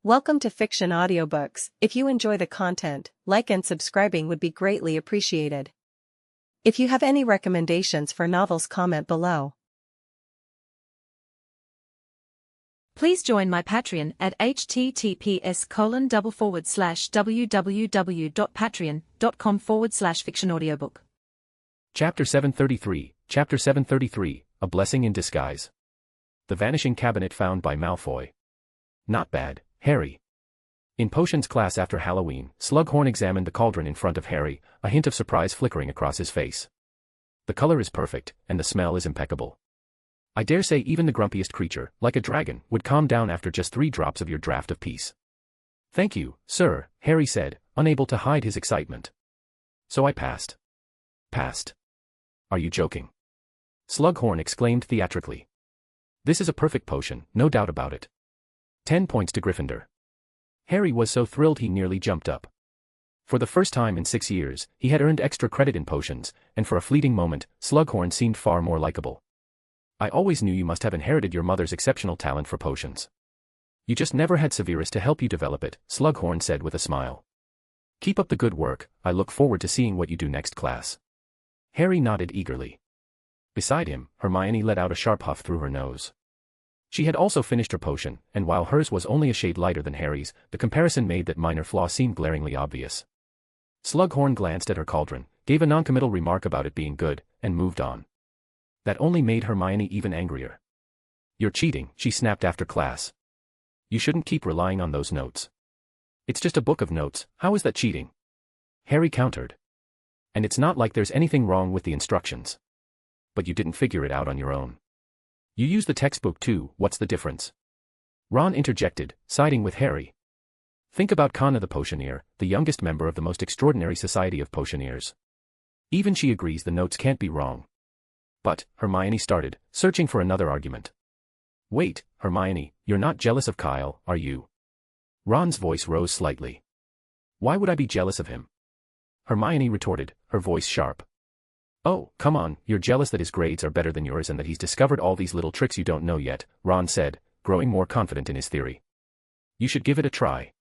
Welcome to Fiction Audiobooks. If you enjoy the content, like and subscribing would be greatly appreciated. If you have any recommendations for novels, comment below. Please join my Patreon at https://www.patreon.com/fictionaudiobook. Chapter 733, A Blessing in Disguise. The Vanishing Cabinet found by Malfoy. Not bad, Harry. In potions class after Halloween, Slughorn examined the cauldron in front of Harry, a hint of surprise flickering across his face. The color is perfect, and the smell is impeccable. I dare say even the grumpiest creature, like a dragon, would calm down after just 3 drops of your draught of peace. Thank you, sir, Harry said, unable to hide his excitement. So I passed. Passed. Are you joking? Slughorn exclaimed theatrically. This is a perfect potion, no doubt about it. 10 points to Gryffindor. Harry was so thrilled he nearly jumped up. For the first time in 6 years, he had earned extra credit in potions, and for a fleeting moment, Slughorn seemed far more likable. I always knew you must have inherited your mother's exceptional talent for potions. You just never had Severus to help you develop it, Slughorn said with a smile. Keep up the good work, I look forward to seeing what you do next class. Harry nodded eagerly. Beside him, Hermione let out a sharp huff through her nose. She had also finished her potion, and while hers was only a shade lighter than Harry's, the comparison made that minor flaw seem glaringly obvious. Slughorn glanced at her cauldron, gave a noncommittal remark about it being good, and moved on. That only made Hermione even angrier. You're cheating, she snapped after class. You shouldn't keep relying on those notes. It's just a book of notes, how is that cheating? Harry countered. And it's not like there's anything wrong with the instructions. But you didn't figure it out on your own. You used the textbook too, what's the difference? Ron interjected, siding with Harry. Think about Kana the Potioneer, the youngest member of the most extraordinary society of Potioneers. Even she agrees the notes can't be wrong. But, Hermione started, searching for another argument. Wait, Hermione, you're not jealous of Kyle, are you? Ron's voice rose slightly. Why would I be jealous of him? Hermione retorted, her voice sharp. Oh, come on, you're jealous that his grades are better than yours and that he's discovered all these little tricks you don't know yet, Ron said, growing more confident in his theory. You should give it a try.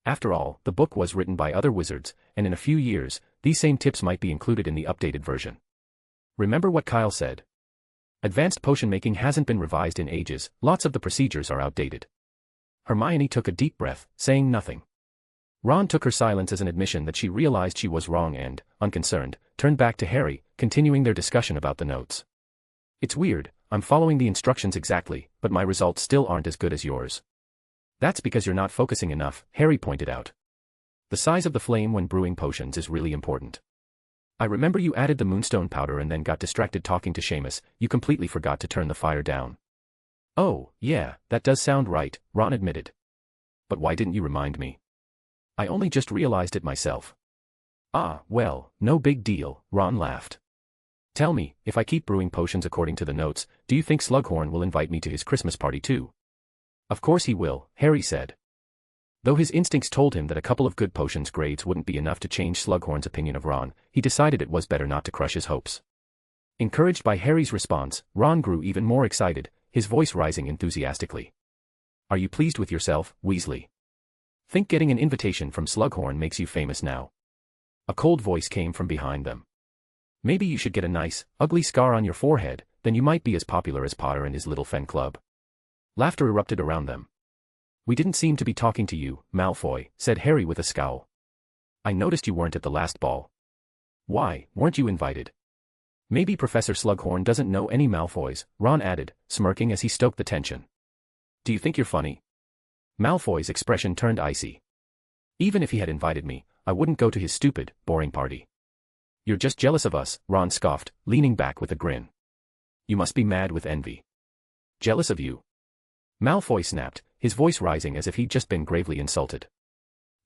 After all, the book was written by other wizards, and in a few years, these same tips might be included in the updated version. Remember what Kyle said? Advanced potion making hasn't been revised in ages, lots of the procedures are outdated. Hermione took a deep breath, saying nothing. Ron took her silence as an admission that she realized she was wrong and, unconcerned, turned back to Harry, continuing their discussion about the notes. It's weird, I'm following the instructions exactly, but my results still aren't as good as yours. That's because you're not focusing enough, Harry pointed out. The size of the flame when brewing potions is really important. I remember you added the moonstone powder and then got distracted talking to Seamus, you completely forgot to turn the fire down. Oh, yeah, that does sound right, Ron admitted. But why didn't you remind me? I only just realized it myself. Ah, well, no big deal, Ron laughed. Tell me, if I keep brewing potions according to the notes, do you think Slughorn will invite me to his Christmas party too? Of course he will, Harry said. Though his instincts told him that a couple of good potions grades wouldn't be enough to change Slughorn's opinion of Ron, he decided it was better not to crush his hopes. Encouraged by Harry's response, Ron grew even more excited, his voice rising enthusiastically. Are you pleased with yourself, Weasley? Think getting an invitation from Slughorn makes you famous now. A cold voice came from behind them. Maybe you should get a nice, ugly scar on your forehead, then you might be as popular as Potter and his little Fen Club. Laughter erupted around them. We didn't seem to be talking to you, Malfoy, said Harry with a scowl. I noticed you weren't at the last ball. Why, weren't you invited? Maybe Professor Slughorn doesn't know any Malfoys, Ron added, smirking as he stoked the tension. Do you think you're funny? Malfoy's expression turned icy. Even if he had invited me, I wouldn't go to his stupid, boring party. You're just jealous of us, Ron scoffed, leaning back with a grin. You must be mad with envy. Jealous of you? Malfoy snapped, his voice rising as if he'd just been gravely insulted.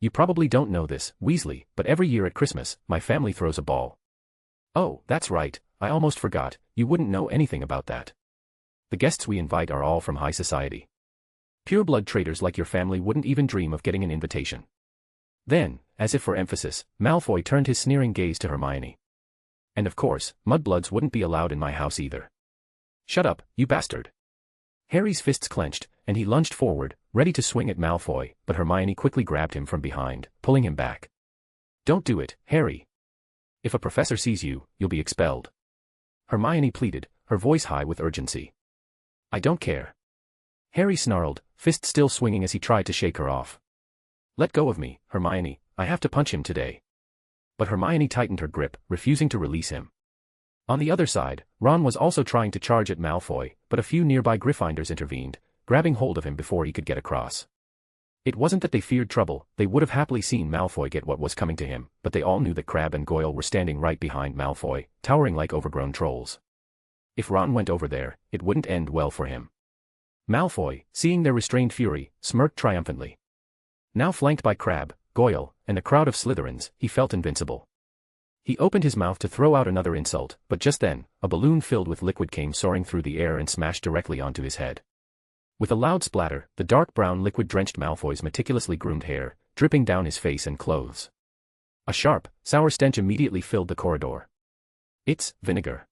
You probably don't know this, Weasley, but every year at Christmas, my family throws a ball. Oh, that's right, I almost forgot, you wouldn't know anything about that. The guests we invite are all from high society. Pureblood traitors like your family wouldn't even dream of getting an invitation. Then, as if for emphasis, Malfoy turned his sneering gaze to Hermione. And of course, mudbloods wouldn't be allowed in my house either. Shut up, you bastard. Harry's fists clenched, and he lunged forward, ready to swing at Malfoy, but Hermione quickly grabbed him from behind, pulling him back. "Don't do it, Harry. If a professor sees you, you'll be expelled," Hermione pleaded, her voice high with urgency. "I don't care," Harry snarled, fist still swinging as he tried to shake her off. "Let go of me, Hermione, I have to punch him today." But Hermione tightened her grip, refusing to release him. On the other side, Ron was also trying to charge at Malfoy, but a few nearby Gryffindors intervened, grabbing hold of him before he could get across. It wasn't that they feared trouble, they would have happily seen Malfoy get what was coming to him, but they all knew that Crabbe and Goyle were standing right behind Malfoy, towering like overgrown trolls. If Ron went over there, it wouldn't end well for him. Malfoy, seeing their restrained fury, smirked triumphantly. Now flanked by Crabbe, Goyle, and a crowd of Slytherins, he felt invincible. He opened his mouth to throw out another insult, but just then, a balloon filled with liquid came soaring through the air and smashed directly onto his head. With a loud splatter, the dark brown liquid drenched Malfoy's meticulously groomed hair, dripping down his face and clothes. A sharp, sour stench immediately filled the corridor. "It's vinegar,"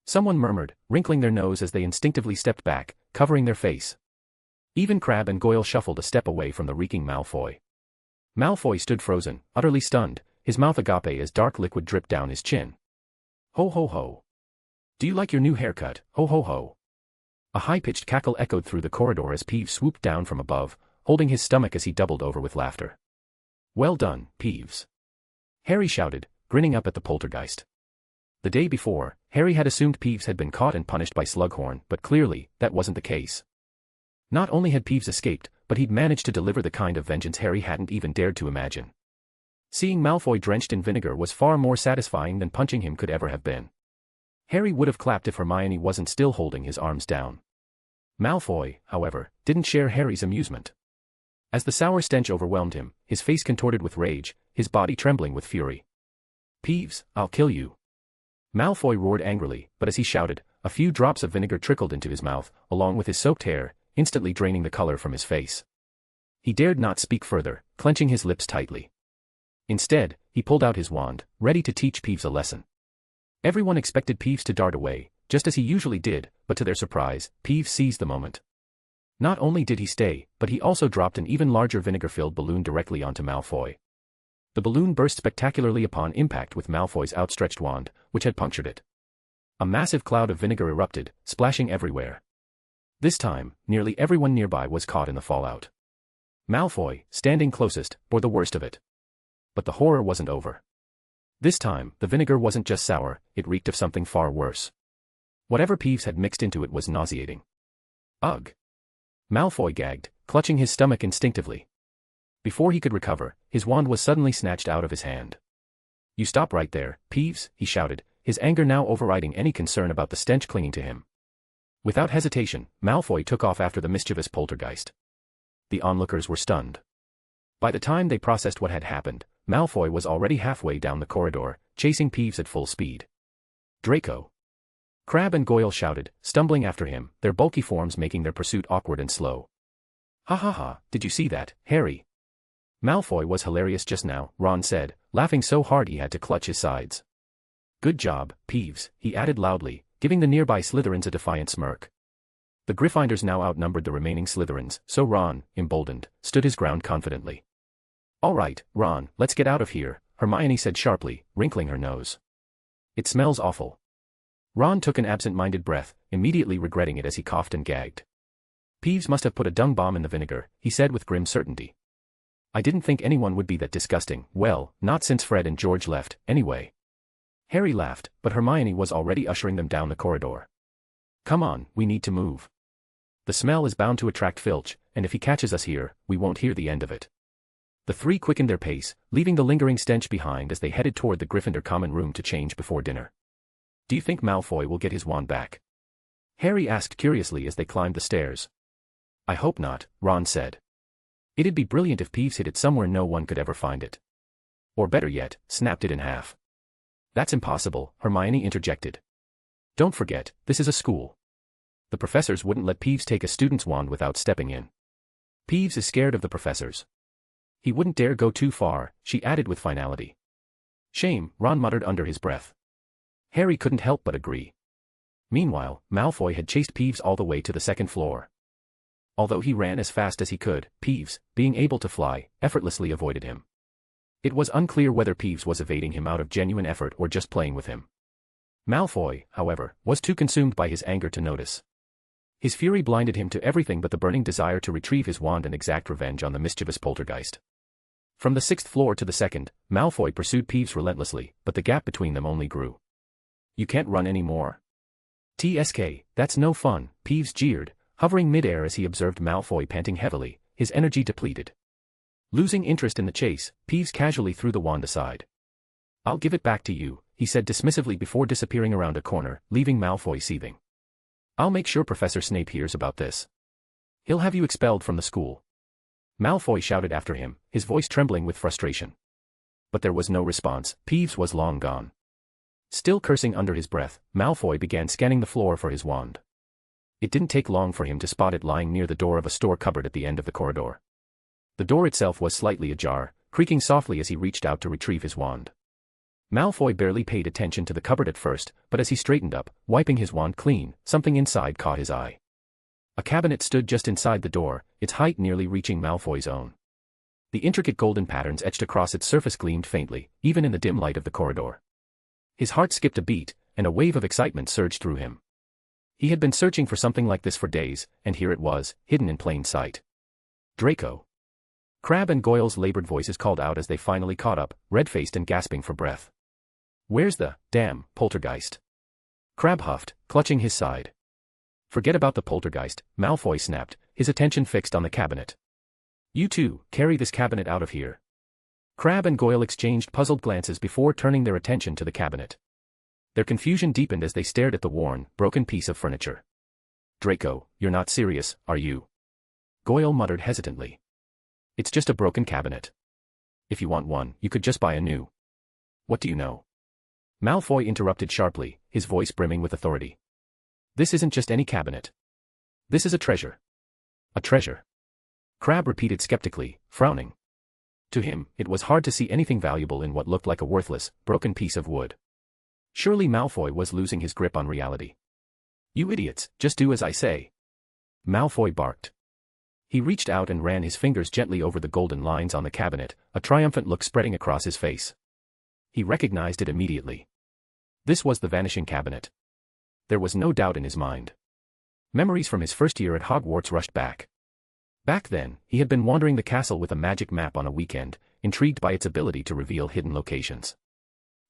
someone murmured, wrinkling their nose as they instinctively stepped back, covering their face. Even Crabbe and Goyle shuffled a step away from the reeking Malfoy. Malfoy stood frozen, utterly stunned, his mouth agape as dark liquid dripped down his chin. "Ho ho ho. Do you like your new haircut, ho ho ho?" A high-pitched cackle echoed through the corridor as Peeves swooped down from above, holding his stomach as he doubled over with laughter. "Well done, Peeves," Harry shouted, grinning up at the poltergeist. The day before, Harry had assumed Peeves had been caught and punished by Slughorn, but clearly, that wasn't the case. Not only had Peeves escaped, but he'd managed to deliver the kind of vengeance Harry hadn't even dared to imagine. Seeing Malfoy drenched in vinegar was far more satisfying than punching him could ever have been. Harry would have clapped if Hermione wasn't still holding his arms down. Malfoy, however, didn't share Harry's amusement. As the sour stench overwhelmed him, his face contorted with rage, his body trembling with fury. "Peeves, I'll kill you." Malfoy roared angrily, but as he shouted, a few drops of vinegar trickled into his mouth, along with his soaked hair, instantly draining the color from his face. He dared not speak further, clenching his lips tightly. Instead, he pulled out his wand, ready to teach Peeves a lesson. Everyone expected Peeves to dart away, just as he usually did, but to their surprise, Peeves seized the moment. Not only did he stay, but he also dropped an even larger vinegar-filled balloon directly onto Malfoy. The balloon burst spectacularly upon impact with Malfoy's outstretched wand, which had punctured it. A massive cloud of vinegar erupted, splashing everywhere. This time, nearly everyone nearby was caught in the fallout. Malfoy, standing closest, bore the worst of it. But the horror wasn't over. This time, the vinegar wasn't just sour, it reeked of something far worse. Whatever Peeves had mixed into it was nauseating. Ugh! Malfoy gagged, clutching his stomach instinctively. Before he could recover, his wand was suddenly snatched out of his hand. "You stop right there, Peeves," he shouted, his anger now overriding any concern about the stench clinging to him. Without hesitation, Malfoy took off after the mischievous poltergeist. The onlookers were stunned. By the time they processed what had happened, Malfoy was already halfway down the corridor, chasing Peeves at full speed. "Draco!" Crabbe and Goyle shouted, stumbling after him, their bulky forms making their pursuit awkward and slow. "Ha ha ha, did you see that, Harry?" "Malfoy was hilarious just now," Ron said, laughing so hard he had to clutch his sides. "Good job, Peeves," he added loudly, giving the nearby Slytherins a defiant smirk. The Gryffindors now outnumbered the remaining Slytherins, so Ron, emboldened, stood his ground confidently. "All right, Ron, let's get out of here," Hermione said sharply, wrinkling her nose. "It smells awful." Ron took an absent-minded breath, immediately regretting it as he coughed and gagged. "Peeves must have put a dung bomb in the vinegar," he said with grim certainty. "I didn't think anyone would be that disgusting, well, not since Fred and George left, anyway." Harry laughed, but Hermione was already ushering them down the corridor. "Come on, we need to move. The smell is bound to attract Filch, and if he catches us here, we won't hear the end of it." The three quickened their pace, leaving the lingering stench behind as they headed toward the Gryffindor common room to change before dinner. "Do you think Malfoy will get his wand back?" Harry asked curiously as they climbed the stairs. "I hope not," Ron said. "It'd be brilliant if Peeves hid it somewhere no one could ever find it. Or better yet, snapped it in half." "That's impossible," Hermione interjected. "Don't forget, this is a school. The professors wouldn't let Peeves take a student's wand without stepping in. Peeves is scared of the professors. He wouldn't dare go too far," she added with finality. "Shame," Ron muttered under his breath. Harry couldn't help but agree. Meanwhile, Malfoy had chased Peeves all the way to the second floor. Although he ran as fast as he could, Peeves, being able to fly, effortlessly avoided him. It was unclear whether Peeves was evading him out of genuine effort or just playing with him. Malfoy, however, was too consumed by his anger to notice. His fury blinded him to everything but the burning desire to retrieve his wand and exact revenge on the mischievous poltergeist. From the 6th floor to the 2nd, Malfoy pursued Peeves relentlessly, but the gap between them only grew. "You can't run anymore." "TSK, that's no fun," Peeves jeered, hovering mid-air as he observed Malfoy panting heavily, his energy depleted. Losing interest in the chase, Peeves casually threw the wand aside. "I'll give it back to you," he said dismissively before disappearing around a corner, leaving Malfoy seething. "I'll make sure Professor Snape hears about this. He'll have you expelled from the school." Malfoy shouted after him, his voice trembling with frustration. But there was no response. Peeves was long gone. Still cursing under his breath, Malfoy began scanning the floor for his wand. It didn't take long for him to spot it lying near the door of a store cupboard at the end of the corridor. The door itself was slightly ajar, creaking softly as he reached out to retrieve his wand. Malfoy barely paid attention to the cupboard at first, but as he straightened up, wiping his wand clean, something inside caught his eye. A cabinet stood just inside the door, its height nearly reaching Malfoy's own. The intricate golden patterns etched across its surface gleamed faintly, even in the dim light of the corridor. His heart skipped a beat, and a wave of excitement surged through him. He had been searching for something like this for days, and here it was, hidden in plain sight. "Draco!" Crabbe and Goyle's labored voices called out as they finally caught up, red-faced and gasping for breath. "Where's the damn poltergeist?" Crabbe huffed, clutching his side. "Forget about the poltergeist," Malfoy snapped, his attention fixed on the cabinet. "You two, carry this cabinet out of here." Crabbe and Goyle exchanged puzzled glances before turning their attention to the cabinet. Their confusion deepened as they stared at the worn, broken piece of furniture. "Draco, you're not serious, are you?" Goyle muttered hesitantly. "It's just a broken cabinet. If you want one, you could just buy a new." "What do you know?" Malfoy interrupted sharply, his voice brimming with authority. "This isn't just any cabinet. This is a treasure." "A treasure?" Crabbe repeated skeptically, frowning. To him, it was hard to see anything valuable in what looked like a worthless, broken piece of wood. Surely Malfoy was losing his grip on reality. "You idiots, just do as I say." Malfoy barked. He reached out and ran his fingers gently over the golden lines on the cabinet, a triumphant look spreading across his face. He recognized it immediately. This was the Vanishing Cabinet. There was no doubt in his mind. Memories from his first year at Hogwarts rushed back. Back then, he had been wandering the castle with a magic map on a weekend, intrigued by its ability to reveal hidden locations.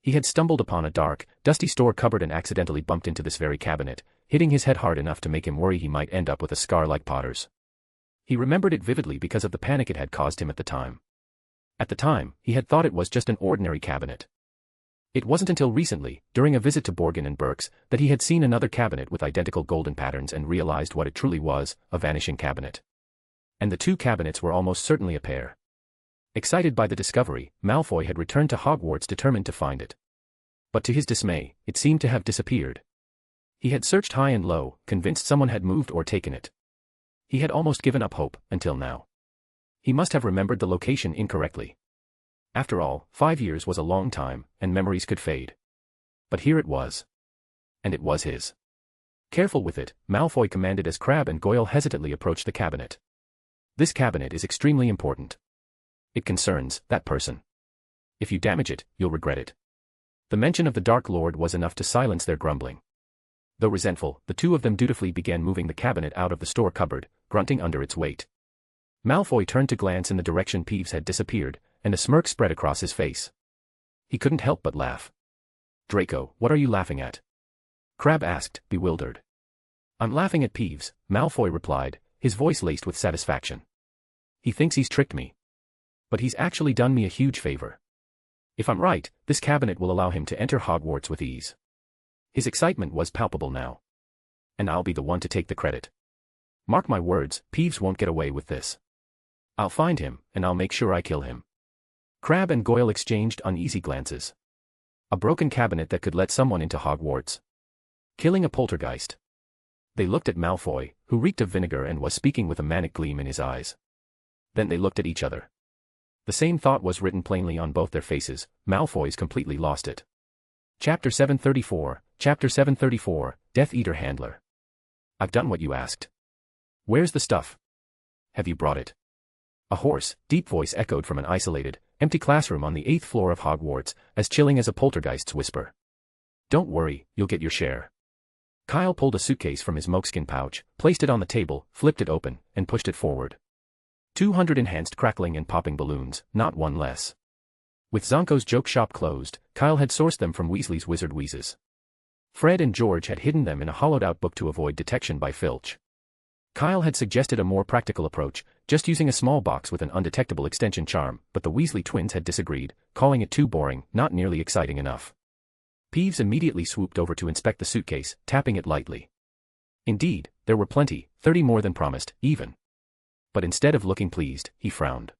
He had stumbled upon a dark, dusty store cupboard and accidentally bumped into this very cabinet, hitting his head hard enough to make him worry he might end up with a scar like Potter's. He remembered it vividly because of the panic it had caused him at the time. At the time, he had thought it was just an ordinary cabinet. It wasn't until recently, during a visit to Borgin and Burke's, that he had seen another cabinet with identical golden patterns and realized what it truly was, a vanishing cabinet. And the two cabinets were almost certainly a pair. Excited by the discovery, Malfoy had returned to Hogwarts determined to find it. But to his dismay, it seemed to have disappeared. He had searched high and low, convinced someone had moved or taken it. He had almost given up hope, until now. He must have remembered the location incorrectly. After all, 5 years was a long time, and memories could fade. But here it was. And it was his. Careful with it, Malfoy commanded as Crabbe and Goyle hesitantly approached the cabinet. "This cabinet is extremely important. It concerns that person. If you damage it, you'll regret it." The mention of the Dark Lord was enough to silence their grumbling. Though resentful, the two of them dutifully began moving the cabinet out of the store cupboard, grunting under its weight. Malfoy turned to glance in the direction Peeves had disappeared, and a smirk spread across his face. He couldn't help but laugh. "Draco, what are you laughing at?" Crabbe asked, bewildered. "I'm laughing at Peeves," Malfoy replied, his voice laced with satisfaction. "He thinks he's tricked me. But he's actually done me a huge favor. If I'm right, this cabinet will allow him to enter Hogwarts with ease." His excitement was palpable now. "And I'll be the one to take the credit. Mark my words, Peeves won't get away with this. I'll find him, and I'll make sure I kill him." Crabbe and Goyle exchanged uneasy glances. A broken cabinet that could let someone into Hogwarts. Killing a poltergeist. They looked at Malfoy, who reeked of vinegar and was speaking with a manic gleam in his eyes. Then they looked at each other. The same thought was written plainly on both their faces. Malfoy's completely lost it. Chapter 734, Chapter 734, Death Eater Handler. "I've done what you asked. Where's the stuff?" Have you brought it? A hoarse, deep voice echoed from an isolated, empty classroom on the 8th floor of Hogwarts, as chilling as a poltergeist's whisper. Don't worry, you'll get your share. Kyle pulled a suitcase from his moleskin pouch, placed it on the table, flipped it open, and pushed it forward. 200 enhanced crackling and popping balloons, not one less. With Zonko's joke shop closed, Kyle had sourced them from Weasley's Wizard Wheezes. Fred and George had hidden them in a hollowed-out book to avoid detection by Filch. Kyle had suggested a more practical approach, just using a small box with an undetectable extension charm, but the Weasley twins had disagreed, calling it too boring, not nearly exciting enough. Peeves immediately swooped over to inspect the suitcase, tapping it lightly. Indeed, there were plenty, 30 more than promised, even. But instead of looking pleased, he frowned.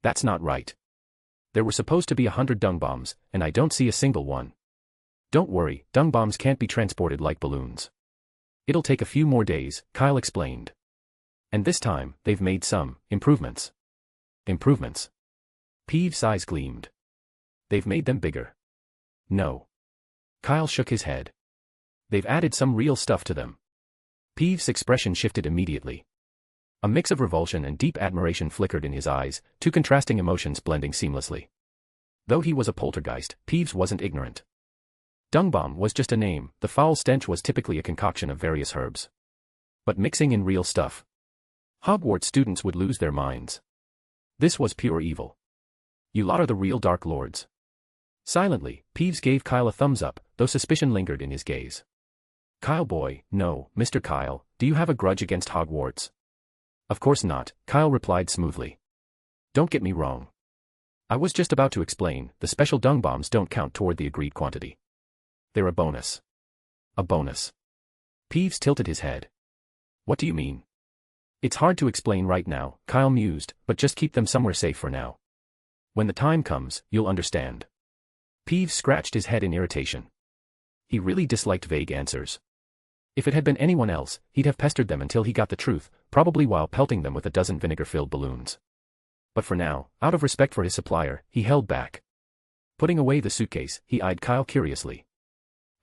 That's not right. There were supposed to be 100 dung bombs, and I don't see a single one. Don't worry, dung bombs can't be transported like balloons. It'll take a few more days, Kyle explained. And this time, they've made some improvements. Improvements. Peeves' eyes gleamed. They've made them bigger. No. Kyle shook his head. They've added some real stuff to them. Peeves' expression shifted immediately. A mix of revulsion and deep admiration flickered in his eyes, two contrasting emotions blending seamlessly. Though he was a poltergeist, Peeves wasn't ignorant. Dung bomb was just a name, the foul stench was typically a concoction of various herbs. But mixing in real stuff. Hogwarts students would lose their minds. This was pure evil. You lot are the real Dark Lords. Silently, Peeves gave Kyle a thumbs up, though suspicion lingered in his gaze. Kyle boy, no, Mr. Kyle, do you have a grudge against Hogwarts? Of course not, Kyle replied smoothly. Don't get me wrong. I was just about to explain, the special dung bombs don't count toward the agreed quantity. They're a bonus. A bonus. Peeves tilted his head. What do you mean? It's hard to explain right now, Kyle mused, but just keep them somewhere safe for now. When the time comes, you'll understand. Peeves scratched his head in irritation. He really disliked vague answers. If it had been anyone else, he'd have pestered them until he got the truth, probably while pelting them with a dozen vinegar-filled balloons. But for now, out of respect for his supplier, he held back. Putting away the suitcase, he eyed Kyle curiously.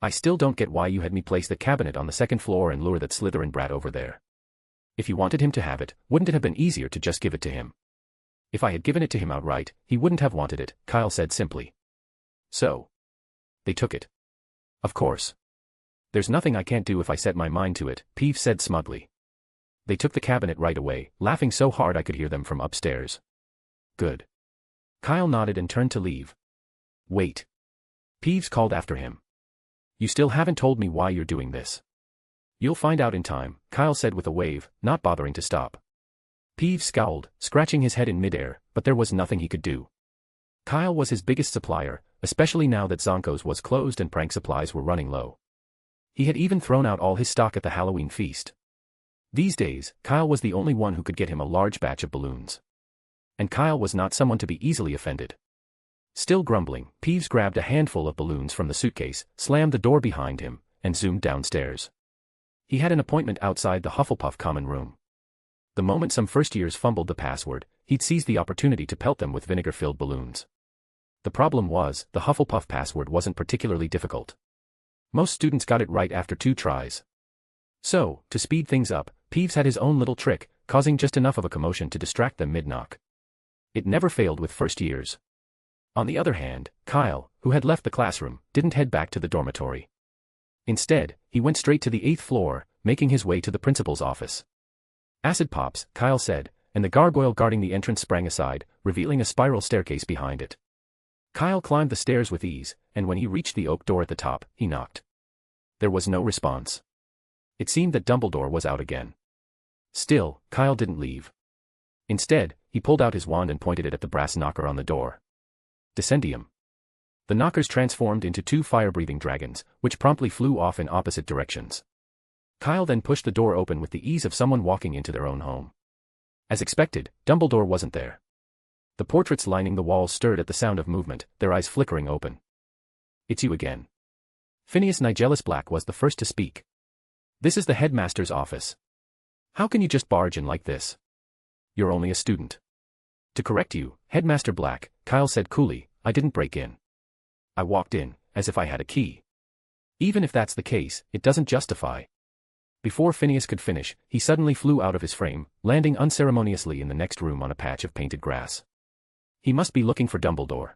I still don't get why you had me place the cabinet on the 2nd floor and lure that Slytherin brat over there. If you wanted him to have it, wouldn't it have been easier to just give it to him? If I had given it to him outright, he wouldn't have wanted it, Kyle said simply. So. They took it. Of course. There's nothing I can't do if I set my mind to it, Peeves said smugly. They took the cabinet right away, laughing so hard I could hear them from upstairs. Good. Kyle nodded and turned to leave. Wait. Peeves called after him. You still haven't told me why you're doing this. You'll find out in time, Kyle said with a wave, not bothering to stop. Peeves scowled, scratching his head in midair, but there was nothing he could do. Kyle was his biggest supplier, especially now that Zonko's was closed and prank supplies were running low. He had even thrown out all his stock at the Halloween feast. These days, Kyle was the only one who could get him a large batch of balloons. And Kyle was not someone to be easily offended. Still grumbling, Peeves grabbed a handful of balloons from the suitcase, slammed the door behind him, and zoomed downstairs. He had an appointment outside the Hufflepuff common room. The moment some first-years fumbled the password, he'd seize the opportunity to pelt them with vinegar-filled balloons. The problem was, the Hufflepuff password wasn't particularly difficult. Most students got it right after 2 tries. So, to speed things up, Peeves had his own little trick, causing just enough of a commotion to distract them mid-knock. It never failed with first-years. On the other hand, Kyle, who had left the classroom, didn't head back to the dormitory. Instead, he went straight to the 8th floor, making his way to the principal's office. Acid pops, Kyle said, and the gargoyle guarding the entrance sprang aside, revealing a spiral staircase behind it. Kyle climbed the stairs with ease, and when he reached the oak door at the top, he knocked. There was no response. It seemed that Dumbledore was out again. Still, Kyle didn't leave. Instead, he pulled out his wand and pointed it at the brass knocker on the door. Descendium. The knockers transformed into 2 fire-breathing dragons, which promptly flew off in opposite directions. Kyle then pushed the door open with the ease of someone walking into their own home. As expected, Dumbledore wasn't there. The portraits lining the walls stirred at the sound of movement, their eyes flickering open. It's you again. Phineas Nigellus Black was the first to speak. This is the headmaster's office. How can you just barge in like this? You're only a student. To correct you, Headmaster Black, Kyle said coolly, I didn't break in. I walked in, as if I had a key. Even if that's the case, it doesn't justify. Before Phineas could finish, he suddenly flew out of his frame, landing unceremoniously in the next room on a patch of painted grass. He must be looking for Dumbledore.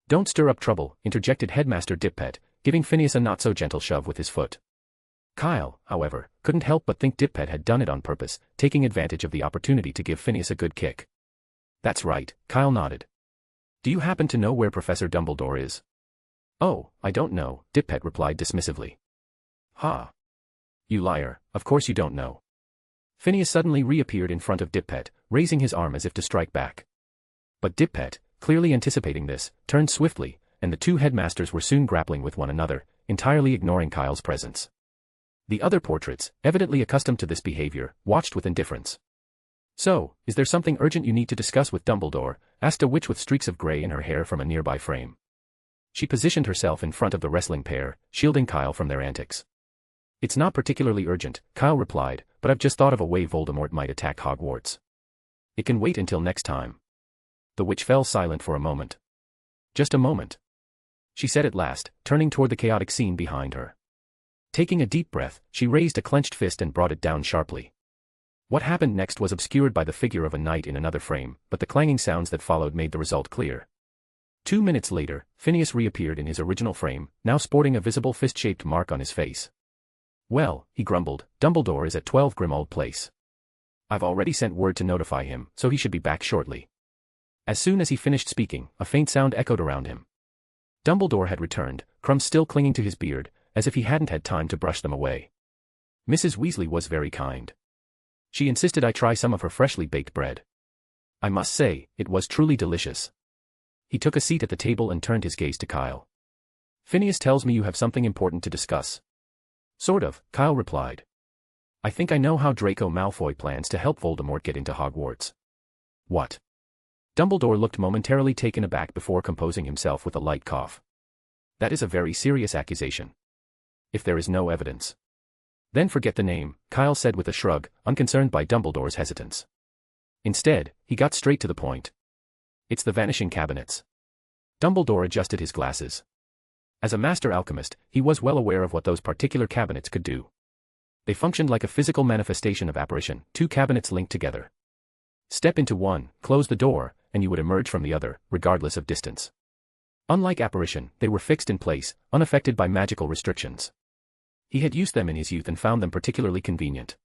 Don't stir up trouble, interjected Headmaster Dippet, giving Phineas a not-so-gentle shove with his foot. Kyle, however, couldn't help but think Dippet had done it on purpose, taking advantage of the opportunity to give Phineas a good kick. That's right, Kyle nodded. Do you happen to know where Professor Dumbledore is? Oh, I don't know, Dippet replied dismissively. Ha! You liar, of course you don't know. Phineas suddenly reappeared in front of Dippet, raising his arm as if to strike back. But Dippet, clearly anticipating this, turned swiftly, and the two headmasters were soon grappling with one another, entirely ignoring Kyle's presence. The other portraits, evidently accustomed to this behavior, watched with indifference. So, is there something urgent you need to discuss with Dumbledore? Asked a witch with streaks of grey in her hair from a nearby frame. She positioned herself in front of the wrestling pair, shielding Kyle from their antics. It's not particularly urgent, Kyle replied, but I've just thought of a way Voldemort might attack Hogwarts. It can wait until next time. The witch fell silent for a moment. Just a moment, she said at last, turning toward the chaotic scene behind her. Taking a deep breath, she raised a clenched fist and brought it down sharply. What happened next was obscured by the figure of a knight in another frame, but the clanging sounds that followed made the result clear. 2 minutes later, Phineas reappeared in his original frame, now sporting a visible fist-shaped mark on his face. Well, he grumbled, Dumbledore is at 12 Grimmauld Place. I've already sent word to notify him, so he should be back shortly. As soon as he finished speaking, a faint sound echoed around him. Dumbledore had returned, crumbs still clinging to his beard, as if he hadn't had time to brush them away. Mrs. Weasley was very kind. She insisted I try some of her freshly baked bread. I must say, it was truly delicious. He took a seat at the table and turned his gaze to Kyle. Phineas tells me you have something important to discuss. Sort of, Kyle replied. I think I know how Draco Malfoy plans to help Voldemort get into Hogwarts. What? Dumbledore looked momentarily taken aback before composing himself with a light cough. That is a very serious accusation. If there is no evidence. Then forget the name, Kyle said with a shrug, unconcerned by Dumbledore's hesitance. Instead, he got straight to the point. It's the vanishing cabinets. Dumbledore adjusted his glasses. As a master alchemist, he was well aware of what those particular cabinets could do. They functioned like a physical manifestation of apparition, two cabinets linked together. Step into one, close the door, and you would emerge from the other, regardless of distance. Unlike apparition, they were fixed in place, unaffected by magical restrictions. He had used them in his youth and found them particularly convenient.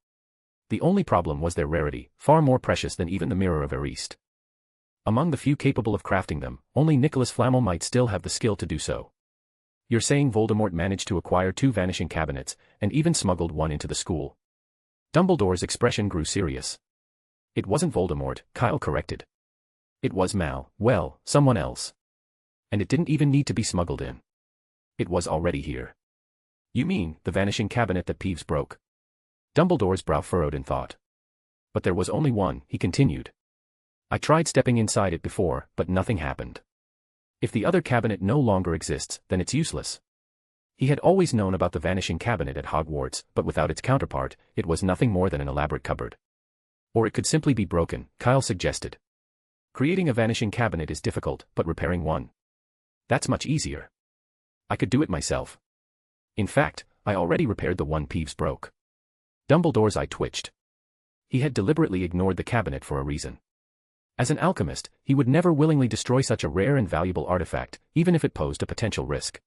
The only problem was their rarity, far more precious than even the Mirror of Erist. Among the few capable of crafting them, only Nicholas Flamel might still have the skill to do so. You're saying Voldemort managed to acquire 2 vanishing cabinets, and even smuggled one into the school? Dumbledore's expression grew serious. It wasn't Voldemort, Kyle corrected. It was someone else. And it didn't even need to be smuggled in. It was already here. You mean, the vanishing cabinet that Peeves broke? Dumbledore's brow furrowed in thought. But there was only one, he continued. I tried stepping inside it before, but nothing happened. If the other cabinet no longer exists, then it's useless. He had always known about the vanishing cabinet at Hogwarts, but without its counterpart, it was nothing more than an elaborate cupboard. Or it could simply be broken, Kyle suggested. Creating a vanishing cabinet is difficult, but repairing one, that's much easier. I could do it myself. In fact, I already repaired the one Peeves broke. Dumbledore's eye twitched. He had deliberately ignored the cabinet for a reason. As an alchemist, he would never willingly destroy such a rare and valuable artifact, even if it posed a potential risk.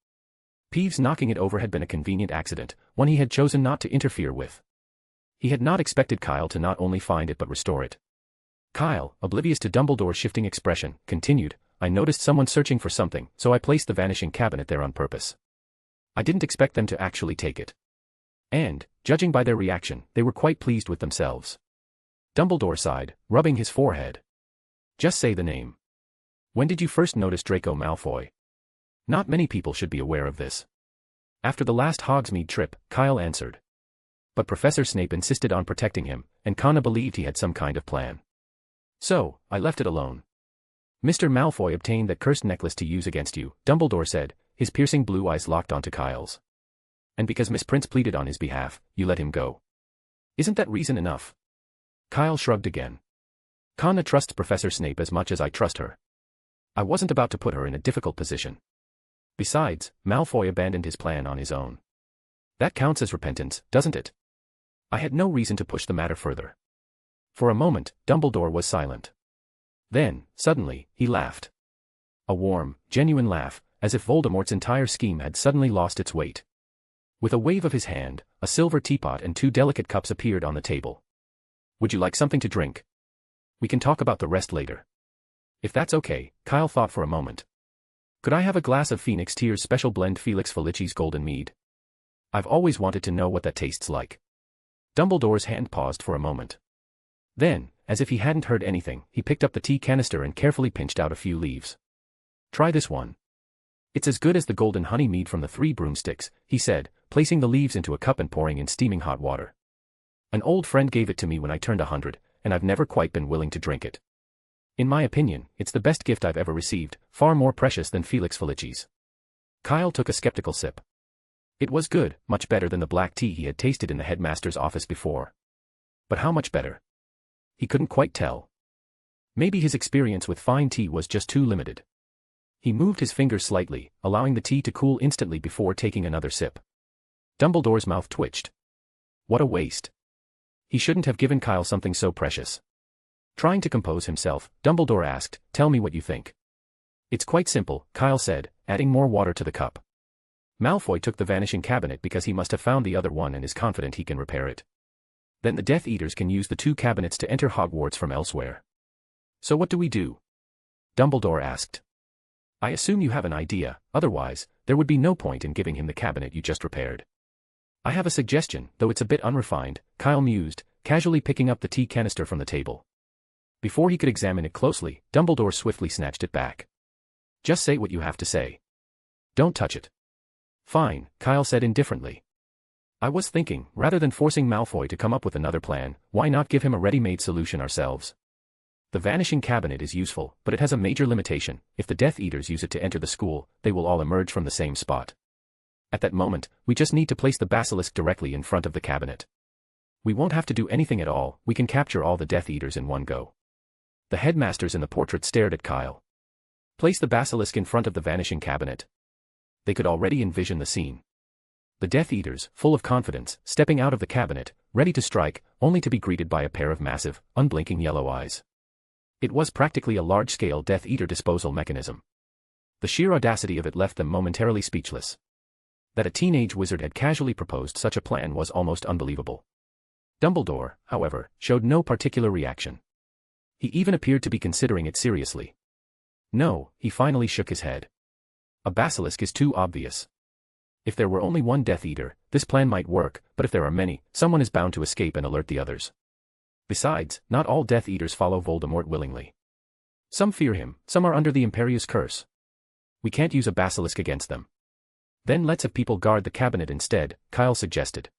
Peeves knocking it over had been a convenient accident, one he had chosen not to interfere with. He had not expected Kyle to not only find it but restore it. Kyle, oblivious to Dumbledore's shifting expression, continued, I noticed someone searching for something, so I placed the vanishing cabinet there on purpose. I didn't expect them to actually take it. And, judging by their reaction, they were quite pleased with themselves. Dumbledore sighed, rubbing his forehead. Just say the name. When did you first notice Draco Malfoy? Not many people should be aware of this. After the last Hogsmeade trip, Kyle answered. But Professor Snape insisted on protecting him, and Connor believed he had some kind of plan. So, I left it alone. Mr. Malfoy obtained that cursed necklace to use against you, Dumbledore said, his piercing blue eyes locked onto Kyle's. And because Miss Prince pleaded on his behalf, you let him go. Isn't that reason enough? Kyle shrugged again. Connor trusts Professor Snape as much as I trust her. I wasn't about to put her in a difficult position. Besides, Malfoy abandoned his plan on his own. That counts as repentance, doesn't it? I had no reason to push the matter further. For a moment, Dumbledore was silent. Then, suddenly, he laughed. A warm, genuine laugh, as if Voldemort's entire scheme had suddenly lost its weight. With a wave of his hand, a silver teapot and 2 delicate cups appeared on the table. Would you like something to drink? We can talk about the rest later. If that's okay, Kyle thought for a moment. Could I have a glass of Phoenix Tear's special blend Felix Felici's Golden Mead? I've always wanted to know what that tastes like. Dumbledore's hand paused for a moment. Then, as if he hadn't heard anything, he picked up the tea canister and carefully pinched out a few leaves. Try this one. It's as good as the golden honey mead from the 3 broomsticks, he said, placing the leaves into a cup and pouring in steaming hot water. An old friend gave it to me when I turned 100, and I've never quite been willing to drink it. In my opinion, it's the best gift I've ever received, far more precious than Felix Felici's. Kyle took a skeptical sip. It was good, much better than the black tea he had tasted in the headmaster's office before. But how much better? He couldn't quite tell. Maybe his experience with fine tea was just too limited. He moved his fingers slightly, allowing the tea to cool instantly before taking another sip. Dumbledore's mouth twitched. What a waste. He shouldn't have given Kyle something so precious. Trying to compose himself, Dumbledore asked, "Tell me what you think." "It's quite simple," Kyle said, adding more water to the cup. Malfoy took the vanishing cabinet because he must have found the other one and is confident he can repair it. Then the Death Eaters can use the 2 cabinets to enter Hogwarts from elsewhere. So what do we do? Dumbledore asked. I assume you have an idea, otherwise, there would be no point in giving him the cabinet you just repaired. I have a suggestion, though it's a bit unrefined, Kyle mused, casually picking up the tea canister from the table. Before he could examine it closely, Dumbledore swiftly snatched it back. Just say what you have to say. Don't touch it. Fine, Kyle said indifferently. I was thinking, rather than forcing Malfoy to come up with another plan, why not give him a ready-made solution ourselves? The vanishing cabinet is useful, but it has a major limitation. If the Death Eaters use it to enter the school, they will all emerge from the same spot. At that moment, we just need to place the basilisk directly in front of the cabinet. We won't have to do anything at all, we can capture all the Death Eaters in one go. The headmasters in the portrait stared at Kyle. Place the basilisk in front of the vanishing cabinet. They could already envision the scene. The Death Eaters, full of confidence, stepping out of the cabinet, ready to strike, only to be greeted by a pair of massive, unblinking yellow eyes. It was practically a large-scale Death Eater disposal mechanism. The sheer audacity of it left them momentarily speechless. That a teenage wizard had casually proposed such a plan was almost unbelievable. Dumbledore, however, showed no particular reaction. He even appeared to be considering it seriously. No, he finally shook his head. A basilisk is too obvious. If there were only one Death Eater, this plan might work, but if there are many, someone is bound to escape and alert the others. Besides, not all Death Eaters follow Voldemort willingly. Some fear him, some are under the Imperius curse. We can't use a basilisk against them. Then let's have people guard the cabinet instead, Kyle suggested.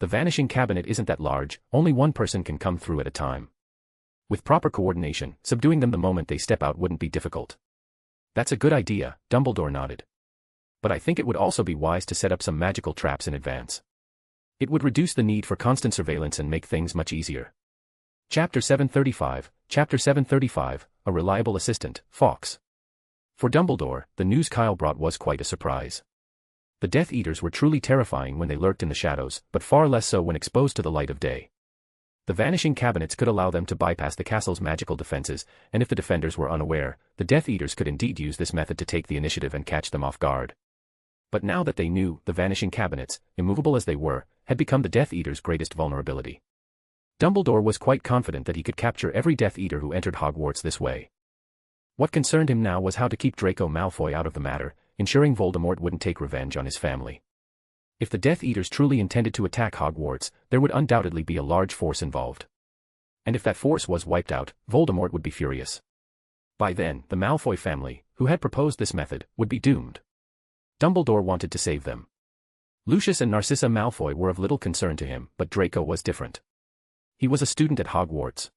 The vanishing cabinet isn't that large, only one person can come through at a time. With proper coordination, subduing them the moment they step out wouldn't be difficult. That's a good idea, Dumbledore nodded. But I think it would also be wise to set up some magical traps in advance. It would reduce the need for constant surveillance and make things much easier. Chapter 735, A Reliable Assistant, Fawkes. For Dumbledore, the news Kyle brought was quite a surprise. The Death Eaters were truly terrifying when they lurked in the shadows, but far less so when exposed to the light of day. The vanishing cabinets could allow them to bypass the castle's magical defenses, and if the defenders were unaware, the Death Eaters could indeed use this method to take the initiative and catch them off guard. But now that they knew, the vanishing cabinets, immovable as they were, had become the Death Eaters' greatest vulnerability. Dumbledore was quite confident that he could capture every Death Eater who entered Hogwarts this way. What concerned him now was how to keep Draco Malfoy out of the matter, ensuring Voldemort wouldn't take revenge on his family. If the Death Eaters truly intended to attack Hogwarts, there would undoubtedly be a large force involved. And if that force was wiped out, Voldemort would be furious. By then, the Malfoy family, who had proposed this method, would be doomed. Dumbledore wanted to save them. Lucius and Narcissa Malfoy were of little concern to him, but Draco was different. He was a student at Hogwarts.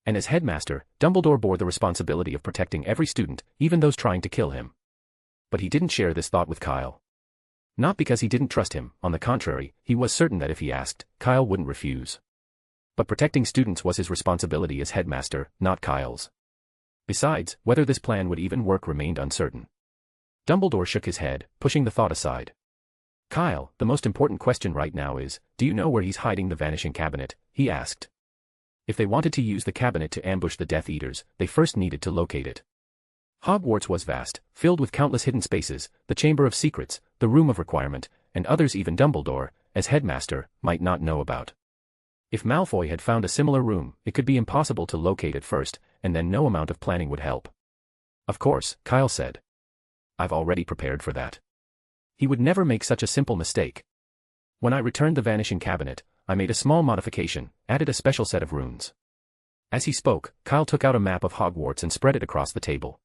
And as headmaster, Dumbledore bore the responsibility of protecting every student, even those trying to kill him. But he didn't share this thought with Kyle. Not because he didn't trust him, on the contrary, he was certain that if he asked, Kyle wouldn't refuse. But protecting students was his responsibility as headmaster, not Kyle's. Besides, whether this plan would even work remained uncertain. Dumbledore shook his head, pushing the thought aside. Kyle, the most important question right now is, do you know where he's hiding the vanishing cabinet? He asked. If they wanted to use the cabinet to ambush the Death Eaters, they first needed to locate it. Hogwarts was vast, filled with countless hidden spaces, the Chamber of Secrets, the Room of Requirement, and others even Dumbledore, as Headmaster, might not know about. If Malfoy had found a similar room, it could be impossible to locate it first, and then no amount of planning would help. Of course, Kyle said. I've already prepared for that. He would never make such a simple mistake. When I returned the vanishing cabinet, I made a small modification, added a special set of runes. As he spoke, Kyle took out a map of Hogwarts and spread it across the table.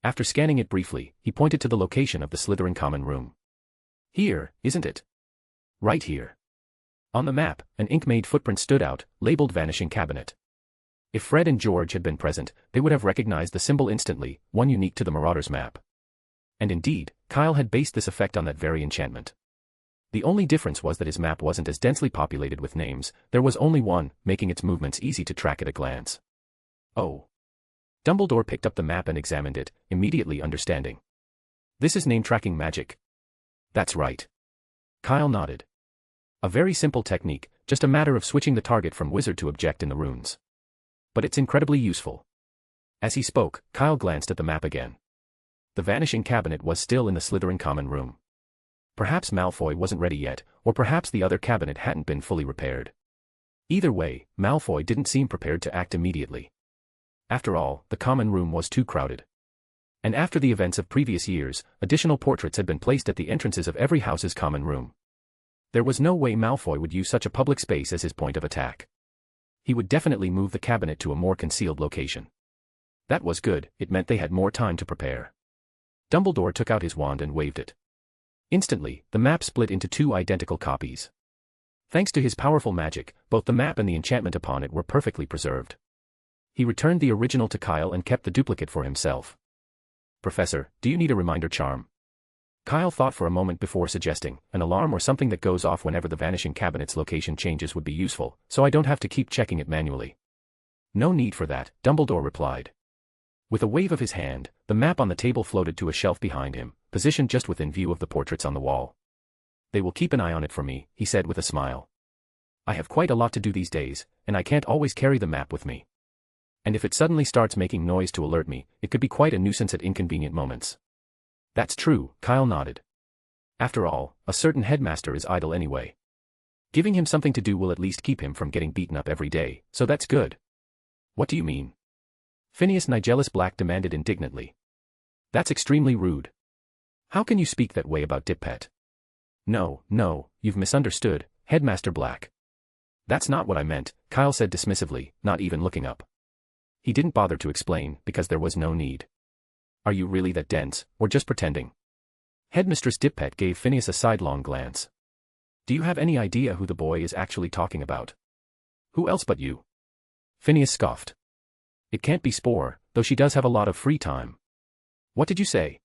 After scanning it briefly, he pointed to the location of the Slytherin common room. Here, isn't it? Right here. On the map, an ink-made footprint stood out, labeled Vanishing Cabinet. If Fred and George had been present, they would have recognized the symbol instantly, one unique to the Marauders map. And indeed, Kyle had based this effect on that very enchantment. The only difference was that his map wasn't as densely populated with names, there was only one, making its movements easy to track at a glance. Oh. Dumbledore picked up the map and examined it, immediately understanding. This is name-tracking magic. That's right. Kyle nodded. A very simple technique, just a matter of switching the target from wizard to object in the runes. But it's incredibly useful. As he spoke, Kyle glanced at the map again. The vanishing cabinet was still in the Slytherin common room. Perhaps Malfoy wasn't ready yet, or perhaps the other cabinet hadn't been fully repaired. Either way, Malfoy didn't seem prepared to act immediately. After all, the common room was too crowded. And after the events of previous years, additional portraits had been placed at the entrances of every house's common room. There was no way Malfoy would use such a public space as his point of attack. He would definitely move the cabinet to a more concealed location. That was good, it meant they had more time to prepare. Dumbledore took out his wand and waved it. Instantly, the map split into two identical copies. Thanks to his powerful magic, both the map and the enchantment upon it were perfectly preserved. He returned the original to Kyle and kept the duplicate for himself. Professor, do you need a reminder charm? Kyle thought for a moment before suggesting, an alarm or something that goes off whenever the vanishing cabinet's location changes would be useful, so I don't have to keep checking it manually. No need for that, Dumbledore replied. With a wave of his hand, the map on the table floated to a shelf behind him, positioned just within view of the portraits on the wall. They will keep an eye on it for me, he said with a smile. I have quite a lot to do these days, and I can't always carry the map with me. And if it suddenly starts making noise to alert me, it could be quite a nuisance at inconvenient moments. That's true, Kyle nodded. After all, a certain headmaster is idle anyway. Giving him something to do will at least keep him from getting beaten up every day, so that's good. What do you mean? Phineas Nigellus Black demanded indignantly. That's extremely rude. How can you speak that way about Dippet? No, you've misunderstood, Headmaster Black. That's not what I meant, Kyle said dismissively, not even looking up. He didn't bother to explain, because there was no need. Are you really that dense, or just pretending? Headmistress Dippet gave Phineas a sidelong glance. Do you have any idea who the boy is actually talking about? Who else but you? Phineas scoffed. It can't be Spore, though she does have a lot of free time. What did you say?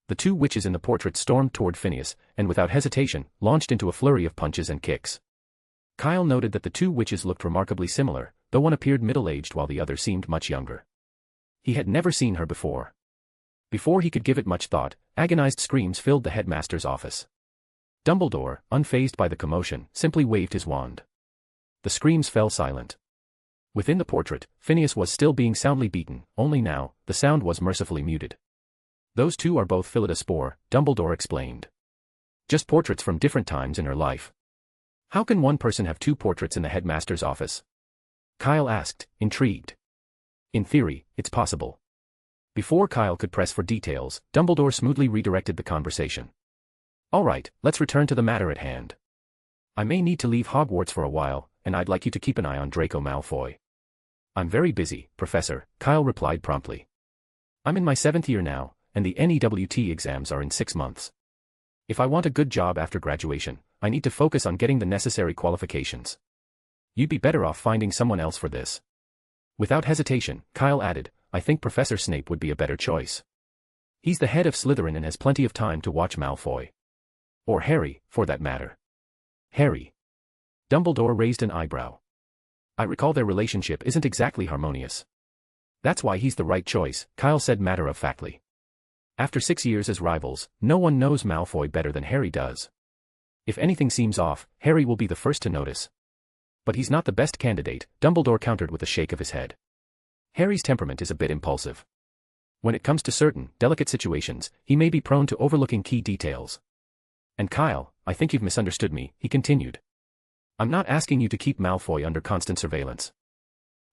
The two witches in the portrait stormed toward Phineas, and without hesitation, launched into a flurry of punches and kicks. Kyle noted that the two witches looked remarkably similar, though one appeared middle-aged while the other seemed much younger. He had never seen her before. Before he could give it much thought, agonized screams filled the headmaster's office. Dumbledore, unfazed by the commotion, simply waved his wand. The screams fell silent. Within the portrait, Phineas was still being soundly beaten, only now, the sound was mercifully muted. Those two are both Phillida Spore, Dumbledore explained. Just portraits from different times in her life. How can one person have two portraits in the headmaster's office? Kyle asked, intrigued. In theory, it's possible. Before Kyle could press for details, Dumbledore smoothly redirected the conversation. All right, let's return to the matter at hand. I may need to leave Hogwarts for a while, and I'd like you to keep an eye on Draco Malfoy. I'm very busy, Professor, Kyle replied promptly. I'm in my 7th year now, and the NEWT exams are in 6 months. If I want a good job after graduation, I need to focus on getting the necessary qualifications. You'd be better off finding someone else for this. Without hesitation, Kyle added, I think Professor Snape would be a better choice. He's the head of Slytherin and has plenty of time to watch Malfoy. Or Harry, for that matter. Harry. Dumbledore raised an eyebrow. I recall their relationship isn't exactly harmonious. That's why he's the right choice, Kyle said matter-of-factly. After 6 years as rivals, no one knows Malfoy better than Harry does. If anything seems off, Harry will be the first to notice. But he's not the best candidate, Dumbledore countered with a shake of his head. Harry's temperament is a bit impulsive. When it comes to certain, delicate situations, he may be prone to overlooking key details. And Kyle, I think you've misunderstood me, he continued. I'm not asking you to keep Malfoy under constant surveillance.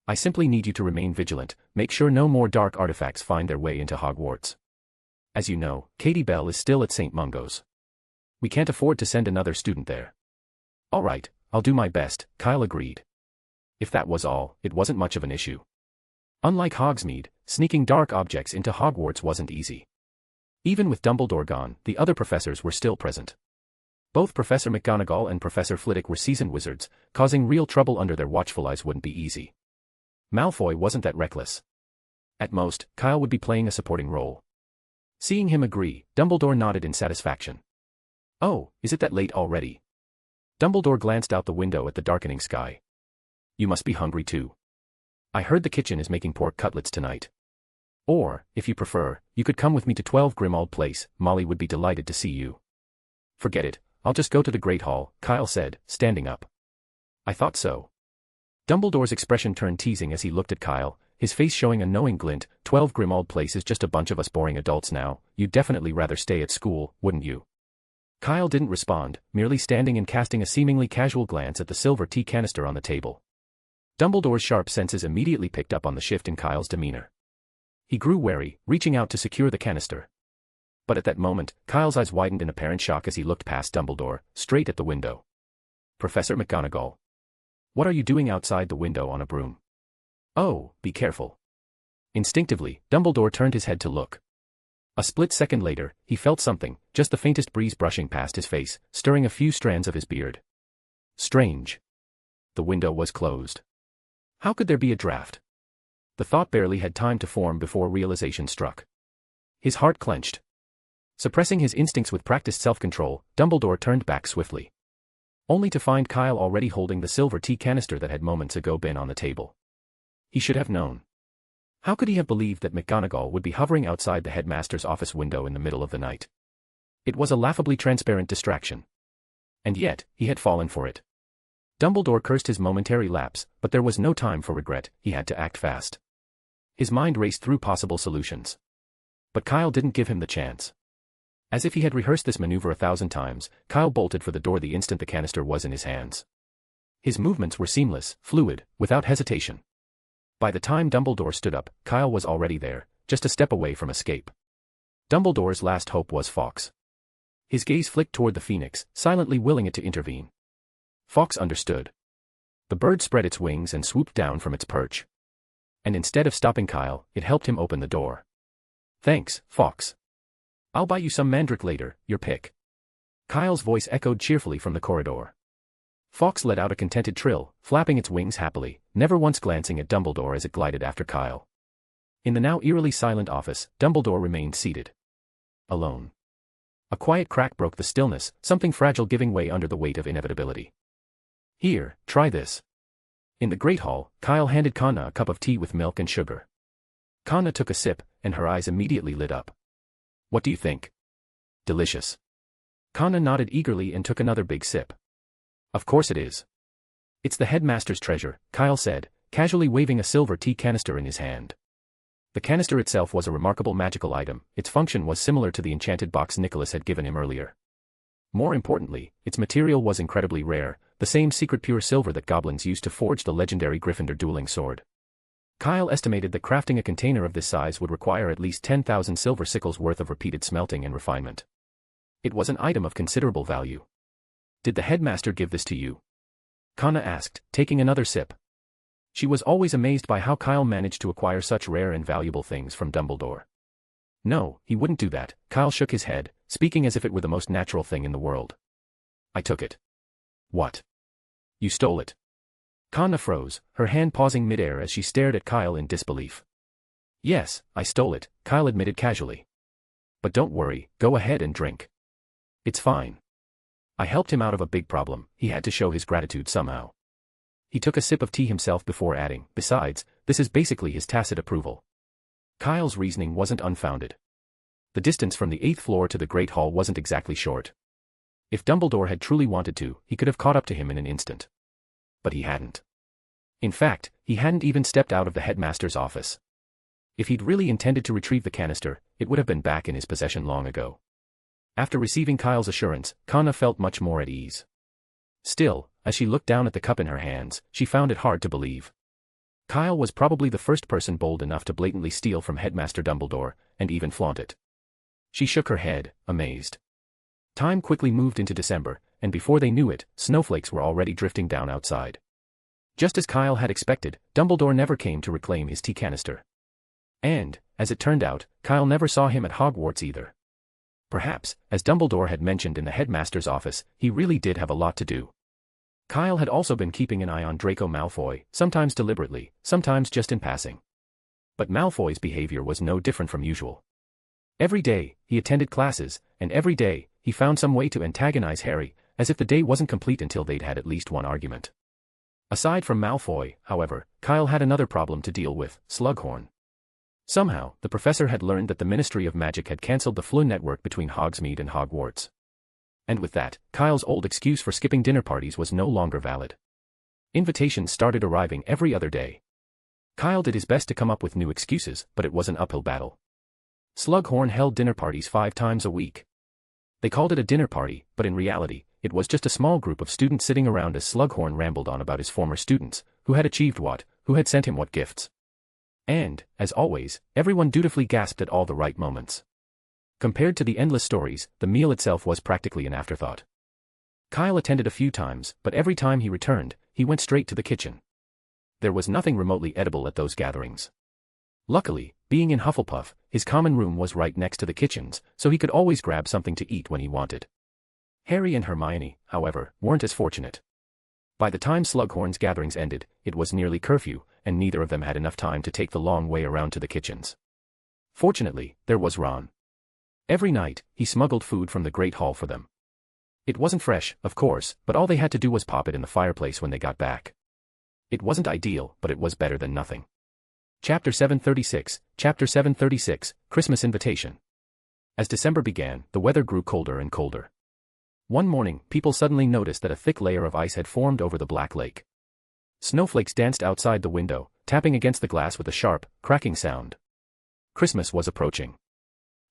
I simply need you to remain vigilant, make sure no more dark artifacts find their way into Hogwarts. As you know, Katie Bell is still at St. Mungo's. We can't afford to send another student there. All right, I'll do my best, Kyle agreed. If that was all, it wasn't much of an issue. Unlike Hogsmeade, sneaking dark objects into Hogwarts wasn't easy. Even with Dumbledore gone, the other professors were still present. Both Professor McGonagall and Professor Flitwick were seasoned wizards, causing real trouble under their watchful eyes wouldn't be easy. Malfoy wasn't that reckless. At most, Kyle would be playing a supporting role. Seeing him agree, Dumbledore nodded in satisfaction. Oh, is it that late already? Dumbledore glanced out the window at the darkening sky. You must be hungry too. I heard the kitchen is making pork cutlets tonight. Or, if you prefer, you could come with me to 12 Grimmauld Place, Molly would be delighted to see you. Forget it, I'll just go to the Great Hall, Kyle said, standing up. I thought so. Dumbledore's expression turned teasing as he looked at Kyle, his face showing a knowing glint. 12 Grimmauld Place is just a bunch of us boring adults now, you'd definitely rather stay at school, wouldn't you? Kyle didn't respond, merely standing and casting a seemingly casual glance at the silver tea canister on the table. Dumbledore's sharp senses immediately picked up on the shift in Kyle's demeanor. He grew wary, reaching out to secure the canister. But at that moment, Kyle's eyes widened in apparent shock as he looked past Dumbledore, straight at the window. Professor McGonagall. What are you doing outside the window on a broom? Oh, be careful. Instinctively, Dumbledore turned his head to look. A split second later, he felt something, just the faintest breeze brushing past his face, stirring a few strands of his beard. Strange. The window was closed. How could there be a draft? The thought barely had time to form before realization struck. His heart clenched. Suppressing his instincts with practiced self-control, Dumbledore turned back swiftly. Only to find Kyle already holding the silver tea canister that had moments ago been on the table. He should have known. How could he have believed that McGonagall would be hovering outside the headmaster's office window in the middle of the night? It was a laughably transparent distraction. And yet, he had fallen for it. Dumbledore cursed his momentary lapse, but there was no time for regret, he had to act fast. His mind raced through possible solutions. But Kyle didn't give him the chance. As if he had rehearsed this maneuver 1,000 times, Kyle bolted for the door the instant the canister was in his hands. His movements were seamless, fluid, without hesitation. By the time Dumbledore stood up, Kyle was already there, just a step away from escape. Dumbledore's last hope was Fawkes. His gaze flicked toward the phoenix, silently willing it to intervene. Fawkes understood. The bird spread its wings and swooped down from its perch. And instead of stopping Kyle, it helped him open the door. Thanks, Fawkes. I'll buy you some mandrake later, your pick. Kyle's voice echoed cheerfully from the corridor. Fawkes let out a contented trill, flapping its wings happily, never once glancing at Dumbledore as it glided after Kyle. In the now eerily silent office, Dumbledore remained seated. Alone. A quiet crack broke the stillness, something fragile giving way under the weight of inevitability. Here, try this. In the Great Hall, Kyle handed Kana a cup of tea with milk and sugar. Kana took a sip, and her eyes immediately lit up. What do you think? Delicious. Kana nodded eagerly and took another big sip. Of course it is. It's the headmaster's treasure, Kyle said, casually waving a silver tea canister in his hand. The canister itself was a remarkable magical item, its function was similar to the enchanted box Nicholas had given him earlier. More importantly, its material was incredibly rare, the same secret pure silver that goblins used to forge the legendary Gryffindor dueling sword. Kyle estimated that crafting a container of this size would require at least 10,000 silver sickles worth of repeated smelting and refinement. It was an item of considerable value. Did the headmaster give this to you? Kana asked, taking another sip. She was always amazed by how Kyle managed to acquire such rare and valuable things from Dumbledore. No, he wouldn't do that, Kyle shook his head, speaking as if it were the most natural thing in the world. I took it. What? You stole it. Kana froze, her hand pausing midair as she stared at Kyle in disbelief. Yes, I stole it, Kyle admitted casually. But don't worry, go ahead and drink. It's fine. I helped him out of a big problem, he had to show his gratitude somehow. He took a sip of tea himself before adding, besides, this is basically his tacit approval. Kyle's reasoning wasn't unfounded. The distance from the 8th floor to the Great Hall wasn't exactly short. If Dumbledore had truly wanted to, he could have caught up to him in an instant. But he hadn't. In fact, he hadn't even stepped out of the headmaster's office. If he'd really intended to retrieve the canister, it would have been back in his possession long ago. After receiving Kyle's assurance, Conna felt much more at ease. Still, as she looked down at the cup in her hands, she found it hard to believe. Kyle was probably the first person bold enough to blatantly steal from Headmaster Dumbledore, and even flaunt it. She shook her head, amazed. Time quickly moved into December, and before they knew it, snowflakes were already drifting down outside. Just as Kyle had expected, Dumbledore never came to reclaim his tea canister. And, as it turned out, Kyle never saw him at Hogwarts either. Perhaps, as Dumbledore had mentioned in the headmaster's office, he really did have a lot to do. Kyle had also been keeping an eye on Draco Malfoy, sometimes deliberately, sometimes just in passing. But Malfoy's behavior was no different from usual. Every day, he attended classes, and every day, he found some way to antagonize Harry, as if the day wasn't complete until they'd had at least one argument. Aside from Malfoy, however, Kyle had another problem to deal with: Slughorn. Somehow, the professor had learned that the Ministry of Magic had cancelled the Floo network between Hogsmeade and Hogwarts. And with that, Kyle's old excuse for skipping dinner parties was no longer valid. Invitations started arriving every other day. Kyle did his best to come up with new excuses, but it was an uphill battle. Slughorn held dinner parties 5 times a week. They called it a dinner party, but in reality, it was just a small group of students sitting around as Slughorn rambled on about his former students, who had achieved what, who had sent him what gifts. And, as always, everyone dutifully gasped at all the right moments. Compared to the endless stories, the meal itself was practically an afterthought. Kyle attended a few times, but every time he returned, he went straight to the kitchen. There was nothing remotely edible at those gatherings. Luckily, being in Hufflepuff, his common room was right next to the kitchen's, so he could always grab something to eat when he wanted. Harry and Hermione, however, weren't as fortunate. By the time Slughorn's gatherings ended, it was nearly curfew, and neither of them had enough time to take the long way around to the kitchens. Fortunately, there was Ron. Every night, he smuggled food from the Great Hall for them. It wasn't fresh, of course, but all they had to do was pop it in the fireplace when they got back. It wasn't ideal, but it was better than nothing. Chapter 736, Christmas Invitation. As December began, the weather grew colder and colder. One morning, people suddenly noticed that a thick layer of ice had formed over the Black Lake. Snowflakes danced outside the window, tapping against the glass with a sharp, cracking sound. Christmas was approaching.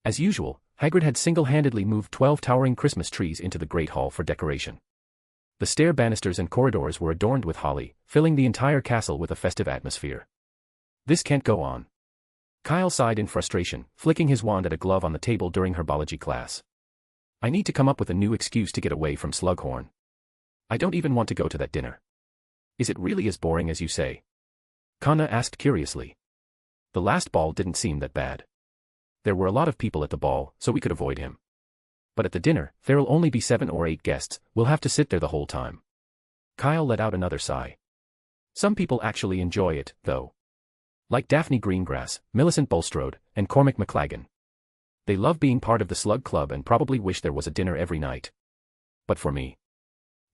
As usual, Hagrid had single-handedly moved 12 towering Christmas trees into the Great Hall for decoration. The stair banisters and corridors were adorned with holly, filling the entire castle with a festive atmosphere. This can't go on. Kyle sighed in frustration, flicking his wand at a glove on the table during herbology class. I need to come up with a new excuse to get away from Slughorn. I don't even want to go to that dinner. Is it really as boring as you say? Conna asked curiously. The last ball didn't seem that bad. There were a lot of people at the ball, so we could avoid him. But at the dinner, there'll only be 7 or 8 guests, we'll have to sit there the whole time. Kyle let out another sigh. Some people actually enjoy it, though. Like Daphne Greengrass, Millicent Bulstrode, and Cormac McLagan. They love being part of the Slug Club and probably wish there was a dinner every night. But for me,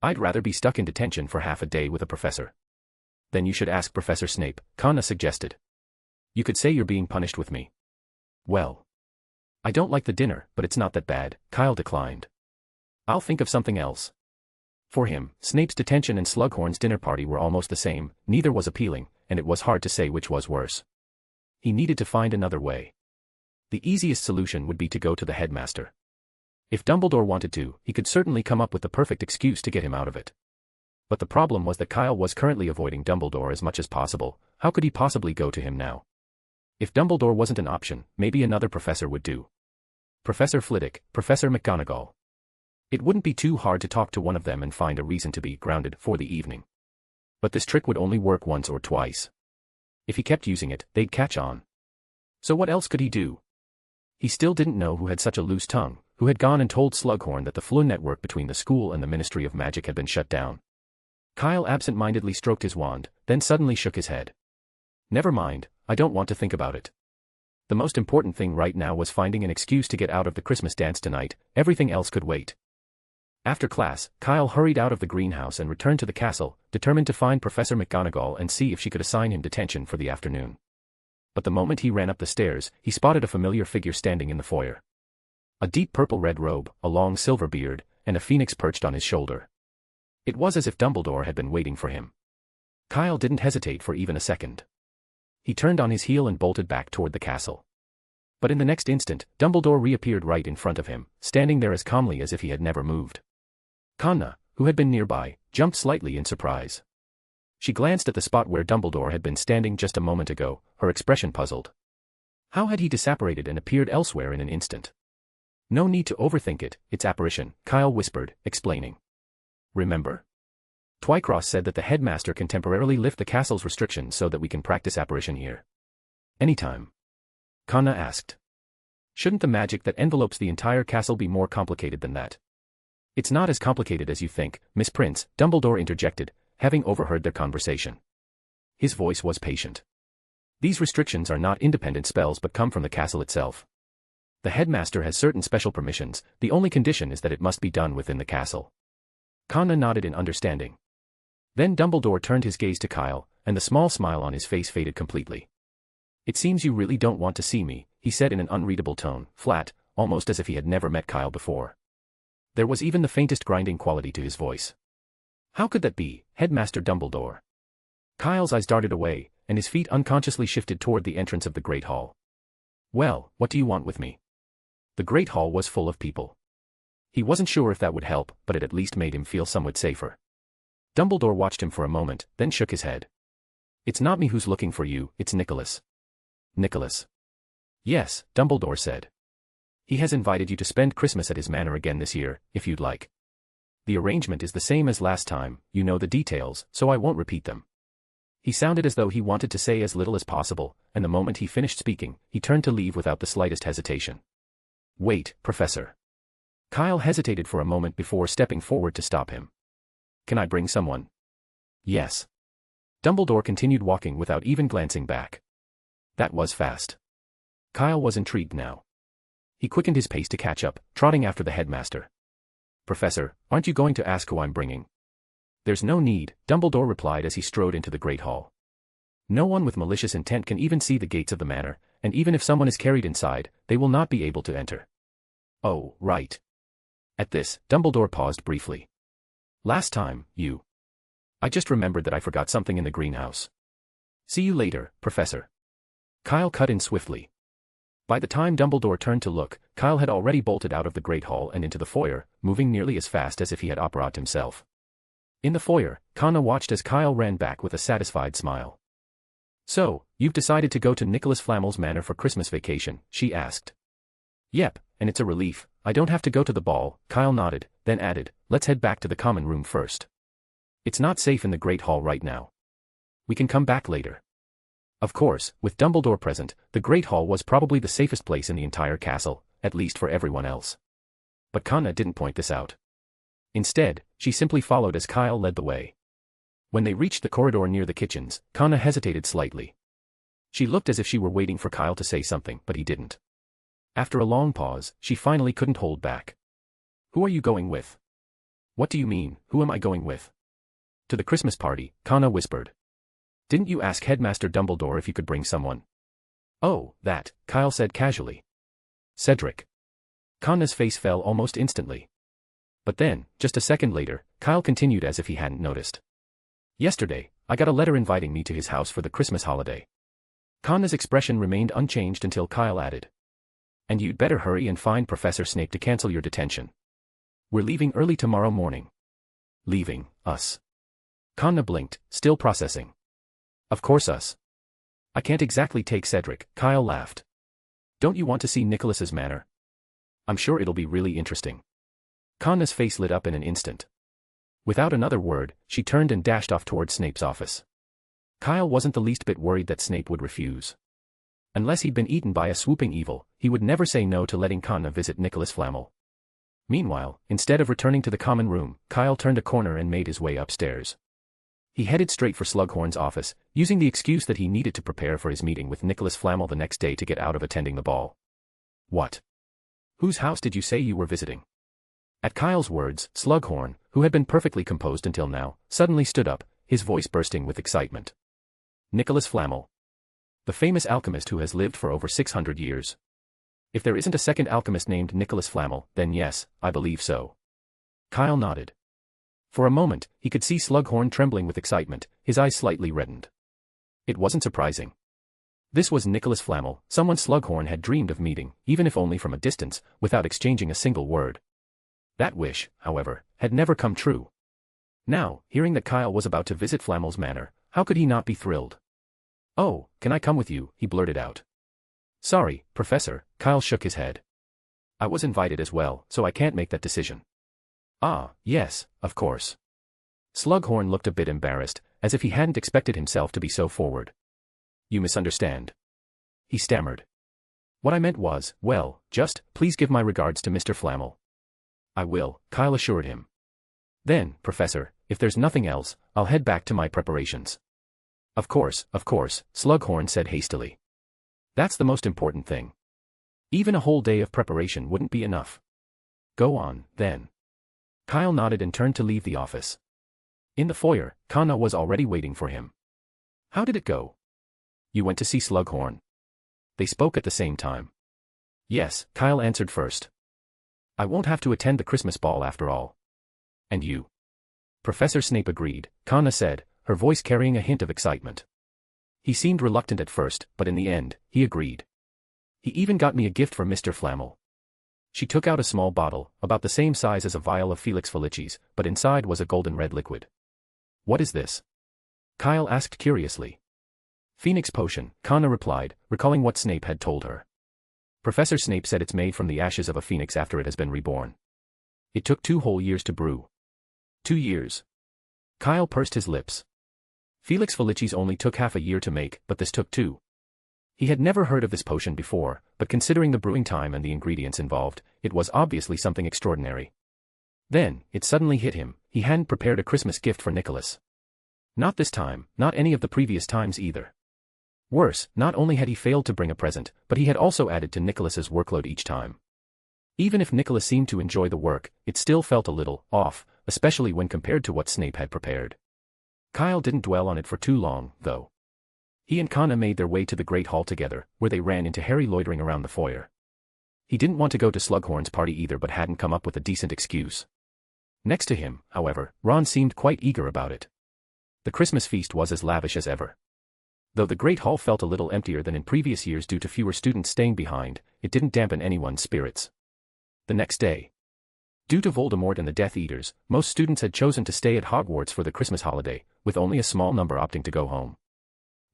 I'd rather be stuck in detention for half a day with a professor. Then you should ask Professor Snape, Conna suggested. You could say you're being punished with me. Well, I don't like the dinner, but it's not that bad, Kyle declined. I'll think of something else. For him, Snape's detention and Slughorn's dinner party were almost the same, neither was appealing, and it was hard to say which was worse. He needed to find another way. The easiest solution would be to go to the headmaster. If Dumbledore wanted to, he could certainly come up with the perfect excuse to get him out of it. But the problem was that Kyle was currently avoiding Dumbledore as much as possible. How could he possibly go to him now? If Dumbledore wasn't an option, maybe another professor would do. Professor Flitwick, Professor McGonagall. It wouldn't be too hard to talk to one of them and find a reason to be grounded for the evening. But this trick would only work once or twice. If he kept using it, they'd catch on. So what else could he do? He still didn't know who had such a loose tongue, who had gone and told Slughorn that the Floo network between the school and the Ministry of Magic had been shut down. Kyle absent-mindedly stroked his wand, then suddenly shook his head. Never mind, I don't want to think about it. The most important thing right now was finding an excuse to get out of the Christmas dance tonight, everything else could wait. After class, Kyle hurried out of the greenhouse and returned to the castle, determined to find Professor McGonagall and see if she could assign him detention for the afternoon. But the moment he ran up the stairs, he spotted a familiar figure standing in the foyer. A deep purple-red robe, a long silver beard, and a phoenix perched on his shoulder. It was as if Dumbledore had been waiting for him. Kyle didn't hesitate for even a second. He turned on his heel and bolted back toward the castle. But in the next instant, Dumbledore reappeared right in front of him, standing there as calmly as if he had never moved. Kanna, who had been nearby, jumped slightly in surprise. She glanced at the spot where Dumbledore had been standing just a moment ago, her expression puzzled. How had he disapparated and appeared elsewhere in an instant? No need to overthink it, it's apparition, Kyle whispered, explaining. Remember? Twycross said that the headmaster can temporarily lift the castle's restrictions so that we can practice apparition here. Anytime. Kanna asked. Shouldn't the magic that envelopes the entire castle be more complicated than that? It's not as complicated as you think, Miss Prince, Dumbledore interjected, having overheard their conversation. His voice was patient. These restrictions are not independent spells but come from the castle itself. The headmaster has certain special permissions, the only condition is that it must be done within the castle. Kanna nodded in understanding. Then Dumbledore turned his gaze to Kyle, and the small smile on his face faded completely. It seems you really don't want to see me, he said in an unreadable tone, flat, almost as if he had never met Kyle before. There was even the faintest grinding quality to his voice. How could that be, Headmaster Dumbledore? Kyle's eyes darted away, and his feet unconsciously shifted toward the entrance of the Great Hall. Well, what do you want with me? The Great Hall was full of people. He wasn't sure if that would help, but it at least made him feel somewhat safer. Dumbledore watched him for a moment, then shook his head. It's not me who's looking for you, it's Nicholas. Nicholas. Yes, Dumbledore said. He has invited you to spend Christmas at his manor again this year, if you'd like. The arrangement is the same as last time, you know the details, so I won't repeat them. He sounded as though he wanted to say as little as possible, and the moment he finished speaking, he turned to leave without the slightest hesitation. Wait, Professor. Kyle hesitated for a moment before stepping forward to stop him. Can I bring someone? Yes. Dumbledore continued walking without even glancing back. That was fast. Kyle was intrigued now. He quickened his pace to catch up, trotting after the headmaster. Professor, aren't you going to ask who I'm bringing? There's no need, Dumbledore replied as he strode into the Great Hall. No one with malicious intent can even see the gates of the manor, and even if someone is carried inside, they will not be able to enter. Oh, right. At this, Dumbledore paused briefly. Last time, you. I just remembered that I forgot something in the greenhouse. See you later, Professor. Kyle cut in swiftly. By the time Dumbledore turned to look, Kyle had already bolted out of the Great Hall and into the foyer, moving nearly as fast as if he had operated himself. In the foyer, Kanna watched as Kyle ran back with a satisfied smile. So, you've decided to go to Nicholas Flamel's manor for Christmas vacation, she asked. Yep, and it's a relief, I don't have to go to the ball, Kyle nodded, then added, let's head back to the common room first. It's not safe in the Great Hall right now. We can come back later. Of course, with Dumbledore present, the Great Hall was probably the safest place in the entire castle, at least for everyone else. But Kanna didn't point this out. Instead, she simply followed as Kyle led the way. When they reached the corridor near the kitchens, Kanna hesitated slightly. She looked as if she were waiting for Kyle to say something, but he didn't. After a long pause, she finally couldn't hold back. Who are you going with? What do you mean, who am I going with? To the Christmas party, Kanna whispered. Didn't you ask Headmaster Dumbledore if you could bring someone? Oh, that, Kyle said casually. Cedric. Kanna's face fell almost instantly. But then, just a second later, Kyle continued as if he hadn't noticed. Yesterday, I got a letter inviting me to his house for the Christmas holiday. Kanna's expression remained unchanged until Kyle added. And you'd better hurry and find Professor Snape to cancel your detention. We're leaving early tomorrow morning. Leaving, us. Kanna blinked, still processing. Of course us. I can't exactly take Cedric, Kyle laughed. Don't you want to see Nicholas's manor? I'm sure it'll be really interesting. Kanna's face lit up in an instant. Without another word, she turned and dashed off towards Snape's office. Kyle wasn't the least bit worried that Snape would refuse. Unless he'd been eaten by a swooping evil, he would never say no to letting Kanna visit Nicholas Flamel. Meanwhile, instead of returning to the common room, Kyle turned a corner and made his way upstairs. He headed straight for Slughorn's office, using the excuse that he needed to prepare for his meeting with Nicholas Flamel the next day to get out of attending the ball. What? Whose house did you say you were visiting? At Kyle's words, Slughorn, who had been perfectly composed until now, suddenly stood up, his voice bursting with excitement. Nicholas Flamel. The famous alchemist who has lived for over 600 years. If there isn't a second alchemist named Nicholas Flamel, then yes, I believe so. Kyle nodded. For a moment, he could see Slughorn trembling with excitement, his eyes slightly reddened. It wasn't surprising. This was Nicholas Flamel, someone Slughorn had dreamed of meeting, even if only from a distance, without exchanging a single word. That wish, however, had never come true. Now, hearing that Kyle was about to visit Flamel's manor, how could he not be thrilled? "Oh, can I come with you?" he blurted out. "Sorry, Professor," Kyle shook his head. "I was invited as well, so I can't make that decision." "Ah, yes, of course." Slughorn looked a bit embarrassed, as if he hadn't expected himself to be so forward. "You misunderstand," he stammered. "What I meant was, well, just, please give my regards to Mr. Flamel." "I will," Kyle assured him. "Then, Professor, if there's nothing else, I'll head back to my preparations." Of course, Slughorn said hastily. "That's the most important thing. Even a whole day of preparation wouldn't be enough." "Go on, then." Kyle nodded and turned to leave the office. In the foyer, Kana was already waiting for him. "How did it go?" "You went to see Slughorn?" They spoke at the same time. "Yes," Kyle answered first. "I won't have to attend the Christmas ball after all." "And you?" Professor Snape agreed, Kana said, her voice carrying a hint of excitement. "He seemed reluctant at first, but in the end, he agreed. He even got me a gift from Mr. Flamel." She took out a small bottle, about the same size as a vial of Felix Felicis, but inside was a golden red liquid. "What is this?" Kyle asked curiously. "Phoenix potion," Kana replied, recalling what Snape had told her. Professor Snape said it's made from the ashes of a phoenix after it has been reborn. It took 2 whole years to brew. 2 years. Kyle pursed his lips. Felix Felicis only took half a year to make, but this took 2. He had never heard of this potion before, but considering the brewing time and the ingredients involved, it was obviously something extraordinary. Then, it suddenly hit him, he hadn't prepared a Christmas gift for Nicholas. Not this time, not any of the previous times either. Worse, not only had he failed to bring a present, but he had also added to Nicholas's workload each time. Even if Nicholas seemed to enjoy the work, it still felt a little off, especially when compared to what Snape had prepared. Kyle didn't dwell on it for too long, though. He and Kana made their way to the Great Hall together, where they ran into Harry loitering around the foyer. He didn't want to go to Slughorn's party either but hadn't come up with a decent excuse. Next to him, however, Ron seemed quite eager about it. The Christmas feast was as lavish as ever. Though the Great Hall felt a little emptier than in previous years due to fewer students staying behind, it didn't dampen anyone's spirits. The next day. Due to Voldemort and the Death Eaters, most students had chosen to stay at Hogwarts for the Christmas holiday, with only a small number opting to go home.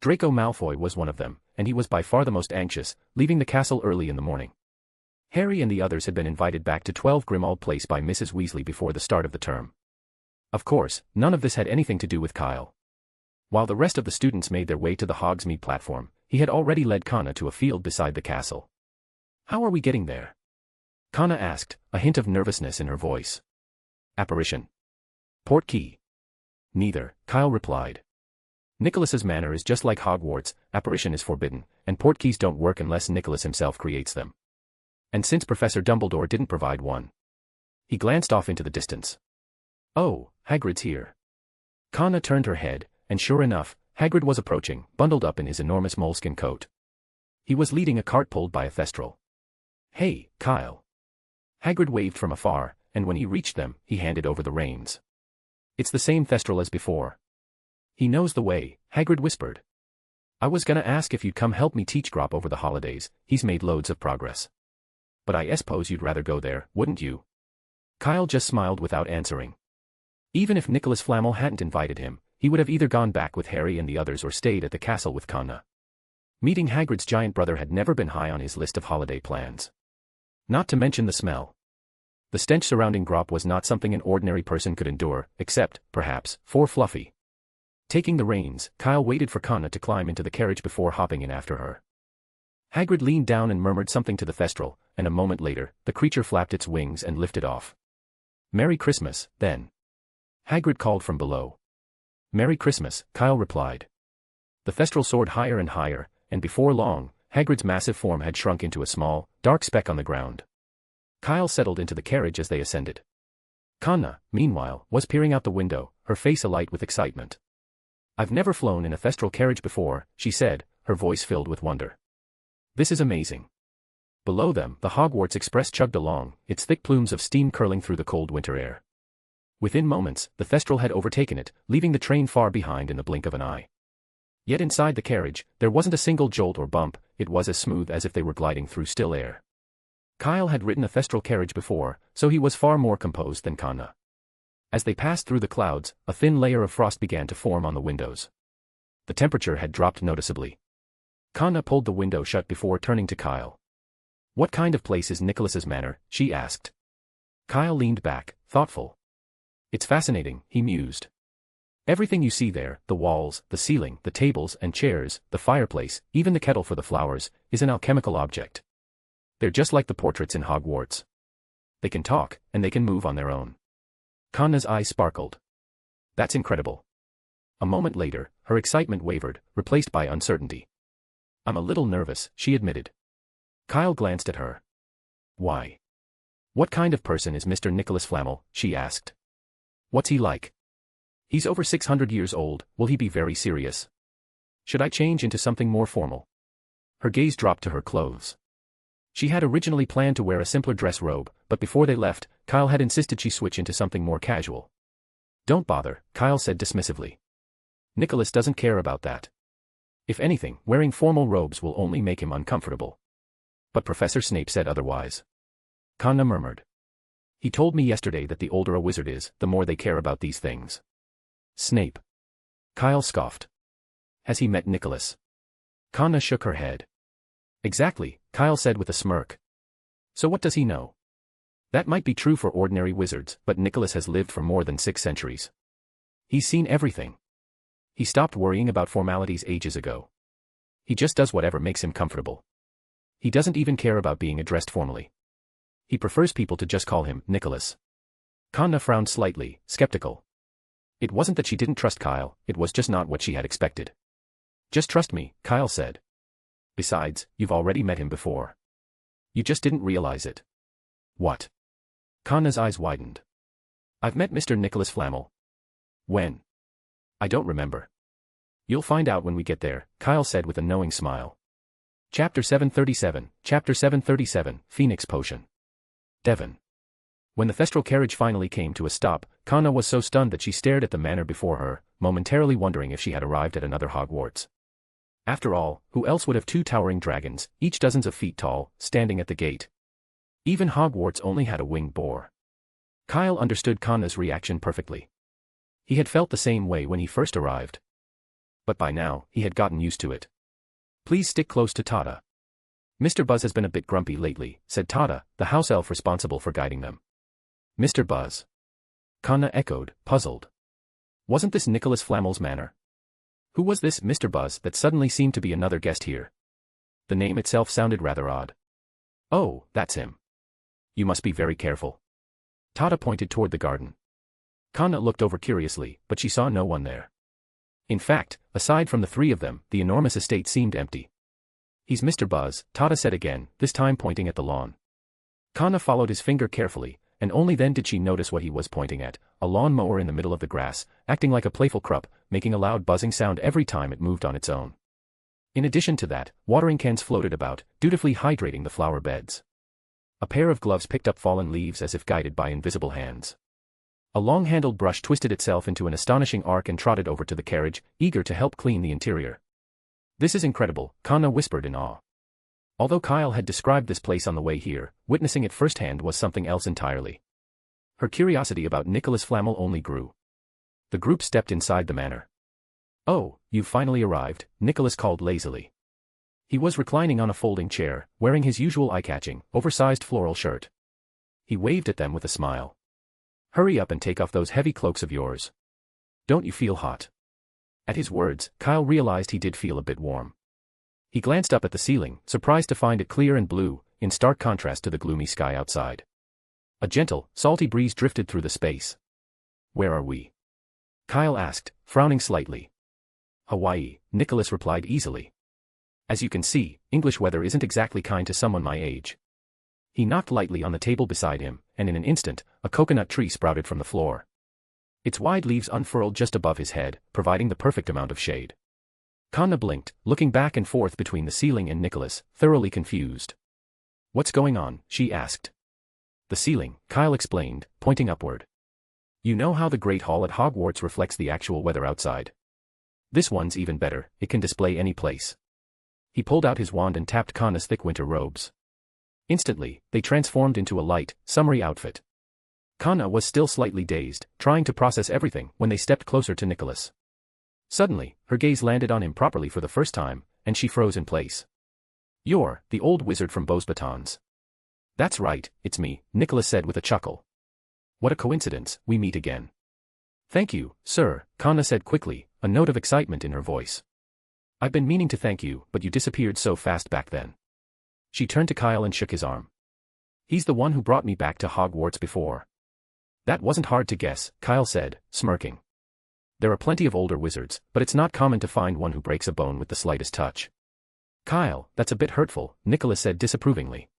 Draco Malfoy was one of them, and he was by far the most anxious, leaving the castle early in the morning. Harry and the others had been invited back to 12 Grimmauld Place by Mrs. Weasley before the start of the term. Of course, none of this had anything to do with Kyle. While the rest of the students made their way to the Hogsmeade platform, he had already led Kana to a field beside the castle. "How are we getting there?" Kana asked, a hint of nervousness in her voice. "Apparition. Portkey." "Neither," Kyle replied. "Nicholas's manor is just like Hogwarts, apparition is forbidden, and portkeys don't work unless Nicholas himself creates them. And since Professor Dumbledore didn't provide one." He glanced off into the distance. "Oh, Hagrid's here." Kana turned her head, and sure enough, Hagrid was approaching, bundled up in his enormous moleskin coat. He was leading a cart pulled by a thestral. "Hey, Kyle." Hagrid waved from afar, and when he reached them, he handed over the reins. "It's the same thestral as before." "He knows the way," Hagrid whispered. "I was gonna ask if you'd come help me teach Grop over the holidays, he's made loads of progress. But I suppose you'd rather go there, wouldn't you?" Kyle just smiled without answering. Even if Nicholas Flamel hadn't invited him, he would have either gone back with Harry and the others or stayed at the castle with Kana. Meeting Hagrid's giant brother had never been high on his list of holiday plans. Not to mention the smell. The stench surrounding Grop was not something an ordinary person could endure, except, perhaps, for Fluffy. Taking the reins, Kyle waited for Kana to climb into the carriage before hopping in after her. Hagrid leaned down and murmured something to the thestral, and a moment later, the creature flapped its wings and lifted off. "Merry Christmas, then." Hagrid called from below. "Merry Christmas," Kyle replied. The thestral soared higher and higher, and before long, Hagrid's massive form had shrunk into a small, dark speck on the ground. Kyle settled into the carriage as they ascended. Kana, meanwhile, was peering out the window, her face alight with excitement. "I've never flown in a thestral carriage before," she said, her voice filled with wonder. "This is amazing." Below them, the Hogwarts Express chugged along, its thick plumes of steam curling through the cold winter air. Within moments, the Thestral had overtaken it, leaving the train far behind in the blink of an eye. Yet inside the carriage, there wasn't a single jolt or bump, it was as smooth as if they were gliding through still air. Kyle had ridden a Thestral carriage before, so he was far more composed than Kanna. As they passed through the clouds, a thin layer of frost began to form on the windows. The temperature had dropped noticeably. Kanna pulled the window shut before turning to Kyle. "What kind of place is Nicholas's manor?" she asked. Kyle leaned back, thoughtful. "It's fascinating," he mused. "Everything you see there, the walls, the ceiling, the tables and chairs, the fireplace, even the kettle for the flowers, is an alchemical object. They're just like the portraits in Hogwarts. They can talk, and they can move on their own." Kanna's eyes sparkled. "That's incredible." A moment later, her excitement wavered, replaced by uncertainty. "I'm a little nervous," she admitted. Kyle glanced at her. "Why? What kind of person is Mr. Nicholas Flamel?" she asked. "What's he like? He's over 600 years old, will he be very serious? Should I change into something more formal?" Her gaze dropped to her clothes. She had originally planned to wear a simpler dress robe, but before they left, Kyle had insisted she switch into something more casual. "Don't bother," Kyle said dismissively. "Nicholas doesn't care about that. If anything, wearing formal robes will only make him uncomfortable." "But Professor Snape said otherwise." Kanna murmured. "He told me yesterday that the older a wizard is, the more they care about these things." "Snape?" Kyle scoffed. "Has he met Nicholas?" Kanna shook her head. "Exactly," Kyle said with a smirk. "So what does he know?" "That might be true for ordinary wizards, but Nicholas has lived for more than 6 centuries. He's seen everything. He stopped worrying about formalities ages ago. He just does whatever makes him comfortable. He doesn't even care about being addressed formally. He prefers people to just call him Nicholas." Kanna frowned slightly, skeptical. It wasn't that she didn't trust Kyle, it was just not what she had expected. "Just trust me," Kyle said. "Besides, you've already met him before. You just didn't realize it." "What?" Kanna's eyes widened. "I've met Mr. Nicholas Flamel." "When?" "I don't remember." "You'll find out when we get there," Kyle said with a knowing smile. Chapter 737, Phoenix Potion. Devon. When the Thestral carriage finally came to a stop, Kanna was so stunned that she stared at the manor before her, momentarily wondering if she had arrived at another Hogwarts. After all, who else would have 2 towering dragons, each dozens of feet tall, standing at the gate? Even Hogwarts only had a winged boar. Kyle understood Kanna's reaction perfectly. He had felt the same way when he first arrived. But by now, he had gotten used to it. "Please stick close to Tata. Mr. Buzz has been a bit grumpy lately," said Tata, the house elf responsible for guiding them. "Mr. Buzz?" Kanna echoed, puzzled. Wasn't this Nicholas Flamel's manor? Who was this Mr. Buzz that suddenly seemed to be another guest here? The name itself sounded rather odd. "Oh, that's him. You must be very careful." Tata pointed toward the garden. Kanna looked over curiously, but she saw no one there. In fact, aside from the 3 of them, the enormous estate seemed empty. "He's Mr. Buzz," Tata said again, this time pointing at the lawn. Kanna followed his finger carefully, and only then did she notice what he was pointing at, a lawn mower in the middle of the grass, acting like a playful Krupp, making a loud buzzing sound every time it moved on its own. In addition to that, watering cans floated about, dutifully hydrating the flower beds. A pair of gloves picked up fallen leaves as if guided by invisible hands. A long-handled brush twisted itself into an astonishing arc and trotted over to the carriage, eager to help clean the interior. "This is incredible," Kanna whispered in awe. Although Kyle had described this place on the way here, witnessing it firsthand was something else entirely. Her curiosity about Nicholas Flamel only grew. The group stepped inside the manor. "Oh, you've finally arrived," Nicholas called lazily. He was reclining on a folding chair, wearing his usual eye-catching, oversized floral shirt. He waved at them with a smile. "Hurry up and take off those heavy cloaks of yours. Don't you feel hot?" At his words, Kyle realized he did feel a bit warm. He glanced up at the ceiling, surprised to find it clear and blue, in stark contrast to the gloomy sky outside. A gentle, salty breeze drifted through the space. "Where are we?" Kyle asked, frowning slightly. "Hawaii," Nicholas replied easily. "As you can see, English weather isn't exactly kind to someone my age." He knocked lightly on the table beside him, and in an instant, a coconut tree sprouted from the floor. Its wide leaves unfurled just above his head, providing the perfect amount of shade. Kanna blinked, looking back and forth between the ceiling and Nicholas, thoroughly confused. "What's going on?" she asked. "The ceiling," Kyle explained, pointing upward. You know how the Great Hall at Hogwarts reflects the actual weather outside. This one's even better, it can display any place. He pulled out his wand and tapped Kanna's thick winter robes. Instantly, they transformed into a light, summery outfit. Kanna was still slightly dazed, trying to process everything when they stepped closer to Nicholas. Suddenly, her gaze landed on him properly for the first time, and she froze in place. "You're the old wizard from Beau's Batons." "That's right, it's me," Nicholas said with a chuckle. "What a coincidence, we meet again." "Thank you, sir," Kanna said quickly, a note of excitement in her voice. "I've been meaning to thank you, but you disappeared so fast back then." She turned to Kyle and shook his arm. "He's the one who brought me back to Hogwarts before." "That wasn't hard to guess," Kyle said, smirking. "There are plenty of older wizards, but it's not common to find one who breaks a bone with the slightest touch." "Kyle, that's a bit hurtful," Nicholas said disapprovingly.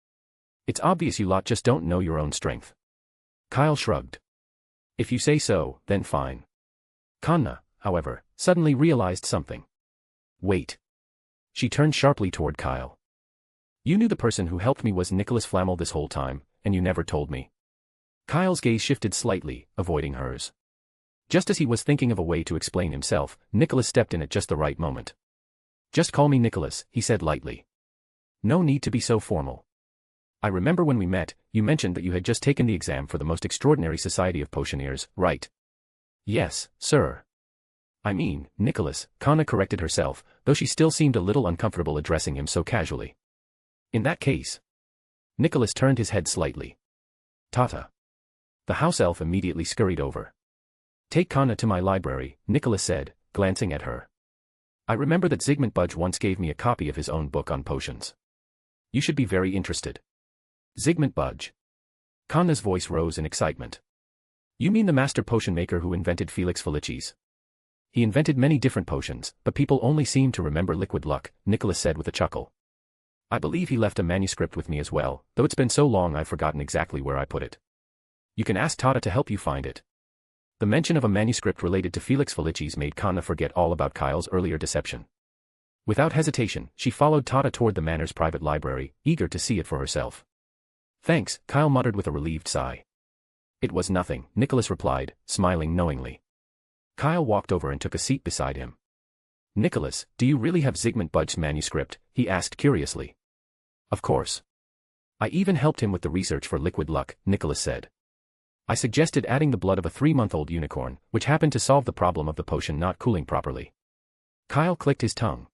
"It's obvious you lot just don't know your own strength." Kyle shrugged. "If you say so, then fine." Kanna, however, suddenly realized something. "Wait." She turned sharply toward Kyle. "You knew the person who helped me was Nicholas Flamel this whole time, and you never told me." Kyle's gaze shifted slightly, avoiding hers. Just as he was thinking of a way to explain himself, Nicholas stepped in at just the right moment. "Just call me Nicholas," he said lightly. "No need to be so formal. I remember when we met, you mentioned that you had just taken the exam for the most extraordinary society of potioneers, right?" "Yes, sir." "I mean, Nicholas," Kanna corrected herself, though she still seemed a little uncomfortable addressing him so casually. "In that case." Nicholas turned his head slightly. "Tata." The house elf immediately scurried over. "Take Kanna to my library," Nicholas said, glancing at her. "I remember that Zygmunt Budge once gave me a copy of his own book on potions. You should be very interested." "Zygmunt Budge?" Kanna's voice rose in excitement. "You mean the master potion maker who invented Felix Felicis?" "He invented many different potions, but people only seem to remember liquid luck," Nicholas said with a chuckle. "I believe he left a manuscript with me as well, though it's been so long I've forgotten exactly where I put it. You can ask Tata to help you find it." The mention of a manuscript related to Felix Felicis made Kanna forget all about Kyle's earlier deception. Without hesitation, she followed Tata toward the manor's private library, eager to see it for herself. "Thanks," Kyle muttered with a relieved sigh. "It was nothing," Nicholas replied, smiling knowingly. Kyle walked over and took a seat beside him. "Nicholas, do you really have Zygmunt Budge's manuscript?" he asked curiously. "Of course. I even helped him with the research for liquid luck," Nicholas said. "I suggested adding the blood of a 3-month-old unicorn, which happened to solve the problem of the potion not cooling properly." Kyle clicked his tongue.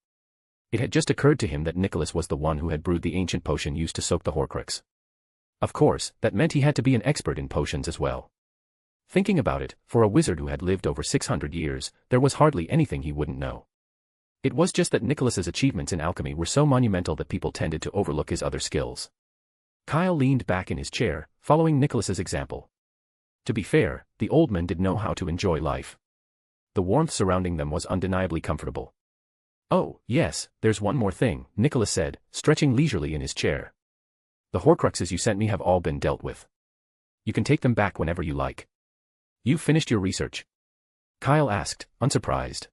It had just occurred to him that Nicholas was the one who had brewed the ancient potion used to soak the Horcrux. Of course, that meant he had to be an expert in potions as well. Thinking about it, for a wizard who had lived over 600 years, there was hardly anything he wouldn't know. It was just that Nicholas's achievements in alchemy were so monumental that people tended to overlook his other skills. Kyle leaned back in his chair, following Nicholas's example. To be fair, the old man did know how to enjoy life. The warmth surrounding them was undeniably comfortable. "Oh, yes, there's one more thing," Nicholas said, stretching leisurely in his chair. "The Horcruxes you sent me have all been dealt with. You can take them back whenever you like." "You've finished your research?" Kyle asked, unsurprised.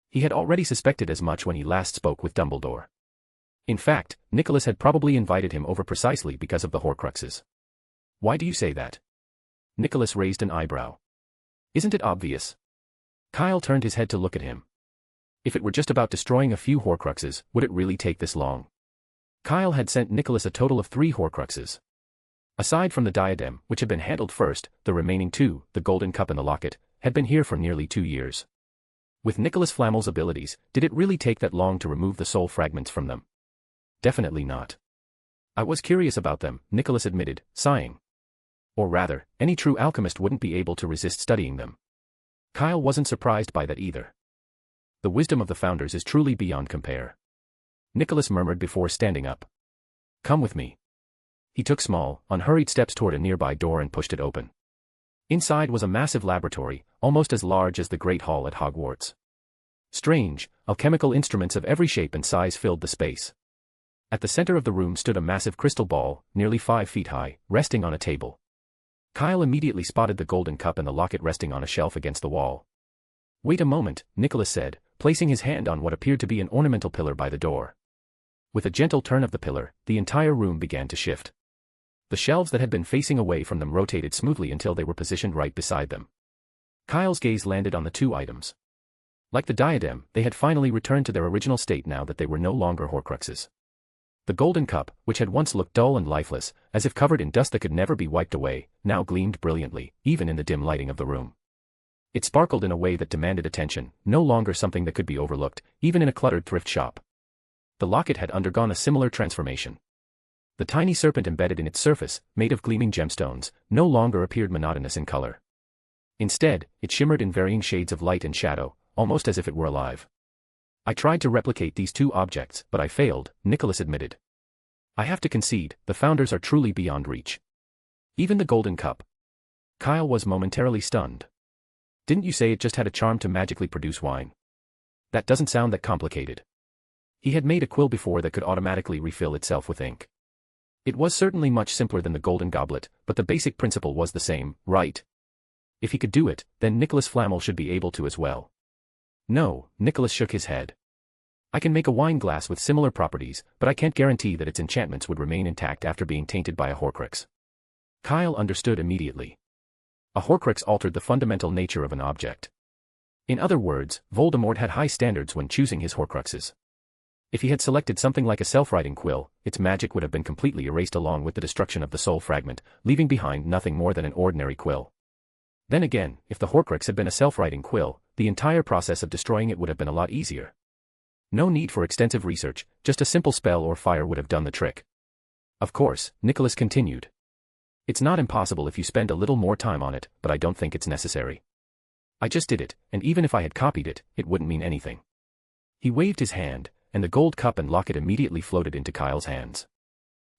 He had already suspected as much when he last spoke with Dumbledore. In fact, Nicholas had probably invited him over precisely because of the Horcruxes. "Why do you say that?" Nicholas raised an eyebrow. "Isn't it obvious?" Kyle turned his head to look at him. If it were just about destroying a few Horcruxes, would it really take this long? Kyle had sent Nicholas a total of 3 Horcruxes. Aside from the diadem, which had been handled first, the remaining 2, the golden cup and the locket, had been here for nearly 2 years. With Nicholas Flamel's abilities, did it really take that long to remove the soul fragments from them? Definitely not. "I was curious about them," Nicholas admitted, sighing. "Or rather, any true alchemist wouldn't be able to resist studying them." Kyle wasn't surprised by that either. "The wisdom of the founders is truly beyond compare," Nicholas murmured before standing up. "Come with me." He took small, unhurried steps toward a nearby door and pushed it open. Inside was a massive laboratory, almost as large as the Great Hall at Hogwarts. Strange, alchemical instruments of every shape and size filled the space. At the center of the room stood a massive crystal ball, nearly 5 feet high, resting on a table. Kyle immediately spotted the golden cup and the locket resting on a shelf against the wall. "Wait a moment," Nicholas said, placing his hand on what appeared to be an ornamental pillar by the door. With a gentle turn of the pillar, the entire room began to shift. The shelves that had been facing away from them rotated smoothly until they were positioned right beside them. Kyle's gaze landed on the two items. Like the diadem, they had finally returned to their original state now that they were no longer Horcruxes. The golden cup, which had once looked dull and lifeless, as if covered in dust that could never be wiped away, now gleamed brilliantly, even in the dim lighting of the room. It sparkled in a way that demanded attention, no longer something that could be overlooked, even in a cluttered thrift shop. The locket had undergone a similar transformation. The tiny serpent embedded in its surface, made of gleaming gemstones, no longer appeared monotonous in color. Instead, it shimmered in varying shades of light and shadow, almost as if it were alive. I tried to replicate these two objects, but I failed, Nicholas admitted. I have to concede, the founders are truly beyond reach. Even the golden cup. Kyle was momentarily stunned. Didn't you say it just had a charm to magically produce wine? That doesn't sound that complicated. He had made a quill before that could automatically refill itself with ink. It was certainly much simpler than the golden goblet, but the basic principle was the same, right? If he could do it, then Nicholas Flamel should be able to as well. No, Nicholas shook his head. I can make a wine glass with similar properties, but I can't guarantee that its enchantments would remain intact after being tainted by a Horcrux. Kyle understood immediately. A Horcrux altered the fundamental nature of an object. In other words, Voldemort had high standards when choosing his Horcruxes. If he had selected something like a self-writing quill, its magic would have been completely erased along with the destruction of the soul fragment, leaving behind nothing more than an ordinary quill. Then again, if the Horcrux had been a self-writing quill, the entire process of destroying it would have been a lot easier. No need for extensive research, just a simple spell or fire would have done the trick. Of course, Nicholas continued. It's not impossible if you spend a little more time on it, but I don't think it's necessary. I just did it, and even if I had copied it, it wouldn't mean anything. He waved his hand, and the gold cup and locket immediately floated into Kyle's hands.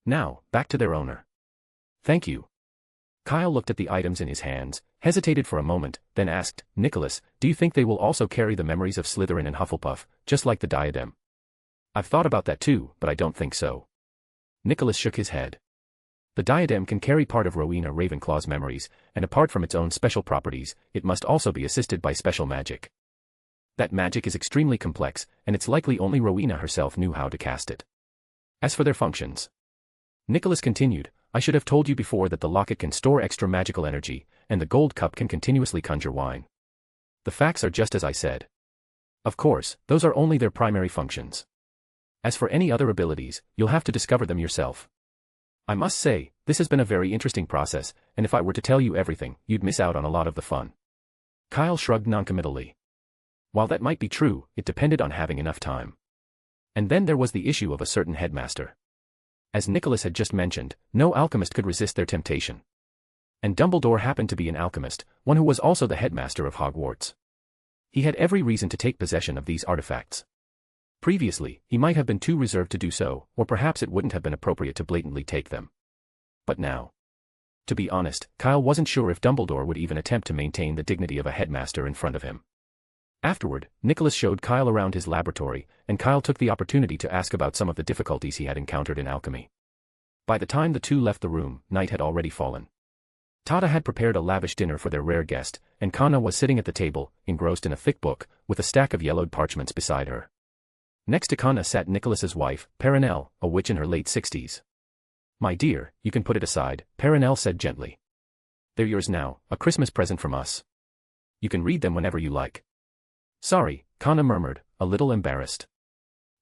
Now, back to their owner. Thank you. Kyle looked at the items in his hands, hesitated for a moment, then asked, Nicholas, do you think they will also carry the memories of Slytherin and Hufflepuff, just like the diadem? I've thought about that too, but I don't think so. Nicholas shook his head. The diadem can carry part of Rowena Ravenclaw's memories, and apart from its own special properties, it must also be assisted by special magic. That magic is extremely complex, and it's likely only Rowena herself knew how to cast it. As for their functions, Nicholas continued, I should have told you before that the locket can store extra magical energy, and the gold cup can continuously conjure wine. The facts are just as I said. Of course, those are only their primary functions. As for any other abilities, you'll have to discover them yourself. I must say, this has been a very interesting process, and if I were to tell you everything, you'd miss out on a lot of the fun. Kyle shrugged noncommittally. While that might be true, it depended on having enough time. And then there was the issue of a certain headmaster. As Nicholas had just mentioned, no alchemist could resist their temptation. And Dumbledore happened to be an alchemist, one who was also the headmaster of Hogwarts. He had every reason to take possession of these artifacts. Previously, he might have been too reserved to do so, or perhaps it wouldn't have been appropriate to blatantly take them. But now. To be honest, Kyle wasn't sure if Dumbledore would even attempt to maintain the dignity of a headmaster in front of him. Afterward, Nicholas showed Kyle around his laboratory, and Kyle took the opportunity to ask about some of the difficulties he had encountered in alchemy. By the time the two left the room, night had already fallen. Tata had prepared a lavish dinner for their rare guest, and Kana was sitting at the table, engrossed in a thick book, with a stack of yellowed parchments beside her. Next to Kana sat Nicholas's wife, Perenelle, a witch in her late 60s. My dear, you can put it aside, Perenelle said gently. They're yours now, a Christmas present from us. You can read them whenever you like. Sorry, Kana murmured, a little embarrassed.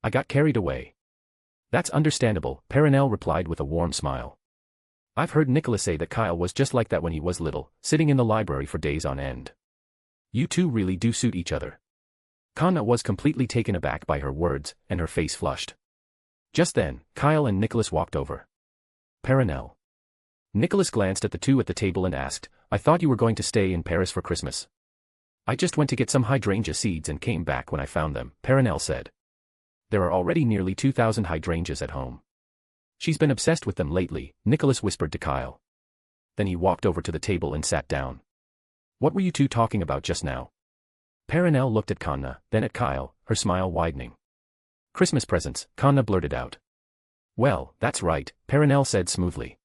I got carried away. That's understandable, Perenelle replied with a warm smile. I've heard Nicholas say that Kyle was just like that when he was little, sitting in the library for days on end. You two really do suit each other. Kana was completely taken aback by her words, and her face flushed. Just then, Kyle and Nicholas walked over. Perenelle. Nicholas glanced at the two at the table and asked, I thought you were going to stay in Paris for Christmas. I just went to get some hydrangea seeds and came back when I found them, Perenelle said. There are already nearly 2,000 hydrangeas at home. She's been obsessed with them lately, Nicholas whispered to Kyle. Then he walked over to the table and sat down. What were you two talking about just now? Perenelle looked at Kana, then at Kyle, her smile widening. Christmas presents, Kana blurted out. Well, that's right, Perenelle said smoothly.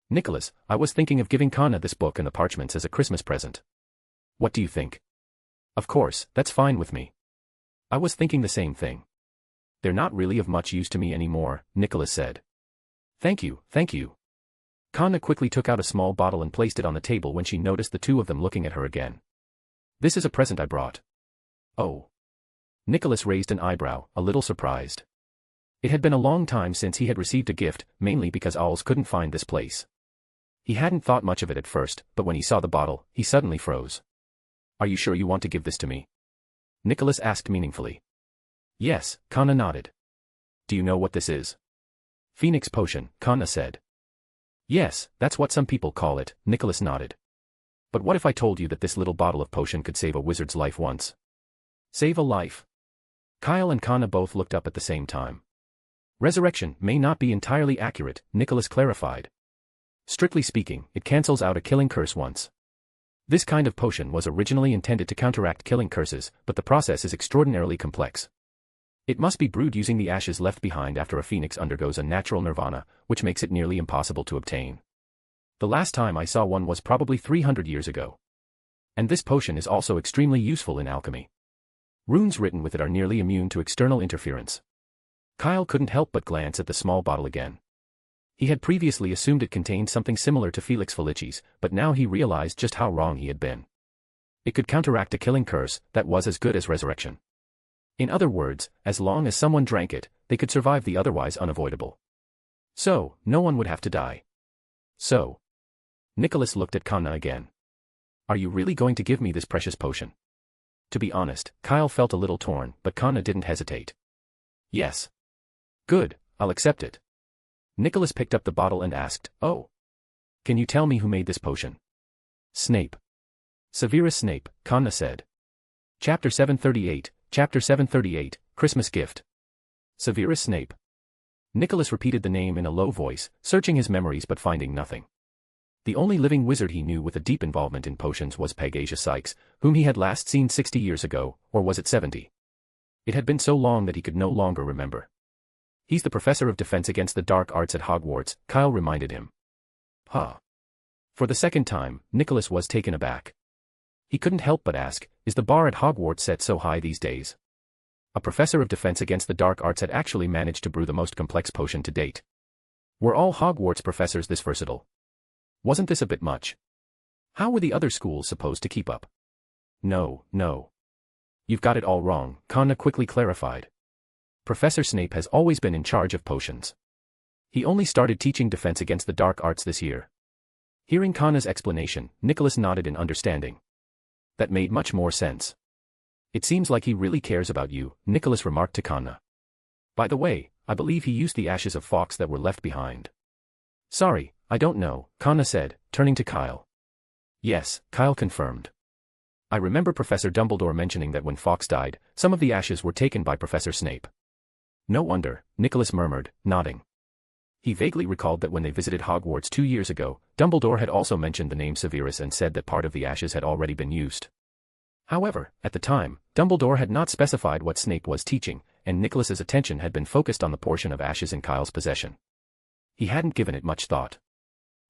Nicholas, I was thinking of giving Kana this book and the parchments as a Christmas present. What do you think? Of course, that's fine with me. I was thinking the same thing. They're not really of much use to me anymore, Nicholas said. Thank you, thank you. Kana quickly took out a small bottle and placed it on the table when she noticed the two of them looking at her again. This is a present I brought. Oh. Nicholas raised an eyebrow, a little surprised. It had been a long time since he had received a gift, mainly because owls couldn't find this place. He hadn't thought much of it at first, but when he saw the bottle, he suddenly froze. Are you sure you want to give this to me? Nicholas asked meaningfully. Yes, Kana nodded. Do you know what this is? Phoenix potion, Kana said. Yes, that's what some people call it, Nicholas nodded. But what if I told you that this little bottle of potion could save a wizard's life once? Save a life? Kyle and Kana both looked up at the same time. Resurrection may not be entirely accurate, Nicholas clarified. Strictly speaking, it cancels out a killing curse once. This kind of potion was originally intended to counteract killing curses, but the process is extraordinarily complex. It must be brewed using the ashes left behind after a phoenix undergoes a natural nirvana, which makes it nearly impossible to obtain. The last time I saw one was probably 300 years ago. And this potion is also extremely useful in alchemy. Runes written with it are nearly immune to external interference. Kyle couldn't help but glance at the small bottle again. He had previously assumed it contained something similar to Felix Felicis, but now he realized just how wrong he had been. It could counteract a killing curse that was as good as resurrection. In other words, as long as someone drank it, they could survive the otherwise unavoidable. So, no one would have to die. So. Nicholas looked at Kana again. Are you really going to give me this precious potion? To be honest, Kyle felt a little torn, but Kana didn't hesitate. Yes. Good, I'll accept it. Nicholas picked up the bottle and asked, Oh. Can you tell me who made this potion? Snape. Severus Snape, Kana said. Chapter 738, Christmas Gift. Severus Snape. Nicholas repeated the name in a low voice, searching his memories but finding nothing. The only living wizard he knew with a deep involvement in potions was Pagasia Sykes, whom he had last seen 60 years ago, or was it 70? It had been so long that he could no longer remember. He's the professor of defense against the dark arts at Hogwarts, Kyle reminded him. Huh. For the second time, Nicholas was taken aback. He couldn't help but ask, is the bar at Hogwarts set so high these days? A professor of defense against the dark arts had actually managed to brew the most complex potion to date. Were all Hogwarts professors this versatile? Wasn't this a bit much? How were the other schools supposed to keep up? No. You've got it all wrong, Kana quickly clarified. Professor Snape has always been in charge of potions. He only started teaching defense against the dark arts this year. Hearing Kana's explanation, Nicholas nodded in understanding. That made much more sense. It seems like he really cares about you, Nicholas remarked to Kana. By the way, I believe he used the ashes of Fawkes that were left behind. Sorry, I don't know, Kana said, turning to Kyle. Yes, Kyle confirmed. I remember Professor Dumbledore mentioning that when Fawkes died, some of the ashes were taken by Professor Snape. No wonder, Nicholas murmured, nodding. He vaguely recalled that when they visited Hogwarts 2 years ago, Dumbledore had also mentioned the name Severus and said that part of the ashes had already been used. However, at the time, Dumbledore had not specified what Snape was teaching, and Nicholas's attention had been focused on the portion of ashes in Kyle's possession. He hadn't given it much thought.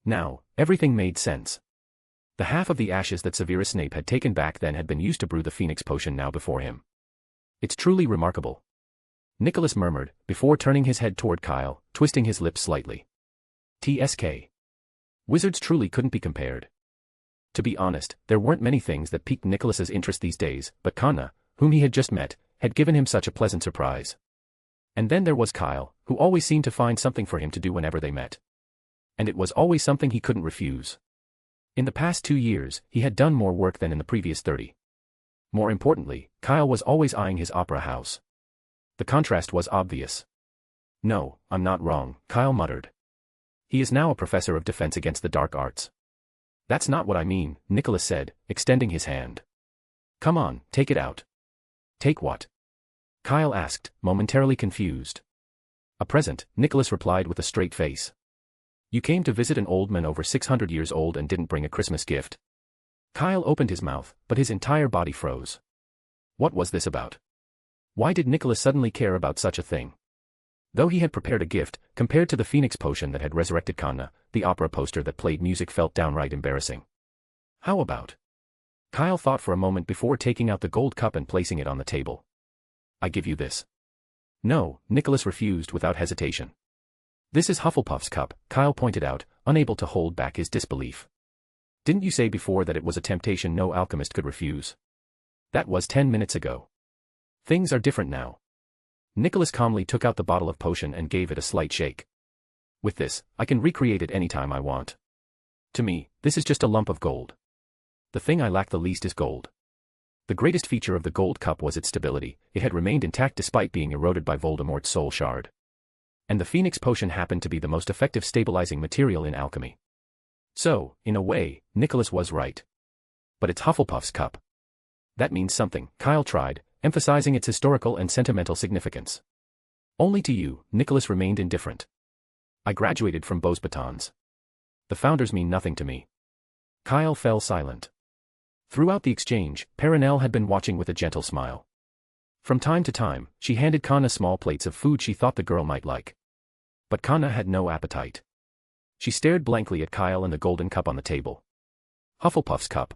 Now, everything made sense. The half of the ashes that Severus Snape had taken back then had been used to brew the Phoenix potion now before him. It's truly remarkable. Nicholas murmured, before turning his head toward Kyle, twisting his lips slightly. TSK. Wizards truly couldn't be compared. To be honest, there weren't many things that piqued Nicholas's interest these days, but Kana, whom he had just met, had given him such a pleasant surprise. And then there was Kyle, who always seemed to find something for him to do whenever they met. And it was always something he couldn't refuse. In the past 2 years, he had done more work than in the previous 30. More importantly, Kyle was always eyeing his opera house. The contrast was obvious. No, I'm not wrong, Kyle muttered. He is now a professor of defense against the dark arts. That's not what I mean, Nicholas said, extending his hand. Come on, take it out. Take what? Kyle asked, momentarily confused. A present, Nicholas replied with a straight face. You came to visit an old man over 600 years old and didn't bring a Christmas gift. Kyle opened his mouth, but his entire body froze. What was this about? Why did Nicholas suddenly care about such a thing? Though he had prepared a gift, compared to the Phoenix potion that had resurrected Kana, the opera poster that played music felt downright embarrassing. How about? Kyle thought for a moment before taking out the gold cup and placing it on the table. I give you this. No, Nicholas refused without hesitation. This is Hufflepuff's cup, Kyle pointed out, unable to hold back his disbelief. Didn't you say before that it was a temptation no alchemist could refuse? That was 10 minutes ago. Things are different now. Nicholas calmly took out the bottle of potion and gave it a slight shake. With this, I can recreate it anytime I want. To me, this is just a lump of gold. The thing I lack the least is gold. The greatest feature of the gold cup was its stability. It had remained intact despite being eroded by Voldemort's soul shard. And the Phoenix potion happened to be the most effective stabilizing material in alchemy. So, in a way, Nicholas was right. But it's Hufflepuff's cup. That means something, Kyle tried, emphasizing its historical and sentimental significance. Only to you, Nicholas remained indifferent. I graduated from Beau's batons. The founders mean nothing to me. Kyle fell silent. Throughout the exchange, Perenelle had been watching with a gentle smile. From time to time, she handed Kana small plates of food she thought the girl might like. But Kana had no appetite. She stared blankly at Kyle and the golden cup on the table. Hufflepuff's cup.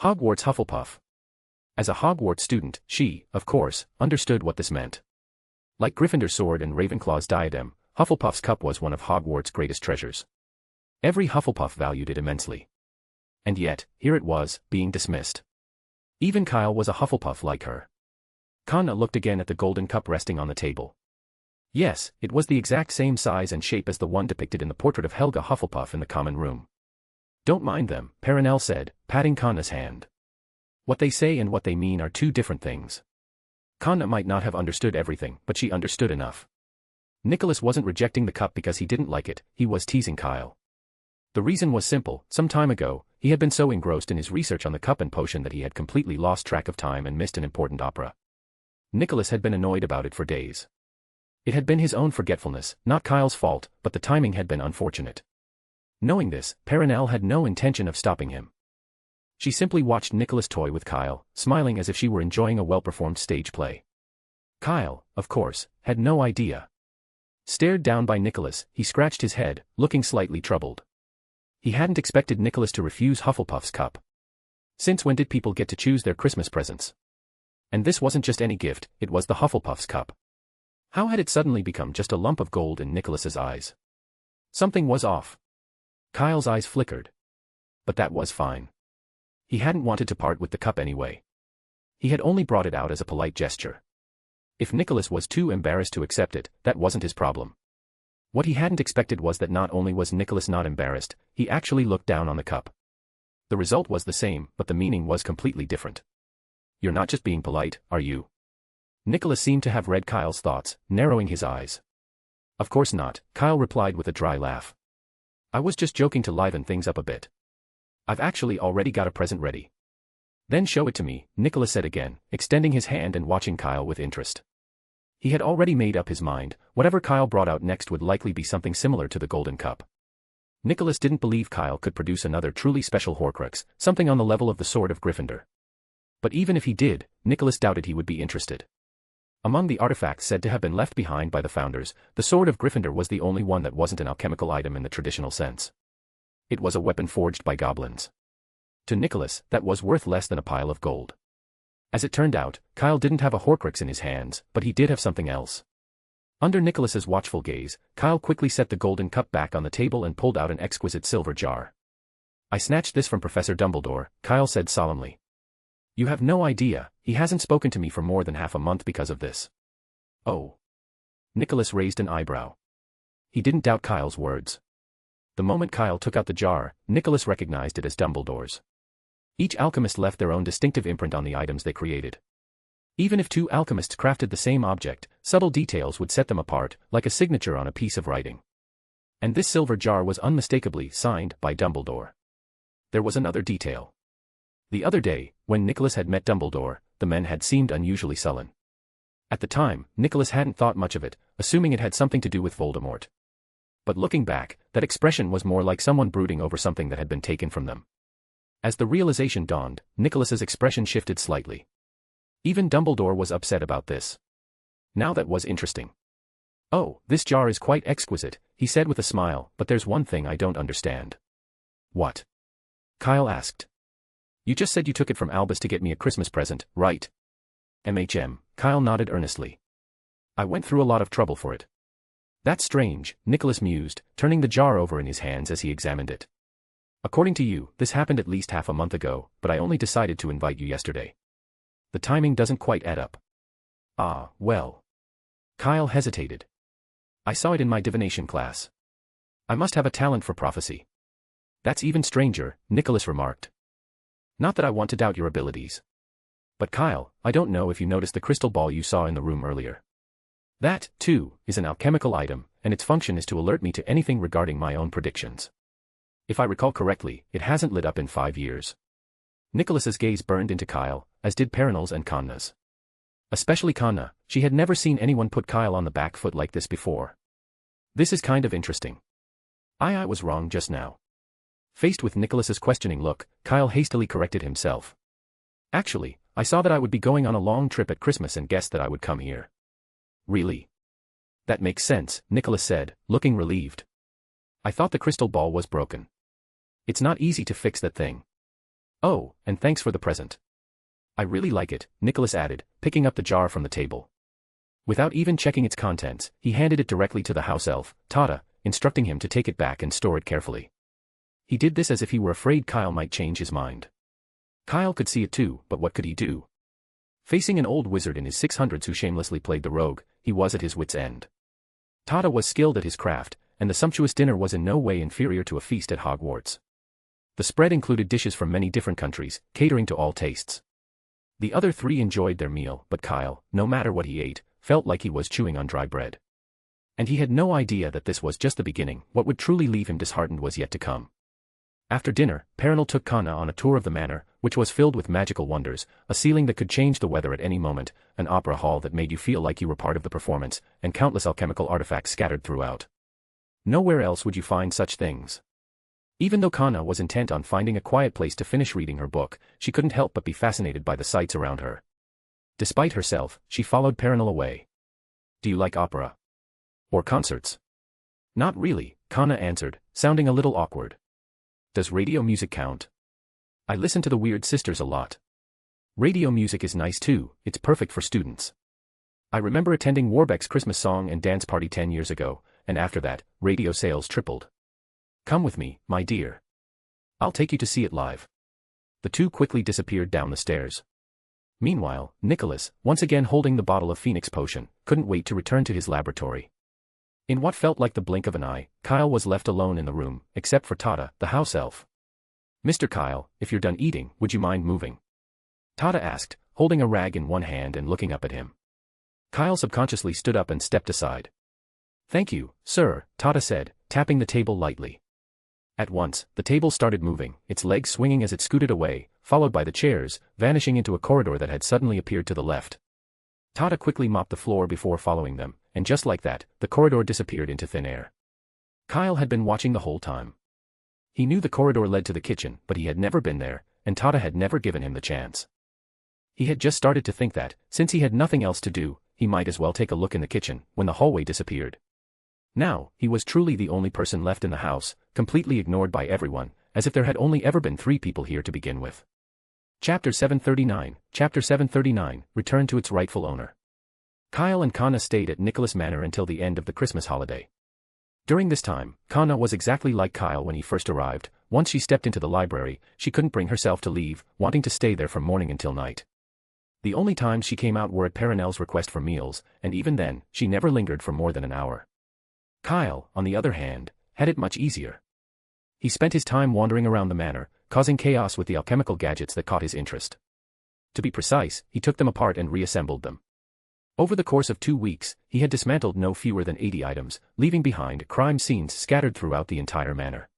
Hogwarts Hufflepuff. As a Hogwarts student, she, of course, understood what this meant. Like Gryffindor's sword and Ravenclaw's diadem, Hufflepuff's cup was one of Hogwarts' greatest treasures. Every Hufflepuff valued it immensely. And yet, here it was, being dismissed. Even Kyle was a Hufflepuff like her. Kana looked again at the golden cup resting on the table. Yes, it was the exact same size and shape as the one depicted in the portrait of Helga Hufflepuff in the common room. Don't mind them, Perenelle said, patting Kana's hand. What they say and what they mean are two different things. Kana might not have understood everything, but she understood enough. Nicholas wasn't rejecting the cup because he didn't like it, he was teasing Kyle. The reason was simple. Some time ago, he had been so engrossed in his research on the cup and potion that he had completely lost track of time and missed an important opera. Nicholas had been annoyed about it for days. It had been his own forgetfulness, not Kyle's fault, but the timing had been unfortunate. Knowing this, Perenelle had no intention of stopping him. She simply watched Nicholas toy with Kyle, smiling as if she were enjoying a well-performed stage play. Kyle, of course, had no idea. Stared down by Nicholas, he scratched his head, looking slightly troubled. He hadn't expected Nicholas to refuse Hufflepuff's cup. Since when did people get to choose their Christmas presents? And this wasn't just any gift, it was the Hufflepuff's cup. How had it suddenly become just a lump of gold in Nicholas's eyes? Something was off. Kyle's eyes flickered. But that was fine. He hadn't wanted to part with the cup anyway. He had only brought it out as a polite gesture. If Nicholas was too embarrassed to accept it, that wasn't his problem. What he hadn't expected was that not only was Nicholas not embarrassed, he actually looked down on the cup. The result was the same, but the meaning was completely different. You're not just being polite, are you? Nicholas seemed to have read Kyle's thoughts, narrowing his eyes. Of course not, Kyle replied with a dry laugh. I was just joking to liven things up a bit. I've actually already got a present ready. Then show it to me, Nicholas said again, extending his hand and watching Kyle with interest. He had already made up his mind, whatever Kyle brought out next would likely be something similar to the golden cup. Nicholas didn't believe Kyle could produce another truly special Horcrux, something on the level of the sword of Gryffindor. But even if he did, Nicholas doubted he would be interested. Among the artifacts said to have been left behind by the founders, the sword of Gryffindor was the only one that wasn't an alchemical item in the traditional sense. It was a weapon forged by goblins. To Nicholas, that was worth less than a pile of gold. As it turned out, Kyle didn't have a Horcrux in his hands, but he did have something else. Under Nicholas's watchful gaze, Kyle quickly set the golden cup back on the table and pulled out an exquisite silver jar. I snatched this from Professor Dumbledore, Kyle said solemnly. You have no idea, he hasn't spoken to me for more than half a month because of this. Oh. Nicholas raised an eyebrow. He didn't doubt Kyle's words. The moment Kyle took out the jar, Nicholas recognized it as Dumbledore's. Each alchemist left their own distinctive imprint on the items they created. Even if two alchemists crafted the same object, subtle details would set them apart, like a signature on a piece of writing. And this silver jar was unmistakably signed by Dumbledore. There was another detail. The other day, when Nicholas had met Dumbledore, the men had seemed unusually sullen. At the time, Nicholas hadn't thought much of it, assuming it had something to do with Voldemort. But looking back, that expression was more like someone brooding over something that had been taken from them. As the realization dawned, Nicholas's expression shifted slightly. Even Dumbledore was upset about this. Now that was interesting. Oh, this jar is quite exquisite, he said with a smile, but there's one thing I don't understand. What? Kyle asked. You just said you took it from Albus to get me a Christmas present, right? Kyle nodded earnestly. I went through a lot of trouble for it. That's strange, Nicholas mused, turning the jar over in his hands as he examined it. According to you, this happened at least half a month ago, but I only decided to invite you yesterday. The timing doesn't quite add up. Ah, well. Kyle hesitated. I saw it in my divination class. I must have a talent for prophecy. That's even stranger, Nicholas remarked. Not that I want to doubt your abilities. But Kyle, I don't know if you noticed the crystal ball you saw in the room earlier. That, too, is an alchemical item, and its function is to alert me to anything regarding my own predictions. If I recall correctly, it hasn't lit up in 5 years. Nicholas's gaze burned into Kyle, as did Perenel's and Kanna's. Especially Kanna, she had never seen anyone put Kyle on the back foot like this before. This is kind of interesting. I was wrong just now. Faced with Nicholas's questioning look, Kyle hastily corrected himself. Actually, I saw that I would be going on a long trip at Christmas and guessed that I would come here. Really? That makes sense, Nicholas said, looking relieved. I thought the crystal ball was broken. It's not easy to fix that thing. Oh, and thanks for the present. I really like it, Nicholas added, picking up the jar from the table. Without even checking its contents, he handed it directly to the house elf, Tata, instructing him to take it back and store it carefully. He did this as if he were afraid Kyle might change his mind. Kyle could see it too, but what could he do? Facing an old wizard in his 600s who shamelessly played the rogue, he was at his wit's end. Tata was skilled at his craft, and the sumptuous dinner was in no way inferior to a feast at Hogwarts. The spread included dishes from many different countries, catering to all tastes. The other three enjoyed their meal, but Kyle, no matter what he ate, felt like he was chewing on dry bread. And he had no idea that this was just the beginning. What would truly leave him disheartened was yet to come. After dinner, Perenelle took Kanna on a tour of the manor, which was filled with magical wonders, a ceiling that could change the weather at any moment, an opera hall that made you feel like you were part of the performance, and countless alchemical artifacts scattered throughout. Nowhere else would you find such things. Even though Kanna was intent on finding a quiet place to finish reading her book, she couldn't help but be fascinated by the sights around her. Despite herself, she followed Perenelle away. Do you like opera? Or concerts? Not really, Kanna answered, sounding a little awkward. Does radio music count? I listen to the Weird Sisters a lot. Radio music is nice too, it's perfect for students. I remember attending Warbeck's Christmas song and dance party 10 years ago, and after that, radio sales tripled. Come with me, my dear. I'll take you to see it live. The two quickly disappeared down the stairs. Meanwhile, Nicholas, once again holding the bottle of Phoenix potion, couldn't wait to return to his laboratory. In what felt like the blink of an eye, Kyle was left alone in the room, except for Tata, the house elf. Mr. Kyle, if you're done eating, would you mind moving? Tata asked, holding a rag in one hand and looking up at him. Kyle subconsciously stood up and stepped aside. Thank you, sir, Tata said, tapping the table lightly. At once, the table started moving, its legs swinging as it scooted away, followed by the chairs, vanishing into a corridor that had suddenly appeared to the left. Tata quickly mopped the floor before following them, and just like that, the corridor disappeared into thin air. Kyle had been watching the whole time. He knew the corridor led to the kitchen, but he had never been there, and Tata had never given him the chance. He had just started to think that, since he had nothing else to do, he might as well take a look in the kitchen, when the hallway disappeared. Now, he was truly the only person left in the house, completely ignored by everyone, as if there had only ever been 3 people here to begin with. Chapter 739, Return to its rightful owner. Kyle and Kanna stayed at Nicholas Manor until the end of the Christmas holiday. During this time, Kanna was exactly like Kyle when he first arrived. Once she stepped into the library, she couldn't bring herself to leave, wanting to stay there from morning until night. The only times she came out were at Perenelle's request for meals, and even then, she never lingered for more than an hour. Kyle, on the other hand, had it much easier. He spent his time wandering around the manor, causing chaos with the alchemical gadgets that caught his interest. To be precise, he took them apart and reassembled them. Over the course of 2 weeks, he had dismantled no fewer than 80 items, leaving behind crime scenes scattered throughout the entire manor.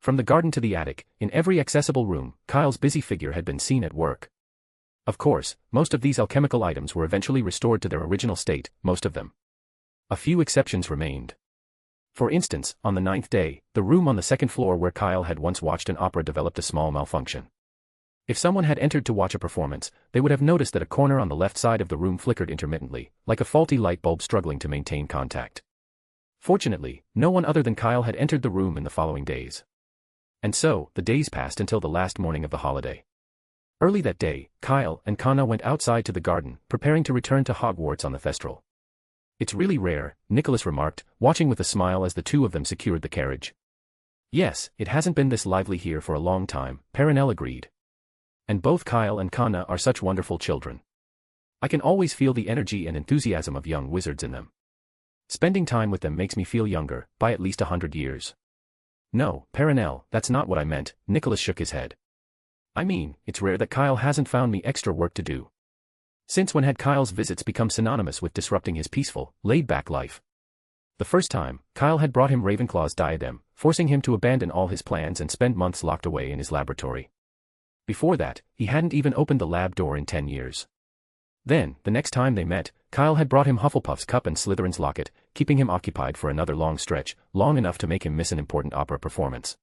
From the garden to the attic, in every accessible room, Kyle's busy figure had been seen at work. Of course, most of these alchemical items were eventually restored to their original state, most of them. A few exceptions remained. For instance, on the 9th day, the room on the 2nd floor where Kyle had once watched an opera developed a small malfunction. If someone had entered to watch a performance, they would have noticed that a corner on the left side of the room flickered intermittently, like a faulty light bulb struggling to maintain contact. Fortunately, no one other than Kyle had entered the room in the following days. And so, the days passed until the last morning of the holiday. Early that day, Kyle and Kanna went outside to the garden, preparing to return to Hogwarts on the Thestral. It's really rare, Nicholas remarked, watching with a smile as the two of them secured the carriage. Yes, it hasn't been this lively here for a long time, Perenelle agreed. And both Kyle and Kana are such wonderful children. I can always feel the energy and enthusiasm of young wizards in them. Spending time with them makes me feel younger, by at least 100 years. No, Perenelle, that's not what I meant, Nicholas shook his head. I mean, it's rare that Kyle hasn't found me extra work to do. Since when had Kyle's visits become synonymous with disrupting his peaceful, laid-back life? The first time, Kyle had brought him Ravenclaw's diadem, forcing him to abandon all his plans and spend months locked away in his laboratory. Before that, he hadn't even opened the lab door in 10 years. Then, the next time they met, Kyle had brought him Hufflepuff's cup and Slytherin's locket, keeping him occupied for another long stretch, long enough to make him miss an important opera performance.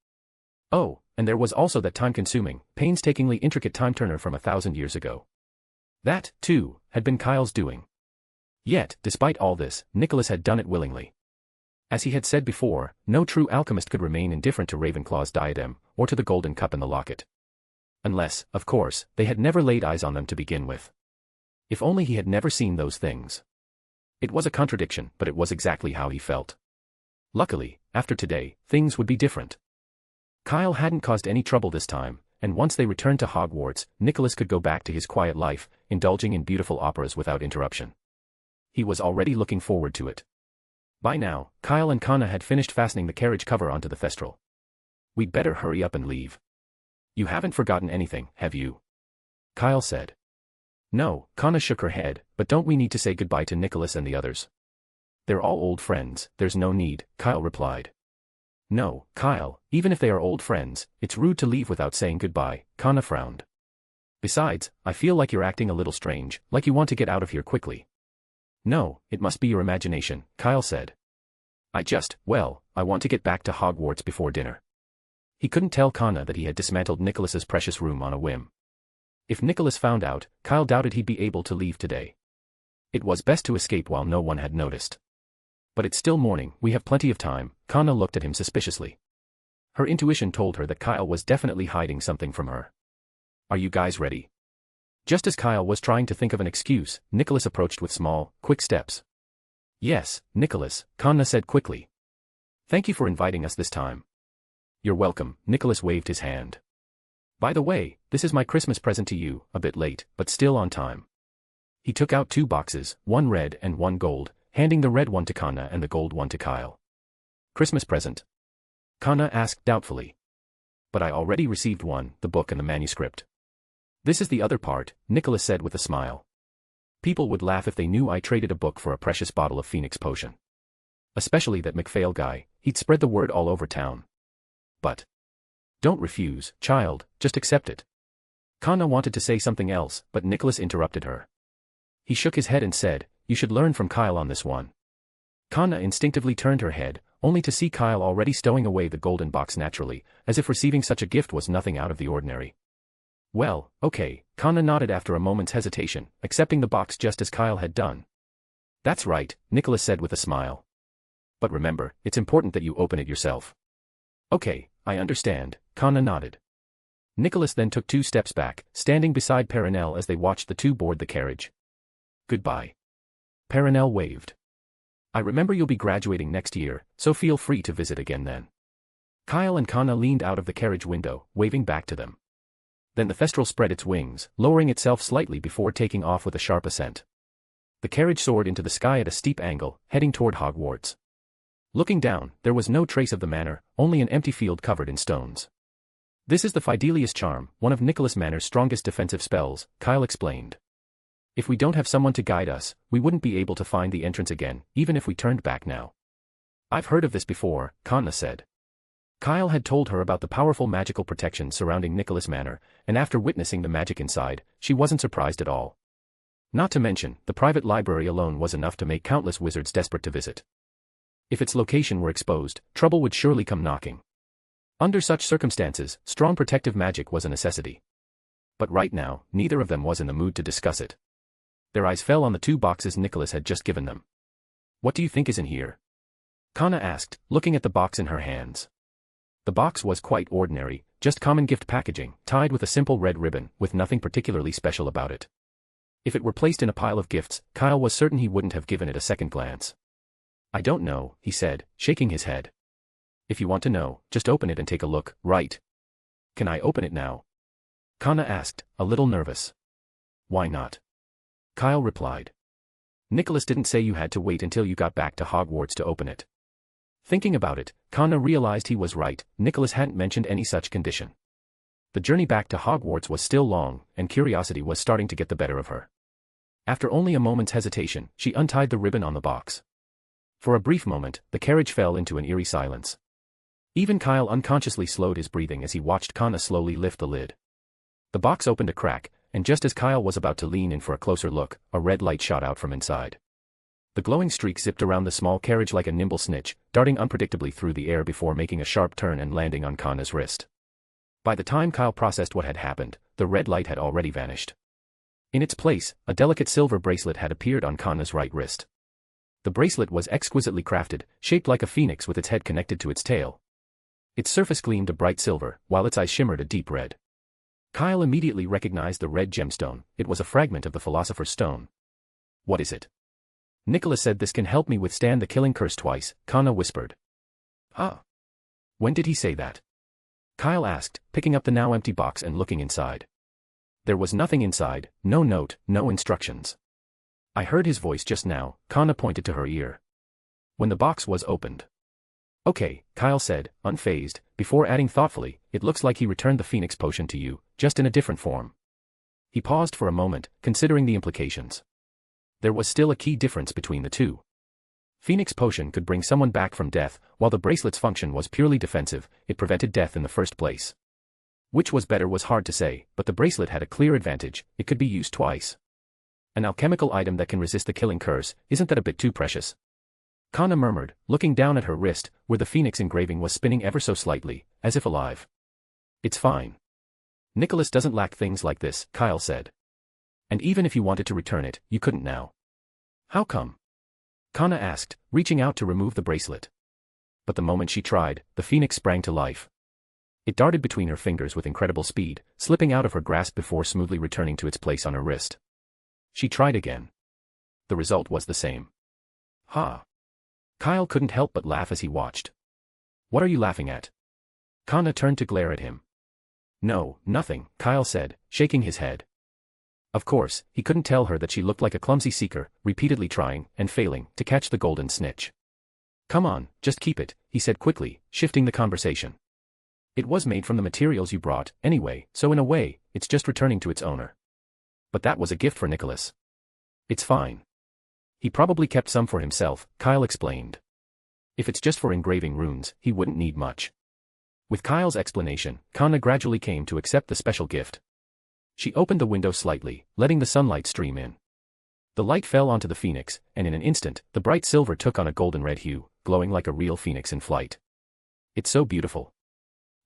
Oh, and there was also that time-consuming, painstakingly intricate time-turner from 1,000 years ago. That, too, had been Kyle's doing. Yet, despite all this, Nicholas had done it willingly. As he had said before, no true alchemist could remain indifferent to Ravenclaw's diadem, or to the golden cup and the locket. Unless, of course, they had never laid eyes on them to begin with. If only he had never seen those things. It was a contradiction, but it was exactly how he felt. Luckily, after today, things would be different. Kyle hadn't caused any trouble this time, and once they returned to Hogwarts, Nicholas could go back to his quiet life, indulging in beautiful operas without interruption. He was already looking forward to it. By now, Kyle and Kana had finished fastening the carriage cover onto the Thestral. We'd better hurry up and leave. You haven't forgotten anything, have you? Kyle said. No, Kana shook her head, but don't we need to say goodbye to Nicholas and the others? They're all old friends, there's no need, Kyle replied. No, Kyle, even if they are old friends, it's rude to leave without saying goodbye, Kana frowned. Besides, I feel like you're acting a little strange, like you want to get out of here quickly. No, it must be your imagination, Kyle said. I want to get back to Hogwarts before dinner. He couldn't tell Kana that he had dismantled Nicholas's precious room on a whim. If Nicholas found out, Kyle doubted he'd be able to leave today. It was best to escape while no one had noticed. But it's still morning, we have plenty of time, Kana looked at him suspiciously. Her intuition told her that Kyle was definitely hiding something from her. Are you guys ready? Just as Kyle was trying to think of an excuse, Nicholas approached with small, quick steps. Yes, Nicholas, Kana said quickly. Thank you for inviting us this time. You're welcome, Nicholas waved his hand. By the way, this is my Christmas present to you, a bit late, but still on time. He took out 2 boxes, one red and one gold, handing the red one to Kana and the gold one to Kyle. Christmas present? Kana asked doubtfully. But I already received one, the book and the manuscript. This is the other part, Nicholas said with a smile. People would laugh if they knew I traded a book for a precious bottle of Phoenix potion. Especially that McPhail guy, he'd spread the word all over town. But don't refuse, child, just accept it. Kana wanted to say something else, but Nicholas interrupted her. He shook his head and said, you should learn from Kyle on this one. Kana instinctively turned her head, only to see Kyle already stowing away the golden box naturally, as if receiving such a gift was nothing out of the ordinary. Well, okay, Kana nodded after a moment's hesitation, accepting the box just as Kyle had done. That's right, Nicholas said with a smile. But remember, it's important that you open it yourself. Okay, I understand, Kana nodded. Nicholas then took 2 steps back, standing beside Perenelle as they watched the two board the carriage. Goodbye. Perenelle waved. I remember you'll be graduating next year, so feel free to visit again then. Kyle and Kana leaned out of the carriage window, waving back to them. Then the Thestral spread its wings, lowering itself slightly before taking off with a sharp ascent. The carriage soared into the sky at a steep angle, heading toward Hogwarts. Looking down, there was no trace of the manor, only an empty field covered in stones. This is the Fidelius charm, one of Nicholas Manor's strongest defensive spells, Kyle explained. If we don't have someone to guide us, we wouldn't be able to find the entrance again, even if we turned back now. I've heard of this before, Kana said. Kyle had told her about the powerful magical protection surrounding Nicholas Manor, and after witnessing the magic inside, she wasn't surprised at all. Not to mention, the private library alone was enough to make countless wizards desperate to visit. If its location were exposed, trouble would surely come knocking. Under such circumstances, strong protective magic was a necessity. But right now, neither of them was in the mood to discuss it. Their eyes fell on the 2 boxes Nicholas had just given them. What do you think is in here? Kana asked, looking at the box in her hands. The box was quite ordinary, just common gift packaging, tied with a simple red ribbon, with nothing particularly special about it. If it were placed in a pile of gifts, Kyle was certain he wouldn't have given it a second glance. I don't know, he said, shaking his head. If you want to know, just open it and take a look, right? Can I open it now? Kana asked, a little nervous. Why not? Kyle replied. Nicholas didn't say you had to wait until you got back to Hogwarts to open it. Thinking about it, Kana realized he was right. Nicholas hadn't mentioned any such condition. The journey back to Hogwarts was still long, and curiosity was starting to get the better of her. After only a moment's hesitation, she untied the ribbon on the box. For a brief moment, the carriage fell into an eerie silence. Even Kyle unconsciously slowed his breathing as he watched Kana slowly lift the lid. The box opened a crack, and just as Kyle was about to lean in for a closer look, a red light shot out from inside. The glowing streak zipped around the small carriage like a nimble snitch, darting unpredictably through the air before making a sharp turn and landing on Kana's wrist. By the time Kyle processed what had happened, the red light had already vanished. In its place, a delicate silver bracelet had appeared on Kana's right wrist. The bracelet was exquisitely crafted, shaped like a phoenix with its head connected to its tail. Its surface gleamed a bright silver, while its eyes shimmered a deep red. Kyle immediately recognized the red gemstone. It was a fragment of the Philosopher's Stone. What is it? Nicholas said this can help me withstand the killing curse twice, Kana whispered. Ah. When did he say that? Kyle asked, picking up the now empty box and looking inside. There was nothing inside, no note, no instructions. I heard his voice just now, Kana pointed to her ear. When the box was opened. Okay, Kyle said, unfazed, before adding thoughtfully, it looks like he returned the Phoenix potion to you, just in a different form. He paused for a moment, considering the implications. There was still a key difference between the two. Phoenix potion could bring someone back from death, while the bracelet's function was purely defensive. It prevented death in the first place. Which was better was hard to say, but the bracelet had a clear advantage: it could be used twice. An alchemical item that can resist the killing curse, isn't that a bit too precious? Kana murmured, looking down at her wrist, where the phoenix engraving was spinning ever so slightly, as if alive. It's fine. Nicholas doesn't lack things like this, Kyle said. And even if you wanted to return it, you couldn't now. How come? Kana asked, reaching out to remove the bracelet. But the moment she tried, the phoenix sprang to life. It darted between her fingers with incredible speed, slipping out of her grasp before smoothly returning to its place on her wrist. She tried again. The result was the same. Ha! Kyle couldn't help but laugh as he watched. What are you laughing at? Kana turned to glare at him. No, nothing, Kyle said, shaking his head. Of course, he couldn't tell her that she looked like a clumsy seeker, repeatedly trying, and failing, to catch the golden snitch. Come on, just keep it, he said quickly, shifting the conversation. It was made from the materials you brought, anyway, so in a way, it's just returning to its owner. But that was a gift for Nicholas. It's fine. He probably kept some for himself, Kyle explained. If it's just for engraving runes, he wouldn't need much. With Kyle's explanation, Kana gradually came to accept the special gift. She opened the window slightly, letting the sunlight stream in. The light fell onto the phoenix, and in an instant, the bright silver took on a golden-red hue, glowing like a real phoenix in flight. It's so beautiful.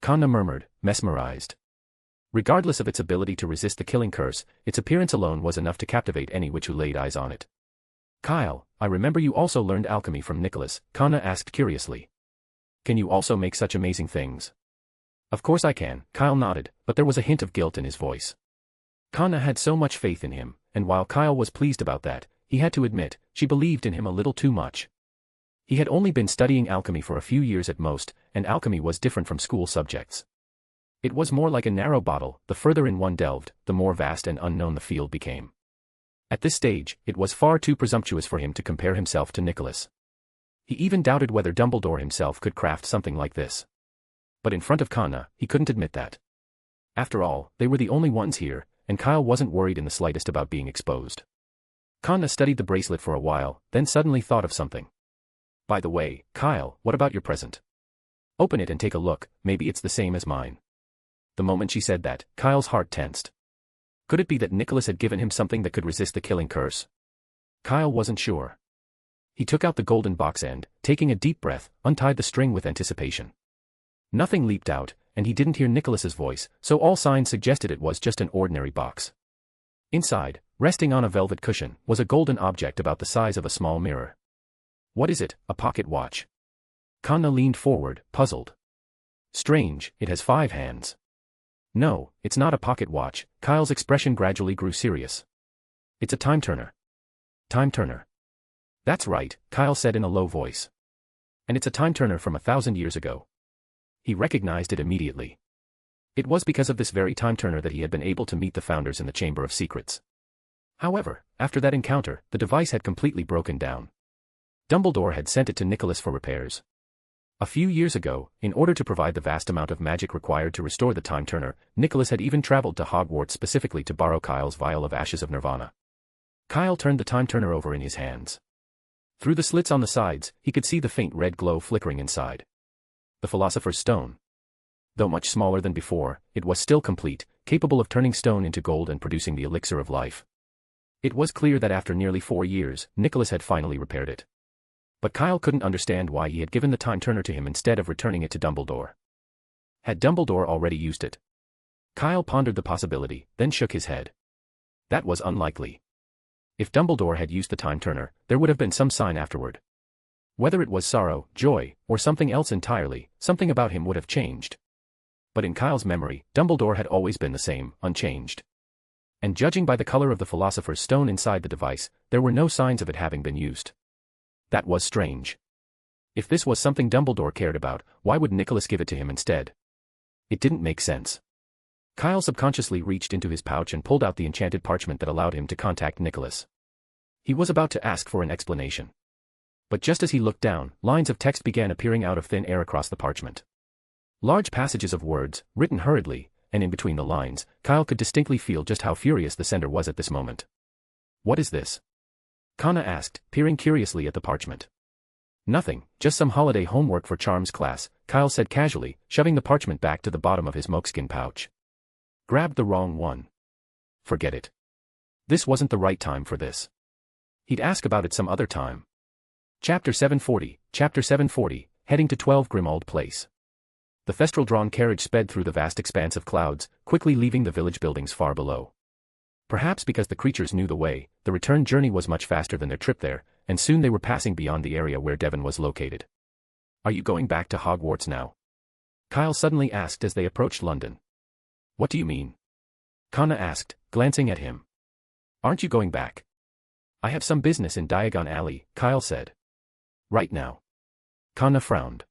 Kana murmured, mesmerized. Regardless of its ability to resist the killing curse, its appearance alone was enough to captivate any witch who laid eyes on it. Kyle, I remember you also learned alchemy from Nicholas, Kana asked curiously. Can you also make such amazing things? Of course I can, Kyle nodded, but there was a hint of guilt in his voice. Kana had so much faith in him, and while Kyle was pleased about that, he had to admit, she believed in him a little too much. He had only been studying alchemy for a few years at most, and alchemy was different from school subjects. It was more like a narrow bottle. The further in one delved, the more vast and unknown the field became. At this stage, it was far too presumptuous for him to compare himself to Nicholas. He even doubted whether Dumbledore himself could craft something like this. But in front of Kana, he couldn't admit that. After all, they were the only ones here, and Kyle wasn't worried in the slightest about being exposed. Kana studied the bracelet for a while, then suddenly thought of something. By the way, Kyle, what about your present? Open it and take a look, maybe it's the same as mine. The moment she said that, Kyle's heart tensed. Could it be that Nicholas had given him something that could resist the killing curse? Kyle wasn't sure. He took out the golden box and, taking a deep breath, untied the string with anticipation. Nothing leaped out, and he didn't hear Nicholas's voice, so all signs suggested it was just an ordinary box. Inside, resting on a velvet cushion, was a golden object about the size of a small mirror. What is it, a pocket watch? Kana leaned forward, puzzled. Strange, it has 5 hands. No, it's not a pocket watch. Kyle's expression gradually grew serious. It's a time turner. Time turner. That's right, Kyle said in a low voice. And it's a time turner from 1,000 years ago. He recognized it immediately. It was because of this very time turner that he had been able to meet the founders in the Chamber of Secrets. However, after that encounter, the device had completely broken down. Dumbledore had sent it to Nicholas for repairs. A few years ago, in order to provide the vast amount of magic required to restore the time turner, Nicholas had even traveled to Hogwarts specifically to borrow Kyle's vial of Ashes of Nirvana. Kyle turned the time turner over in his hands. Through the slits on the sides, he could see the faint red glow flickering inside. The Philosopher's Stone. Though much smaller than before, it was still complete, capable of turning stone into gold and producing the elixir of life. It was clear that after nearly 4 years, Nicholas had finally repaired it. But Kyle couldn't understand why he had given the time turner to him instead of returning it to Dumbledore. Had Dumbledore already used it? Kyle pondered the possibility, then shook his head. That was unlikely. If Dumbledore had used the time turner, there would have been some sign afterward. Whether it was sorrow, joy, or something else entirely, something about him would have changed. But in Kyle's memory, Dumbledore had always been the same, unchanged. And judging by the color of the Philosopher's Stone inside the device, there were no signs of it having been used. That was strange. If this was something Dumbledore cared about, why would Nicholas give it to him instead? It didn't make sense. Kyle subconsciously reached into his pouch and pulled out the enchanted parchment that allowed him to contact Nicholas. He was about to ask for an explanation. But just as he looked down, lines of text began appearing out of thin air across the parchment. Large passages of words, written hurriedly, and in between the lines, Kyle could distinctly feel just how furious the sender was at this moment. What is this? Kana asked, peering curiously at the parchment. Nothing, just some holiday homework for Charms class, Kyle said casually, shoving the parchment back to the bottom of his moleskin pouch. Grabbed the wrong one. Forget it. This wasn't the right time for this. He'd ask about it some other time. Chapter 740, heading to 12 Grimmauld Place. The Thestral-drawn carriage sped through the vast expanse of clouds, quickly leaving the village buildings far below. Perhaps because the creatures knew the way, the return journey was much faster than their trip there, and soon they were passing beyond the area where Devon was located. Are you going back to Hogwarts now? Kyle suddenly asked as they approached London. What do you mean? Kana asked, glancing at him. Aren't you going back? I have some business in Diagon Alley, Kyle said. Right now? Kana frowned.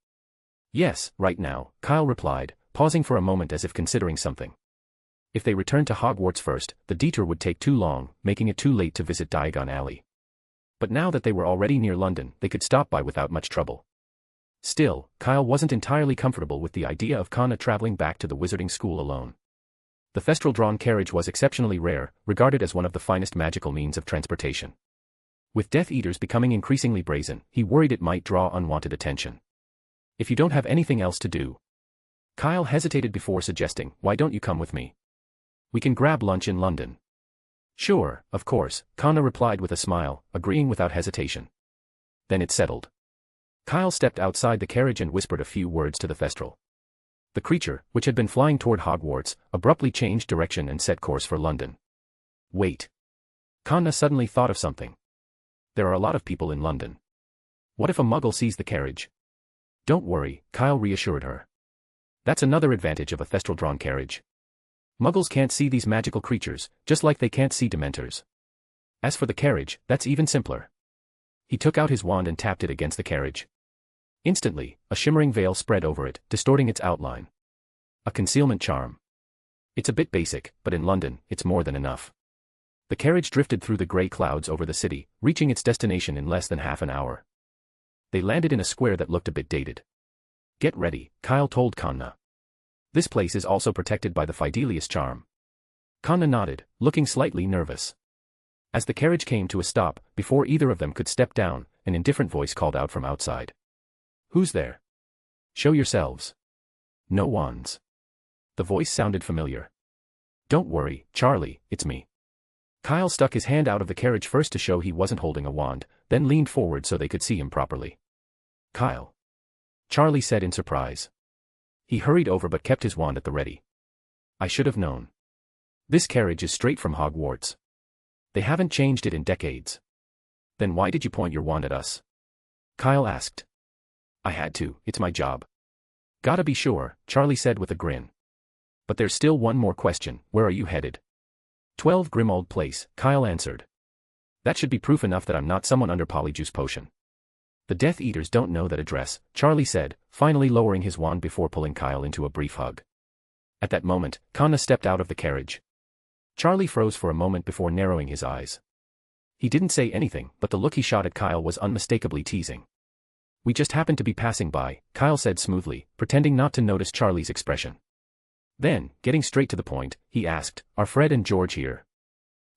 Yes, right now, Kyle replied, pausing for a moment as if considering something. If they returned to Hogwarts first, the detour would take too long, making it too late to visit Diagon Alley. But now that they were already near London, they could stop by without much trouble. Still, Kyle wasn't entirely comfortable with the idea of Kana traveling back to the wizarding school alone. The Thestral-drawn carriage was exceptionally rare, regarded as one of the finest magical means of transportation. With Death Eaters becoming increasingly brazen, he worried it might draw unwanted attention. If you don't have anything else to do. Kyle hesitated before suggesting, why don't you come with me? We can grab lunch in London. Sure, of course, Kana replied with a smile, agreeing without hesitation. Then it's settled. Kyle stepped outside the carriage and whispered a few words to the Thestral. The creature, which had been flying toward Hogwarts, abruptly changed direction and set course for London. Wait. Kana suddenly thought of something. There are a lot of people in London. What if a muggle sees the carriage? Don't worry, Kyle reassured her. That's another advantage of a Thestral-drawn carriage. Muggles can't see these magical creatures, just like they can't see Dementors. As for the carriage, that's even simpler. He took out his wand and tapped it against the carriage. Instantly, a shimmering veil spread over it, distorting its outline. A concealment charm. It's a bit basic, but in London, it's more than enough. The carriage drifted through the grey clouds over the city, reaching its destination in less than half an hour. They landed in a square that looked a bit dated. Get ready, Kyle told Kana. This place is also protected by the Fidelius charm. Kana nodded, looking slightly nervous. As the carriage came to a stop, before either of them could step down, an indifferent voice called out from outside. Who's there? Show yourselves. No wands. The voice sounded familiar. Don't worry, Charlie, it's me. Kyle stuck his hand out of the carriage first to show he wasn't holding a wand, then leaned forward so they could see him properly. Kyle. Charlie said in surprise. He hurried over but kept his wand at the ready. I should have known. This carriage is straight from Hogwarts. They haven't changed it in decades. Then why did you point your wand at us? Kyle asked. I had to, it's my job. Gotta be sure, Charlie said with a grin. But there's still one more question, where are you headed? 12 Grimmauld Place, Kyle answered. That should be proof enough that I'm not someone under Polyjuice Potion. The Death Eaters don't know that address, Charlie said, finally lowering his wand before pulling Kyle into a brief hug. At that moment, Connor stepped out of the carriage. Charlie froze for a moment before narrowing his eyes. He didn't say anything, but the look he shot at Kyle was unmistakably teasing. "We just happened to be passing by," Kyle said smoothly, pretending not to notice Charlie's expression. Then, getting straight to the point, he asked, "Are Fred and George here?"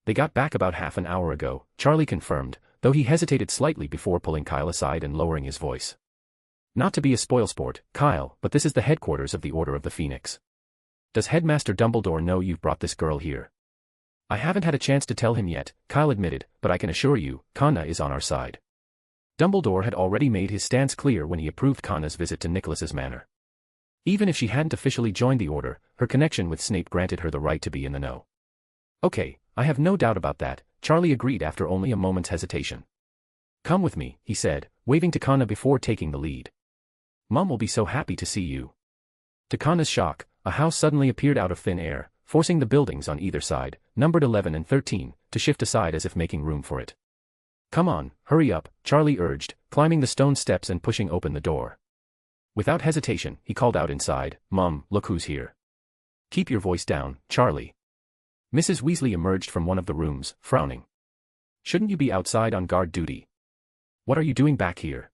"They got back about half an hour ago," Charlie confirmed, though he hesitated slightly before pulling Kyle aside and lowering his voice. "Not to be a spoilsport, Kyle, but this is the headquarters of the Order of the Phoenix. Does Headmaster Dumbledore know you've brought this girl here?" "I haven't had a chance to tell him yet," Kyle admitted, "but I can assure you, Kanna is on our side." Dumbledore had already made his stance clear when he approved Kanna's visit to Nicholas's manor. Even if she hadn't officially joined the Order, her connection with Snape granted her the right to be in the know. "Okay, I have no doubt about that," Charlie agreed after only a moment's hesitation. "Come with me," he said, waving to Kanna before taking the lead. "Mum will be so happy to see you." To Kanna's shock, a house suddenly appeared out of thin air, forcing the buildings on either side, numbered 11 and 13, to shift aside as if making room for it. "Come on, hurry up," Charlie urged, climbing the stone steps and pushing open the door. Without hesitation, he called out inside, "Mum, look who's here." "Keep your voice down, Charlie." Mrs. Weasley emerged from one of the rooms, frowning. "Shouldn't you be outside on guard duty? What are you doing back here?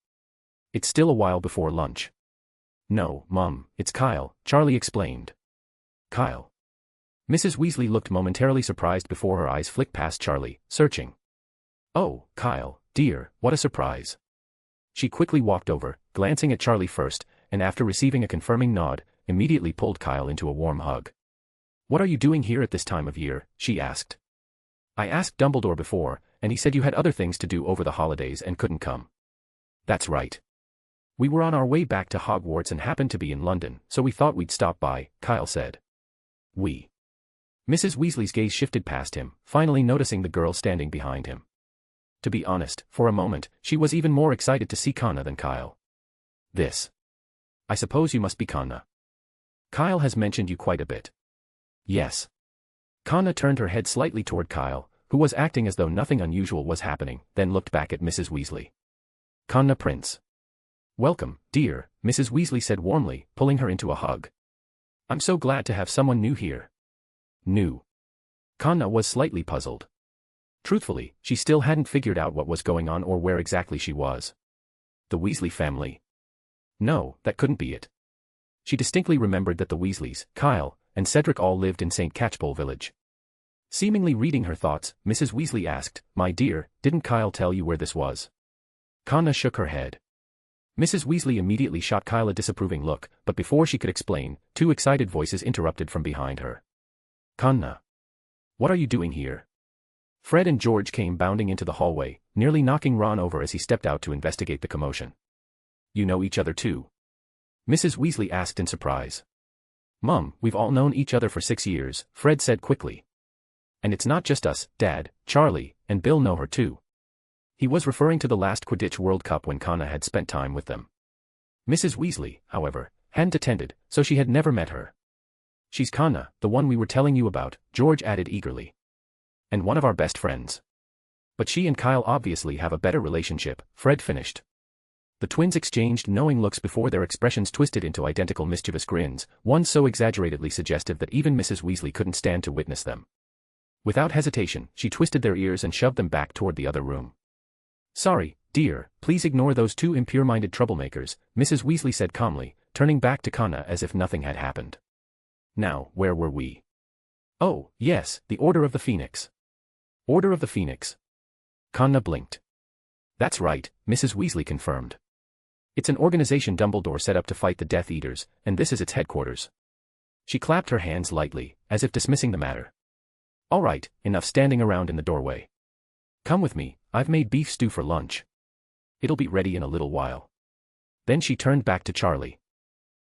It's still a while before lunch." "No, Mum, it's Kyle," Charlie explained. "Kyle?" Mrs. Weasley looked momentarily surprised before her eyes flicked past Charlie, searching. "Oh, Kyle, dear, what a surprise." She quickly walked over, glancing at Charlie first, and after receiving a confirming nod, immediately pulled Kyle into a warm hug. "What are you doing here at this time of year?" she asked. "I asked Dumbledore before, and he said you had other things to do over the holidays and couldn't come." "That's right. We were on our way back to Hogwarts and happened to be in London, so we thought we'd stop by," Kyle said. "We." Mrs. Weasley's gaze shifted past him, finally noticing the girl standing behind him. To be honest, for a moment, she was even more excited to see Kanna than Kyle. "This. I suppose you must be Kanna. Kyle has mentioned you quite a bit." "Yes." Kanna turned her head slightly toward Kyle, who was acting as though nothing unusual was happening, then looked back at Mrs. Weasley. "Kanna Prince." "Welcome, dear," Mrs. Weasley said warmly, pulling her into a hug. "I'm so glad to have someone new here." "New?" Kanna was slightly puzzled. Truthfully, she still hadn't figured out what was going on or where exactly she was. The Weasley family? No, that couldn't be it. She distinctly remembered that the Weasleys, Kyle, and Cedric all lived in St. Catchpole Village. Seemingly reading her thoughts, Mrs. Weasley asked, "My dear, didn't Kyle tell you where this was?" Kanna shook her head. Mrs. Weasley immediately shot Kyle a disapproving look, but before she could explain, two excited voices interrupted from behind her. "Kanna, what are you doing here?" Fred and George came bounding into the hallway, nearly knocking Ron over as he stepped out to investigate the commotion. "You know each other too?" Mrs. Weasley asked in surprise. "Mum, we've all known each other for 6 years," Fred said quickly. "And it's not just us, Dad, Charlie, and Bill know her too." He was referring to the last Quidditch World Cup when Kanna had spent time with them. Mrs. Weasley, however, hadn't attended, so she had never met her. "She's Kanna, the one we were telling you about," George added eagerly. "And one of our best friends. But she and Kyle obviously have a better relationship," Fred finished. The twins exchanged knowing looks before their expressions twisted into identical mischievous grins, one so exaggeratedly suggestive that even Mrs. Weasley couldn't stand to witness them. Without hesitation, she twisted their ears and shoved them back toward the other room. "Sorry, dear, please ignore those two impure-minded troublemakers," Mrs. Weasley said calmly, turning back to Kanna as if nothing had happened. "Now, where were we?" "Oh, yes, the Order of the Phoenix." "Order of the Phoenix?" Kanna blinked. "That's right," Mrs. Weasley confirmed. "It's an organization Dumbledore set up to fight the Death Eaters, and this is its headquarters." She clapped her hands lightly, as if dismissing the matter. "All right, enough standing around in the doorway. Come with me, I've made beef stew for lunch. It'll be ready in a little while." Then she turned back to Charlie.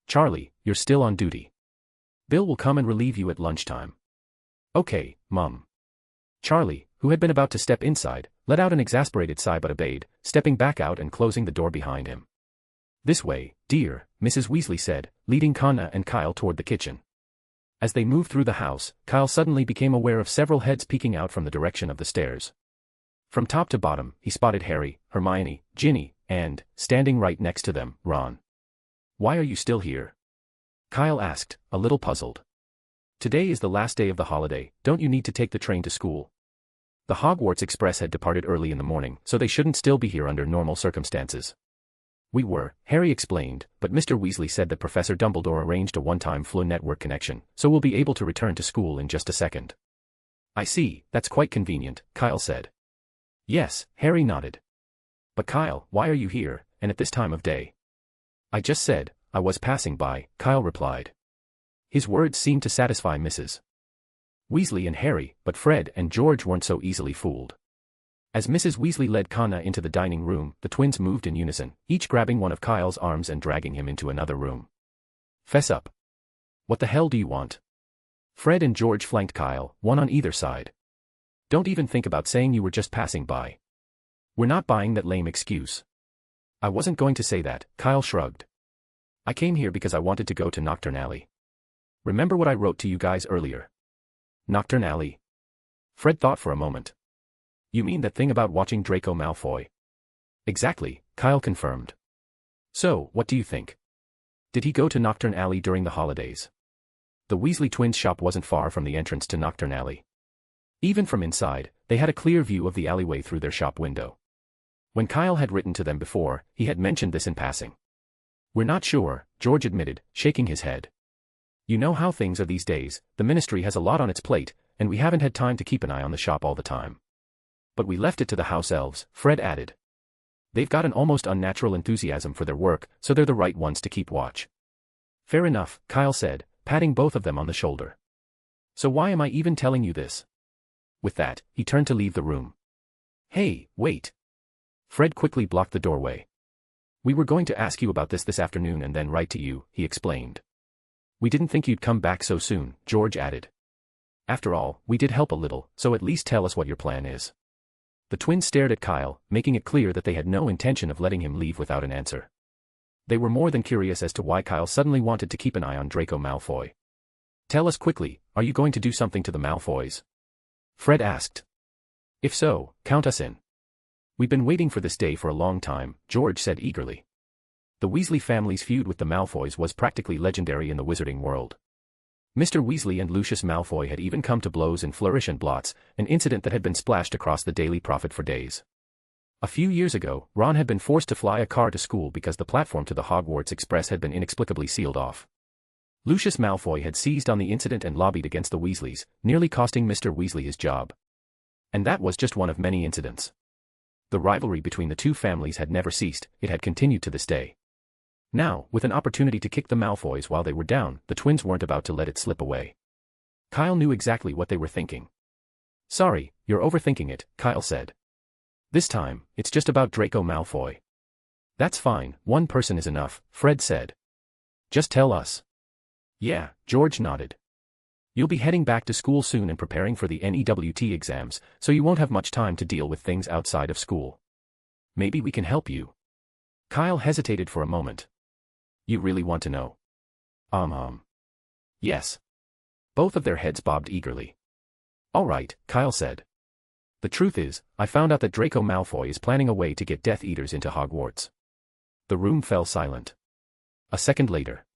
"Charlie, you're still on duty. Bill will come and relieve you at lunchtime." "Okay, Mum." Charlie, who had been about to step inside, let out an exasperated sigh but obeyed, stepping back out and closing the door behind him. "This way, dear," Mrs. Weasley said, leading Kanna and Kyle toward the kitchen. As they moved through the house, Kyle suddenly became aware of several heads peeking out from the direction of the stairs. From top to bottom, he spotted Harry, Hermione, Ginny, and, standing right next to them, Ron. "Why are you still here?" Kyle asked, a little puzzled. Today is the last day of the holiday, don't you need to take the train to school? The Hogwarts Express had departed early in the morning, so they shouldn't still be here under normal circumstances. We were, Harry explained, but Mr. Weasley said that Professor Dumbledore arranged a one-time Flo network connection, so we'll be able to return to school in just a second. I see, that's quite convenient, Kyle said. Yes, Harry nodded. But Kyle, why are you here, and at this time of day? I just said, I was passing by, Kyle replied. His words seemed to satisfy Mrs. Weasley and Harry, but Fred and George weren't so easily fooled. As Mrs. Weasley led Connor into the dining room, the twins moved in unison, each grabbing one of Kyle's arms and dragging him into another room. Fess up. What the hell do you want? Fred and George flanked Kyle, one on either side. Don't even think about saying you were just passing by. We're not buying that lame excuse. I wasn't going to say that, Kyle shrugged. I came here because I wanted to go to Nocturne Alley. Remember what I wrote to you guys earlier? Nocturne Alley. Fred thought for a moment. You mean that thing about watching Draco Malfoy? Exactly, Kyle confirmed. So, what do you think? Did he go to Nocturne Alley during the holidays? The Weasley twins' shop wasn't far from the entrance to Nocturne Alley. Even from inside, they had a clear view of the alleyway through their shop window. When Kyle had written to them before, he had mentioned this in passing. We're not sure, George admitted, shaking his head. You know how things are these days, the ministry has a lot on its plate, and we haven't had time to keep an eye on the shop all the time. But we left it to the house elves, Fred added. They've got an almost unnatural enthusiasm for their work, so they're the right ones to keep watch. Fair enough, Kyle said, patting both of them on the shoulder. So why am I even telling you this? With that, he turned to leave the room. Hey, wait. Fred quickly blocked the doorway. We were going to ask you about this afternoon and then write to you, he explained. We didn't think you'd come back so soon, George added. After all, we did help a little, so at least tell us what your plan is. The twins stared at Kyle, making it clear that they had no intention of letting him leave without an answer. They were more than curious as to why Kyle suddenly wanted to keep an eye on Draco Malfoy. Tell us quickly, are you going to do something to the Malfoys? Fred asked. If so, count us in. We've been waiting for this day for a long time, George said eagerly. The Weasley family's feud with the Malfoys was practically legendary in the wizarding world. Mr. Weasley and Lucius Malfoy had even come to blows in Flourish and Blots, an incident that had been splashed across the Daily Prophet for days. A few years ago, Ron had been forced to fly a car to school because the platform to the Hogwarts Express had been inexplicably sealed off. Lucius Malfoy had seized on the incident and lobbied against the Weasleys, nearly costing Mr. Weasley his job. And that was just one of many incidents. The rivalry between the two families had never ceased, it had continued to this day. Now, with an opportunity to kick the Malfoys while they were down, the twins weren't about to let it slip away. Kyle knew exactly what they were thinking. Sorry, you're overthinking it, Kyle said. This time, it's just about Draco Malfoy. That's fine, one person is enough, Fred said. Just tell us. Yeah, George nodded. You'll be heading back to school soon and preparing for the NEWT exams, so you won't have much time to deal with things outside of school. Maybe we can help you. Kyle hesitated for a moment. You really want to know? Yes. Both of their heads bobbed eagerly. All right, Kyle said. The truth is, I found out that Draco Malfoy is planning a way to get Death Eaters into Hogwarts. The room fell silent. A second later.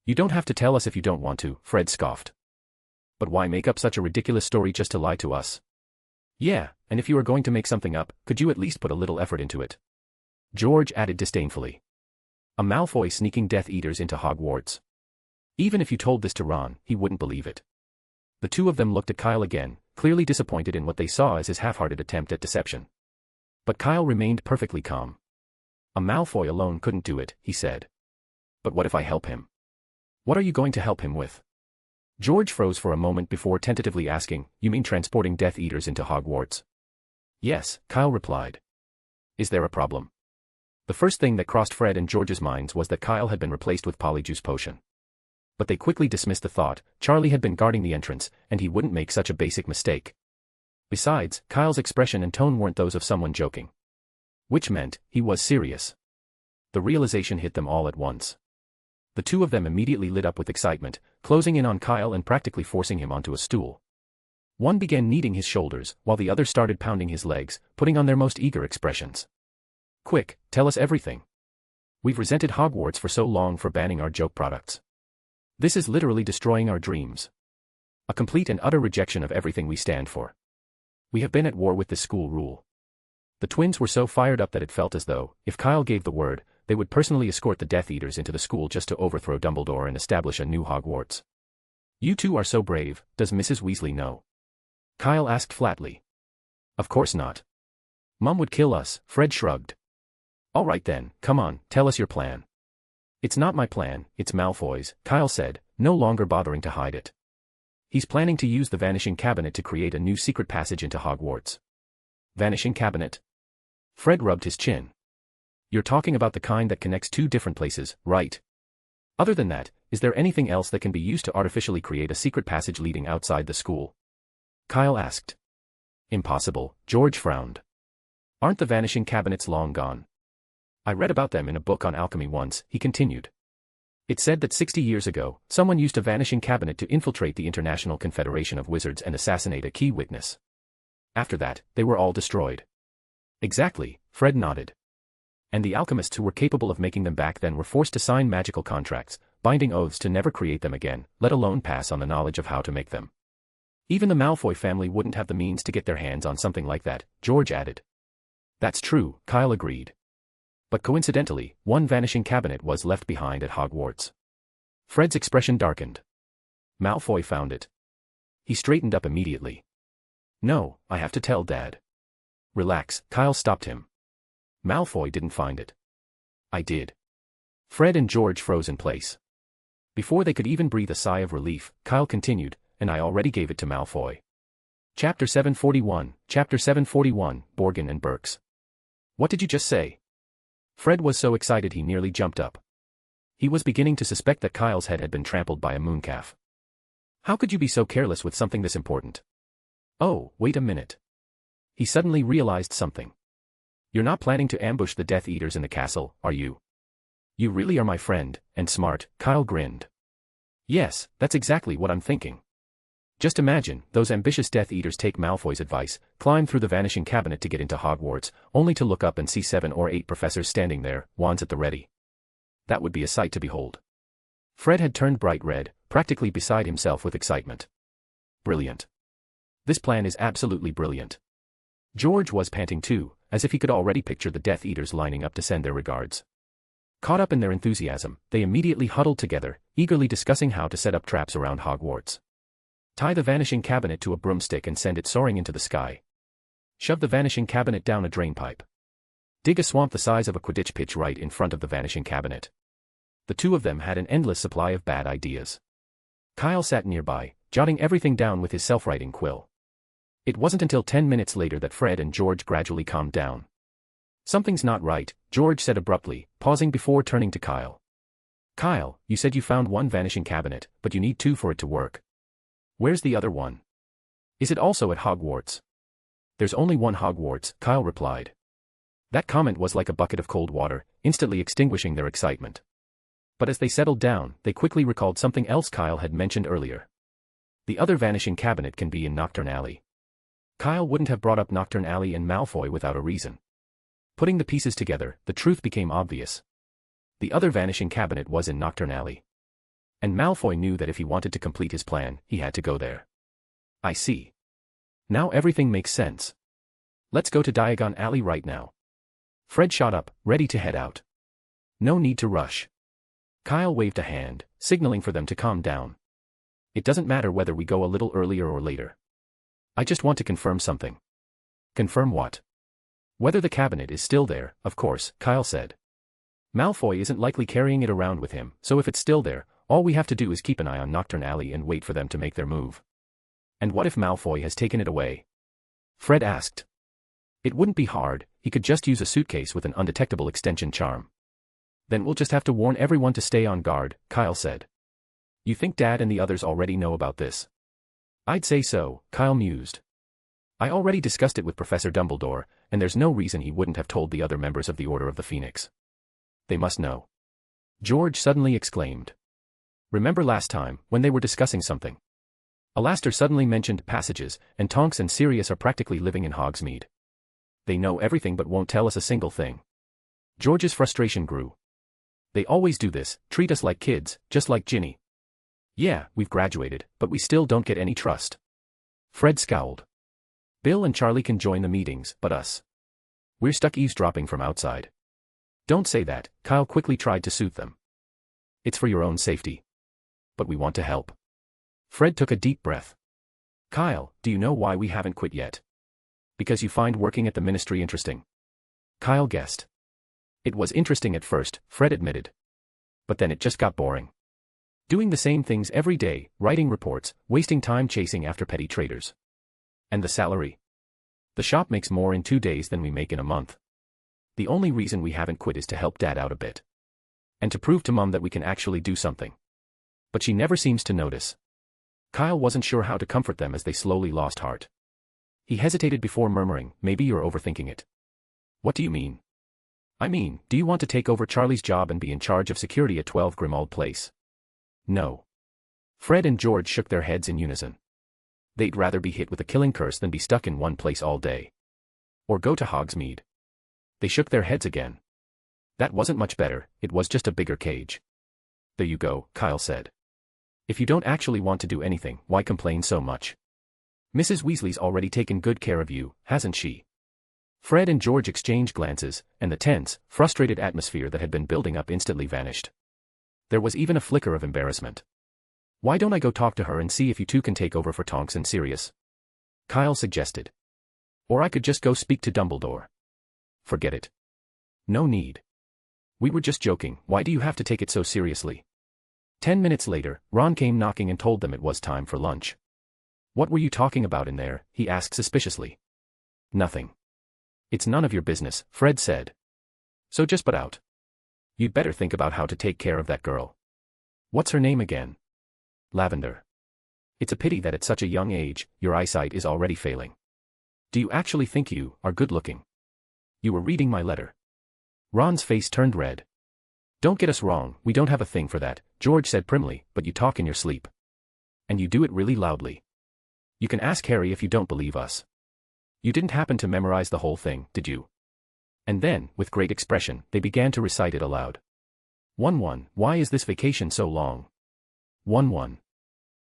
You don't have to tell us if you don't want to, Fred scoffed. But why make up such a ridiculous story just to lie to us? Yeah, and if you are going to make something up, could you at least put a little effort into it? George added disdainfully. A Malfoy sneaking Death Eaters into Hogwarts. Even if you told this to Ron, he wouldn't believe it. The two of them looked at Kyle again, clearly disappointed in what they saw as his half-hearted attempt at deception. But Kyle remained perfectly calm. A Malfoy alone couldn't do it, he said. But what if I help him? What are you going to help him with? George froze for a moment before tentatively asking, you mean transporting Death Eaters into Hogwarts? Yes, Kyle replied. Is there a problem? The first thing that crossed Fred and George's minds was that Kyle had been replaced with Polyjuice Potion. But they quickly dismissed the thought, Charlie had been guarding the entrance, and he wouldn't make such a basic mistake. Besides, Kyle's expression and tone weren't those of someone joking. Which meant, he was serious. The realization hit them all at once. The two of them immediately lit up with excitement, closing in on Kyle and practically forcing him onto a stool. One began kneading his shoulders, while the other started pounding his legs, putting on their most eager expressions. Quick, tell us everything. We've resented Hogwarts for so long for banning our joke products. This is literally destroying our dreams. A complete and utter rejection of everything we stand for. We have been at war with this school rule. The twins were so fired up that it felt as though, if Kyle gave the word, they would personally escort the Death Eaters into the school just to overthrow Dumbledore and establish a new Hogwarts. You two are so brave, does Mrs. Weasley know? Kyle asked flatly. Of course not. Mum would kill us, Fred shrugged. All right then, come on, tell us your plan. It's not my plan, it's Malfoy's, Kyle said, no longer bothering to hide it. He's planning to use the Vanishing Cabinet to create a new secret passage into Hogwarts. Vanishing Cabinet? Fred rubbed his chin. You're talking about the kind that connects two different places, right? Other than that, is there anything else that can be used to artificially create a secret passage leading outside the school? Kyle asked. Impossible, George frowned. Aren't the Vanishing Cabinets long gone? I read about them in a book on alchemy once, he continued. It said that 60 years ago, someone used a Vanishing Cabinet to infiltrate the International Confederation of Wizards and assassinate a key witness. After that, they were all destroyed. Exactly, Fred nodded. And the alchemists who were capable of making them back then were forced to sign magical contracts, binding oaths to never create them again, let alone pass on the knowledge of how to make them. Even the Malfoy family wouldn't have the means to get their hands on something like that, George added. That's true, Kyle agreed. But coincidentally, one Vanishing Cabinet was left behind at Hogwarts. Fred's expression darkened. Malfoy found it. He straightened up immediately. No, I have to tell Dad. Relax, Kyle stopped him. Malfoy didn't find it. I did. Fred and George froze in place. Before they could even breathe a sigh of relief, Kyle continued, and I already gave it to Malfoy. Chapter 741, Borgin and Burkes. What did you just say? Fred was so excited he nearly jumped up. He was beginning to suspect that Kyle's head had been trampled by a mooncalf. How could you be so careless with something this important? Oh, wait a minute. He suddenly realized something. You're not planning to ambush the Death Eaters in the castle, are you? You really are my friend, and smart, Kyle grinned. Yes, that's exactly what I'm thinking. Just imagine, those ambitious Death Eaters take Malfoy's advice, climb through the Vanishing Cabinet to get into Hogwarts, only to look up and see 7 or 8 professors standing there, wands at the ready. That would be a sight to behold. Fred had turned bright red, practically beside himself with excitement. Brilliant. This plan is absolutely brilliant. George was panting too, as if he could already picture the Death Eaters lining up to send their regards. Caught up in their enthusiasm, they immediately huddled together, eagerly discussing how to set up traps around Hogwarts. Tie the Vanishing Cabinet to a broomstick and send it soaring into the sky. Shove the Vanishing Cabinet down a drainpipe. Dig a swamp the size of a Quidditch pitch right in front of the Vanishing Cabinet. The two of them had an endless supply of bad ideas. Kyle sat nearby, jotting everything down with his self-writing quill. It wasn't until 10 minutes later that Fred and George gradually calmed down. Something's not right, George said abruptly, pausing before turning to Kyle. Kyle, you said you found one Vanishing Cabinet, but you need 2 for it to work. Where's the other one? Is it also at Hogwarts? There's only one Hogwarts, Kyle replied. That comment was like a bucket of cold water, instantly extinguishing their excitement. But as they settled down, they quickly recalled something else Kyle had mentioned earlier. The other Vanishing Cabinet can be in Nocturne Alley. Kyle wouldn't have brought up Nocturne Alley and Malfoy without a reason. Putting the pieces together, the truth became obvious. The other Vanishing Cabinet was in Nocturne Alley. And Malfoy knew that if he wanted to complete his plan, he had to go there. I see. Now everything makes sense. Let's go to Diagon Alley right now. Fred shot up, ready to head out. No need to rush. Kyle waved a hand, signaling for them to calm down. It doesn't matter whether we go a little earlier or later. I just want to confirm something. Confirm what? Whether the cabinet is still there, of course, Kyle said. Malfoy isn't likely carrying it around with him, so if it's still there, all we have to do is keep an eye on Nocturne Alley and wait for them to make their move. And what if Malfoy has taken it away? Fred asked. It wouldn't be hard, he could just use a suitcase with an undetectable extension charm. Then we'll just have to warn everyone to stay on guard, Kyle said. You think Dad and the others already know about this? I'd say so, Kyle mused. I already discussed it with Professor Dumbledore, and there's no reason he wouldn't have told the other members of the Order of the Phoenix. They must know. George suddenly exclaimed. Remember last time, when they were discussing something? Alastor suddenly mentioned passages, and Tonks and Sirius are practically living in Hogsmeade. They know everything but won't tell us a single thing. George's frustration grew. They always do this, treat us like kids, just like Ginny. Yeah, we've graduated, but we still don't get any trust. Fred scowled. Bill and Charlie can join the meetings, but us. We're stuck eavesdropping from outside. Don't say that, Kyle quickly tried to soothe them. It's for your own safety. But we want to help. Fred took a deep breath. Kyle, do you know why we haven't quit yet? Because you find working at the ministry interesting. Kyle guessed. It was interesting at first, Fred admitted. But then it just got boring. Doing the same things every day, writing reports, wasting time chasing after petty traders. And the salary? The shop makes more in 2 days than we make in a month. The only reason we haven't quit is to help Dad out a bit. And to prove to Mom that we can actually do something. But she never seems to notice. Kyle wasn't sure how to comfort them as they slowly lost heart. He hesitated before murmuring, maybe you're overthinking it. What do you mean? I mean, do you want to take over Charlie's job and be in charge of security at 12 Grimmauld Place? No. Fred and George shook their heads in unison. They'd rather be hit with a killing curse than be stuck in one place all day. Or go to Hogsmeade. They shook their heads again. That wasn't much better, it was just a bigger cage. There you go, Kyle said. If you don't actually want to do anything, why complain so much? Mrs. Weasley's already taken good care of you, hasn't she? Fred and George exchanged glances, and the tense, frustrated atmosphere that had been building up instantly vanished. There was even a flicker of embarrassment. Why don't I go talk to her and see if you two can take over for Tonks and Sirius? Kyle suggested. Or I could just go speak to Dumbledore. Forget it. No need. We were just joking, why do you have to take it so seriously? 10 minutes later, Ron came knocking and told them it was time for lunch. What were you talking about in there? He asked suspiciously. Nothing. It's none of your business, Fred said. So just butt out. You'd better think about how to take care of that girl. What's her name again? Lavender. It's a pity that at such a young age, your eyesight is already failing. Do you actually think you are good looking? You were reading my letter. Ron's face turned red. Don't get us wrong, we don't have a thing for that, George said primly, but you talk in your sleep. And you do it really loudly. You can ask Harry if you don't believe us. You didn't happen to memorize the whole thing, did you? And then, with great expression, they began to recite it aloud. 1-1, why is this vacation so long? 1-1.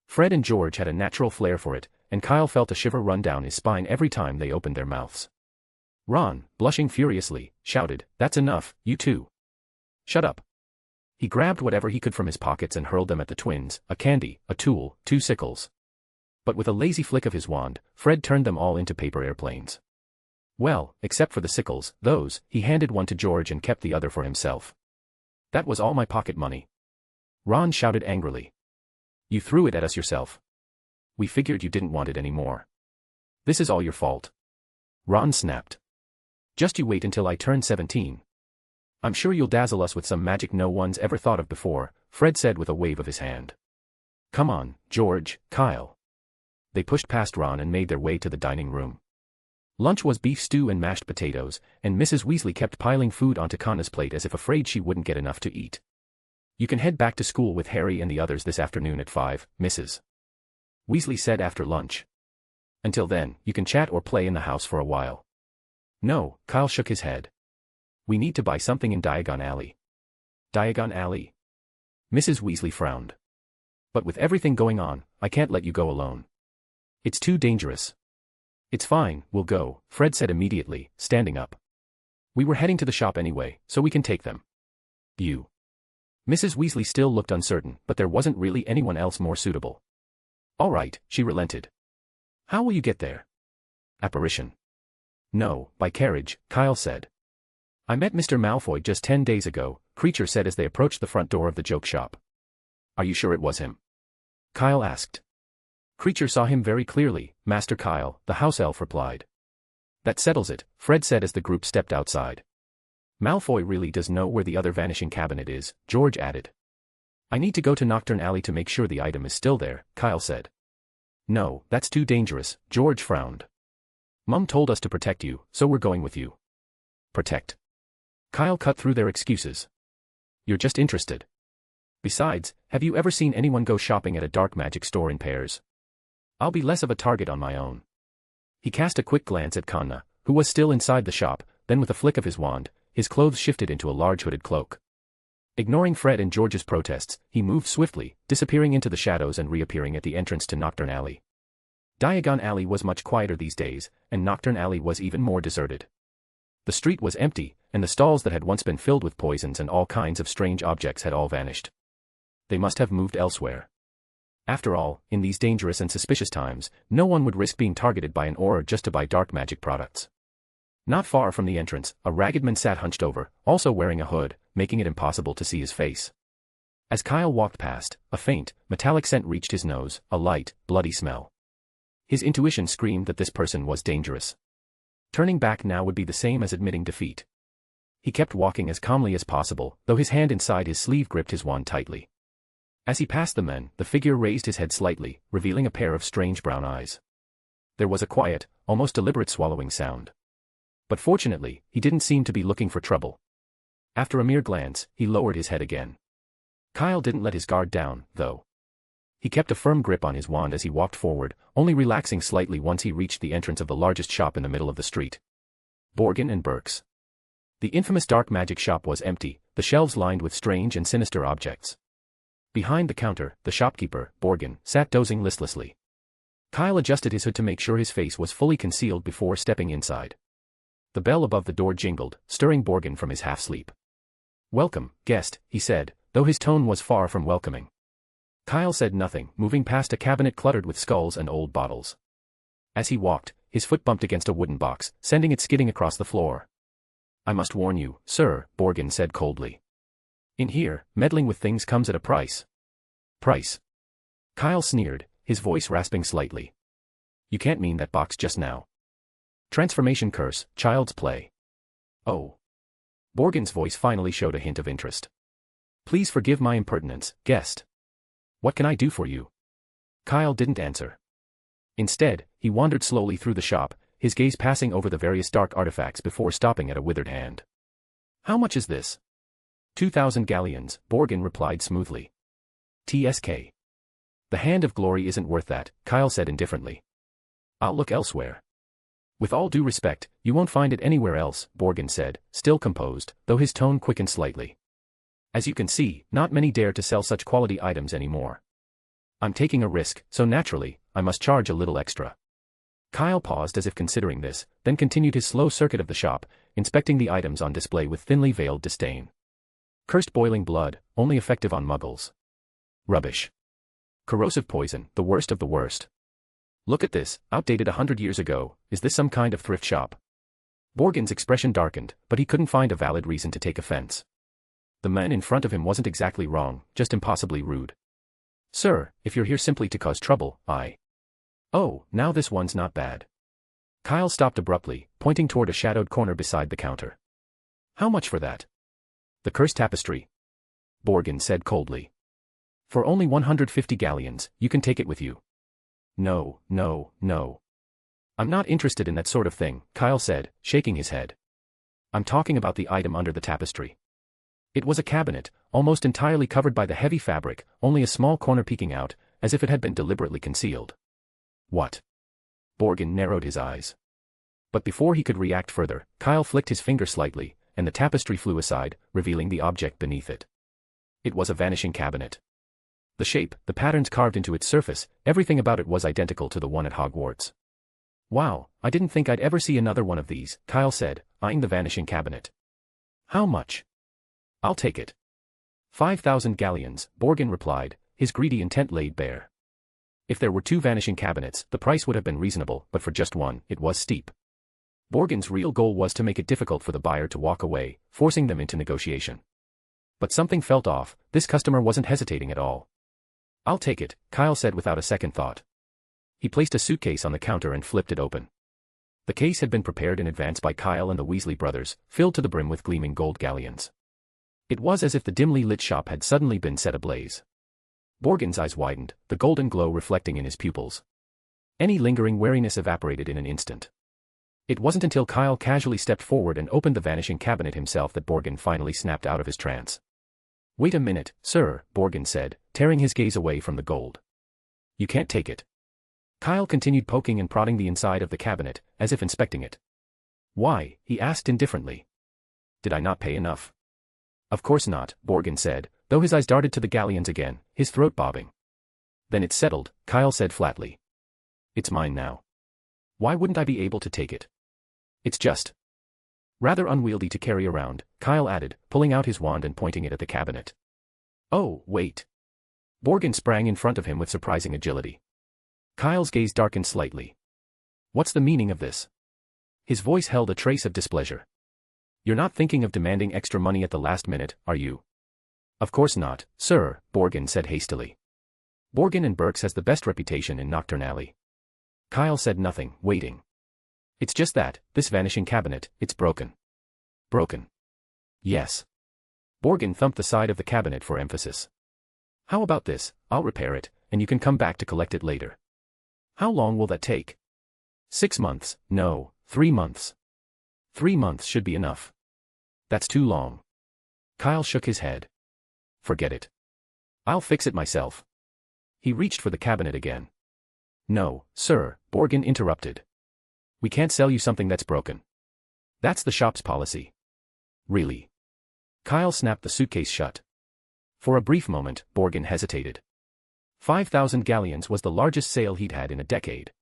Fred and George had a natural flair for it, and Kyle felt a shiver run down his spine every time they opened their mouths. Ron, blushing furiously, shouted, that's enough, you two. Shut up. He grabbed whatever he could from his pockets and hurled them at the twins, a candy, a tool, 2 sickles. But with a lazy flick of his wand, Fred turned them all into paper airplanes. Well, except for the sickles, those, he handed one to George and kept the other for himself. That was all my pocket money. Ron shouted angrily. You threw it at us yourself. We figured you didn't want it anymore. This is all your fault. Ron snapped. Just you wait until I turn 17. I'm sure you'll dazzle us with some magic no one's ever thought of before, Fred said with a wave of his hand. Come on, George, Kyle. They pushed past Ron and made their way to the dining room. Lunch was beef stew and mashed potatoes, and Mrs. Weasley kept piling food onto Conna's plate as if afraid she wouldn't get enough to eat. You can head back to school with Harry and the others this afternoon at 5, Mrs. Weasley said after lunch. Until then, you can chat or play in the house for a while. No, Kyle shook his head. We need to buy something in Diagon Alley. Diagon Alley? Mrs. Weasley frowned. But with everything going on, I can't let you go alone. It's too dangerous. It's fine, we'll go, Fred said immediately, standing up. We were heading to the shop anyway, so we can take them. You. Mrs. Weasley still looked uncertain, but there wasn't really anyone else more suitable. All right, she relented. How will you get there? Apparition. No, by carriage, Kyle said. I met Mr. Malfoy just 10 days ago, Creature said as they approached the front door of the joke shop. Are you sure it was him? Kyle asked. Creature saw him very clearly, Master Kyle, the house elf replied. That settles it, Fred said as the group stepped outside. Malfoy really does know where the other vanishing cabinet is, George added. I need to go to Nocturne Alley to make sure the item is still there, Kyle said. No, that's too dangerous, George frowned. Mum told us to protect you, so we're going with you. Protect. Kyle cut through their excuses. You're just interested. Besides, have you ever seen anyone go shopping at a dark magic store in pairs? I'll be less of a target on my own. He cast a quick glance at Conna, who was still inside the shop, then with a flick of his wand, his clothes shifted into a large hooded cloak. Ignoring Fred and George's protests, he moved swiftly, disappearing into the shadows and reappearing at the entrance to Nocturne Alley. Diagon Alley was much quieter these days, and Nocturne Alley was even more deserted. The street was empty, and the stalls that had once been filled with poisons and all kinds of strange objects had all vanished. They must have moved elsewhere. After all, in these dangerous and suspicious times, no one would risk being targeted by an aura just to buy dark magic products. Not far from the entrance, a ragged man sat hunched over, also wearing a hood, making it impossible to see his face. As Kyle walked past, a faint, metallic scent reached his nose, a light, bloody smell. His intuition screamed that this person was dangerous. Turning back now would be the same as admitting defeat. He kept walking as calmly as possible, though his hand inside his sleeve gripped his wand tightly. As he passed the men, the figure raised his head slightly, revealing a pair of strange brown eyes. There was a quiet, almost deliberate swallowing sound. But fortunately, he didn't seem to be looking for trouble. After a mere glance, he lowered his head again. Kyle didn't let his guard down, though. He kept a firm grip on his wand as he walked forward, only relaxing slightly once he reached the entrance of the largest shop in the middle of the street. Borgin and Burke's. The infamous dark magic shop was empty, the shelves lined with strange and sinister objects. Behind the counter, the shopkeeper, Borgin, sat dozing listlessly. Kyle adjusted his hood to make sure his face was fully concealed before stepping inside. The bell above the door jingled, stirring Borgin from his half-sleep. "Welcome, guest," he said, though his tone was far from welcoming. Kyle said nothing, moving past a cabinet cluttered with skulls and old bottles. As he walked, his foot bumped against a wooden box, sending it skidding across the floor. "I must warn you, sir," Borgin said coldly. "In here, meddling with things comes at a price." "Price?" Kyle sneered, his voice rasping slightly. "You can't mean that box just now." "Transformation curse, child's play." "Oh." Borgin's voice finally showed a hint of interest. "Please forgive my impertinence, guest. What can I do for you?" Kyle didn't answer. Instead, he wandered slowly through the shop, his gaze passing over the various dark artifacts before stopping at a withered hand. "How much is this?" 2,000 galleons, Borgin replied smoothly. "TSK. The hand of glory isn't worth that," Kyle said indifferently. "I'll look elsewhere." "With all due respect, you won't find it anywhere else," Borgin said, still composed, though his tone quickened slightly. "As you can see, not many dare to sell such quality items anymore. I'm taking a risk, so naturally, I must charge a little extra." Kyle paused as if considering this, then continued his slow circuit of the shop, inspecting the items on display with thinly veiled disdain. Cursed boiling blood, only effective on muggles. Rubbish. Corrosive poison, the worst of the worst. Look at this, outdated 100 years ago, is this some kind of thrift shop? Borgin's expression darkened, but he couldn't find a valid reason to take offense. The man in front of him wasn't exactly wrong, just impossibly rude. "Sir, if you're here simply to cause trouble, Oh, now this one's not bad." Kyle stopped abruptly, pointing toward a shadowed corner beside the counter. "How much for that?" "The cursed tapestry," Borgin said coldly. "For only 150 galleons, you can take it with you." No. "I'm not interested in that sort of thing," Kyle said, shaking his head. "I'm talking about the item under the tapestry." It was a cabinet, almost entirely covered by the heavy fabric, only a small corner peeking out, as if it had been deliberately concealed. "What?" Borgin narrowed his eyes. But before he could react further, Kyle flicked his finger slightly, and the tapestry flew aside, revealing the object beneath it. It was a vanishing cabinet. The shape, the patterns carved into its surface, everything about it was identical to the one at Hogwarts. "Wow, I didn't think I'd ever see another one of these," Kyle said, eyeing the vanishing cabinet. "How much?" "I'll take it." 5,000 galleons, Borgin replied, his greedy intent laid bare. If there were 2 vanishing cabinets, the price would have been reasonable, but for just one, it was steep. Borgin's real goal was to make it difficult for the buyer to walk away, forcing them into negotiation. But something felt off, this customer wasn't hesitating at all. "I'll take it," Kyle said without a second thought. He placed a suitcase on the counter and flipped it open. The case had been prepared in advance by Kyle and the Weasley brothers, filled to the brim with gleaming gold galleons. It was as if the dimly lit shop had suddenly been set ablaze. Borgin's eyes widened, the golden glow reflecting in his pupils. Any lingering wariness evaporated in an instant. It wasn't until Kyle casually stepped forward and opened the vanishing cabinet himself that Borgin finally snapped out of his trance. "Wait a minute, sir," Borgin said, tearing his gaze away from the gold. "You can't take it." Kyle continued poking and prodding the inside of the cabinet, as if inspecting it. "Why?" he asked indifferently. "Did I not pay enough?" Of course not, Borgin said, though his eyes darted to the galleons again, his throat bobbing. Then it's settled, Kyle said flatly. It's mine now. Why wouldn't I be able to take it? It's just rather unwieldy to carry around, Kyle added, pulling out his wand and pointing it at the cabinet. Oh, wait. Borgin sprang in front of him with surprising agility. Kyle's gaze darkened slightly. What's the meaning of this? His voice held a trace of displeasure. You're not thinking of demanding extra money at the last minute, are you? Of course not, sir, Borgin said hastily. Borgin and Burke's has the best reputation in Nocturne Alley. Kyle said nothing, waiting. It's just that, this vanishing cabinet, it's broken. Broken. Yes. Borgin thumped the side of the cabinet for emphasis. How about this, I'll repair it, and you can come back to collect it later. How long will that take? 6 months, no, 3 months. 3 months should be enough. That's too long. Kyle shook his head. Forget it. I'll fix it myself. He reached for the cabinet again. No, sir, Borgin interrupted. We can't sell you something that's broken. That's the shop's policy. Really? Kyle snapped the suitcase shut. For a brief moment, Borgin hesitated. 5,000 galleons was the largest sale he'd had in a decade.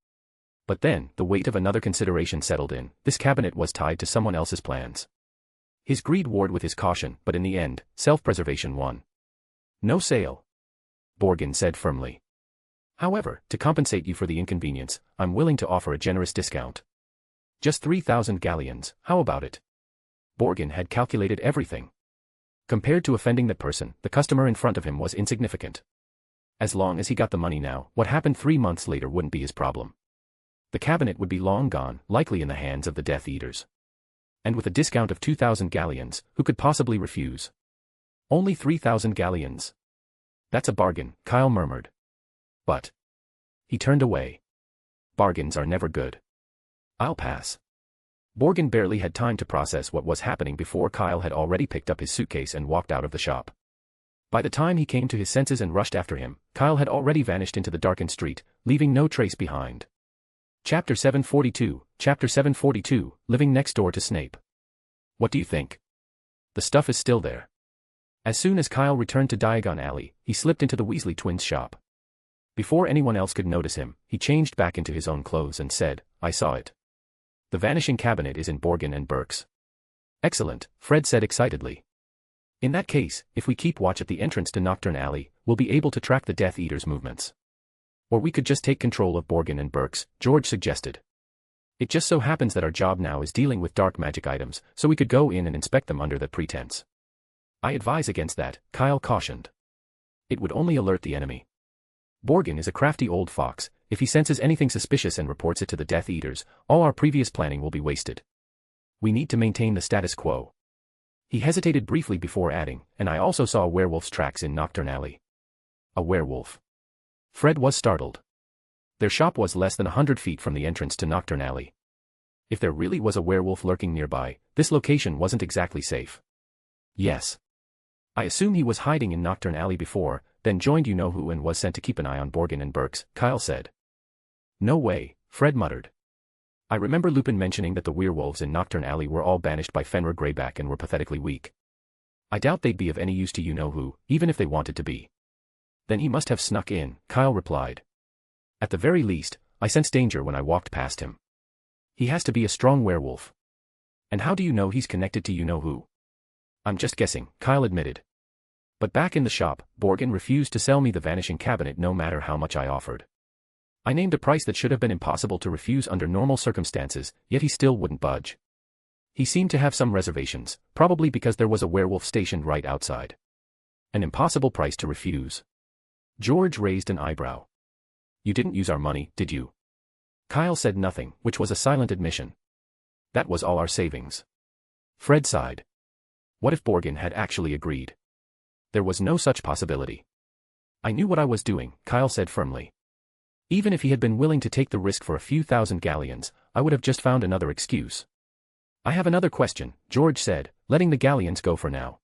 But then, the weight of another consideration settled in. This cabinet was tied to someone else's plans. His greed warred with his caution, but in the end, self-preservation won. No sale, Borgin said firmly. However, to compensate you for the inconvenience, I'm willing to offer a generous discount. Just 3,000 galleons, how about it? Borgin had calculated everything. Compared to offending that person, the customer in front of him was insignificant. As long as he got the money now, what happened 3 months later wouldn't be his problem. The cabinet would be long gone, likely in the hands of the Death Eaters. And with a discount of 2,000 galleons, who could possibly refuse? Only 3,000 galleons. That's a bargain, Kyle murmured. But he turned away. Bargains are never good. I'll pass. Borgin barely had time to process what was happening before Kyle had already picked up his suitcase and walked out of the shop. By the time he came to his senses and rushed after him, Kyle had already vanished into the darkened street, leaving no trace behind. Chapter 742, Living Next Door to Snape. What do you think? The stuff is still there. As soon as Kyle returned to Diagon Alley, he slipped into the Weasley twins' shop. Before anyone else could notice him, he changed back into his own clothes and said, I saw it. The vanishing cabinet is in Borgin and Burke's. Excellent, Fred said excitedly. In that case, if we keep watch at the entrance to Nocturne Alley, we'll be able to track the Death Eaters' movements. Or we could just take control of Borgin and Burke's, George suggested. It just so happens that our job now is dealing with dark magic items, so we could go in and inspect them under that pretense. I advise against that, Kyle cautioned. It would only alert the enemy. Borgin is a crafty old fox. If he senses anything suspicious and reports it to the Death Eaters, all our previous planning will be wasted. We need to maintain the status quo. He hesitated briefly before adding, and I also saw a werewolf's tracks in Nocturne Alley. A werewolf. Fred was startled. Their shop was less than 100 feet from the entrance to Nocturne Alley. If there really was a werewolf lurking nearby, this location wasn't exactly safe. Yes. I assume he was hiding in Nocturne Alley before, then joined you-know-who and was sent to keep an eye on Borgin and Burke's, Kyle said. No way, Fred muttered. I remember Lupin mentioning that the werewolves in Nocturne Alley were all banished by Fenrir Greyback and were pathetically weak. I doubt they'd be of any use to you-know-who, even if they wanted to be. Then he must have snuck in, Kyle replied. At the very least, I sensed danger when I walked past him. He has to be a strong werewolf. And how do you know he's connected to you-know-who? I'm just guessing, Kyle admitted. But back in the shop, Borgin refused to sell me the vanishing cabinet no matter how much I offered. I named a price that should have been impossible to refuse under normal circumstances, yet he still wouldn't budge. He seemed to have some reservations, probably because there was a werewolf stationed right outside. An impossible price to refuse. George raised an eyebrow. You didn't use our money, did you? Kyle said nothing, which was a silent admission. That was all our savings. Fred sighed. What if Borgin had actually agreed? There was no such possibility. I knew what I was doing, Kyle said firmly. Even if he had been willing to take the risk for a few thousand galleons, I would have just found another excuse. I have another question, George said, letting the galleons go for now.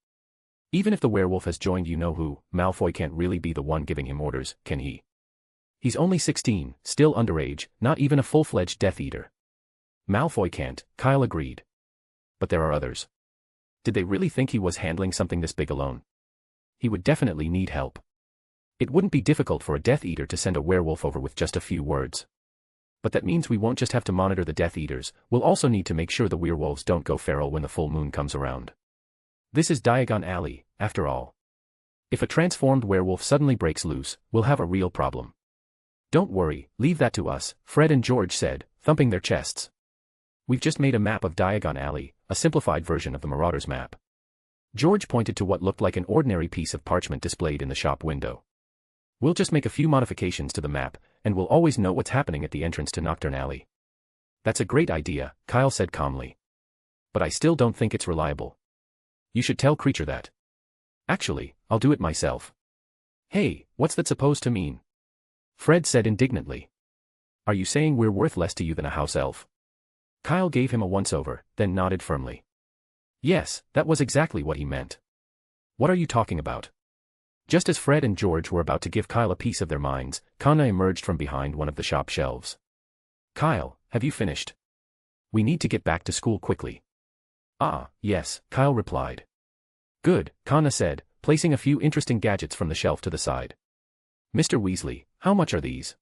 Even if the werewolf has joined you-know-who, Malfoy can't really be the one giving him orders, can he? He's only 16, still underage, not even a full-fledged Death Eater. Malfoy can't, Kyle agreed. But there are others. Did they really think he was handling something this big alone? He would definitely need help. It wouldn't be difficult for a Death Eater to send a werewolf over with just a few words. But that means we won't just have to monitor the Death Eaters, we'll also need to make sure the werewolves don't go feral when the full moon comes around. This is Diagon Alley, after all. If a transformed werewolf suddenly breaks loose, we'll have a real problem. Don't worry, leave that to us, Fred and George said, thumping their chests. We've just made a map of Diagon Alley, a simplified version of the Marauders map. George pointed to what looked like an ordinary piece of parchment displayed in the shop window. We'll just make a few modifications to the map, and we'll always know what's happening at the entrance to Nocturne Alley. That's a great idea, Kyle said calmly. But I still don't think it's reliable. You should tell Creature that. Actually, I'll do it myself. Hey, what's that supposed to mean? Fred said indignantly. Are you saying we're worth less to you than a house elf? Kyle gave him a once-over, then nodded firmly. Yes, that was exactly what he meant. What are you talking about? Just as Fred and George were about to give Kyle a piece of their minds, Kana emerged from behind one of the shop shelves. Kyle, have you finished? We need to get back to school quickly. Ah, yes, Kyle replied. Good, Kana said, placing a few interesting gadgets from the shelf to the side. Mr. Weasley, how much are these?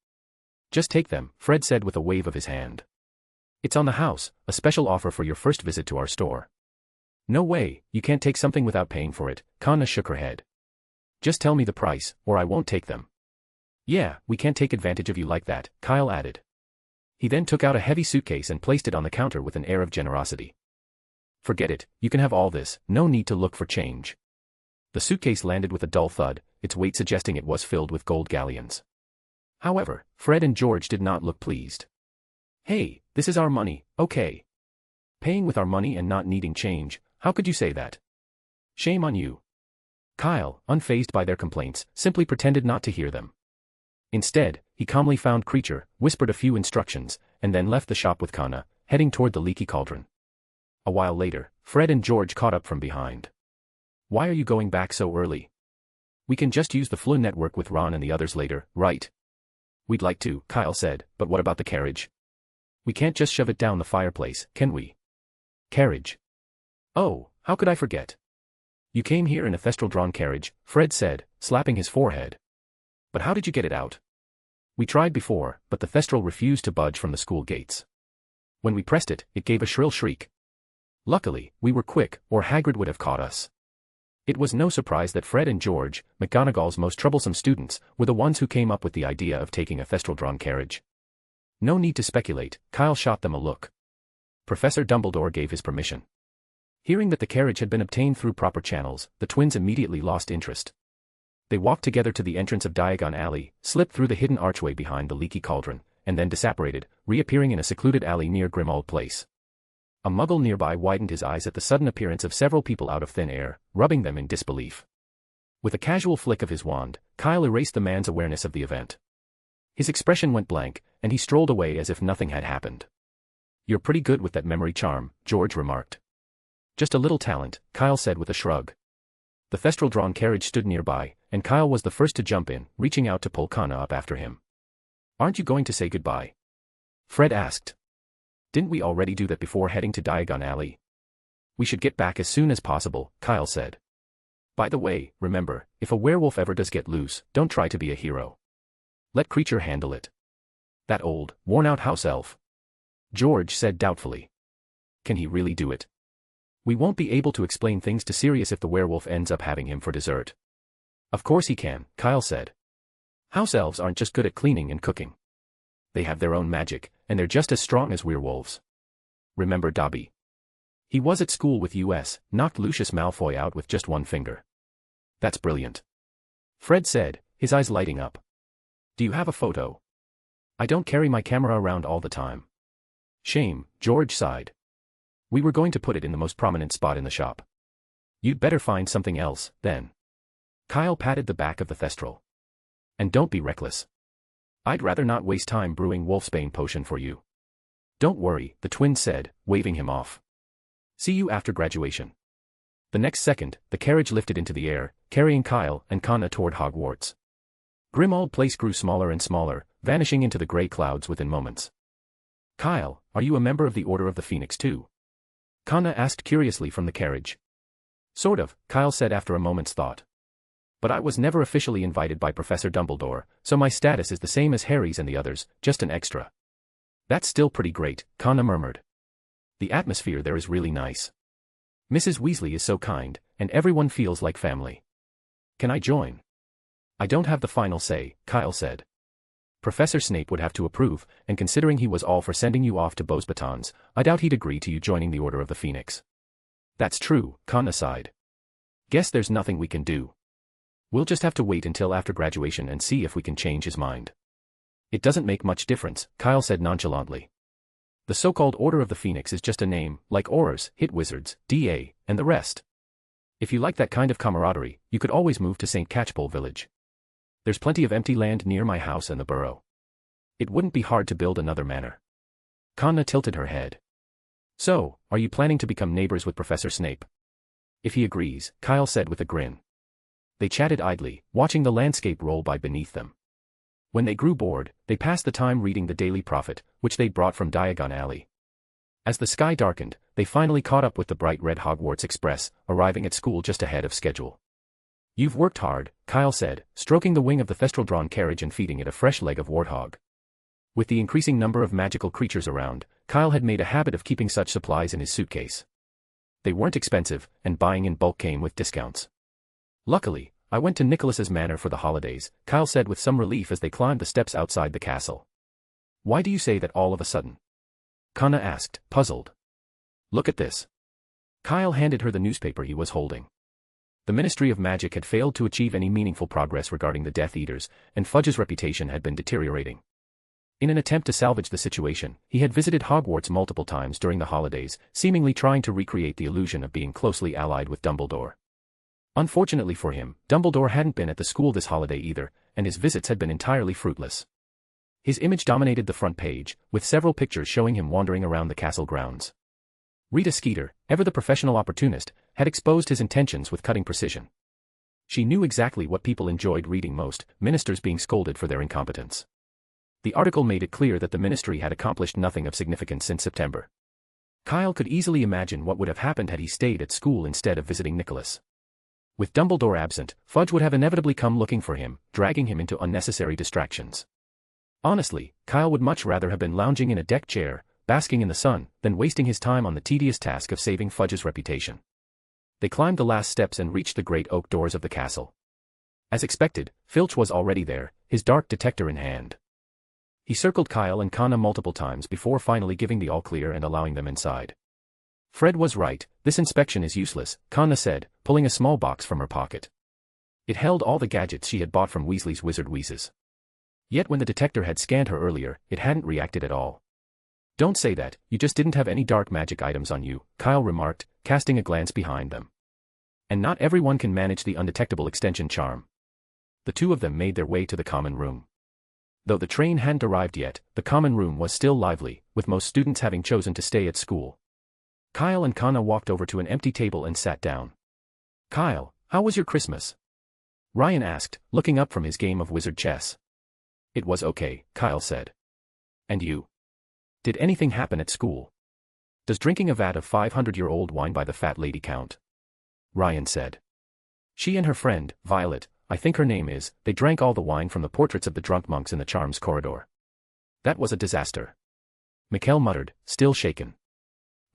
Just take them, Fred said with a wave of his hand. It's on the house, a special offer for your first visit to our store. No way, you can't take something without paying for it, Kana shook her head. Just tell me the price, or I won't take them. Yeah, we can't take advantage of you like that, Kyle added. He then took out a heavy suitcase and placed it on the counter with an air of generosity. Forget it, you can have all this, no need to look for change. The suitcase landed with a dull thud, its weight suggesting it was filled with gold galleons. However, Fred and George did not look pleased. Hey, this is our money, okay. Paying with our money and not needing change, how could you say that? Shame on you. Kyle, unfazed by their complaints, simply pretended not to hear them. Instead, he calmly found Creature, whispered a few instructions, and then left the shop with Kana, heading toward the leaky cauldron. A while later, Fred and George caught up from behind. Why are you going back so early? We can just use the Flu network with Ron and the others later, right? We'd like to, Kyle said, but what about the carriage? We can't just shove it down the fireplace, can we? Carriage. Oh, how could I forget? You came here in a thestral-drawn carriage, Fred said, slapping his forehead. But how did you get it out? We tried before, but the thestral refused to budge from the school gates. When we pressed it, it gave a shrill shriek. Luckily, we were quick, or Hagrid would have caught us. It was no surprise that Fred and George, McGonagall's most troublesome students, were the ones who came up with the idea of taking a thestral-drawn carriage. No need to speculate, Kyle shot them a look. Professor Dumbledore gave his permission. Hearing that the carriage had been obtained through proper channels, the twins immediately lost interest. They walked together to the entrance of Diagon Alley, slipped through the hidden archway behind the leaky cauldron, and then disapparated, reappearing in a secluded alley near Grimmauld Place. A muggle nearby widened his eyes at the sudden appearance of several people out of thin air, rubbing them in disbelief. With a casual flick of his wand, Kyle erased the man's awareness of the event. His expression went blank, and he strolled away as if nothing had happened. You're pretty good with that memory charm, George remarked. Just a little talent, Kyle said with a shrug. The thestral-drawn carriage stood nearby, and Kyle was the first to jump in, reaching out to pull Kana up after him. Aren't you going to say goodbye? Fred asked. Didn't we already do that before heading to Diagon Alley? We should get back as soon as possible, Kyle said. By the way, remember, if a werewolf ever does get loose, don't try to be a hero. Let Creature handle it. That old, worn-out house elf. George said doubtfully. Can he really do it? We won't be able to explain things to Sirius if the werewolf ends up having him for dessert. Of course he can, Kyle said. House elves aren't just good at cleaning and cooking. They have their own magic, and they're just as strong as werewolves. Remember Dobby? He was at school with us, knocked Lucius Malfoy out with just one finger. That's brilliant. Fred said, his eyes lighting up. Do you have a photo? I don't carry my camera around all the time. Shame, George sighed. We were going to put it in the most prominent spot in the shop. You'd better find something else, then. Kyle patted the back of the thestral. And don't be reckless. I'd rather not waste time brewing wolfsbane potion for you. Don't worry, the twin said, waving him off. See you after graduation. The next second, the carriage lifted into the air, carrying Kyle and Kana toward Hogwarts. Grimmauld Place grew smaller and smaller, vanishing into the gray clouds within moments. Kyle, are you a member of the Order of the Phoenix too? Kana asked curiously from the carriage. Sort of, Kyle said after a moment's thought. But I was never officially invited by Professor Dumbledore, so my status is the same as Harry's and the others, just an extra. That's still pretty great, Connor murmured. The atmosphere there is really nice. Mrs. Weasley is so kind, and everyone feels like family. Can I join? I don't have the final say, Kyle said. Professor Snape would have to approve, and considering he was all for sending you off to Beau's batons, I doubt he'd agree to you joining the Order of the Phoenix. That's true, Connor sighed. Guess there's nothing we can do. We'll just have to wait until after graduation and see if we can change his mind. It doesn't make much difference, Kyle said nonchalantly. The so-called Order of the Phoenix is just a name, like Aurors, Hit Wizards, D.A., and the rest. If you like that kind of camaraderie, you could always move to St. Catchpole Village. There's plenty of empty land near my house and the burrow. It wouldn't be hard to build another manor. Conna tilted her head. So, are you planning to become neighbors with Professor Snape? If he agrees, Kyle said with a grin. They chatted idly, watching the landscape roll by beneath them. When they grew bored, they passed the time reading the Daily Prophet, which they'd brought from Diagon Alley. As the sky darkened, they finally caught up with the bright red Hogwarts Express, arriving at school just ahead of schedule. You've worked hard, Kyle said, stroking the wing of the Thestral-drawn carriage and feeding it a fresh leg of warthog. With the increasing number of magical creatures around, Kyle had made a habit of keeping such supplies in his suitcase. They weren't expensive, and buying in bulk came with discounts. Luckily, I went to Nicholas's manor for the holidays, Kyle said with some relief as they climbed the steps outside the castle. Why do you say that all of a sudden? Conna asked, puzzled. Look at this. Kyle handed her the newspaper he was holding. The Ministry of Magic had failed to achieve any meaningful progress regarding the Death Eaters, and Fudge's reputation had been deteriorating. In an attempt to salvage the situation, he had visited Hogwarts multiple times during the holidays, seemingly trying to recreate the illusion of being closely allied with Dumbledore. Unfortunately for him, Dumbledore hadn't been at the school this holiday either, and his visits had been entirely fruitless. His image dominated the front page, with several pictures showing him wandering around the castle grounds. Rita Skeeter, ever the professional opportunist, had exposed his intentions with cutting precision. She knew exactly what people enjoyed reading most, ministers being scolded for their incompetence. The article made it clear that the ministry had accomplished nothing of significance since September. Kyle could easily imagine what would have happened had he stayed at school instead of visiting Nicholas. With Dumbledore absent, Fudge would have inevitably come looking for him, dragging him into unnecessary distractions. Honestly, Kyle would much rather have been lounging in a deck chair, basking in the sun, than wasting his time on the tedious task of saving Fudge's reputation. They climbed the last steps and reached the great oak doors of the castle. As expected, Filch was already there, his dark detector in hand. He circled Kyle and Conna multiple times before finally giving the all-clear and allowing them inside. Fred was right, this inspection is useless, Conna said, pulling a small box from her pocket. It held all the gadgets she had bought from Weasley's Wizard Wheezes. Yet when the detector had scanned her earlier, it hadn't reacted at all. Don't say that, you just didn't have any dark magic items on you, Kyle remarked, casting a glance behind them. And not everyone can manage the undetectable extension charm. The two of them made their way to the common room. Though the train hadn't arrived yet, the common room was still lively, with most students having chosen to stay at school. Kyle and Conna walked over to an empty table and sat down. Kyle, how was your Christmas? Ryan asked, looking up from his game of wizard chess. It was okay, Kyle said. And you? Did anything happen at school? Does drinking a vat of 500-year-old wine by the fat lady count? Ryan said. She and her friend, Violet, I think her name is, they drank all the wine from the portraits of the drunk monks in the Charms corridor. That was a disaster. Mikkel muttered, still shaken.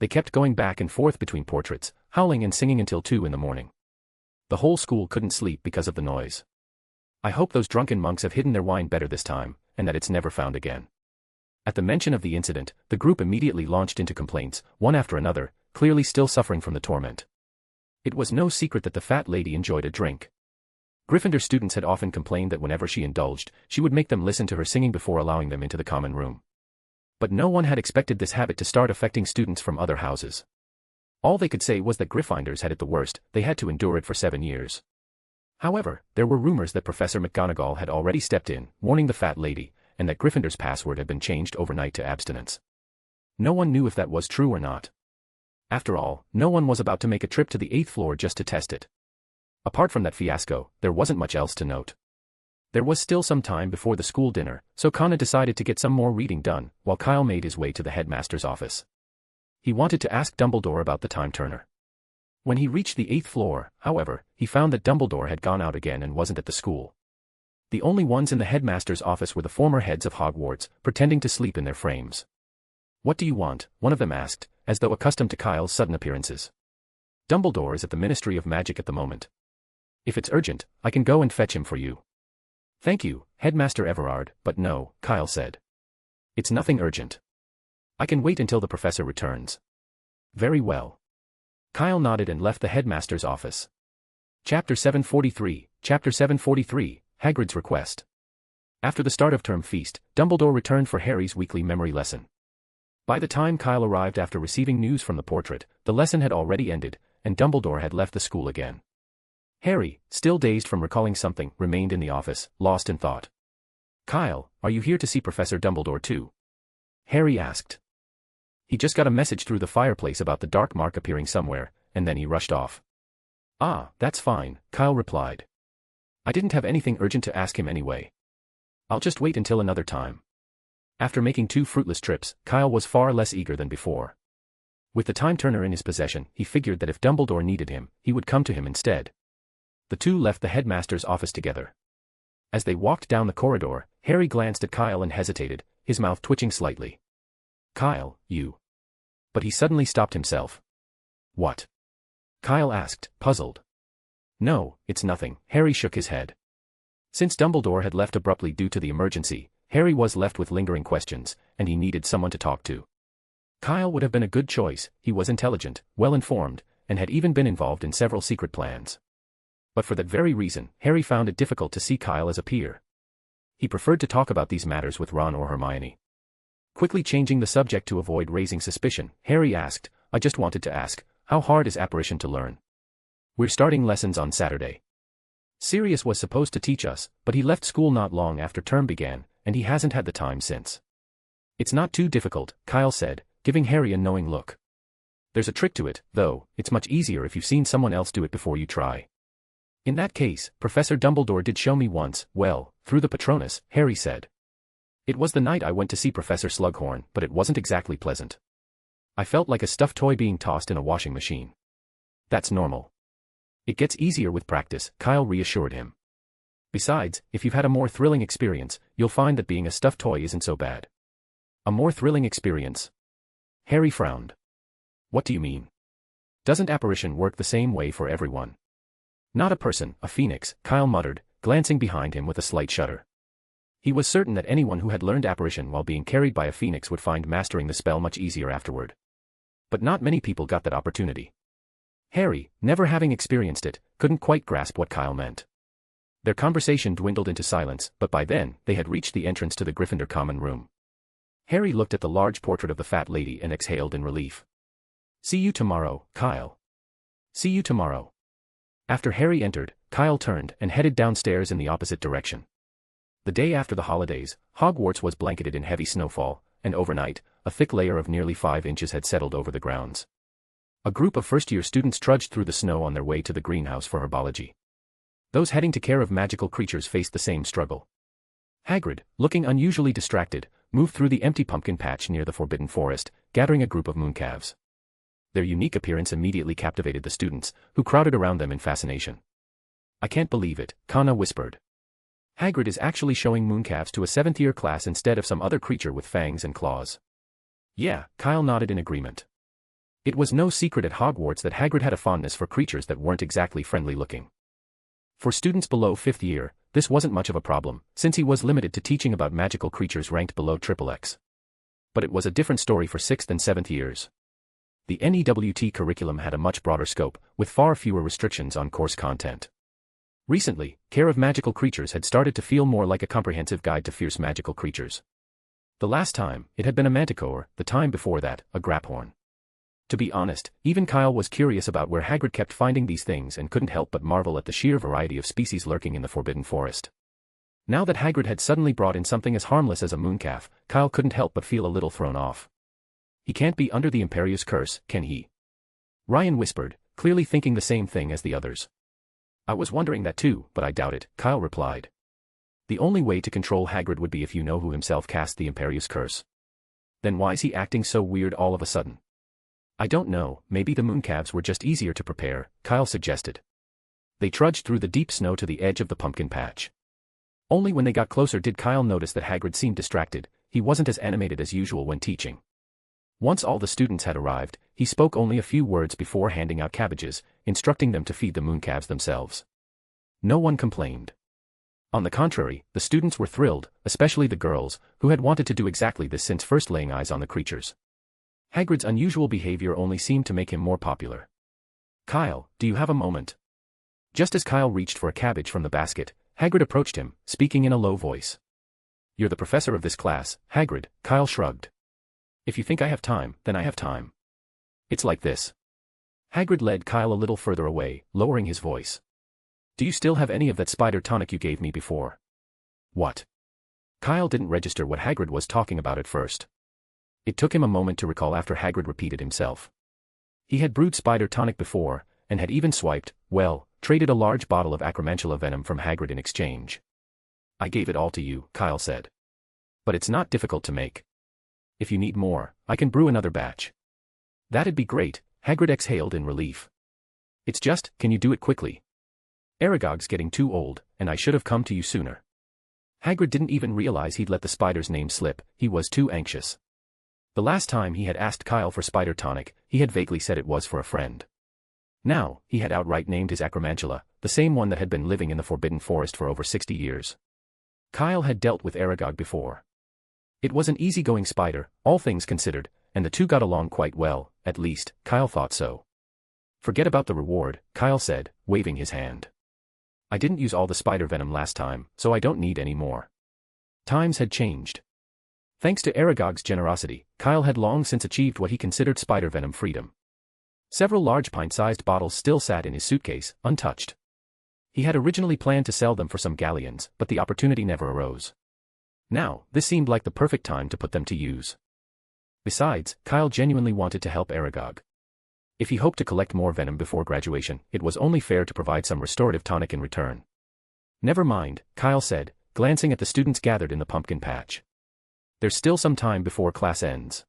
They kept going back and forth between portraits, howling and singing until 2 in the morning. The whole school couldn't sleep because of the noise. I hope those drunken monks have hidden their wine better this time, and that it's never found again. At the mention of the incident, the group immediately launched into complaints, one after another, clearly still suffering from the torment. It was no secret that the fat lady enjoyed a drink. Gryffindor students had often complained that whenever she indulged, she would make them listen to her singing before allowing them into the common room. But no one had expected this habit to start affecting students from other houses. All they could say was that Gryffindors had it the worst, they had to endure it for 7 years. However, there were rumors that Professor McGonagall had already stepped in, warning the fat lady, and that Gryffindor's password had been changed overnight to abstinence. No one knew if that was true or not. After all, no one was about to make a trip to the 8th floor just to test it. Apart from that fiasco, there wasn't much else to note. There was still some time before the school dinner, so Conna decided to get some more reading done, while Kyle made his way to the headmaster's office. He wanted to ask Dumbledore about the time turner. When he reached the 8th floor, however, he found that Dumbledore had gone out again and wasn't at the school. The only ones in the headmaster's office were the former heads of Hogwarts, pretending to sleep in their frames. "What do you want?" one of them asked, as though accustomed to Kyle's sudden appearances. "Dumbledore is at the Ministry of Magic at the moment. If it's urgent, I can go and fetch him for you." "Thank you, Headmaster Everard, but no," Kyle said. "It's nothing urgent. I can wait until the professor returns." "Very well." Kyle nodded and left the headmaster's office. Chapter 743, Hagrid's Request. After the start of term feast, Dumbledore returned for Harry's weekly memory lesson. By the time Kyle arrived after receiving news from the portrait, the lesson had already ended, and Dumbledore had left the school again. Harry, still dazed from recalling something, remained in the office, lost in thought. "Kyle, are you here to see Professor Dumbledore too?" Harry asked. He just got a message through the fireplace about the dark mark appearing somewhere, and then he rushed off. "Ah, that's fine," Kyle replied. "I didn't have anything urgent to ask him anyway. I'll just wait until another time." After making 2 fruitless trips, Kyle was far less eager than before. With the time turner in his possession, he figured that if Dumbledore needed him, he would come to him instead. The two left the headmaster's office together. As they walked down the corridor, Harry glanced at Kyle and hesitated, his mouth twitching slightly. "Kyle, you..." But he suddenly stopped himself. "What?" Kyle asked, puzzled. "No, it's nothing," Harry shook his head. Since Dumbledore had left abruptly due to the emergency, Harry was left with lingering questions, and he needed someone to talk to. Kyle would have been a good choice. He was intelligent, well-informed, and had even been involved in several secret plans. But for that very reason, Harry found it difficult to see Kyle as a peer. He preferred to talk about these matters with Ron or Hermione. Quickly changing the subject to avoid raising suspicion, Harry asked, "I just wanted to ask, how hard is apparition to learn? We're starting lessons on Saturday. Sirius was supposed to teach us, but he left school not long after term began, and he hasn't had the time since." "It's not too difficult," Kyle said, giving Harry a knowing look. "There's a trick to it, though. It's much easier if you've seen someone else do it before you try." "In that case, Professor Dumbledore did show me once, well, through the Patronus," Harry said. "It was the night I went to see Professor Slughorn, but it wasn't exactly pleasant. I felt like a stuffed toy being tossed in a washing machine." "That's normal. It gets easier with practice," Kyle reassured him. "Besides, if you've had a more thrilling experience, you'll find that being a stuffed toy isn't so bad." "A more thrilling experience?" Harry frowned. "What do you mean? Doesn't apparition work the same way for everyone?" "Not a person, a phoenix," Kyle muttered, glancing behind him with a slight shudder. He was certain that anyone who had learned apparition while being carried by a phoenix would find mastering the spell much easier afterward. But not many people got that opportunity. Harry, never having experienced it, couldn't quite grasp what Kyle meant. Their conversation dwindled into silence, but by then, they had reached the entrance to the Gryffindor common room. Harry looked at the large portrait of the fat lady and exhaled in relief. "See you tomorrow, Kyle." "See you tomorrow." After Harry entered, Kyle turned and headed downstairs in the opposite direction. The day after the holidays, Hogwarts was blanketed in heavy snowfall, and overnight, a thick layer of nearly 5 inches had settled over the grounds. A group of first-year students trudged through the snow on their way to the greenhouse for herbology. Those heading to care of magical creatures faced the same struggle. Hagrid, looking unusually distracted, moved through the empty pumpkin patch near the Forbidden Forest, gathering a group of mooncalves. Their unique appearance immediately captivated the students, who crowded around them in fascination. "I can't believe it," Kana whispered. "Hagrid is actually showing mooncalves to a 7th-year class instead of some other creature with fangs and claws." "Yeah," Kyle nodded in agreement. It was no secret at Hogwarts that Hagrid had a fondness for creatures that weren't exactly friendly-looking. For students below 5th year, this wasn't much of a problem, since he was limited to teaching about magical creatures ranked below XXX. But it was a different story for 6th and 7th years. The NEWT curriculum had a much broader scope, with far fewer restrictions on course content. Recently, Care of Magical Creatures had started to feel more like a comprehensive guide to fierce magical creatures. The last time, it had been a manticore, the time before that, a graphorn. To be honest, even Kyle was curious about where Hagrid kept finding these things and couldn't help but marvel at the sheer variety of species lurking in the Forbidden Forest. Now that Hagrid had suddenly brought in something as harmless as a mooncalf, Kyle couldn't help but feel a little thrown off. He can't be under the Imperius curse, can he? Ryan whispered, clearly thinking the same thing as the others. I was wondering that too, but I doubt it, Kyle replied. The only way to control Hagrid would be if you know who himself cast the Imperius curse. Then why is he acting so weird all of a sudden? I don't know, maybe the mooncalves were just easier to prepare, Kyle suggested. They trudged through the deep snow to the edge of the pumpkin patch. Only when they got closer did Kyle notice that Hagrid seemed distracted. He wasn't as animated as usual when teaching. Once all the students had arrived, he spoke only a few words before handing out cabbages, instructing them to feed the mooncalves themselves. No one complained. On the contrary, the students were thrilled, especially the girls, who had wanted to do exactly this since first laying eyes on the creatures. Hagrid's unusual behavior only seemed to make him more popular. Kyle, do you have a moment? Just as Kyle reached for a cabbage from the basket, Hagrid approached him, speaking in a low voice. You're the professor of this class, Hagrid, Kyle shrugged. If you think I have time, then I have time. It's like this. Hagrid led Kyle a little further away, lowering his voice. Do you still have any of that spider tonic you gave me before? What? Kyle didn't register what Hagrid was talking about at first. It took him a moment to recall after Hagrid repeated himself. He had brewed spider tonic before, and had even traded a large bottle of acromantula venom from Hagrid in exchange. I gave it all to you, Kyle said. But it's not difficult to make. If you need more, I can brew another batch. That'd be great, Hagrid exhaled in relief. It's just, can you do it quickly? Aragog's getting too old, and I should have come to you sooner. Hagrid didn't even realize he'd let the spider's name slip, he was too anxious. The last time he had asked Kyle for spider tonic, he had vaguely said it was for a friend. Now, he had outright named his acromantula, the same one that had been living in the Forbidden Forest for over 60 years. Kyle had dealt with Aragog before. It was an easygoing spider, all things considered, and the two got along quite well, at least, Kyle thought so. Forget about the reward, Kyle said, waving his hand. I didn't use all the spider venom last time, so I don't need any more. Times had changed. Thanks to Aragog's generosity, Kyle had long since achieved what he considered spider venom freedom. Several large pint-sized bottles still sat in his suitcase, untouched. He had originally planned to sell them for some galleons, but the opportunity never arose. Now, this seemed like the perfect time to put them to use. Besides, Kyle genuinely wanted to help Aragog. If he hoped to collect more venom before graduation, it was only fair to provide some restorative tonic in return. Never mind, Kyle said, glancing at the students gathered in the pumpkin patch. There's still some time before class ends.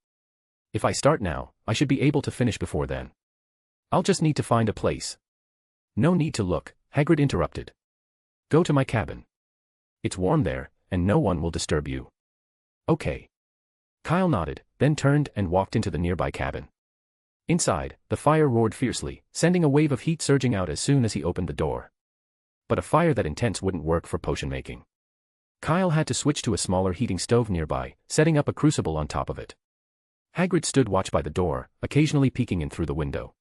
If I start now, I should be able to finish before then. I'll just need to find a place. No need to look, Hagrid interrupted. Go to my cabin. It's warm there, and no one will disturb you. Okay. Kyle nodded, then turned and walked into the nearby cabin. Inside, the fire roared fiercely, sending a wave of heat surging out as soon as he opened the door. But a fire that intense wouldn't work for potion making. Kyle had to switch to a smaller heating stove nearby, setting up a crucible on top of it. Hagrid stood watch by the door, occasionally peeking in through the window.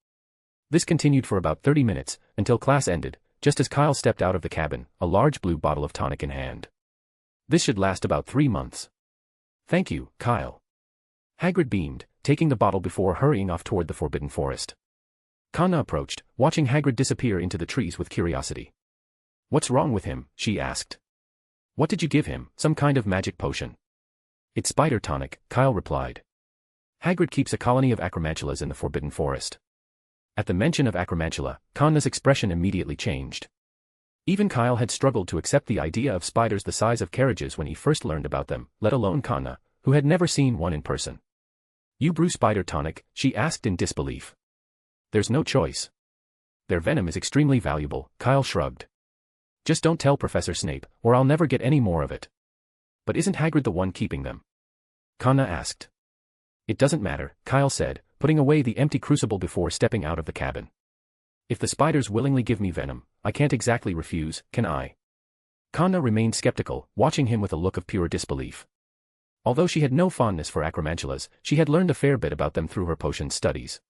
This continued for about 30 minutes, until class ended, just as Kyle stepped out of the cabin, a large blue bottle of tonic in hand. This should last about 3 months. Thank you, Kyle. Hagrid beamed, taking the bottle before hurrying off toward the Forbidden Forest. Kanna approached, watching Hagrid disappear into the trees with curiosity. What's wrong with him? She asked. What did you give him, some kind of magic potion? It's spider tonic, Kyle replied. Hagrid keeps a colony of acromantulas in the Forbidden Forest. At the mention of acromantula, Kanna's expression immediately changed. Even Kyle had struggled to accept the idea of spiders the size of carriages when he first learned about them, let alone Kanna, who had never seen one in person. You brew spider tonic? She asked in disbelief. There's no choice. Their venom is extremely valuable, Kyle shrugged. Just don't tell Professor Snape, or I'll never get any more of it. But isn't Hagrid the one keeping them? Kanna asked. It doesn't matter, Kyle said, putting away the empty crucible before stepping out of the cabin. If the spiders willingly give me venom, I can't exactly refuse, can I? Kanna remained skeptical, watching him with a look of pure disbelief. Although she had no fondness for acromantulas, she had learned a fair bit about them through her potion studies.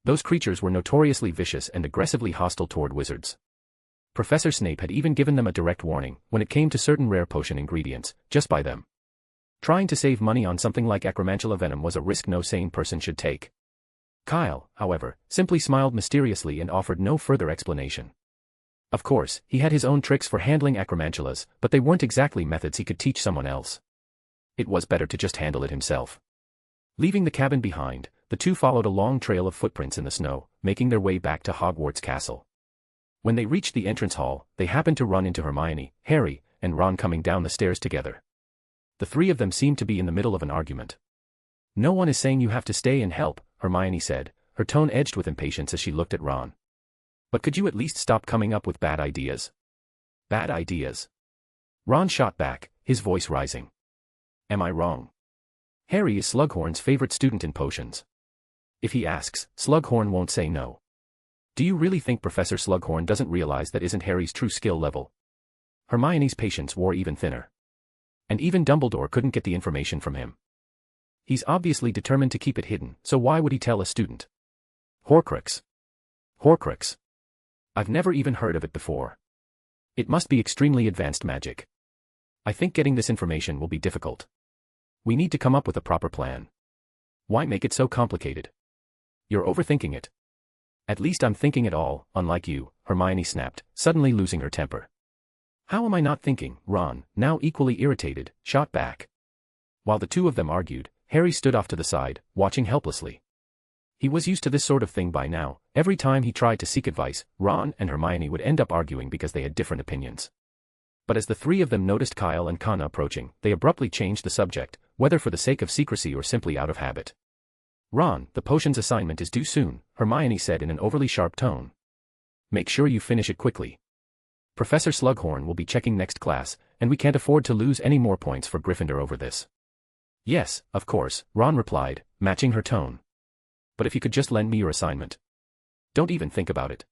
Those creatures were notoriously vicious and aggressively hostile toward wizards. Professor Snape had even given them a direct warning when it came to certain rare potion ingredients, just buy them. Trying to save money on something like acromantula venom was a risk no sane person should take. Kyle, however, simply smiled mysteriously and offered no further explanation. Of course, he had his own tricks for handling acromantulas, but they weren't exactly methods he could teach someone else. It was better to just handle it himself. Leaving the cabin behind, the two followed a long trail of footprints in the snow, making their way back to Hogwarts Castle. When they reached the entrance hall, they happened to run into Hermione, Harry, and Ron coming down the stairs together. The three of them seemed to be in the middle of an argument. No one is saying you have to stay and help, Hermione said, her tone edged with impatience as she looked at Ron. But could you at least stop coming up with bad ideas? Bad ideas? Ron shot back, his voice rising. Am I wrong? Harry is Slughorn's favorite student in potions. If he asks, Slughorn won't say no. Do you really think Professor Slughorn doesn't realize that isn't Harry's true skill level? Hermione's patience wore even thinner. And even Dumbledore couldn't get the information from him. He's obviously determined to keep it hidden, so why would he tell a student? Horcrux. Horcrux. I've never even heard of it before. It must be extremely advanced magic. I think getting this information will be difficult. We need to come up with a proper plan. Why make it so complicated? You're overthinking it. At least I'm thinking it all, unlike you, Hermione snapped, suddenly losing her temper. How am I not thinking? Ron, now equally irritated, shot back. While the two of them argued, Harry stood off to the side, watching helplessly. He was used to this sort of thing by now. Every time he tried to seek advice, Ron and Hermione would end up arguing because they had different opinions. But as the three of them noticed Kyle and Connor approaching, they abruptly changed the subject, whether for the sake of secrecy or simply out of habit. Ron, the potions assignment is due soon, Hermione said in an overly sharp tone. Make sure you finish it quickly. Professor Slughorn will be checking next class, and we can't afford to lose any more points for Gryffindor over this. Yes, of course, Ron replied, matching her tone. But if you could just lend me your assignment. Don't even think about it.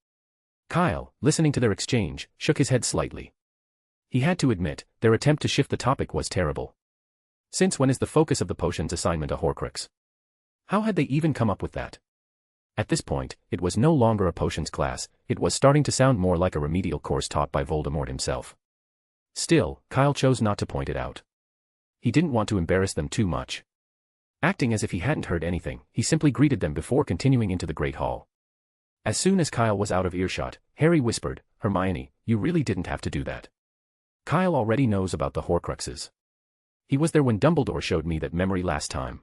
Kyle, listening to their exchange, shook his head slightly. He had to admit, their attempt to shift the topic was terrible. Since when is the focus of the potions assignment a Horcrux? How had they even come up with that? At this point, it was no longer a potions class, it was starting to sound more like a remedial course taught by Voldemort himself. Still, Kyle chose not to point it out. He didn't want to embarrass them too much. Acting as if he hadn't heard anything, he simply greeted them before continuing into the Great Hall. As soon as Kyle was out of earshot, Harry whispered, Hermione, you really didn't have to do that. Kyle already knows about the Horcruxes. He was there when Dumbledore showed me that memory last time.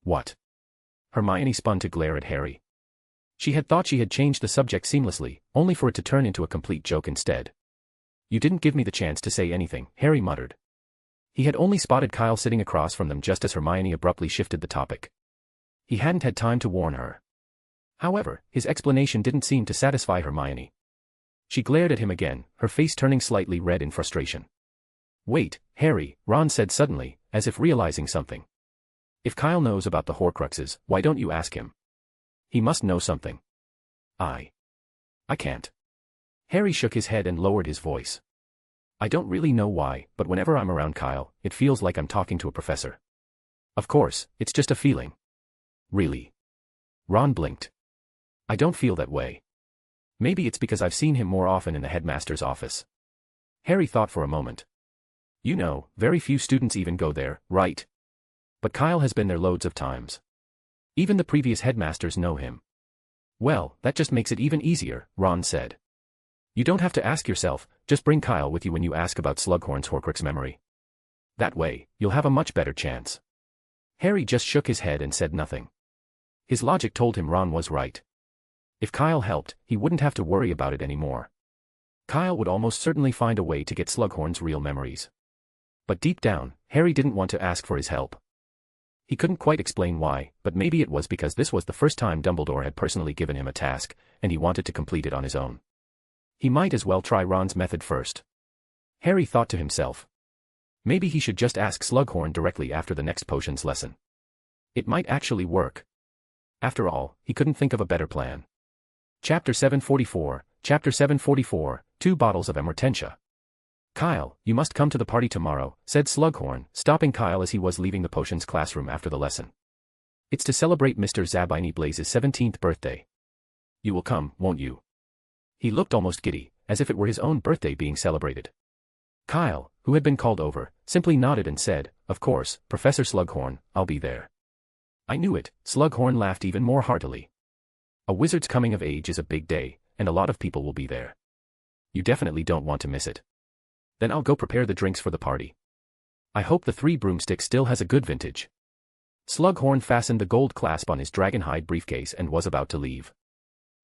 What? Hermione spun to glare at Harry. She had thought she had changed the subject seamlessly, only for it to turn into a complete joke instead. You didn't give me the chance to say anything, Harry muttered. He had only spotted Kyle sitting across from them just as Hermione abruptly shifted the topic. He hadn't had time to warn her. However, his explanation didn't seem to satisfy Hermione. She glared at him again, her face turning slightly red in frustration. Wait, Harry, Ron said suddenly, as if realizing something. If Kyle knows about the Horcruxes, why don't you ask him? He must know something. I can't. Harry shook his head and lowered his voice. I don't really know why, but whenever I'm around Kyle, it feels like I'm talking to a professor. Of course, it's just a feeling. Really? Ron blinked. I don't feel that way. Maybe it's because I've seen him more often in the headmaster's office. Harry thought for a moment. You know, very few students even go there, right? But Kyle has been there loads of times. Even the previous headmasters know him. Well, that just makes it even easier, Ron said. You don't have to ask yourself, just bring Kyle with you when you ask about Slughorn's Horcrux memory. That way, you'll have a much better chance. Harry just shook his head and said nothing. His logic told him Ron was right. If Kyle helped, he wouldn't have to worry about it anymore. Kyle would almost certainly find a way to get Slughorn's real memories. But deep down, Harry didn't want to ask for his help. He couldn't quite explain why, but maybe it was because this was the first time Dumbledore had personally given him a task, and he wanted to complete it on his own. He might as well try Ron's method first. Harry thought to himself. Maybe he should just ask Slughorn directly after the next potions lesson. It might actually work. After all, he couldn't think of a better plan. Chapter 744, 2 bottles of Amortentia. Kyle, you must come to the party tomorrow, said Slughorn, stopping Kyle as he was leaving the potions classroom after the lesson. It's to celebrate Mr. Zabini Blaze's 17th birthday. You will come, won't you? He looked almost giddy, as if it were his own birthday being celebrated. Kyle, who had been called over, simply nodded and said, Of course, Professor Slughorn, I'll be there. I knew it, Slughorn laughed even more heartily. A wizard's coming of age is a big day, and a lot of people will be there. You definitely don't want to miss it. Then I'll go prepare the drinks for the party. I hope the 3 broomstick still has a good vintage. Slughorn fastened the gold clasp on his dragonhide briefcase and was about to leave.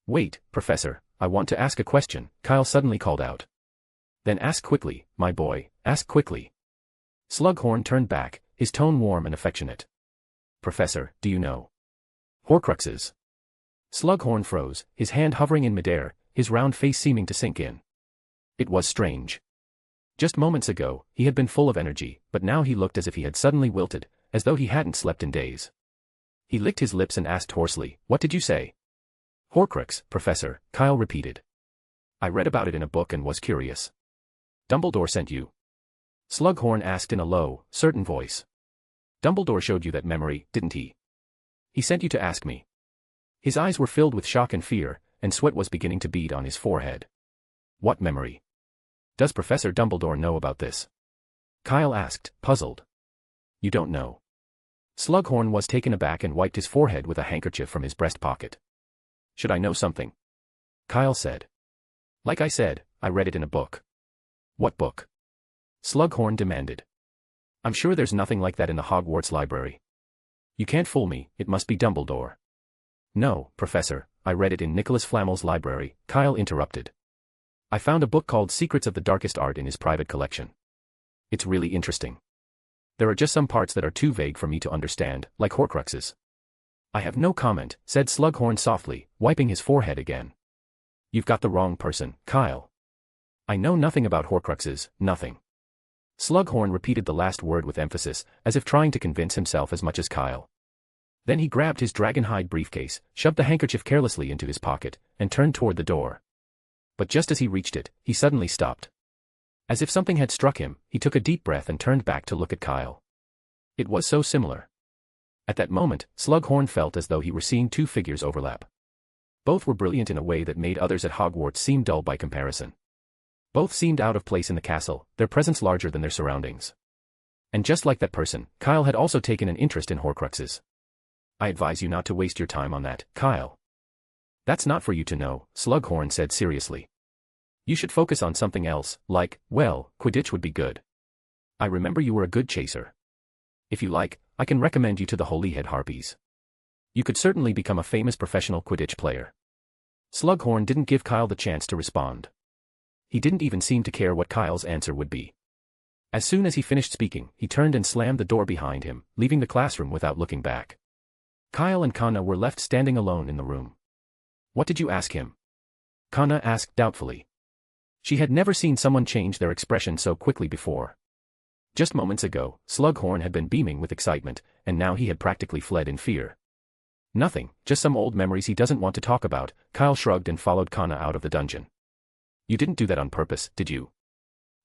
Wait, Professor, I want to ask a question, Kyle suddenly called out. Then ask quickly, my boy, ask quickly. Slughorn turned back, his tone warm and affectionate. Professor, do you know Horcruxes? Slughorn froze, his hand hovering in midair, his round face seeming to sink in. It was strange. Just moments ago, he had been full of energy, but now he looked as if he had suddenly wilted, as though he hadn't slept in days. He licked his lips and asked hoarsely, "What did you say?" "Horcrux, Professor," Kyle repeated. "I read about it in a book and was curious." "Dumbledore sent you?" Slughorn asked in a low, certain voice. "Dumbledore showed you that memory, didn't he? He sent you to ask me." His eyes were filled with shock and fear, and sweat was beginning to bead on his forehead. "What memory? Does Professor Dumbledore know about this?" Kyle asked, puzzled. "You don't know." Slughorn was taken aback and wiped his forehead with a handkerchief from his breast pocket. "Should I know something?" Kyle said. "Like I said, I read it in a book." "What book?" Slughorn demanded. "I'm sure there's nothing like that in the Hogwarts library." "You can't fool me, it must be Dumbledore." "No, Professor, I read it in Nicholas Flamel's library," Kyle interrupted. "I found a book called Secrets of the Darkest Art in his private collection. It's really interesting. There are just some parts that are too vague for me to understand, like Horcruxes." "I have no comment," said Slughorn softly, wiping his forehead again. "You've got the wrong person, Kyle. I know nothing about Horcruxes, nothing." Slughorn repeated the last word with emphasis, as if trying to convince himself as much as Kyle. Then he grabbed his dragonhide briefcase, shoved the handkerchief carelessly into his pocket, and turned toward the door. But just as he reached it, he suddenly stopped. As if something had struck him, he took a deep breath and turned back to look at Kyle. It was so similar. At that moment, Slughorn felt as though he were seeing two figures overlap. Both were brilliant in a way that made others at Hogwarts seem dull by comparison. Both seemed out of place in the castle, their presence larger than their surroundings. And just like that person, Kyle had also taken an interest in Horcruxes. "I advise you not to waste your time on that, Kyle." "That's not for you to know," Slughorn said seriously. "You should focus on something else, like, well, Quidditch would be good. I remember you were a good chaser. If you like, I can recommend you to the Holyhead Harpies. You could certainly become a famous professional Quidditch player." Slughorn didn't give Kyle the chance to respond. He didn't even seem to care what Kyle's answer would be. As soon as he finished speaking, he turned and slammed the door behind him, leaving the classroom without looking back. Kyle and Kana were left standing alone in the room. "What did you ask him?" Kana asked doubtfully. She had never seen someone change their expression so quickly before. Just moments ago, Slughorn had been beaming with excitement, and now he had practically fled in fear. "Nothing, just some old memories he doesn't want to talk about," Kyle shrugged and followed Kana out of the dungeon. "You didn't do that on purpose, did you?"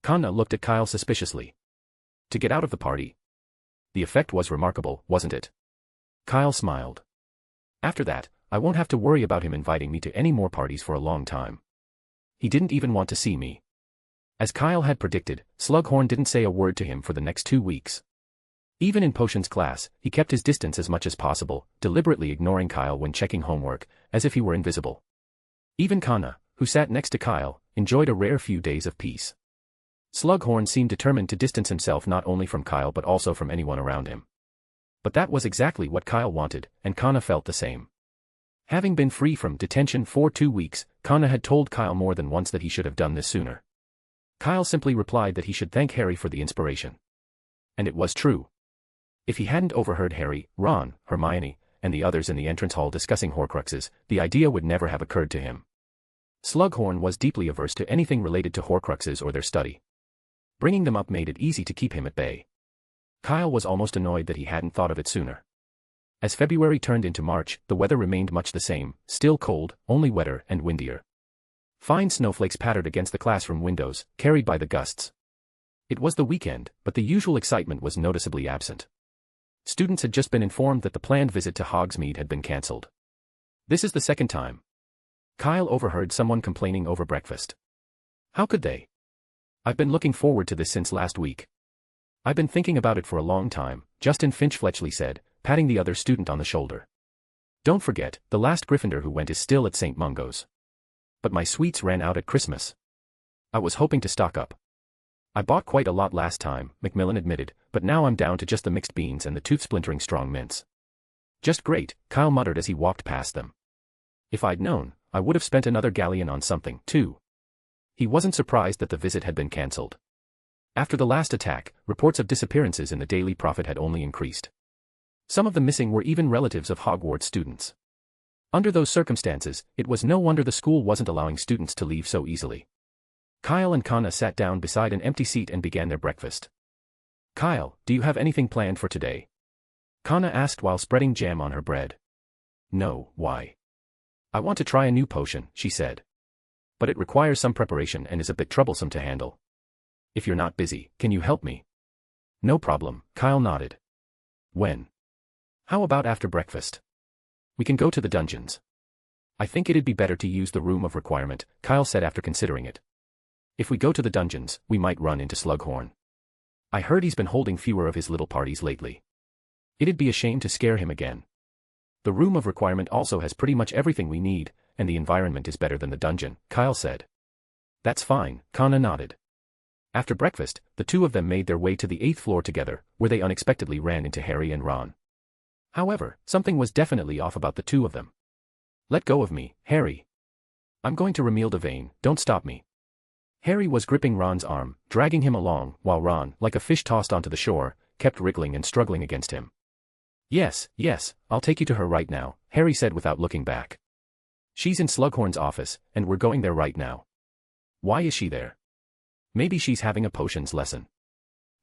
Kana looked at Kyle suspiciously. "To get out of the party?" "The effect was remarkable, wasn't it?" Kyle smiled. "After that, I won't have to worry about him inviting me to any more parties for a long time. He didn't even want to see me." As Kyle had predicted, Slughorn didn't say a word to him for the next 2 weeks. Even in potions class, he kept his distance as much as possible, deliberately ignoring Kyle when checking homework, as if he were invisible. Even Kana, who sat next to Kyle, enjoyed a rare few days of peace. Slughorn seemed determined to distance himself not only from Kyle but also from anyone around him. But that was exactly what Kyle wanted, and Kana felt the same. Having been free from detention for 2 weeks, Kana had told Kyle more than once that he should have done this sooner. Kyle simply replied that he should thank Harry for the inspiration. And it was true. If he hadn't overheard Harry, Ron, Hermione, and the others in the entrance hall discussing Horcruxes, the idea would never have occurred to him. Slughorn was deeply averse to anything related to Horcruxes or their study. Bringing them up made it easy to keep him at bay. Kyle was almost annoyed that he hadn't thought of it sooner. As February turned into March, the weather remained much the same, still cold, only wetter and windier. Fine snowflakes pattered against the classroom windows, carried by the gusts. It was the weekend, but the usual excitement was noticeably absent. Students had just been informed that the planned visit to Hogsmeade had been cancelled. This is the second time. Kyle overheard someone complaining over breakfast. "How could they? I've been looking forward to this since last week." "I've been thinking about it for a long time," Justin Finch-Fletchley said, patting the other student on the shoulder. "Don't forget, the last Gryffindor who went is still at St. Mungo's. But my sweets ran out at Christmas. I was hoping to stock up. I bought quite a lot last time," Macmillan admitted, "but now I'm down to just the mixed beans and the tooth-splintering strong mints." "Just great," Kyle muttered as he walked past them. "If I'd known, I would have spent another galleon on something, too." He wasn't surprised that the visit had been cancelled. After the last attack, reports of disappearances in the Daily Prophet had only increased. Some of the missing were even relatives of Hogwarts students. Under those circumstances, it was no wonder the school wasn't allowing students to leave so easily. Kyle and Connor sat down beside an empty seat and began their breakfast. Kyle, do you have anything planned for today? Connor asked while spreading jam on her bread. No, why? I want to try a new potion, she said. But it requires some preparation and is a bit troublesome to handle. If you're not busy, can you help me? No problem, Kyle nodded. When? How about after breakfast? We can go to the dungeons. I think it'd be better to use the room of requirement, Kyle said after considering it. If we go to the dungeons, we might run into Slughorn. I heard he's been holding fewer of his little parties lately. It'd be a shame to scare him again. The room of requirement also has pretty much everything we need, and the environment is better than the dungeon, Kyle said. That's fine, Connor nodded. After breakfast, the two of them made their way to the 8th floor together, where they unexpectedly ran into Harry and Ron. However, something was definitely off about the two of them. Let go of me, Harry. I'm going to Remilde Vane, don't stop me. Harry was gripping Ron's arm, dragging him along, while Ron, like a fish tossed onto the shore, kept wriggling and struggling against him. Yes, I'll take you to her right now, Harry said without looking back. She's in Slughorn's office, and we're going there right now. Why is she there? Maybe she's having a potions lesson.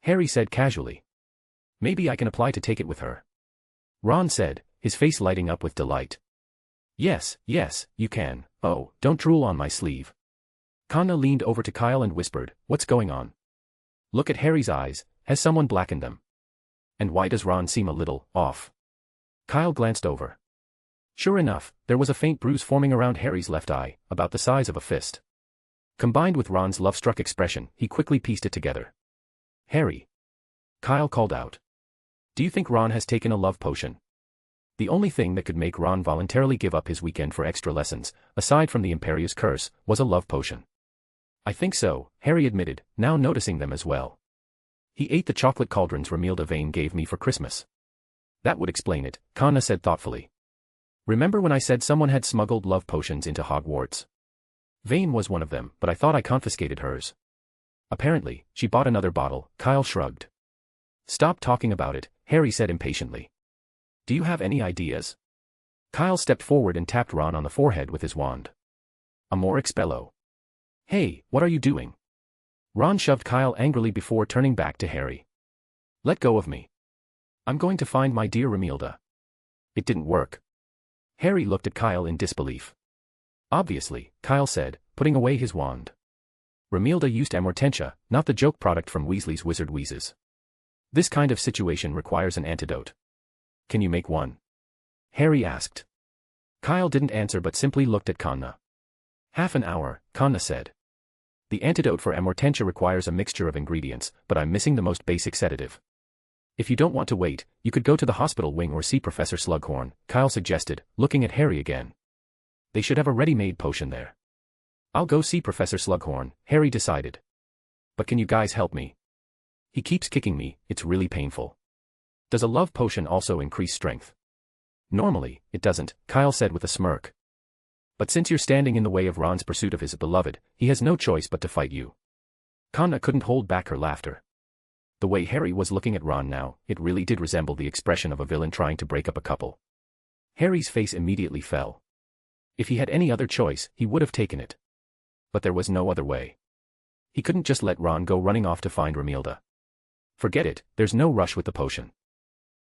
Harry said casually. Maybe I can apply to take it with her. Ron said, his face lighting up with delight. Yes, you can. Oh, don't drool on my sleeve. Connor leaned over to Kyle and whispered, what's going on? Look at Harry's eyes, has someone blackened them? And why does Ron seem a little off? Kyle glanced over. Sure enough, there was a faint bruise forming around Harry's left eye, about the size of a fist. Combined with Ron's love-struck expression, he quickly pieced it together. Harry. Kyle called out. Do you think Ron has taken a love potion? The only thing that could make Ron voluntarily give up his weekend for extra lessons, aside from the Imperious curse, was a love potion. I think so, Harry admitted, now noticing them as well. He ate the chocolate cauldrons Remilde Vane gave me for Christmas. That would explain it, Connor said thoughtfully. Remember when I said someone had smuggled love potions into Hogwarts? Vane was one of them, but I thought I confiscated hers. Apparently, she bought another bottle, Kyle shrugged. Stop talking about it, Harry said impatiently. Do you have any ideas? Kyle stepped forward and tapped Ron on the forehead with his wand. Amor expello. Hey, what are you doing? Ron shoved Kyle angrily before turning back to Harry. Let go of me. I'm going to find my dear Remilde. It didn't work. Harry looked at Kyle in disbelief. Obviously, Kyle said, putting away his wand. Remilde used Amortentia, not the joke product from Weasley's Wizard Wheezes. This kind of situation requires an antidote. Can you make one? Harry asked. Kyle didn't answer but simply looked at Connor. Half an hour, Connor said. The antidote for Amortentia requires a mixture of ingredients, but I'm missing the most basic sedative. If you don't want to wait, you could go to the hospital wing or see Professor Slughorn, Kyle suggested, looking at Harry again. They should have a ready-made potion there. I'll go see Professor Slughorn, Harry decided. But can you guys help me? He keeps kicking me, it's really painful. Does a love potion also increase strength? Normally, it doesn't, Kyle said with a smirk. But since you're standing in the way of Ron's pursuit of his beloved, he has no choice but to fight you. Connor couldn't hold back her laughter. The way Harry was looking at Ron now, it really did resemble the expression of a villain trying to break up a couple. Harry's face immediately fell. If he had any other choice, he would have taken it. But there was no other way. He couldn't just let Ron go running off to find Remilde. Forget it, there's no rush with the potion.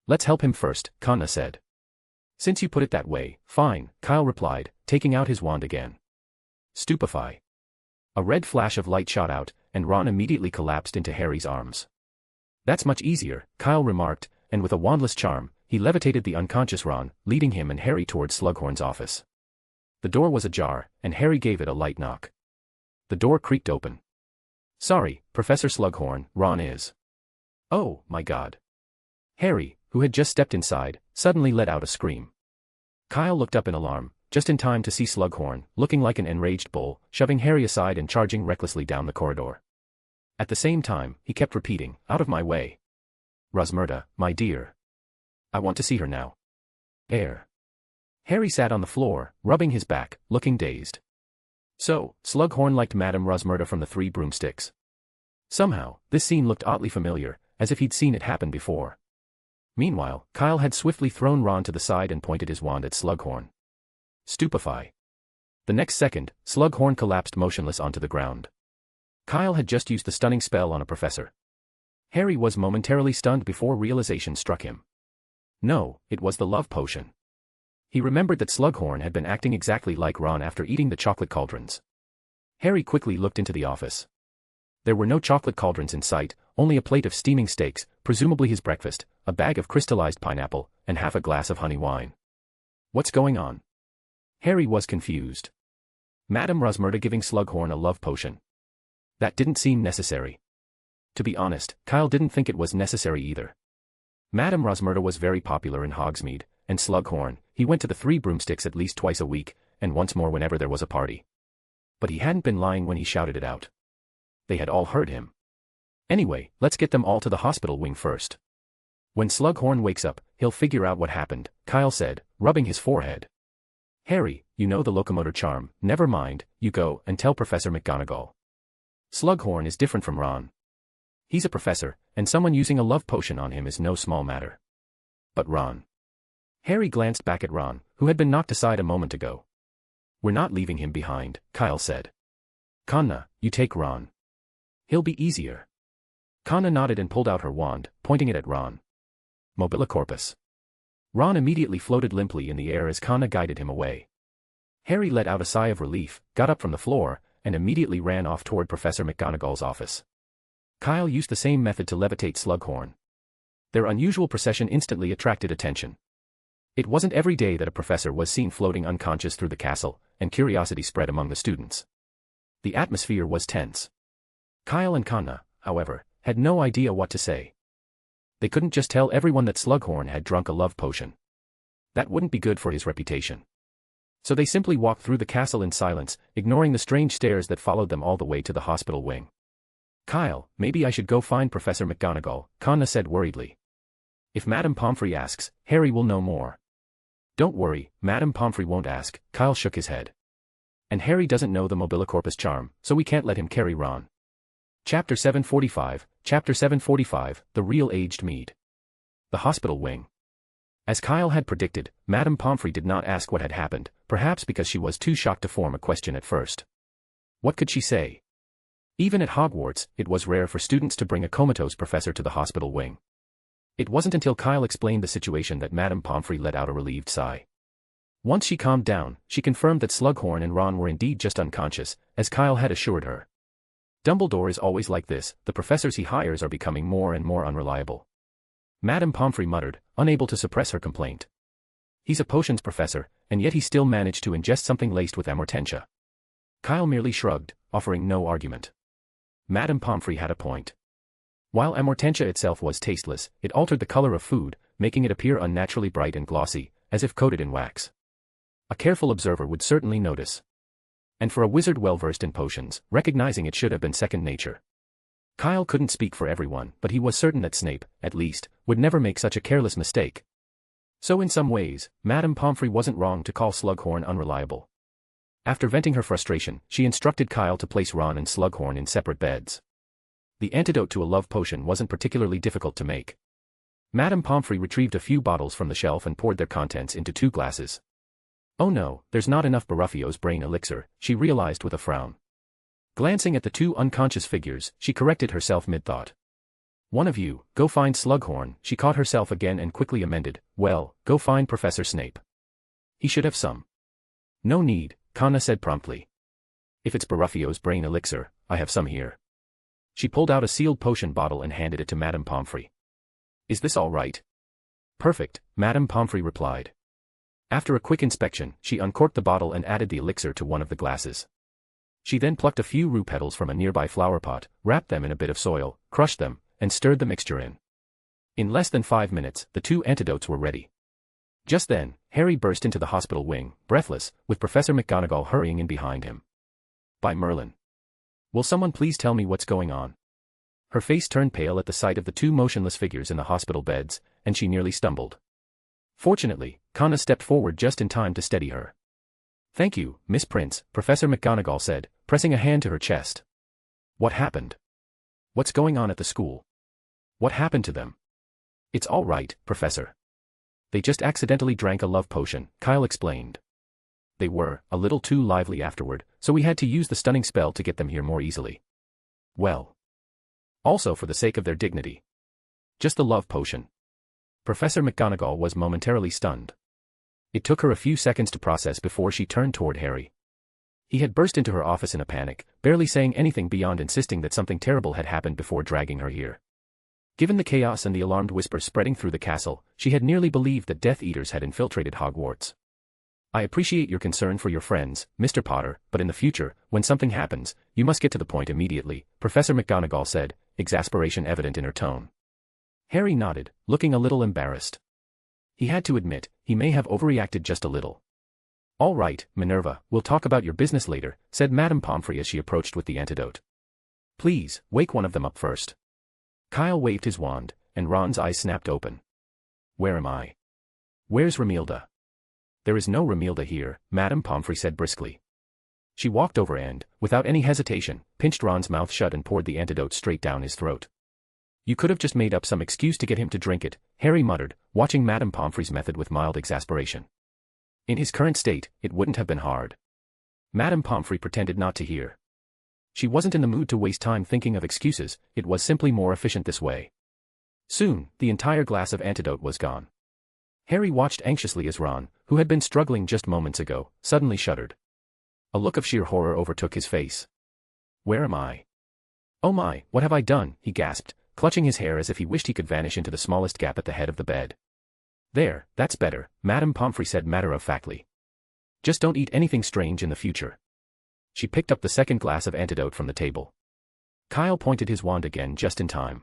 Let's help him first, Connor said. Since you put it that way, fine, Kyle replied, taking out his wand again. Stupefy. A red flash of light shot out, and Ron immediately collapsed into Harry's arms. That's much easier, Kyle remarked, and with a wandless charm, he levitated the unconscious Ron, leading him and Harry towards Slughorn's office. The door was ajar, and Harry gave it a light knock. The door creaked open. Sorry, Professor Slughorn, Ron is. Oh, my God. Harry, who had just stepped inside, suddenly let out a scream. Kyle looked up in alarm, just in time to see Slughorn, looking like an enraged bull, shoving Harry aside and charging recklessly down the corridor. At the same time, he kept repeating, out of my way. Rosmerta, my dear. I want to see her now. Air. Harry sat on the floor, rubbing his back, looking dazed. So, Slughorn liked Madame Rosmerta from the Three Broomsticks. Somehow, this scene looked oddly familiar, as if he'd seen it happen before. Meanwhile, Kyle had swiftly thrown Ron to the side and pointed his wand at Slughorn. Stupefy. The next second, Slughorn collapsed motionless onto the ground. Kyle had just used the stunning spell on a professor. Harry was momentarily stunned before realization struck him. No, it was the love potion. He remembered that Slughorn had been acting exactly like Ron after eating the chocolate cauldrons. Harry quickly looked into the office. There were no chocolate cauldrons in sight, only a plate of steaming steaks, presumably his breakfast, a bag of crystallized pineapple, and half a glass of honey wine. What's going on? Harry was confused. Madame Rosmerta giving Slughorn a love potion. That didn't seem necessary. To be honest, Kyle didn't think it was necessary either. Madame Rosmerta was very popular in Hogsmeade, and Slughorn, he went to the Three Broomsticks at least twice a week, and once more whenever there was a party. But he hadn't been lying when he shouted it out. They had all heard him. Anyway, let's get them all to the hospital wing first. When Slughorn wakes up, he'll figure out what happened, Kyle said, rubbing his forehead. Harry, you know the locomotor charm, never mind, you go and tell Professor McGonagall. Slughorn is different from Ron. He's a professor, and someone using a love potion on him is no small matter. But Ron. Harry glanced back at Ron, who had been knocked aside a moment ago. We're not leaving him behind, Kyle said. Kanna, you take Ron. He'll be easier. Kanna nodded and pulled out her wand, pointing it at Ron. Mobilicorpus. Ron immediately floated limply in the air as Kanna guided him away. Harry let out a sigh of relief, got up from the floor, and immediately ran off toward Professor McGonagall's office. Kyle used the same method to levitate Slughorn. Their unusual procession instantly attracted attention. It wasn't every day that a professor was seen floating unconscious through the castle, and curiosity spread among the students. The atmosphere was tense. Kyle and Kanna, however, had no idea what to say. They couldn't just tell everyone that Slughorn had drunk a love potion. That wouldn't be good for his reputation. So they simply walked through the castle in silence, ignoring the strange stares that followed them all the way to the hospital wing. Kyle, maybe I should go find Professor McGonagall, Kanna said worriedly. If Madame Pomfrey asks, Harry will know more. Don't worry, Madame Pomfrey won't ask, Kyle shook his head. And Harry doesn't know the Mobilicorpus charm, so we can't let him carry Ron. Chapter 745, The Real Aged Mead. The hospital wing. As Kyle had predicted, Madame Pomfrey did not ask what had happened, perhaps because she was too shocked to form a question at first. What could she say? Even at Hogwarts, it was rare for students to bring a comatose professor to the hospital wing. It wasn't until Kyle explained the situation that Madame Pomfrey let out a relieved sigh. Once she calmed down, she confirmed that Slughorn and Ron were indeed just unconscious, as Kyle had assured her. Dumbledore is always like this, the professors he hires are becoming more and more unreliable. Madame Pomfrey muttered, unable to suppress her complaint. He's a potions professor, and yet he still managed to ingest something laced with amortentia. Kyle merely shrugged, offering no argument. Madame Pomfrey had a point. While amortentia itself was tasteless, it altered the color of food, making it appear unnaturally bright and glossy, as if coated in wax. A careful observer would certainly notice. And for a wizard well-versed in potions, recognizing it should have been second nature. Kyle couldn't speak for everyone, but he was certain that Snape, at least, would never make such a careless mistake. So in some ways, Madame Pomfrey wasn't wrong to call Slughorn unreliable. After venting her frustration, she instructed Kyle to place Ron and Slughorn in separate beds. The antidote to a love potion wasn't particularly difficult to make. Madame Pomfrey retrieved a few bottles from the shelf and poured their contents into 2 glasses. Oh no, there's not enough Baraffio's brain elixir, she realized with a frown. Glancing at the 2 unconscious figures, she corrected herself mid-thought. One of you, go find Slughorn, she caught herself again and quickly amended, well, go find Professor Snape. He should have some. No need, Kanna said promptly. If it's Baraffio's brain elixir, I have some here. She pulled out a sealed potion bottle and handed it to Madame Pomfrey. Is this all right? Perfect, Madame Pomfrey replied. After a quick inspection, she uncorked the bottle and added the elixir to one of the glasses. She then plucked a few rue petals from a nearby flower pot, wrapped them in a bit of soil, crushed them, and stirred the mixture in. In less than 5 minutes, the 2 antidotes were ready. Just then, Harry burst into the hospital wing, breathless, with Professor McGonagall hurrying in behind him. By Merlin. Will someone please tell me what's going on? Her face turned pale at the sight of the 2 motionless figures in the hospital beds, and she nearly stumbled. Fortunately, Kanna stepped forward just in time to steady her. Thank you, Miss Prince, Professor McGonagall said, pressing a hand to her chest. What happened? What's going on at the school? What happened to them? It's all right, Professor. They just accidentally drank a love potion, Kyle explained. They were a little too lively afterward, so we had to use the stunning spell to get them here more easily. Well. Also for the sake of their dignity. Just the love potion. Professor McGonagall was momentarily stunned. It took her a few seconds to process before she turned toward Harry. He had burst into her office in a panic, barely saying anything beyond insisting that something terrible had happened before dragging her here. Given the chaos and the alarmed whispers spreading through the castle, she had nearly believed that Death Eaters had infiltrated Hogwarts. I appreciate your concern for your friends, Mr. Potter, but in the future, when something happens, you must get to the point immediately, Professor McGonagall said, exasperation evident in her tone. Harry nodded, looking a little embarrassed. He had to admit, he may have overreacted just a little. All right, Minerva, we'll talk about your business later, said Madame Pomfrey as she approached with the antidote. Please, wake one of them up first. Kyle waved his wand, and Ron's eyes snapped open. Where am I? Where's Romilda? There is no Romilda here, Madame Pomfrey said briskly. She walked over and, without any hesitation, pinched Ron's mouth shut and poured the antidote straight down his throat. You could have just made up some excuse to get him to drink it, Harry muttered, watching Madame Pomfrey's method with mild exasperation. In his current state, it wouldn't have been hard. Madame Pomfrey pretended not to hear. She wasn't in the mood to waste time thinking of excuses, it was simply more efficient this way. Soon, the entire glass of antidote was gone. Harry watched anxiously as Ron, who had been struggling just moments ago, suddenly shuddered. A look of sheer horror overtook his face. Where am I? Oh my, what have I done? He gasped, clutching his hair as if he wished he could vanish into the smallest gap at the head of the bed. There, that's better, Madame Pomfrey said matter-of-factly. Just don't eat anything strange in the future. She picked up the second glass of antidote from the table. Kyle pointed his wand again just in time.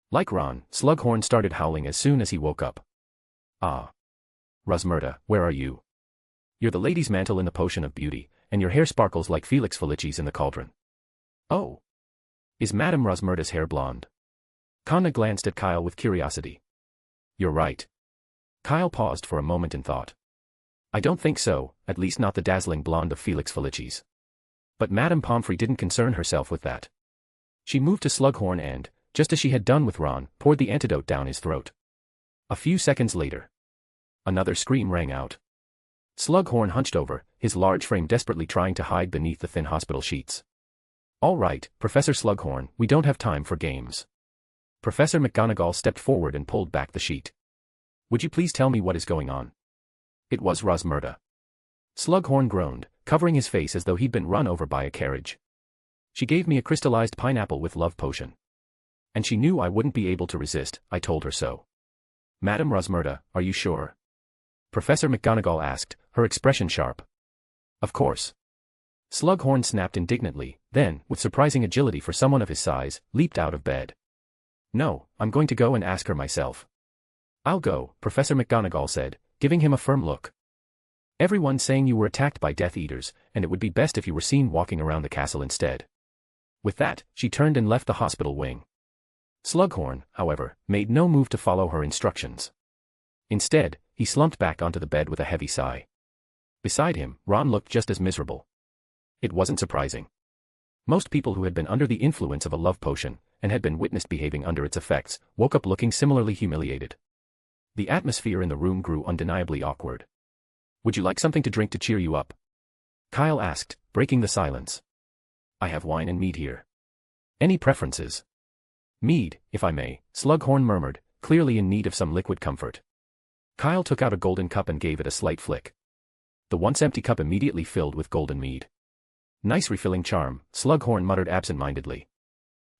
Like Ron, Slughorn started howling as soon as he woke up. Ah. Rosmerta, where are you? You're the lady's mantle in the potion of beauty, and your hair sparkles like Felix Felici's in the cauldron. Oh. Is Madame Rosmerta's hair blonde? Conna glanced at Kyle with curiosity. You're right. Kyle paused for a moment in thought. I don't think so, at least not the dazzling blonde of Felix Felici's. But Madame Pomfrey didn't concern herself with that. She moved to Slughorn and, just as she had done with Ron, poured the antidote down his throat. A few seconds later. Another scream rang out. Slughorn hunched over, his large frame desperately trying to hide beneath the thin hospital sheets. All right, Professor Slughorn, we don't have time for games. Professor McGonagall stepped forward and pulled back the sheet. Would you please tell me what is going on? It was Rosmerta. Slughorn groaned, covering his face as though he'd been run over by a carriage. She gave me a crystallized pineapple with love potion. And she knew I wouldn't be able to resist, I told her so. Madame Rosmerta, are you sure? Professor McGonagall asked, her expression sharp. Of course. Slughorn snapped indignantly, then, with surprising agility for someone of his size, leaped out of bed. No, I'm going to go and ask her myself. I'll go, Professor McGonagall said, giving him a firm look. Everyone's saying you were attacked by Death Eaters, and it would be best if you were seen walking around the castle instead. With that, she turned and left the hospital wing. Slughorn, however, made no move to follow her instructions. Instead, he slumped back onto the bed with a heavy sigh. Beside him, Ron looked just as miserable. It wasn't surprising. Most people who had been under the influence of a love potion, and had been witnessed behaving under its effects, woke up looking similarly humiliated. The atmosphere in the room grew undeniably awkward. Would you like something to drink to cheer you up? Kyle asked, breaking the silence. I have wine and mead here. Any preferences? Mead, if I may, Slughorn murmured, clearly in need of some liquid comfort. Kyle took out a golden cup and gave it a slight flick. The once empty cup immediately filled with golden mead. Nice refilling charm, Slughorn muttered absent-mindedly.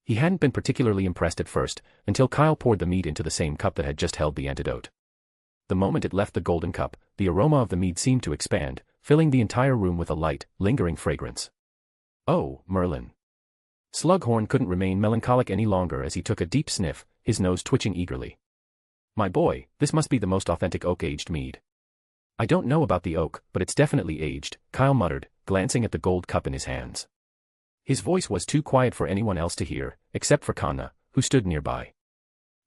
He hadn't been particularly impressed at first, until Kyle poured the mead into the same cup that had just held the antidote. The moment it left the golden cup, the aroma of the mead seemed to expand, filling the entire room with a light, lingering fragrance. Oh, Merlin. Slughorn couldn't remain melancholic any longer as he took a deep sniff, his nose twitching eagerly. My boy, this must be the most authentic oak-aged mead. I don't know about the oak, but it's definitely aged, Kyle muttered, glancing at the gold cup in his hands. His voice was too quiet for anyone else to hear, except for Conna, who stood nearby.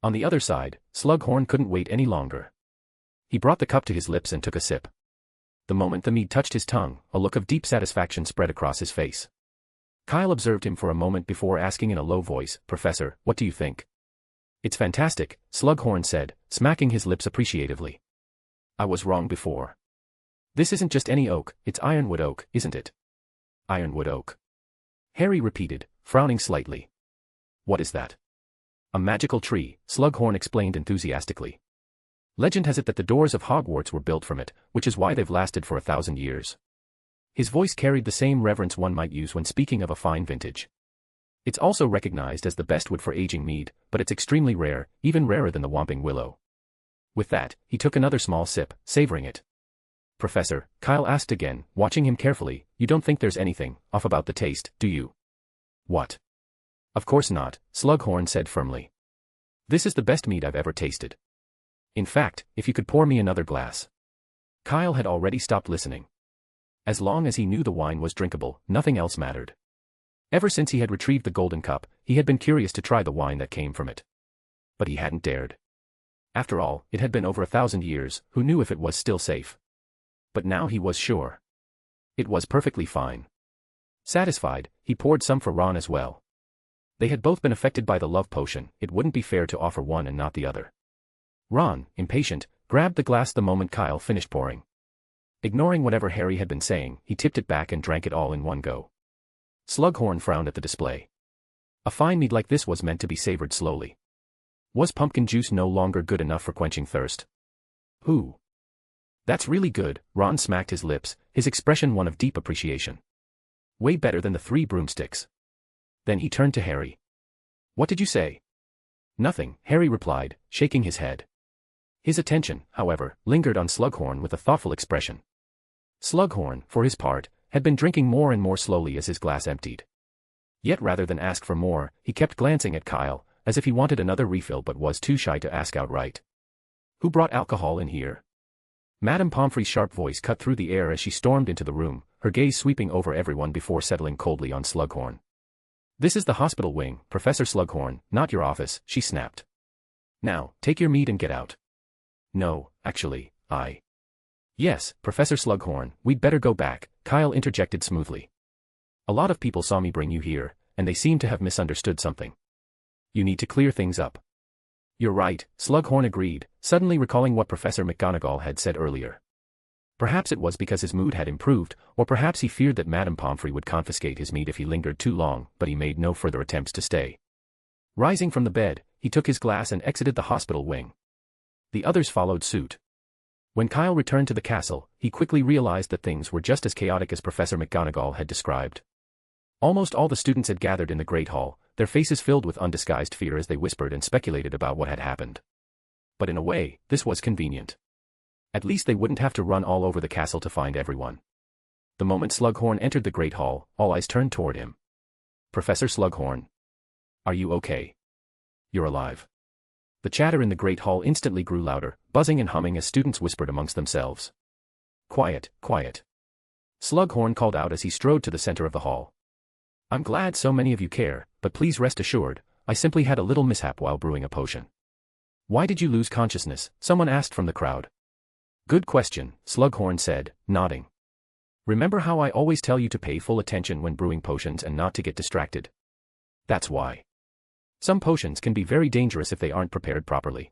On the other side, Slughorn couldn't wait any longer. He brought the cup to his lips and took a sip. The moment the mead touched his tongue, a look of deep satisfaction spread across his face. Kyle observed him for a moment before asking in a low voice, Professor, what do you think? It's fantastic, Slughorn said, smacking his lips appreciatively. I was wrong before. This isn't just any oak, it's ironwood oak, isn't it? Ironwood oak. Harry repeated, frowning slightly. What is that? A magical tree, Slughorn explained enthusiastically. Legend has it that the doors of Hogwarts were built from it, which is why they've lasted for 1,000 years. His voice carried the same reverence one might use when speaking of a fine vintage. It's also recognized as the best wood for aging mead, but it's extremely rare, even rarer than the Whomping Willow. With that, he took another small sip, savoring it. Professor, Kyle asked again, watching him carefully, you don't think there's anything off about the taste, do you? What? Of course not, Slughorn said firmly. This is the best mead I've ever tasted. In fact, if you could pour me another glass. Kyle had already stopped listening. As long as he knew the wine was drinkable, nothing else mattered. Ever since he had retrieved the golden cup, he had been curious to try the wine that came from it. But he hadn't dared. After all, it had been over 1,000 years, who knew if it was still safe? But now he was sure. It was perfectly fine. Satisfied, he poured some for Ron as well. They had both been affected by the love potion, it wouldn't be fair to offer one and not the other. Ron, impatient, grabbed the glass the moment Kyle finished pouring. Ignoring whatever Harry had been saying, he tipped it back and drank it all in one go. Slughorn frowned at the display. A fine mead like this was meant to be savored slowly. Was pumpkin juice no longer good enough for quenching thirst? Who? That's really good, Ron smacked his lips, his expression one of deep appreciation. Way better than the 3 broomsticks. Then he turned to Harry. What did you say? Nothing, Harry replied, shaking his head. His attention, however, lingered on Slughorn with a thoughtful expression. Slughorn, for his part, had been drinking more and more slowly as his glass emptied. Yet rather than ask for more, he kept glancing at Kyle, as if he wanted another refill but was too shy to ask outright. Who brought alcohol in here? Madame Pomfrey's sharp voice cut through the air as she stormed into the room, her gaze sweeping over everyone before settling coldly on Slughorn. This is the hospital wing, Professor Slughorn, not your office, she snapped. Now, take your mead and get out. No, actually, Yes, Professor Slughorn, we'd better go back, Kyle interjected smoothly. A lot of people saw me bring you here, and they seem to have misunderstood something. You need to clear things up. You're right, Slughorn agreed, suddenly recalling what Professor McGonagall had said earlier. Perhaps it was because his mood had improved, or perhaps he feared that Madame Pomfrey would confiscate his mead if he lingered too long, but he made no further attempts to stay. Rising from the bed, he took his glass and exited the hospital wing. The others followed suit. When Kyle returned to the castle, he quickly realized that things were just as chaotic as Professor McGonagall had described. Almost all the students had gathered in the Great Hall, their faces filled with undisguised fear as they whispered and speculated about what had happened. But in a way, this was convenient. At least they wouldn't have to run all over the castle to find everyone. The moment Slughorn entered the Great Hall, all eyes turned toward him. Professor Slughorn. Are you okay? You're alive. The chatter in the Great Hall instantly grew louder, buzzing and humming as students whispered amongst themselves. Quiet, quiet. Slughorn called out as he strode to the center of the hall. I'm glad so many of you care, but please rest assured, I simply had a little mishap while brewing a potion. Why did you lose consciousness? Someone asked from the crowd. Good question, Slughorn said, nodding. Remember how I always tell you to pay full attention when brewing potions and not to get distracted? That's why. Some potions can be very dangerous if they aren't prepared properly.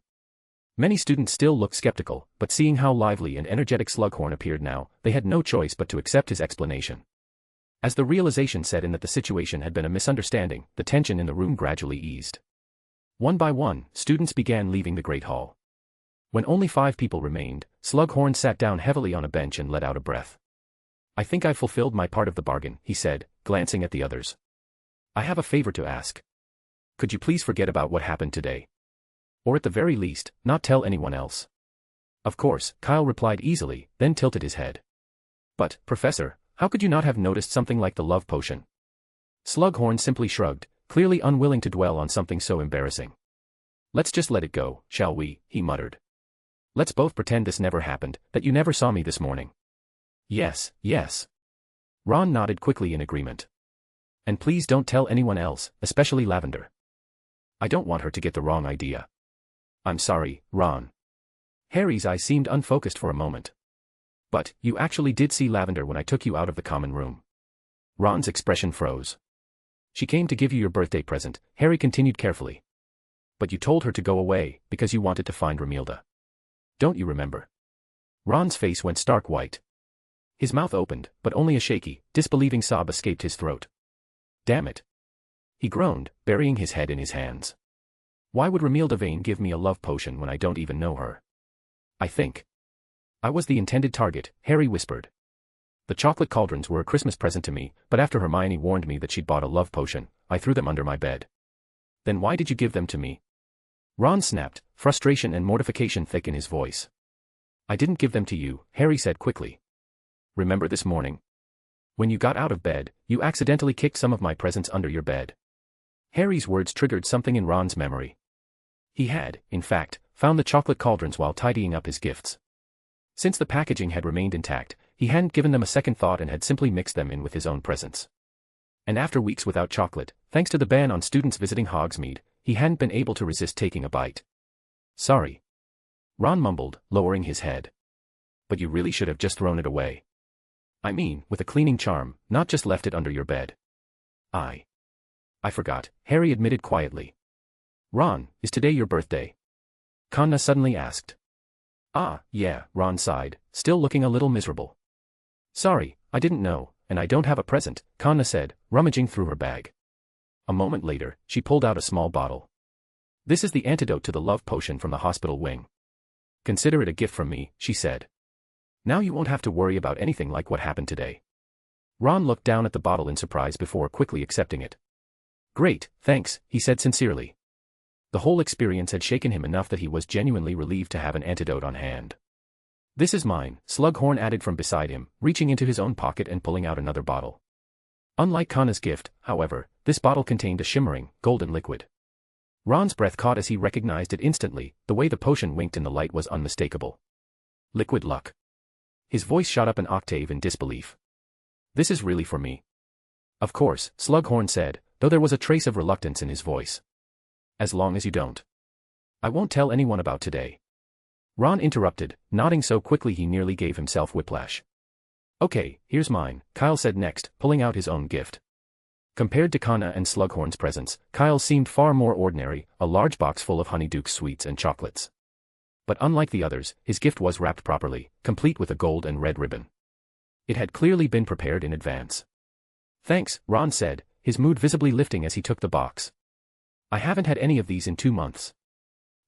Many students still looked skeptical, but seeing how lively and energetic Slughorn appeared now, they had no choice but to accept his explanation. As the realization set in that the situation had been a misunderstanding, the tension in the room gradually eased. One by one, students began leaving the Great Hall. When only 5 people remained, Slughorn sat down heavily on a bench and let out a breath. I think I've fulfilled my part of the bargain, he said, glancing at the others. I have a favor to ask. Could you please forget about what happened today? Or at the very least, not tell anyone else. Of course, Kyle replied easily, then tilted his head. But, Professor, how could you not have noticed something like the love potion? Slughorn simply shrugged, clearly unwilling to dwell on something so embarrassing. Let's just let it go, shall we, he muttered. Let's both pretend this never happened, that you never saw me this morning. Yes, yes. Ron nodded quickly in agreement. And please don't tell anyone else, especially Lavender. I don't want her to get the wrong idea. I'm sorry, Ron. Harry's eyes seemed unfocused for a moment. But, you actually did see Lavender when I took you out of the common room. Ron's expression froze. She came to give you your birthday present, Harry continued carefully. But you told her to go away, because you wanted to find Romilda. Don't you remember? Ron's face went stark white. His mouth opened, but only a shaky, disbelieving sob escaped his throat. Damn it. He groaned, burying his head in his hands. Why would Romilda Vane give me a love potion when I don't even know her? I think I was the intended target, Harry whispered. The chocolate cauldrons were a Christmas present to me, but after Hermione warned me that she'd bought a love potion, I threw them under my bed. Then why did you give them to me? Ron snapped, frustration and mortification thick in his voice. I didn't give them to you, Harry said quickly. Remember this morning? When you got out of bed, you accidentally kicked some of my presents under your bed. Harry's words triggered something in Ron's memory. He had, in fact, found the chocolate cauldrons while tidying up his gifts. Since the packaging had remained intact, he hadn't given them a second thought and had simply mixed them in with his own presents. And after weeks without chocolate, thanks to the ban on students visiting Hogsmeade, he hadn't been able to resist taking a bite. Sorry. Ron mumbled, lowering his head. But you really should have just thrown it away. I mean, with a cleaning charm, not just left it under your bed. I forgot, Harry admitted quietly. Ron, is today your birthday? Kanna suddenly asked. Ah, yeah, Ron sighed, still looking a little miserable. Sorry, I didn't know, and I don't have a present, Kanna said, rummaging through her bag. A moment later, she pulled out a small bottle. This is the antidote to the love potion from the hospital wing. Consider it a gift from me, she said. Now you won't have to worry about anything like what happened today. Ron looked down at the bottle in surprise before quickly accepting it. Great, thanks, he said sincerely. The whole experience had shaken him enough that he was genuinely relieved to have an antidote on hand. This is mine, Slughorn added from beside him, reaching into his own pocket and pulling out another bottle. Unlike Kanna's gift, however, this bottle contained a shimmering, golden liquid. Ron's breath caught as he recognized it instantly, the way the potion winked in the light was unmistakable. Liquid luck. His voice shot up an octave in disbelief. This is really for me. Of course, Slughorn said, though there was a trace of reluctance in his voice. As long as you don't. I won't tell anyone about today. Ron interrupted, nodding so quickly he nearly gave himself whiplash. Okay, here's mine, Kyle said next, pulling out his own gift. Compared to Kanna and Slughorn's presents, Kyle's seemed far more ordinary, a large box full of Honeyduke's sweets and chocolates. But unlike the others, his gift was wrapped properly, complete with a gold and red ribbon. It had clearly been prepared in advance. Thanks, Ron said, his mood visibly lifting as he took the box. I haven't had any of these in 2 months.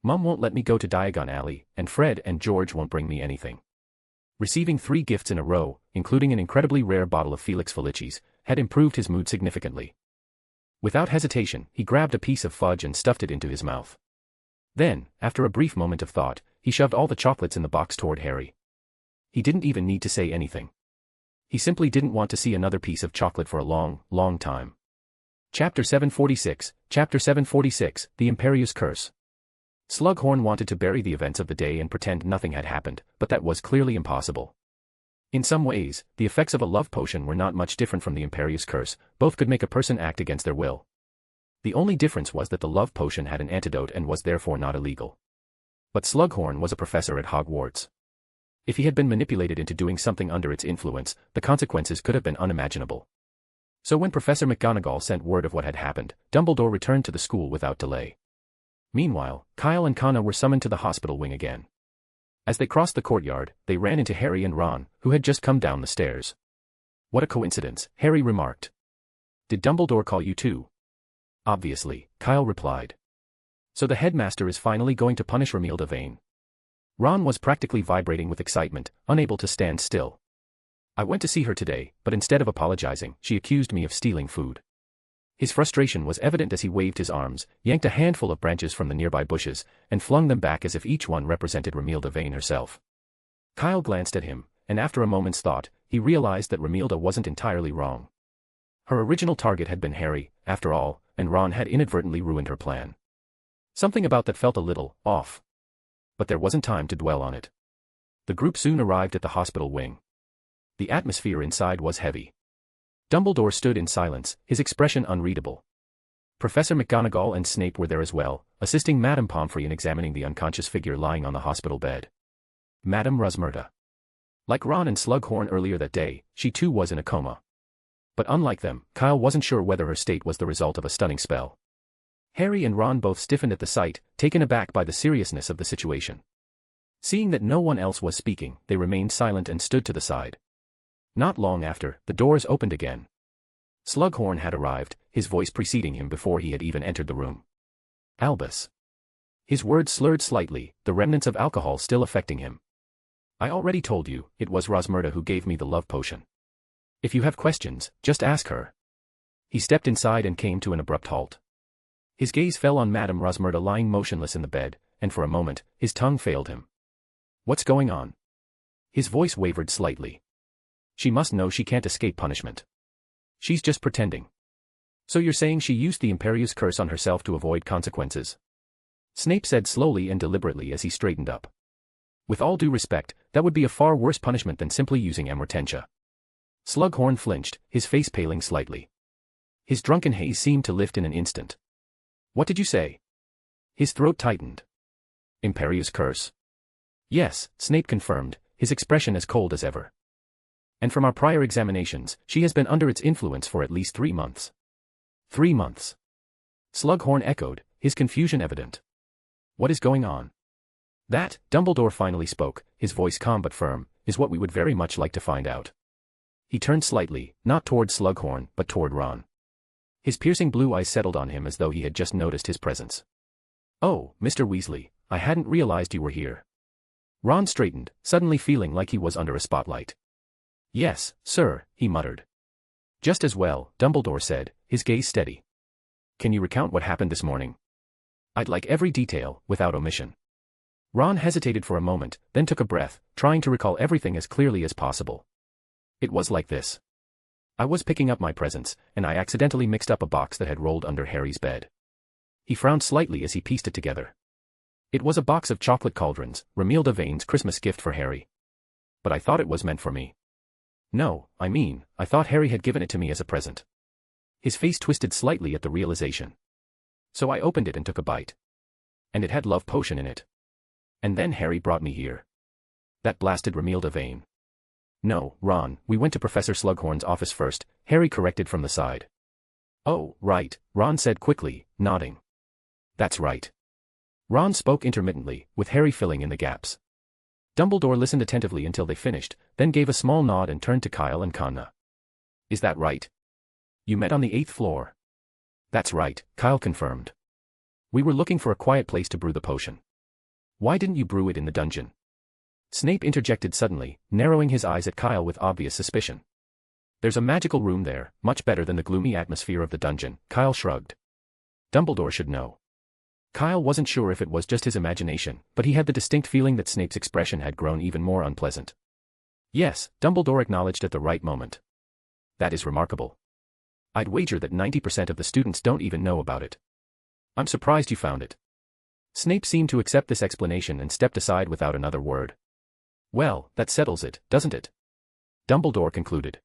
Mum won't let me go to Diagon Alley, and Fred and George won't bring me anything. Receiving 3 gifts in a row, including an incredibly rare bottle of Felix Felicis, had improved his mood significantly. Without hesitation, he grabbed a piece of fudge and stuffed it into his mouth. Then, after a brief moment of thought, he shoved all the chocolates in the box toward Harry. He didn't even need to say anything. He simply didn't want to see another piece of chocolate for a long, long time. Chapter 746, The Imperious Curse. Slughorn wanted to bury the events of the day and pretend nothing had happened, but that was clearly impossible. In some ways, the effects of a love potion were not much different from the Imperious Curse, both could make a person act against their will. The only difference was that the love potion had an antidote and was therefore not illegal. But Slughorn was a professor at Hogwarts. If he had been manipulated into doing something under its influence, the consequences could have been unimaginable. So when Professor McGonagall sent word of what had happened, Dumbledore returned to the school without delay. Meanwhile, Kyle and Kanna were summoned to the hospital wing again. As they crossed the courtyard, they ran into Harry and Ron, who had just come down the stairs. What a coincidence, Harry remarked. Did Dumbledore call you too? Obviously, Kyle replied. So the headmaster is finally going to punish Romilda Vane. Ron was practically vibrating with excitement, unable to stand still. I went to see her today, but instead of apologizing, she accused me of stealing food. His frustration was evident as he waved his arms, yanked a handful of branches from the nearby bushes, and flung them back as if each one represented Romilda Vane herself. Kyle glanced at him, and after a moment's thought, he realized that Romilda wasn't entirely wrong. Her original target had been Harry, after all, and Ron had inadvertently ruined her plan. Something about that felt a little off. But there wasn't time to dwell on it. The group soon arrived at the hospital wing. The atmosphere inside was heavy. Dumbledore stood in silence, his expression unreadable. Professor McGonagall and Snape were there as well, assisting Madame Pomfrey in examining the unconscious figure lying on the hospital bed. Madame Rosmerta. Like Ron and Slughorn earlier that day, she too was in a coma. But unlike them, Kyle wasn't sure whether her state was the result of a stunning spell. Harry and Ron both stiffened at the sight, taken aback by the seriousness of the situation. Seeing that no one else was speaking, they remained silent and stood to the side. Not long after, the doors opened again. Slughorn had arrived, his voice preceding him before he had even entered the room. Albus. His words slurred slightly, the remnants of alcohol still affecting him. I already told you, it was Rosmerta who gave me the love potion. If you have questions, just ask her. He stepped inside and came to an abrupt halt. His gaze fell on Madame Rosmerta lying motionless in the bed, and for a moment, his tongue failed him. What's going on? His voice wavered slightly. She must know she can't escape punishment. She's just pretending. So you're saying she used the Imperius curse on herself to avoid consequences? Snape said slowly and deliberately as he straightened up. With all due respect, that would be a far worse punishment than simply using Amortentia. Slughorn flinched, his face paling slightly. His drunken haze seemed to lift in an instant. What did you say? His throat tightened. Imperius curse? Yes, Snape confirmed, his expression as cold as ever. And from our prior examinations, she has been under its influence for at least 3 months. 3 months. Slughorn echoed, his confusion evident. What is going on? That, Dumbledore finally spoke, his voice calm but firm, is what we would very much like to find out. He turned slightly, not toward Slughorn, but toward Ron. His piercing blue eyes settled on him as though he had just noticed his presence. Oh, Mr. Weasley, I hadn't realized you were here. Ron straightened, suddenly feeling like he was under a spotlight. Yes, sir, he muttered. Just as well, Dumbledore said, his gaze steady. Can you recount what happened this morning? I'd like every detail, without omission. Ron hesitated for a moment, then took a breath, trying to recall everything as clearly as possible. It was like this. I was picking up my presents, and I accidentally mixed up a box that had rolled under Harry's bed. He frowned slightly as he pieced it together. It was a box of chocolate cauldrons, Romilda Vane's Christmas gift for Harry. But I thought it was meant for me. No, I thought Harry had given it to me as a present. His face twisted slightly at the realization. So I opened it and took a bite. And it had love potion in it. And then Harry brought me here. That blasted Romilda Vane. No, Ron, we went to Professor Slughorn's office first, Harry corrected from the side. Oh, right, Ron said quickly, nodding. That's right. Ron spoke intermittently, with Harry filling in the gaps. Dumbledore listened attentively until they finished, then gave a small nod and turned to Kyle and Kanna. Is that right? You met on the 8th floor. That's right, Kyle confirmed. We were looking for a quiet place to brew the potion. Why didn't you brew it in the dungeon? Snape interjected suddenly, narrowing his eyes at Kyle with obvious suspicion. There's a magical room there, much better than the gloomy atmosphere of the dungeon, Kyle shrugged. Dumbledore should know. Kyle wasn't sure if it was just his imagination, but he had the distinct feeling that Snape's expression had grown even more unpleasant. Yes, Dumbledore acknowledged at the right moment. That is remarkable. I'd wager that 90% of the students don't even know about it. I'm surprised you found it. Snape seemed to accept this explanation and stepped aside without another word. Well, that settles it, doesn't it? Dumbledore concluded.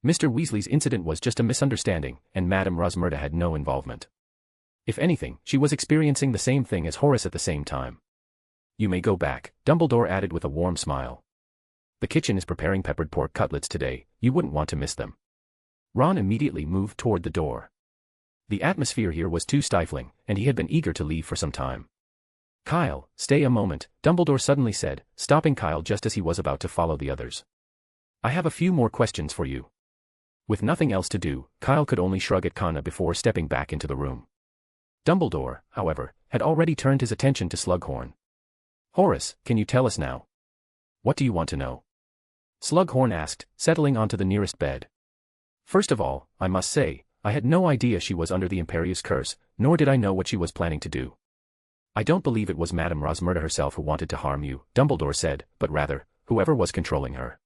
Mr. Weasley's incident was just a misunderstanding, and Madame Rosmerta had no involvement. If anything, she was experiencing the same thing as Horace at the same time. You may go back, Dumbledore added with a warm smile. The kitchen is preparing peppered pork cutlets today, you wouldn't want to miss them. Ron immediately moved toward the door. The atmosphere here was too stifling, and he had been eager to leave for some time. Kyle, stay a moment, Dumbledore suddenly said, stopping Kyle just as he was about to follow the others. I have a few more questions for you. With nothing else to do, Kyle could only shrug at Kanna before stepping back into the room. Dumbledore, however, had already turned his attention to Slughorn. Horace, can you tell us now? What do you want to know? Slughorn asked, settling onto the nearest bed. First of all, I must say, I had no idea she was under the Imperius curse, nor did I know what she was planning to do. I don't believe it was Madame Rosmerta herself who wanted to harm you, Dumbledore said, but rather, whoever was controlling her.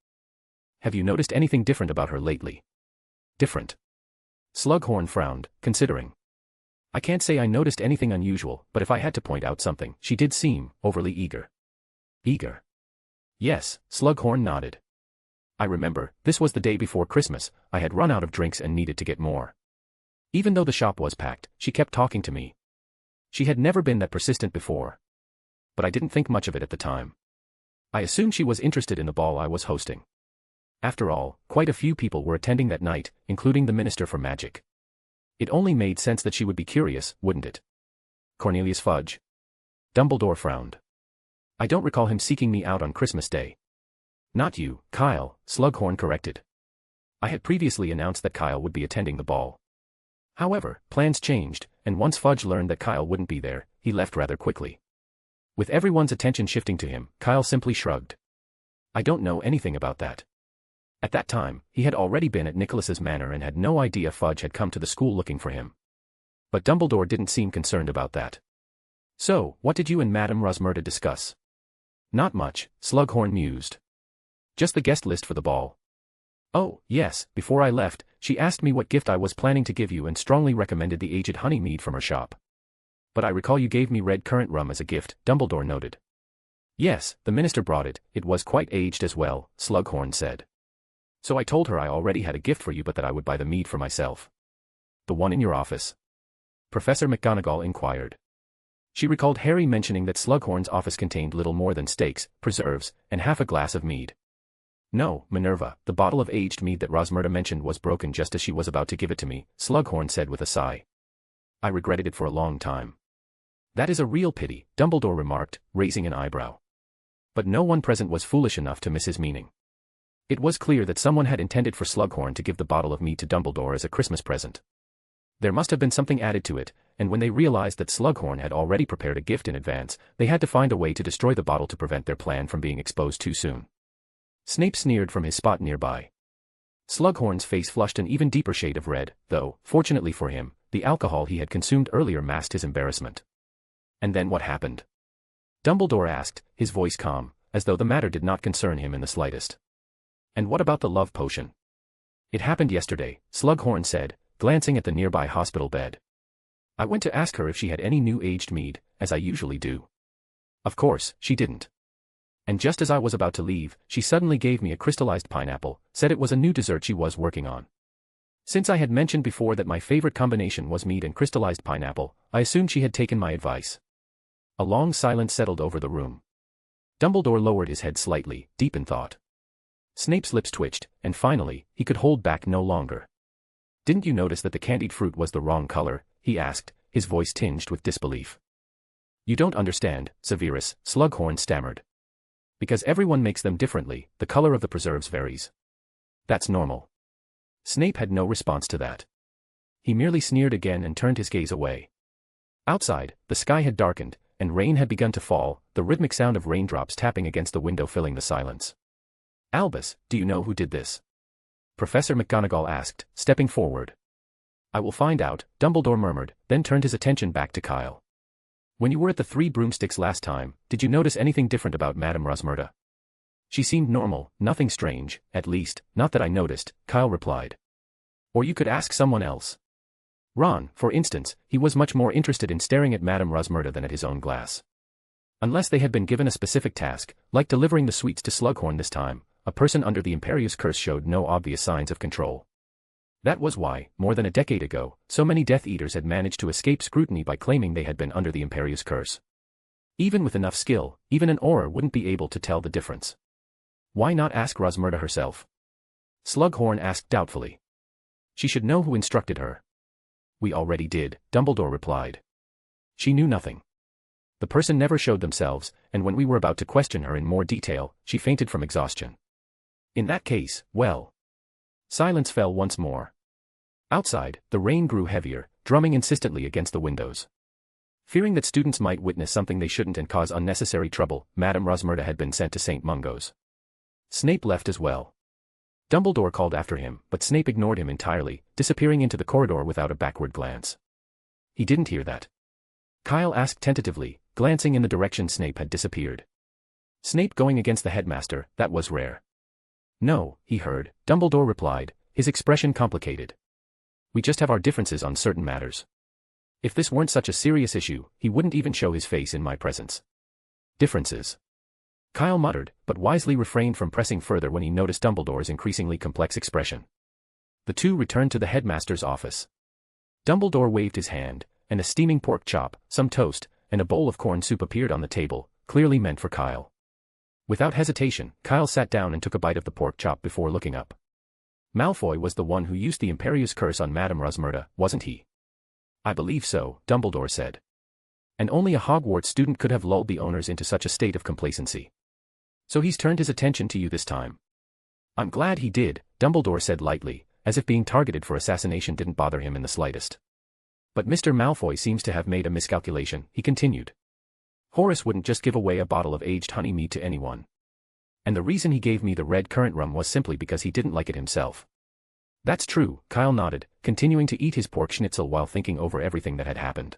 Have you noticed anything different about her lately? Different? Slughorn frowned, considering. I can't say I noticed anything unusual, but if I had to point out something, she did seem overly eager. Eager? Yes, Slughorn nodded. I remember, this was the day before Christmas, I had run out of drinks and needed to get more. Even though the shop was packed, she kept talking to me. She had never been that persistent before. But I didn't think much of it at the time. I assumed she was interested in the ball I was hosting. After all, quite a few people were attending that night, including the Minister for Magic. It only made sense that she would be curious, wouldn't it? Cornelius Fudge. Dumbledore frowned. I don't recall him seeking me out on Christmas Day. Not you, Kyle, Slughorn corrected. I had previously announced that Kyle would be attending the ball. However, plans changed, and once Fudge learned that Kyle wouldn't be there, he left rather quickly. With everyone's attention shifting to him, Kyle simply shrugged. I don't know anything about that. At that time, he had already been at Nicholas's manor and had no idea Fudge had come to the school looking for him. But Dumbledore didn't seem concerned about that. So, what did you and Madame Rosmerta discuss? Not much, Slughorn mused. Just the guest list for the ball. Oh, yes, before I left, she asked me what gift I was planning to give you and strongly recommended the aged honey mead from her shop. But I recall you gave me red currant rum as a gift, Dumbledore noted. Yes, the minister brought it, it was quite aged as well, Slughorn said. So I told her I already had a gift for you but that I would buy the mead for myself. The one in your office? Professor McGonagall inquired. She recalled Harry mentioning that Slughorn's office contained little more than steaks, preserves, and half a glass of mead. No, Minerva, the bottle of aged mead that Rosmerta mentioned was broken just as she was about to give it to me, Slughorn said with a sigh. I regretted it for a long time. That is a real pity, Dumbledore remarked, raising an eyebrow. But no one present was foolish enough to miss his meaning. It was clear that someone had intended for Slughorn to give the bottle of mead to Dumbledore as a Christmas present. There must have been something added to it, and when they realized that Slughorn had already prepared a gift in advance, they had to find a way to destroy the bottle to prevent their plan from being exposed too soon. Snape sneered from his spot nearby. Slughorn's face flushed an even deeper shade of red, though, fortunately for him, the alcohol he had consumed earlier masked his embarrassment. And then what happened? Dumbledore asked, his voice calm, as though the matter did not concern him in the slightest. And what about the love potion? It happened yesterday, Slughorn said, glancing at the nearby hospital bed. I went to ask her if she had any new aged mead, as I usually do. Of course, she didn't. And just as I was about to leave, she suddenly gave me a crystallized pineapple, said it was a new dessert she was working on. Since I had mentioned before that my favorite combination was mead and crystallized pineapple, I assumed she had taken my advice. A long silence settled over the room. Dumbledore lowered his head slightly, deep in thought. Snape's lips twitched, and finally, he could hold back no longer. Didn't you notice that the candied fruit was the wrong color? He asked, his voice tinged with disbelief. You don't understand, Severus, Slughorn stammered. Because everyone makes them differently, the color of the preserves varies. That's normal. Snape had no response to that. He merely sneered again and turned his gaze away. Outside, the sky had darkened, and rain had begun to fall, the rhythmic sound of raindrops tapping against the window filling the silence. Albus, do you know who did this? Professor McGonagall asked, stepping forward. I will find out, Dumbledore murmured, then turned his attention back to Kyle. When you were at the Three Broomsticks last time, did you notice anything different about Madame Rosmerta? She seemed normal, nothing strange, at least, not that I noticed, Kyle replied. Or you could ask someone else. Ron, for instance, he was much more interested in staring at Madame Rosmerta than at his own glass. Unless they had been given a specific task, like delivering the sweets to Slughorn this time, a person under the Imperius Curse showed no obvious signs of control. That was why, more than a decade ago, so many Death Eaters had managed to escape scrutiny by claiming they had been under the Imperius Curse. Even with enough skill, even an Auror wouldn't be able to tell the difference. Why not ask Rosmerta herself? Slughorn asked doubtfully. She should know who instructed her. We already did, Dumbledore replied. She knew nothing. The person never showed themselves, and when we were about to question her in more detail, she fainted from exhaustion. In that case, well. Silence fell once more. Outside, the rain grew heavier, drumming insistently against the windows. Fearing that students might witness something they shouldn't and cause unnecessary trouble, Madame Rosmerta had been sent to St. Mungo's. Snape left as well. Dumbledore called after him, but Snape ignored him entirely, disappearing into the corridor without a backward glance. He didn't hear that. Kyle asked tentatively, glancing in the direction Snape had disappeared. Snape going against the headmaster, that was rare. No, he heard, Dumbledore replied, his expression complicated. We just have our differences on certain matters. If this weren't such a serious issue, he wouldn't even show his face in my presence. Differences. Kyle muttered, but wisely refrained from pressing further when he noticed Dumbledore's increasingly complex expression. The two returned to the headmaster's office. Dumbledore waved his hand, and a steaming pork chop, some toast, and a bowl of corn soup appeared on the table, clearly meant for Kyle. Without hesitation, Kyle sat down and took a bite of the pork chop before looking up. Malfoy was the one who used the Imperius Curse on Madame Rosmerta, wasn't he? I believe so, Dumbledore said. And only a Hogwarts student could have lulled the owners into such a state of complacency. So he's turned his attention to you this time. I'm glad he did, Dumbledore said lightly, as if being targeted for assassination didn't bother him in the slightest. But Mr. Malfoy seems to have made a miscalculation, he continued. Horace wouldn't just give away a bottle of aged honey mead to anyone. And the reason he gave me the red currant rum was simply because he didn't like it himself. That's true, Kyle nodded, continuing to eat his pork schnitzel while thinking over everything that had happened.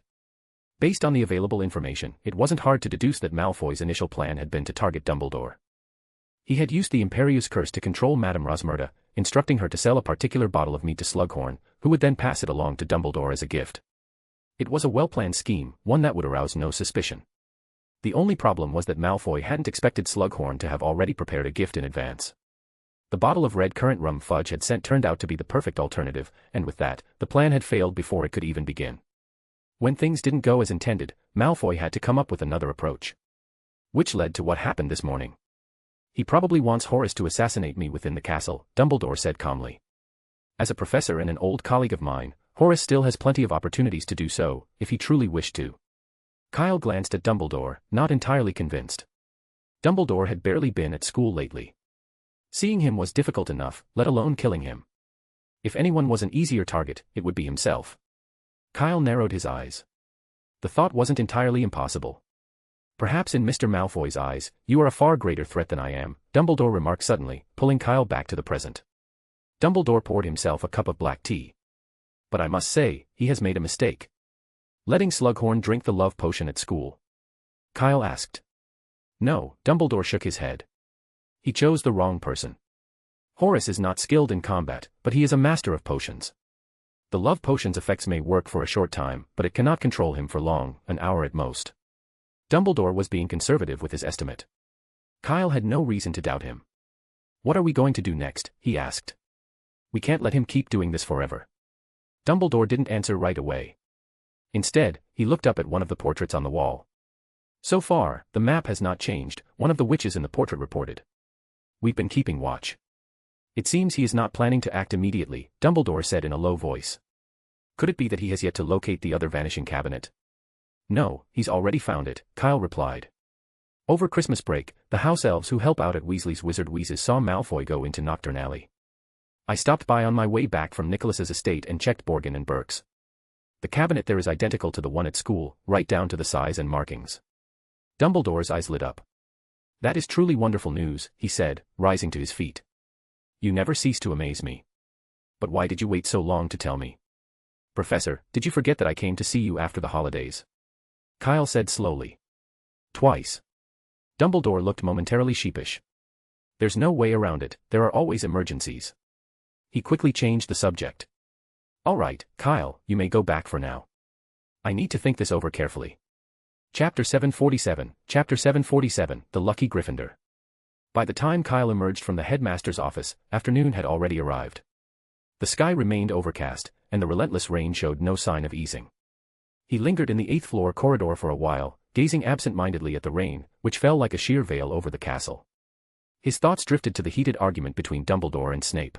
Based on the available information, it wasn't hard to deduce that Malfoy's initial plan had been to target Dumbledore. He had used the Imperius curse to control Madame Rosmerta, instructing her to sell a particular bottle of mead to Slughorn, who would then pass it along to Dumbledore as a gift. It was a well-planned scheme, one that would arouse no suspicion. The only problem was that Malfoy hadn't expected Slughorn to have already prepared a gift in advance. The bottle of red currant rum Fudge had sent turned out to be the perfect alternative, and with that, the plan had failed before it could even begin. When things didn't go as intended, Malfoy had to come up with another approach. Which led to what happened this morning. He probably wants Horace to assassinate me within the castle, Dumbledore said calmly. As a professor and an old colleague of mine, Horace still has plenty of opportunities to do so, if he truly wished to. Kyle glanced at Dumbledore, not entirely convinced. Dumbledore had barely been at school lately. Seeing him was difficult enough, let alone killing him. If anyone was an easier target, it would be himself. Kyle narrowed his eyes. The thought wasn't entirely impossible. Perhaps in Mr. Malfoy's eyes, you are a far greater threat than I am, Dumbledore remarked suddenly, pulling Kyle back to the present. Dumbledore poured himself a cup of black tea. But I must say, he has made a mistake. Letting Slughorn drink the love potion at school. Kyle asked. No, Dumbledore shook his head. He chose the wrong person. Horace is not skilled in combat, but he is a master of potions. The love potion's effects may work for a short time, but it cannot control him for long, an hour at most. Dumbledore was being conservative with his estimate. Kyle had no reason to doubt him. What are we going to do next, he asked. We can't let him keep doing this forever. Dumbledore didn't answer right away. Instead, he looked up at one of the portraits on the wall. So far, the map has not changed, one of the witches in the portrait reported. We've been keeping watch. It seems he is not planning to act immediately, Dumbledore said in a low voice. Could it be that he has yet to locate the other vanishing cabinet? No, he's already found it, Kyle replied. Over Christmas break, the house elves who help out at Weasley's Wizard Wheezes saw Malfoy go into Knockturn Alley. I stopped by on my way back from Nicholas's estate and checked Borgin and Burke's. The cabinet there is identical to the one at school, right down to the size and markings. Dumbledore's eyes lit up. That is truly wonderful news, he said, rising to his feet. You never cease to amaze me. But why did you wait so long to tell me? Professor, did you forget that I came to see you after the holidays? Kyle said slowly. Twice. Dumbledore looked momentarily sheepish. There's no way around it, there are always emergencies. He quickly changed the subject. All right, Kyle, you may go back for now. I need to think this over carefully. Chapter 747, The Lucky Gryffindor. By the time Kyle emerged from the headmaster's office, afternoon had already arrived. The sky remained overcast, and the relentless rain showed no sign of easing. He lingered in the 8th floor corridor for a while, gazing absent-mindedly at the rain, which fell like a sheer veil over the castle. His thoughts drifted to the heated argument between Dumbledore and Snape.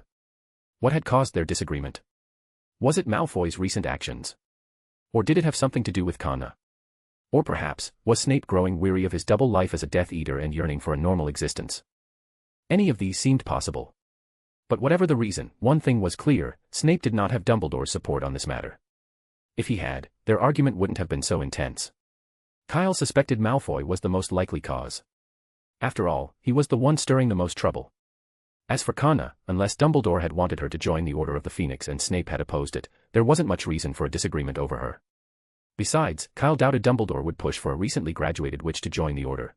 What had caused their disagreement? Was it Malfoy's recent actions? Or did it have something to do with Kana? Or perhaps, was Snape growing weary of his double life as a Death Eater and yearning for a normal existence? Any of these seemed possible. But whatever the reason, one thing was clear, Snape did not have Dumbledore's support on this matter. If he had, their argument wouldn't have been so intense. Kyle suspected Malfoy was the most likely cause. After all, he was the one stirring the most trouble. As for Kana, unless Dumbledore had wanted her to join the Order of the Phoenix and Snape had opposed it, there wasn't much reason for a disagreement over her. Besides, Kyle doubted Dumbledore would push for a recently graduated witch to join the Order.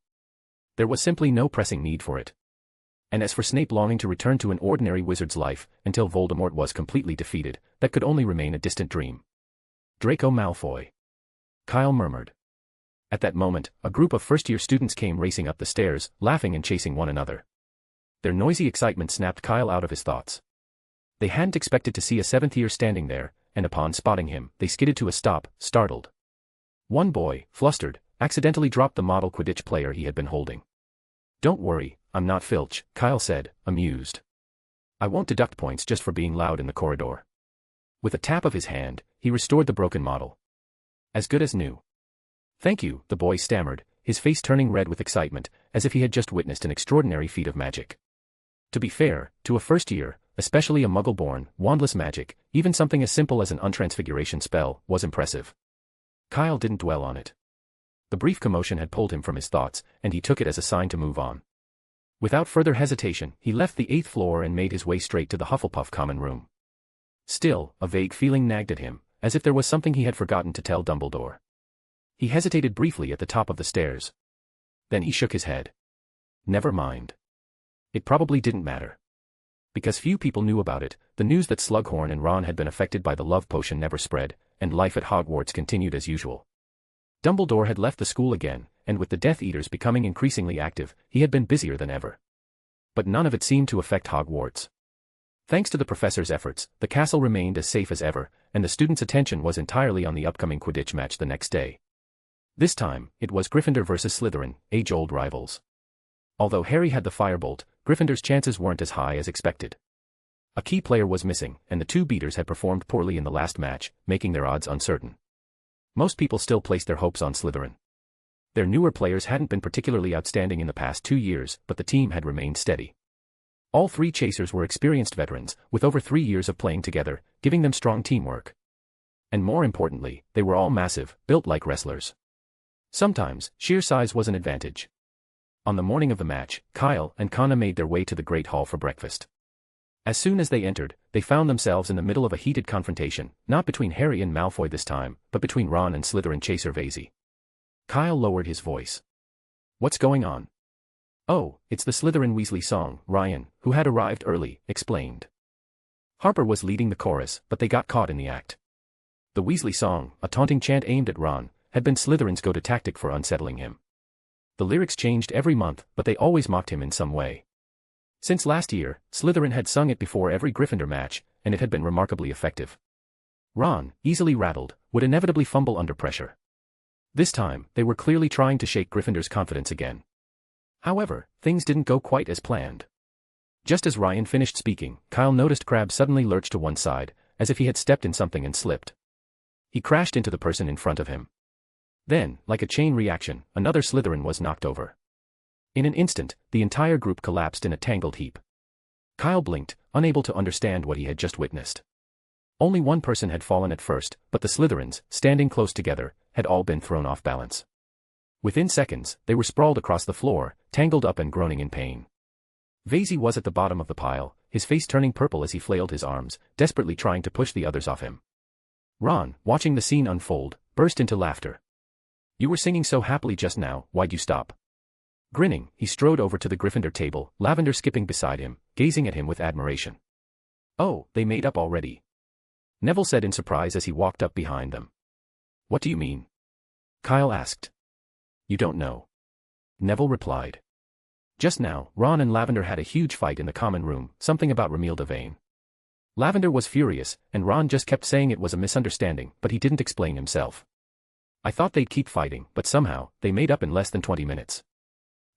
There was simply no pressing need for it. And as for Snape longing to return to an ordinary wizard's life, until Voldemort was completely defeated, that could only remain a distant dream. Draco Malfoy. Kyle murmured. At that moment, a group of first-year students came racing up the stairs, laughing and chasing one another. Their noisy excitement snapped Kyle out of his thoughts. They hadn't expected to see a 7th year standing there, and upon spotting him, they skidded to a stop, startled. One boy, flustered, accidentally dropped the model Quidditch player he had been holding. Don't worry, I'm not Filch, Kyle said, amused. I won't deduct points just for being loud in the corridor. With a tap of his hand, he restored the broken model. As good as new. Thank you, the boy stammered, his face turning red with excitement, as if he had just witnessed an extraordinary feat of magic. To be fair, to a first year, especially a muggle-born, wandless magic, even something as simple as an untransfiguration spell, was impressive. Kyle didn't dwell on it. The brief commotion had pulled him from his thoughts, and he took it as a sign to move on. Without further hesitation, he left the 8th floor and made his way straight to the Hufflepuff common room. Still, a vague feeling nagged at him, as if there was something he had forgotten to tell Dumbledore. He hesitated briefly at the top of the stairs. Then he shook his head. Never mind. It probably didn't matter. Because few people knew about it, the news that Slughorn and Ron had been affected by the love potion never spread, and life at Hogwarts continued as usual. Dumbledore had left the school again, and with the Death Eaters becoming increasingly active, he had been busier than ever. But none of it seemed to affect Hogwarts. Thanks to the professor's efforts, the castle remained as safe as ever, and the students' attention was entirely on the upcoming Quidditch match the next day. This time, it was Gryffindor versus Slytherin, age-old rivals. Although Harry had the firebolt, Gryffindor's chances weren't as high as expected. A key player was missing, and the two beaters had performed poorly in the last match, making their odds uncertain. Most people still placed their hopes on Slytherin. Their newer players hadn't been particularly outstanding in the past 2 years, but the team had remained steady. All three chasers were experienced veterans, with over 3 years of playing together, giving them strong teamwork. And more importantly, they were all massive, built like wrestlers. Sometimes, sheer size was an advantage. On the morning of the match, Kyle and Connor made their way to the Great Hall for breakfast. As soon as they entered, they found themselves in the middle of a heated confrontation, not between Harry and Malfoy this time, but between Ron and Slytherin chaser Vasey. Kyle lowered his voice. "What's going on?" "Oh, it's the Slytherin Weasley song," Ryan, who had arrived early, explained. Harper was leading the chorus, but they got caught in the act. The Weasley song, a taunting chant aimed at Ron, had been Slytherin's go-to tactic for unsettling him. The lyrics changed every month, but they always mocked him in some way. Since last year, Slytherin had sung it before every Gryffindor match, and it had been remarkably effective. Ron, easily rattled, would inevitably fumble under pressure. This time, they were clearly trying to shake Gryffindor's confidence again. However, things didn't go quite as planned. Just as Ryan finished speaking, Kyle noticed Crabbe suddenly lurch to one side, as if he had stepped in something and slipped. He crashed into the person in front of him. Then, like a chain reaction, another Slytherin was knocked over. In an instant, the entire group collapsed in a tangled heap. Kyle blinked, unable to understand what he had just witnessed. Only one person had fallen at first, but the Slytherins, standing close together, had all been thrown off balance. Within seconds, they were sprawled across the floor, tangled up and groaning in pain. Vasey was at the bottom of the pile, his face turning purple as he flailed his arms, desperately trying to push the others off him. Ron, watching the scene unfold, burst into laughter. "You were singing so happily just now, why'd you stop?" Grinning, he strode over to the Gryffindor table, Lavender skipping beside him, gazing at him with admiration. "Oh, they made up already?" Neville said in surprise as he walked up behind them. "What do you mean?" Kyle asked. "You don't know." Neville replied. Just now, Ron and Lavender had a huge fight in the common room, something about Remilde Vane. Lavender was furious, and Ron just kept saying it was a misunderstanding, but he didn't explain himself. "I thought they'd keep fighting, but somehow, they made up in less than 20 minutes.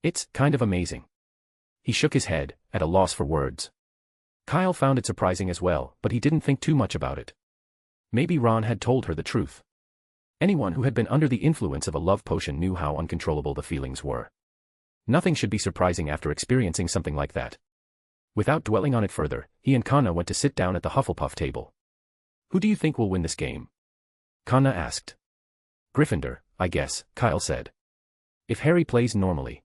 It's kind of amazing." He shook his head, at a loss for words. Kyle found it surprising as well, but he didn't think too much about it. Maybe Ron had told her the truth. Anyone who had been under the influence of a love potion knew how uncontrollable the feelings were. Nothing should be surprising after experiencing something like that. Without dwelling on it further, he and Kanna went to sit down at the Hufflepuff table. "Who do you think will win this game?" Kanna asked. "Gryffindor, I guess," Kyle said. "If Harry plays normally."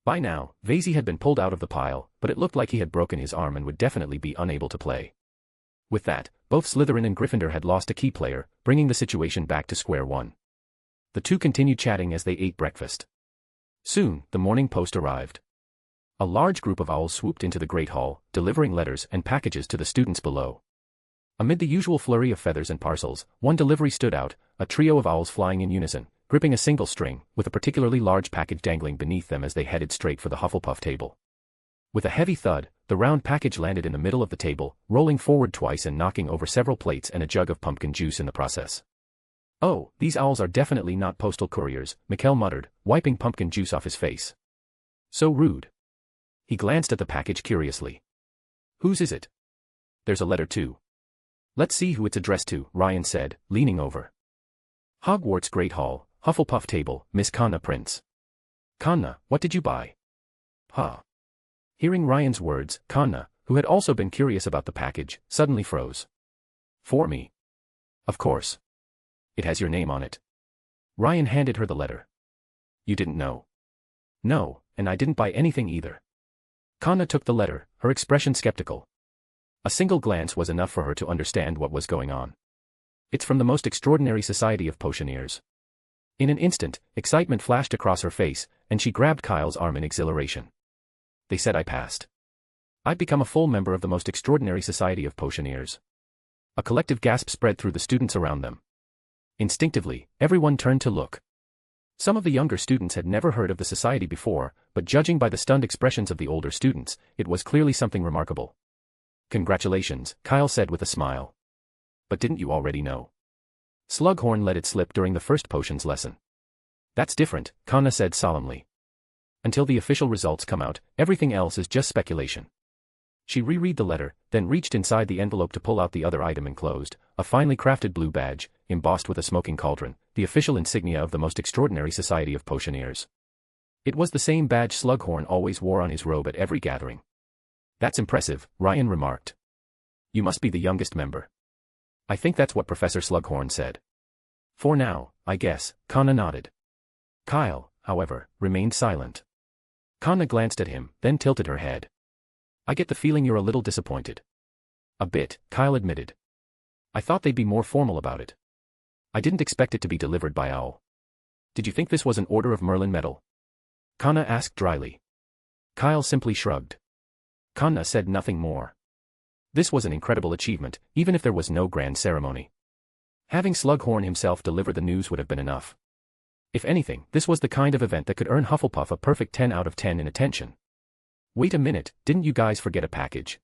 By now, Vasey had been pulled out of the pile, but it looked like he had broken his arm and would definitely be unable to play. With that, both Slytherin and Gryffindor had lost a key player, bringing the situation back to square one. The two continued chatting as they ate breakfast. Soon, the morning post arrived. A large group of owls swooped into the Great Hall, delivering letters and packages to the students below. Amid the usual flurry of feathers and parcels, one delivery stood out, a trio of owls flying in unison, gripping a single string, with a particularly large package dangling beneath them as they headed straight for the Hufflepuff table. With a heavy thud, the round package landed in the middle of the table, rolling forward twice and knocking over several plates and a jug of pumpkin juice in the process. "Oh, these owls are definitely not postal couriers," Mikkel muttered, wiping pumpkin juice off his face. "So rude." He glanced at the package curiously. "Whose is it?" "There's a letter too." "Let's see who it's addressed to," Ryan said, leaning over. "Hogwarts Great Hall, Hufflepuff table, Miss Kanna Prince." Kanna, what did you buy? Huh. Hearing Ryan's words, Kanna, who had also been curious about the package, suddenly froze. For me. Of course. It has your name on it. Ryan handed her the letter. You didn't know? No, and I didn't buy anything either. Kanna took the letter, her expression skeptical. A single glance was enough for her to understand what was going on. It's from the most extraordinary society of potioneers. In an instant, excitement flashed across her face, and she grabbed Kyle's arm in exhilaration. They said I passed. I'd become a full member of the most extraordinary society of potioneers. A collective gasp spread through the students around them. Instinctively, everyone turned to look. Some of the younger students had never heard of the society before, but judging by the stunned expressions of the older students, it was clearly something remarkable. Congratulations, Kyle said with a smile. But didn't you already know? Slughorn let it slip during the first potions lesson. That's different, Kanna said solemnly. Until the official results come out, everything else is just speculation. She reread the letter, then reached inside the envelope to pull out the other item enclosed, a finely crafted blue badge, embossed with a smoking cauldron, the official insignia of the most extraordinary society of potioneers. It was the same badge Slughorn always wore on his robe at every gathering. That's impressive, Ryan remarked. You must be the youngest member. I think that's what Professor Slughorn said. For now, I guess, Kanna nodded. Kyle, however, remained silent. Kanna glanced at him, then tilted her head. I get the feeling you're a little disappointed. A bit, Kyle admitted. I thought they'd be more formal about it. I didn't expect it to be delivered by Owl. Did you think this was an Order of Merlin medal? Kanna asked dryly. Kyle simply shrugged. Kanna said nothing more. This was an incredible achievement, even if there was no grand ceremony. Having Slughorn himself deliver the news would have been enough. If anything, this was the kind of event that could earn Hufflepuff a perfect 10 out of 10 in attention. Wait a minute, didn't you guys forget a package?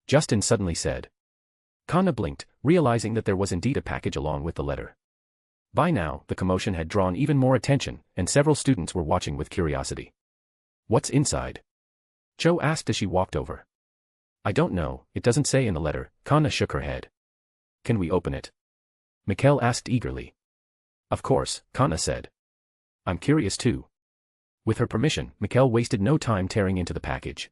Justin suddenly said. Kanna blinked, realizing that there was indeed a package along with the letter. By now, the commotion had drawn even more attention, and several students were watching with curiosity. What's inside? Cho asked as she walked over. I don't know, it doesn't say in the letter, Kanna shook her head. Can we open it? Mikkel asked eagerly. Of course, Kanna said. I'm curious too. With her permission, Mikkel wasted no time tearing into the package.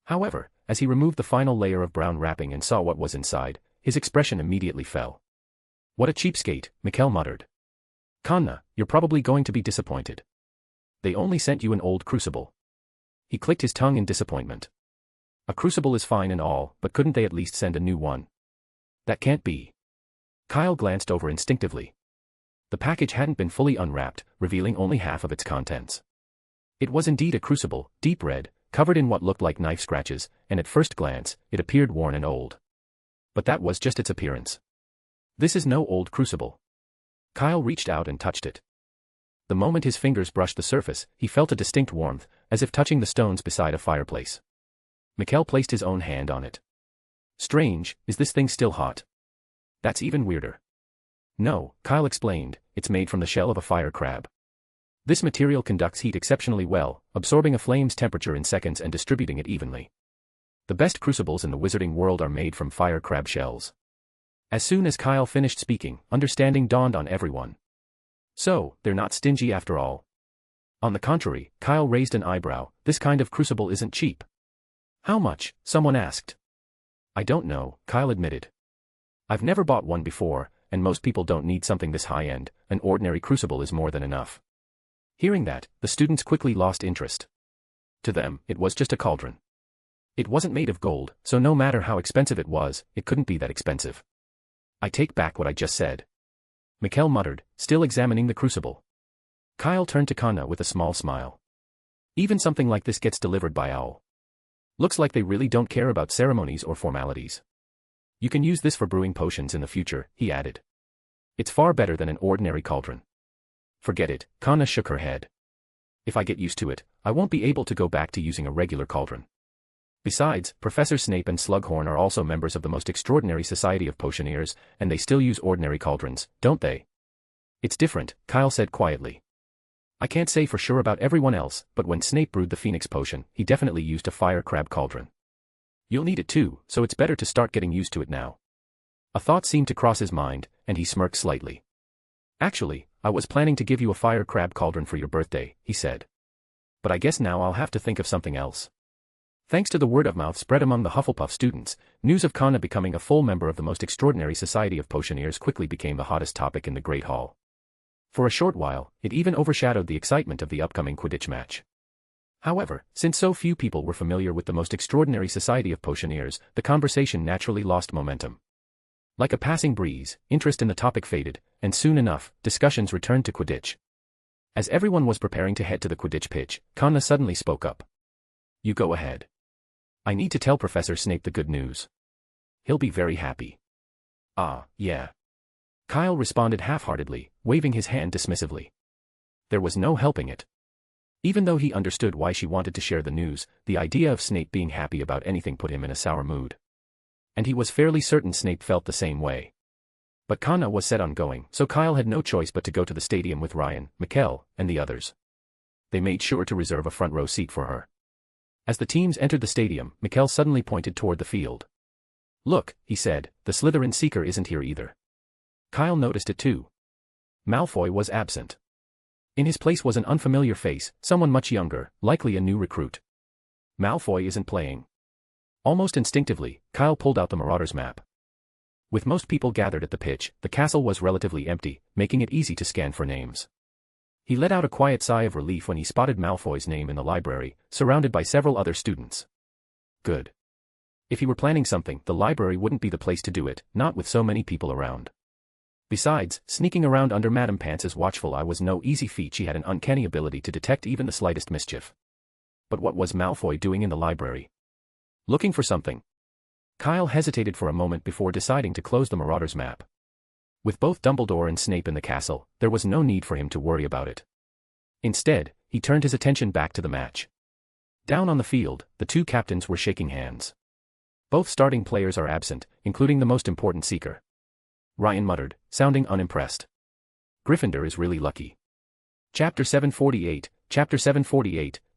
However, as he removed the final layer of brown wrapping and saw what was inside, his expression immediately fell. What a cheapskate, Mikkel muttered. Kanna, you're probably going to be disappointed. They only sent you an old crucible. He clicked his tongue in disappointment. A crucible is fine and all, but couldn't they at least send a new one? That can't be. Kyle glanced over instinctively. The package hadn't been fully unwrapped, revealing only half of its contents. It was indeed a crucible, deep red, covered in what looked like knife scratches, and at first glance, it appeared worn and old. But that was just its appearance. This is no old crucible. Kyle reached out and touched it. The moment his fingers brushed the surface, he felt a distinct warmth, as if touching the stones beside a fireplace. Mikkel placed his own hand on it. Strange, is this thing still hot? That's even weirder. No, Kyle explained, it's made from the shell of a fire crab. This material conducts heat exceptionally well, absorbing a flame's temperature in seconds and distributing it evenly. The best crucibles in the wizarding world are made from fire crab shells. As soon as Kyle finished speaking, understanding dawned on everyone. So, they're not stingy after all. On the contrary, Kyle raised an eyebrow, this kind of crucible isn't cheap. How much? Someone asked. I don't know, Kyle admitted. I've never bought one before, and most people don't need something this high-end, an ordinary crucible is more than enough. Hearing that, the students quickly lost interest. To them, it was just a cauldron. It wasn't made of gold, so no matter how expensive it was, it couldn't be that expensive. I take back what I just said. Mikkel muttered, still examining the crucible. Kyle turned to Kanna with a small smile. Even something like this gets delivered by Owl. Looks like they really don't care about ceremonies or formalities. You can use this for brewing potions in the future, he added. It's far better than an ordinary cauldron. Forget it, Kanna shook her head. If I get used to it, I won't be able to go back to using a regular cauldron. Besides, Professor Snape and Slughorn are also members of the most extraordinary society of potioneers, and they still use ordinary cauldrons, don't they? It's different, Kyle said quietly. I can't say for sure about everyone else, but when Snape brewed the Phoenix potion, he definitely used a fire crab cauldron. You'll need it too, so it's better to start getting used to it now. A thought seemed to cross his mind, and he smirked slightly. Actually, I was planning to give you a fire crab cauldron for your birthday, he said. but I guess now I'll have to think of something else. Thanks to the word of mouth spread among the Hufflepuff students, news of Connor becoming a full member of the most extraordinary society of potioneers quickly became the hottest topic in the Great Hall. For a short while, it even overshadowed the excitement of the upcoming Quidditch match. However, since so few people were familiar with the most extraordinary society of potioneers, the conversation naturally lost momentum. Like a passing breeze, interest in the topic faded, and soon enough, discussions returned to Quidditch. As everyone was preparing to head to the Quidditch pitch, Connor suddenly spoke up. "You go ahead. I need to tell Professor Snape the good news. He'll be very happy." "Ah, yeah." Kyle responded half-heartedly, waving his hand dismissively. There was no helping it. Even though he understood why she wanted to share the news, the idea of Snape being happy about anything put him in a sour mood. And he was fairly certain Snape felt the same way. But Connor was set on going, so Kyle had no choice but to go to the stadium with Ryan, McGonagall, and the others. They made sure to reserve a front-row seat for her. As the teams entered the stadium, McGonagall suddenly pointed toward the field. "Look," he said, "the Slytherin Seeker isn't here either." Kyle noticed it too. Malfoy was absent. In his place was an unfamiliar face, someone much younger, likely a new recruit. Malfoy isn't playing. Almost instinctively, Kyle pulled out the Marauders map. With most people gathered at the pitch, the castle was relatively empty, making it easy to scan for names. He let out a quiet sigh of relief when he spotted Malfoy's name in the library, surrounded by several other students. Good. If he were planning something, the library wouldn't be the place to do it, not with so many people around. Besides, sneaking around under Madame Pance's watchful eye was no easy feat. She had an uncanny ability to detect even the slightest mischief. But what was Malfoy doing in the library? Looking for something. Kyle hesitated for a moment before deciding to close the Marauders map. With both Dumbledore and Snape in the castle, there was no need for him to worry about it. Instead, he turned his attention back to the match. Down on the field, the two captains were shaking hands. Both starting players are absent, including the most important Seeker. Ryan muttered, sounding unimpressed. Gryffindor is really lucky. Chapter 748,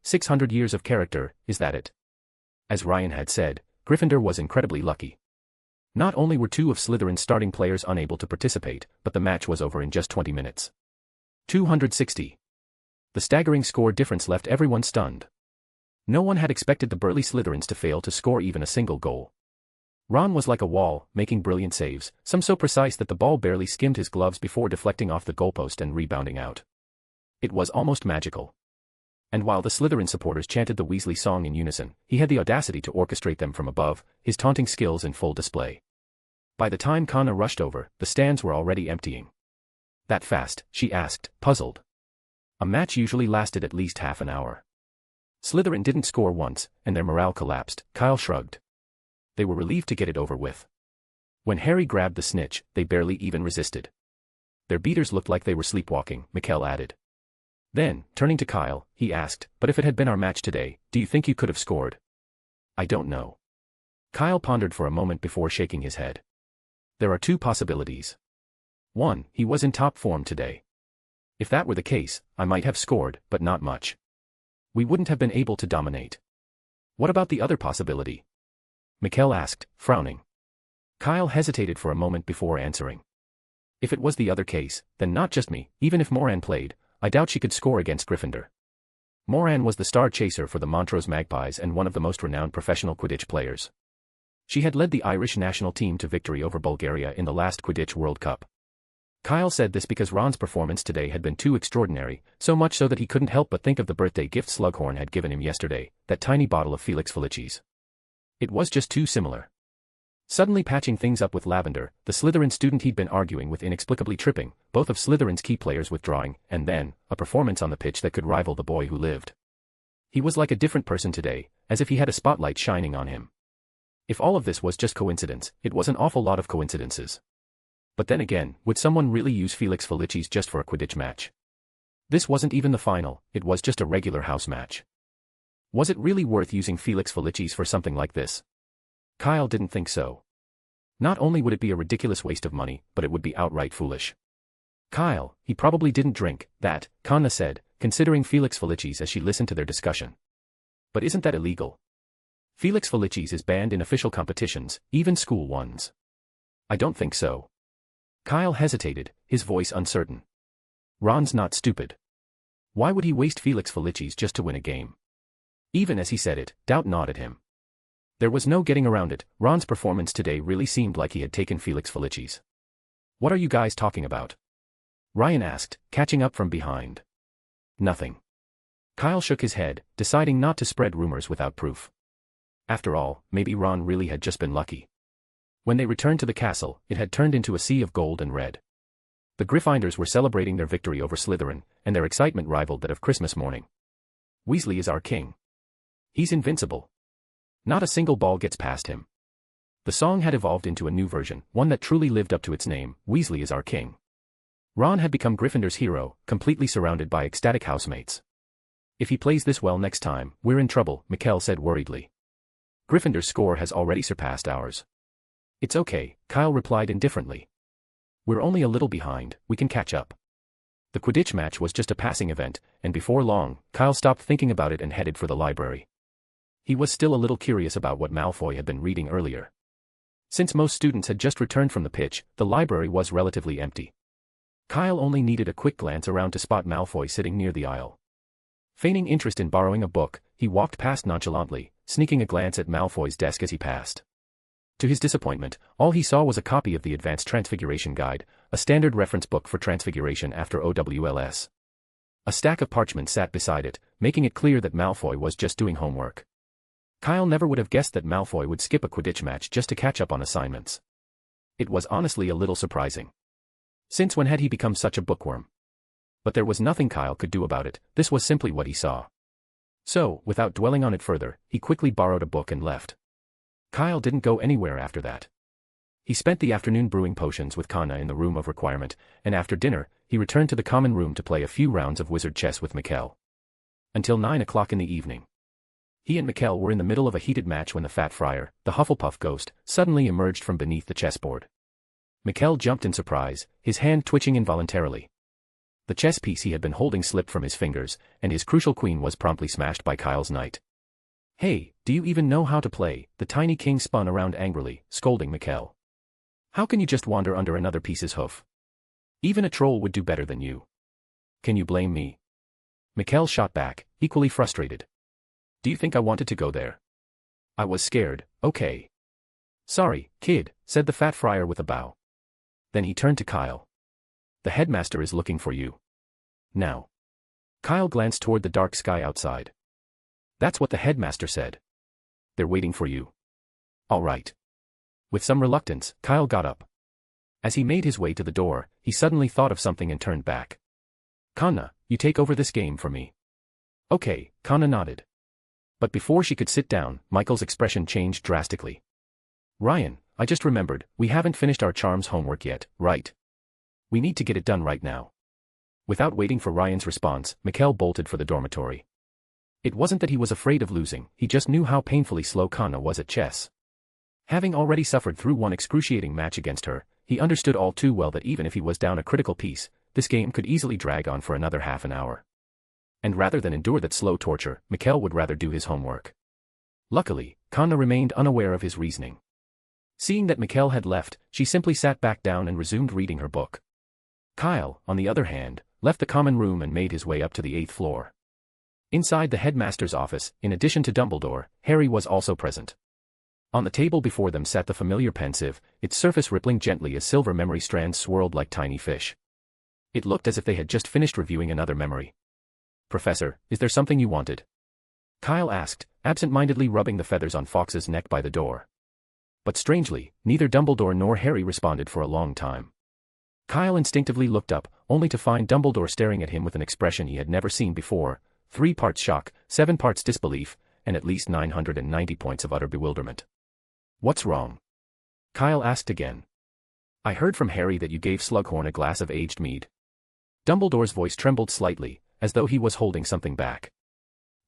600 Years of Character, is that it? As Ryan had said, Gryffindor was incredibly lucky. Not only were two of Slytherin's starting players unable to participate, but the match was over in just 20 minutes. 260. The staggering score difference left everyone stunned. No one had expected the burly Slytherins to fail to score even a single goal. Ron was like a wall, making brilliant saves, some so precise that the ball barely skimmed his gloves before deflecting off the goalpost and rebounding out. It was almost magical. And while the Slytherin supporters chanted the Weasley song in unison, he had the audacity to orchestrate them from above, his taunting skills in full display. By the time Connor rushed over, the stands were already emptying. That fast? She asked, puzzled. A match usually lasted at least half an hour. Slytherin didn't score once, and their morale collapsed. Kyle shrugged. They were relieved to get it over with. When Harry grabbed the snitch, they barely even resisted. Their beaters looked like they were sleepwalking, McGonagall added. Then, turning to Kyle, he asked, "But if it had been our match today, do you think you could have scored?" "I don't know." Kyle pondered for a moment before shaking his head. There are two possibilities. One, he was in top form today. If that were the case, I might have scored, but not much. We wouldn't have been able to dominate. What about the other possibility? McGonagall asked, frowning. Kyle hesitated for a moment before answering. If it was the other case, then not just me, even if Moran played, I doubt she could score against Gryffindor. Moran was the star chaser for the Montrose Magpies and one of the most renowned professional Quidditch players. She had led the Irish national team to victory over Bulgaria in the last Quidditch World Cup. Kyle said this because Ron's performance today had been too extraordinary, so much so that he couldn't help but think of the birthday gift Slughorn had given him yesterday, that tiny bottle of Felix Felicis. It was just too similar. Suddenly patching things up with Lavender, the Slytherin student he'd been arguing with inexplicably tripping, both of Slytherin's key players withdrawing, and then, a performance on the pitch that could rival The Boy Who Lived. He was like a different person today, as if he had a spotlight shining on him. If all of this was just coincidence, it was an awful lot of coincidences. But then again, would someone really use Felix Felicis just for a Quidditch match? This wasn't even the final, it was just a regular house match. Was it really worth using Felix Felicis for something like this? Kyle didn't think so. Not only would it be a ridiculous waste of money, but it would be outright foolish. Kyle, he probably didn't drink that, Kanna said, considering Felix Felicis as she listened to their discussion. But isn't that illegal? Felix Felicis is banned in official competitions, even school ones. I don't think so. Kyle hesitated, his voice uncertain. Ron's not stupid. Why would he waste Felix Felicis just to win a game? Even as he said it, doubt gnawed at him. There was no getting around it, Ron's performance today really seemed like he had taken Felix Felicis. What are you guys talking about? Ryan asked, catching up from behind. Nothing. Kyle shook his head, deciding not to spread rumors without proof. After all, maybe Ron really had just been lucky. When they returned to the castle, it had turned into a sea of gold and red. The Gryffindors were celebrating their victory over Slytherin, and their excitement rivaled that of Christmas morning. Weasley is our king. He's invincible. Not a single ball gets past him. The song had evolved into a new version, one that truly lived up to its name, Weasley is our king. Ron had become Gryffindor's hero, completely surrounded by ecstatic housemates. If he plays this well next time, we're in trouble, McGonagall said worriedly. Gryffindor's score has already surpassed ours. It's okay, Kyle replied indifferently. We're only a little behind, we can catch up. The Quidditch match was just a passing event, and before long, Kyle stopped thinking about it and headed for the library. He was still a little curious about what Malfoy had been reading earlier. Since most students had just returned from the pitch, the library was relatively empty. Kyle only needed a quick glance around to spot Malfoy sitting near the aisle. Feigning interest in borrowing a book, he walked past nonchalantly, sneaking a glance at Malfoy's desk as he passed. To his disappointment, all he saw was a copy of the Advanced Transfiguration Guide, a standard reference book for transfiguration after OWLS. A stack of parchment sat beside it, making it clear that Malfoy was just doing homework. Kyle never would have guessed that Malfoy would skip a Quidditch match just to catch up on assignments. It was honestly a little surprising. Since when had he become such a bookworm? But there was nothing Kyle could do about it, this was simply what he saw. So, without dwelling on it further, he quickly borrowed a book and left. Kyle didn't go anywhere after that. He spent the afternoon brewing potions with Kana in the room of requirement, and after dinner, he returned to the common room to play a few rounds of wizard chess with McGonagall. Until 9 o'clock in the evening. He and McGonagall were in the middle of a heated match when the Fat Friar, the Hufflepuff ghost, suddenly emerged from beneath the chessboard. McGonagall jumped in surprise, his hand twitching involuntarily. The chess piece he had been holding slipped from his fingers, and his crucial queen was promptly smashed by Kyle's knight. Hey, do you even know how to play? The tiny king spun around angrily, scolding McGonagall. How can you just wander under another piece's hoof? Even a troll would do better than you. Can you blame me? McGonagall shot back, equally frustrated. Do you think I wanted to go there? I was scared, okay. Sorry, kid, said the Fat Friar with a bow. Then he turned to Kyle. The headmaster is looking for you. Now. Kyle glanced toward the dark sky outside. That's what the headmaster said. They're waiting for you. All right. With some reluctance, Kyle got up. As he made his way to the door, he suddenly thought of something and turned back. Kana, you take over this game for me. Okay, Kana nodded. But before she could sit down, Michael's expression changed drastically. Ryan, I just remembered, we haven't finished our charms homework yet, right? We need to get it done right now. Without waiting for Ryan's response, McGonagall bolted for the dormitory. It wasn't that he was afraid of losing, he just knew how painfully slow Kana was at chess. Having already suffered through one excruciating match against her, he understood all too well that even if he was down a critical piece, this game could easily drag on for another half an hour. And rather than endure that slow torture, McGonagall would rather do his homework. Luckily, Kana remained unaware of his reasoning. Seeing that McGonagall had left, she simply sat back down and resumed reading her book. Kyle, on the other hand, left the common room and made his way up to the 8th floor. Inside the headmaster's office, in addition to Dumbledore, Harry was also present. On the table before them sat the familiar pensive, its surface rippling gently as silver memory strands swirled like tiny fish. It looked as if they had just finished reviewing another memory. Professor, is there something you wanted? Kyle asked, absent-mindedly rubbing the feathers on Fawkes's neck by the door. But strangely, neither Dumbledore nor Harry responded for a long time. Kyle instinctively looked up, only to find Dumbledore staring at him with an expression he had never seen before, 3 parts shock, 7 parts disbelief, and at least 990 points of utter bewilderment. What's wrong? Kyle asked again. I heard from Harry that you gave Slughorn a glass of aged mead. Dumbledore's voice trembled slightly, as though he was holding something back.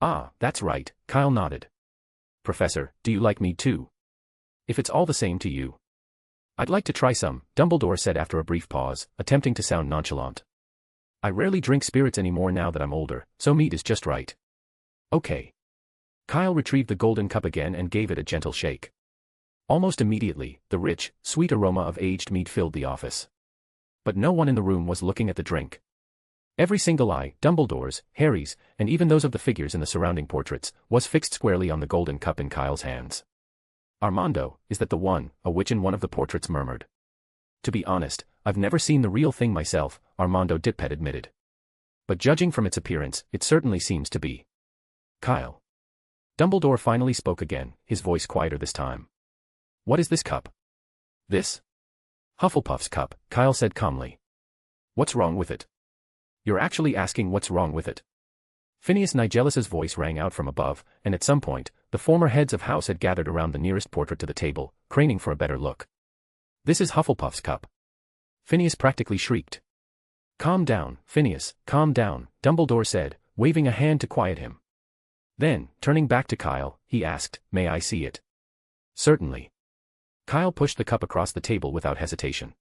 Ah, that's right, Kyle nodded. Professor, do you like mead too? If it's all the same to you. I'd like to try some, Dumbledore said after a brief pause, attempting to sound nonchalant. I rarely drink spirits anymore now that I'm older, so mead is just right. Okay. Kyle retrieved the golden cup again and gave it a gentle shake. Almost immediately, the rich, sweet aroma of aged mead filled the office. But no one in the room was looking at the drink. Every single eye, Dumbledore's, Harry's, and even those of the figures in the surrounding portraits, was fixed squarely on the golden cup in Kyle's hands. "Armando, is that the one?" a witch in one of the portraits murmured. "To be honest, I've never seen the real thing myself," Armando Dippet admitted. "But judging from its appearance, it certainly seems to be." "Kyle." Dumbledore finally spoke again, his voice quieter this time. "What is this cup?" "This?" "Hufflepuff's cup," Kyle said calmly. "What's wrong with it?" "You're actually asking what's wrong with it?" Phineas Nigellus's voice rang out from above, and at some point, the former heads of house had gathered around the nearest portrait to the table, craning for a better look. "This is Hufflepuff's cup," Phineas practically shrieked. "Calm down, Phineas, calm down," Dumbledore said, waving a hand to quiet him. Then, turning back to Kyle, he asked, "May I see it?" "Certainly." Kyle pushed the cup across the table without hesitation.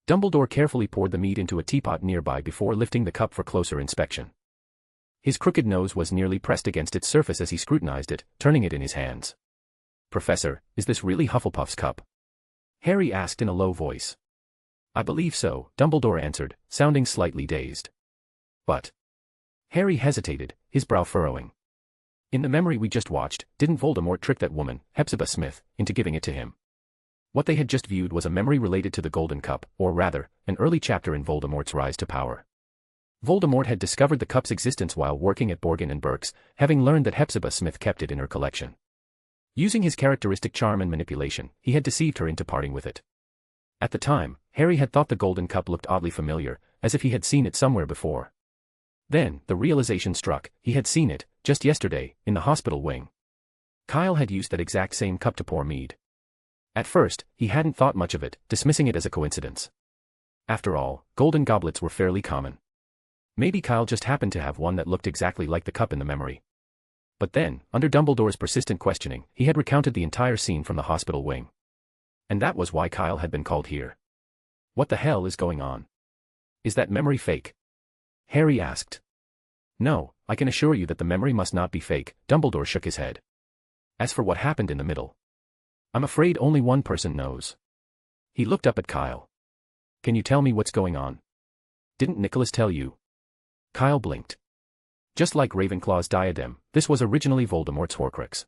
Dumbledore carefully poured the mead into a teapot nearby before lifting the cup for closer inspection. His crooked nose was nearly pressed against its surface as he scrutinized it, turning it in his hands. "Professor, is this really Hufflepuff's cup?" Harry asked in a low voice. "I believe so," Dumbledore answered, sounding slightly dazed. "But..." Harry hesitated, his brow furrowing. "In the memory we just watched, didn't Voldemort trick that woman, Hepzibah Smith, into giving it to him?" What they had just viewed was a memory related to the Golden Cup, or rather, an early chapter in Voldemort's rise to power. Voldemort had discovered the cup's existence while working at Borgin and Burke's, having learned that Hepzibah Smith kept it in her collection. Using his characteristic charm and manipulation, he had deceived her into parting with it. At the time, Harry had thought the Golden Cup looked oddly familiar, as if he had seen it somewhere before. Then, the realization struck, he had seen it, just yesterday, in the hospital wing. Kyle had used that exact same cup to pour mead. At first, he hadn't thought much of it, dismissing it as a coincidence. After all, golden goblets were fairly common. Maybe Kyle just happened to have one that looked exactly like the cup in the memory. But then, under Dumbledore's persistent questioning, he had recounted the entire scene from the hospital wing. And that was why Kyle had been called here. "What the hell is going on? Is that memory fake?" Harry asked. "No, I can assure you that the memory must not be fake," Dumbledore shook his head. "As for what happened in the middle, I'm afraid only one person knows." He looked up at Kyle. "Can you tell me what's going on? Didn't Nicholas tell you?" Kyle blinked. "Just like Ravenclaw's diadem, this was originally Voldemort's Horcrux.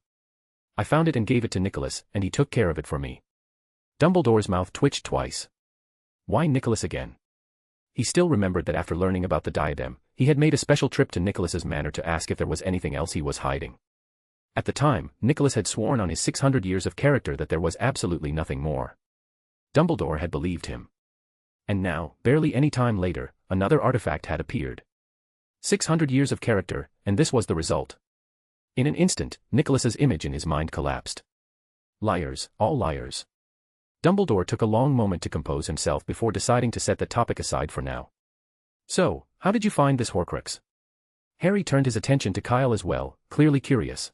I found it and gave it to Nicholas, and he took care of it for me." Dumbledore's mouth twitched twice. Why Nicholas again? He still remembered that after learning about the diadem, he had made a special trip to Nicholas's manor to ask if there was anything else he was hiding. At the time, Nicholas had sworn on his 600 years of character that there was absolutely nothing more. Dumbledore had believed him. And now, barely any time later, another artifact had appeared. 600 years of character, and this was the result. In an instant, Nicholas's image in his mind collapsed. Liars, all liars. Dumbledore took a long moment to compose himself before deciding to set the topic aside for now. "So, how did you find this Horcrux?" Harry turned his attention to Kyle as well, clearly curious.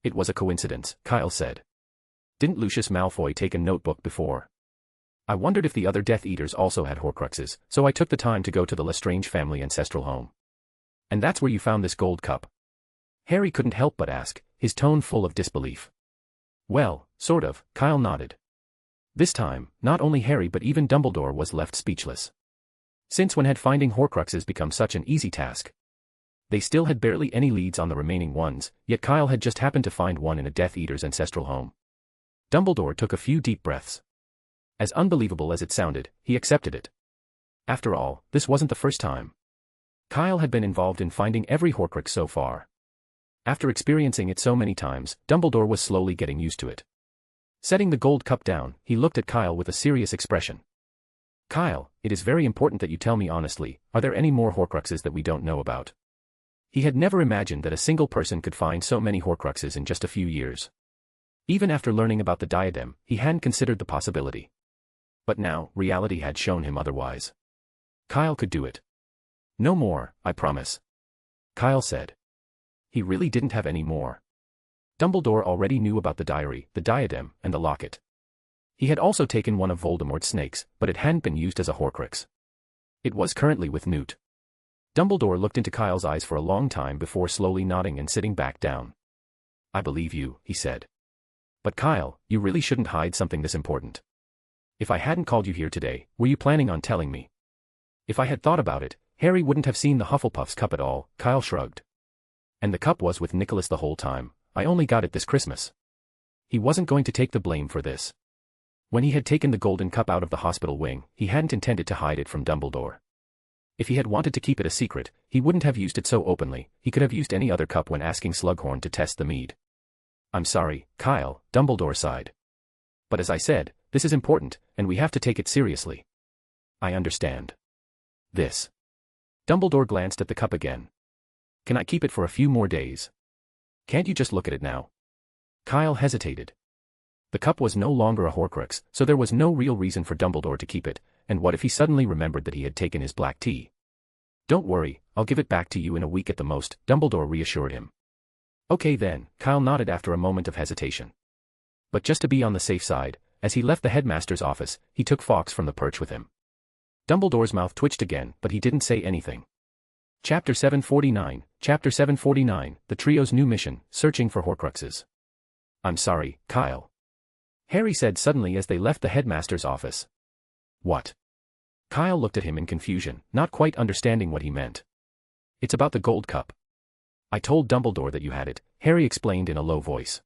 "It was a coincidence," Kyle said. "Didn't Lucius Malfoy take a notebook before? I wondered if the other Death Eaters also had Horcruxes, so I took the time to go to the Lestrange family ancestral home. And that's where you found this gold cup?" Harry couldn't help but ask, his tone full of disbelief. "Well, sort of," Kyle nodded. This time, not only Harry but even Dumbledore was left speechless. Since when had finding Horcruxes become such an easy task? They still had barely any leads on the remaining ones, yet Kyle had just happened to find one in a Death Eater's ancestral home. Dumbledore took a few deep breaths. As unbelievable as it sounded, he accepted it. After all, this wasn't the first time. Kyle had been involved in finding every Horcrux so far. After experiencing it so many times, Dumbledore was slowly getting used to it. Setting the gold cup down, he looked at Kyle with a serious expression. "Kyle, it is very important that you tell me honestly, are there any more Horcruxes that we don't know about?" He had never imagined that a single person could find so many Horcruxes in just a few years. Even after learning about the diadem, he hadn't considered the possibility. But now, reality had shown him otherwise. Kyle could do it. "No more, I promise," Kyle said. He really didn't have any more. Dumbledore already knew about the diary, the diadem, and the locket. He had also taken one of Voldemort's snakes, but it hadn't been used as a Horcrux. It was currently with Newt. Dumbledore looked into Kyle's eyes for a long time before slowly nodding and sitting back down. "I believe you," he said. "But Kyle, you really shouldn't hide something this important. If I hadn't called you here today, were you planning on telling me?" "If I had thought about it," Harry wouldn't have seen the Hufflepuff's cup at all, Kyle shrugged. And the cup was with Nicholas the whole time. I only got it this Christmas. He wasn't going to take the blame for this. When he had taken the golden cup out of the hospital wing, he hadn't intended to hide it from Dumbledore. If he had wanted to keep it a secret, he wouldn't have used it so openly. He could have used any other cup when asking Slughorn to test the mead. I'm sorry, Kyle, Dumbledore sighed. But as I said, this is important, and we have to take it seriously. I understand. This. Dumbledore glanced at the cup again. Can I keep it for a few more days? Can't you just look at it now? Kyle hesitated. The cup was no longer a Horcrux, so there was no real reason for Dumbledore to keep it, and what if he suddenly remembered that he had taken his black tea? Don't worry, I'll give it back to you in a week at the most, Dumbledore reassured him. Okay then, Kyle nodded after a moment of hesitation. But just to be on the safe side, as he left the headmaster's office, he took Fawkes from the perch with him. Dumbledore's mouth twitched again, but he didn't say anything. Chapter 749, the trio's new mission, searching for Horcruxes. I'm sorry, Kyle. Harry said suddenly as they left the headmaster's office. What? Kyle looked at him in confusion, not quite understanding what he meant. It's about the gold cup. I told Dumbledore that you had it, Harry explained in a low voice.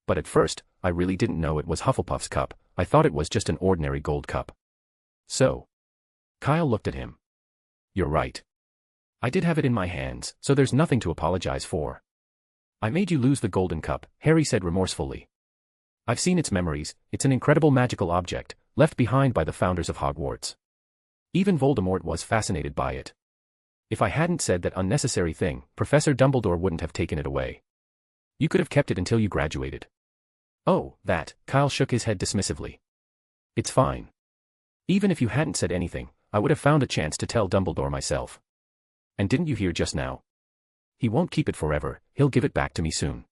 But at first, I really didn't know it was Hufflepuff's cup. I thought it was just an ordinary gold cup. So? Kyle looked at him. You're right. I did have it in my hands, so there's nothing to apologize for. I made you lose the golden cup, Harry said remorsefully. I've seen its memories. It's an incredible magical object, left behind by the founders of Hogwarts. Even Voldemort was fascinated by it. If I hadn't said that unnecessary thing, Professor Dumbledore wouldn't have taken it away. You could have kept it until you graduated. Oh, that, Kyle shook his head dismissively. It's fine. Even if you hadn't said anything, I would have found a chance to tell Dumbledore myself. And didn't you hear just now? He won't keep it forever, he'll give it back to me soon.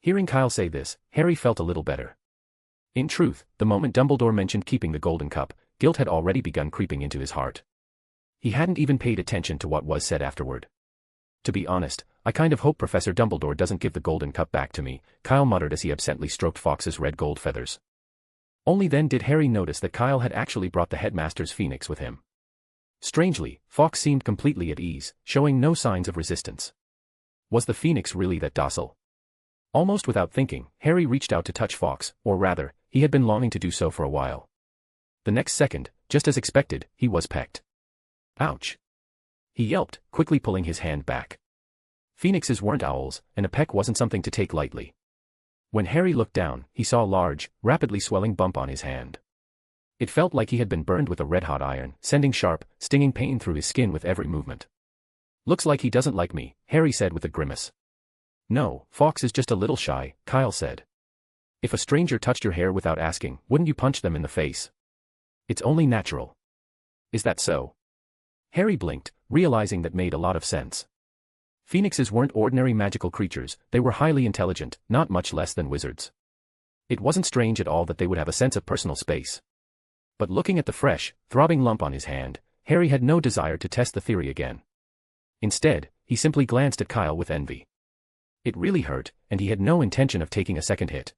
Hearing Kyle say this, Harry felt a little better. In truth, the moment Dumbledore mentioned keeping the golden cup, guilt had already begun creeping into his heart. He hadn't even paid attention to what was said afterward. To be honest, I kind of hope Professor Dumbledore doesn't give the golden cup back to me, Kyle muttered as he absently stroked Fawkes's red gold feathers. Only then did Harry notice that Kyle had actually brought the headmaster's phoenix with him. Strangely, Fawkes seemed completely at ease, showing no signs of resistance. Was the phoenix really that docile? Almost without thinking, Harry reached out to touch Fawkes, or rather, he had been longing to do so for a while. The next second, just as expected, he was pecked. Ouch! He yelped, quickly pulling his hand back. Phoenixes weren't owls, and a peck wasn't something to take lightly. When Harry looked down, he saw a large, rapidly swelling bump on his hand. It felt like he had been burned with a red-hot iron, sending sharp, stinging pain through his skin with every movement. Looks like he doesn't like me, Harry said with a grimace. No, Fawkes is just a little shy, Kyle said. If a stranger touched your hair without asking, wouldn't you punch them in the face? It's only natural. Is that so? Harry blinked, realizing that made a lot of sense. Phoenixes weren't ordinary magical creatures, they were highly intelligent, not much less than wizards. It wasn't strange at all that they would have a sense of personal space. But looking at the fresh, throbbing lump on his hand, Harry had no desire to test the theory again. Instead, he simply glanced at Kyle with envy. It really hurt, and he had no intention of taking a second hit.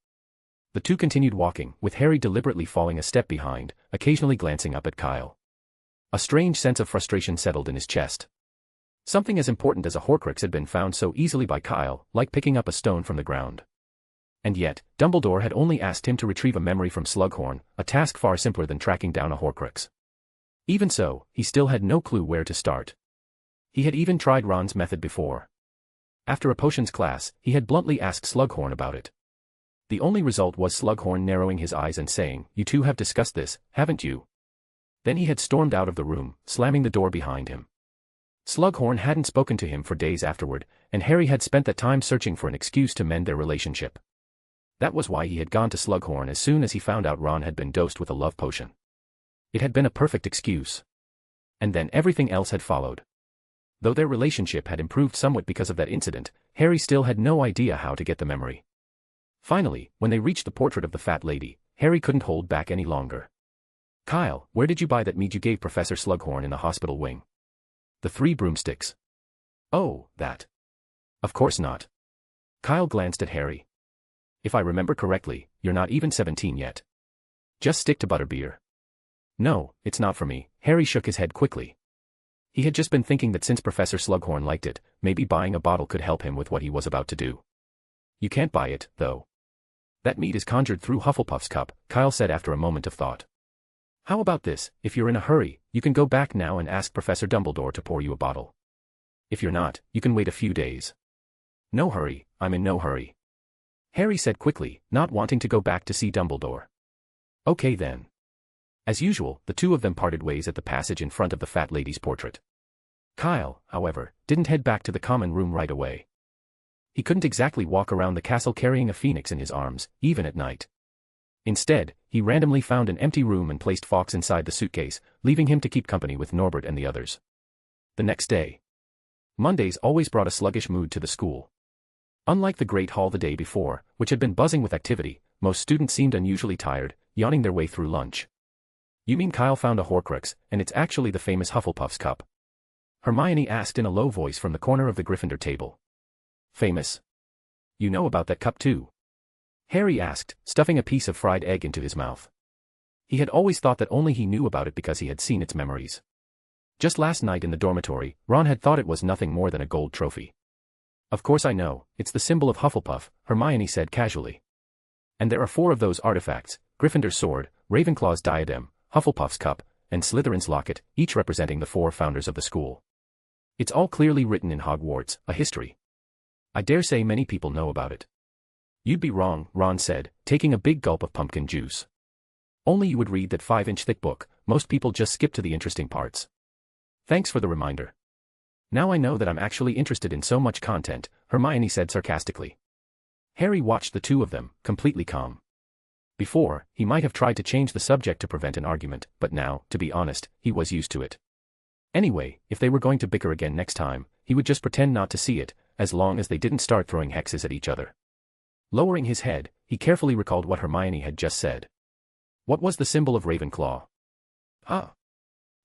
The two continued walking, with Harry deliberately falling a step behind, occasionally glancing up at Kyle. A strange sense of frustration settled in his chest. Something as important as a Horcrux had been found so easily by Kyle, like picking up a stone from the ground. And yet, Dumbledore had only asked him to retrieve a memory from Slughorn, a task far simpler than tracking down a Horcrux. Even so, he still had no clue where to start. He had even tried Ron's method before. After a potions class, he had bluntly asked Slughorn about it. The only result was Slughorn narrowing his eyes and saying, "You two have discussed this, haven't you?" Then he had stormed out of the room, slamming the door behind him. Slughorn hadn't spoken to him for days afterward, and Harry had spent that time searching for an excuse to mend their relationship. That was why he had gone to Slughorn as soon as he found out Ron had been dosed with a love potion. It had been a perfect excuse. And then everything else had followed. Though their relationship had improved somewhat because of that incident, Harry still had no idea how to get the memory. Finally, when they reached the portrait of the fat lady, Harry couldn't hold back any longer. "Kyle, where did you buy that mead you gave Professor Slughorn in the hospital wing?" "The 3 broomsticks." "Oh, that. Of course not." Kyle glanced at Harry. "If I remember correctly, you're not even 17 yet. Just stick to butterbeer." "No, it's not for me," Harry shook his head quickly. He had just been thinking that since Professor Slughorn liked it, maybe buying a bottle could help him with what he was about to do. You can't buy it, though. That mead is conjured through Hufflepuff's cup, Kyle said after a moment of thought. How about this, if you're in a hurry, you can go back now and ask Professor Dumbledore to pour you a bottle. If you're not, you can wait a few days. No hurry, I'm in no hurry. Harry said quickly, not wanting to go back to see Dumbledore. Okay then. As usual, the two of them parted ways at the passage in front of the fat lady's portrait. Kyle, however, didn't head back to the common room right away. He couldn't exactly walk around the castle carrying a phoenix in his arms, even at night. Instead, he randomly found an empty room and placed Fawkes inside the suitcase, leaving him to keep company with Norbert and the others. The next day. Mondays always brought a sluggish mood to the school. Unlike the Great Hall the day before, which had been buzzing with activity, most students seemed unusually tired, yawning their way through lunch. You mean Kyle found a Horcrux, and it's actually the famous Hufflepuff's cup? Hermione asked in a low voice from the corner of the Gryffindor table. Famous? You know about that cup too? Harry asked, stuffing a piece of fried egg into his mouth. He had always thought that only he knew about it because he had seen its memories. Just last night in the dormitory, Ron had thought it was nothing more than a gold trophy. Of course I know, it's the symbol of Hufflepuff, Hermione said casually. And there are 4 of those artifacts, Gryffindor's sword, Ravenclaw's diadem, Hufflepuff's cup, and Slytherin's locket, each representing the 4 founders of the school. It's all clearly written in Hogwarts, a history. I dare say many people know about it. You'd be wrong, Ron said, taking a big gulp of pumpkin juice. Only you would read that 5-inch thick book, most people just skip to the interesting parts. Thanks for the reminder. Now I know that I'm actually interested in so much content, Hermione said sarcastically. Harry watched the two of them, completely calm. Before, he might have tried to change the subject to prevent an argument, but now, to be honest, he was used to it. Anyway, if they were going to bicker again next time, he would just pretend not to see it, as long as they didn't start throwing hexes at each other. Lowering his head, he carefully recalled what Hermione had just said. What was the symbol of Ravenclaw? Ah.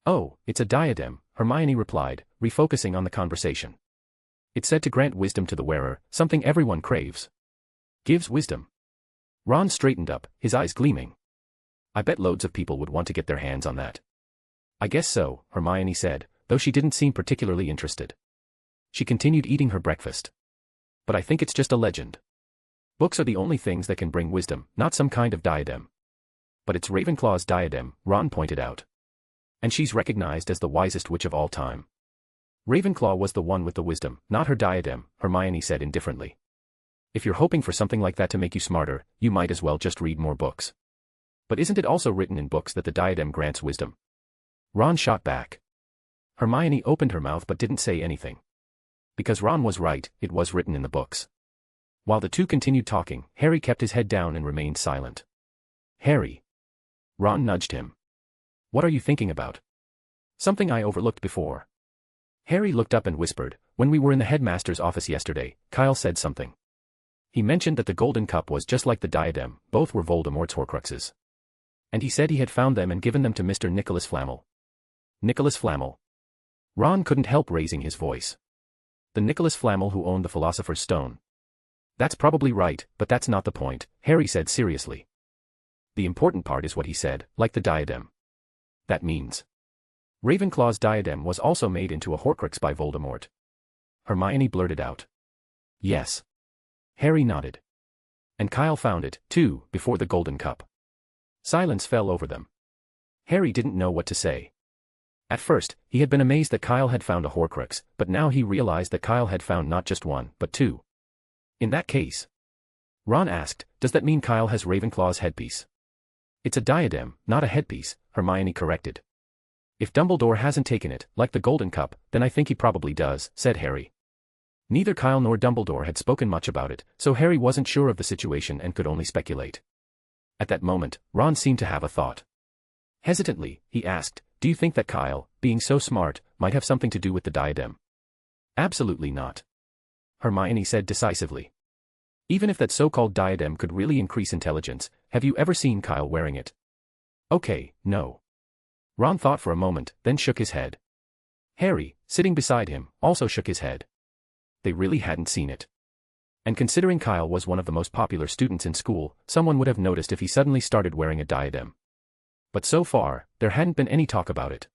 Oh, it's a diadem, Hermione replied, refocusing on the conversation. It's said to grant wisdom to the wearer, something everyone craves. Gives wisdom. Ron straightened up, his eyes gleaming. I bet loads of people would want to get their hands on that. I guess so, Hermione said, though she didn't seem particularly interested. She continued eating her breakfast. But I think it's just a legend. Books are the only things that can bring wisdom, not some kind of diadem. But it's Ravenclaw's diadem, Ron pointed out. And she's recognized as the wisest witch of all time. Ravenclaw was the one with the wisdom, not her diadem, Hermione said indifferently. If you're hoping for something like that to make you smarter, you might as well just read more books. But isn't it also written in books that the diadem grants wisdom? Ron shot back. Hermione opened her mouth but didn't say anything. Because Ron was right, it was written in the books. While the two continued talking, Harry kept his head down and remained silent. Harry. Ron nudged him. What are you thinking about? Something I overlooked before. Harry looked up and whispered, when we were in the headmaster's office yesterday, Kyle said something. He mentioned that the golden cup was just like the diadem, both were Voldemort's Horcruxes. And he said he had found them and given them to Mr. Nicholas Flamel. Nicholas Flamel. Ron couldn't help raising his voice. The Nicholas Flamel who owned the Philosopher's Stone. That's probably right, but that's not the point, Harry said seriously. The important part is what he said, like the diadem. That means Ravenclaw's diadem was also made into a Horcrux by Voldemort. Hermione blurted out. Yes. Harry nodded. And Kyle found it, too, before the golden cup. Silence fell over them. Harry didn't know what to say. At first, he had been amazed that Kyle had found a Horcrux, but now he realized that Kyle had found not just one, but 2. In that case, Ron asked, does that mean Kyle has Ravenclaw's headpiece? It's a diadem, not a headpiece, Hermione corrected. If Dumbledore hasn't taken it, like the golden cup, then I think he probably does, said Harry. Neither Kyle nor Dumbledore had spoken much about it, so Harry wasn't sure of the situation and could only speculate. At that moment, Ron seemed to have a thought. Hesitantly, he asked, do you think that Kyle, being so smart, might have something to do with the diadem? Absolutely not. Hermione said decisively. Even if that so-called diadem could really increase intelligence, have you ever seen Kyle wearing it? Okay, no. Ron thought for a moment, then shook his head. Harry, sitting beside him, also shook his head. They really hadn't seen it. And considering Kyle was one of the most popular students in school, someone would have noticed if he suddenly started wearing a diadem. But so far, there hadn't been any talk about it.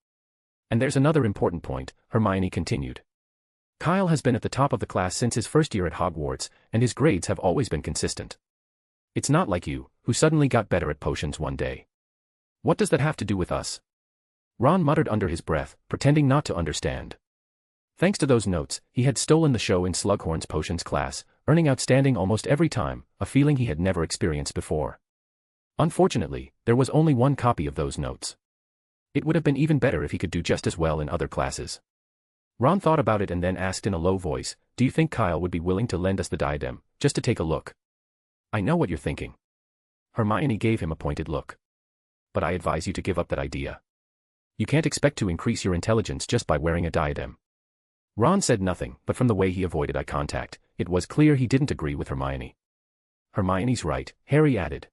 And there's another important point, Hermione continued. Kyle has been at the top of the class since his first year at Hogwarts, and his grades have always been consistent. It's not like you, who suddenly got better at potions one day. What does that have to do with us? Ron muttered under his breath, pretending not to understand. Thanks to those notes, he had stolen the show in Slughorn's potions class, earning outstanding almost every time, a feeling he had never experienced before. Unfortunately, there was only one copy of those notes. It would have been even better if he could do just as well in other classes. Ron thought about it and then asked in a low voice, "Do you think Kyle would be willing to lend us the diadem, just to take a look?" "I know what you're thinking." Hermione gave him a pointed look. "But I advise you to give up that idea. You can't expect to increase your intelligence just by wearing a diadem." Ron said nothing, but from the way he avoided eye contact, it was clear he didn't agree with Hermione. "Hermione's right," Harry added.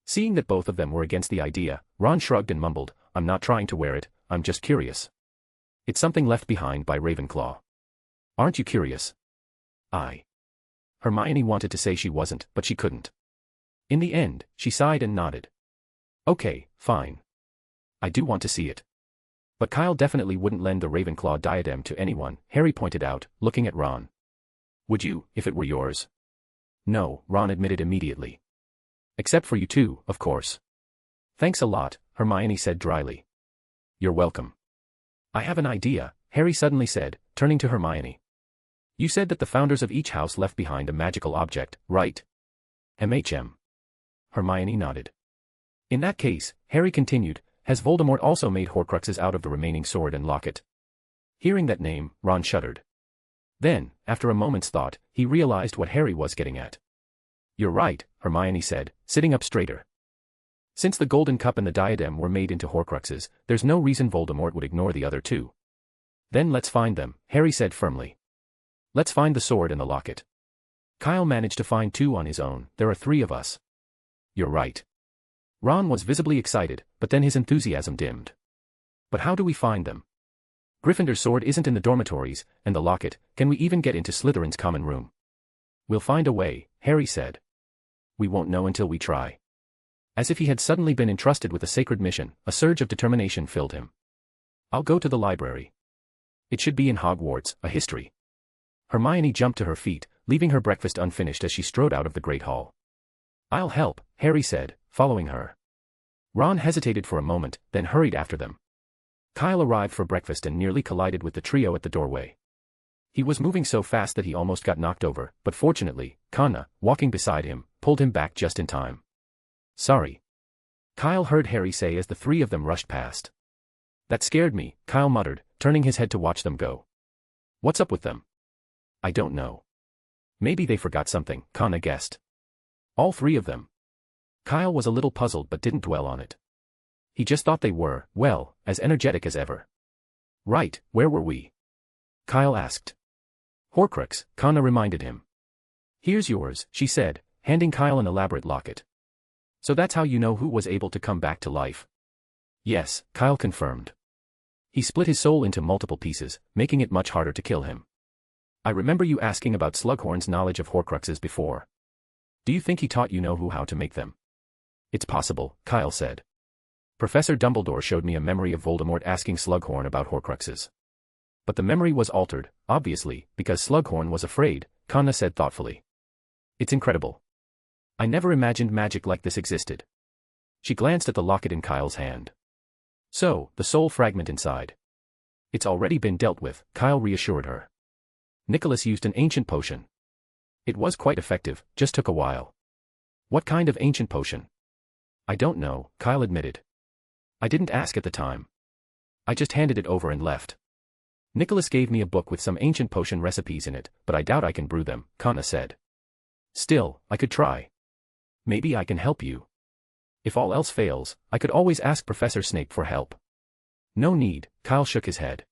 Seeing that both of them were against the idea, Ron shrugged and mumbled, "I'm not trying to wear it, I'm just curious. It's something left behind by Ravenclaw. Aren't you curious?" Hermione wanted to say she wasn't, but she couldn't. In the end, she sighed and nodded. "Okay, fine. I do want to see it. But Kyle definitely wouldn't lend the Ravenclaw diadem to anyone," Harry pointed out, looking at Ron. "Would you, if it were yours?" "No," Ron admitted immediately. "Except for you two, of course." "Thanks a lot," Hermione said dryly. "You're welcome." "I have an idea," Harry suddenly said, turning to Hermione. "You said that the founders of each house left behind a magical object, right?" Hermione nodded. "In that case," Harry continued, "has Voldemort also made Horcruxes out of the remaining sword and locket?" Hearing that name, Ron shuddered. Then, after a moment's thought, he realized what Harry was getting at. "You're right," Hermione said, sitting up straighter. "Since the golden cup and the diadem were made into Horcruxes, there's no reason Voldemort would ignore the other two." "Then let's find them," Harry said firmly. "Let's find the sword and the locket. Kyle managed to find two on his own, there are three of us." "You're right." Ron was visibly excited, but then his enthusiasm dimmed. "But how do we find them? Gryffindor's sword isn't in the dormitories, and the locket, can we even get into Slytherin's common room?" "We'll find a way," Harry said. "We won't know until we try." As if he had suddenly been entrusted with a sacred mission, a surge of determination filled him. "I'll go to the library. It should be in Hogwarts, a history." Hermione jumped to her feet, leaving her breakfast unfinished as she strode out of the Great Hall. "I'll help," Harry said, following her. Ron hesitated for a moment, then hurried after them. Kyle arrived for breakfast and nearly collided with the trio at the doorway. He was moving so fast that he almost got knocked over, but fortunately, Conna, walking beside him, pulled him back just in time. "Sorry," Kyle heard Harry say as the three of them rushed past. "That scared me," Kyle muttered, turning his head to watch them go. "What's up with them?" "I don't know. Maybe they forgot something," Conna guessed. "All three of them?" Kyle was a little puzzled but didn't dwell on it. He just thought they were, well, as energetic as ever. "Right, where were we?" Kyle asked. "Horcrux," Conna reminded him. "Here's yours," she said, handing Kyle an elaborate locket. "So that's how you know who was able to come back to life?" "Yes," Kyle confirmed. "He split his soul into multiple pieces, making it much harder to kill him. I remember you asking about Slughorn's knowledge of Horcruxes before. Do you think he taught you know how to make them?" "It's possible," Kyle said. "Professor Dumbledore showed me a memory of Voldemort asking Slughorn about Horcruxes. But the memory was altered, obviously, because Slughorn was afraid," Conna said thoughtfully. "It's incredible. I never imagined magic like this existed." She glanced at the locket in Kyle's hand. "So, the soul fragment inside." "It's already been dealt with," Kyle reassured her. "Nicholas used an ancient potion. It was quite effective, just took a while." "What kind of ancient potion?" "I don't know," Kyle admitted. "I didn't ask at the time. I just handed it over and left. Nicholas gave me a book with some ancient potion recipes in it, but I doubt I can brew them," Conna said. "Still, I could try. Maybe I can help you. If all else fails, I could always ask Professor Snape for help." "No need," Kyle shook his head.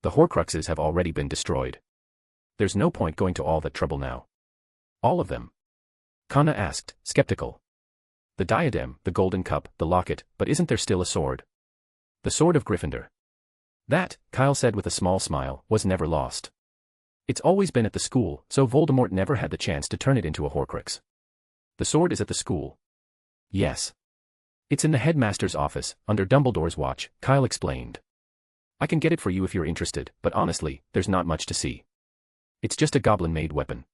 "The Horcruxes have already been destroyed. There's no point going to all that trouble now." "All of them?" Conna asked, skeptical. "The diadem, the golden cup, the locket, but isn't there still a sword? The sword of Gryffindor." "That," Kyle said with a small smile, "was never lost. It's always been at the school, so Voldemort never had the chance to turn it into a Horcrux." "The sword is at the school?" "Yes. It's in the headmaster's office, under Dumbledore's watch," Kyle explained. I can get it for you if you're interested, but honestly, there's not much to see. It's just a goblin-made weapon.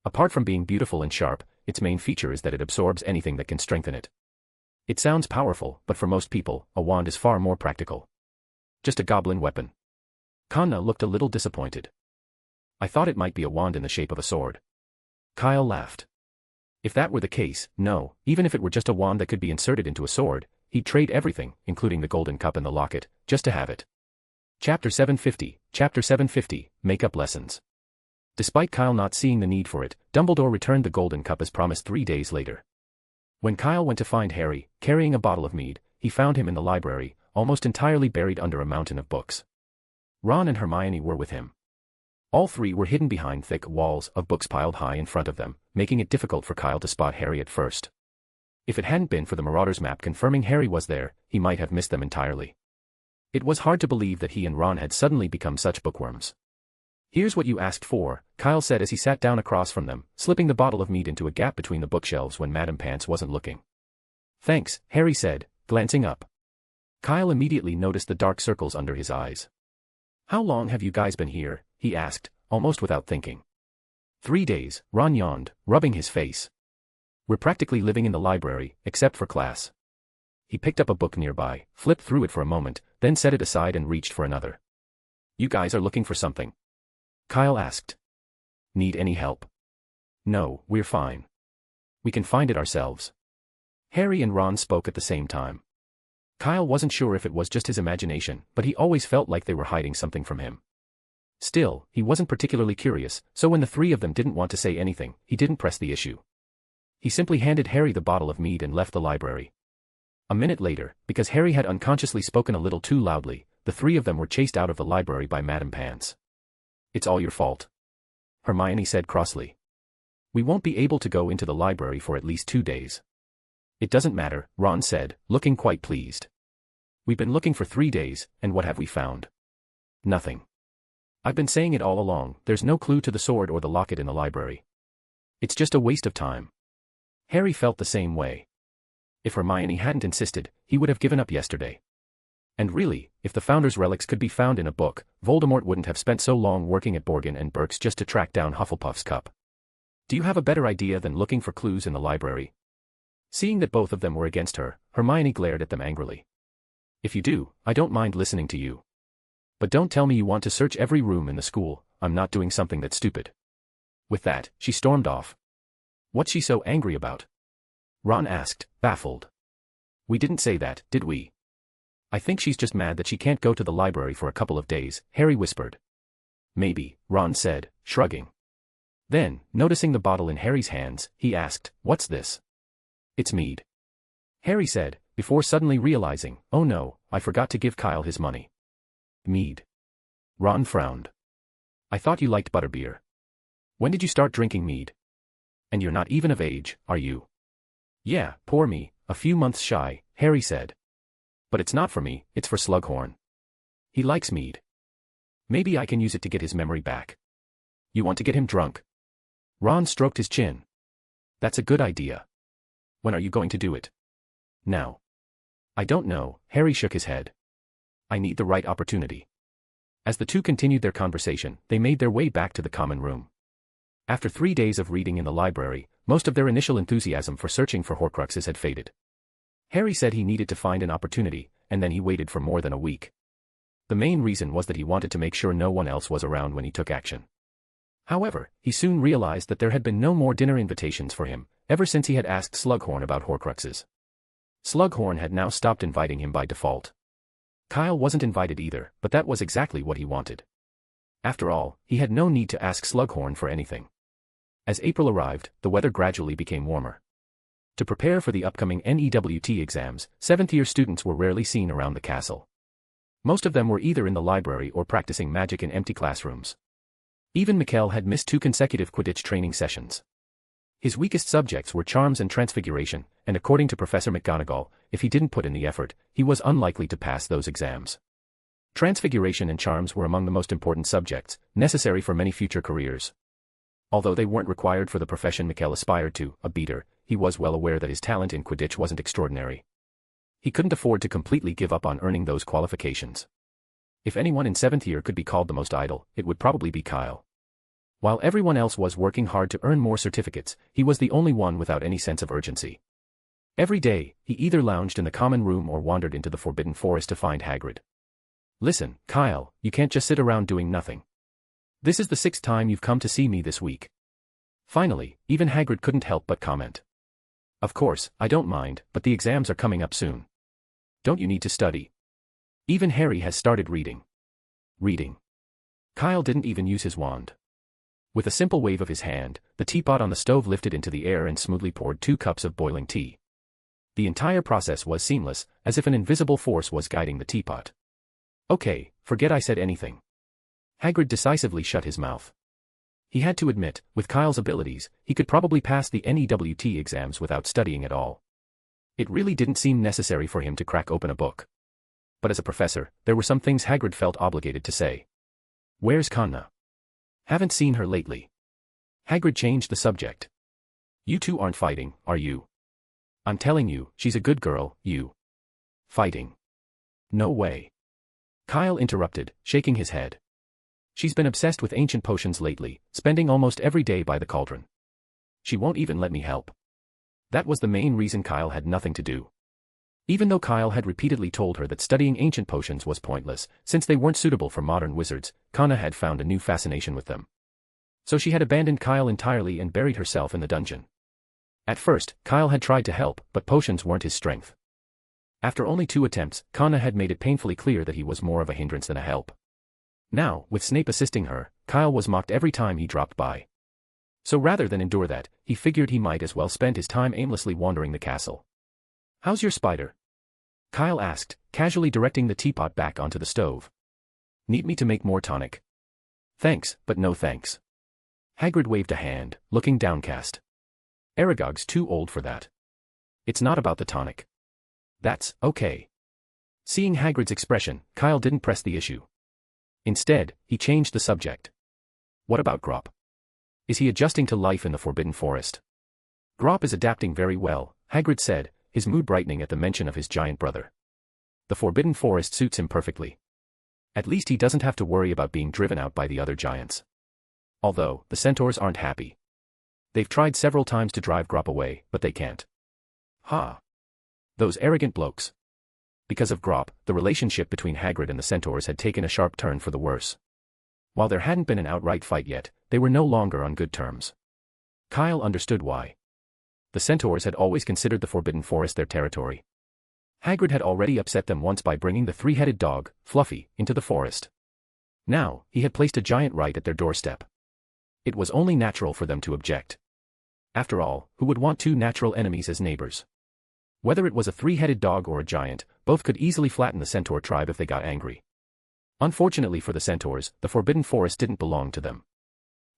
Apart from being beautiful and sharp, its main feature is that it absorbs anything that can strengthen it. It sounds powerful, but for most people, a wand is far more practical. Just a goblin weapon. Kanna looked a little disappointed. I thought it might be a wand in the shape of a sword. Kyle laughed. If that were the case, no, even if it were just a wand that could be inserted into a sword, he'd trade everything, including the golden cup and the locket, just to have it. Chapter 750, Makeup Lessons. Despite Kyle not seeing the need for it, Dumbledore returned the golden cup as promised 3 days later. When Kyle went to find Harry, carrying a bottle of mead, he found him in the library, almost entirely buried under a mountain of books. Ron and Hermione were with him. All three were hidden behind thick walls of books piled high in front of them, making it difficult for Kyle to spot Harry at first. If it hadn't been for the Marauders map confirming Harry was there, he might have missed them entirely. It was hard to believe that he and Ron had suddenly become such bookworms. Here's what you asked for, Kyle said as he sat down across from them, slipping the bottle of mead into a gap between the bookshelves when Madame Pants wasn't looking. Thanks, Harry said, glancing up. Kyle immediately noticed the dark circles under his eyes. How long have you guys been here? He asked, almost without thinking. 3 days, Ron yawned, rubbing his face. We're practically living in the library, except for class. He picked up a book nearby, flipped through it for a moment, then set it aside and reached for another. You guys are looking for something? Kyle asked. Need any help? No, we're fine. We can find it ourselves. Harry and Ron spoke at the same time. Kyle wasn't sure if it was just his imagination, but he always felt like they were hiding something from him. Still, he wasn't particularly curious, so when the three of them didn't want to say anything, he didn't press the issue. He simply handed Harry the bottle of mead and left the library. A minute later, because Harry had unconsciously spoken a little too loudly, the three of them were chased out of the library by Madame Pants. It's all your fault, Hermione said crossly. We won't be able to go into the library for at least 2 days. It doesn't matter, Ron said, looking quite pleased. We've been looking for 3 days, and what have we found? Nothing. I've been saying it all along, there's no clue to the sword or the locket in the library. It's just a waste of time. Harry felt the same way. If Hermione hadn't insisted, he would have given up yesterday. And really, if the Founder's relics could be found in a book, Voldemort wouldn't have spent so long working at Borgin and Burke's just to track down Hufflepuff's cup. Do you have a better idea than looking for clues in the library? Seeing that both of them were against her, Hermione glared at them angrily. If you do, I don't mind listening to you. But don't tell me you want to search every room in the school, I'm not doing something that's stupid. With that, she stormed off. What's she so angry about? Ron asked, baffled. We didn't say that, did we? I think she's just mad that she can't go to the library for a couple of days, Harry whispered. Maybe, Ron said, shrugging. Then, noticing the bottle in Harry's hands, he asked, what's this? It's mead. Harry said, before suddenly realizing, oh no, I forgot to give Kyle his money. Mead. Ron frowned. I thought you liked butterbeer. When did you start drinking mead? And you're not even of age, are you? Yeah, poor me, a few months shy, Harry said. But it's not for me, it's for Slughorn. He likes mead. Maybe I can use it to get his memory back. You want to get him drunk? Ron stroked his chin. That's a good idea. When are you going to do it? Now. I don't know, Harry shook his head. I need the right opportunity. As the two continued their conversation, they made their way back to the common room. After 3 days of reading in the library, most of their initial enthusiasm for searching for Horcruxes had faded. Harry said he needed to find an opportunity, and then he waited for more than a week. The main reason was that he wanted to make sure no one else was around when he took action. However, he soon realized that there had been no more dinner invitations for him, ever since he had asked Slughorn about Horcruxes. Slughorn had now stopped inviting him by default. Kyle wasn't invited either, but that was exactly what he wanted. After all, he had no need to ask Slughorn for anything. As April arrived, the weather gradually became warmer. To prepare for the upcoming NEWT exams, 7th-year students were rarely seen around the castle. Most of them were either in the library or practicing magic in empty classrooms. Even Mikkel had missed 2 consecutive Quidditch training sessions. His weakest subjects were charms and transfiguration, and according to Professor McGonagall, if he didn't put in the effort, he was unlikely to pass those exams. Transfiguration and charms were among the most important subjects, necessary for many future careers. Although they weren't required for the profession Mikkel aspired to, a beater, he was well aware that his talent in Quidditch wasn't extraordinary. He couldn't afford to completely give up on earning those qualifications. If anyone in 7th year could be called the most idle, it would probably be Kyle. While everyone else was working hard to earn more certificates, he was the only one without any sense of urgency. Every day, he either lounged in the common room or wandered into the Forbidden Forest to find Hagrid. "Listen, Kyle, you can't just sit around doing nothing. This is the 6th time you've come to see me this week." Finally, even Hagrid couldn't help but comment. "Of course, I don't mind, but the exams are coming up soon. Don't you need to study? Even Harry has started reading." Reading. Kyle didn't even use his wand. With a simple wave of his hand, the teapot on the stove lifted into the air and smoothly poured 2 cups of boiling tea. The entire process was seamless, as if an invisible force was guiding the teapot. "Okay, forget I said anything." Hagrid decisively shut his mouth. He had to admit, with Kyle's abilities, he could probably pass the NEWT exams without studying at all. It really didn't seem necessary for him to crack open a book. But as a professor, there were some things Hagrid felt obligated to say. "Where's Kanna? Haven't seen her lately." Hagrid changed the subject. "You two aren't fighting, are you? I'm telling you, she's a good girl, you." "Fighting? No way." Kyle interrupted, shaking his head. "She's been obsessed with ancient potions lately, spending almost every day by the cauldron. She won't even let me help." That was the main reason Kyle had nothing to do. Even though Kyle had repeatedly told her that studying ancient potions was pointless, since they weren't suitable for modern wizards, Kanna had found a new fascination with them. So she had abandoned Kyle entirely and buried herself in the dungeon. At first, Kyle had tried to help, but potions weren't his strength. After only 2 attempts, Kanna had made it painfully clear that he was more of a hindrance than a help. Now, with Snape assisting her, Kyle was mocked every time he dropped by. So rather than endure that, he figured he might as well spend his time aimlessly wandering the castle. "How's your spider?" Kyle asked, casually directing the teapot back onto the stove. "Need me to make more tonic?" "Thanks, but no thanks." Hagrid waved a hand, looking downcast. "Aragog's too old for that. It's not about the tonic." "That's okay." Seeing Hagrid's expression, Kyle didn't press the issue. Instead, he changed the subject. "What about Grop? Is he adjusting to life in the Forbidden Forest?" "Grop is adapting very well," Hagrid said, his mood brightening at the mention of his giant brother. "The Forbidden Forest suits him perfectly. At least he doesn't have to worry about being driven out by the other giants. Although, the centaurs aren't happy. They've tried several times to drive Grop away, but they can't." "Ha! Those arrogant blokes." Because of Grop, the relationship between Hagrid and the centaurs had taken a sharp turn for the worse. While there hadn't been an outright fight yet, they were no longer on good terms. Kyle understood why. The centaurs had always considered the Forbidden Forest their territory. Hagrid had already upset them once by bringing the 3-headed dog, Fluffy, into the forest. Now, he had placed a giant right at their doorstep. It was only natural for them to object. After all, who would want 2 natural enemies as neighbors? Whether it was a 3-headed dog or a giant, both could easily flatten the centaur tribe if they got angry. Unfortunately for the centaurs, the Forbidden Forest didn't belong to them.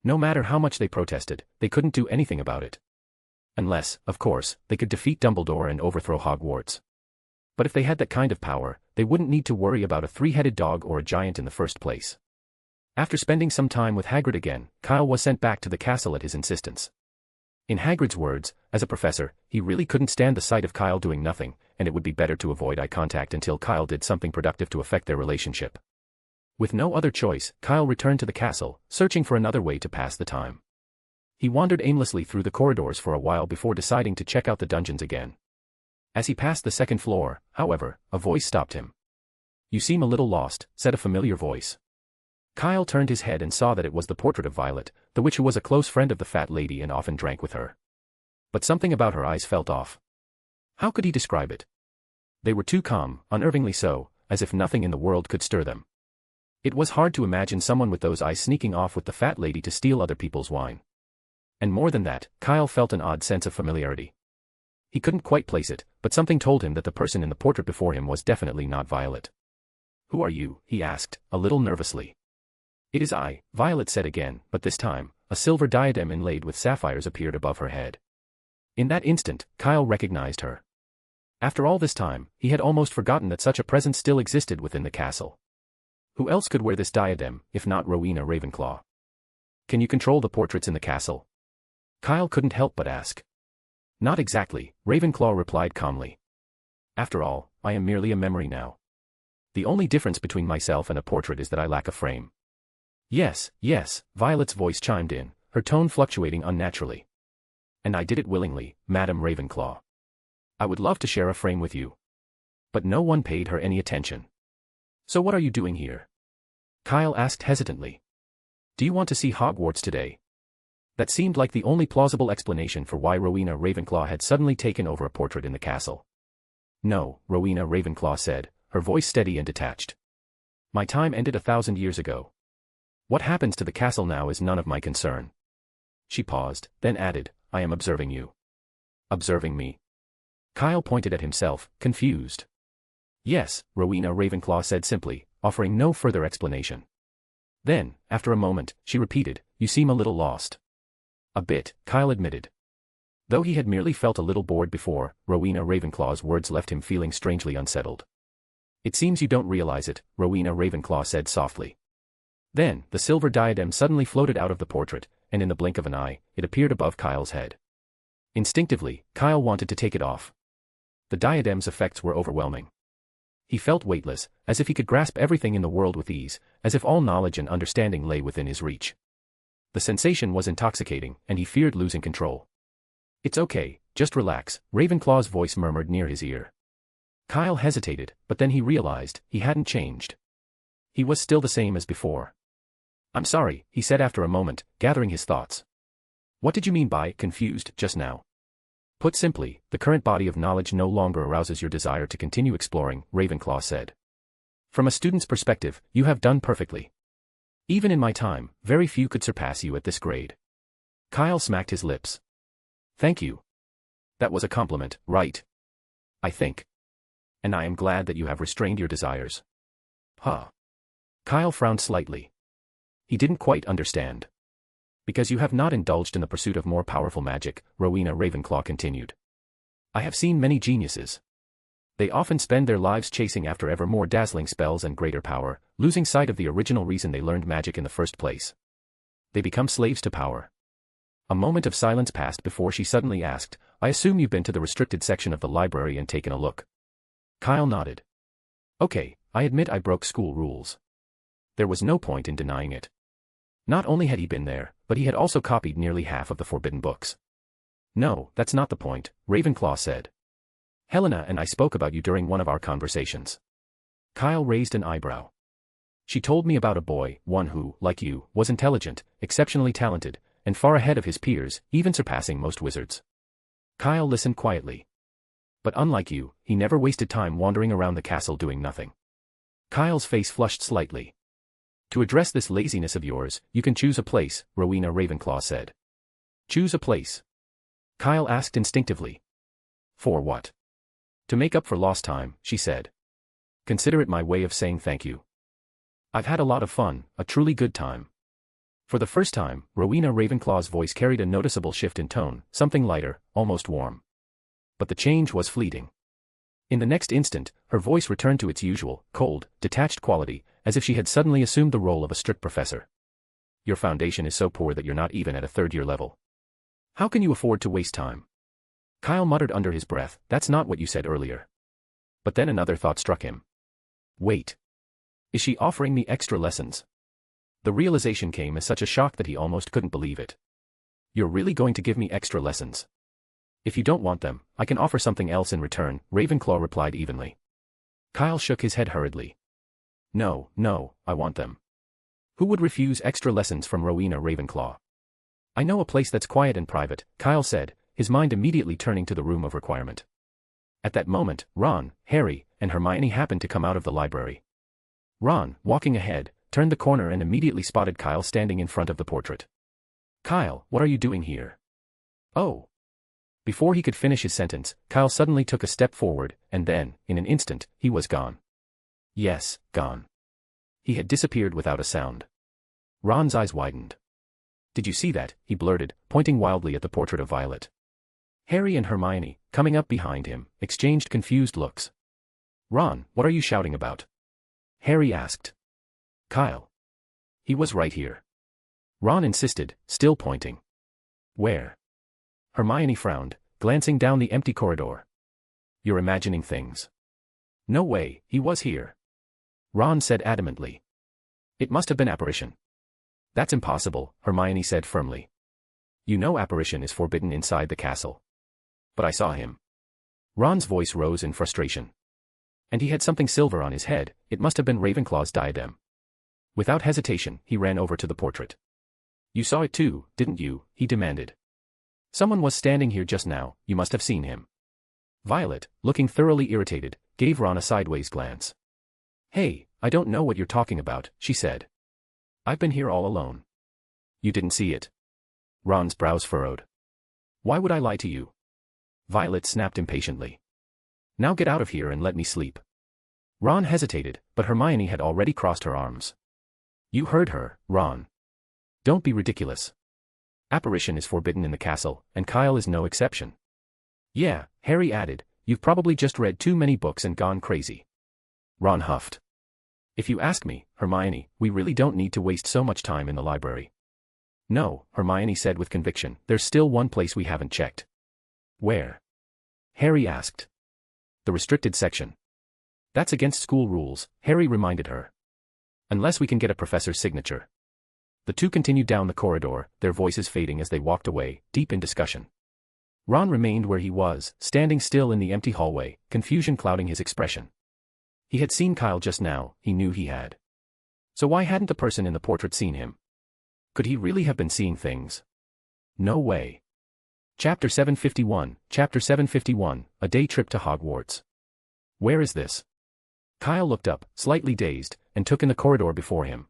No matter how much they protested, they couldn't do anything about it. Unless, of course, they could defeat Dumbledore and overthrow Hogwarts. But if they had that kind of power, they wouldn't need to worry about a 3-headed dog or a giant in the first place. After spending some time with Hagrid again, Kyle was sent back to the castle at his insistence. In Hagrid's words, as a professor, he really couldn't stand the sight of Kyle doing nothing, and it would be better to avoid eye contact until Kyle did something productive to affect their relationship. With no other choice, Kyle returned to the castle, searching for another way to pass the time. He wandered aimlessly through the corridors for a while before deciding to check out the dungeons again. As he passed the 2nd floor, however, a voice stopped him. "You seem a little lost," said a familiar voice. Kyle turned his head and saw that it was the portrait of Violet, the witch who was a close friend of the fat lady and often drank with her. But something about her eyes felt off. How could he describe it? They were too calm, unnervingly so, as if nothing in the world could stir them. It was hard to imagine someone with those eyes sneaking off with the fat lady to steal other people's wine. And more than that, Kyle felt an odd sense of familiarity. He couldn't quite place it, but something told him that the person in the portrait before him was definitely not Violet. "Who are you?" he asked, a little nervously. "It is I," Violet said again, but this time, a silver diadem inlaid with sapphires appeared above her head. In that instant, Kyle recognized her. After all this time, he had almost forgotten that such a presence still existed within the castle. Who else could wear this diadem, if not Rowena Ravenclaw? "Can you control the portraits in the castle?" Kyle couldn't help but ask. "Not exactly," Ravenclaw replied calmly. "After all, I am merely a memory now. The only difference between myself and a portrait is that I lack a frame. Yes, yes, Violet's voice chimed in, her tone fluctuating unnaturally. And I did it willingly, Madam Ravenclaw. I would love to share a frame with you. But no one paid her any attention. So what are you doing here? Kyle asked hesitantly. Do you want to see Hogwarts today? That seemed like the only plausible explanation for why Rowena Ravenclaw had suddenly taken over a portrait in the castle. No, Rowena Ravenclaw said, her voice steady and detached. My time ended 1,000 years ago. What happens to the castle now is none of my concern. She paused, then added, I am observing you. Observing me? Kyle pointed at himself, confused. Yes, Rowena Ravenclaw said simply, offering no further explanation. Then, after a moment, she repeated, you seem a little lost. A bit, Kyle admitted. Though he had merely felt a little bored before, Rowena Ravenclaw's words left him feeling strangely unsettled. It seems you don't realize it, Rowena Ravenclaw said softly. Then, the silver diadem suddenly floated out of the portrait, and in the blink of an eye, it appeared above Kyle's head. Instinctively, Kyle wanted to take it off. The diadem's effects were overwhelming. He felt weightless, as if he could grasp everything in the world with ease, as if all knowledge and understanding lay within his reach. The sensation was intoxicating, and he feared losing control. It's okay, just relax, Ravenclaw's voice murmured near his ear. Kyle hesitated, but then he realized he hadn't changed. He was still the same as before. I'm sorry, he said after a moment, gathering his thoughts. What did you mean by confused just now? Put simply, the current body of knowledge no longer arouses your desire to continue exploring, Ravenclaw said. From a student's perspective, you have done perfectly. Even in my time, very few could surpass you at this grade. Kyle smacked his lips. Thank you. That was a compliment, right? I think. And I am glad that you have restrained your desires. Huh. Kyle frowned slightly. He didn't quite understand. Because you have not indulged in the pursuit of more powerful magic, Rowena Ravenclaw continued. I have seen many geniuses. They often spend their lives chasing after ever more dazzling spells and greater power, losing sight of the original reason they learned magic in the first place. They become slaves to power. A moment of silence passed before she suddenly asked, I assume you've been to the restricted section of the library and taken a look. Kyle nodded. Okay, I admit I broke school rules. There was no point in denying it. Not only had he been there, but he had also copied nearly half of the forbidden books. No, that's not the point, Ravenclaw said. Helena and I spoke about you during one of our conversations. Kyle raised an eyebrow. She told me about a boy, one who, like you, was intelligent, exceptionally talented, and far ahead of his peers, even surpassing most wizards. Kyle listened quietly. But unlike you, he never wasted time wandering around the castle doing nothing. Kyle's face flushed slightly. To address this laziness of yours, you can choose a place, Rowena Ravenclaw said. Choose a place? Kyle asked instinctively. For what? To make up for lost time, she said. Consider it my way of saying thank you. I've had a lot of fun, a truly good time. For the first time, Rowena Ravenclaw's voice carried a noticeable shift in tone, something lighter, almost warm. But the change was fleeting. In the next instant, her voice returned to its usual, cold, detached quality, as if she had suddenly assumed the role of a strict professor. Your foundation is so poor that you're not even at a third-year level. How can you afford to waste time? Kyle muttered under his breath, that's not what you said earlier. But then another thought struck him. Wait. Is she offering me extra lessons? The realization came as such a shock that he almost couldn't believe it. You're really going to give me extra lessons? If you don't want them, I can offer something else in return, Ravenclaw replied evenly. Kyle shook his head hurriedly. No, I want them. Who would refuse extra lessons from Rowena Ravenclaw? I know a place that's quiet and private, Kyle said, his mind immediately turning to the room of requirement. At that moment, Ron, Harry, and Hermione happened to come out of the library. Ron, walking ahead, turned the corner and immediately spotted Kyle standing in front of the portrait. Kyle, what are you doing here? Oh. Before he could finish his sentence, Kyle suddenly took a step forward, and then, in an instant, he was gone. Yes, gone. He had disappeared without a sound. Ron's eyes widened. Did you see that? He blurted, pointing wildly at the portrait of Violet. Harry and Hermione, coming up behind him, exchanged confused looks. Ron, what are you shouting about? Harry asked. Kyle. He was right here. Ron insisted, still pointing. Where? Hermione frowned, glancing down the empty corridor. You're imagining things. No way, he was here. Ron said adamantly. It must have been apparition. That's impossible, Hermione said firmly. You know apparition is forbidden inside the castle. But I saw him. Ron's voice rose in frustration. And he had something silver on his head, it must have been Ravenclaw's diadem. Without hesitation, he ran over to the portrait. You saw it too, didn't you? He demanded. Someone was standing here just now, you must have seen him. Violet, looking thoroughly irritated, gave Ron a sideways glance. Hey, I don't know what you're talking about, she said. I've been here all alone. You didn't see it. Ron's brows furrowed. Why would I lie to you? Violet snapped impatiently. Now get out of here and let me sleep. Ron hesitated, but Hermione had already crossed her arms. You heard her, Ron. Don't be ridiculous. Apparition is forbidden in the castle, and Kyle is no exception. Yeah, Harry added, you've probably just read too many books and gone crazy. Ron huffed. If you ask me, Hermione, we really don't need to waste so much time in the library. No, Hermione said with conviction, there's still one place we haven't checked. Where? Harry asked. The restricted section. That's against school rules, Harry reminded her. Unless we can get a professor's signature. The two continued down the corridor, their voices fading as they walked away, deep in discussion. Ron remained where he was, standing still in the empty hallway, confusion clouding his expression. He had seen Kyle just now, he knew he had. So why hadn't the person in the portrait seen him? Could he really have been seeing things? No way. Chapter 751, A Day Trip to Hogwarts. Where is this? Kyle looked up, slightly dazed, and took in the corridor before him.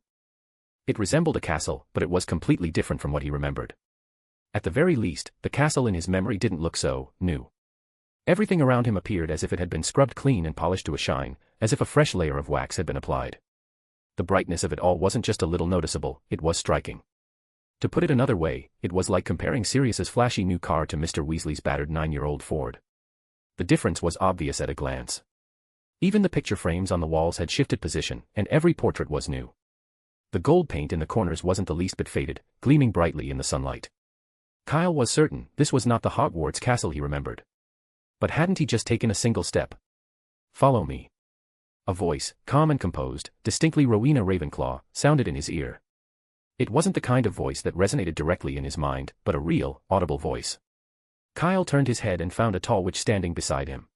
It resembled a castle, but it was completely different from what he remembered. At the very least, the castle in his memory didn't look so new. Everything around him appeared as if it had been scrubbed clean and polished to a shine, as if a fresh layer of wax had been applied. The brightness of it all wasn't just a little noticeable, it was striking. To put it another way, it was like comparing Sirius's flashy new car to Mr. Weasley's battered 9-year-old Ford. The difference was obvious at a glance. Even the picture frames on the walls had shifted position, and every portrait was new. The gold paint in the corners wasn't the least bit faded, gleaming brightly in the sunlight. Kyle was certain this was not the Hogwarts castle he remembered. But hadn't he just taken a single step? Follow me. A voice, calm and composed, distinctly Rowena Ravenclaw, sounded in his ear. It wasn't the kind of voice that resonated directly in his mind, but a real, audible voice. Kyle turned his head and found a tall witch standing beside him.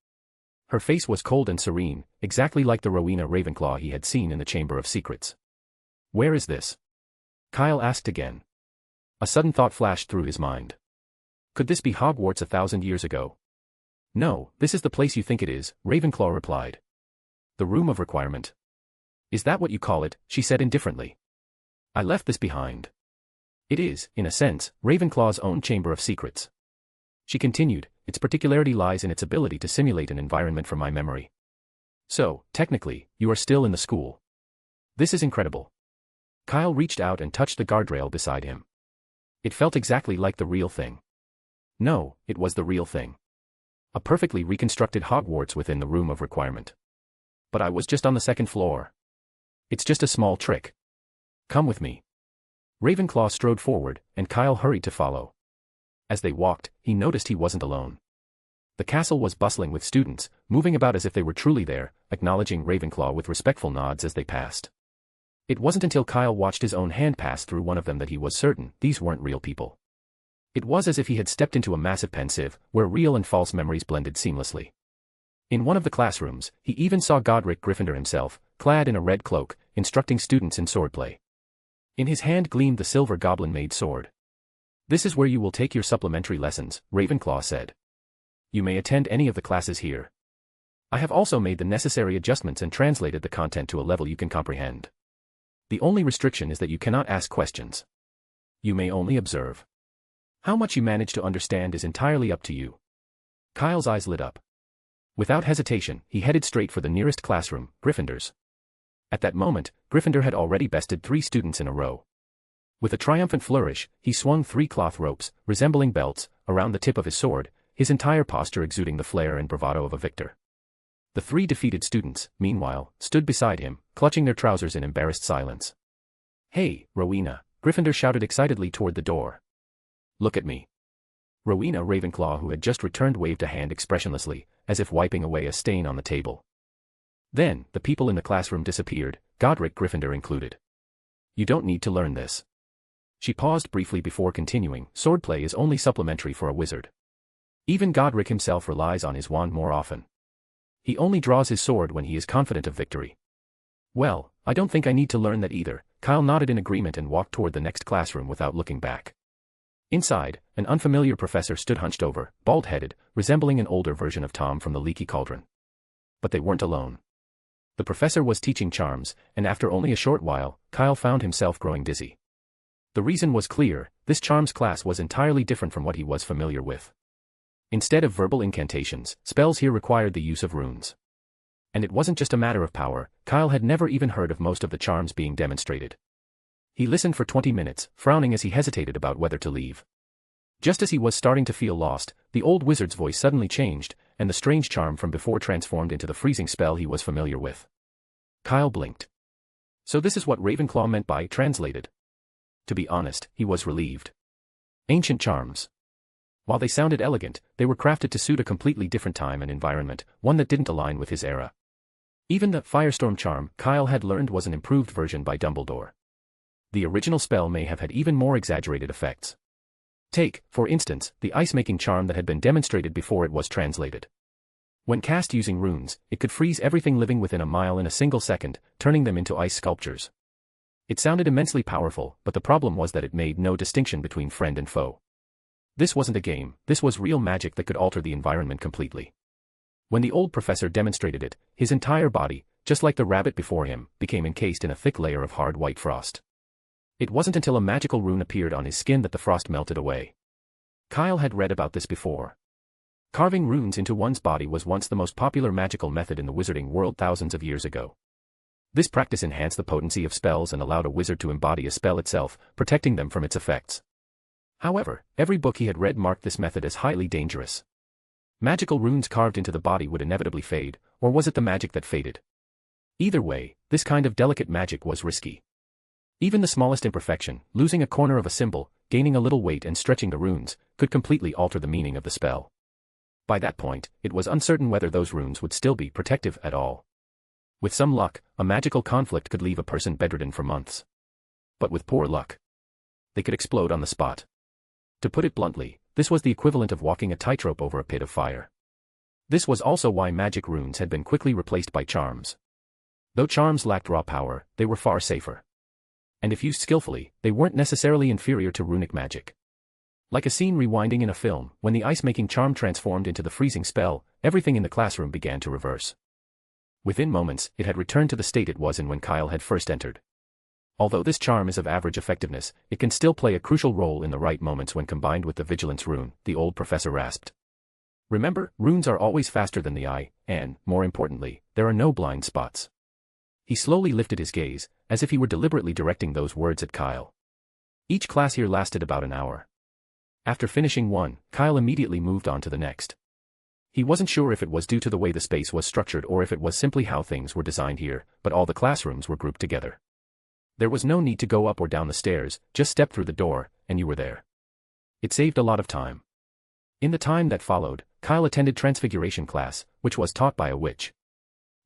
Her face was cold and serene, exactly like the Rowena Ravenclaw he had seen in the Chamber of Secrets. Where is this? Kyle asked again. A sudden thought flashed through his mind. Could this be Hogwarts 1,000 years ago? No, this is the place you think it is, Ravenclaw replied. The room of requirement. Is that what you call it? She said indifferently. I left this behind. It is, in a sense, Ravenclaw's own Chamber of Secrets. She continued, its particularity lies in its ability to simulate an environment from my memory. So, technically, you are still in the school. This is incredible. Kyle reached out and touched the guardrail beside him. It felt exactly like the real thing. No, it was the real thing. A perfectly reconstructed Hogwarts within the room of requirement. But I was just on the second floor. It's just a small trick. Come with me. Ravenclaw strode forward, and Kyle hurried to follow. As they walked, he noticed he wasn't alone. The castle was bustling with students, moving about as if they were truly there, acknowledging Ravenclaw with respectful nods as they passed. It wasn't until Kyle watched his own hand pass through one of them that he was certain these weren't real people. It was as if he had stepped into a massive pensive, where real and false memories blended seamlessly. In one of the classrooms, he even saw Godric Gryffindor himself, clad in a red cloak, instructing students in swordplay. In his hand gleamed the silver goblin-made sword. This is where you will take your supplementary lessons, Ravenclaw said. You may attend any of the classes here. I have also made the necessary adjustments and translated the content to a level you can comprehend. The only restriction is that you cannot ask questions. You may only observe. How much you manage to understand is entirely up to you. Kyle's eyes lit up. Without hesitation, he headed straight for the nearest classroom, Gryffindor's. At that moment, Gryffindor had already bested 3 students in a row. With a triumphant flourish, he swung 3 cloth ropes, resembling belts, around the tip of his sword, his entire posture exuding the flair and bravado of a victor. The 3 defeated students, meanwhile, stood beside him, clutching their trousers in embarrassed silence. Hey, Rowena, Gryffindor shouted excitedly toward the door. Look at me. Rowena Ravenclaw, who had just returned, waved a hand expressionlessly, as if wiping away a stain on the table. Then, the people in the classroom disappeared, Godric Gryffindor included. You don't need to learn this. She paused briefly before continuing, swordplay is only supplementary for a wizard. Even Godric himself relies on his wand more often. He only draws his sword when he is confident of victory. Well, I don't think I need to learn that either. Kyle nodded in agreement and walked toward the next classroom without looking back. Inside, an unfamiliar professor stood hunched over, bald-headed, resembling an older version of Tom from the Leaky Cauldron. But they weren't alone. The professor was teaching charms, and after only a short while, Kyle found himself growing dizzy. The reason was clear, this charms class was entirely different from what he was familiar with. Instead of verbal incantations, spells here required the use of runes. And it wasn't just a matter of power, Kyle had never even heard of most of the charms being demonstrated. He listened for 20 minutes, frowning as he hesitated about whether to leave. Just as he was starting to feel lost, the old wizard's voice suddenly changed, and the strange charm from before transformed into the freezing spell he was familiar with. Kyle blinked. So this is what Ravenclaw meant by translated. To be honest, he was relieved. Ancient charms. While they sounded elegant, they were crafted to suit a completely different time and environment, one that didn't align with his era. Even the Firestorm charm Kyle had learned was an improved version by Dumbledore. The original spell may have had even more exaggerated effects. Take, for instance, the ice-making charm that had been demonstrated before it was translated. When cast using runes, it could freeze everything living within a mile in a single second, turning them into ice sculptures. It sounded immensely powerful, but the problem was that it made no distinction between friend and foe. This wasn't a game, this was real magic that could alter the environment completely. When the old professor demonstrated it, his entire body, just like the rabbit before him, became encased in a thick layer of hard white frost. It wasn't until a magical rune appeared on his skin that the frost melted away. Kyle had read about this before. Carving runes into one's body was once the most popular magical method in the wizarding world thousands of years ago. This practice enhanced the potency of spells and allowed a wizard to embody a spell itself, protecting them from its effects. However, every book he had read marked this method as highly dangerous. Magical runes carved into the body would inevitably fade, or was it the magic that faded? Either way, this kind of delicate magic was risky. Even the smallest imperfection, losing a corner of a symbol, gaining a little weight and stretching the runes, could completely alter the meaning of the spell. By that point, it was uncertain whether those runes would still be protective at all. With some luck, a magical conflict could leave a person bedridden for months. But with poor luck, they could explode on the spot. To put it bluntly, this was the equivalent of walking a tightrope over a pit of fire. This was also why magic runes had been quickly replaced by charms. Though charms lacked raw power, they were far safer. And if used skillfully, they weren't necessarily inferior to runic magic. Like a scene rewinding in a film, when the ice-making charm transformed into the freezing spell, everything in the classroom began to reverse. Within moments, it had returned to the state it was in when Kyle had first entered. Although this charm is of average effectiveness, it can still play a crucial role in the right moments when combined with the vigilance rune, the old professor rasped. Remember, runes are always faster than the eye, and, more importantly, there are no blind spots. He slowly lifted his gaze, as if he were deliberately directing those words at Kyle. Each class here lasted about an hour. After finishing one, Kyle immediately moved on to the next. He wasn't sure if it was due to the way the space was structured or if it was simply how things were designed here, but all the classrooms were grouped together. There was no need to go up or down the stairs, just step through the door, and you were there. It saved a lot of time. In the time that followed, Kyle attended Transfiguration class, which was taught by a witch.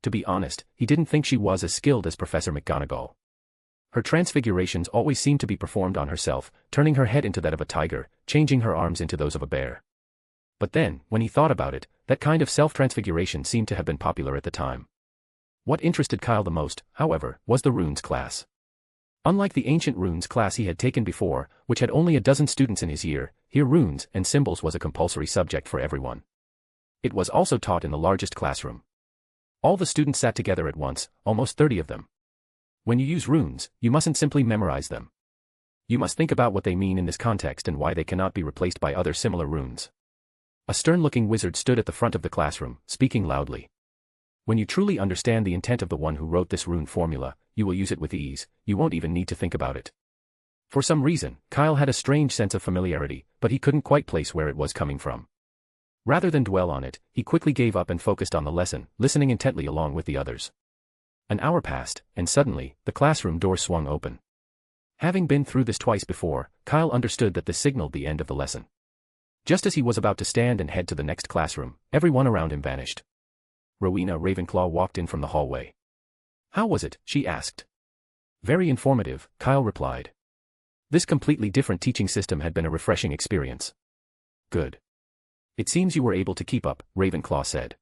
To be honest, he didn't think she was as skilled as Professor McGonagall. Her transfigurations always seemed to be performed on herself, turning her head into that of a tiger, changing her arms into those of a bear. But then, when he thought about it, that kind of self-transfiguration seemed to have been popular at the time. What interested Kyle the most, however, was the runes class. Unlike the ancient runes class he had taken before, which had only a dozen students in his year, here runes and symbols was a compulsory subject for everyone. It was also taught in the largest classroom. All the students sat together at once, almost 30 of them. When you use runes, you mustn't simply memorize them. You must think about what they mean in this context and why they cannot be replaced by other similar runes. A stern-looking wizard stood at the front of the classroom, speaking loudly. When you truly understand the intent of the one who wrote this rune formula, you will use it with ease, you won't even need to think about it. For some reason, Kyle had a strange sense of familiarity, but he couldn't quite place where it was coming from. Rather than dwell on it, he quickly gave up and focused on the lesson, listening intently along with the others. An hour passed, and suddenly, the classroom door swung open. Having been through this twice before, Kyle understood that this signaled the end of the lesson. Just as he was about to stand and head to the next classroom, everyone around him vanished. Rowena Ravenclaw walked in from the hallway. How was it? She asked. Very informative, Kyle replied. This completely different teaching system had been a refreshing experience. Good. It seems you were able to keep up, Ravenclaw said.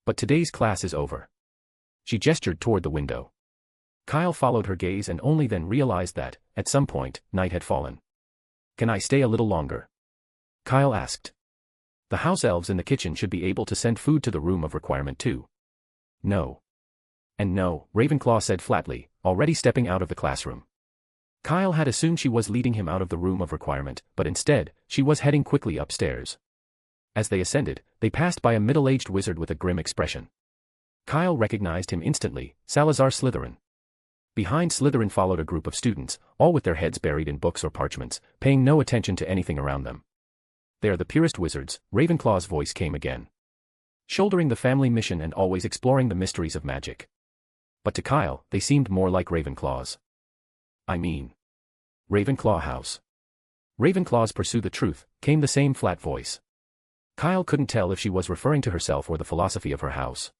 But today's class is over. She gestured toward the window. Kyle followed her gaze and only then realized that, at some point, night had fallen. Can I stay a little longer? Kyle asked. The house elves in the kitchen should be able to send food to the room of requirement too. No. And no, Ravenclaw said flatly, already stepping out of the classroom. Kyle had assumed she was leading him out of the room of requirement, but instead, she was heading quickly upstairs. As they ascended, they passed by a middle-aged wizard with a grim expression. Kyle recognized him instantly, Salazar Slytherin. Behind Slytherin followed a group of students, all with their heads buried in books or parchments, paying no attention to anything around them. They are the purest wizards, Ravenclaw's voice came again. Shouldering the family mission and always exploring the mysteries of magic. But to Kyle, they seemed more like Ravenclaws. I mean, Ravenclaw House. Ravenclaws pursue the truth, came the same flat voice. Kyle couldn't tell if she was referring to herself or the philosophy of her house.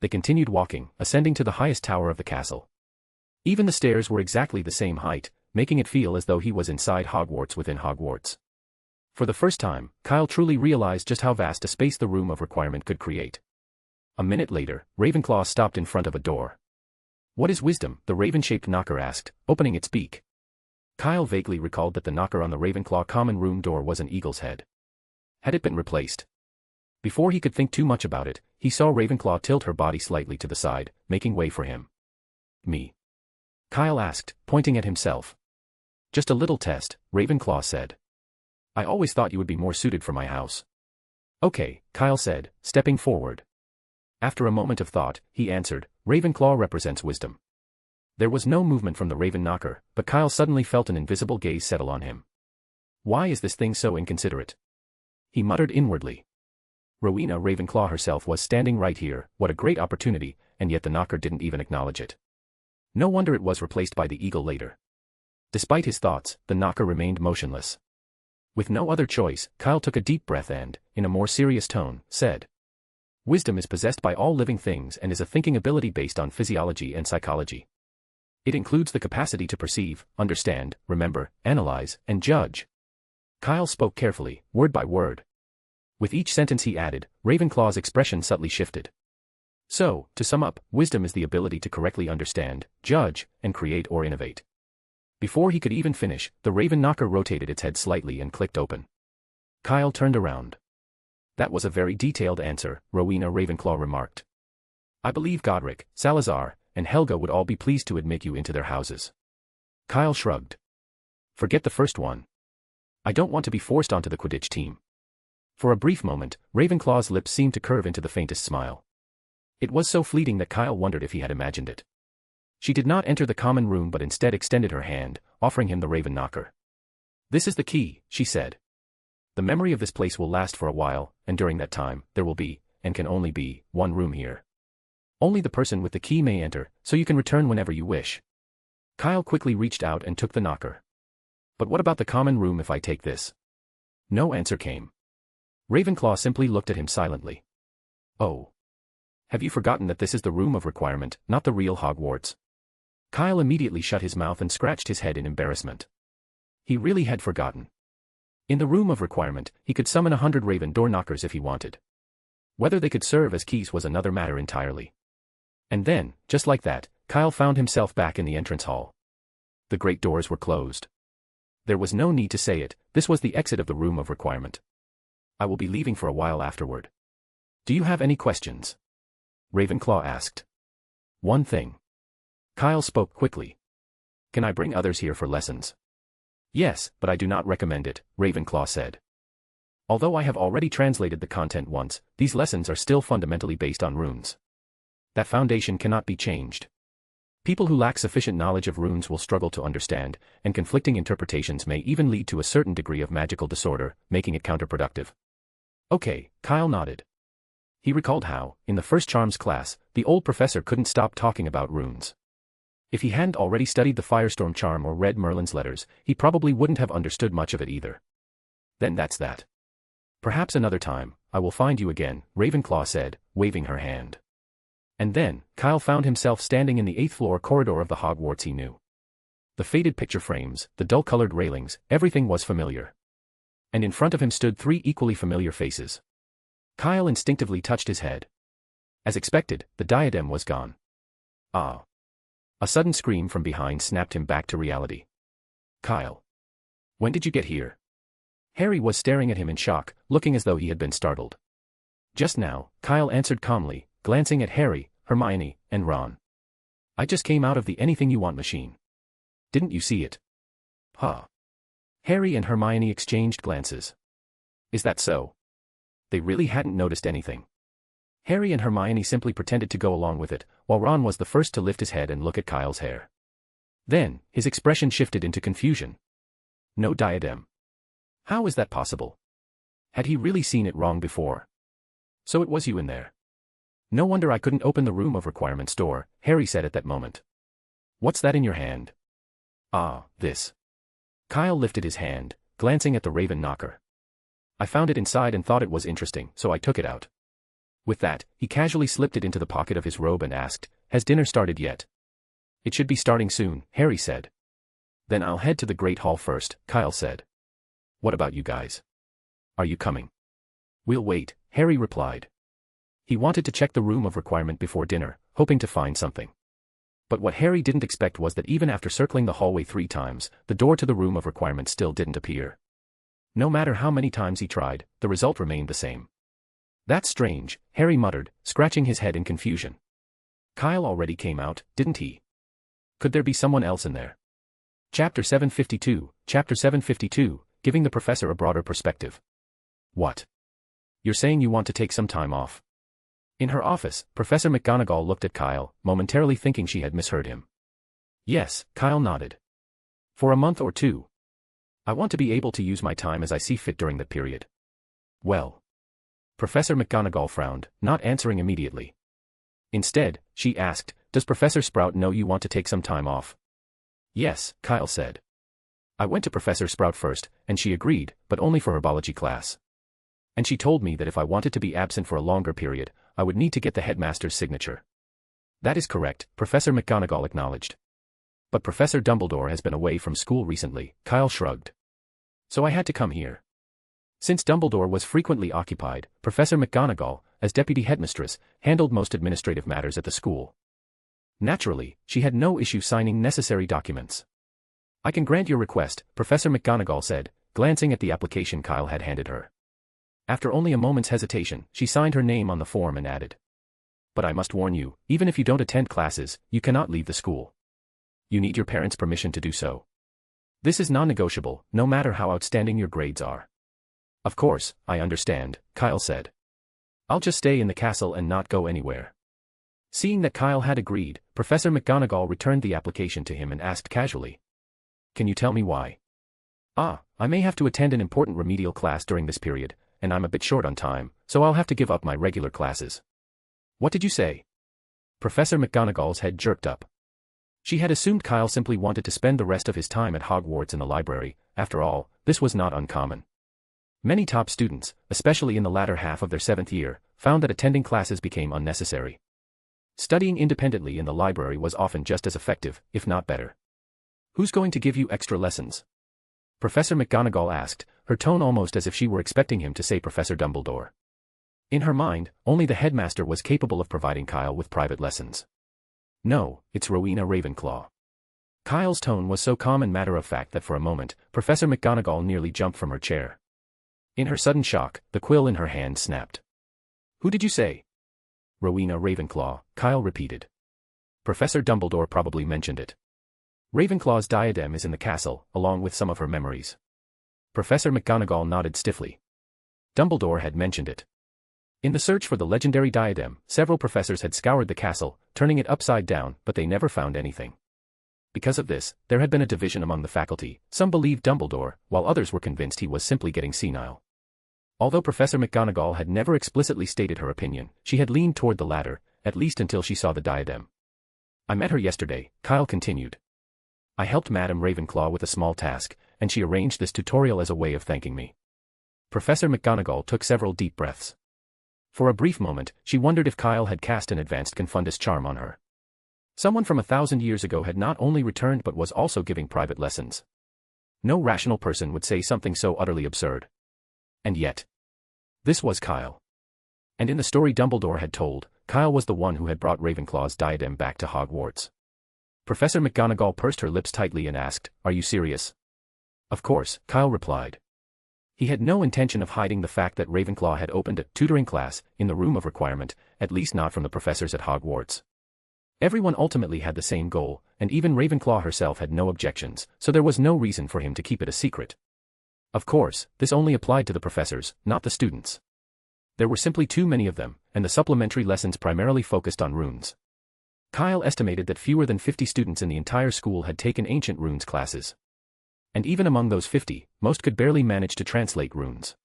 They continued walking, ascending to the highest tower of the castle. Even the stairs were exactly the same height, making it feel as though he was inside Hogwarts within Hogwarts. For the first time, Kyle truly realized just how vast a space the room of requirement could create. A minute later, Ravenclaw stopped in front of a door. What is wisdom? The raven-shaped knocker asked, opening its beak. Kyle vaguely recalled that the knocker on the Ravenclaw common room door was an eagle's head. Had it been replaced? Before he could think too much about it, he saw Ravenclaw tilt her body slightly to the side, making way for him. Me? Kyle asked, pointing at himself. Just a little test, Ravenclaw said. I always thought you would be more suited for my house. Okay, Kyle said, stepping forward. After a moment of thought, he answered, Ravenclaw represents wisdom. There was no movement from the raven knocker, but Kyle suddenly felt an invisible gaze settle on him. Why is this thing so inconsiderate? He muttered inwardly. Rowena Ravenclaw herself was standing right here, what a great opportunity, and yet the knocker didn't even acknowledge it. No wonder it was replaced by the eagle later. Despite his thoughts, the knocker remained motionless. With no other choice, Kyle took a deep breath and, in a more serious tone, said, Wisdom is possessed by all living things and is a thinking ability based on physiology and psychology. It includes the capacity to perceive, understand, remember, analyze, and judge. Kyle spoke carefully, word by word. With each sentence he added, Ravenclaw's expression subtly shifted. So, to sum up, wisdom is the ability to correctly understand, judge, and create or innovate. Before he could even finish, the raven knocker rotated its head slightly and clicked open. Kyle turned around. That was a very detailed answer, Rowena Ravenclaw remarked. I believe Godric, Salazar, and Helga would all be pleased to admit you into their houses. Kyle shrugged. Forget the first one. I don't want to be forced onto the Quidditch team. For a brief moment, Ravenclaw's lips seemed to curve into the faintest smile. It was so fleeting that Kyle wondered if he had imagined it. She did not enter the common room but instead extended her hand, offering him the raven knocker. This is the key, she said. The memory of this place will last for a while, and during that time, there will be, and can only be, one room here. Only the person with the key may enter, so you can return whenever you wish. Kyle quickly reached out and took the knocker. But what about the common room if I take this? No answer came. Ravenclaw simply looked at him silently. Oh. Have you forgotten that this is the room of requirement, not the real Hogwarts? Kyle immediately shut his mouth and scratched his head in embarrassment. He really had forgotten. In the room of requirement, he could summon 100 raven door knockers if he wanted. Whether they could serve as keys was another matter entirely. And then, just like that, Kyle found himself back in the entrance hall. The great doors were closed. There was no need to say it, this was the exit of the room of requirement. I will be leaving for a while afterward. Do you have any questions? Ravenclaw asked. One thing. Kyle spoke quickly. Can I bring others here for lessons? Yes, but I do not recommend it, Ravenclaw said. Although I have already translated the content once, these lessons are still fundamentally based on runes. That foundation cannot be changed. People who lack sufficient knowledge of runes will struggle to understand, and conflicting interpretations may even lead to a certain degree of magical disorder, making it counterproductive. Okay, Kyle nodded. He recalled how, in the first charms class, the old professor couldn't stop talking about runes. If he hadn't already studied the Firestorm charm or read Merlin's letters, he probably wouldn't have understood much of it either. Then that's that. Perhaps another time, I will find you again, Ravenclaw said, waving her hand. And then, Kyle found himself standing in the 8th floor corridor of the Hogwarts he knew. The faded picture frames, the dull-colored railings, everything was familiar. And in front of him stood 3 equally familiar faces. Kyle instinctively touched his head. As expected, the diadem was gone. Ah! A sudden scream from behind snapped him back to reality. Kyle. When did you get here? Harry was staring at him in shock, looking as though he had been startled. Just now, Kyle answered calmly, glancing at Harry, Hermione, and Ron. I just came out of the anything-you-want machine. Didn't you see it? Huh. Harry and Hermione exchanged glances. Is that so? They really hadn't noticed anything. Harry and Hermione simply pretended to go along with it, while Ron was the first to lift his head and look at Kyle's hair. Then, his expression shifted into confusion. No diadem. How is that possible? Had he really seen it wrong before? So it was you in there. No wonder I couldn't open the Room of Requirements door, Harry said at that moment. What's that in your hand? Ah, this. Kyle lifted his hand, glancing at the Raven knocker. I found it inside and thought it was interesting, so I took it out. With that, he casually slipped it into the pocket of his robe and asked, Has dinner started yet? It should be starting soon, Harry said. Then I'll head to the Great Hall first, Kyle said. What about you guys? Are you coming? We'll wait, Harry replied. He wanted to check the Room of Requirement before dinner, hoping to find something. But what Harry didn't expect was that even after circling the hallway 3 times, the door to the Room of Requirement still didn't appear. No matter how many times he tried, the result remained the same. That's strange, Harry muttered, scratching his head in confusion. Kyle already came out, didn't he? Could there be someone else in there? Chapter 752, giving the professor a broader perspective. What? You're saying you want to take some time off? In her office, Professor McGonagall looked at Kyle, momentarily thinking she had misheard him. Yes, Kyle nodded. For a month or 2. I want to be able to use my time as I see fit during that period. Well. Professor McGonagall frowned, not answering immediately. Instead, she asked, Does Professor Sprout know you want to take some time off? Yes, Kyle said. I went to Professor Sprout first, and she agreed, but only for her biology class. And she told me that if I wanted to be absent for a longer period, I would need to get the headmaster's signature. That is correct, Professor McGonagall acknowledged. But Professor Dumbledore has been away from school recently, Kyle shrugged. So I had to come here. Since Dumbledore was frequently occupied, Professor McGonagall, as deputy headmistress, handled most administrative matters at the school. Naturally, she had no issue signing necessary documents. I can grant your request, Professor McGonagall said, glancing at the application Kyle had handed her. After only a moment's hesitation, she signed her name on the form and added. But I must warn you, even if you don't attend classes, you cannot leave the school. You need your parents' permission to do so. This is non-negotiable, no matter how outstanding your grades are. Of course, I understand, Kyle said. I'll just stay in the castle and not go anywhere. Seeing that Kyle had agreed, Professor McGonagall returned the application to him and asked casually. Can you tell me why? I may have to attend an important remedial class during this period, and I'm a bit short on time, so I'll have to give up my regular classes. What did you say? Professor McGonagall's head jerked up. She had assumed Kyle simply wanted to spend the rest of his time at Hogwarts in the library. After all, this was not uncommon. Many top students, especially in the latter half of their 7th year, found that attending classes became unnecessary. Studying independently in the library was often just as effective, if not better. Who's going to give you extra lessons? Professor McGonagall asked, her tone almost as if she were expecting him to say Professor Dumbledore. In her mind, only the headmaster was capable of providing Kyle with private lessons. No, it's Rowena Ravenclaw. Kyle's tone was so calm and matter-of-fact that for a moment, Professor McGonagall nearly jumped from her chair. In her sudden shock, the quill in her hand snapped. Who did you say? Rowena Ravenclaw, Kyle repeated. Professor Dumbledore probably mentioned it. Ravenclaw's diadem is in the castle, along with some of her memories. Professor McGonagall nodded stiffly. Dumbledore had mentioned it. In the search for the legendary diadem, several professors had scoured the castle, turning it upside down, but they never found anything. Because of this, there had been a division among the faculty. Some believed Dumbledore, while others were convinced he was simply getting senile. Although Professor McGonagall had never explicitly stated her opinion, she had leaned toward the latter, at least until she saw the diadem. I met her yesterday, Kyle continued. I helped Madame Ravenclaw with a small task, and she arranged this tutorial as a way of thanking me. Professor McGonagall took several deep breaths. For a brief moment, she wondered if Kyle had cast an advanced confundus charm on her. Someone from 1,000 years ago had not only returned but was also giving private lessons. No rational person would say something so utterly absurd. And yet, this was Kyle. And in the story Dumbledore had told, Kyle was the one who had brought Ravenclaw's diadem back to Hogwarts. Professor McGonagall pursed her lips tightly and asked, "Are you serious?" "Of course," Kyle replied. He had no intention of hiding the fact that Ravenclaw had opened a tutoring class in the room of requirement, at least not from the professors at Hogwarts. Everyone ultimately had the same goal, and even Ravenclaw herself had no objections, so there was no reason for him to keep it a secret. Of course, this only applied to the professors, not the students. There were simply too many of them, and the supplementary lessons primarily focused on runes. Kyle estimated that fewer than 50 students in the entire school had taken ancient runes classes. And even among those 50, most could barely manage to translate runes.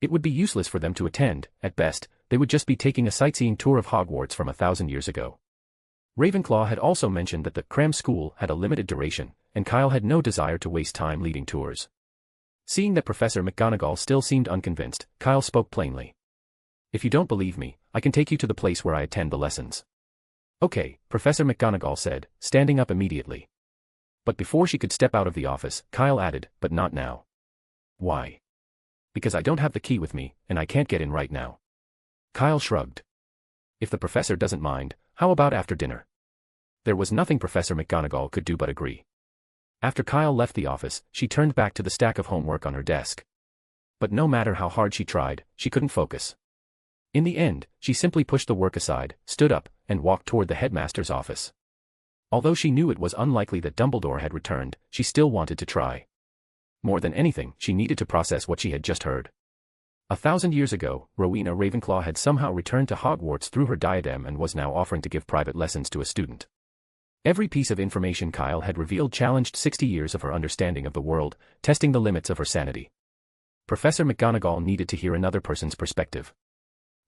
It would be useless for them to attend, at best, they would just be taking a sightseeing tour of Hogwarts from 1,000 years ago. Ravenclaw had also mentioned that the cram school had a limited duration, and Kyle had no desire to waste time leading tours. Seeing that Professor McGonagall still seemed unconvinced, Kyle spoke plainly. "If you don't believe me, I can take you to the place where I attend the lessons." "Okay," Professor McGonagall said, standing up immediately. But before she could step out of the office, Kyle added, "But not now." "Why?" "Because I don't have the key with me, and I can't get in right now." Kyle shrugged. "If the professor doesn't mind, how about after dinner?" There was nothing Professor McGonagall could do but agree. After Kyle left the office, she turned back to the stack of homework on her desk. But no matter how hard she tried, she couldn't focus. In the end, she simply pushed the work aside, stood up, and walked toward the headmaster's office. Although she knew it was unlikely that Dumbledore had returned, she still wanted to try. More than anything, she needed to process what she had just heard. 1,000 years ago, Rowena Ravenclaw had somehow returned to Hogwarts through her diadem and was now offering to give private lessons to a student. Every piece of information Kyle had revealed challenged 60 years of her understanding of the world, testing the limits of her sanity. Professor McGonagall needed to hear another person's perspective.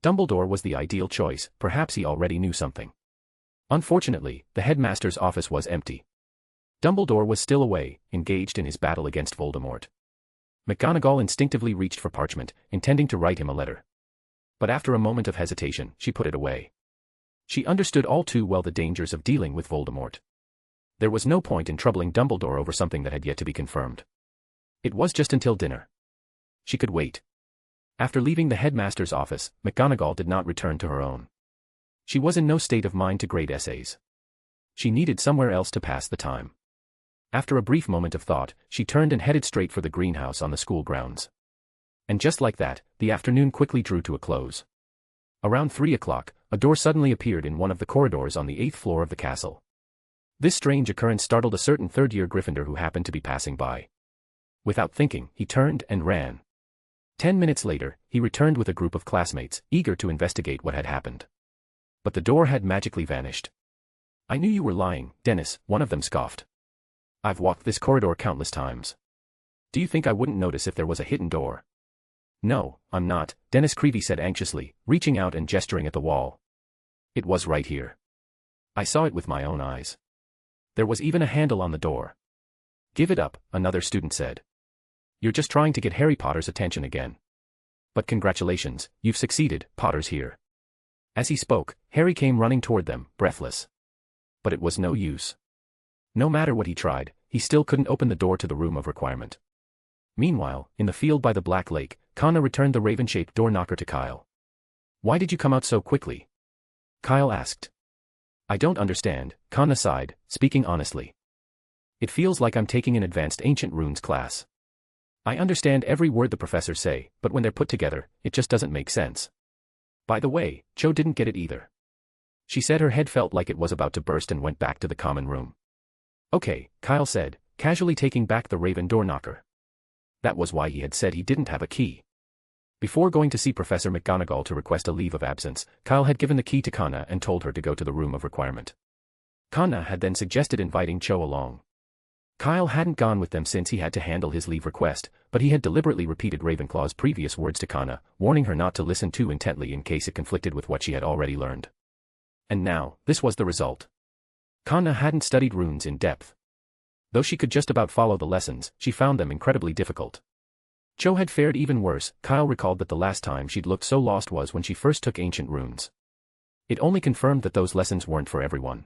Dumbledore was the ideal choice, perhaps he already knew something. Unfortunately, the headmaster's office was empty. Dumbledore was still away, engaged in his battle against Voldemort. McGonagall instinctively reached for parchment, intending to write him a letter. But after a moment of hesitation, she put it away. She understood all too well the dangers of dealing with Voldemort. There was no point in troubling Dumbledore over something that had yet to be confirmed. It was just until dinner. She could wait. After leaving the headmaster's office, McGonagall did not return to her own. She was in no state of mind to grade essays. She needed somewhere else to pass the time. After a brief moment of thought, she turned and headed straight for the greenhouse on the school grounds. And just like that, the afternoon quickly drew to a close. Around 3 o'clock, a door suddenly appeared in one of the corridors on the 8th floor of the castle. This strange occurrence startled a certain third-year Gryffindor who happened to be passing by. Without thinking, he turned and ran. 10 minutes later, he returned with a group of classmates, eager to investigate what had happened. But the door had magically vanished. "I knew you were lying, Dennis," one of them scoffed. "I've walked this corridor countless times. Do you think I wouldn't notice if there was a hidden door?" "No, I'm not," Dennis Creevy said anxiously, reaching out and gesturing at the wall. "It was right here. I saw it with my own eyes. There was even a handle on the door." "Give it up," another student said. "You're just trying to get Harry Potter's attention again. But congratulations, you've succeeded, Potter's here." As he spoke, Harry came running toward them, breathless. But it was no use. No matter what he tried, he still couldn't open the door to the room of requirement. Meanwhile, in the field by the Black Lake, Connor returned the raven-shaped door knocker to Kyle. "Why did you come out so quickly?" Kyle asked. "I don't understand," Connor sighed, speaking honestly. "It feels like I'm taking an advanced ancient runes class. I understand every word the professors say, but when they're put together, it just doesn't make sense. By the way, Cho didn't get it either." She said her head felt like it was about to burst and went back to the common room. "Okay," Kyle said, casually taking back the raven door knocker. That was why he had said he didn't have a key. Before going to see Professor McGonagall to request a leave of absence, Kyle had given the key to Kana and told her to go to the room of requirement. Kana had then suggested inviting Cho along. Kyle hadn't gone with them since he had to handle his leave request, but he had deliberately repeated Ravenclaw's previous words to Kana, warning her not to listen too intently in case it conflicted with what she had already learned. And now, this was the result. Kana hadn't studied runes in depth. Though she could just about follow the lessons, she found them incredibly difficult. Cho had fared even worse. Kyle recalled that the last time she'd looked so lost was when she first took ancient runes. It only confirmed that those lessons weren't for everyone.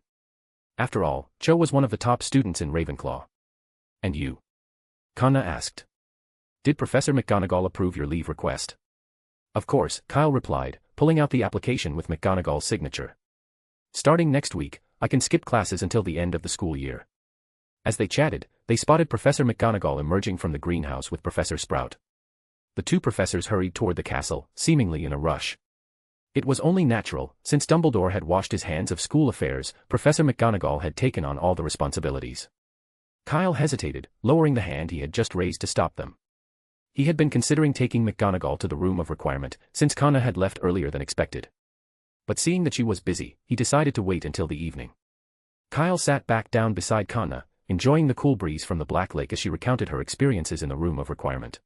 After all, Cho was one of the top students in Ravenclaw. And you? Kanna asked. Did Professor McGonagall approve your leave request? Of course, Kyle replied, pulling out the application with McGonagall's signature. Starting next week, I can skip classes until the end of the school year. As they chatted, they spotted Professor McGonagall emerging from the greenhouse with Professor Sprout. The two professors hurried toward the castle, seemingly in a rush. It was only natural, since Dumbledore had washed his hands of school affairs. Professor McGonagall had taken on all the responsibilities. Kyle hesitated, lowering the hand he had just raised to stop them. He had been considering taking McGonagall to the room of requirement, since Kanna had left earlier than expected. But seeing that she was busy, he decided to wait until the evening. Kyle sat back down beside Kanna, enjoying the cool breeze from the Black Lake as she recounted her experiences in the room of requirement.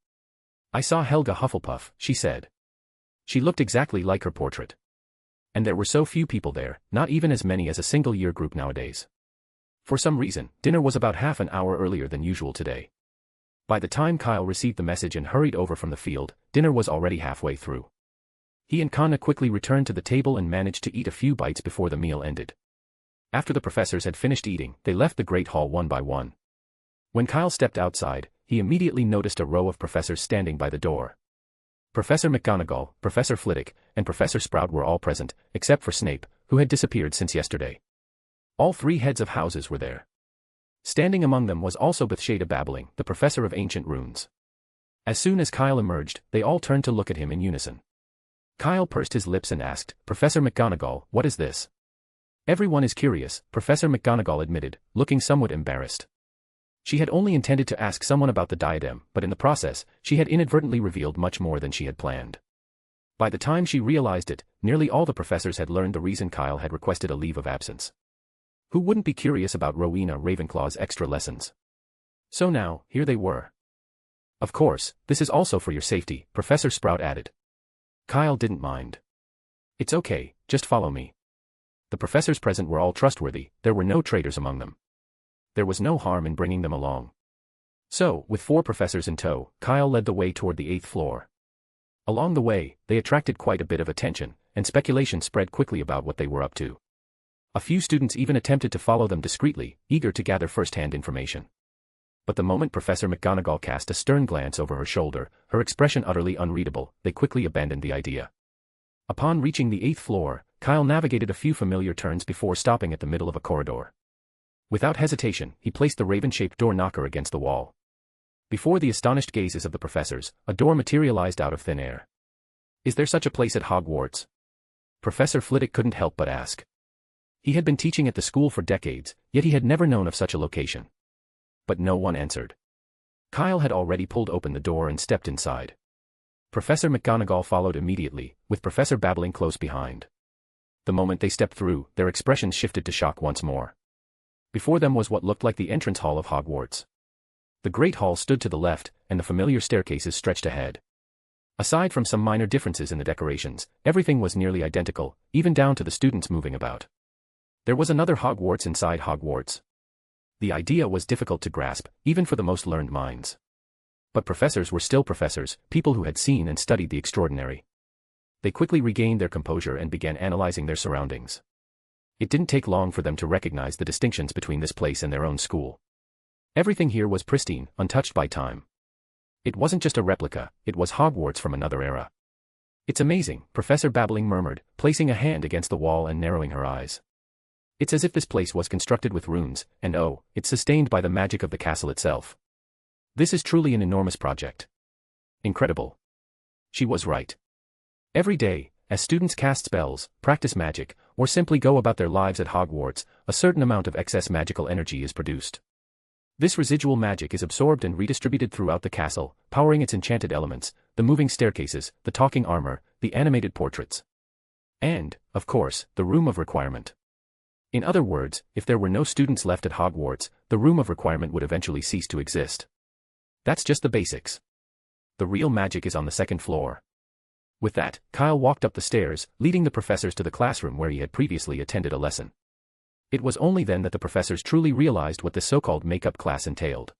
I saw Helga Hufflepuff, she said. She looked exactly like her portrait. And there were so few people there, not even as many as a single-year group nowadays. For some reason, dinner was about half an hour earlier than usual today. By the time Kyle received the message and hurried over from the field, dinner was already halfway through. He and Kanna quickly returned to the table and managed to eat a few bites before the meal ended. After the professors had finished eating, they left the Great Hall one by one. When Kyle stepped outside, he immediately noticed a row of professors standing by the door. Professor McGonagall, Professor Flitwick, and Professor Sprout were all present, except for Snape, who had disappeared since yesterday. All three heads of houses were there. Standing among them was also Bathsheba Babbling, the professor of ancient runes. As soon as Kyle emerged, they all turned to look at him in unison. Kyle pursed his lips and asked, Professor McGonagall, what is this? Everyone is curious, Professor McGonagall admitted, looking somewhat embarrassed. She had only intended to ask someone about the diadem, but in the process, she had inadvertently revealed much more than she had planned. By the time she realized it, nearly all the professors had learned the reason Kyle had requested a leave of absence. Who wouldn't be curious about Rowena Ravenclaw's extra lessons? So now, here they were. Of course, this is also for your safety, Professor Sprout added. Kyle didn't mind. It's okay, just follow me. The professors present were all trustworthy, there were no traitors among them. There was no harm in bringing them along. So, with 4 professors in tow, Kyle led the way toward the 8th floor. Along the way, they attracted quite a bit of attention, and speculation spread quickly about what they were up to. A few students even attempted to follow them discreetly, eager to gather first-hand information. But the moment Professor McGonagall cast a stern glance over her shoulder, her expression utterly unreadable, they quickly abandoned the idea. Upon reaching the 8th floor, Kyle navigated a few familiar turns before stopping at the middle of a corridor. Without hesitation, he placed the raven-shaped door knocker against the wall. Before the astonished gazes of the professors, a door materialized out of thin air. Is there such a place at Hogwarts? Professor Flitwick couldn't help but ask. He had been teaching at the school for decades, yet he had never known of such a location. But no one answered. Kyle had already pulled open the door and stepped inside. Professor McGonagall followed immediately, with Professor Babbling close behind. The moment they stepped through, their expressions shifted to shock once more. Before them was what looked like the entrance hall of Hogwarts. The Great Hall stood to the left, and the familiar staircases stretched ahead. Aside from some minor differences in the decorations, everything was nearly identical, even down to the students moving about. There was another Hogwarts inside Hogwarts. The idea was difficult to grasp, even for the most learned minds. But professors were still professors, people who had seen and studied the extraordinary. They quickly regained their composure and began analyzing their surroundings. It didn't take long for them to recognize the distinctions between this place and their own school. Everything here was pristine, untouched by time. It wasn't just a replica, it was Hogwarts from another era. It's amazing, Professor Babbling murmured, placing a hand against the wall and narrowing her eyes. It's as if this place was constructed with runes, and oh, it's sustained by the magic of the castle itself. This is truly an enormous project. Incredible. She was right. Every day, as students cast spells, practice magic, or simply go about their lives at Hogwarts, a certain amount of excess magical energy is produced. This residual magic is absorbed and redistributed throughout the castle, powering its enchanted elements, the moving staircases, the talking armor, the animated portraits. And, of course, the room of requirement. In other words, if there were no students left at Hogwarts, the room of requirement would eventually cease to exist. That's just the basics. The real magic is on the 2nd floor. With that, Kyle walked up the stairs, leading the professors to the classroom where he had previously attended a lesson. It was only then that the professors truly realized what this so-called makeup class entailed.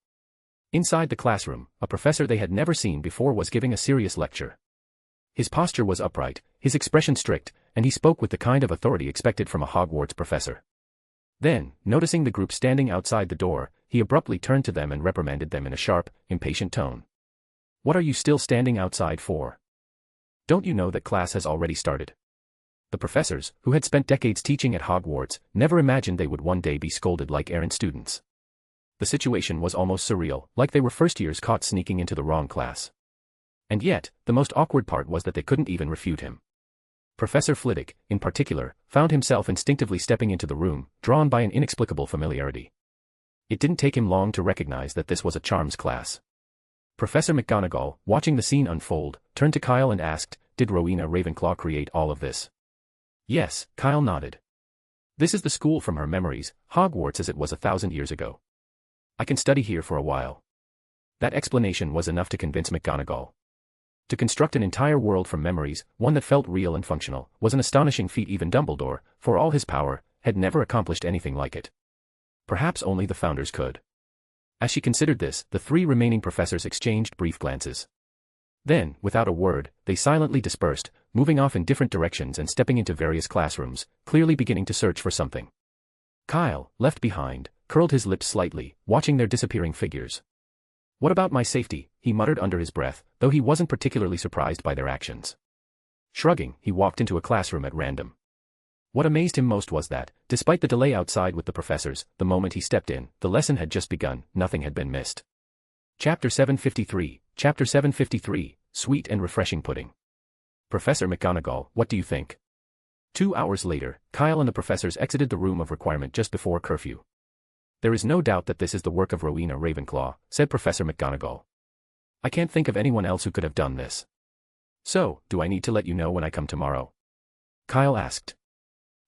Inside the classroom, a professor they had never seen before was giving a serious lecture. His posture was upright, his expression strict, and he spoke with the kind of authority expected from a Hogwarts professor. Then, noticing the group standing outside the door, he abruptly turned to them and reprimanded them in a sharp, impatient tone. "What are you still standing outside for? Don't you know that class has already started?" The professors, who had spent decades teaching at Hogwarts, never imagined they would one day be scolded like errant students. The situation was almost surreal, like they were first years caught sneaking into the wrong class. And yet, the most awkward part was that they couldn't even refute him. Professor Flitwick, in particular, found himself instinctively stepping into the room, drawn by an inexplicable familiarity. It didn't take him long to recognize that this was a charms class. Professor McGonagall, watching the scene unfold, turned to Kyle and asked, "Did Rowena Ravenclaw create all of this?" "Yes," Kyle nodded. "This is the school from her memories, Hogwarts as it was 1,000 years ago. I can study here for a while." That explanation was enough to convince McGonagall. To construct an entire world from memories, one that felt real and functional, was an astonishing feat. Even Dumbledore, for all his power, had never accomplished anything like it. Perhaps only the founders could. As she considered this, the three remaining professors exchanged brief glances. Then, without a word, they silently dispersed, moving off in different directions and stepping into various classrooms, clearly beginning to search for something. Kyle, left behind, curled his lips slightly, watching their disappearing figures. "What about my safety?" he muttered under his breath, though he wasn't particularly surprised by their actions. Shrugging, he walked into a classroom at random. What amazed him most was that, despite the delay outside with the professors, the moment he stepped in, the lesson had just begun, nothing had been missed. Chapter 753, Sweet and Refreshing Pudding. "Professor McGonagall, what do you think?" 2 hours later, Kyle and the professors exited the room of requirement just before curfew. "There is no doubt that this is the work of Rowena Ravenclaw," said Professor McGonagall. "I can't think of anyone else who could have done this." "So, do I need to let you know when I come tomorrow?" Kyle asked.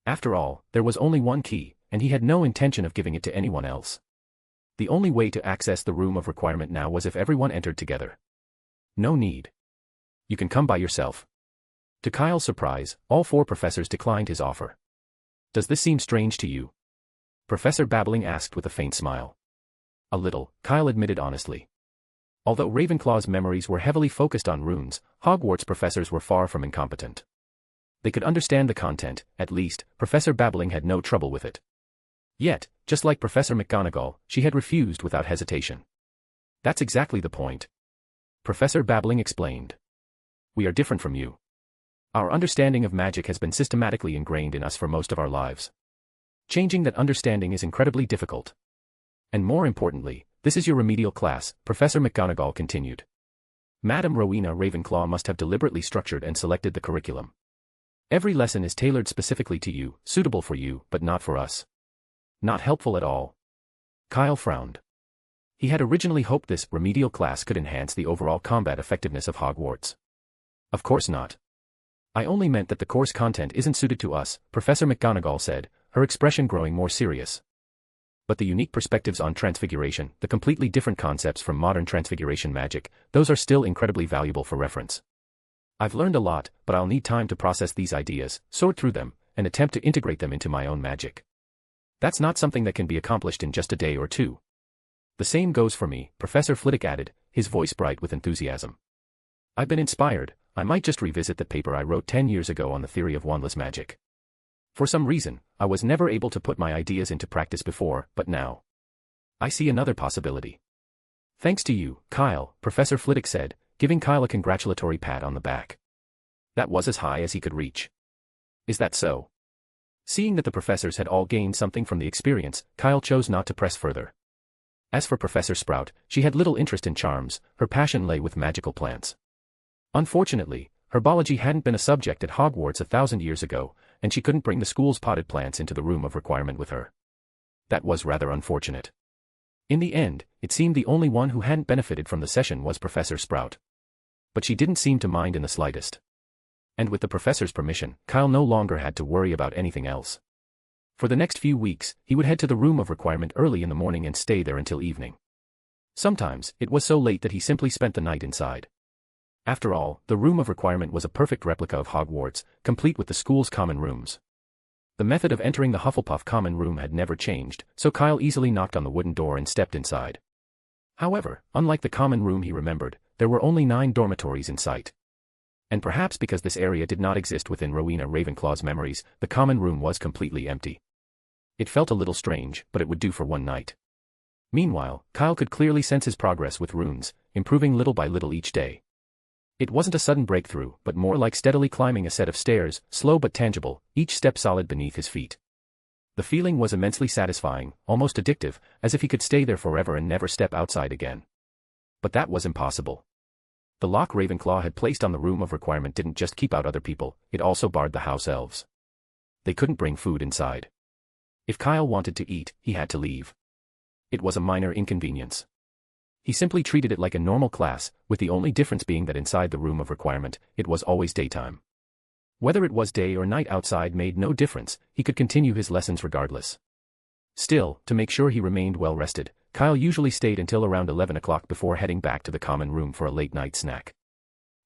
After all, there was only one key, and he had no intention of giving it to anyone else. The only way to access the room of requirement now was if everyone entered together. "No need. You can come by yourself." To Kyle's surprise, all 4 professors declined his offer. "Does this seem strange to you?" Professor Babbling asked with a faint smile. "A little," Kyle admitted honestly. Although Ravenclaw's memories were heavily focused on runes, Hogwarts professors were far from incompetent. They could understand the content, at least. Professor Babbling had no trouble with it. Yet, just like Professor McGonagall, she had refused without hesitation. "That's exactly the point," Professor Babbling explained. "We are different from you. Our understanding of magic has been systematically ingrained in us for most of our lives. Changing that understanding is incredibly difficult. And more importantly, this is your remedial class," Professor McGonagall continued. "Madam Rowena Ravenclaw must have deliberately structured and selected the curriculum. Every lesson is tailored specifically to you, suitable for you, but not for us. Not helpful at all." Kyle frowned. He had originally hoped this remedial class could enhance the overall combat effectiveness of Hogwarts. "Of course not. I only meant that the course content isn't suited to us," Professor McGonagall said, her expression growing more serious. "But the unique perspectives on transfiguration, the completely different concepts from modern transfiguration magic, those are still incredibly valuable for reference. I've learned a lot, but I'll need time to process these ideas, sort through them, and attempt to integrate them into my own magic. That's not something that can be accomplished in just a day or two." "The same goes for me," Professor Flitwick added, his voice bright with enthusiasm. "I've been inspired. I might just revisit the paper I wrote 10 years ago on the theory of wandless magic. For some reason, I was never able to put my ideas into practice before, but now I see another possibility." "Thanks to you, Kyle," Professor Flitwick said, giving Kyle a congratulatory pat on the back. That was as high as he could reach. "Is that so?" Seeing that the professors had all gained something from the experience, Kyle chose not to press further. As for Professor Sprout, she had little interest in charms, her passion lay with magical plants. Unfortunately, herbology hadn't been a subject at Hogwarts 1,000 years ago, and she couldn't bring the school's potted plants into the room of requirement with her. That was rather unfortunate. In the end, it seemed the only one who hadn't benefited from the session was Professor Sprout. But she didn't seem to mind in the slightest. And with the professor's permission, Kyle no longer had to worry about anything else. For the next few weeks, he would head to the room of requirement early in the morning and stay there until evening. Sometimes, it was so late that he simply spent the night inside. After all, the room of requirement was a perfect replica of Hogwarts, complete with the school's common rooms. The method of entering the Hufflepuff common room had never changed, so Kyle easily knocked on the wooden door and stepped inside. However, unlike the common room he remembered, there were only 9 dormitories in sight. And perhaps because this area did not exist within Rowena Ravenclaw's memories, the common room was completely empty. It felt a little strange, but it would do for one night. Meanwhile, Kyle could clearly sense his progress with runes, improving little by little each day. It wasn't a sudden breakthrough, but more like steadily climbing a set of stairs, slow but tangible, each step solid beneath his feet. The feeling was immensely satisfying, almost addictive, as if he could stay there forever and never step outside again. But that was impossible. The lock Ravenclaw had placed on the room of requirement didn't just keep out other people, it also barred the house elves. They couldn't bring food inside. If Kyle wanted to eat, he had to leave. It was a minor inconvenience. He simply treated it like a normal class, with the only difference being that inside the room of requirement, it was always daytime. Whether it was day or night outside made no difference, he could continue his lessons regardless. Still, to make sure he remained well rested, Kyle usually stayed until around 11 o'clock before heading back to the common room for a late-night snack.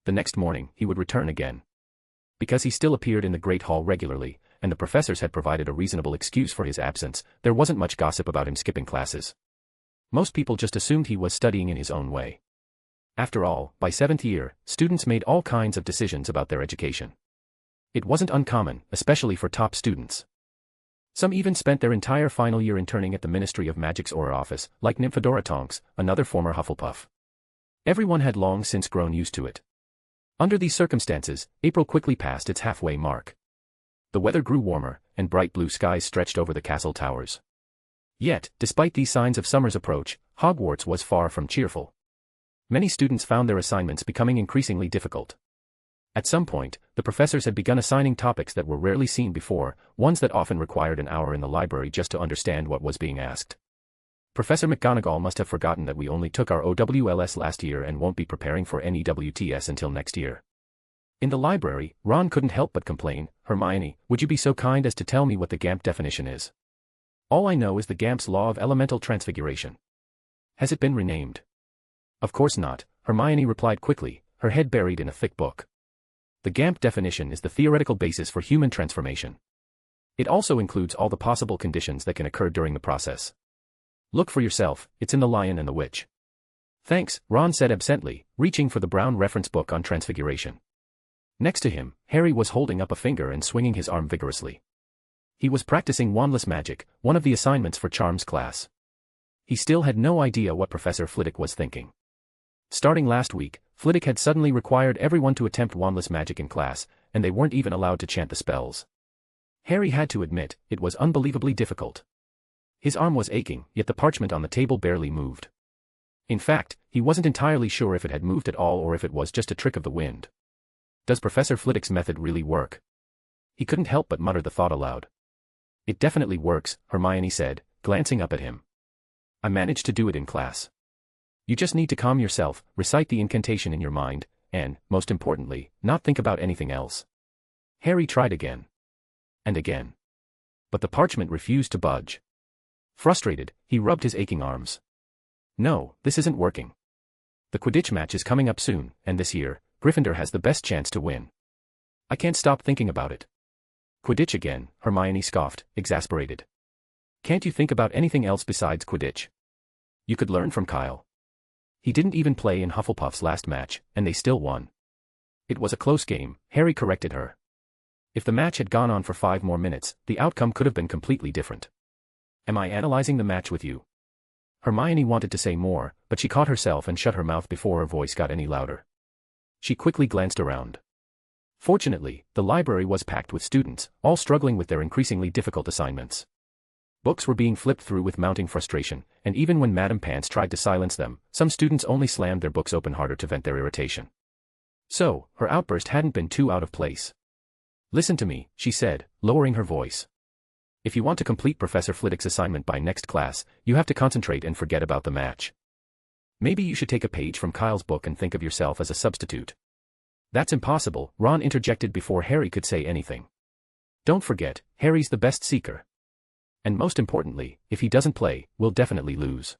The next morning, he would return again. Because he still appeared in the Great Hall regularly, and the professors had provided a reasonable excuse for his absence, there wasn't much gossip about him skipping classes. Most people just assumed he was studying in his own way. After all, by 7th year, students made all kinds of decisions about their education. It wasn't uncommon, especially for top students. Some even spent their entire final year interning at the Ministry of Magic's Aura office, like Nymphadora Tonks, another former Hufflepuff. Everyone had long since grown used to it. Under these circumstances, April quickly passed its halfway mark. The weather grew warmer, and bright blue skies stretched over the castle towers. Yet, despite these signs of summer's approach, Hogwarts was far from cheerful. Many students found their assignments becoming increasingly difficult. At some point, the professors had begun assigning topics that were rarely seen before, ones that often required an hour in the library just to understand what was being asked. Professor McGonagall must have forgotten that we only took our OWLS last year and won't be preparing for NEWTS until next year. In the library, Ron couldn't help but complain, "Hermione, would you be so kind as to tell me what the GAMP definition is? All I know is the GAMP's law of elemental transfiguration. Has it been renamed?" "Of course not," Hermione replied quickly, her head buried in a thick book. The GAMP definition is the theoretical basis for human transformation. It also includes all the possible conditions that can occur during the process. Look for yourself, it's in The Lion and the Witch. "Thanks," Ron said absently, reaching for the brown reference book on transfiguration. Next to him, Harry was holding up a finger and swinging his arm vigorously. He was practicing wandless magic, one of the assignments for Charms class. He still had no idea what Professor Flitwick was thinking. Starting last week, Flitwick had suddenly required everyone to attempt wandless magic in class, and they weren't even allowed to chant the spells. Harry had to admit, it was unbelievably difficult. His arm was aching, yet the parchment on the table barely moved. In fact, he wasn't entirely sure if it had moved at all or if it was just a trick of the wind. Does Professor Flitwick's method really work? He couldn't help but mutter the thought aloud. "It definitely works," Hermione said, glancing up at him. "I managed to do it in class. You just need to calm yourself, recite the incantation in your mind, and, most importantly, not think about anything else." Harry tried again. And again. But the parchment refused to budge. Frustrated, he rubbed his aching arms. "No, this isn't working. The Quidditch match is coming up soon, and this year, Gryffindor has the best chance to win. I can't stop thinking about it." "Quidditch again," Hermione scoffed, exasperated. "Can't you think about anything else besides Quidditch? You could learn from Kyle. He didn't even play in Hufflepuff's last match, and they still won." "It was a close game," Harry corrected her. "If the match had gone on for 5 more minutes, the outcome could have been completely different." "Am I analyzing the match with you?" Hermione wanted to say more, but she caught herself and shut her mouth before her voice got any louder. She quickly glanced around. Fortunately, the library was packed with students, all struggling with their increasingly difficult assignments. Books were being flipped through with mounting frustration, and even when Madame Pants tried to silence them, some students only slammed their books open harder to vent their irritation. So, her outburst hadn't been too out of place. "Listen to me," she said, lowering her voice. "If you want to complete Professor Flitwick's assignment by next class, you have to concentrate and forget about the match. Maybe you should take a page from Kyle's book and think of yourself as a substitute." "That's impossible," Ron interjected before Harry could say anything. "Don't forget, Harry's the best seeker. And most importantly, if he doesn't play, we'll definitely lose."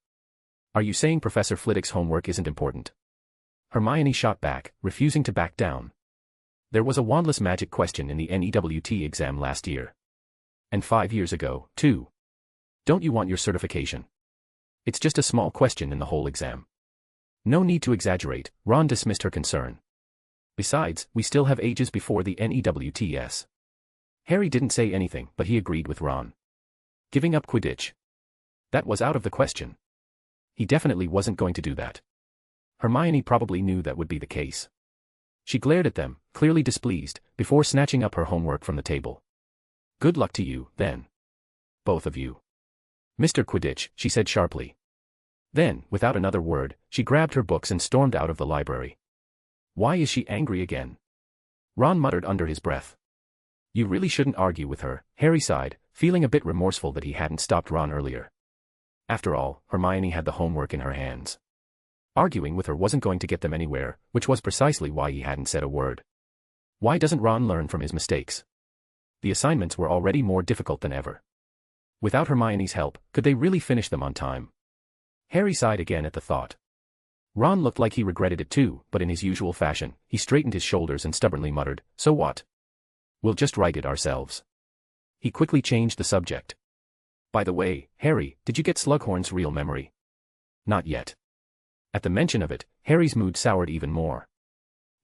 "Are you saying Professor Flitwick's homework isn't important?" Hermione shot back, refusing to back down. "There was a wandless magic question in the NEWT exam last year. And 5 years ago, too. Don't you want your certification?" It's just a small question in the whole exam. No need to exaggerate, Ron dismissed her concern. Besides, we still have ages before the NEWTS. Harry didn't say anything, but he agreed with Ron. Giving up Quidditch? That was out of the question. He definitely wasn't going to do that. Hermione probably knew that would be the case. She glared at them, clearly displeased, before snatching up her homework from the table. Good luck to you, then. Both of you. Mr. Quidditch, she said sharply. Then, without another word, she grabbed her books and stormed out of the library. Why is she angry again? Ron muttered under his breath. You really shouldn't argue with her, Harry sighed, feeling a bit remorseful that he hadn't stopped Ron earlier. After all, Hermione had the homework in her hands. Arguing with her wasn't going to get them anywhere, which was precisely why he hadn't said a word. Why doesn't Ron learn from his mistakes? The assignments were already more difficult than ever. Without Hermione's help, could they really finish them on time? Harry sighed again at the thought. Ron looked like he regretted it too, but in his usual fashion, he straightened his shoulders and stubbornly muttered, "So what? We'll just write it ourselves." He quickly changed the subject. By the way, Harry, did you get Slughorn's real memory? Not yet. At the mention of it, Harry's mood soured even more.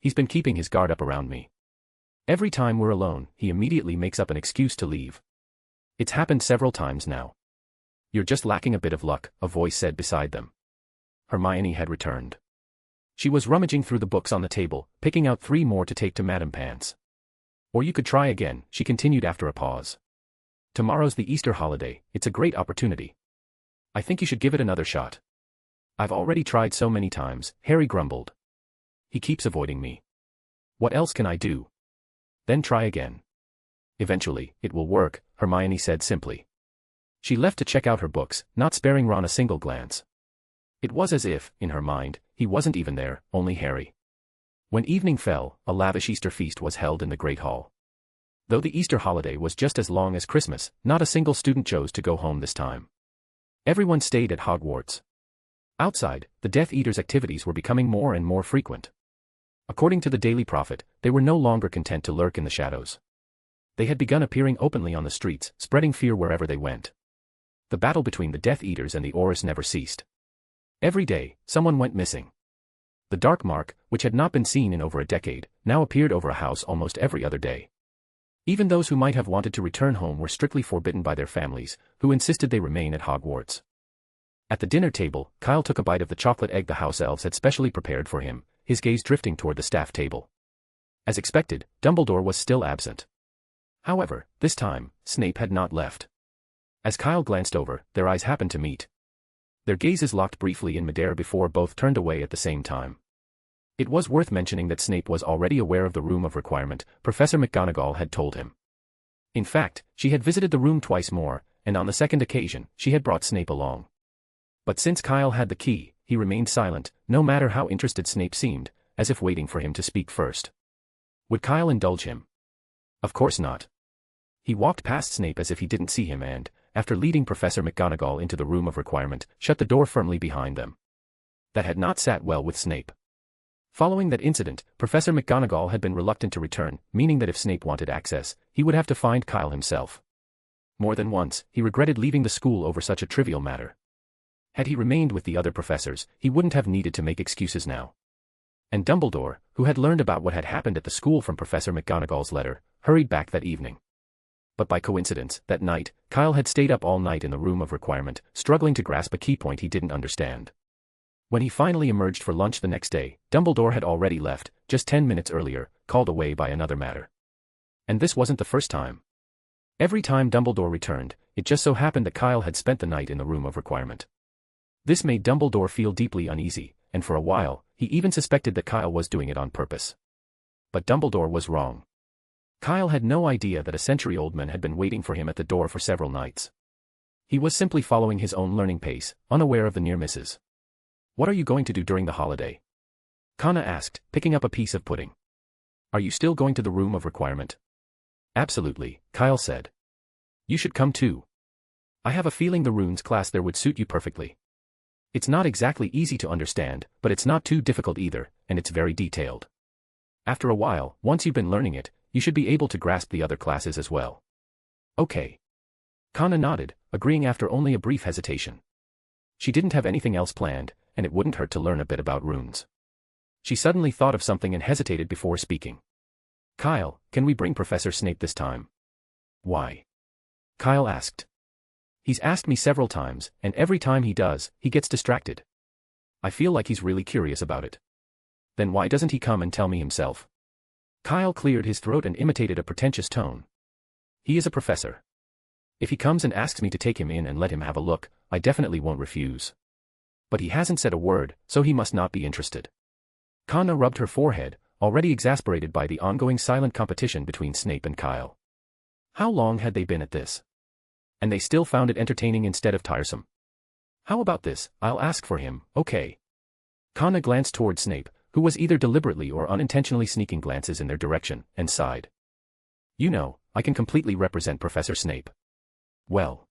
He's been keeping his guard up around me. Every time we're alone, he immediately makes up an excuse to leave. It's happened several times now. You're just lacking a bit of luck, a voice said beside them. Hermione had returned. She was rummaging through the books on the table, picking out 3 more to take to Madame Pants. Or you could try again, she continued after a pause. Tomorrow's the Easter holiday, it's a great opportunity. I think you should give it another shot. I've already tried so many times, Harry grumbled. He keeps avoiding me. What else can I do? Then try again. Eventually, it will work, Hermione said simply. She left to check out her books, not sparing Ron a single glance. It was as if, in her mind, he wasn't even there, only Harry. When evening fell, a lavish Easter feast was held in the Great Hall. Though the Easter holiday was just as long as Christmas, not a single student chose to go home this time. Everyone stayed at Hogwarts. Outside, the Death Eaters' activities were becoming more and more frequent. According to the Daily Prophet, they were no longer content to lurk in the shadows. They had begun appearing openly on the streets, spreading fear wherever they went. The battle between the Death Eaters and the Aurors never ceased. Every day, someone went missing. The dark mark, which had not been seen in over a decade, now appeared over a house almost every other day. Even those who might have wanted to return home were strictly forbidden by their families, who insisted they remain at Hogwarts. At the dinner table, Kyle took a bite of the chocolate egg the house elves had specially prepared for him, his gaze drifting toward the staff table. As expected, Dumbledore was still absent. However, this time, Snape had not left. As Kyle glanced over, their eyes happened to meet. Their gazes locked briefly in midair before both turned away at the same time. It was worth mentioning that Snape was already aware of the room of requirement, Professor McGonagall had told him. In fact, she had visited the room twice more, and on the second occasion, she had brought Snape along. But since Kyle had the key, he remained silent, no matter how interested Snape seemed, as if waiting for him to speak first. Would Kyle indulge him? Of course not. He walked past Snape as if he didn't see him and, after leading Professor McGonagall into the room of requirement, shut the door firmly behind them. That had not sat well with Snape. Following that incident, Professor McGonagall had been reluctant to return, meaning that if Snape wanted access, he would have to find Kyle himself. More than once, he regretted leaving the school over such a trivial matter. Had he remained with the other professors, he wouldn't have needed to make excuses now. And Dumbledore, who had learned about what had happened at the school from Professor McGonagall's letter, hurried back that evening. But by coincidence, that night, Kyle had stayed up all night in the room of requirement, struggling to grasp a key point he didn't understand. When he finally emerged for lunch the next day, Dumbledore had already left, just 10 minutes earlier, called away by another matter. And this wasn't the first time. Every time Dumbledore returned, it just so happened that Kyle had spent the night in the room of requirement. This made Dumbledore feel deeply uneasy, and for a while, he even suspected that Kyle was doing it on purpose. But Dumbledore was wrong. Kyle had no idea that a century-old man had been waiting for him at the door for several nights. He was simply following his own learning pace, unaware of the near misses. "What are you going to do during the holiday?" Kana asked, picking up a piece of pudding. "Are you still going to the room of requirement?" "Absolutely," Kyle said. "You should come too. I have a feeling the runes class there would suit you perfectly. It's not exactly easy to understand, but it's not too difficult either, and it's very detailed. After a while, once you've been learning it, you should be able to grasp the other classes as well." "Okay." Kana nodded, agreeing after only a brief hesitation. She didn't have anything else planned, and it wouldn't hurt to learn a bit about runes. She suddenly thought of something and hesitated before speaking. Kyle, can we bring Professor Snape this time? Why? Kyle asked. He's asked me several times, and every time he does, he gets distracted. I feel like he's really curious about it. Then why doesn't he come and tell me himself? Kyle cleared his throat and imitated a pretentious tone. He is a professor. If he comes and asks me to take him in and let him have a look, I definitely won't refuse. But he hasn't said a word, so he must not be interested. Kanna rubbed her forehead, already exasperated by the ongoing silent competition between Snape and Kyle. How long had they been at this? And they still found it entertaining instead of tiresome. How about this? I'll ask for him, okay? Kanna glanced toward Snape, who was either deliberately or unintentionally sneaking glances in their direction, and sighed. You know, I can completely represent Professor Snape. Well,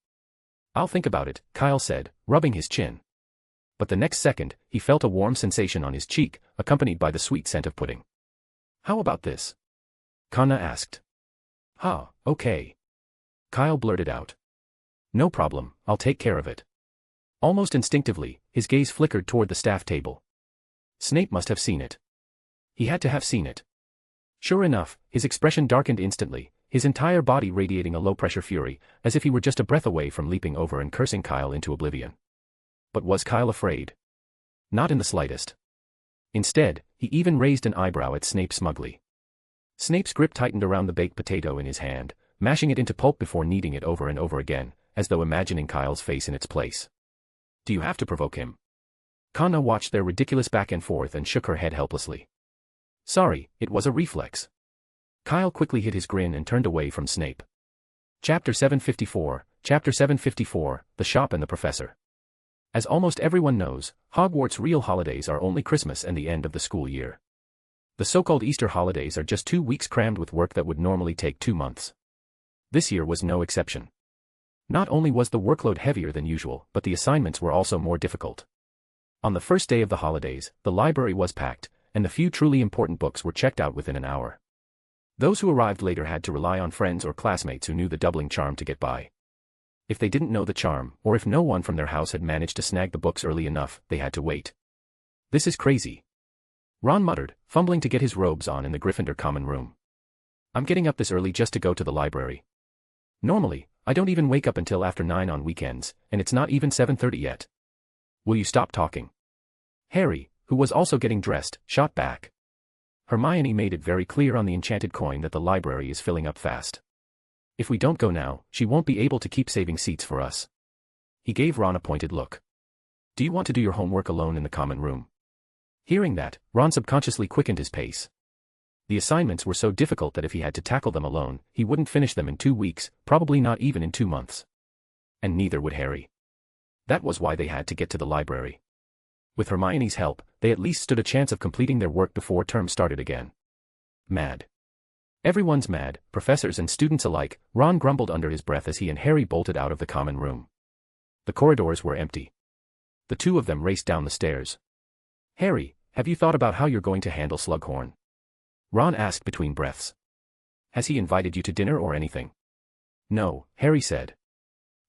I'll think about it, Kyle said, rubbing his chin. But the next second, he felt a warm sensation on his cheek, accompanied by the sweet scent of pudding. How about this? Kanna asked. Okay. Kyle blurted out. No problem, I'll take care of it. Almost instinctively, his gaze flickered toward the staff table. Snape must have seen it. He had to have seen it. Sure enough, his expression darkened instantly, his entire body radiating a low-pressure fury, as if he were just a breath away from leaping over and cursing Kyle into oblivion. But was Kyle afraid? Not in the slightest. Instead, he even raised an eyebrow at Snape smugly. Snape's grip tightened around the baked potato in his hand, mashing it into pulp before kneading it over and over again, as though imagining Kyle's face in its place. Do you have to provoke him? Kanna watched their ridiculous back and forth and shook her head helplessly. Sorry, it was a reflex. Kyle quickly hid his grin and turned away from Snape. Chapter 754, The Shop and the Professor. As almost everyone knows, Hogwarts' real holidays are only Christmas and the end of the school year. The so-called Easter holidays are just 2 weeks crammed with work that would normally take 2 months. This year was no exception. Not only was the workload heavier than usual, but the assignments were also more difficult. On the first day of the holidays, the library was packed, and the few truly important books were checked out within an hour. Those who arrived later had to rely on friends or classmates who knew the doubling charm to get by. If they didn't know the charm, or if no one from their house had managed to snag the books early enough, they had to wait. This is crazy. Ron muttered, fumbling to get his robes on in the Gryffindor common room. I'm getting up this early just to go to the library. Normally, I don't even wake up until after 9 on weekends, and it's not even 7:30 yet. Will you stop talking? Harry, who was also getting dressed, shot back. Hermione made it very clear on the enchanted coin that the library is filling up fast. If we don't go now, she won't be able to keep saving seats for us. He gave Ron a pointed look. Do you want to do your homework alone in the common room? Hearing that, Ron subconsciously quickened his pace. The assignments were so difficult that if he had to tackle them alone, he wouldn't finish them in 2 weeks, probably not even in 2 months. And neither would Harry. That was why they had to get to the library. With Hermione's help, they at least stood a chance of completing their work before term started again. Mad. Everyone's mad, professors and students alike, Ron grumbled under his breath as he and Harry bolted out of the common room. The corridors were empty. The two of them raced down the stairs. Harry, have you thought about how you're going to handle Slughorn? Ron asked between breaths. Has he invited you to dinner or anything? No, Harry said.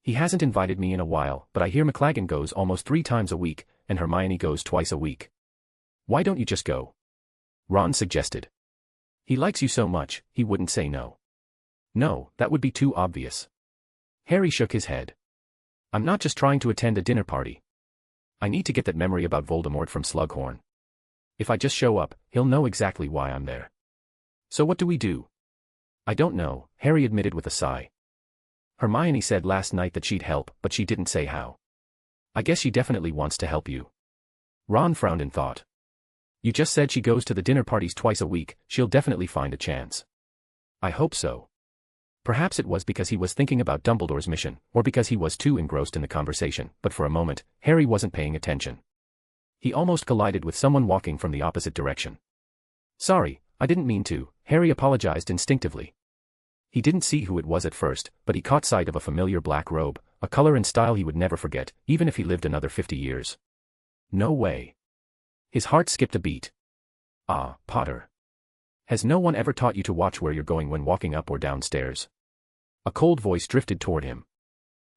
He hasn't invited me in a while, but I hear McLaggen goes almost 3 times a week, and Hermione goes twice a week. Why don't you just go? Ron suggested. He likes you so much, he wouldn't say no. No, that would be too obvious. Harry shook his head. I'm not just trying to attend a dinner party. I need to get that memory about Voldemort from Slughorn. If I just show up, he'll know exactly why I'm there. So what do we do? I don't know, Harry admitted with a sigh. Hermione said last night that she'd help, but she didn't say how. I guess she definitely wants to help you. Ron frowned in thought. You just said she goes to the dinner parties twice a week, she'll definitely find a chance. I hope so. Perhaps it was because he was thinking about Dumbledore's mission, or because he was too engrossed in the conversation, but for a moment, Harry wasn't paying attention. He almost collided with someone walking from the opposite direction. Sorry, I didn't mean to, Harry apologized instinctively. He didn't see who it was at first, but he caught sight of a familiar black robe, a color and style he would never forget, even if he lived another 50 years. No way. His heart skipped a beat. Ah, Potter. Has no one ever taught you to watch where you're going when walking up or down stairs? A cold voice drifted toward him.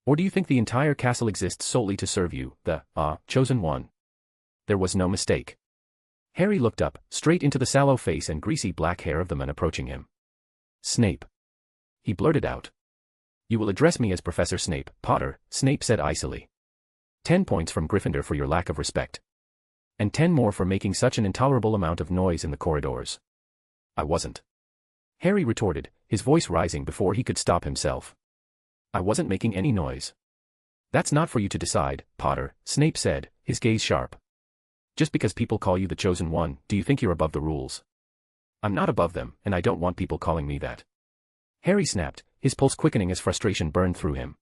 Or do you think the entire castle exists solely to serve you, the, chosen one? There was no mistake. Harry looked up, straight into the sallow face and greasy black hair of the man approaching him. Snape. He blurted out. You will address me as Professor Snape, Potter, Snape said icily. 10 points from Gryffindor for your lack of respect. And 10 more for making such an intolerable amount of noise in the corridors. I wasn't. Harry retorted, his voice rising before he could stop himself. I wasn't making any noise. That's not for you to decide, Potter, Snape said, his gaze sharp. Just because people call you the chosen one, do you think you're above the rules? I'm not above them, and I don't want people calling me that. Harry snapped, his pulse quickening as frustration burned through him.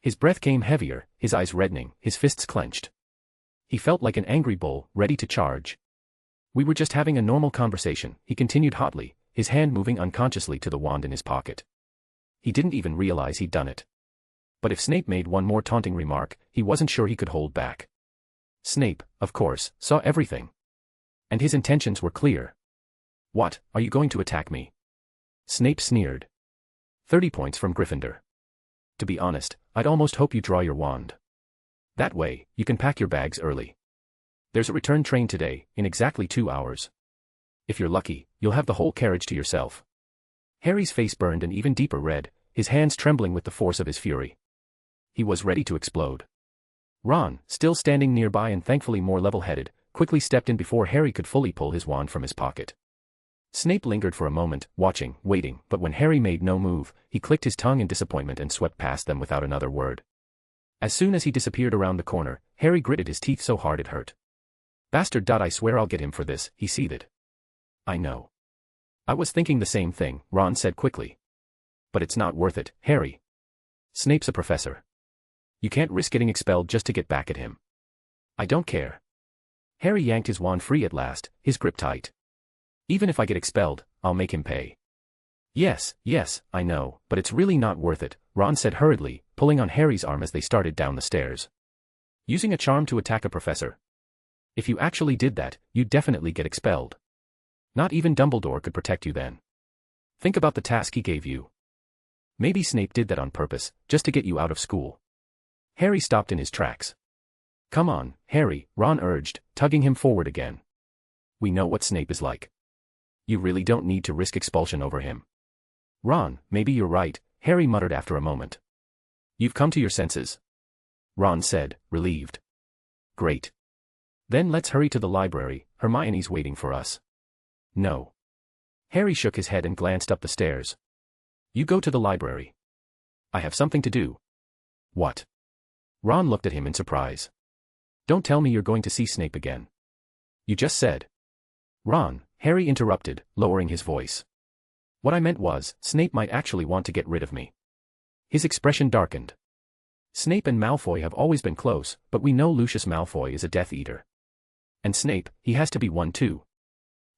His breath came heavier, his eyes reddening, his fists clenched. He felt like an angry bull, ready to charge. We were just having a normal conversation, he continued hotly, his hand moving unconsciously to the wand in his pocket. He didn't even realize he'd done it. But if Snape made one more taunting remark, he wasn't sure he could hold back. Snape, of course, saw everything. And his intentions were clear. What, are you going to attack me? Snape sneered. 30 points from Gryffindor. To be honest, I'd almost hope you draw your wand. That way, you can pack your bags early. There's a return train today, in exactly 2 hours. If you're lucky, you'll have the whole carriage to yourself. Harry's face burned an even deeper red, his hands trembling with the force of his fury. He was ready to explode. Ron, still standing nearby and thankfully more level-headed, quickly stepped in before Harry could fully pull his wand from his pocket. Snape lingered for a moment, watching, waiting, but when Harry made no move, he clicked his tongue in disappointment and swept past them without another word. As soon as he disappeared around the corner, Harry gritted his teeth so hard it hurt. Bastard! I swear I'll get him for this, he seethed. I know. I was thinking the same thing, Ron said quickly. But it's not worth it, Harry. Snape's a professor. You can't risk getting expelled just to get back at him. I don't care. Harry yanked his wand free at last, his grip tight. Even if I get expelled, I'll make him pay. Yes, I know, but it's really not worth it, Ron said hurriedly, pulling on Harry's arm as they started down the stairs. Using a charm to attack a professor. If you actually did that, you'd definitely get expelled. Not even Dumbledore could protect you then. Think about the task he gave you. Maybe Snape did that on purpose, just to get you out of school. Harry stopped in his tracks. Come on, Harry, Ron urged, tugging him forward again. We know what Snape is like. You really don't need to risk expulsion over him. Ron, maybe you're right, Harry muttered after a moment. You've come to your senses. Ron said, relieved. Great. Then let's hurry to the library, Hermione's waiting for us. No. Harry shook his head and glanced up the stairs. You go to the library. I have something to do. What? Ron looked at him in surprise. Don't tell me you're going to see Snape again. You just said. Ron, Harry interrupted, lowering his voice. What I meant was, Snape might actually want to get rid of me. His expression darkened. Snape and Malfoy have always been close, but we know Lucius Malfoy is a Death Eater. And Snape, he has to be one too.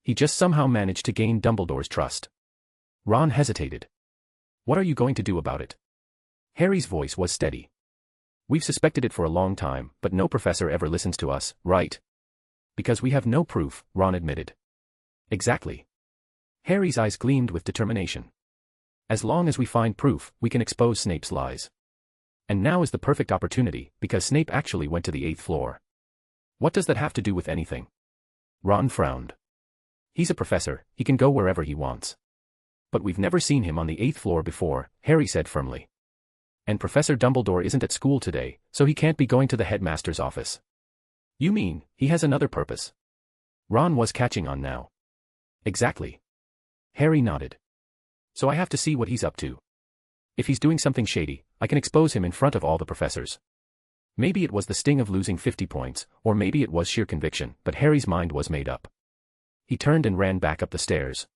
He just somehow managed to gain Dumbledore's trust. Ron hesitated. What are you going to do about it? Harry's voice was steady. We've suspected it for a long time, but no professor ever listens to us, right? Because we have no proof, Ron admitted. Exactly. Harry's eyes gleamed with determination. As long as we find proof, we can expose Snape's lies. And now is the perfect opportunity, because Snape actually went to the 8th floor. What does that have to do with anything? Ron frowned. He's a professor, he can go wherever he wants. But we've never seen him on the 8th floor before, Harry said firmly. And Professor Dumbledore isn't at school today, so he can't be going to the headmaster's office. You mean, he has another purpose? Ron was catching on now. Exactly. Harry nodded. So I have to see what he's up to. If he's doing something shady, I can expose him in front of all the professors. Maybe it was the sting of losing 50 points, or maybe it was sheer conviction, but Harry's mind was made up. He turned and ran back up the stairs.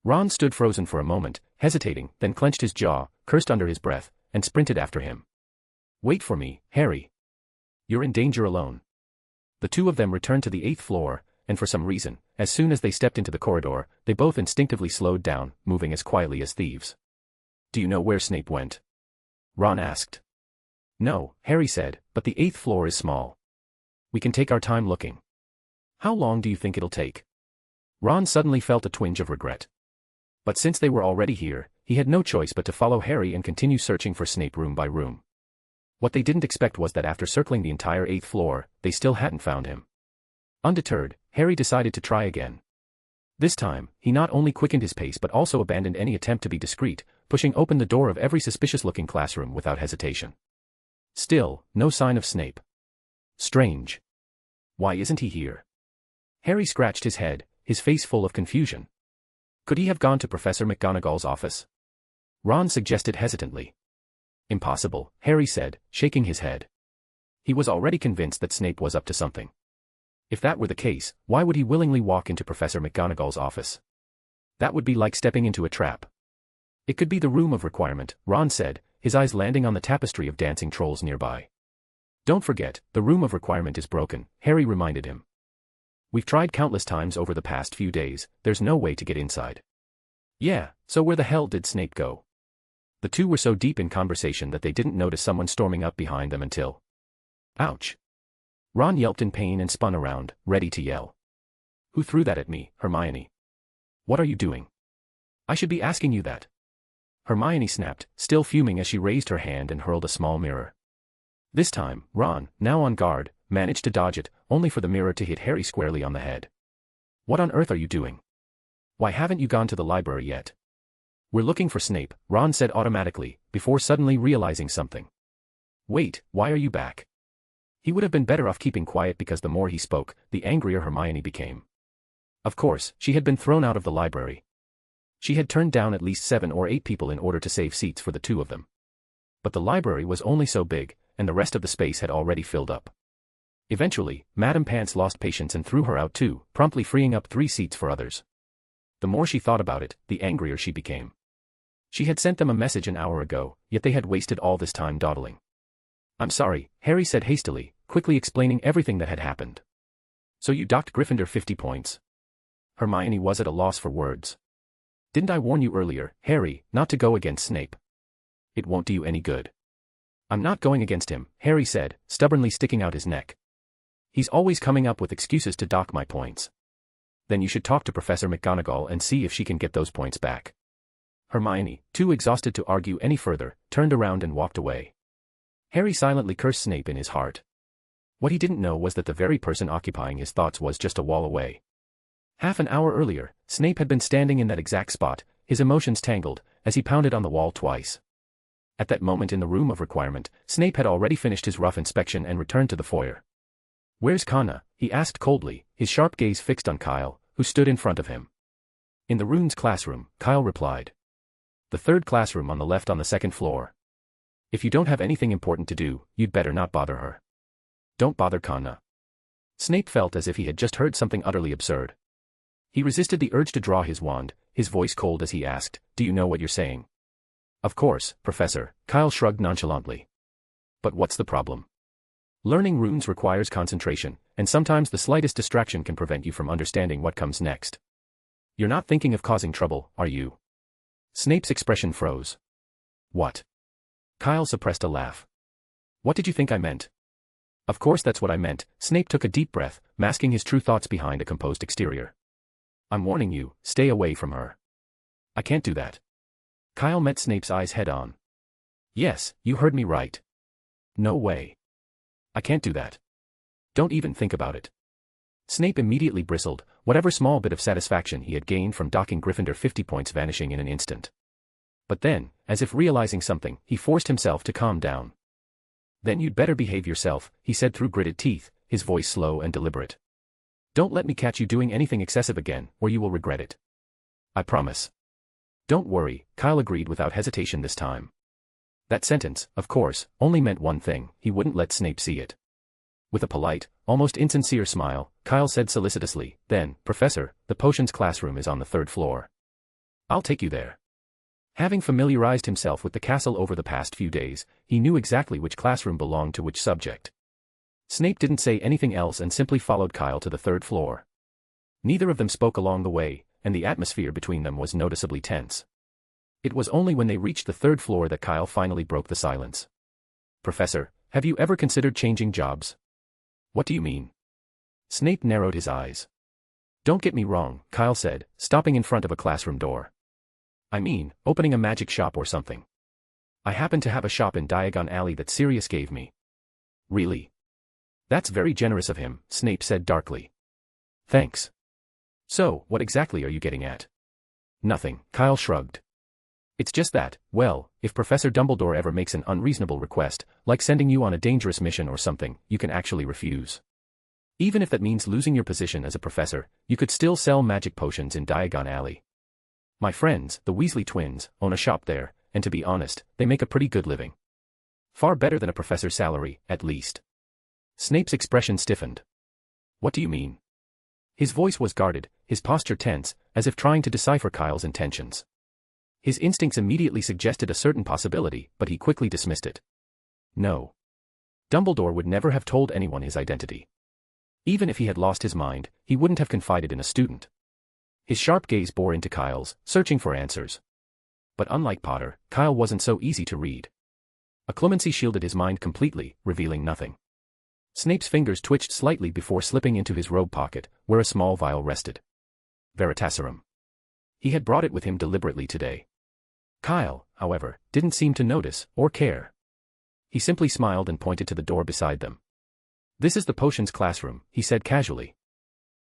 Ron stood frozen for a moment, hesitating, then clenched his jaw, cursed under his breath, and sprinted after him. Wait for me, Harry. You're in danger alone. The two of them returned to the 8th floor, and for some reason, as soon as they stepped into the corridor, they both instinctively slowed down, moving as quietly as thieves. Do you know where Snape went? Ron asked. No, Harry said, but the 8th floor is small. We can take our time looking. How long do you think it'll take? Ron suddenly felt a twinge of regret. But since they were already here, he had no choice but to follow Harry and continue searching for Snape room by room. What they didn't expect was that after circling the entire 8th floor, they still hadn't found him. Undeterred, Harry decided to try again. This time, he not only quickened his pace but also abandoned any attempt to be discreet, pushing open the door of every suspicious-looking classroom without hesitation. Still, no sign of Snape. Strange. Why isn't he here? Harry scratched his head, his face full of confusion. Could he have gone to Professor McGonagall's office? Ron suggested hesitantly. Impossible, Harry said, shaking his head. He was already convinced that Snape was up to something. If that were the case, why would he willingly walk into Professor McGonagall's office? That would be like stepping into a trap. It could be the room of requirement, Ron said, his eyes landing on the tapestry of dancing trolls nearby. Don't forget, the room of requirement is broken, Harry reminded him. We've tried countless times over the past few days, there's no way to get inside. Yeah, so where the hell did Snape go? The two were so deep in conversation that they didn't notice someone storming up behind them until... Ouch! Ron yelped in pain and spun around, ready to yell. Who threw that at me, Hermione? What are you doing? I should be asking you that. Hermione snapped, still fuming as she raised her hand and hurled a small mirror. This time, Ron, now on guard, managed to dodge it, only for the mirror to hit Harry squarely on the head. What on earth are you doing? Why haven't you gone to the library yet? We're looking for Snape, Ron said automatically, before suddenly realizing something. Wait, why are you back? He would have been better off keeping quiet because the more he spoke, the angrier Hermione became. Of course, she had been thrown out of the library. She had turned down at least 7 or 8 people in order to save seats for the two of them. But the library was only so big, and the rest of the space had already filled up. Eventually, Madame Pants lost patience and threw her out too, promptly freeing up 3 seats for others. The more she thought about it, the angrier she became. She had sent them a message an hour ago, yet they had wasted all this time dawdling. I'm sorry, Harry said hastily, quickly explaining everything that had happened. So you docked Gryffindor 50 points. Hermione was at a loss for words. Didn't I warn you earlier, Harry, not to go against Snape? It won't do you any good. I'm not going against him, Harry said, stubbornly sticking out his neck. He's always coming up with excuses to dock my points. Then you should talk to Professor McGonagall and see if she can get those points back. Hermione, too exhausted to argue any further, turned around and walked away. Harry silently cursed Snape in his heart. What he didn't know was that the very person occupying his thoughts was just a wall away. Half an hour earlier, Snape had been standing in that exact spot, his emotions tangled, as he pounded on the wall twice. At that moment in the room of requirement, Snape had already finished his rough inspection and returned to the foyer. Where's Kana? He asked coldly, his sharp gaze fixed on Kyle, who stood in front of him. In the runes classroom, Kyle replied. The 3rd classroom on the left on the 2nd floor. If you don't have anything important to do, you'd better not bother her. Don't bother Kana. Snape felt as if he had just heard something utterly absurd. He resisted the urge to draw his wand, his voice cold as he asked, Do you know what you're saying? Of course, Professor, Kyle shrugged nonchalantly. But what's the problem? Learning runes requires concentration, and sometimes the slightest distraction can prevent you from understanding what comes next. You're not thinking of causing trouble, are you? Snape's expression froze. What? Kyle suppressed a laugh. What did you think I meant? Of course that's what I meant. Snape took a deep breath, masking his true thoughts behind a composed exterior. I'm warning you, stay away from her. I can't do that. Kyle met Snape's eyes head-on. Yes, you heard me right. No way. I can't do that. Don't even think about it. Snape immediately bristled, whatever small bit of satisfaction he had gained from docking Gryffindor 50 points vanishing in an instant. But then, as if realizing something, he forced himself to calm down. Then you'd better behave yourself, he said through gritted teeth, his voice slow and deliberate. Don't let me catch you doing anything excessive again, or you will regret it. I promise. Don't worry, Kyle agreed without hesitation this time. That sentence, of course, only meant one thing, he wouldn't let Snape see it. With a polite, almost insincere smile, Kyle said solicitously, Then, Professor, the potions classroom is on the 3rd floor. I'll take you there. Having familiarized himself with the castle over the past few days, he knew exactly which classroom belonged to which subject. Snape didn't say anything else and simply followed Kyle to the 3rd floor. Neither of them spoke along the way, and the atmosphere between them was noticeably tense. It was only when they reached the 3rd floor that Kyle finally broke the silence. Professor, have you ever considered changing jobs? What do you mean? Snape narrowed his eyes. Don't get me wrong, Kyle said, stopping in front of a classroom door. I mean, opening a magic shop or something. I happen to have a shop in Diagon Alley that Sirius gave me. Really? That's very generous of him, Snape said darkly. Thanks. So, what exactly are you getting at? Nothing, Kyle shrugged. It's just that, well, if Professor Dumbledore ever makes an unreasonable request, like sending you on a dangerous mission or something, you can actually refuse. Even if that means losing your position as a professor, you could still sell magic potions in Diagon Alley. My friends, the Weasley twins, own a shop there, and to be honest, they make a pretty good living. Far better than a professor's salary, at least. Snape's expression stiffened. What do you mean? His voice was guarded, his posture tense, as if trying to decipher Kyle's intentions. His instincts immediately suggested a certain possibility, but he quickly dismissed it. No. Dumbledore would never have told anyone his identity. Even if he had lost his mind, he wouldn't have confided in a student. His sharp gaze bore into Kyle's, searching for answers. But unlike Potter, Kyle wasn't so easy to read. A clemency shielded his mind completely, revealing nothing. Snape's fingers twitched slightly before slipping into his robe pocket, where a small vial rested. Veritaserum. He had brought it with him deliberately today. Kyle, however, didn't seem to notice, or care. He simply smiled and pointed to the door beside them. This is the potions classroom, he said casually.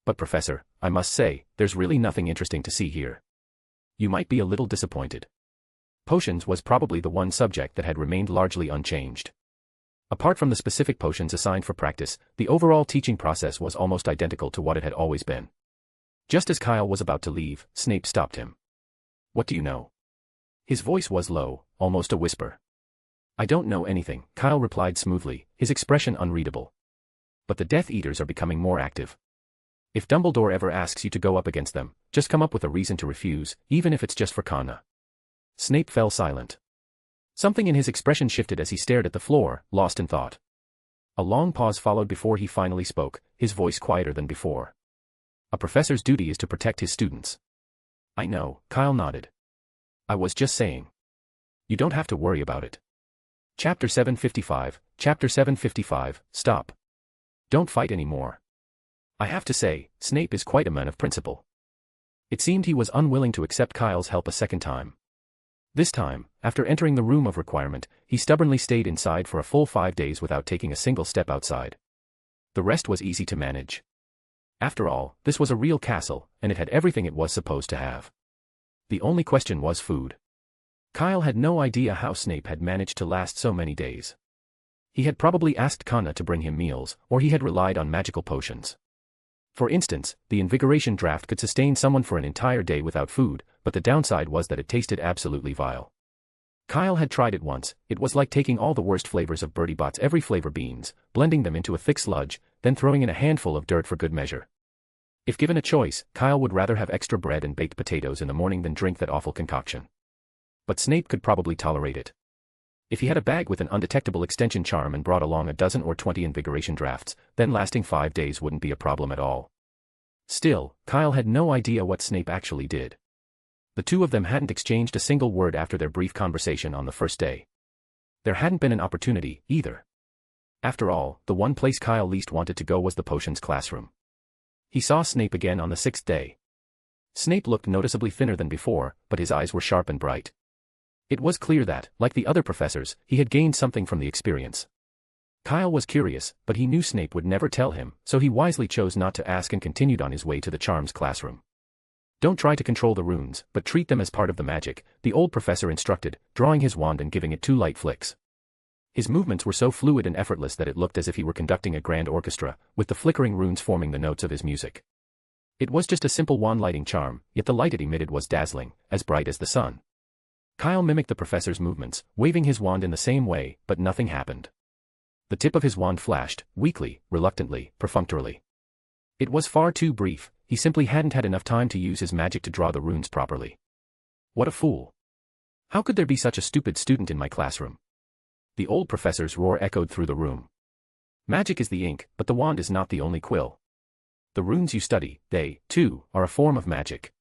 But Professor, I must say, there's really nothing interesting to see here. You might be a little disappointed. Potions was probably the one subject that had remained largely unchanged. Apart from the specific potions assigned for practice, the overall teaching process was almost identical to what it had always been. Just as Kyle was about to leave, Snape stopped him. What do you know? His voice was low, almost a whisper. I don't know anything, Kyle replied smoothly, his expression unreadable. But the Death Eaters are becoming more active. If Dumbledore ever asks you to go up against them, just come up with a reason to refuse, even if it's just for Kana. Snape fell silent. Something in his expression shifted as he stared at the floor, lost in thought. A long pause followed before he finally spoke, his voice quieter than before. A professor's duty is to protect his students. I know, Kyle nodded. I was just saying. You don't have to worry about it. Chapter 755, stop. Don't fight anymore. I have to say, Snape is quite a man of principle. It seemed he was unwilling to accept Kyle's help a second time. This time, after entering the room of requirement, he stubbornly stayed inside for a full 5 days without taking a single step outside. The rest was easy to manage. After all, this was a real castle, and it had everything it was supposed to have. The only question was food. Kyle had no idea how Snape had managed to last so many days. He had probably asked Kana to bring him meals, or he had relied on magical potions. For instance, the invigoration draft could sustain someone for an entire day without food, but the downside was that it tasted absolutely vile. Kyle had tried it once. It was like taking all the worst flavors of Bertie Bott's every flavor beans, blending them into a thick sludge, then throwing in a handful of dirt for good measure. If given a choice, Kyle would rather have extra bread and baked potatoes in the morning than drink that awful concoction. But Snape could probably tolerate it. If he had a bag with an undetectable extension charm and brought along a dozen or 20 invigoration drafts, then lasting 5 days wouldn't be a problem at all. Still, Kyle had no idea what Snape actually did. The two of them hadn't exchanged a single word after their brief conversation on the first day. There hadn't been an opportunity, either. After all, the one place Kyle least wanted to go was the potions classroom. He saw Snape again on the 6th day. Snape looked noticeably thinner than before, but his eyes were sharp and bright. It was clear that, like the other professors, he had gained something from the experience. Kyle was curious, but he knew Snape would never tell him, so he wisely chose not to ask and continued on his way to the charms classroom. Don't try to control the runes, but treat them as part of the magic, the old professor instructed, drawing his wand and giving it 2 light flicks. His movements were so fluid and effortless that it looked as if he were conducting a grand orchestra, with the flickering runes forming the notes of his music. It was just a simple wand-lighting charm, yet the light it emitted was dazzling, as bright as the sun. Kyle mimicked the professor's movements, waving his wand in the same way, but nothing happened. The tip of his wand flashed, weakly, reluctantly, perfunctorily. It was far too brief, he simply hadn't had enough time to use his magic to draw the runes properly. What a fool. How could there be such a stupid student in my classroom? The old professor's roar echoed through the room. Magic is the ink, but the wand is not the only quill. The runes you study, they, too, are a form of magic.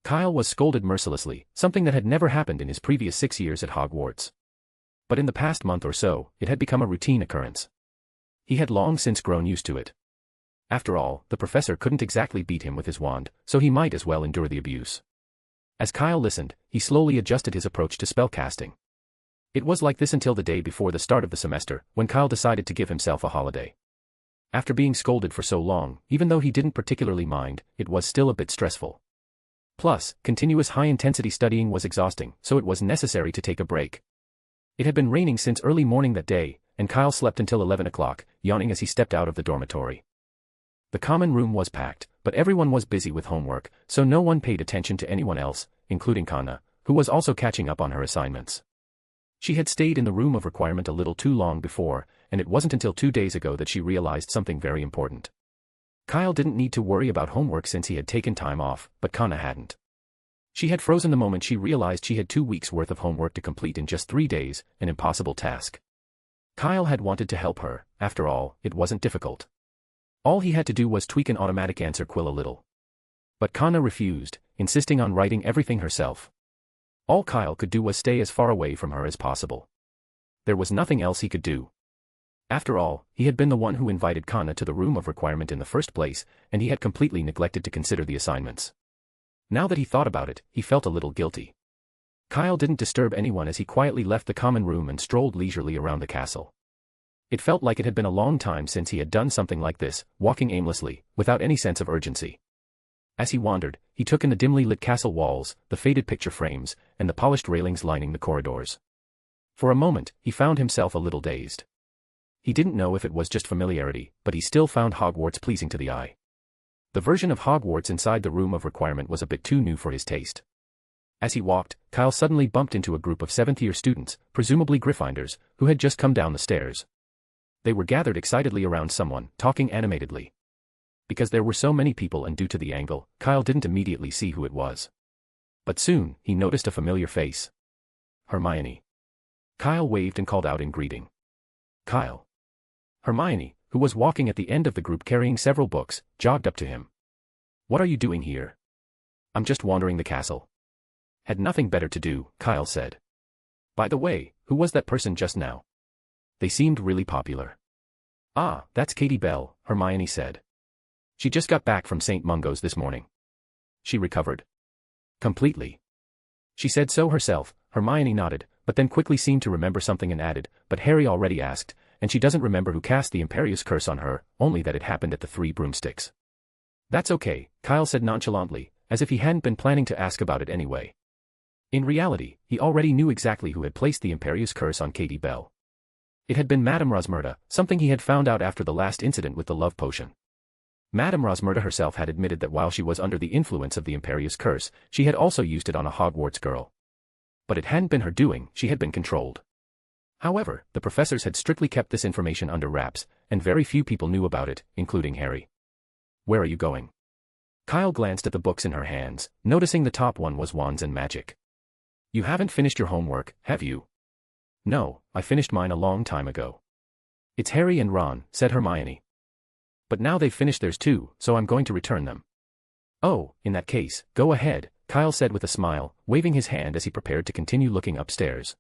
Kyle was scolded mercilessly, something that had never happened in his previous 6 years at Hogwarts. But in the past month or so, it had become a routine occurrence. He had long since grown used to it. After all, the professor couldn't exactly beat him with his wand, so he might as well endure the abuse. As Kyle listened, he slowly adjusted his approach to spellcasting. It was like this until the day before the start of the semester, when Kyle decided to give himself a holiday. After being scolded for so long, even though he didn't particularly mind, it was still a bit stressful. Plus, continuous high-intensity studying was exhausting, so it was necessary to take a break. It had been raining since early morning that day, and Kyle slept until 11 o'clock, yawning as he stepped out of the dormitory. The common room was packed, but everyone was busy with homework, so no one paid attention to anyone else, including Kana, who was also catching up on her assignments. She had stayed in the room of requirement a little too long before, and it wasn't until 2 days ago that she realized something very important. Kyle didn't need to worry about homework since he had taken time off, but Kana hadn't. She had frozen the moment she realized she had 2 weeks' worth of homework to complete in just 3 days, an impossible task. Kyle had wanted to help her, after all, it wasn't difficult. All he had to do was tweak an automatic answer quill a little. But Kana refused, insisting on writing everything herself. All Kyle could do was stay as far away from her as possible. There was nothing else he could do. After all, he had been the one who invited Kana to the room of requirement in the first place, and he had completely neglected to consider the assignments. Now that he thought about it, he felt a little guilty. Kyle didn't disturb anyone as he quietly left the common room and strolled leisurely around the castle. It felt like it had been a long time since he had done something like this, walking aimlessly, without any sense of urgency. As he wandered, he took in the dimly lit castle walls, the faded picture frames, and the polished railings lining the corridors. For a moment, he found himself a little dazed. He didn't know if it was just familiarity, but he still found Hogwarts pleasing to the eye. The version of Hogwarts inside the room of requirement was a bit too new for his taste. As he walked, Kyle suddenly bumped into a group of 7th-year students, presumably Gryffindors, who had just come down the stairs. They were gathered excitedly around someone, talking animatedly. Because there were so many people and due to the angle, Kyle didn't immediately see who it was. But soon, he noticed a familiar face. Hermione. Kyle waved and called out in greeting. Kyle. Hermione, who was walking at the end of the group carrying several books, jogged up to him. What are you doing here? I'm just wandering the castle. Had nothing better to do, Kyle said. By the way, who was that person just now? They seemed really popular. Ah, that's Katie Bell, Hermione said. She just got back from St. Mungo's this morning. She recovered. Completely. She said so herself, Hermione nodded, but then quickly seemed to remember something and added, but Harry already asked, and she doesn't remember who cast the Imperius Curse on her, only that it happened at the 3 Broomsticks. That's okay, Kyle said nonchalantly, as if he hadn't been planning to ask about it anyway. In reality, he already knew exactly who had placed the Imperius Curse on Katie Bell. It had been Madame Rosmerta, something he had found out after the last incident with the love potion. Madame Rosmerta herself had admitted that while she was under the influence of the Imperius Curse, she had also used it on a Hogwarts girl. But it hadn't been her doing, she had been controlled. However, the professors had strictly kept this information under wraps, and very few people knew about it, including Harry. Where are you going? Kyle glanced at the books in her hands, noticing the top one was Wands and Magic. You haven't finished your homework, have you? No, I finished mine a long time ago. It's Harry and Ron, said Hermione. But now they've finished theirs too, so I'm going to return them. Oh, in that case, go ahead, Kyle said with a smile, waving his hand as he prepared to continue looking upstairs.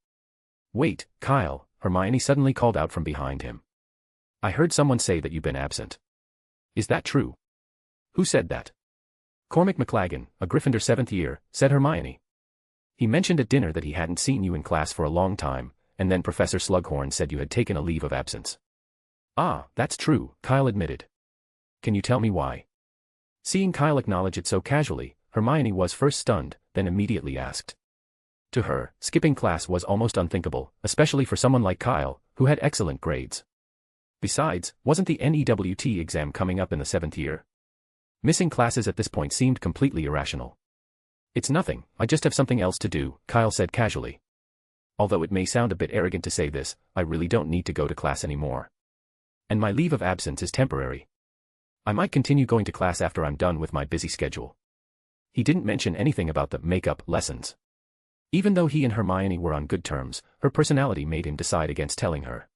Wait, Kyle, Hermione suddenly called out from behind him. I heard someone say that you've been absent. Is that true? Who said that? Cormac McLaggen, a Gryffindor 7th year, said Hermione. He mentioned at dinner that he hadn't seen you in class for a long time, and then Professor Slughorn said you had taken a leave of absence. Ah, that's true, Kyle admitted. Can you tell me why? Seeing Kyle acknowledge it so casually, Hermione was first stunned, then immediately asked. To her, skipping class was almost unthinkable, especially for someone like Kyle, who had excellent grades. Besides, wasn't the NEWT exam coming up in the 7th year? Missing classes at this point seemed completely irrational. It's nothing, I just have something else to do, Kyle said casually. Although it may sound a bit arrogant to say this, I really don't need to go to class anymore. And my leave of absence is temporary. I might continue going to class after I'm done with my busy schedule. He didn't mention anything about the makeup lessons. Even though he and Hermione were on good terms, her personality made him decide against telling her.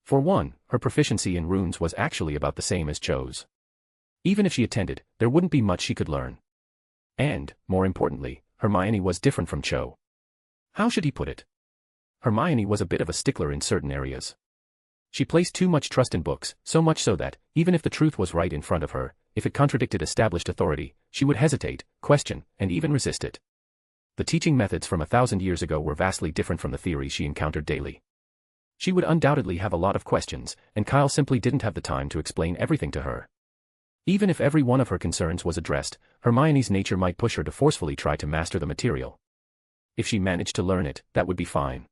For one, her proficiency in runes was actually about the same as Cho's. Even if she attended, there wouldn't be much she could learn. And, more importantly, Hermione was different from Cho. How should he put it? Hermione was a bit of a stickler in certain areas. She placed too much trust in books, so much so that, even if the truth was right in front of her, if it contradicted established authority, she would hesitate, question, and even resist it. The teaching methods from 1,000 years ago were vastly different from the theories she encountered daily. She would undoubtedly have a lot of questions, and Kyle simply didn't have the time to explain everything to her. Even if every one of her concerns was addressed, Hermione's nature might push her to forcefully try to master the material. If she managed to learn it, that would be fine.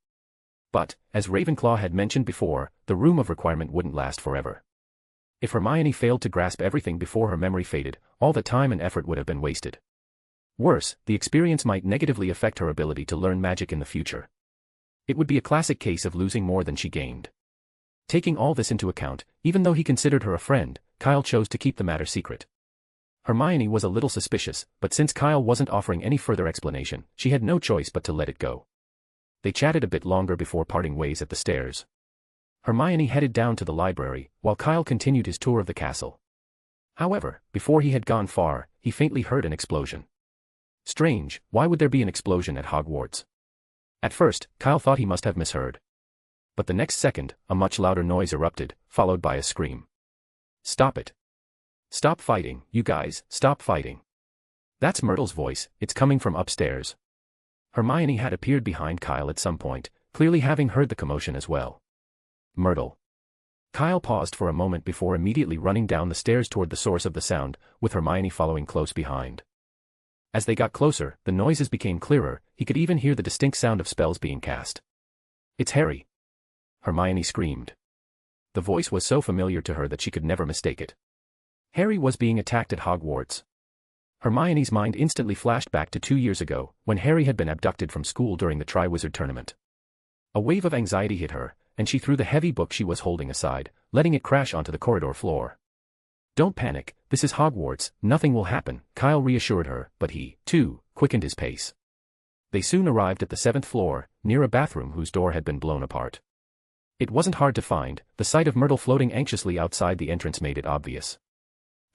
But, as Ravenclaw had mentioned before, the room of requirement wouldn't last forever. If Hermione failed to grasp everything before her memory faded, all the time and effort would have been wasted. Worse, the experience might negatively affect her ability to learn magic in the future. It would be a classic case of losing more than she gained. Taking all this into account, even though he considered her a friend, Kyle chose to keep the matter secret. Hermione was a little suspicious, but since Kyle wasn't offering any further explanation, she had no choice but to let it go. They chatted a bit longer before parting ways at the stairs. Hermione headed down to the library, while Kyle continued his tour of the castle. However, before he had gone far, he faintly heard an explosion. Strange, why would there be an explosion at Hogwarts? At first, Kyle thought he must have misheard. But the next second, a much louder noise erupted, followed by a scream. Stop it. Stop fighting, you guys, stop fighting. That's Myrtle's voice, it's coming from upstairs. Hermione had appeared behind Kyle at some point, clearly having heard the commotion as well. Myrtle. Kyle paused for a moment before immediately running down the stairs toward the source of the sound, with Hermione following close behind. As they got closer, the noises became clearer, he could even hear the distinct sound of spells being cast. It's Harry! Hermione screamed. The voice was so familiar to her that she could never mistake it. Harry was being attacked at Hogwarts. Hermione's mind instantly flashed back to 2 years ago, when Harry had been abducted from school during the Triwizard Tournament. A wave of anxiety hit her, and she threw the heavy book she was holding aside, letting it crash onto the corridor floor. Don't panic, this is Hogwarts, nothing will happen, Kyle reassured her, but he, too, quickened his pace. They soon arrived at the 7th floor, near a bathroom whose door had been blown apart. It wasn't hard to find, the sight of Myrtle floating anxiously outside the entrance made it obvious.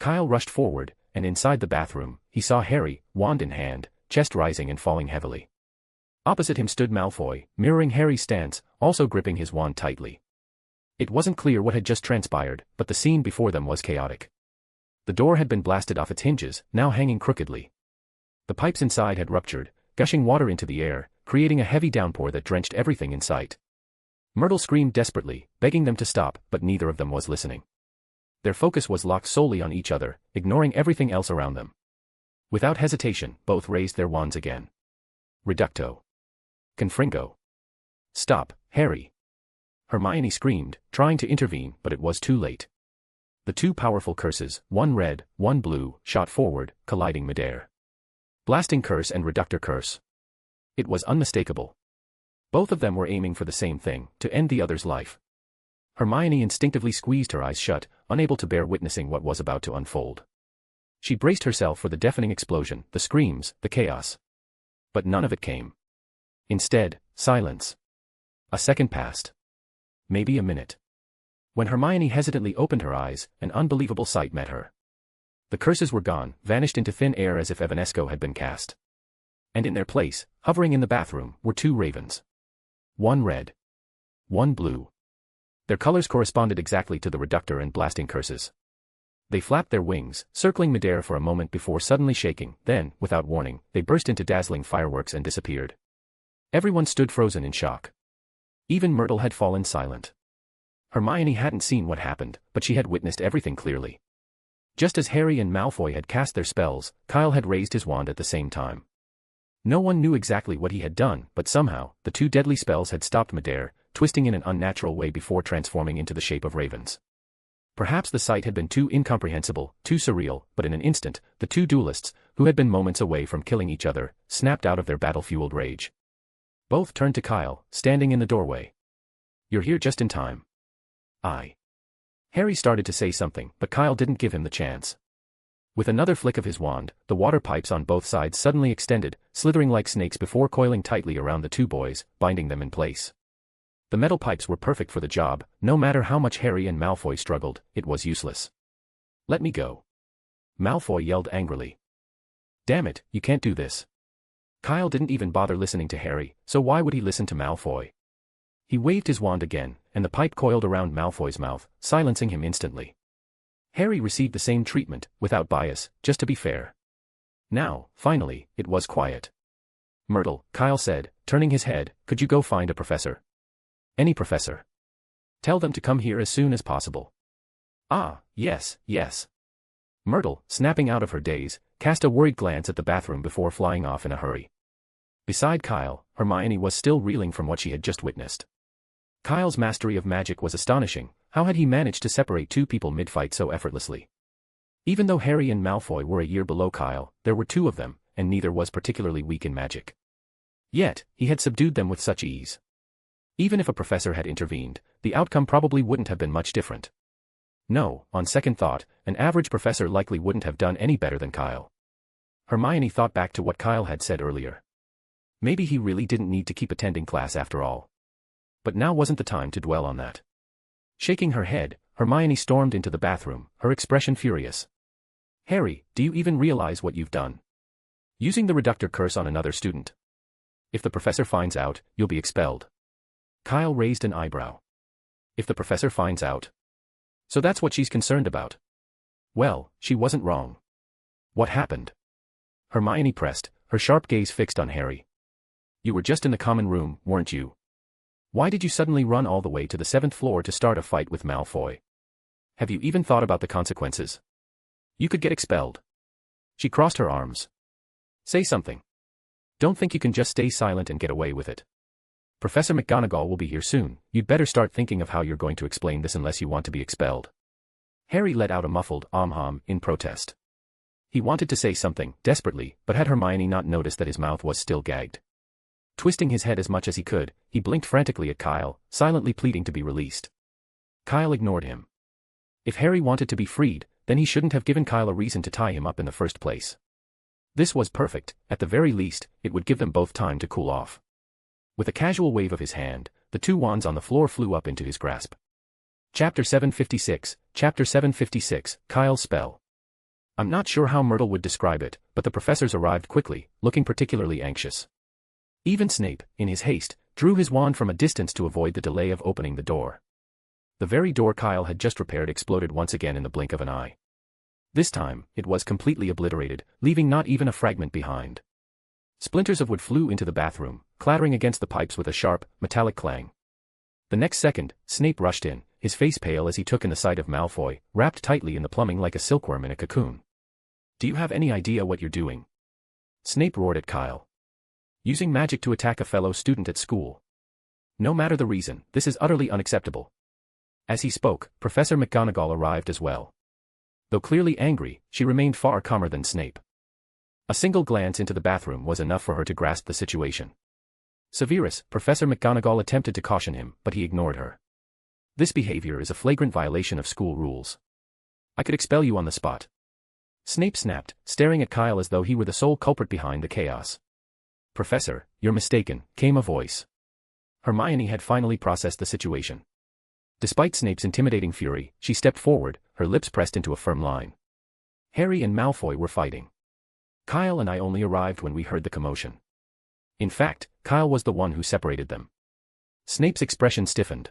Kyle rushed forward, and inside the bathroom, he saw Harry, wand in hand, chest rising and falling heavily. Opposite him stood Malfoy, mirroring Harry's stance, also gripping his wand tightly. It wasn't clear what had just transpired, but the scene before them was chaotic. The door had been blasted off its hinges, now hanging crookedly. The pipes inside had ruptured, gushing water into the air, creating a heavy downpour that drenched everything in sight. Myrtle screamed desperately, begging them to stop, but neither of them was listening. Their focus was locked solely on each other, ignoring everything else around them. Without hesitation, both raised their wands again. Reducto. Confringo. Stop, Harry. Hermione screamed, trying to intervene, but it was too late. The two powerful curses, one red, one blue, shot forward, colliding midair. Blasting curse and reductor curse. It was unmistakable. Both of them were aiming for the same thing, to end the other's life. Hermione instinctively squeezed her eyes shut, unable to bear witnessing what was about to unfold. She braced herself for the deafening explosion, the screams, the chaos. But none of it came. Instead, silence. A second passed. Maybe a minute. When Hermione hesitantly opened her eyes, an unbelievable sight met her. The curses were gone, vanished into thin air as if Evanesco had been cast. And in their place, hovering in the bathroom, were two ravens. One red. One blue. Their colors corresponded exactly to the reductor and blasting curses. They flapped their wings, circling midair for a moment before suddenly shaking, then, without warning, they burst into dazzling fireworks and disappeared. Everyone stood frozen in shock. Even Myrtle had fallen silent. Hermione hadn't seen what happened, but she had witnessed everything clearly. Just as Harry and Malfoy had cast their spells, Kyle had raised his wand at the same time. No one knew exactly what he had done, but somehow, the two deadly spells had stopped midair, twisting in an unnatural way before transforming into the shape of ravens. Perhaps the sight had been too incomprehensible, too surreal, but in an instant, the two duelists, who had been moments away from killing each other, snapped out of their battle-fueled rage. Both turned to Kyle, standing in the doorway. You're here just in time. Harry started to say something, but Kyle didn't give him the chance. With another flick of his wand, the water pipes on both sides suddenly extended, slithering like snakes before coiling tightly around the two boys, binding them in place. The metal pipes were perfect for the job, no matter how much Harry and Malfoy struggled, it was useless. Let me go. Malfoy yelled angrily. Damn it, you can't do this. Kyle didn't even bother listening to Harry, so why would he listen to Malfoy? He waved his wand again, and the pipe coiled around Malfoy's mouth, silencing him instantly. Harry received the same treatment, without bias, just to be fair. Now, finally, it was quiet. Myrtle, Kyle said, turning his head, could you go find a professor? Any professor. Tell them to come here as soon as possible. Ah, yes, yes. Myrtle, snapping out of her daze, cast a worried glance at the bathroom before flying off in a hurry. Beside Kyle, Hermione was still reeling from what she had just witnessed. Kyle's mastery of magic was astonishing. How had he managed to separate two people mid-fight so effortlessly? Even though Harry and Malfoy were a year below Kyle, there were two of them, and neither was particularly weak in magic. Yet, he had subdued them with such ease. Even if a professor had intervened, the outcome probably wouldn't have been much different. No, on second thought, an average professor likely wouldn't have done any better than Kyle. Hermione thought back to what Kyle had said earlier. Maybe he really didn't need to keep attending class after all. But now wasn't the time to dwell on that. Shaking her head, Hermione stormed into the bathroom, her expression furious. Harry, do you even realize what you've done? Using the reductor curse on another student. If the professor finds out, you'll be expelled. Kyle raised an eyebrow. If the professor finds out? So that's what she's concerned about. Well, she wasn't wrong. What happened? Hermione pressed, her sharp gaze fixed on Harry. You were just in the common room, weren't you? Why did you suddenly run all the way to the 7th floor to start a fight with Malfoy? Have you even thought about the consequences? You could get expelled. She crossed her arms. Say something. Don't think you can just stay silent and get away with it. Professor McGonagall will be here soon. You'd better start thinking of how you're going to explain this unless you want to be expelled. Harry let out a muffled "om-hom" in protest. He wanted to say something, desperately, but had Hermione not noticed that his mouth was still gagged. Twisting his head as much as he could, he blinked frantically at Kyle, silently pleading to be released. Kyle ignored him. If Harry wanted to be freed, then he shouldn't have given Kyle a reason to tie him up in the first place. This was perfect. At the very least, it would give them both time to cool off. With a casual wave of his hand, the two wands on the floor flew up into his grasp. Chapter 756, Kyle's Spell. I'm not sure how Myrtle would describe it, but the professors arrived quickly, looking particularly anxious. Even Snape, in his haste, drew his wand from a distance to avoid the delay of opening the door. The very door Kyle had just repaired exploded once again in the blink of an eye. This time, it was completely obliterated, leaving not even a fragment behind. Splinters of wood flew into the bathroom, clattering against the pipes with a sharp, metallic clang. The next second, Snape rushed in, his face pale as he took in the sight of Malfoy, wrapped tightly in the plumbing like a silkworm in a cocoon. Do you have any idea what you're doing? Snape roared at Kyle. Using magic to attack a fellow student at school. No matter the reason, this is utterly unacceptable. As he spoke, Professor McGonagall arrived as well. Though clearly angry, she remained far calmer than Snape. A single glance into the bathroom was enough for her to grasp the situation. Severus, Professor McGonagall attempted to caution him, but he ignored her. This behavior is a flagrant violation of school rules. I could expel you on the spot. Snape snapped, staring at Kyle as though he were the sole culprit behind the chaos. Professor, you're mistaken, came a voice. Hermione had finally processed the situation. Despite Snape's intimidating fury, she stepped forward, her lips pressed into a firm line. Harry and Malfoy were fighting. Kyle and I only arrived when we heard the commotion. In fact, Kyle was the one who separated them. Snape's expression stiffened.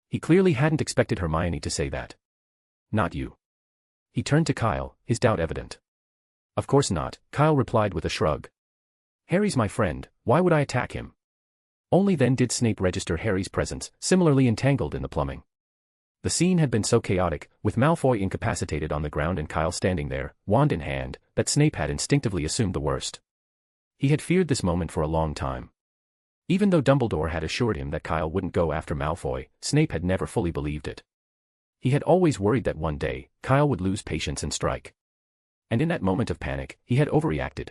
He clearly hadn't expected Hermione to say that. Not you. He turned to Kyle, his doubt evident. Of course not, Kyle replied with a shrug. Harry's my friend, why would I attack him? Only then did Snape register Harry's presence, similarly entangled in the plumbing. The scene had been so chaotic, with Malfoy incapacitated on the ground and Kyle standing there, wand in hand, that Snape had instinctively assumed the worst. He had feared this moment for a long time. Even though Dumbledore had assured him that Kyle wouldn't go after Malfoy, Snape had never fully believed it. He had always worried that one day, Kyle would lose patience and strike. And in that moment of panic, he had overreacted.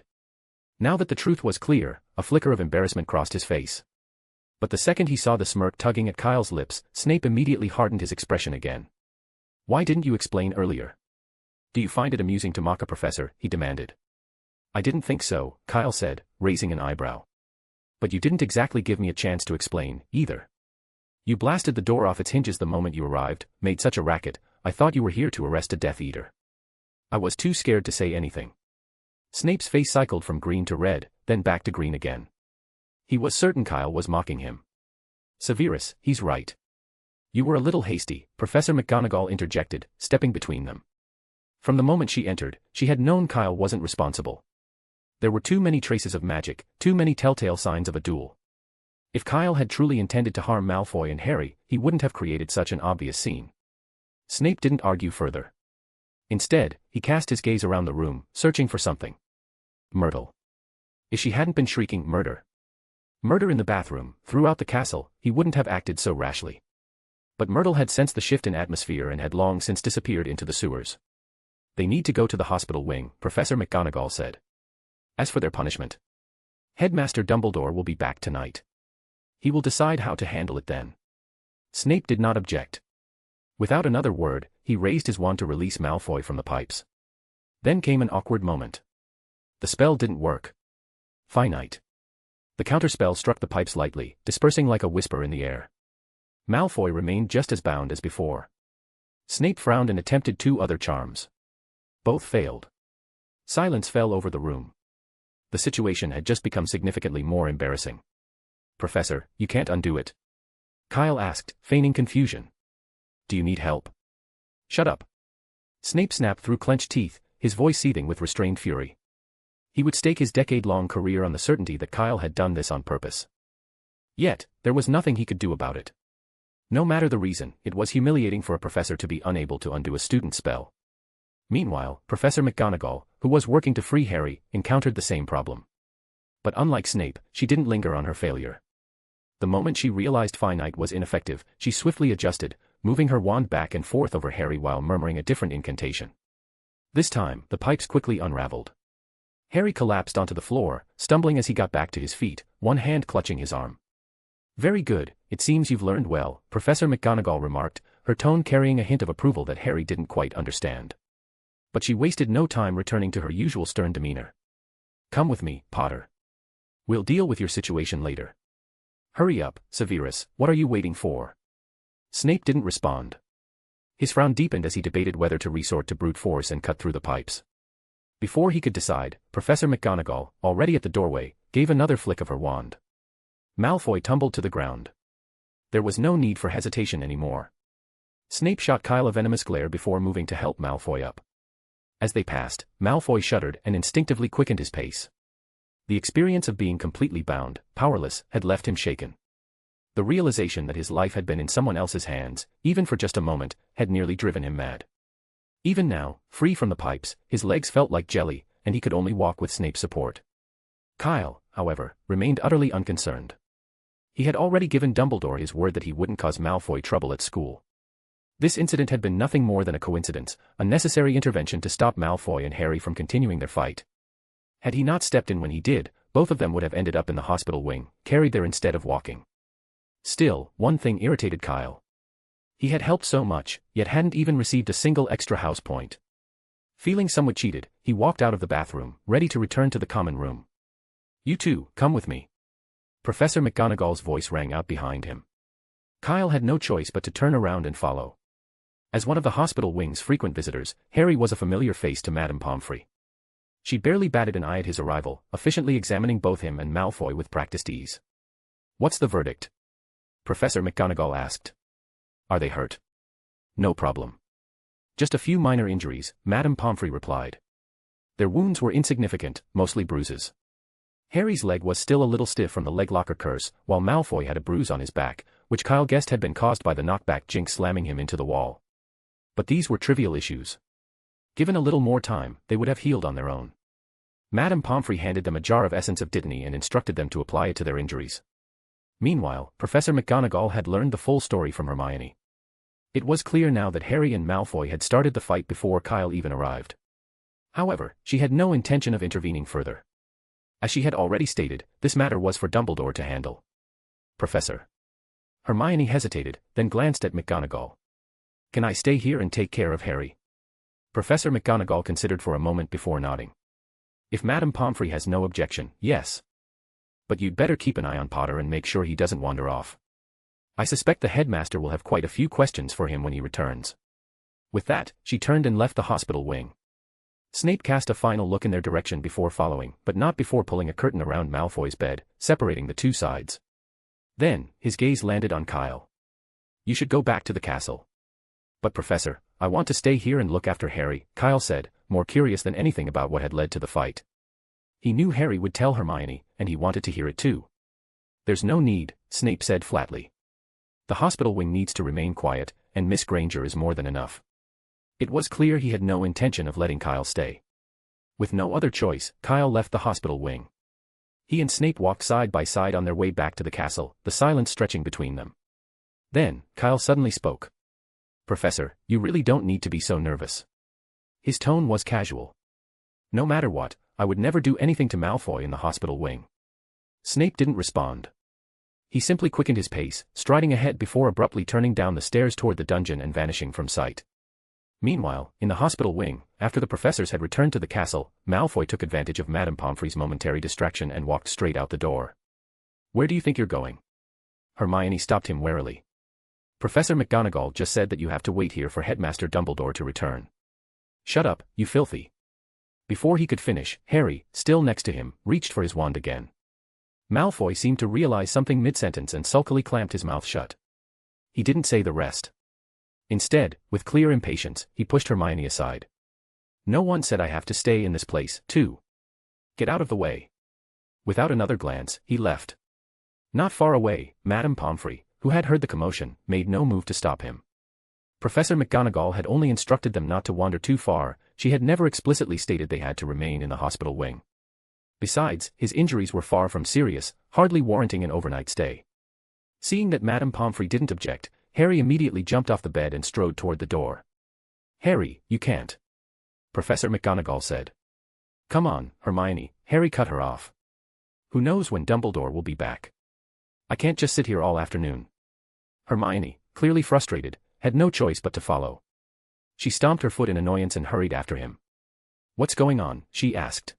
Now that the truth was clear, a flicker of embarrassment crossed his face. But the second he saw the smirk tugging at Kyle's lips, Snape immediately hardened his expression again. Why didn't you explain earlier? Do you find it amusing to mock a professor? He demanded. I didn't think so, Kyle said, raising an eyebrow. But you didn't exactly give me a chance to explain, either. You blasted the door off its hinges the moment you arrived, made such a racket, I thought you were here to arrest a Death Eater. I was too scared to say anything. Snape's face cycled from green to red, then back to green again. He was certain Kyle was mocking him. Severus, he's right. You were a little hasty, Professor McGonagall interjected, stepping between them. From the moment she entered, she had known Kyle wasn't responsible. There were too many traces of magic, too many telltale signs of a duel. If Kyle had truly intended to harm Malfoy and Harry, he wouldn't have created such an obvious scene. Snape didn't argue further. Instead, he cast his gaze around the room, searching for something. Myrtle. If she hadn't been shrieking murder, murder in the bathroom, throughout the castle, he wouldn't have acted so rashly. But Myrtle had sensed the shift in atmosphere and had long since disappeared into the sewers. They need to go to the hospital wing, Professor McGonagall said. As for their punishment, Headmaster Dumbledore will be back tonight. He will decide how to handle it then. Snape did not object. Without another word, he raised his wand to release Malfoy from the pipes. Then came an awkward moment. The spell didn't work. Finite. The counterspell struck the pipes lightly, dispersing like a whisper in the air. Malfoy remained just as bound as before. Snape frowned and attempted 2 other charms. Both failed. Silence fell over the room. The situation had just become significantly more embarrassing. Professor, you can't undo it? Kyle asked, feigning confusion. Do you need help? Shut up. Snape snapped through clenched teeth, his voice seething with restrained fury. He would stake his decade-long career on the certainty that Kyle had done this on purpose. Yet, there was nothing he could do about it. No matter the reason, it was humiliating for a professor to be unable to undo a student's spell. Meanwhile, Professor McGonagall, who was working to free Harry, encountered the same problem. But unlike Snape, she didn't linger on her failure. The moment she realized Finite was ineffective, she swiftly adjusted, moving her wand back and forth over Harry while murmuring a different incantation. This time, the pipes quickly unraveled. Harry collapsed onto the floor, stumbling as he got back to his feet, one hand clutching his arm. Very good, it seems you've learned well, Professor McGonagall remarked, her tone carrying a hint of approval that Harry didn't quite understand. But she wasted no time returning to her usual stern demeanor. Come with me, Potter. We'll deal with your situation later. Hurry up, Severus, what are you waiting for? Snape didn't respond. His frown deepened as he debated whether to resort to brute force and cut through the pipes. Before he could decide, Professor McGonagall, already at the doorway, gave another flick of her wand. Malfoy tumbled to the ground. There was no need for hesitation anymore. Snape shot Kyle a venomous glare before moving to help Malfoy up. As they passed, Malfoy shuddered and instinctively quickened his pace. The experience of being completely bound, powerless, had left him shaken. The realization that his life had been in someone else's hands, even for just a moment, had nearly driven him mad. Even now, free from the pipes, his legs felt like jelly, and he could only walk with Snape's support. Kyle, however, remained utterly unconcerned. He had already given Dumbledore his word that he wouldn't cause Malfoy trouble at school. This incident had been nothing more than a coincidence, a necessary intervention to stop Malfoy and Harry from continuing their fight. Had he not stepped in when he did, both of them would have ended up in the hospital wing, carried there instead of walking. Still, one thing irritated Kyle. He had helped so much, yet hadn't even received a single extra house point. Feeling somewhat cheated, he walked out of the bathroom, ready to return to the common room. You two, come with me. Professor McGonagall's voice rang out behind him. Kyle had no choice but to turn around and follow. As one of the hospital wing's frequent visitors, Harry was a familiar face to Madame Pomfrey. She barely batted an eye at his arrival, efficiently examining both him and Malfoy with practiced ease. What's the verdict? Professor McGonagall asked. Are they hurt? No problem. Just a few minor injuries, Madame Pomfrey replied. Their wounds were insignificant, mostly bruises. Harry's leg was still a little stiff from the leg locker curse, while Malfoy had a bruise on his back, which Kyle guessed had been caused by the knockback jinx slamming him into the wall. But these were trivial issues. Given a little more time, they would have healed on their own. Madame Pomfrey handed them a jar of essence of dittany and instructed them to apply it to their injuries. Meanwhile, Professor McGonagall had learned the full story from Hermione. It was clear now that Harry and Malfoy had started the fight before Kyle even arrived. However, she had no intention of intervening further. As she had already stated, this matter was for Dumbledore to handle. Professor. Hermione hesitated, then glanced at McGonagall. Can I stay here and take care of Harry? Professor McGonagall considered for a moment before nodding. If Madame Pomfrey has no objection, yes. But you'd better keep an eye on Potter and make sure he doesn't wander off. I suspect the headmaster will have quite a few questions for him when he returns. With that, she turned and left the hospital wing. Snape cast a final look in their direction before following, but not before pulling a curtain around Malfoy's bed, separating the two sides. Then, his gaze landed on Kyle. You should go back to the castle. But Professor, I want to stay here and look after Harry, Kyle said, more curious than anything about what had led to the fight. He knew Harry would tell Hermione, and he wanted to hear it too. "There's no need," Snape said flatly. "The hospital wing needs to remain quiet, and Miss Granger is more than enough." It was clear he had no intention of letting Kyle stay. With no other choice, Kyle left the hospital wing. He and Snape walked side by side on their way back to the castle, the silence stretching between them. Then, Kyle suddenly spoke. "Professor, you really don't need to be so nervous." His tone was casual. "No matter what, I would never do anything to Malfoy in the hospital wing." Snape didn't respond. He simply quickened his pace, striding ahead before abruptly turning down the stairs toward the dungeon and vanishing from sight. Meanwhile, in the hospital wing, after the professors had returned to the castle, Malfoy took advantage of Madame Pomfrey's momentary distraction and walked straight out the door. "Where do you think you're going?" Hermione stopped him warily. "Professor McGonagall just said that you have to wait here for Headmaster Dumbledore to return." "Shut up, you filthy." Before he could finish, Harry, still next to him, reached for his wand again. Malfoy seemed to realize something mid-sentence and sulkily clamped his mouth shut. He didn't say the rest. Instead, with clear impatience, he pushed Hermione aside. "No one said I have to stay in this place, too. Get out of the way." Without another glance, he left. Not far away, Madame Pomfrey, who had heard the commotion, made no move to stop him. Professor McGonagall had only instructed them not to wander too far, she had never explicitly stated they had to remain in the hospital wing. Besides, his injuries were far from serious, hardly warranting an overnight stay. Seeing that Madame Pomfrey didn't object, Harry immediately jumped off the bed and strode toward the door. "Harry, you can't," Professor McGonagall said. "Come on, Hermione," Harry cut her off. "Who knows when Dumbledore will be back? I can't just sit here all afternoon." Hermione, clearly frustrated, had no choice but to follow. She stomped her foot in annoyance and hurried after him. "What's going on?" she asked.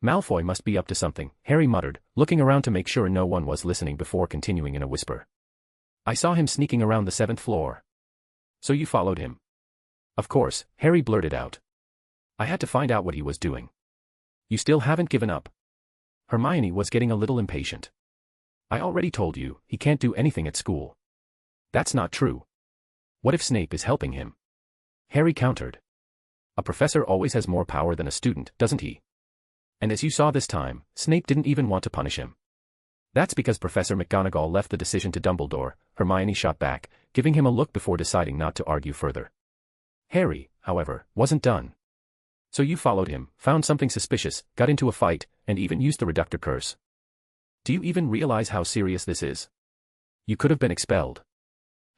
"Malfoy must be up to something," Harry muttered, looking around to make sure no one was listening before continuing in a whisper. "I saw him sneaking around the 7th floor." "So you followed him?" "Of course," Harry blurted out. "I had to find out what he was doing." "You still haven't given up?" Hermione was getting a little impatient. "I already told you, he can't do anything at school." "That's not true." "What if Snape is helping him?" Harry countered. "A professor always has more power than a student, doesn't he? And as you saw this time, Snape didn't even want to punish him." "That's because Professor McGonagall left the decision to Dumbledore," Hermione shot back, giving him a look before deciding not to argue further. Harry, however, wasn't done. "So you followed him, found something suspicious, got into a fight, and even used the reductor curse. Do you even realize how serious this is? You could have been expelled."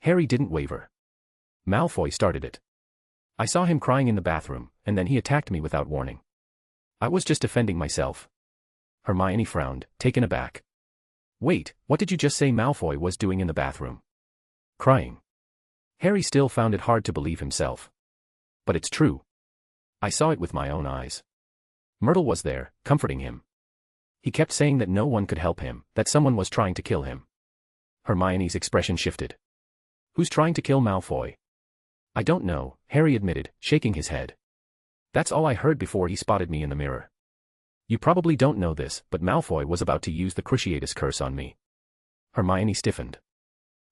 Harry didn't waver. "Malfoy started it. I saw him crying in the bathroom, and then he attacked me without warning. I was just defending myself." Hermione frowned, taken aback. "Wait, what did you just say Malfoy was doing in the bathroom?" "Crying." Harry still found it hard to believe himself. "But it's true. I saw it with my own eyes. Myrtle was there, comforting him. He kept saying that no one could help him, that someone was trying to kill him." Hermione's expression shifted. "Who's trying to kill Malfoy?" "I don't know," Harry admitted, shaking his head. "That's all I heard before he spotted me in the mirror. You probably don't know this, but Malfoy was about to use the Cruciatus curse on me." Hermione stiffened.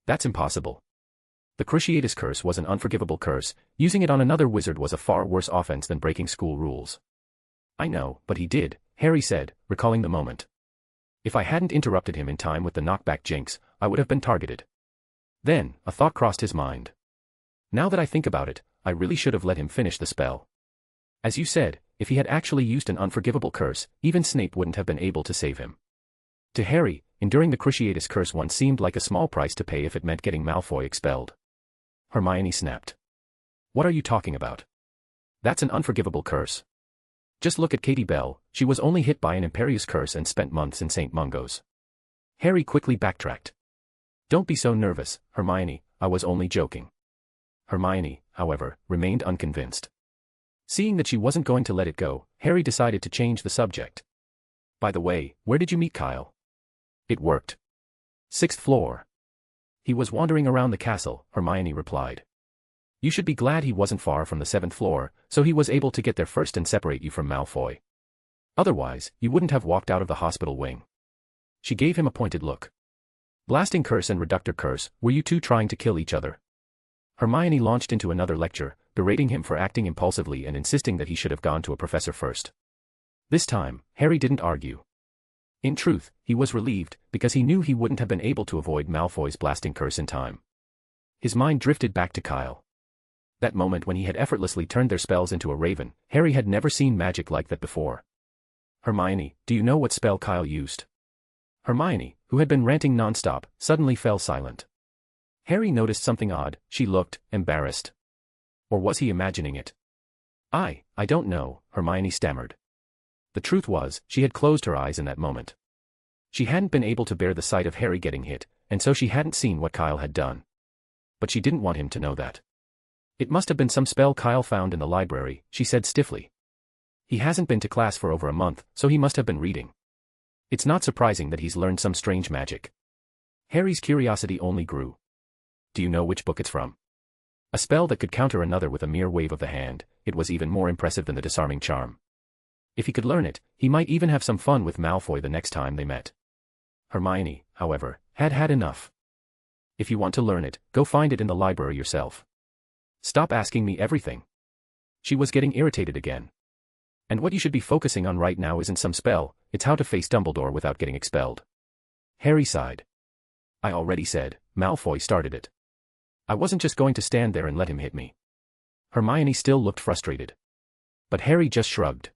"That's impossible. The Cruciatus curse was an unforgivable curse, using it on another wizard was a far worse offense than breaking school rules." "I know, but he did," Harry said, recalling the moment. "If I hadn't interrupted him in time with the knockback jinx, I would have been targeted." Then, a thought crossed his mind. "Now that I think about it, I really should have let him finish the spell. As you said, if he had actually used an unforgivable curse, even Snape wouldn't have been able to save him." To Harry, enduring the Cruciatus curse once seemed like a small price to pay if it meant getting Malfoy expelled. Hermione snapped. "What are you talking about? That's an unforgivable curse. Just look at Katie Bell, she was only hit by an imperious curse and spent months in St. Mungo's." Harry quickly backtracked. "Don't be so nervous, Hermione, I was only joking." Hermione, however, remained unconvinced. Seeing that she wasn't going to let it go, Harry decided to change the subject. "By the way, where did you meet Kyle?" "It worked. 6th floor. He was wandering around the castle," Hermione replied. "You should be glad he wasn't far from the 7th floor, so he was able to get there first and separate you from Malfoy. Otherwise, you wouldn't have walked out of the hospital wing." She gave him a pointed look. "Blasting curse and reductor curse, were you two trying to kill each other?" Hermione launched into another lecture, berating him for acting impulsively and insisting that he should have gone to a professor first. This time, Harry didn't argue. In truth, he was relieved, because he knew he wouldn't have been able to avoid Malfoy's blasting curse in time. His mind drifted back to Kyle. That moment when he had effortlessly turned their spells into a raven, Harry had never seen magic like that before. Hermione, do you know what spell Kyle used? Hermione, who had been ranting nonstop, suddenly fell silent. Harry noticed something odd. She looked embarrassed. Or was he imagining it? I don't know, Hermione stammered. The truth was, she had closed her eyes in that moment. She hadn't been able to bear the sight of Harry getting hit, and so she hadn't seen what Kyle had done. But she didn't want him to know that. It must have been some spell Kyle found in the library, she said stiffly. He hasn't been to class for over a month, so he must have been reading. It's not surprising that he's learned some strange magic. Harry's curiosity only grew. Do you know which book it's from? A spell that could counter another with a mere wave of the hand. It was even more impressive than the disarming charm. If he could learn it, he might even have some fun with Malfoy the next time they met. Hermione, however, had had enough. If you want to learn it, go find it in the library yourself. Stop asking me everything. She was getting irritated again. And what you should be focusing on right now isn't some spell, it's how to face Dumbledore without getting expelled. Harry sighed. I already said, Malfoy started it. I wasn't just going to stand there and let him hit me. Hermione still looked frustrated. But Harry just shrugged.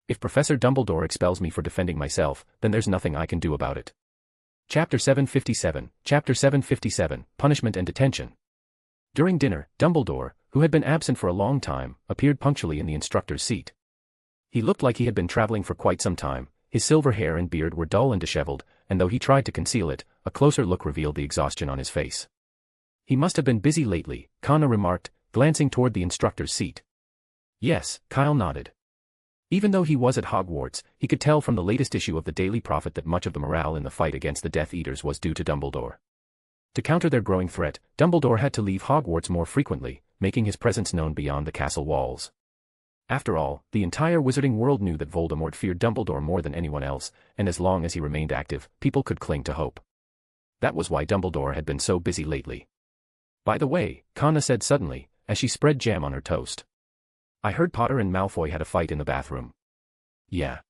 If Professor Dumbledore expels me for defending myself, then there's nothing I can do about it. Chapter 757, Punishment and Detention. During dinner, Dumbledore, who had been absent for a long time, appeared punctually in the instructor's seat. He looked like he had been traveling for quite some time. His silver hair and beard were dull and disheveled, and though he tried to conceal it, a closer look revealed the exhaustion on his face. He must have been busy lately, Connor remarked, glancing toward the instructor's seat. Yes, Kyle nodded. Even though he was at Hogwarts, he could tell from the latest issue of the Daily Prophet that much of the morale in the fight against the Death Eaters was due to Dumbledore. To counter their growing threat, Dumbledore had to leave Hogwarts more frequently, making his presence known beyond the castle walls. After all, the entire wizarding world knew that Voldemort feared Dumbledore more than anyone else, and as long as he remained active, people could cling to hope. That was why Dumbledore had been so busy lately. By the way, Conna said suddenly, as she spread jam on her toast. I heard Potter and Malfoy had a fight in the bathroom. Yeah.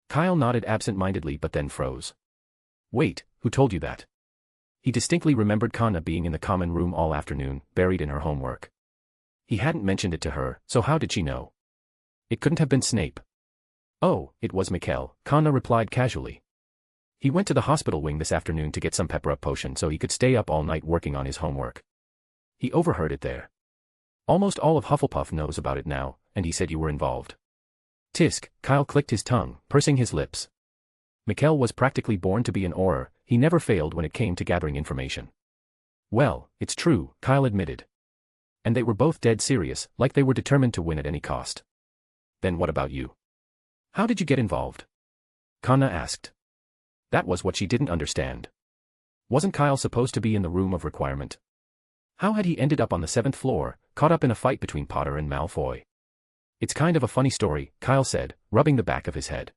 Kyle nodded absent-mindedly but then froze. Wait, who told you that? He distinctly remembered Conna being in the common room all afternoon, buried in her homework. He hadn't mentioned it to her, so how did she know? It couldn't have been Snape. Oh, it was Mikkel, Conna replied casually. He went to the hospital wing this afternoon to get some pepper-up potion so he could stay up all night working on his homework. He overheard it there. Almost all of Hufflepuff knows about it now, and he said you were involved. Tisk, Kyle clicked his tongue, pursing his lips. Mikkel was practically born to be an Auror, he never failed when it came to gathering information. Well, it's true, Kyle admitted. And they were both dead serious, like they were determined to win at any cost. Then what about you? How did you get involved? Conna asked. That was what she didn't understand. Wasn't Kyle supposed to be in the room of requirement? How had he ended up on the 7th floor, caught up in a fight between Potter and Malfoy? It's kind of a funny story, Kyle said, rubbing the back of his head.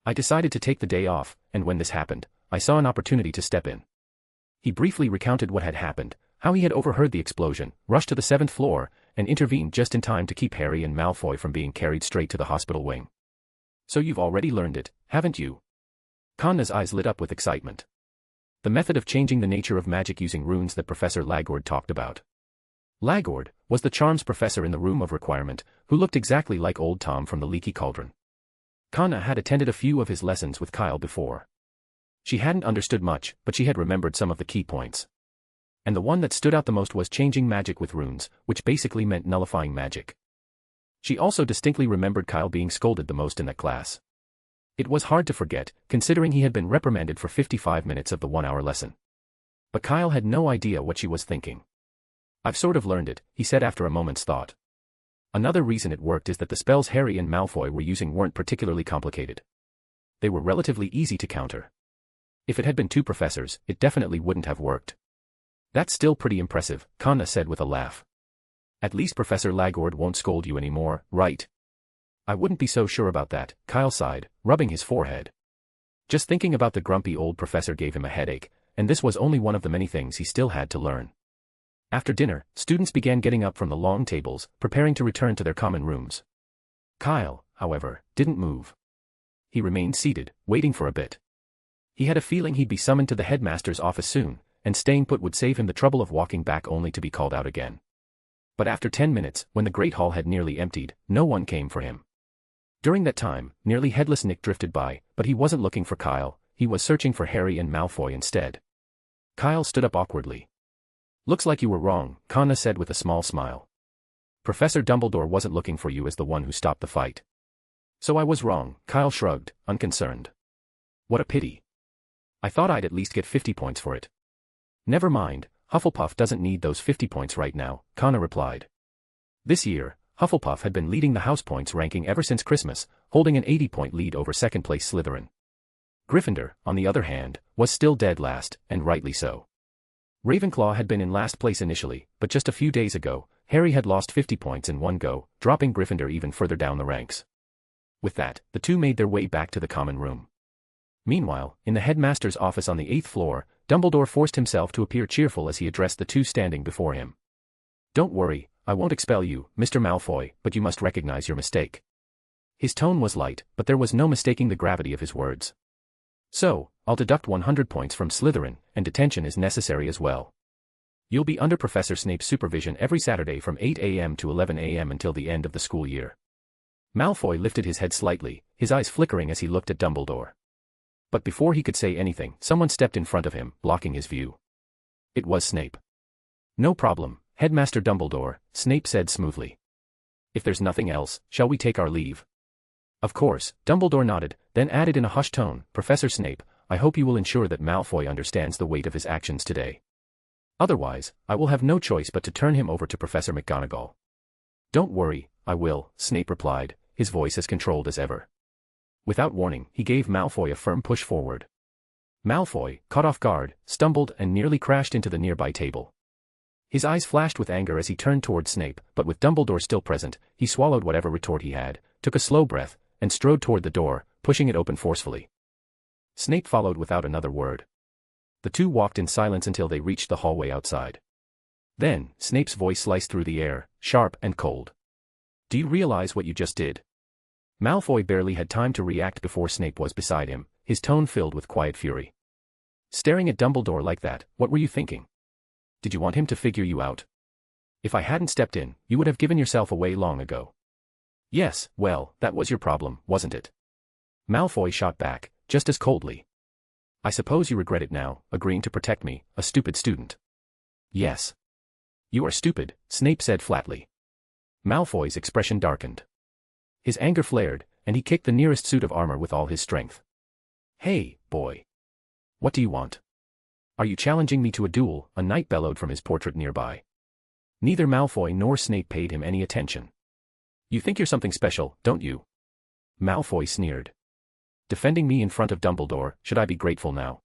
I decided to take the day off, and when this happened, I saw an opportunity to step in. He briefly recounted what had happened, how he had overheard the explosion, rushed to the 7th floor, and intervened just in time to keep Harry and Malfoy from being carried straight to the hospital wing. So you've already learned it, haven't you? Conna's eyes lit up with excitement. The method of changing the nature of magic using runes that Professor Lagord talked about. Lagord was the charms professor in the room of requirement, who looked exactly like old Tom from the Leaky Cauldron. Conna had attended a few of his lessons with Kyle before. She hadn't understood much, but she had remembered some of the key points. And the one that stood out the most was changing magic with runes, which basically meant nullifying magic. She also distinctly remembered Kyle being scolded the most in that class. It was hard to forget, considering he had been reprimanded for 55 minutes of the 1-hour lesson. But Kyle had no idea what she was thinking. I've sort of learned it, he said after a moment's thought. Another reason it worked is that the spells Harry and Malfoy were using weren't particularly complicated. They were relatively easy to counter. If it had been 2 professors, it definitely wouldn't have worked. That's still pretty impressive, Conna said with a laugh. At least Professor Lagord won't scold you anymore, right? I wouldn't be so sure about that, Kyle sighed, rubbing his forehead. Just thinking about the grumpy old professor gave him a headache, and this was only one of the many things he still had to learn. After dinner, students began getting up from the long tables, preparing to return to their common rooms. Kyle, however, didn't move. He remained seated, waiting for a bit. He had a feeling he'd be summoned to the headmaster's office soon, and staying put would save him the trouble of walking back only to be called out again. But after 10 minutes, when the great hall had nearly emptied, no one came for him. During that time, nearly headless Nick drifted by, but he wasn't looking for Kyle, he was searching for Harry and Malfoy instead. Kyle stood up awkwardly. "Looks like you were wrong," Connor said with a small smile. "Professor Dumbledore wasn't looking for you as the one who stopped the fight." "So I was wrong," Kyle shrugged, unconcerned. "What a pity. I thought I'd at least get 50 points for it." "Never mind, Hufflepuff doesn't need those 50 points right now," Connor replied. This year, Hufflepuff had been leading the house points ranking ever since Christmas, holding an 80-point lead over second-place Slytherin. Gryffindor, on the other hand, was still dead last, and rightly so. Ravenclaw had been in last place initially, but just a few days ago, Harry had lost 50 points in one go, dropping Gryffindor even further down the ranks. With that, the two made their way back to the common room. Meanwhile, in the headmaster's office on the 8th floor, Dumbledore forced himself to appear cheerful as he addressed the two standing before him. "Don't worry, I won't expel you, Mr. Malfoy, but you must recognize your mistake." His tone was light, but there was no mistaking the gravity of his words. "So, I'll deduct 100 points from Slytherin, and detention is necessary as well. You'll be under Professor Snape's supervision every Saturday from 8 a.m. to 11 a.m. until the end of the school year." Malfoy lifted his head slightly, his eyes flickering as he looked at Dumbledore. But before he could say anything, someone stepped in front of him, blocking his view. It was Snape. "No problem, Headmaster Dumbledore," Snape said smoothly. "If there's nothing else, shall we take our leave?" "Of course," Dumbledore nodded, then added in a hushed tone, "Professor Snape, I hope you will ensure that Malfoy understands the weight of his actions today. Otherwise, I will have no choice but to turn him over to Professor McGonagall." "Don't worry, I will," Snape replied, his voice as controlled as ever. Without warning, he gave Malfoy a firm push forward. Malfoy, caught off guard, stumbled and nearly crashed into the nearby table. His eyes flashed with anger as he turned towards Snape, but with Dumbledore still present, he swallowed whatever retort he had, took a slow breath, and strode toward the door, pushing it open forcefully. Snape followed without another word. The two walked in silence until they reached the hallway outside. Then, Snape's voice sliced through the air, sharp and cold. "Do you realize what you just did?" Malfoy barely had time to react before Snape was beside him, his tone filled with quiet fury. "Staring at Dumbledore like that, what were you thinking? Did you want him to figure you out? If I hadn't stepped in, you would have given yourself away long ago." "Yes, well, that was your problem, wasn't it?" Malfoy shot back, just as coldly. "I suppose you regret it now, agreeing to protect me, a stupid student." "Yes. You are stupid," Snape said flatly. Malfoy's expression darkened. His anger flared, and he kicked the nearest suit of armor with all his strength. "Hey, boy. What do you want? Are you challenging me to a duel?" a knight bellowed from his portrait nearby. Neither Malfoy nor Snape paid him any attention. "You think you're something special, don't you?" Malfoy sneered. "Defending me in front of Dumbledore, should I be grateful now?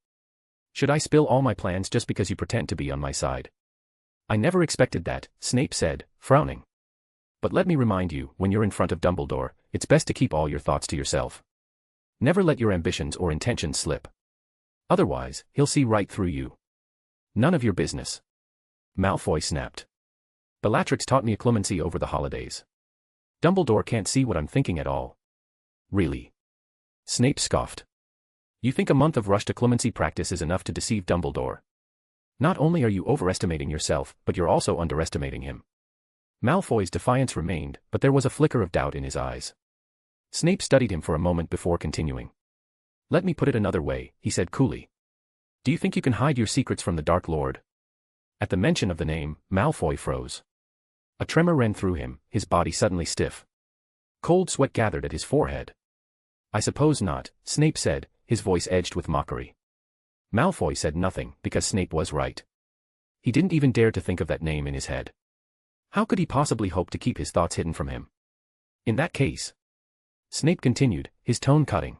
Should I spill all my plans just because you pretend to be on my side?" "I never expected that," Snape said, frowning. "But let me remind you, when you're in front of Dumbledore, it's best to keep all your thoughts to yourself. Never let your ambitions or intentions slip. Otherwise, he'll see right through you." "None of your business." Malfoy snapped. "Bellatrix taught me a clemency over the holidays. Dumbledore can't see what I'm thinking at all." "Really?" Snape scoffed. "You think a month of rushed clemency practice is enough to deceive Dumbledore? Not only are you overestimating yourself, but you're also underestimating him." Malfoy's defiance remained, but there was a flicker of doubt in his eyes. Snape studied him for a moment before continuing. "Let me put it another way," he said coolly. "Do you think you can hide your secrets from the Dark Lord?" At the mention of the name, Malfoy froze. A tremor ran through him, his body suddenly stiff. Cold sweat gathered at his forehead. "I suppose not," Snape said, his voice edged with mockery. Malfoy said nothing, because Snape was right. He didn't even dare to think of that name in his head. How could he possibly hope to keep his thoughts hidden from him? "In that case," Snape continued, his tone cutting,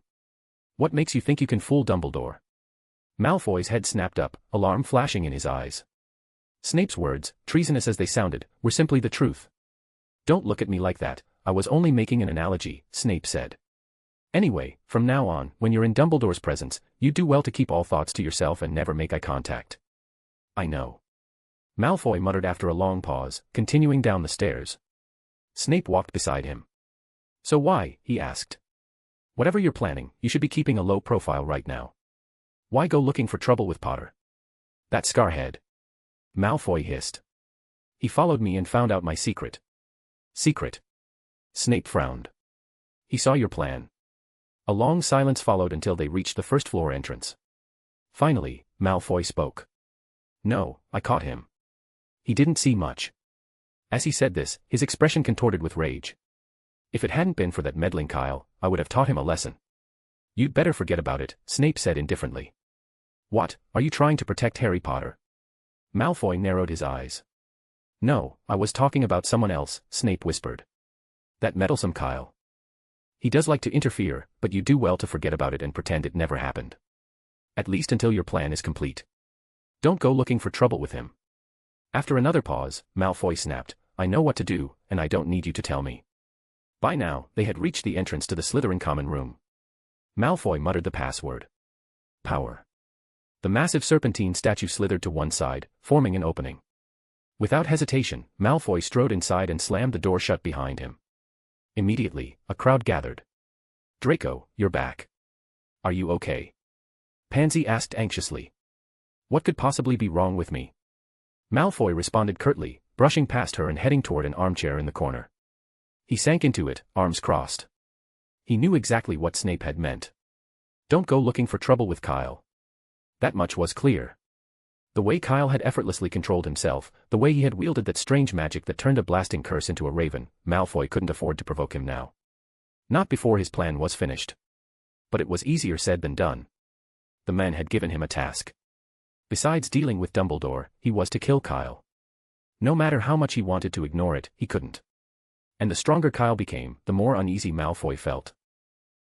"what makes you think you can fool Dumbledore?" Malfoy's head snapped up, alarm flashing in his eyes. Snape's words, treasonous as they sounded, were simply the truth. "Don't look at me like that, I was only making an analogy," Snape said. "Anyway, from now on, when you're in Dumbledore's presence, you do well to keep all thoughts to yourself and never make eye contact." "I know." Malfoy muttered after a long pause, continuing down the stairs. Snape walked beside him. "So why?" he asked. Whatever you're planning, you should be keeping a low profile right now. Why go looking for trouble with Potter? That scarhead. Malfoy hissed. He followed me and found out my secret. Secret? Snape frowned. He saw your plan. A long silence followed until they reached the first floor entrance. Finally, Malfoy spoke. No, I caught him. He didn't see much. As he said this, his expression contorted with rage. If it hadn't been for that meddling Kyle, I would have taught him a lesson. You'd better forget about it, Snape said indifferently. What, are you trying to protect Harry Potter? Malfoy narrowed his eyes. No, I was talking about someone else, Snape whispered. That meddlesome Kyle. He does like to interfere, but you do well to forget about it and pretend it never happened. At least until your plan is complete. Don't go looking for trouble with him. After another pause, Malfoy snapped, I know what to do, and I don't need you to tell me. By now, they had reached the entrance to the Slytherin common room. Malfoy muttered the password. Power. The massive serpentine statue slithered to one side, forming an opening. Without hesitation, Malfoy strode inside and slammed the door shut behind him. Immediately, a crowd gathered. Draco, you're back. Are you okay? Pansy asked anxiously. What could possibly be wrong with me? Malfoy responded curtly, brushing past her and heading toward an armchair in the corner. He sank into it, arms crossed. He knew exactly what Snape had meant. Don't go looking for trouble with Kyle. That much was clear. The way Kyle had effortlessly controlled himself, the way he had wielded that strange magic that turned a blasting curse into a raven, Malfoy couldn't afford to provoke him now. Not before his plan was finished. But it was easier said than done. The man had given him a task. Besides dealing with Dumbledore, he was to kill Kyle. No matter how much he wanted to ignore it, he couldn't. And the stronger Kyle became, the more uneasy Malfoy felt.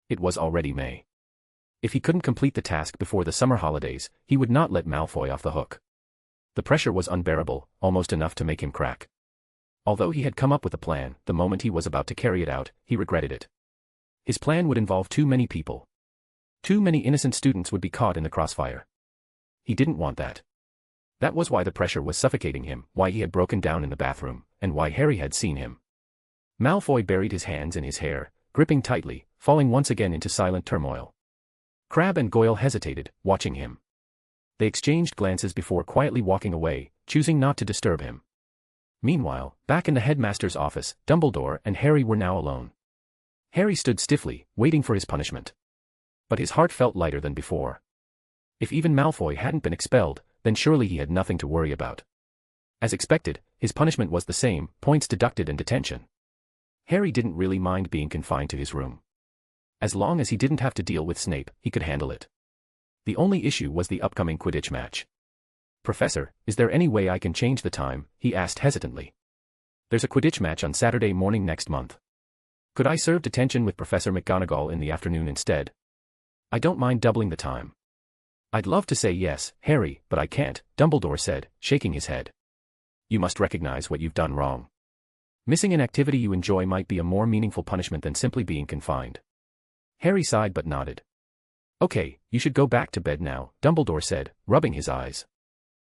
It was already May. If he couldn't complete the task before the summer holidays, he would not let Malfoy off the hook. The pressure was unbearable, almost enough to make him crack. Although he had come up with a plan, the moment he was about to carry it out, he regretted it. His plan would involve too many people. Too many innocent students would be caught in the crossfire. He didn't want that. That was why the pressure was suffocating him, why he had broken down in the bathroom, and why Harry had seen him. Malfoy buried his hands in his hair, gripping tightly, falling once again into silent turmoil. Crabbe and Goyle hesitated, watching him. They exchanged glances before quietly walking away, choosing not to disturb him. Meanwhile, back in the headmaster's office, Dumbledore and Harry were now alone. Harry stood stiffly, waiting for his punishment. But his heart felt lighter than before. If even Malfoy hadn't been expelled, then surely he had nothing to worry about. As expected, his punishment was the same, points deducted and detention. Harry didn't really mind being confined to his room. As long as he didn't have to deal with Snape, he could handle it. The only issue was the upcoming Quidditch match. Professor, is there any way I can change the time? He asked hesitantly. There's a Quidditch match on Saturday morning next month. Could I serve detention with Professor McGonagall in the afternoon instead? I don't mind doubling the time. I'd love to say yes, Harry, but I can't, Dumbledore said, shaking his head. You must recognize what you've done wrong. Missing an activity you enjoy might be a more meaningful punishment than simply being confined. Harry sighed but nodded. Okay, you should go back to bed now, Dumbledore said, rubbing his eyes.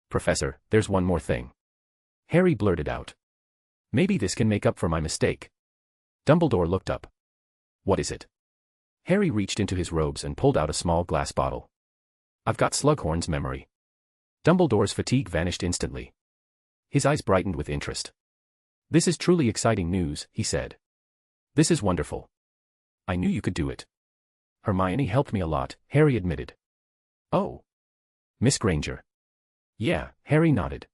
Professor, there's one more thing. Harry blurted out. Maybe this can make up for my mistake. Dumbledore looked up. What is it? Harry reached into his robes and pulled out a small glass bottle. I've got Slughorn's memory. Dumbledore's fatigue vanished instantly. His eyes brightened with interest. This is truly exciting news, he said. This is wonderful. I knew you could do it. Hermione helped me a lot, Harry admitted. Oh. Miss Granger. Yeah, Harry nodded.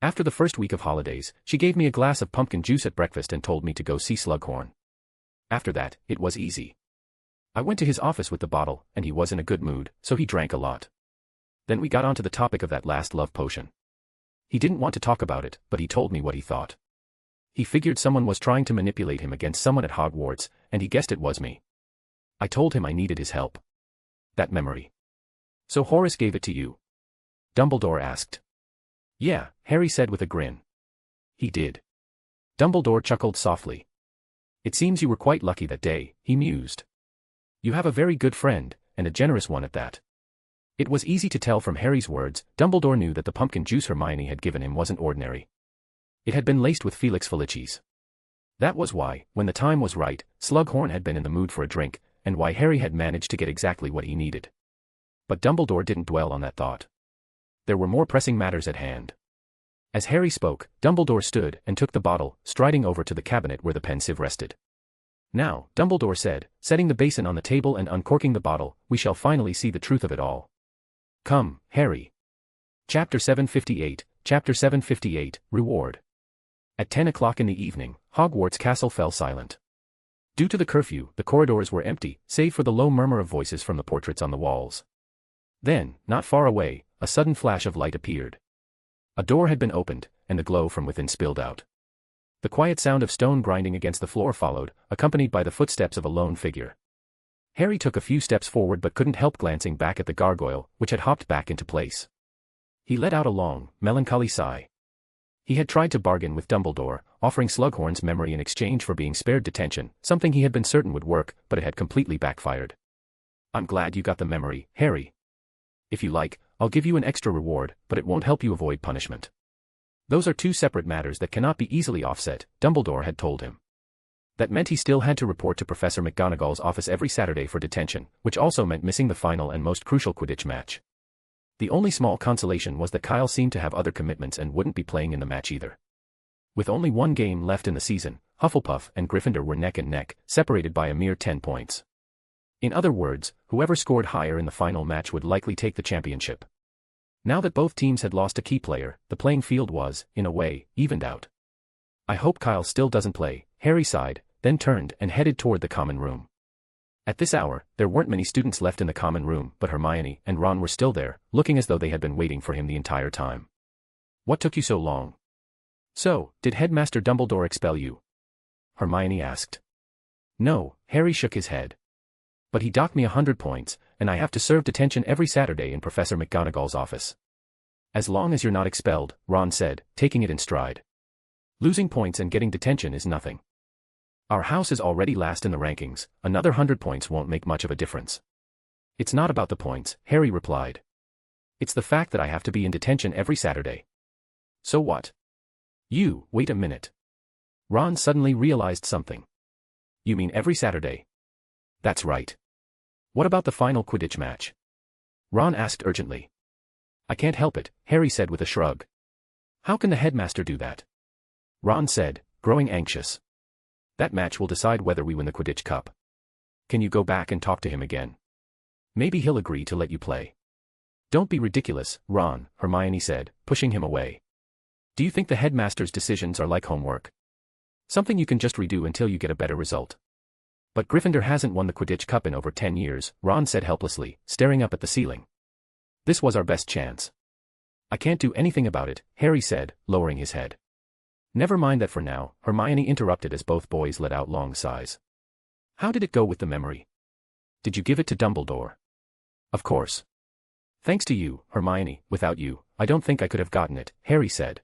After the first week of holidays, she gave me a glass of pumpkin juice at breakfast and told me to go see Slughorn. After that, it was easy. I went to his office with the bottle, and he was in a good mood, so he drank a lot. Then we got onto the topic of that last love potion. He didn't want to talk about it, but he told me what he thought. He figured someone was trying to manipulate him against someone at Hogwarts, and he guessed it was me. I told him I needed his help. That memory. So Horace gave it to you? Dumbledore asked. Yeah, Harry said with a grin. He did. Dumbledore chuckled softly. It seems you were quite lucky that day, he mused. You have a very good friend, and a generous one at that. It was easy to tell from Harry's words, Dumbledore knew that the pumpkin juice Hermione had given him wasn't ordinary. It had been laced with Felix Felicis. That was why, when the time was right, Slughorn had been in the mood for a drink, and why Harry had managed to get exactly what he needed. But Dumbledore didn't dwell on that thought. There were more pressing matters at hand. As Harry spoke, Dumbledore stood and took the bottle, striding over to the cabinet where the pensieve rested. "Now," Dumbledore said, setting the basin on the table and uncorking the bottle, "we shall finally see the truth of it all. Come, Harry." Chapter 758, Reward. At 10 o'clock in the evening, Hogwarts Castle fell silent. Due to the curfew, the corridors were empty, save for the low murmur of voices from the portraits on the walls. Then, not far away, a sudden flash of light appeared. A door had been opened, and the glow from within spilled out. The quiet sound of stone grinding against the floor followed, accompanied by the footsteps of a lone figure. Harry took a few steps forward but couldn't help glancing back at the gargoyle, which had hopped back into place. He let out a long, melancholy sigh. He had tried to bargain with Dumbledore, offering Slughorn's memory in exchange for being spared detention, something he had been certain would work, but it had completely backfired. "I'm glad you got the memory, Harry. If you like, I'll give you an extra reward, but it won't help you avoid punishment. Those are two separate matters that cannot be easily offset," Dumbledore had told him. That meant he still had to report to Professor McGonagall's office every Saturday for detention, which also meant missing the final and most crucial Quidditch match. The only small consolation was that Kyle seemed to have other commitments and wouldn't be playing in the match either. With only one game left in the season, Hufflepuff and Gryffindor were neck and neck, separated by a mere 10 points. In other words, whoever scored higher in the final match would likely take the championship. Now that both teams had lost a key player, the playing field was, in a way, evened out. "I hope Kyle still doesn't play," Harry sighed, then turned and headed toward the common room. At this hour, there weren't many students left in the common room, but Hermione and Ron were still there, looking as though they had been waiting for him the entire time. "What took you so long?" "So, did Headmaster Dumbledore expel you?" Hermione asked. "No," Harry shook his head. "But he docked me 100 points, and I have to serve detention every Saturday in Professor McGonagall's office." "As long as you're not expelled," Ron said, taking it in stride. "Losing points and getting detention is nothing. Our house is already last in the rankings, another 100 points won't make much of a difference." "It's not about the points," Harry replied. "It's the fact that I have to be in detention every Saturday." "So what?" Wait a minute." Ron suddenly realized something. "You mean every Saturday?" "That's right." "What about the final Quidditch match?" Ron asked urgently. "I can't help it," Harry said with a shrug. "How can the Headmaster do that?" Ron said, growing anxious. "That match will decide whether we win the Quidditch Cup. Can you go back and talk to him again? Maybe he'll agree to let you play." "Don't be ridiculous, Ron," Hermione said, pushing him away. "Do you think the Headmaster's decisions are like homework? Something you can just redo until you get a better result?" "But Gryffindor hasn't won the Quidditch Cup in over 10 years, Ron said helplessly, staring up at the ceiling. "This was our best chance." "I can't do anything about it," Harry said, lowering his head. "Never mind that for now," Hermione interrupted as both boys let out long sighs. "How did it go with the memory? Did you give it to Dumbledore?" "Of course. Thanks to you, Hermione. Without you, I don't think I could have gotten it," Harry said.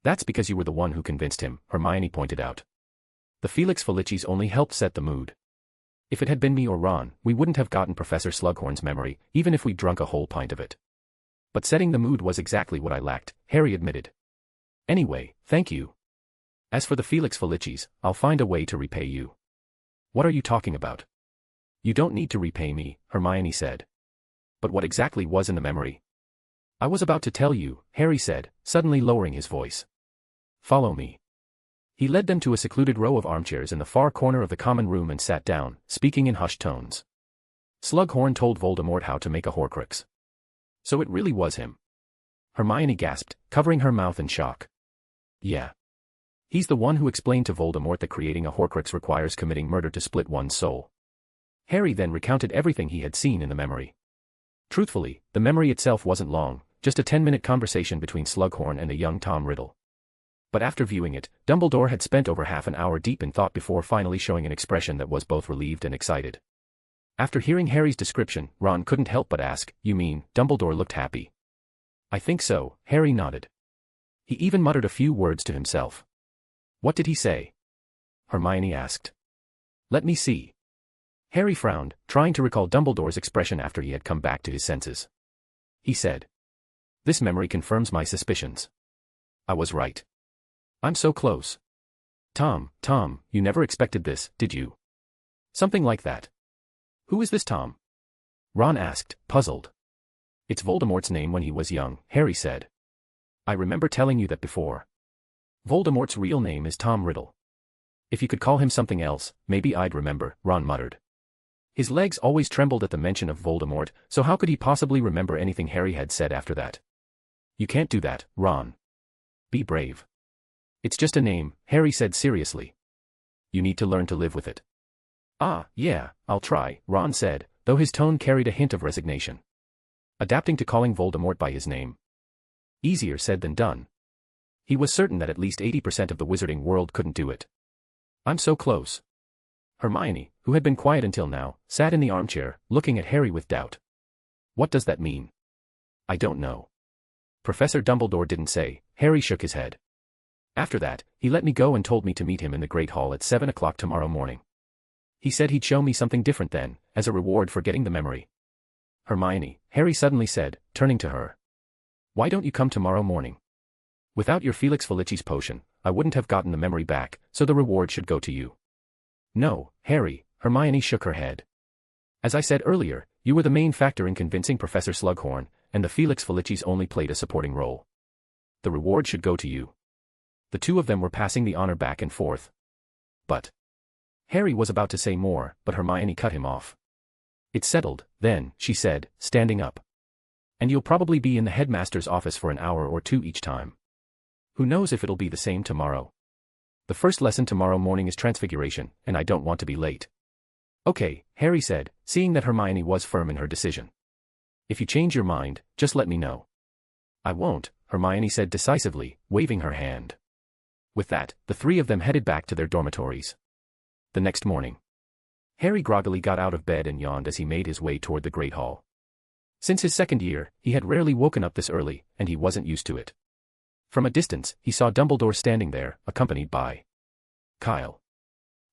"That's because you were the one who convinced him," Hermione pointed out. "The Felix Felicis only helped set the mood. If it had been me or Ron, we wouldn't have gotten Professor Slughorn's memory, even if we drunk a whole pint of it. But setting the mood was exactly what I lacked," Harry admitted. "Anyway, thank you. As for the Felix Felicis, I'll find a way to repay you." "What are you talking about?" "You don't need to repay me," Hermione said. "But what exactly was in the memory?" "I was about to tell you," Harry said, suddenly lowering his voice. "Follow me." He led them to a secluded row of armchairs in the far corner of the common room and sat down, speaking in hushed tones. "Slughorn told Voldemort how to make a Horcrux." "So it really was him?" Hermione gasped, covering her mouth in shock. "Yeah. He's the one who explained to Voldemort that creating a Horcrux requires committing murder to split one's soul." Harry then recounted everything he had seen in the memory. Truthfully, the memory itself wasn't long, just a 10-minute conversation between Slughorn and a young Tom Riddle. But after viewing it, Dumbledore had spent over half an hour deep in thought before finally showing an expression that was both relieved and excited. After hearing Harry's description, Ron couldn't help but ask, "You mean, Dumbledore looked happy?" "I think so," Harry nodded. "He even muttered a few words to himself." "What did he say?" Hermione asked. "Let me see." Harry frowned, trying to recall Dumbledore's expression after he had come back to his senses. He said, "This memory confirms my suspicions. I was right. I'm so close. Tom, you never expected this, did you?" "Something like that." Who is this Tom? Ron asked, puzzled. It's Voldemort's name when he was young, Harry said. I remember telling you that before. Voldemort's real name is Tom Riddle. If you could call him something else, maybe I'd remember, Ron muttered. His legs always trembled at the mention of Voldemort, so how could he possibly remember anything Harry had said after that? You can't do that, Ron. Be brave. It's just a name, Harry said seriously. You need to learn to live with it. Ah, yeah, I'll try, Ron said, though his tone carried a hint of resignation. Adapting to calling Voldemort by his name. Easier said than done. He was certain that at least 80% of the wizarding world couldn't do it. I'm so close. Hermione, who had been quiet until now, sat in the armchair, looking at Harry with doubt. What does that mean? I don't know. Professor Dumbledore didn't say. Harry shook his head. After that, he let me go and told me to meet him in the Great Hall at 7 o'clock tomorrow morning. He said he'd show me something different then, as a reward for getting the memory. Hermione, Harry suddenly said, turning to her. Why don't you come tomorrow morning? Without your Felix Felicis potion, I wouldn't have gotten the memory back, so the reward should go to you. No, Harry, Hermione shook her head. As I said earlier, you were the main factor in convincing Professor Slughorn, and the Felix Felicis only played a supporting role. The reward should go to you. The two of them were passing the honor back and forth. But Harry was about to say more, but Hermione cut him off. It's settled, then, she said, standing up. And you'll probably be in the headmaster's office for an hour or two each time. Who knows if it'll be the same tomorrow? The first lesson tomorrow morning is Transfiguration, and I don't want to be late. Okay, Harry said, seeing that Hermione was firm in her decision. If you change your mind, just let me know. I won't, Hermione said decisively, waving her hand. With that, the three of them headed back to their dormitories. The next morning, Harry groggily got out of bed and yawned as he made his way toward the Great Hall. Since his second year, he had rarely woken up this early, and he wasn't used to it. From a distance, he saw Dumbledore standing there, accompanied by Kyle.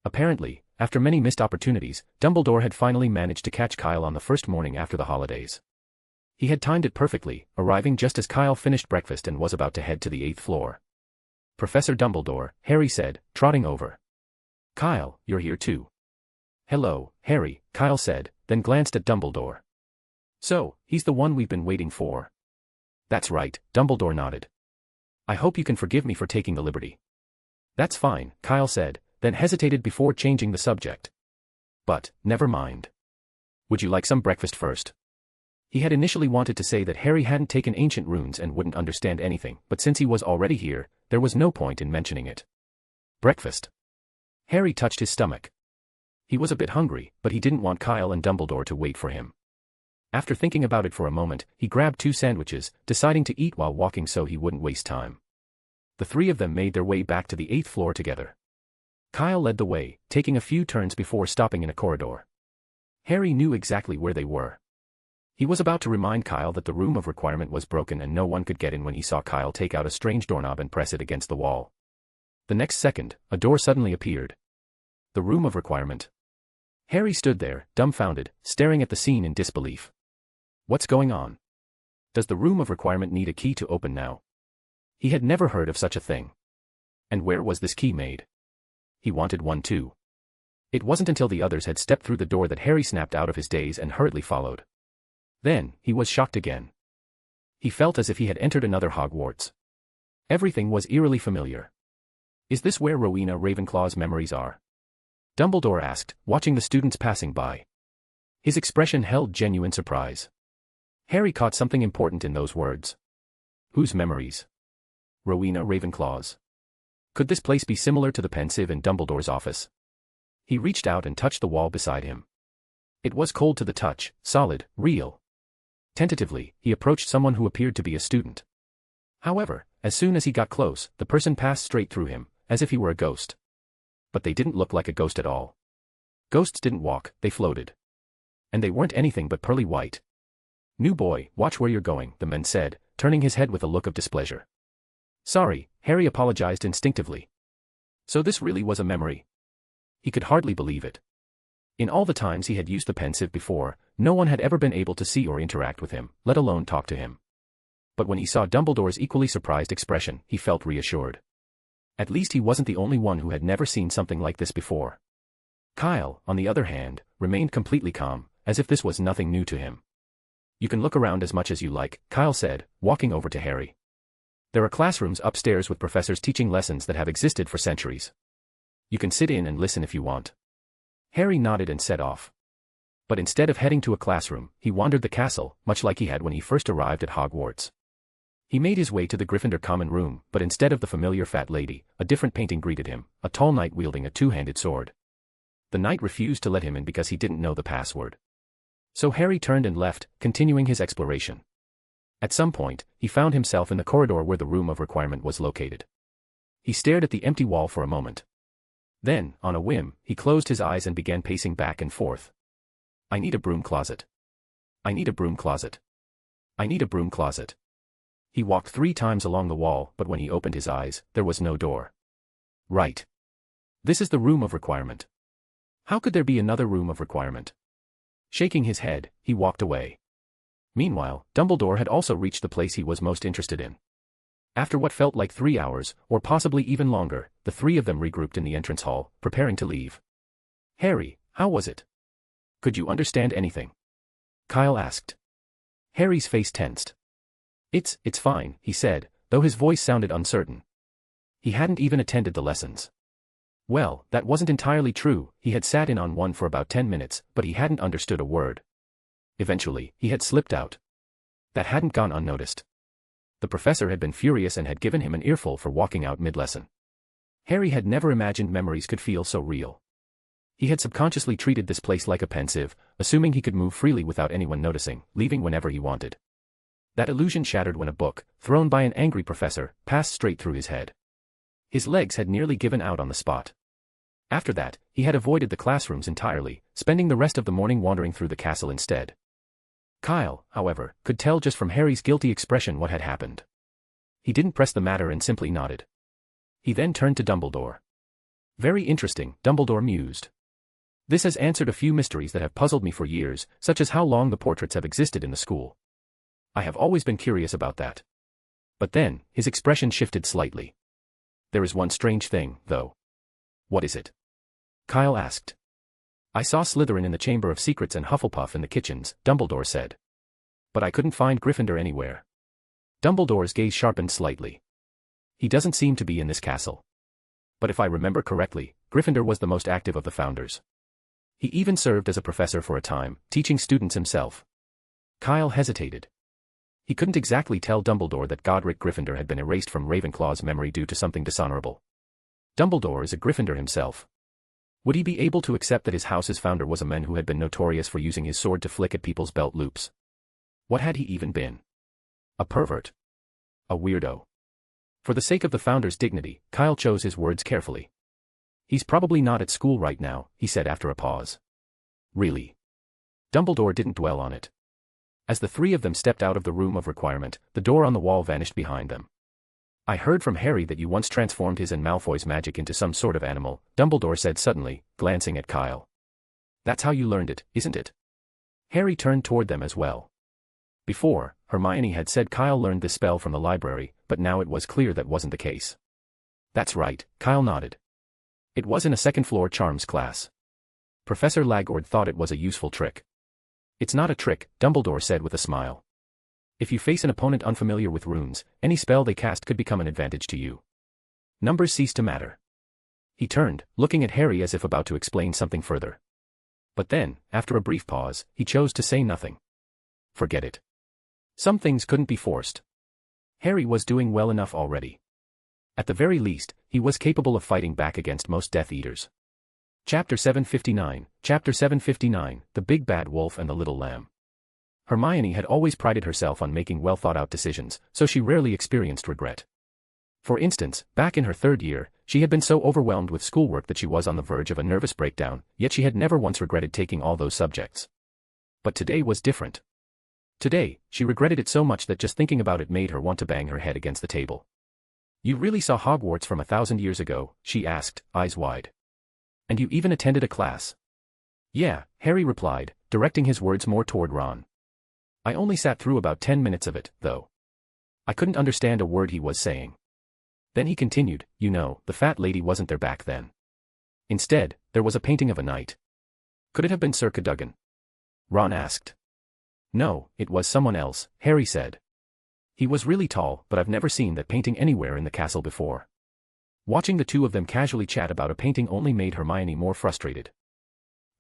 Apparently, after many missed opportunities, Dumbledore had finally managed to catch Kyle on the first morning after the holidays. He had timed it perfectly, arriving just as Kyle finished breakfast and was about to head to the 8th floor. Professor Dumbledore, Harry said, trotting over. Kyle, you're here too. Hello, Harry, Kyle said, then glanced at Dumbledore. So, he's the one we've been waiting for. That's right, Dumbledore nodded. I hope you can forgive me for taking the liberty. That's fine, Kyle said, then hesitated before changing the subject. But, never mind. Would you like some breakfast first? He had initially wanted to say that Harry hadn't taken ancient runes and wouldn't understand anything, but since he was already here, there was no point in mentioning it. Breakfast. Harry touched his stomach. He was a bit hungry, but he didn't want Kyle and Dumbledore to wait for him. After thinking about it for a moment, he grabbed 2 sandwiches, deciding to eat while walking so he wouldn't waste time. The three of them made their way back to the 8th floor together. Kyle led the way, taking a few turns before stopping in a corridor. Harry knew exactly where they were. He was about to remind Kyle that the room of requirement was broken and no one could get in when he saw Kyle take out a strange doorknob and press it against the wall. The next second, a door suddenly appeared. The room of requirement. Harry stood there, dumbfounded, staring at the scene in disbelief. What's going on? Does the room of requirement need a key to open now? He had never heard of such a thing. And where was this key made? He wanted one too. It wasn't until the others had stepped through the door that Harry snapped out of his daze and hurriedly followed. Then, he was shocked again. He felt as if he had entered another Hogwarts. Everything was eerily familiar. Is this where Rowena Ravenclaw's memories are? Dumbledore asked, watching the students passing by. His expression held genuine surprise. Harry caught something important in those words. Whose memories? Rowena Ravenclaw's. Could this place be similar to the pensieve in Dumbledore's office? He reached out and touched the wall beside him. It was cold to the touch, solid, real. Tentatively, he approached someone who appeared to be a student. However, as soon as he got close, the person passed straight through him, as if he were a ghost. But they didn't look like a ghost at all. Ghosts didn't walk, they floated. And they weren't anything but pearly white. New boy, watch where you're going, the man said, turning his head with a look of displeasure. Sorry, Harry apologized instinctively. So this really was a memory. He could hardly believe it. In all the times he had used the pensieve before, no one had ever been able to see or interact with him, let alone talk to him. But when he saw Dumbledore's equally surprised expression, he felt reassured. At least he wasn't the only one who had never seen something like this before. Kyle, on the other hand, remained completely calm, as if this was nothing new to him. You can look around as much as you like, Kyle said, walking over to Harry. There are classrooms upstairs with professors teaching lessons that have existed for centuries. You can sit in and listen if you want. Harry nodded and set off. But instead of heading to a classroom, he wandered the castle, much like he had when he first arrived at Hogwarts. He made his way to the Gryffindor common room, but instead of the familiar fat lady, a different painting greeted him, a tall knight wielding a two-handed sword. The knight refused to let him in because he didn't know the password. So Harry turned and left, continuing his exploration. At some point, he found himself in the corridor where the room of requirement was located. He stared at the empty wall for a moment. Then, on a whim, he closed his eyes and began pacing back and forth. I need a broom closet. I need a broom closet. I need a broom closet. He walked 3 times along the wall, but when he opened his eyes, there was no door. Right. This is the room of requirement. How could there be another room of requirement? Shaking his head, he walked away. Meanwhile, Dumbledore had also reached the place he was most interested in. After what felt like 3 hours, or possibly even longer, the 3 of them regrouped in the entrance hall, preparing to leave. Harry, how was it? Could you understand anything? Kyle asked. Harry's face tensed. It's fine, he said, though his voice sounded uncertain. He hadn't even attended the lessons. Well, that wasn't entirely true, he had sat in on one for about 10 minutes, but he hadn't understood a word. Eventually, he had slipped out. That hadn't gone unnoticed. The professor had been furious and had given him an earful for walking out mid-lesson. Harry had never imagined memories could feel so real. He had subconsciously treated this place like a pensive, assuming he could move freely without anyone noticing, leaving whenever he wanted. That illusion shattered when a book, thrown by an angry professor, passed straight through his head. His legs had nearly given out on the spot. After that, he had avoided the classrooms entirely, spending the rest of the morning wandering through the castle instead. Kyle, however, could tell just from Harry's guilty expression what had happened. He didn't press the matter and simply nodded. He then turned to Dumbledore. Very interesting, Dumbledore mused. This has answered a few mysteries that have puzzled me for years, such as how long the portraits have existed in the school. I have always been curious about that. But then, his expression shifted slightly. There is one strange thing, though. What is it? Kyle asked. I saw Slytherin in the Chamber of Secrets and Hufflepuff in the kitchens, Dumbledore said. But I couldn't find Gryffindor anywhere. Dumbledore's gaze sharpened slightly. He doesn't seem to be in this castle. But if I remember correctly, Gryffindor was the most active of the founders. He even served as a professor for a time, teaching students himself. Kyle hesitated. He couldn't exactly tell Dumbledore that Godric Gryffindor had been erased from Ravenclaw's memory due to something dishonorable. Dumbledore is a Gryffindor himself. Would he be able to accept that his house's founder was a man who had been notorious for using his sword to flick at people's belt loops? What had he even been? A pervert? A weirdo? For the sake of the founder's dignity, Kyle chose his words carefully. He's probably not at school right now, he said after a pause. Really? Dumbledore didn't dwell on it. As the 3 of them stepped out of the room of requirement, the door on the wall vanished behind them. I heard from Harry that you once transformed his and Malfoy's magic into some sort of animal, Dumbledore said suddenly, glancing at Kyle. That's how you learned it, isn't it? Harry turned toward them as well. Before, Hermione had said Kyle learned this spell from the library, but now it was clear that wasn't the case. That's right, Kyle nodded. It was in a second-floor charms class. Professor Lagord thought it was a useful trick. It's not a trick, Dumbledore said with a smile. If you face an opponent unfamiliar with runes, any spell they cast could become an advantage to you. Numbers cease to matter. He turned, looking at Harry as if about to explain something further. But then, after a brief pause, he chose to say nothing. Forget it. Some things couldn't be forced. Harry was doing well enough already. At the very least, he was capable of fighting back against most Death Eaters. Chapter 759, The Big Bad Wolf and the Little Lamb. Hermione had always prided herself on making well-thought-out decisions, so she rarely experienced regret. For instance, back in her 3rd year, she had been so overwhelmed with schoolwork that she was on the verge of a nervous breakdown, yet she had never once regretted taking all those subjects. But today was different. Today, she regretted it so much that just thinking about it made her want to bang her head against the table. You really saw Hogwarts from 1,000 years ago, she asked, eyes wide. And you even attended a class? Yeah, Harry replied, directing his words more toward Ron. I only sat through about 10 minutes of it, though. I couldn't understand a word he was saying. Then he continued, you know, the fat lady wasn't there back then. Instead, there was a painting of a knight. Could it have been Sir Cadogan? Ron asked. No, it was someone else, Harry said. He was really tall, but I've never seen that painting anywhere in the castle before. Watching the two of them casually chat about a painting only made Hermione more frustrated.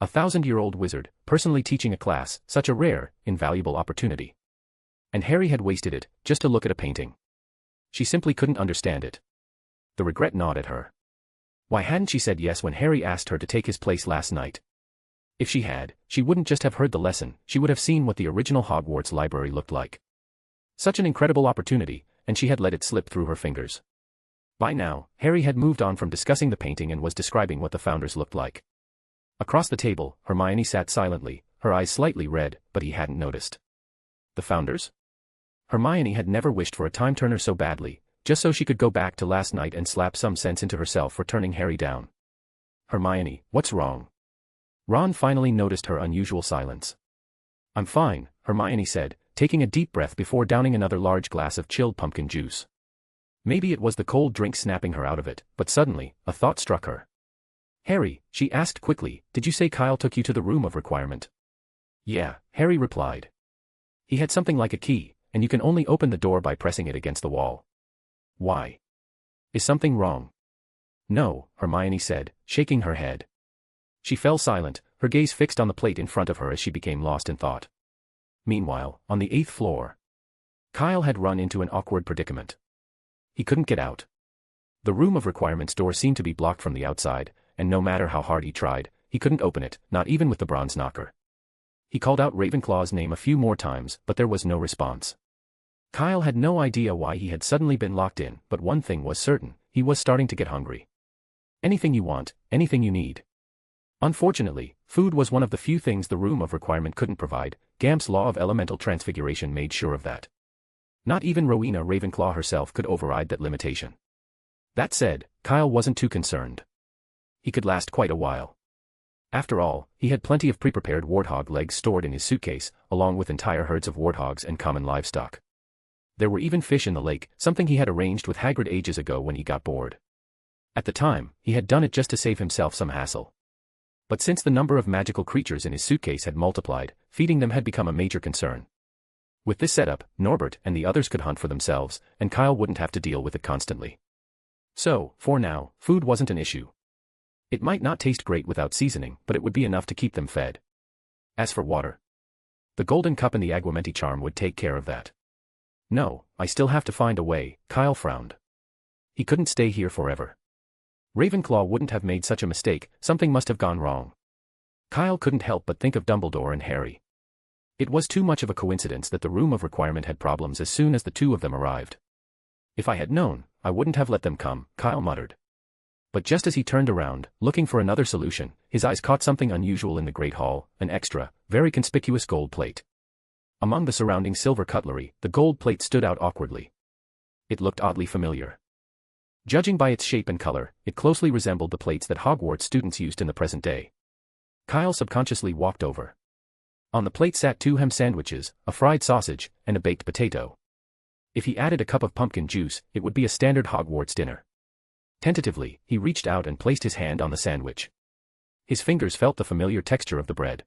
1,000-year-old wizard, personally teaching a class, such a rare, invaluable opportunity. And Harry had wasted it, just to look at a painting. She simply couldn't understand it. The regret gnawed at her. Why hadn't she said yes when Harry asked her to take his place last night? If she had, she wouldn't just have heard the lesson, she would have seen what the original Hogwarts library looked like. Such an incredible opportunity, and she had let it slip through her fingers. By now, Harry had moved on from discussing the painting and was describing what the founders looked like. Across the table, Hermione sat silently, her eyes slightly red, but he hadn't noticed. The founders? Hermione had never wished for a time-turner so badly, just so she could go back to last night and slap some sense into herself for turning Harry down. Hermione, what's wrong? Ron finally noticed her unusual silence. I'm fine, Hermione said, taking a deep breath before downing another large glass of chilled pumpkin juice. Maybe it was the cold drink snapping her out of it, but suddenly, a thought struck her. Harry, she asked quickly, did you say Kyle took you to the room of requirement? Yeah, Harry replied. He had something like a key, and you can only open the door by pressing it against the wall. Why? Is something wrong? No, Hermione said, shaking her head. She fell silent, her gaze fixed on the plate in front of her as she became lost in thought. Meanwhile, on the 8th floor, Kyle had run into an awkward predicament. He couldn't get out. The room of requirement's door seemed to be blocked from the outside, and no matter how hard he tried, he couldn't open it, not even with the bronze knocker. He called out Ravenclaw's name a few more times, but there was no response. Kyle had no idea why he had suddenly been locked in, but one thing was certain, he was starting to get hungry. Anything you want, anything you need. Unfortunately, food was one of the few things the room of requirement couldn't provide. Gamp's law of elemental transfiguration made sure of that. Not even Rowena Ravenclaw herself could override that limitation. That said, Kyle wasn't too concerned. He could last quite a while. After all, he had plenty of pre-prepared warthog legs stored in his suitcase, along with entire herds of warthogs and common livestock. There were even fish in the lake, something he had arranged with Hagrid ages ago when he got bored. At the time, he had done it just to save himself some hassle. But since the number of magical creatures in his suitcase had multiplied, feeding them had become a major concern. With this setup, Norbert and the others could hunt for themselves, and Kyle wouldn't have to deal with it constantly. So, for now, food wasn't an issue. It might not taste great without seasoning, but it would be enough to keep them fed. As for water, the golden cup and the Aguamenti charm would take care of that. No, I still have to find a way, Kyle frowned. He couldn't stay here forever. Ravenclaw wouldn't have made such a mistake, something must have gone wrong. Kyle couldn't help but think of Dumbledore and Harry. It was too much of a coincidence that the room of requirement had problems as soon as the two of them arrived. If I had known, I wouldn't have let them come, Kyle muttered. But just as he turned around, looking for another solution, his eyes caught something unusual in the Great Hall, an extra, very conspicuous gold plate. Among the surrounding silver cutlery, the gold plate stood out awkwardly. It looked oddly familiar. Judging by its shape and color, it closely resembled the plates that Hogwarts students used in the present day. Kyle subconsciously walked over. On the plate sat 2 ham sandwiches, a fried sausage, and a baked potato. If he added a cup of pumpkin juice, it would be a standard Hogwarts dinner. Tentatively, he reached out and placed his hand on the sandwich. His fingers felt the familiar texture of the bread.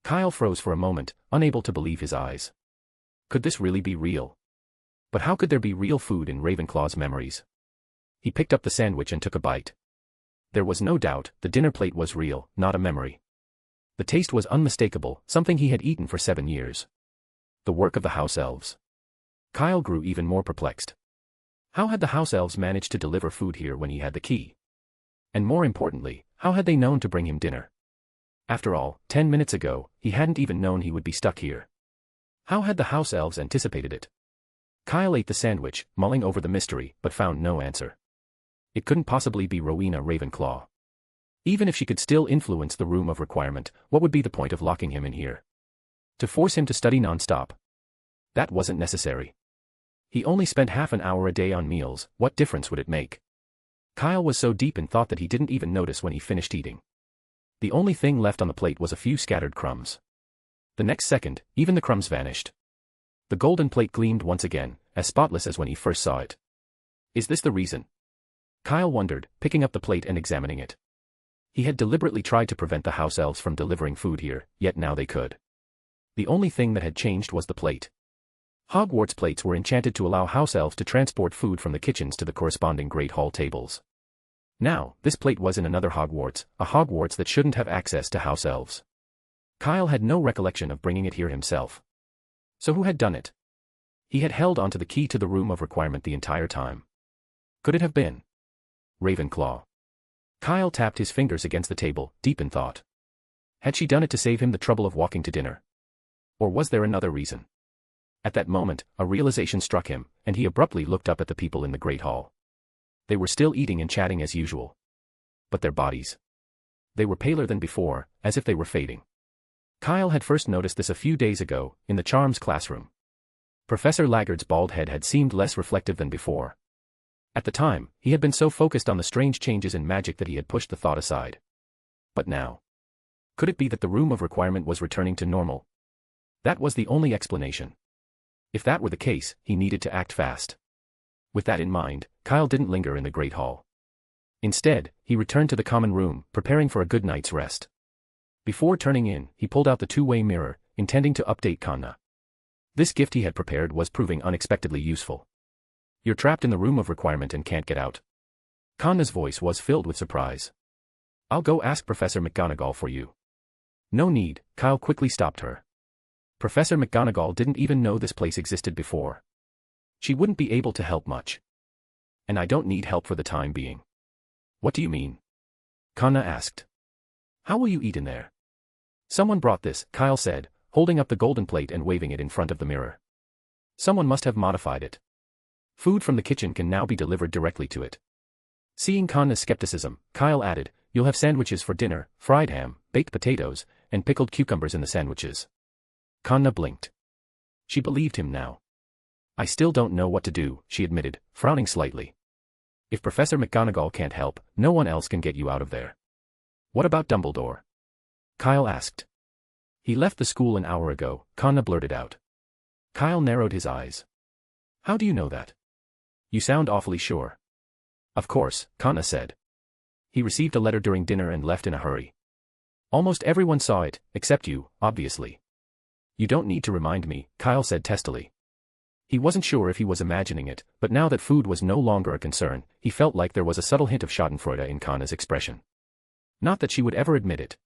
Kyle froze for a moment, unable to believe his eyes. Could this really be real? But how could there be real food in Ravenclaw's memories? He picked up the sandwich and took a bite. There was no doubt, the dinner plate was real, not a memory. The taste was unmistakable, something he had eaten for 7 years. The work of the house elves. Kyle grew even more perplexed. How had the house elves managed to deliver food here when he had the key? And more importantly, how had they known to bring him dinner? After all, 10 minutes ago, he hadn't even known he would be stuck here. How had the house elves anticipated it? Kyle ate the sandwich, mulling over the mystery, but found no answer. It couldn't possibly be Rowena Ravenclaw. Even if she could still influence the room of requirement, what would be the point of locking him in here? To force him to study non-stop? That wasn't necessary. He only spent half an hour a day on meals, what difference would it make? Kyle was so deep in thought that he didn't even notice when he finished eating. The only thing left on the plate was a few scattered crumbs. The next second, even the crumbs vanished. The golden plate gleamed once again, as spotless as when he first saw it. Is this the reason? Kyle wondered, picking up the plate and examining it. He had deliberately tried to prevent the house elves from delivering food here, yet now they could. The only thing that had changed was the plate. Hogwarts plates were enchanted to allow house elves to transport food from the kitchens to the corresponding Great Hall tables. Now, this plate was in another Hogwarts, a Hogwarts that shouldn't have access to house elves. Kyle had no recollection of bringing it here himself. So who had done it? He had held onto the key to the room of requirement the entire time. Could it have been Ravenclaw? Kyle tapped his fingers against the table, deep in thought. Had she done it to save him the trouble of walking to dinner? Or was there another reason? At that moment, a realization struck him, and he abruptly looked up at the people in the Great Hall. They were still eating and chatting as usual. But their bodies. They were paler than before, as if they were fading. Kyle had first noticed this a few days ago, in the Charms classroom. Professor Laggard's bald head had seemed less reflective than before. At the time, he had been so focused on the strange changes in magic that he had pushed the thought aside. But now? Could it be that the room of requirement was returning to normal? That was the only explanation. If that were the case, he needed to act fast. With that in mind, Kyle didn't linger in the Great Hall. Instead, he returned to the common room, preparing for a good night's rest. Before turning in, he pulled out the two-way mirror, intending to update Kanna. This gift he had prepared was proving unexpectedly useful. You're trapped in the room of requirement and can't get out. Kanna's voice was filled with surprise. I'll go ask Professor McGonagall for you. No need, Kyle quickly stopped her. Professor McGonagall didn't even know this place existed before. She wouldn't be able to help much. And I don't need help for the time being. What do you mean? Kanna asked. How will you eat in there? Someone brought this, Kyle said, holding up the golden plate and waving it in front of the mirror. Someone must have modified it. Food from the kitchen can now be delivered directly to it. Seeing Kanna's skepticism, Kyle added, you'll have sandwiches for dinner, fried ham, baked potatoes, and pickled cucumbers in the sandwiches. Kanna blinked. She believed him now. I still don't know what to do, she admitted, frowning slightly. If Professor McGonagall can't help, no one else can get you out of there. What about Dumbledore? Kyle asked. He left the school an hour ago, Kanna blurted out. Kyle narrowed his eyes. How do you know that? You sound awfully sure. Of course, Kanna said. He received a letter during dinner and left in a hurry. Almost everyone saw it, except you, obviously. You don't need to remind me, Kyle said testily. He wasn't sure if he was imagining it, but now that food was no longer a concern, he felt like there was a subtle hint of schadenfreude in Kanna's expression. Not that she would ever admit it.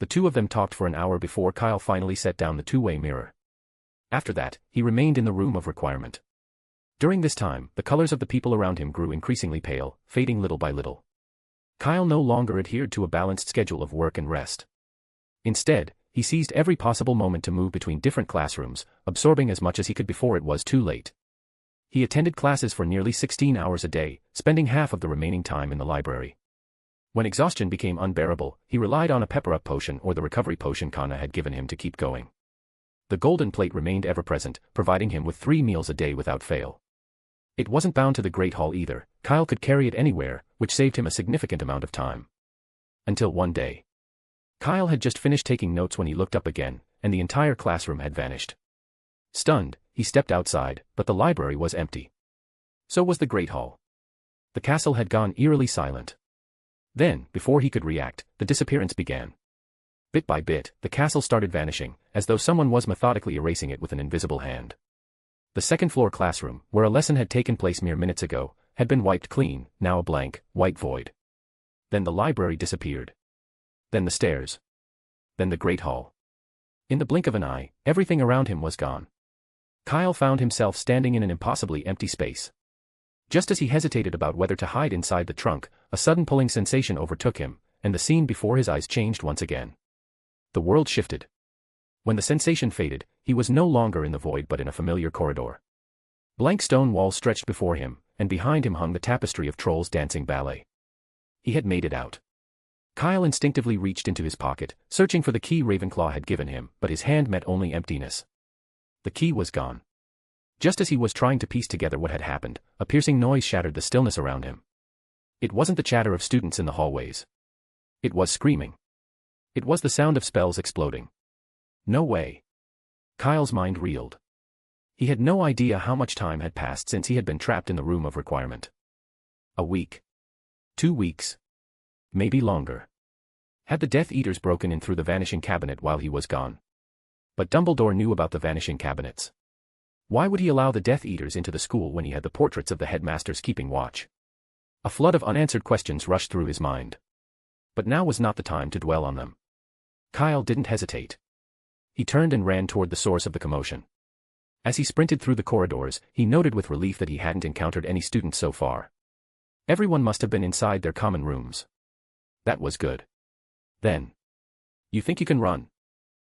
The two of them talked for an hour before Kyle finally set down the two-way mirror. After that, he remained in the room of requirement. During this time, the colors of the people around him grew increasingly pale, fading little by little. Kyle no longer adhered to a balanced schedule of work and rest. Instead, he seized every possible moment to move between different classrooms, absorbing as much as he could before it was too late. He attended classes for nearly 16 hours a day, spending half of the remaining time in the library. When exhaustion became unbearable, he relied on a pepper-up potion or the recovery potion Kanna had given him to keep going. The golden plate remained ever-present, providing him with 3 meals a day without fail. It wasn't bound to the Great Hall either, Kyle could carry it anywhere, which saved him a significant amount of time. Until one day. Kyle had just finished taking notes when he looked up again, and the entire classroom had vanished. Stunned, he stepped outside, but the library was empty. So was the Great Hall. The castle had gone eerily silent. Then, before he could react, the disappearance began. Bit by bit, the castle started vanishing, as though someone was methodically erasing it with an invisible hand. The second-floor classroom, where a lesson had taken place mere minutes ago, had been wiped clean, now a blank, white void. Then the library disappeared. Then the stairs. Then the Great Hall. In the blink of an eye, everything around him was gone. Kyle found himself standing in an impossibly empty space. Just as he hesitated about whether to hide inside the trunk, a sudden pulling sensation overtook him, and the scene before his eyes changed once again. The world shifted. When the sensation faded, he was no longer in the void but in a familiar corridor. Blank stone walls stretched before him, and behind him hung the tapestry of trolls dancing ballet. He had made it out. Kyle instinctively reached into his pocket, searching for the key Ravenclaw had given him, but his hand met only emptiness. The key was gone. Just as he was trying to piece together what had happened, a piercing noise shattered the stillness around him. It wasn't the chatter of students in the hallways. It was screaming. It was the sound of spells exploding. No way. Kyle's mind reeled. He had no idea how much time had passed since he had been trapped in the room of requirement. A week. 2 weeks. Maybe longer. Had the Death Eaters broken in through the vanishing cabinet while he was gone? But Dumbledore knew about the vanishing cabinets. Why would he allow the Death Eaters into the school when he had the portraits of the headmasters keeping watch? A flood of unanswered questions rushed through his mind. But now was not the time to dwell on them. Kyle didn't hesitate. He turned and ran toward the source of the commotion. As he sprinted through the corridors, he noted with relief that he hadn't encountered any students so far. Everyone must have been inside their common rooms. That was good. Then. You think you can run?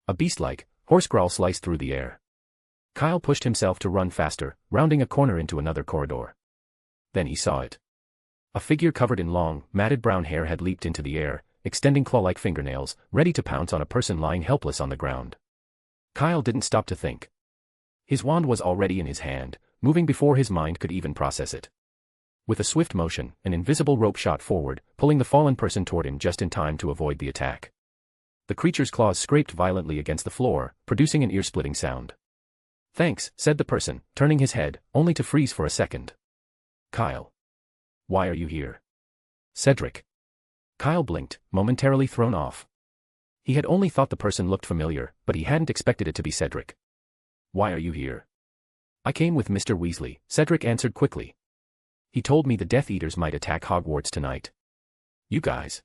A beast-like, hoarse growl sliced through the air. Kyle pushed himself to run faster, rounding a corner into another corridor. Then he saw it. A figure covered in long, matted brown hair had leaped into the air, extending claw-like fingernails, ready to pounce on a person lying helpless on the ground. Kyle didn't stop to think. His wand was already in his hand, moving before his mind could even process it. With a swift motion, an invisible rope shot forward, pulling the fallen person toward him just in time to avoid the attack. The creature's claws scraped violently against the floor, producing an ear-splitting sound. "Thanks," said the person, turning his head, only to freeze for a second. "Kyle. Why are you here?" "Cedric." Kyle blinked, momentarily thrown off. He had only thought the person looked familiar, but he hadn't expected it to be Cedric. "Why are you here?" "I came with Mr. Weasley," Cedric answered quickly. "He told me the Death Eaters might attack Hogwarts tonight." "You guys."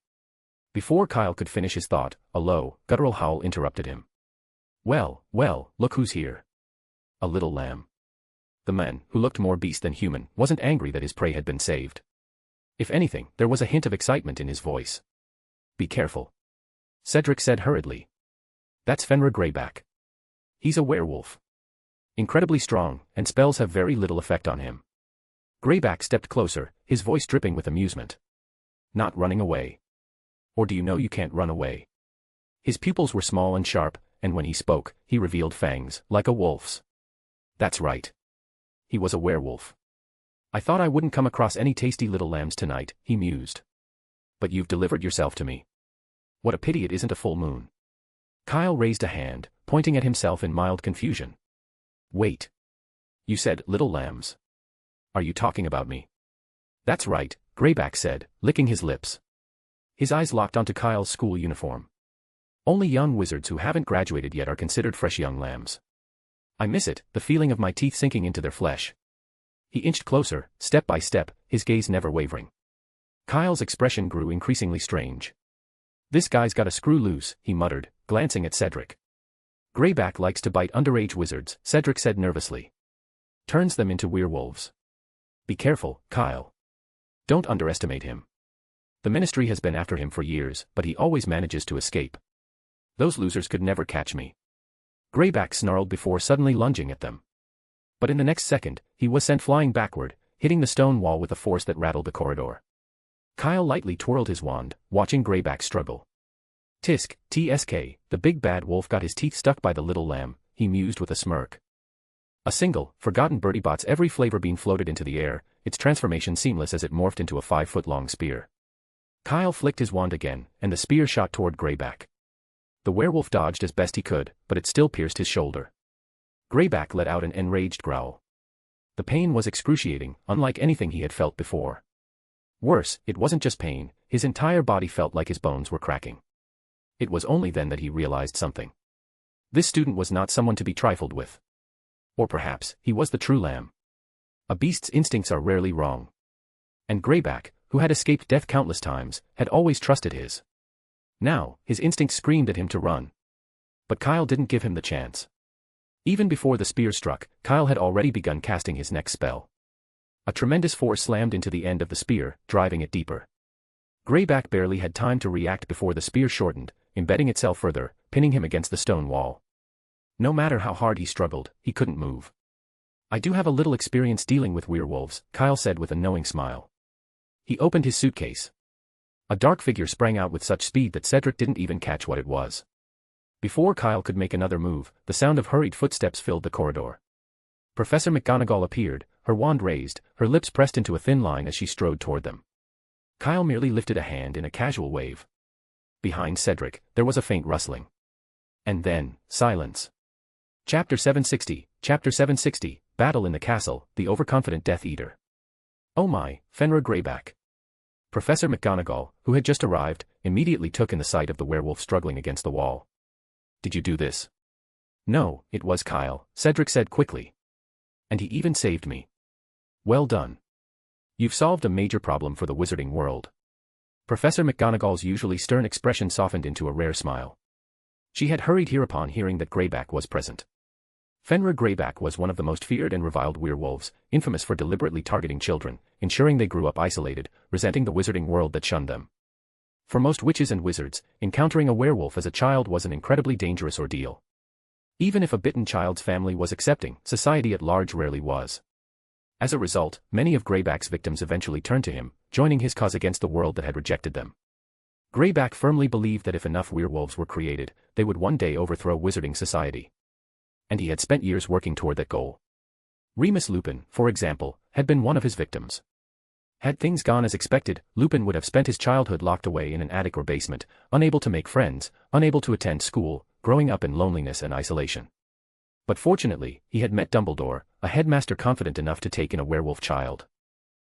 Before Kyle could finish his thought, a low, guttural howl interrupted him. Well, look who's here." A little lamb. The man, who looked more beast than human, wasn't angry that his prey had been saved. If anything, there was a hint of excitement in his voice. "Be careful," Cedric said hurriedly. "That's Fenrir Greyback. He's a werewolf. Incredibly strong, and spells have very little effect on him." Greyback stepped closer, his voice dripping with amusement. "Not running away. Or do you know you can't run away?" His pupils were small and sharp, and when he spoke, he revealed fangs, like a wolf's. "That's right. He was a werewolf. I thought I wouldn't come across any tasty little lambs tonight," he mused. "But you've delivered yourself to me. What a pity it isn't a full moon." Kyle raised a hand, pointing at himself in mild confusion. "Wait. You said little lambs. Are you talking about me?" "That's right," Greyback said, licking his lips. His eyes locked onto Kyle's school uniform. "Only young wizards who haven't graduated yet are considered fresh young lambs. I miss it, the feeling of my teeth sinking into their flesh." He inched closer, step by step, his gaze never wavering. Kyle's expression grew increasingly strange. "This guy's got a screw loose," he muttered, glancing at Cedric. "Greyback likes to bite underage wizards," Cedric said nervously. "Turns them into werewolves. Be careful, Kyle. Don't underestimate him. The Ministry has been after him for years, but he always manages to escape. Those losers could never catch me." Greyback snarled before suddenly lunging at them. But in the next second, he was sent flying backward, hitting the stone wall with a force that rattled the corridor. Kyle lightly twirled his wand, watching Greyback struggle. "Tisk, tsk, the big bad wolf got his teeth stuck by the little lamb," he mused with a smirk. A single, forgotten Bertie Bott's every flavor bean floated into the air, its transformation seamless as it morphed into a 5-foot-long spear. Kyle flicked his wand again, and the spear shot toward Greyback. The werewolf dodged as best he could, but it still pierced his shoulder. Greyback let out an enraged growl. The pain was excruciating, unlike anything he had felt before. Worse, it wasn't just pain, his entire body felt like his bones were cracking. It was only then that he realized something. This student was not someone to be trifled with. Or perhaps, he was the true lamb. A beast's instincts are rarely wrong. And Greyback, who had escaped death countless times, had always trusted his. Now, his instinct screamed at him to run. But Kyle didn't give him the chance. Even before the spear struck, Kyle had already begun casting his next spell. A tremendous force slammed into the end of the spear, driving it deeper. Greyback barely had time to react before the spear shortened, embedding itself further, pinning him against the stone wall. No matter how hard he struggled, he couldn't move. "I do have a little experience dealing with werewolves," Kyle said with a knowing smile. He opened his suitcase. A dark figure sprang out with such speed that Cedric didn't even catch what it was. Before Kyle could make another move, the sound of hurried footsteps filled the corridor. Professor McGonagall appeared, her wand raised, her lips pressed into a thin line as she strode toward them. Kyle merely lifted a hand in a casual wave. Behind Cedric, there was a faint rustling. And then, silence. Chapter 760, Battle in the Castle, the Overconfident Death Eater. "Oh my, Fenrir Greyback. Professor McGonagall, who had just arrived, immediately took in the sight of the werewolf struggling against the wall. "Did you do this?" "No, it was Kyle," Cedric said quickly. "And he even saved me." "Well done. You've solved a major problem for the wizarding world." Professor McGonagall's usually stern expression softened into a rare smile. She had hurried here upon hearing that Greyback was present. Fenrir Greyback was one of the most feared and reviled werewolves, infamous for deliberately targeting children, ensuring they grew up isolated, resenting the wizarding world that shunned them. For most witches and wizards, encountering a werewolf as a child was an incredibly dangerous ordeal. Even if a bitten child's family was accepting, society at large rarely was. As a result, many of Greyback's victims eventually turned to him, joining his cause against the world that had rejected them. Greyback firmly believed that if enough werewolves were created, they would one day overthrow wizarding society. And he had spent years working toward that goal. Remus Lupin, for example, had been one of his victims. Had things gone as expected, Lupin would have spent his childhood locked away in an attic or basement, unable to make friends, unable to attend school, growing up in loneliness and isolation. But fortunately, he had met Dumbledore, a headmaster confident enough to take in a werewolf child.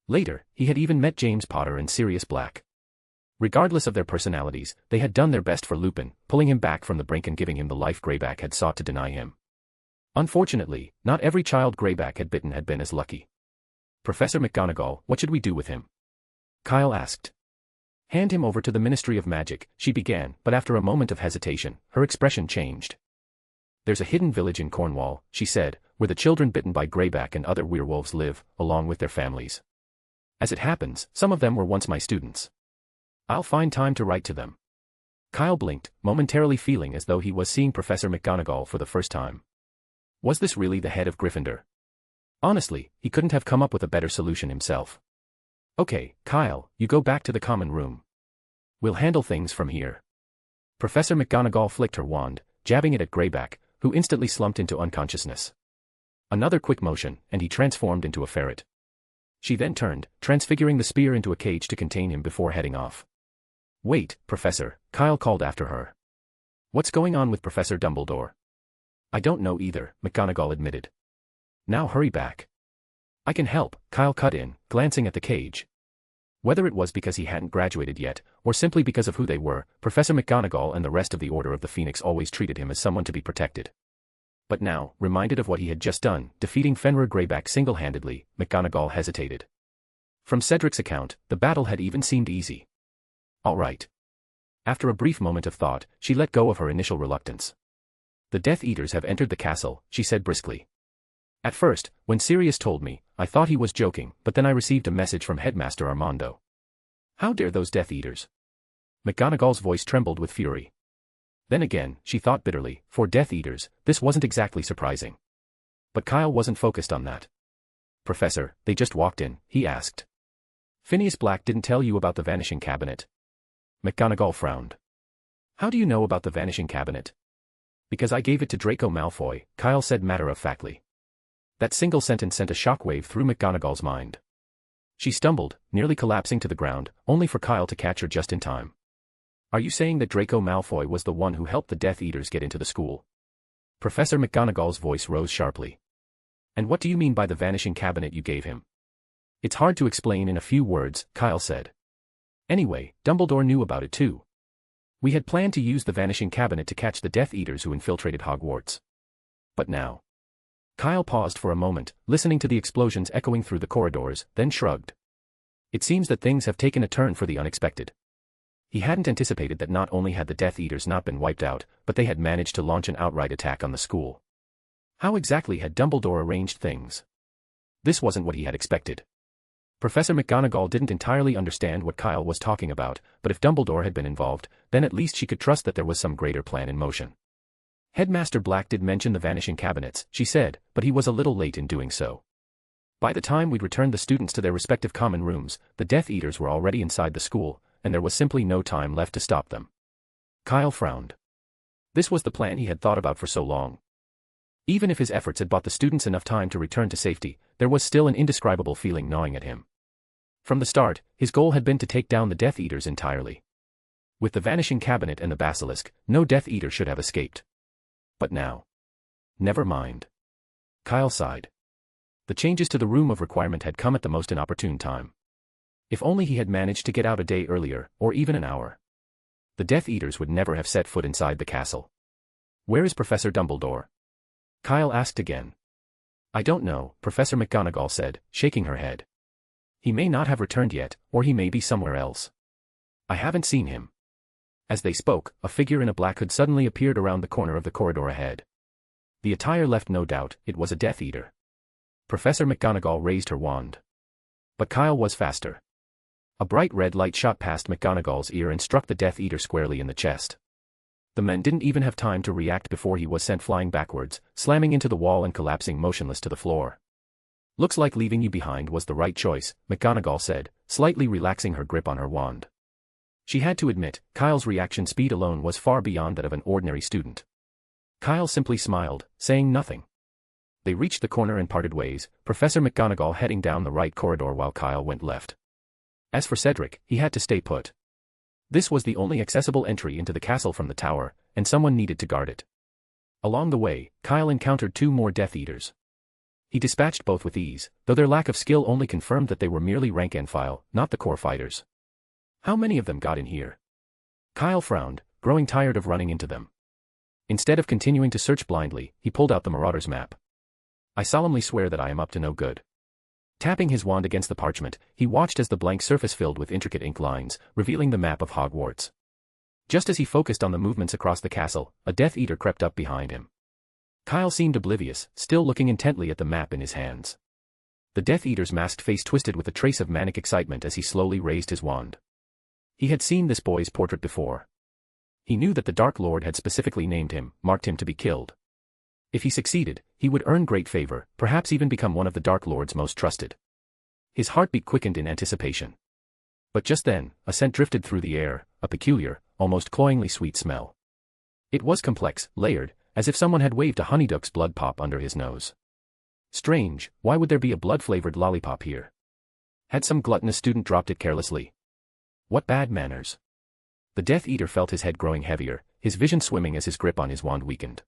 Later, he had even met James Potter and Sirius Black. Regardless of their personalities, they had done their best for Lupin, pulling him back from the brink and giving him the life Greyback had sought to deny him. Unfortunately, not every child Greyback had bitten had been as lucky. "Professor McGonagall, what should we do with him?" Kyle asked. "Hand him over to the Ministry of Magic," she began, but after a moment of hesitation, her expression changed. "There's a hidden village in Cornwall," she said, "where the children bitten by Greyback and other werewolves live, along with their families. As it happens, some of them were once my students. I'll find time to write to them." Kyle blinked, momentarily feeling as though he was seeing Professor McGonagall for the first time. Was this really the head of Gryffindor? Honestly, he couldn't have come up with a better solution himself. "Okay, Kyle, you go back to the common room. We'll handle things from here." Professor McGonagall flicked her wand, jabbing it at Greyback, who instantly slumped into unconsciousness. Another quick motion, and he transformed into a ferret. She then turned, transfiguring the spear into a cage to contain him before heading off. "Wait, Professor," Kyle called after her. "What's going on with Professor Dumbledore?" "I don't know either," McGonagall admitted. "Now hurry back." "I can help," Kyle cut in, glancing at the cage. Whether it was because he hadn't graduated yet, or simply because of who they were, Professor McGonagall and the rest of the Order of the Phoenix always treated him as someone to be protected. But now, reminded of what he had just done, defeating Fenrir Greyback single-handedly, McGonagall hesitated. From Cedric's account, the battle had even seemed easy. All right. After a brief moment of thought, she let go of her initial reluctance. "The Death Eaters have entered the castle," she said briskly. "At first, when Sirius told me, I thought he was joking, but then I received a message from Headmaster Armando." "How dare those Death Eaters?" McGonagall's voice trembled with fury. Then again, she thought bitterly, for Death Eaters, this wasn't exactly surprising. But Kyle wasn't focused on that. "Professor, they just walked in," he asked. "Phineas Black didn't tell you about the Vanishing Cabinet?" McGonagall frowned. "How do you know about the Vanishing Cabinet?" "Because I gave it to Draco Malfoy," Kyle said matter-of-factly. That single sentence sent a shockwave through McGonagall's mind. She stumbled, nearly collapsing to the ground, only for Kyle to catch her just in time. "Are you saying that Draco Malfoy was the one who helped the Death Eaters get into the school?" Professor McGonagall's voice rose sharply. "And what do you mean by the Vanishing Cabinet you gave him?" "It's hard to explain in a few words," Kyle said. "Anyway, Dumbledore knew about it too. We had planned to use the Vanishing Cabinet to catch the Death Eaters who infiltrated Hogwarts. But now..." Kyle paused for a moment, listening to the explosions echoing through the corridors, then shrugged. "It seems that things have taken a turn for the unexpected." He hadn't anticipated that not only had the Death Eaters not been wiped out, but they had managed to launch an outright attack on the school. How exactly had Dumbledore arranged things? This wasn't what he had expected. Professor McGonagall didn't entirely understand what Kyle was talking about, but if Dumbledore had been involved, then at least she could trust that there was some greater plan in motion. "Headmaster Black did mention the Vanishing Cabinets," she said, "but he was a little late in doing so. By the time we'd returned the students to their respective common rooms, the Death Eaters were already inside the school, and there was simply no time left to stop them." Kyle frowned. This was the plan he had thought about for so long. Even if his efforts had bought the students enough time to return to safety, there was still an indescribable feeling gnawing at him. From the start, his goal had been to take down the Death Eaters entirely. With the Vanishing Cabinet and the Basilisk, no Death Eater should have escaped. But now... Never mind. Kyle sighed. The changes to the Room of Requirement had come at the most inopportune time. If only he had managed to get out a day earlier, or even an hour. The Death Eaters would never have set foot inside the castle. Where is Professor Dumbledore? Kyle asked again. I don't know, Professor McGonagall said, shaking her head. He may not have returned yet, or he may be somewhere else. I haven't seen him. As they spoke, a figure in a black hood suddenly appeared around the corner of the corridor ahead. The attire left no doubt, it was a Death Eater. Professor McGonagall raised her wand. But Kyle was faster. A bright red light shot past McGonagall's ear and struck the Death Eater squarely in the chest. The man didn't even have time to react before he was sent flying backwards, slamming into the wall and collapsing motionless to the floor. Looks like leaving you behind was the right choice, McGonagall said, slightly relaxing her grip on her wand. She had to admit, Kyle's reaction speed alone was far beyond that of an ordinary student. Kyle simply smiled, saying nothing. They reached the corner and parted ways, Professor McGonagall heading down the right corridor while Kyle went left. As for Cedric, he had to stay put. This was the only accessible entry into the castle from the tower, and someone needed to guard it. Along the way, Kyle encountered 2 more Death Eaters. He dispatched both with ease, though their lack of skill only confirmed that they were merely rank and file, not the core fighters. How many of them got in here? Kyle frowned, growing tired of running into them. Instead of continuing to search blindly, he pulled out the Marauder's map. I solemnly swear that I am up to no good. Tapping his wand against the parchment, he watched as the blank surface filled with intricate ink lines, revealing the map of Hogwarts. Just as he focused on the movements across the castle, a Death Eater crept up behind him. Kyle seemed oblivious, still looking intently at the map in his hands. The Death Eater's masked face twisted with a trace of manic excitement as he slowly raised his wand. He had seen this boy's portrait before. He knew that the Dark Lord had specifically named him, marked him to be killed. If he succeeded, he would earn great favor, perhaps even become one of the Dark Lord's most trusted. His heartbeat quickened in anticipation. But just then, a scent drifted through the air, a peculiar, almost cloyingly sweet smell. It was complex, layered, as if someone had waved a honeyduck's blood pop under his nose. Strange, why would there be a blood-flavored lollipop here? Had some gluttonous student dropped it carelessly? What bad manners. The Death Eater felt his head growing heavier, his vision swimming as his grip on his wand weakened.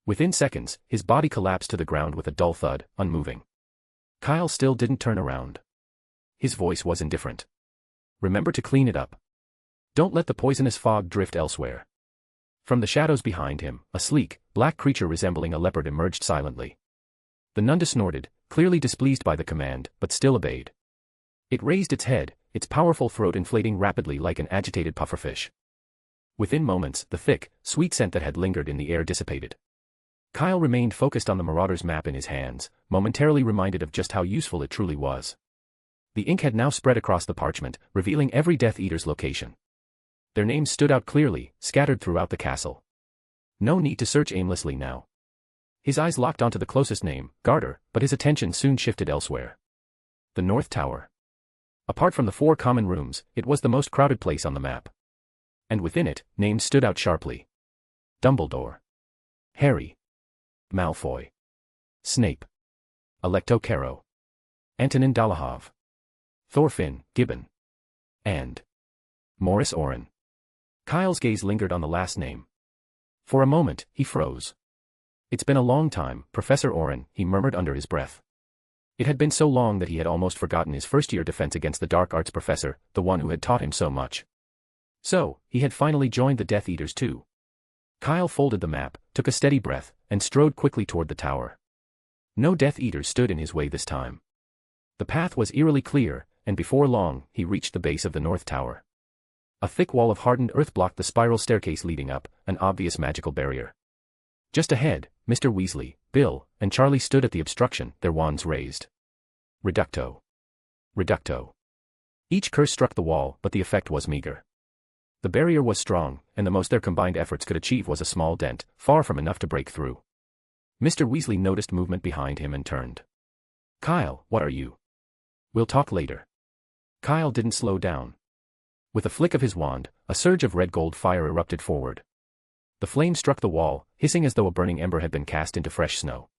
Within seconds, his body collapsed to the ground with a dull thud, unmoving. Kyle still didn't turn around. His voice was indifferent. Remember to clean it up. Don't let the poisonous fog drift elsewhere. From the shadows behind him, a sleek, black creature resembling a leopard emerged silently. The Nunda snorted, clearly displeased by the command, but still obeyed. It raised its head, its powerful throat inflating rapidly like an agitated pufferfish. Within moments, the thick, sweet scent that had lingered in the air dissipated. Kyle remained focused on the Marauder's map in his hands, momentarily reminded of just how useful it truly was. The ink had now spread across the parchment, revealing every Death Eater's location. Their names stood out clearly, scattered throughout the castle. No need to search aimlessly now. His eyes locked onto the closest name, Garter, but his attention soon shifted elsewhere. The North Tower. Apart from the 4 common rooms, it was the most crowded place on the map. And within it, names stood out sharply. Dumbledore. Harry. Malfoy. Snape. Alecto Carrow. Antonin Dolohov. Thorfinn Gibbon. And Morris Oren. Kyle's gaze lingered on the last name. For a moment, he froze. It's been a long time, Professor Oren, he murmured under his breath. It had been so long that he had almost forgotten his first-year defense against the dark arts professor, the one who had taught him so much. So, he had finally joined the Death Eaters too. Kyle folded the map, took a steady breath, and strode quickly toward the tower. No Death Eaters stood in his way this time. The path was eerily clear, and before long, he reached the base of the North Tower. A thick wall of hardened earth blocked the spiral staircase leading up, an obvious magical barrier. Just ahead, Mr. Weasley, Bill, and Charlie stood at the obstruction, their wands raised. Reducto. Reducto. Each curse struck the wall, but the effect was meager. The barrier was strong, and the most their combined efforts could achieve was a small dent, far from enough to break through. Mr. Weasley noticed movement behind him and turned. Kyle, what are you? We'll talk later. Kyle didn't slow down. With a flick of his wand, a surge of red-gold fire erupted forward. The flame struck the wall, hissing as though a burning ember had been cast into fresh snow.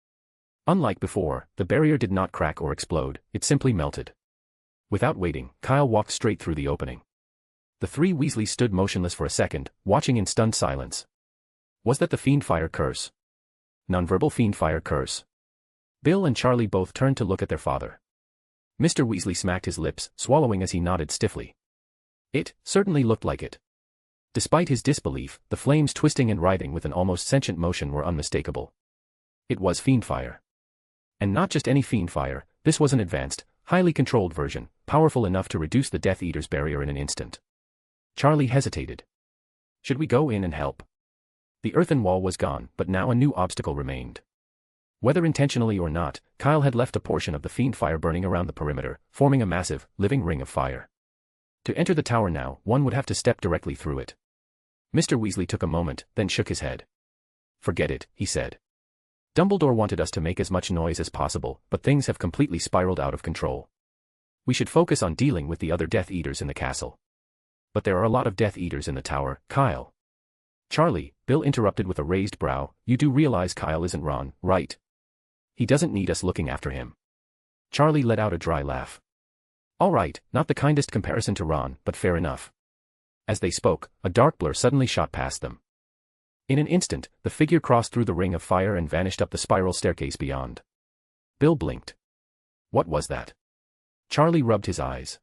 Unlike before, the barrier did not crack or explode, it simply melted. Without waiting, Kyle walked straight through the opening. The 3 Weasleys stood motionless for a second, watching in stunned silence. Was that the Fiendfire curse? Nonverbal Fiendfire curse? Bill and Charlie both turned to look at their father. Mr. Weasley smacked his lips, swallowing as he nodded stiffly. It certainly looked like it. Despite his disbelief, the flames twisting and writhing with an almost sentient motion were unmistakable. It was fiend fire. And not just any fiend fire, this was an advanced, highly controlled version, powerful enough to reduce the Death Eater's barrier in an instant. Charlie hesitated. Should we go in and help? The earthen wall was gone, but now a new obstacle remained. Whether intentionally or not, Kyle had left a portion of the fiend fire burning around the perimeter, forming a massive, living ring of fire. To enter the tower now, one would have to step directly through it. Mr. Weasley took a moment, then shook his head. Forget it, he said. Dumbledore wanted us to make as much noise as possible, but things have completely spiraled out of control. We should focus on dealing with the other Death Eaters in the castle. But there are a lot of Death Eaters in the tower, Kyle. Charlie, Bill interrupted with a raised brow, you do realize Kyle isn't Ron, right? He doesn't need us looking after him. Charlie let out a dry laugh. All right, not the kindest comparison to Ron, but fair enough. As they spoke, a dark blur suddenly shot past them. In an instant, the figure crossed through the ring of fire and vanished up the spiral staircase beyond. Bill blinked. What was that? Charlie rubbed his eyes.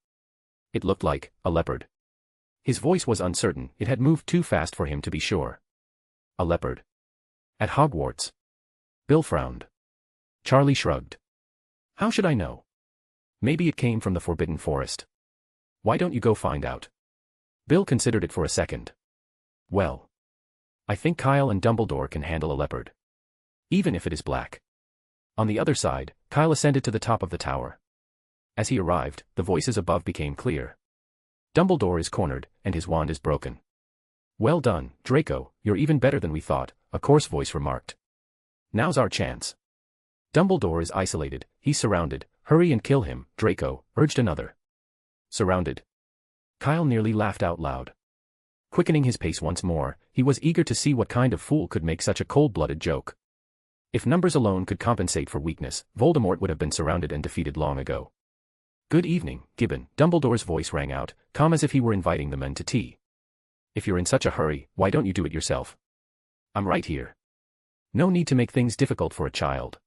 It looked like a leopard. His voice was uncertain, it had moved too fast for him to be sure. A leopard. At Hogwarts. Bill frowned. Charlie shrugged. How should I know? Maybe it came from the Forbidden Forest. Why don't you go find out? Bill considered it for a second. Well, I think Kyle and Dumbledore can handle a leopard. Even if it is black. On the other side, Kyle ascended to the top of the tower. As he arrived, the voices above became clear. Dumbledore is cornered, and his wand is broken. Well done, Draco, you're even better than we thought, a coarse voice remarked. Now's our chance. Dumbledore is isolated, he's surrounded, hurry and kill him, Draco, urged another. Surrounded. Kyle nearly laughed out loud. Quickening his pace once more, he was eager to see what kind of fool could make such a cold-blooded joke. If numbers alone could compensate for weakness, Voldemort would have been surrounded and defeated long ago. Good evening, Gibbon, Dumbledore's voice rang out, calm as if he were inviting the men to tea. If you're in such a hurry, why don't you do it yourself? I'm right here. No need to make things difficult for a child.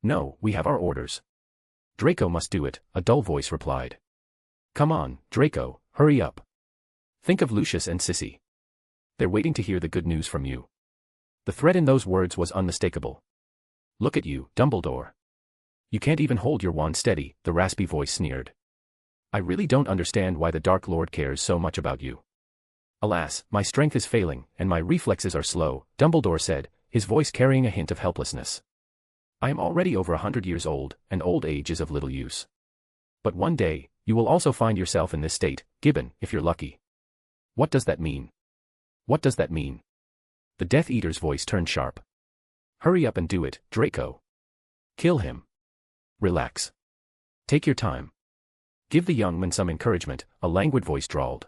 No, we have our orders. Draco must do it, a dull voice replied. Come on, Draco, hurry up. Think of Lucius and Sissy. They're waiting to hear the good news from you. The threat in those words was unmistakable. Look at you, Dumbledore. You can't even hold your wand steady, the raspy voice sneered. I really don't understand why the Dark Lord cares so much about you. Alas, my strength is failing, and my reflexes are slow, Dumbledore said, his voice carrying a hint of helplessness. I am already over 100 years old, and old age is of little use. But one day, you will also find yourself in this state, Gibbon, if you're lucky. What does that mean? What does that mean? The Death Eater's voice turned sharp. Hurry up and do it, Draco. Kill him. Relax. Take your time. Give the young man some encouragement, a languid voice drawled.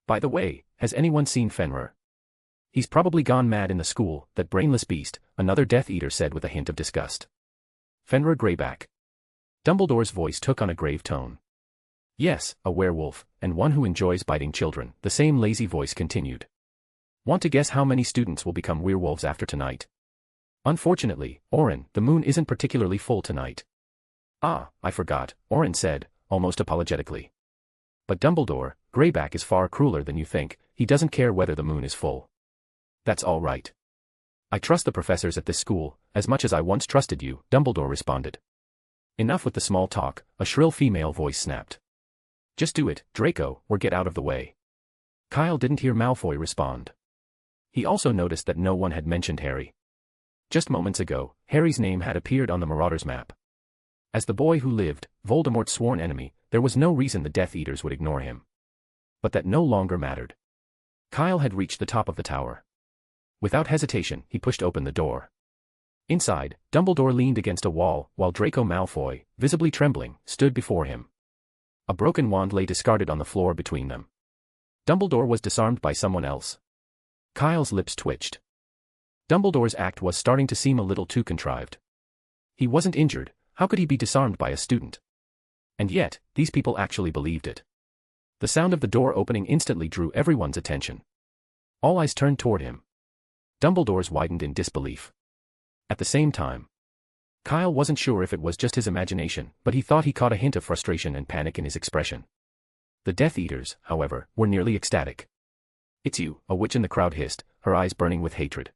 By the way, has anyone seen Fenrir? He's probably gone mad in the school, that brainless beast, another Death Eater said with a hint of disgust. Fenrir Greyback. Dumbledore's voice took on a grave tone. Yes, a werewolf, and one who enjoys biting children, the same lazy voice continued. Want to guess how many students will become werewolves after tonight? Unfortunately, Orin, the moon isn't particularly full tonight. Ah, I forgot, Orin said, almost apologetically. But Dumbledore, Greyback is far crueler than you think, he doesn't care whether the moon is full. That's all right. I trust the professors at this school, as much as I once trusted you, Dumbledore responded. Enough with the small talk, a shrill female voice snapped. Just do it, Draco, or get out of the way. Kyle didn't hear Malfoy respond. He also noticed that no one had mentioned Harry. Just moments ago, Harry's name had appeared on the Marauders map. As the boy who lived, Voldemort's sworn enemy, there was no reason the Death Eaters would ignore him. But that no longer mattered. Kyle had reached the top of the tower. Without hesitation, he pushed open the door. Inside, Dumbledore leaned against a wall, while Draco Malfoy, visibly trembling, stood before him. A broken wand lay discarded on the floor between them. Dumbledore was disarmed by someone else. Kyle's lips twitched. Dumbledore's act was starting to seem a little too contrived. He wasn't injured, how could he be disarmed by a student? And yet, these people actually believed it. The sound of the door opening instantly drew everyone's attention. All eyes turned toward him. Dumbledore's widened in disbelief. At the same time, Kyle wasn't sure if it was just his imagination, but he thought he caught a hint of frustration and panic in his expression. The Death Eaters, however, were nearly ecstatic. "It's you," a witch in the crowd hissed, her eyes burning with hatred.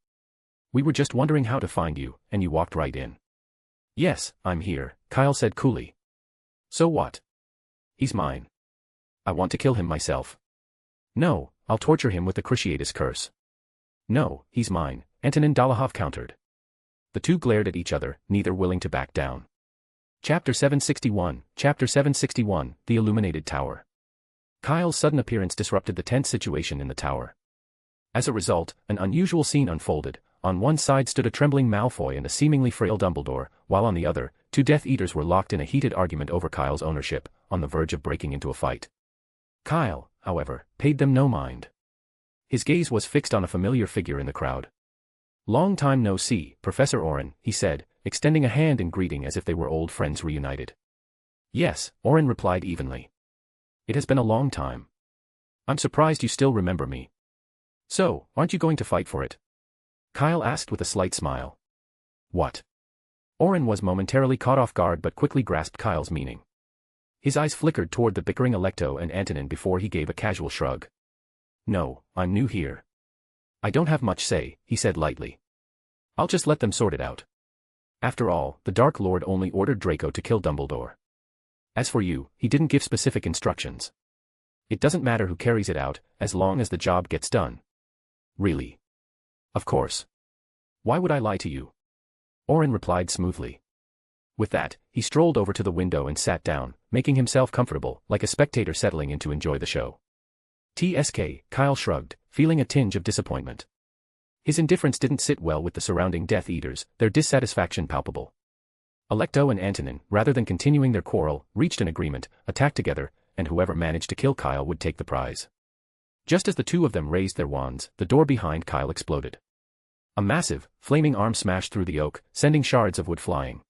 "We were just wondering how to find you, and you walked right in." "Yes, I'm here," Kyle said coolly. "So what? He's mine. I want to kill him myself." "No, I'll torture him with the Cruciatus curse." "No, he's mine," Antonin Dolohov countered. The two glared at each other, neither willing to back down. Chapter 761, The Illuminated Tower. Kyle's sudden appearance disrupted the tense situation in the tower. As a result, an unusual scene unfolded. On one side stood a trembling Malfoy and a seemingly frail Dumbledore, while on the other, two Death Eaters were locked in a heated argument over Kyle's ownership, on the verge of breaking into a fight. Kyle, however, paid them no mind. His gaze was fixed on a familiar figure in the crowd. "Long time no see, Professor Oren," he said, extending a hand in greeting as if they were old friends reunited. "Yes," Oren replied evenly. "It has been a long time. I'm surprised you still remember me. So, aren't you going to fight for it?" Kyle asked with a slight smile. "What?" Oren was momentarily caught off guard but quickly grasped Kyle's meaning. His eyes flickered toward the bickering Alecto and Antonin before he gave a casual shrug. "No, I'm new here. I don't have much say," he said lightly. "I'll just let them sort it out. After all, the Dark Lord only ordered Draco to kill Dumbledore. As for you, he didn't give specific instructions. It doesn't matter who carries it out, as long as the job gets done." "Really?" "Of course. Why would I lie to you?" Oren replied smoothly. With that, he strolled over to the window and sat down, making himself comfortable, like a spectator settling in to enjoy the show. "TSK," Kyle shrugged, feeling a tinge of disappointment. His indifference didn't sit well with the surrounding Death Eaters, their dissatisfaction palpable. Alecto and Antonin, rather than continuing their quarrel, reached an agreement, attacked together, and whoever managed to kill Kyle would take the prize. Just as the two of them raised their wands, the door behind Kyle exploded. A massive, flaming arm smashed through the oak, sending shards of wood flying.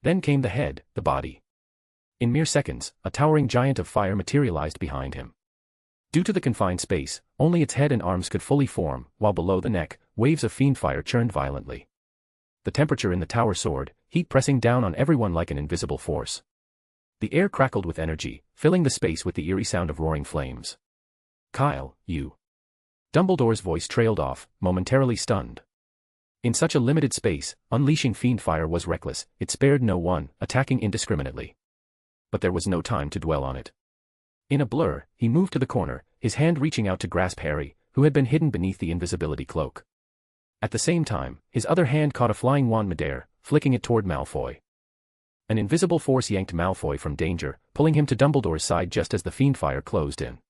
Then came the head, the body. In mere seconds, a towering giant of fire materialized behind him. Due to the confined space, only its head and arms could fully form, while below the neck, waves of fiend fire churned violently. The temperature in the tower soared, heat pressing down on everyone like an invisible force. The air crackled with energy, filling the space with the eerie sound of roaring flames. "Kyle, you..." Dumbledore's voice trailed off, momentarily stunned. In such a limited space, unleashing fiend fire was reckless, it spared no one, attacking indiscriminately. But there was no time to dwell on it. In a blur, he moved to the corner, his hand reaching out to grasp Harry, who had been hidden beneath the invisibility cloak. At the same time, his other hand caught a flying wand midair, flicking it toward Malfoy. An invisible force yanked Malfoy from danger, pulling him to Dumbledore's side just as the fiend fire closed in.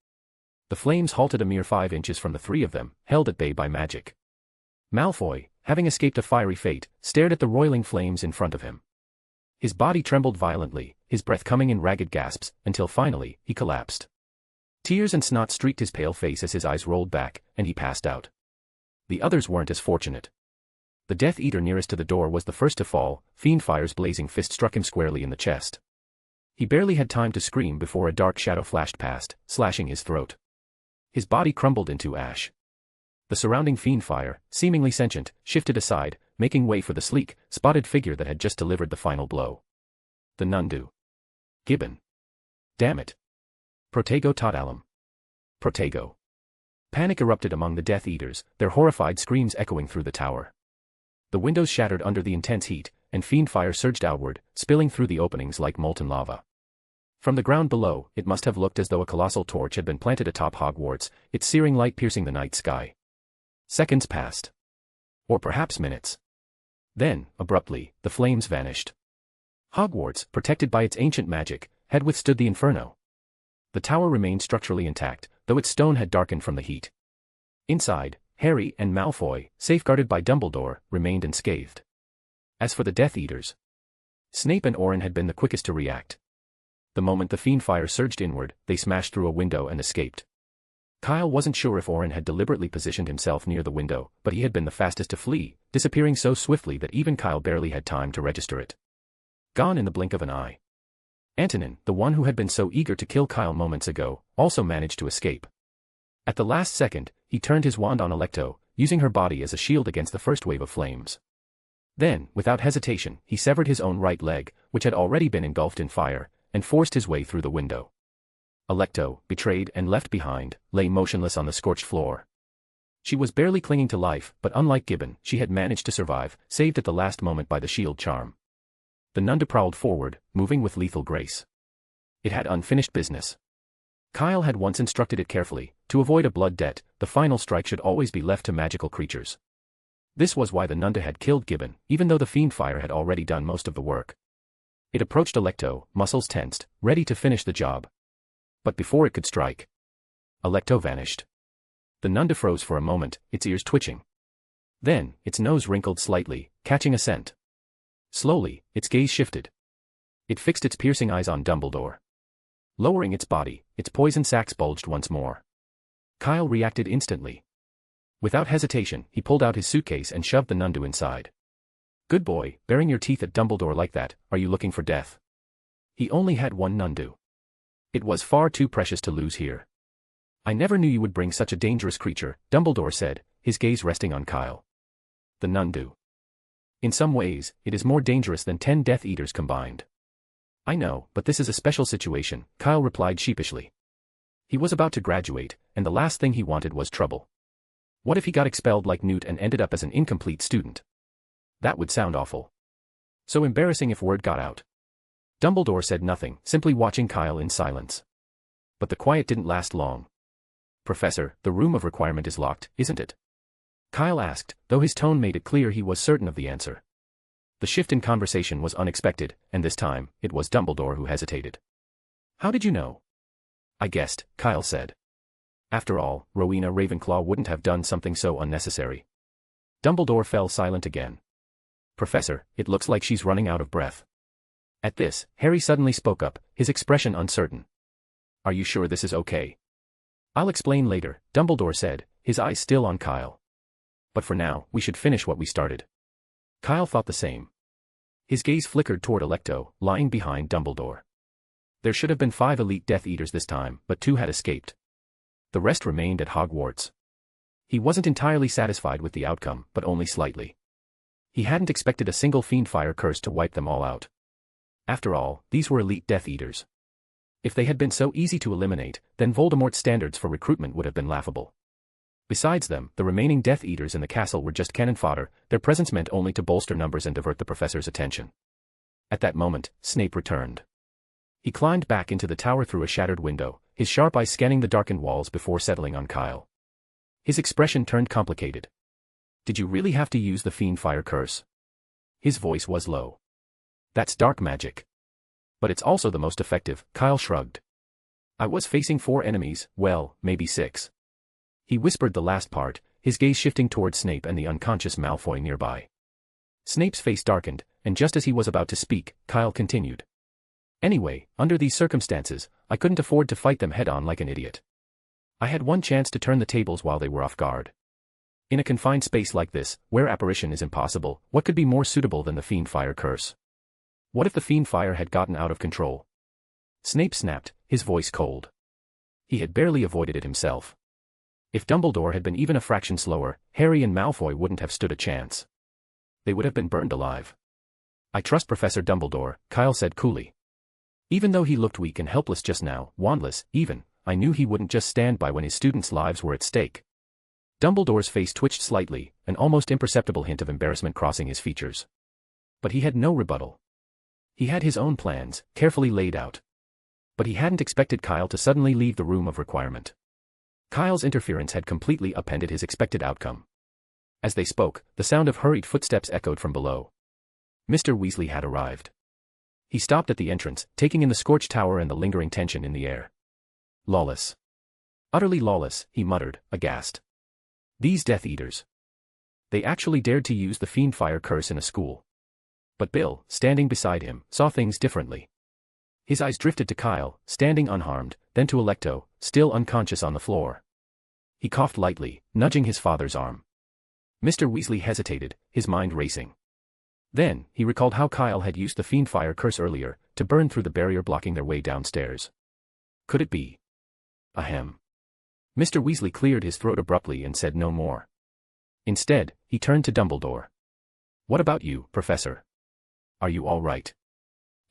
The flames halted a mere 5 inches from the three of them, held at bay by magic. Malfoy, having escaped a fiery fate, stared at the roiling flames in front of him. His body trembled violently, his breath coming in ragged gasps, until finally, he collapsed. Tears and snot streaked his pale face as his eyes rolled back, and he passed out. The others weren't as fortunate. The Death Eater nearest to the door was the first to fall, Fiendfire's blazing fist struck him squarely in the chest. He barely had time to scream before a dark shadow flashed past, slashing his throat. His body crumbled into ash. The surrounding Fiendfire, seemingly sentient, shifted aside, making way for the sleek, spotted figure that had just delivered the final blow. The Nundu. Gibbon. Damn it. Protego tot alum. Protego. Panic erupted among the Death Eaters, their horrified screams echoing through the tower. The windows shattered under the intense heat, and Fiendfire surged outward, spilling through the openings like molten lava. From the ground below, it must have looked as though a colossal torch had been planted atop Hogwarts, its searing light piercing the night sky. Seconds passed. Or perhaps minutes. Then, abruptly, the flames vanished. Hogwarts, protected by its ancient magic, had withstood the inferno. The tower remained structurally intact, though its stone had darkened from the heat. Inside, Harry and Malfoy, safeguarded by Dumbledore, remained unscathed. As for the Death Eaters, Snape and Oren had been the quickest to react. The moment the Fiendfire surged inward, they smashed through a window and escaped. Kyle wasn't sure if Oren had deliberately positioned himself near the window, but he had been the fastest to flee, disappearing so swiftly that even Kyle barely had time to register it. Gone in the blink of an eye. Antonin, the one who had been so eager to kill Kyle moments ago, also managed to escape. At the last second, he turned his wand on Alecto, using her body as a shield against the first wave of flames. Then, without hesitation, he severed his own right leg, which had already been engulfed in fire, and forced his way through the window. Alecto, betrayed and left behind, lay motionless on the scorched floor. She was barely clinging to life, but unlike Gibbon, she had managed to survive, saved at the last moment by the shield charm. The Nunda prowled forward, moving with lethal grace. It had unfinished business. Kyle had once instructed it carefully, to avoid a blood debt, the final strike should always be left to magical creatures. This was why the Nunda had killed Gibbon, even though the fiend fire had already done most of the work. It approached Alecto, muscles tensed, ready to finish the job. But before it could strike, Alecto vanished. The Nunda froze for a moment, its ears twitching. Then, its nose wrinkled slightly, catching a scent. Slowly, its gaze shifted. It fixed its piercing eyes on Dumbledore. Lowering its body, its poison sacs bulged once more. Kyle reacted instantly. Without hesitation, he pulled out his suitcase and shoved the Nundu inside. Good boy, baring your teeth at Dumbledore like that, are you looking for death? He only had one Nundu. It was far too precious to lose here. I never knew you would bring such a dangerous creature, Dumbledore said, his gaze resting on Kyle. The Nundu. In some ways, it is more dangerous than 10 Death Eaters combined. I know, but this is a special situation, Kyle replied sheepishly. He was about to graduate, and the last thing he wanted was trouble. What if he got expelled like Newt and ended up as an incomplete student? That would sound awful. So embarrassing if word got out. Dumbledore said nothing, simply watching Kyle in silence. But the quiet didn't last long. Professor, the room of requirement is locked, isn't it? Kyle asked, though his tone made it clear he was certain of the answer. The shift in conversation was unexpected, and this time, it was Dumbledore who hesitated. How did you know? I guessed, Kyle said. After all, Rowena Ravenclaw wouldn't have done something so unnecessary. Dumbledore fell silent again. Professor, it looks like she's running out of breath. At this, Harry suddenly spoke up, his expression uncertain. Are you sure this is okay? I'll explain later, Dumbledore said, his eyes still on Kyle. But for now, we should finish what we started. Kyle thought the same. His gaze flickered toward Alecto, lying behind Dumbledore. There should have been 5 elite Death Eaters this time, but 2 had escaped. The rest remained at Hogwarts. He wasn't entirely satisfied with the outcome, but only slightly. He hadn't expected a single fiend fire curse to wipe them all out. After all, these were elite Death Eaters. If they had been so easy to eliminate, then Voldemort's standards for recruitment would have been laughable. Besides them, the remaining Death Eaters in the castle were just cannon fodder, their presence meant only to bolster numbers and divert the professor's attention. At that moment, Snape returned. He climbed back into the tower through a shattered window, his sharp eyes scanning the darkened walls before settling on Kyle. His expression turned complicated. Did you really have to use the fiend fire curse? His voice was low. That's dark magic. But it's also the most effective, Kyle shrugged. I was facing 4 enemies, well, maybe 6. He whispered the last part, his gaze shifting toward Snape and the unconscious Malfoy nearby. Snape's face darkened, and just as he was about to speak, Kyle continued. Anyway, under these circumstances, I couldn't afford to fight them head-on like an idiot. I had one chance to turn the tables while they were off guard. In a confined space like this, where apparition is impossible, what could be more suitable than the fiend fire curse? What if the fiend fire had gotten out of control? Snape snapped, his voice cold. He had barely avoided it himself. If Dumbledore had been even a fraction slower, Harry and Malfoy wouldn't have stood a chance. They would have been burned alive. I trust Professor Dumbledore, Kyle said coolly. Even though he looked weak and helpless just now, wandless, even, I knew he wouldn't just stand by when his students' lives were at stake. Dumbledore's face twitched slightly, an almost imperceptible hint of embarrassment crossing his features. But he had no rebuttal. He had his own plans, carefully laid out. But he hadn't expected Kyle to suddenly leave the room of requirement. Kyle's interference had completely upended his expected outcome. As they spoke, the sound of hurried footsteps echoed from below. Mr. Weasley had arrived. He stopped at the entrance, taking in the scorched tower and the lingering tension in the air. Lawless. Utterly lawless, he muttered, aghast. These Death Eaters. They actually dared to use the fiend fire curse in a school. But Bill, standing beside him, saw things differently. His eyes drifted to Kyle, standing unharmed, then to Alecto, still unconscious on the floor. He coughed lightly, nudging his father's arm. Mr. Weasley hesitated, his mind racing. Then, he recalled how Kyle had used the fiend fire curse earlier, to burn through the barrier blocking their way downstairs. Could it be? Ahem. Mr. Weasley cleared his throat abruptly and said no more. Instead, he turned to Dumbledore. What about you, Professor? Are you all right?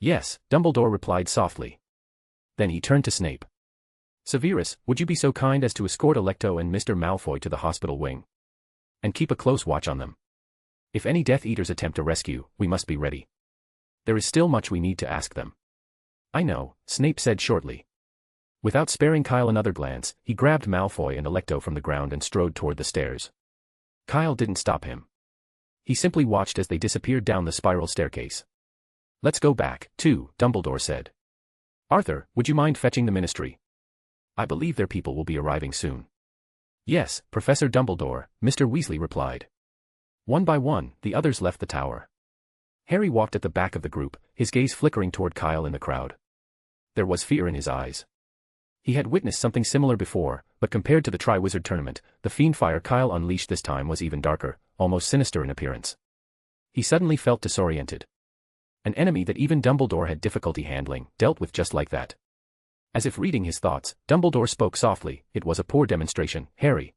Yes, Dumbledore replied softly. Then he turned to Snape. Severus, would you be so kind as to escort Alecto and Mr. Malfoy to the hospital wing? And keep a close watch on them. If any Death Eaters attempt a rescue, we must be ready. There is still much we need to ask them. I know, Snape said shortly. Without sparing Kyle another glance, he grabbed Malfoy and Alecto from the ground and strode toward the stairs. Kyle didn't stop him. He simply watched as they disappeared down the spiral staircase. Let's go back, too, Dumbledore said. Arthur, would you mind fetching the Ministry? I believe their people will be arriving soon. Yes, Professor Dumbledore, Mr. Weasley replied. One by one, the others left the tower. Harry walked at the back of the group, his gaze flickering toward Kyle in the crowd. There was fear in his eyes. He had witnessed something similar before, but compared to the Triwizard Tournament, the fiendfire Kyle unleashed this time was even darker, almost sinister in appearance. He suddenly felt disoriented. An enemy that even Dumbledore had difficulty handling, dealt with just like that. As if reading his thoughts, Dumbledore spoke softly. It was a poor demonstration, Harry.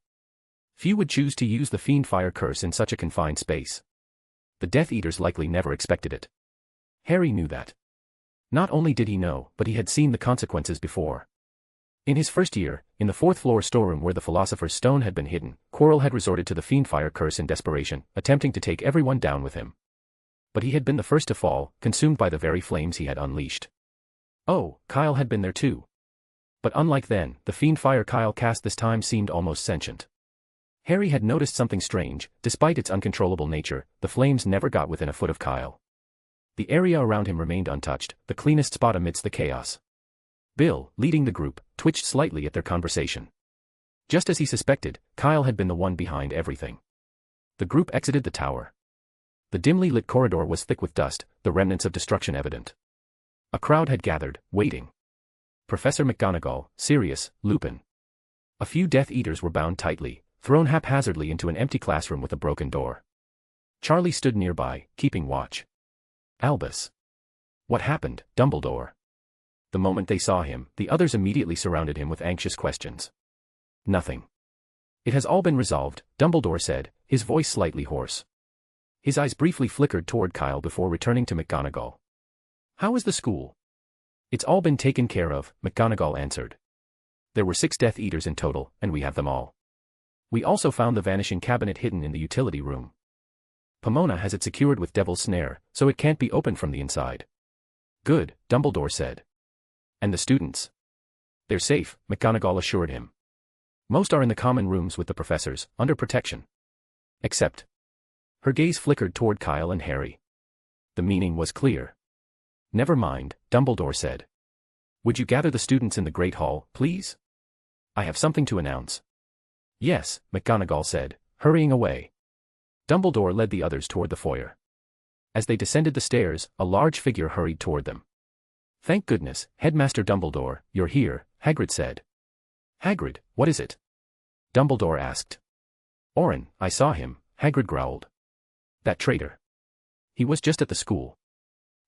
Few would choose to use the fiendfire curse in such a confined space. The Death Eaters likely never expected it. Harry knew that. Not only did he know, but he had seen the consequences before. In his first year, in the fourth-floor storeroom where the Philosopher's Stone had been hidden, Quirrell had resorted to the fiendfire curse in desperation, attempting to take everyone down with him. But he had been the first to fall, consumed by the very flames he had unleashed. Oh, Kyle had been there too. But unlike then, the fiendfire Kyle cast this time seemed almost sentient. Harry had noticed something strange. Despite its uncontrollable nature, the flames never got within a foot of Kyle. The area around him remained untouched, the cleanest spot amidst the chaos. Bill, leading the group, twitched slightly at their conversation. Just as he suspected, Kyle had been the one behind everything. The group exited the tower. The dimly lit corridor was thick with dust, the remnants of destruction evident. A crowd had gathered, waiting. Professor McGonagall, Sirius, Lupin. A few Death Eaters were bound tightly, thrown haphazardly into an empty classroom with a broken door. Charlie stood nearby, keeping watch. Albus. What happened, Dumbledore? The moment they saw him, the others immediately surrounded him with anxious questions. Nothing. It has all been resolved, Dumbledore said, his voice slightly hoarse. His eyes briefly flickered toward Kyle before returning to McGonagall. How is the school? It's all been taken care of, McGonagall answered. There were 6 Death Eaters in total, and we have them all. We also found the vanishing cabinet hidden in the utility room. Pomona has it secured with Devil's Snare, so it can't be opened from the inside. Good, Dumbledore said. And the students? They're safe, McGonagall assured him. Most are in the common rooms with the professors, under protection. Except. Her gaze flickered toward Kyle and Harry. The meaning was clear. Never mind, Dumbledore said. Would you gather the students in the Great Hall, please? I have something to announce. Yes, McGonagall said, hurrying away. Dumbledore led the others toward the foyer. As they descended the stairs, a large figure hurried toward them. Thank goodness, Headmaster Dumbledore, you're here, Hagrid said. Hagrid, what is it? Dumbledore asked. Orin, I saw him, Hagrid growled. That traitor. He was just at the school.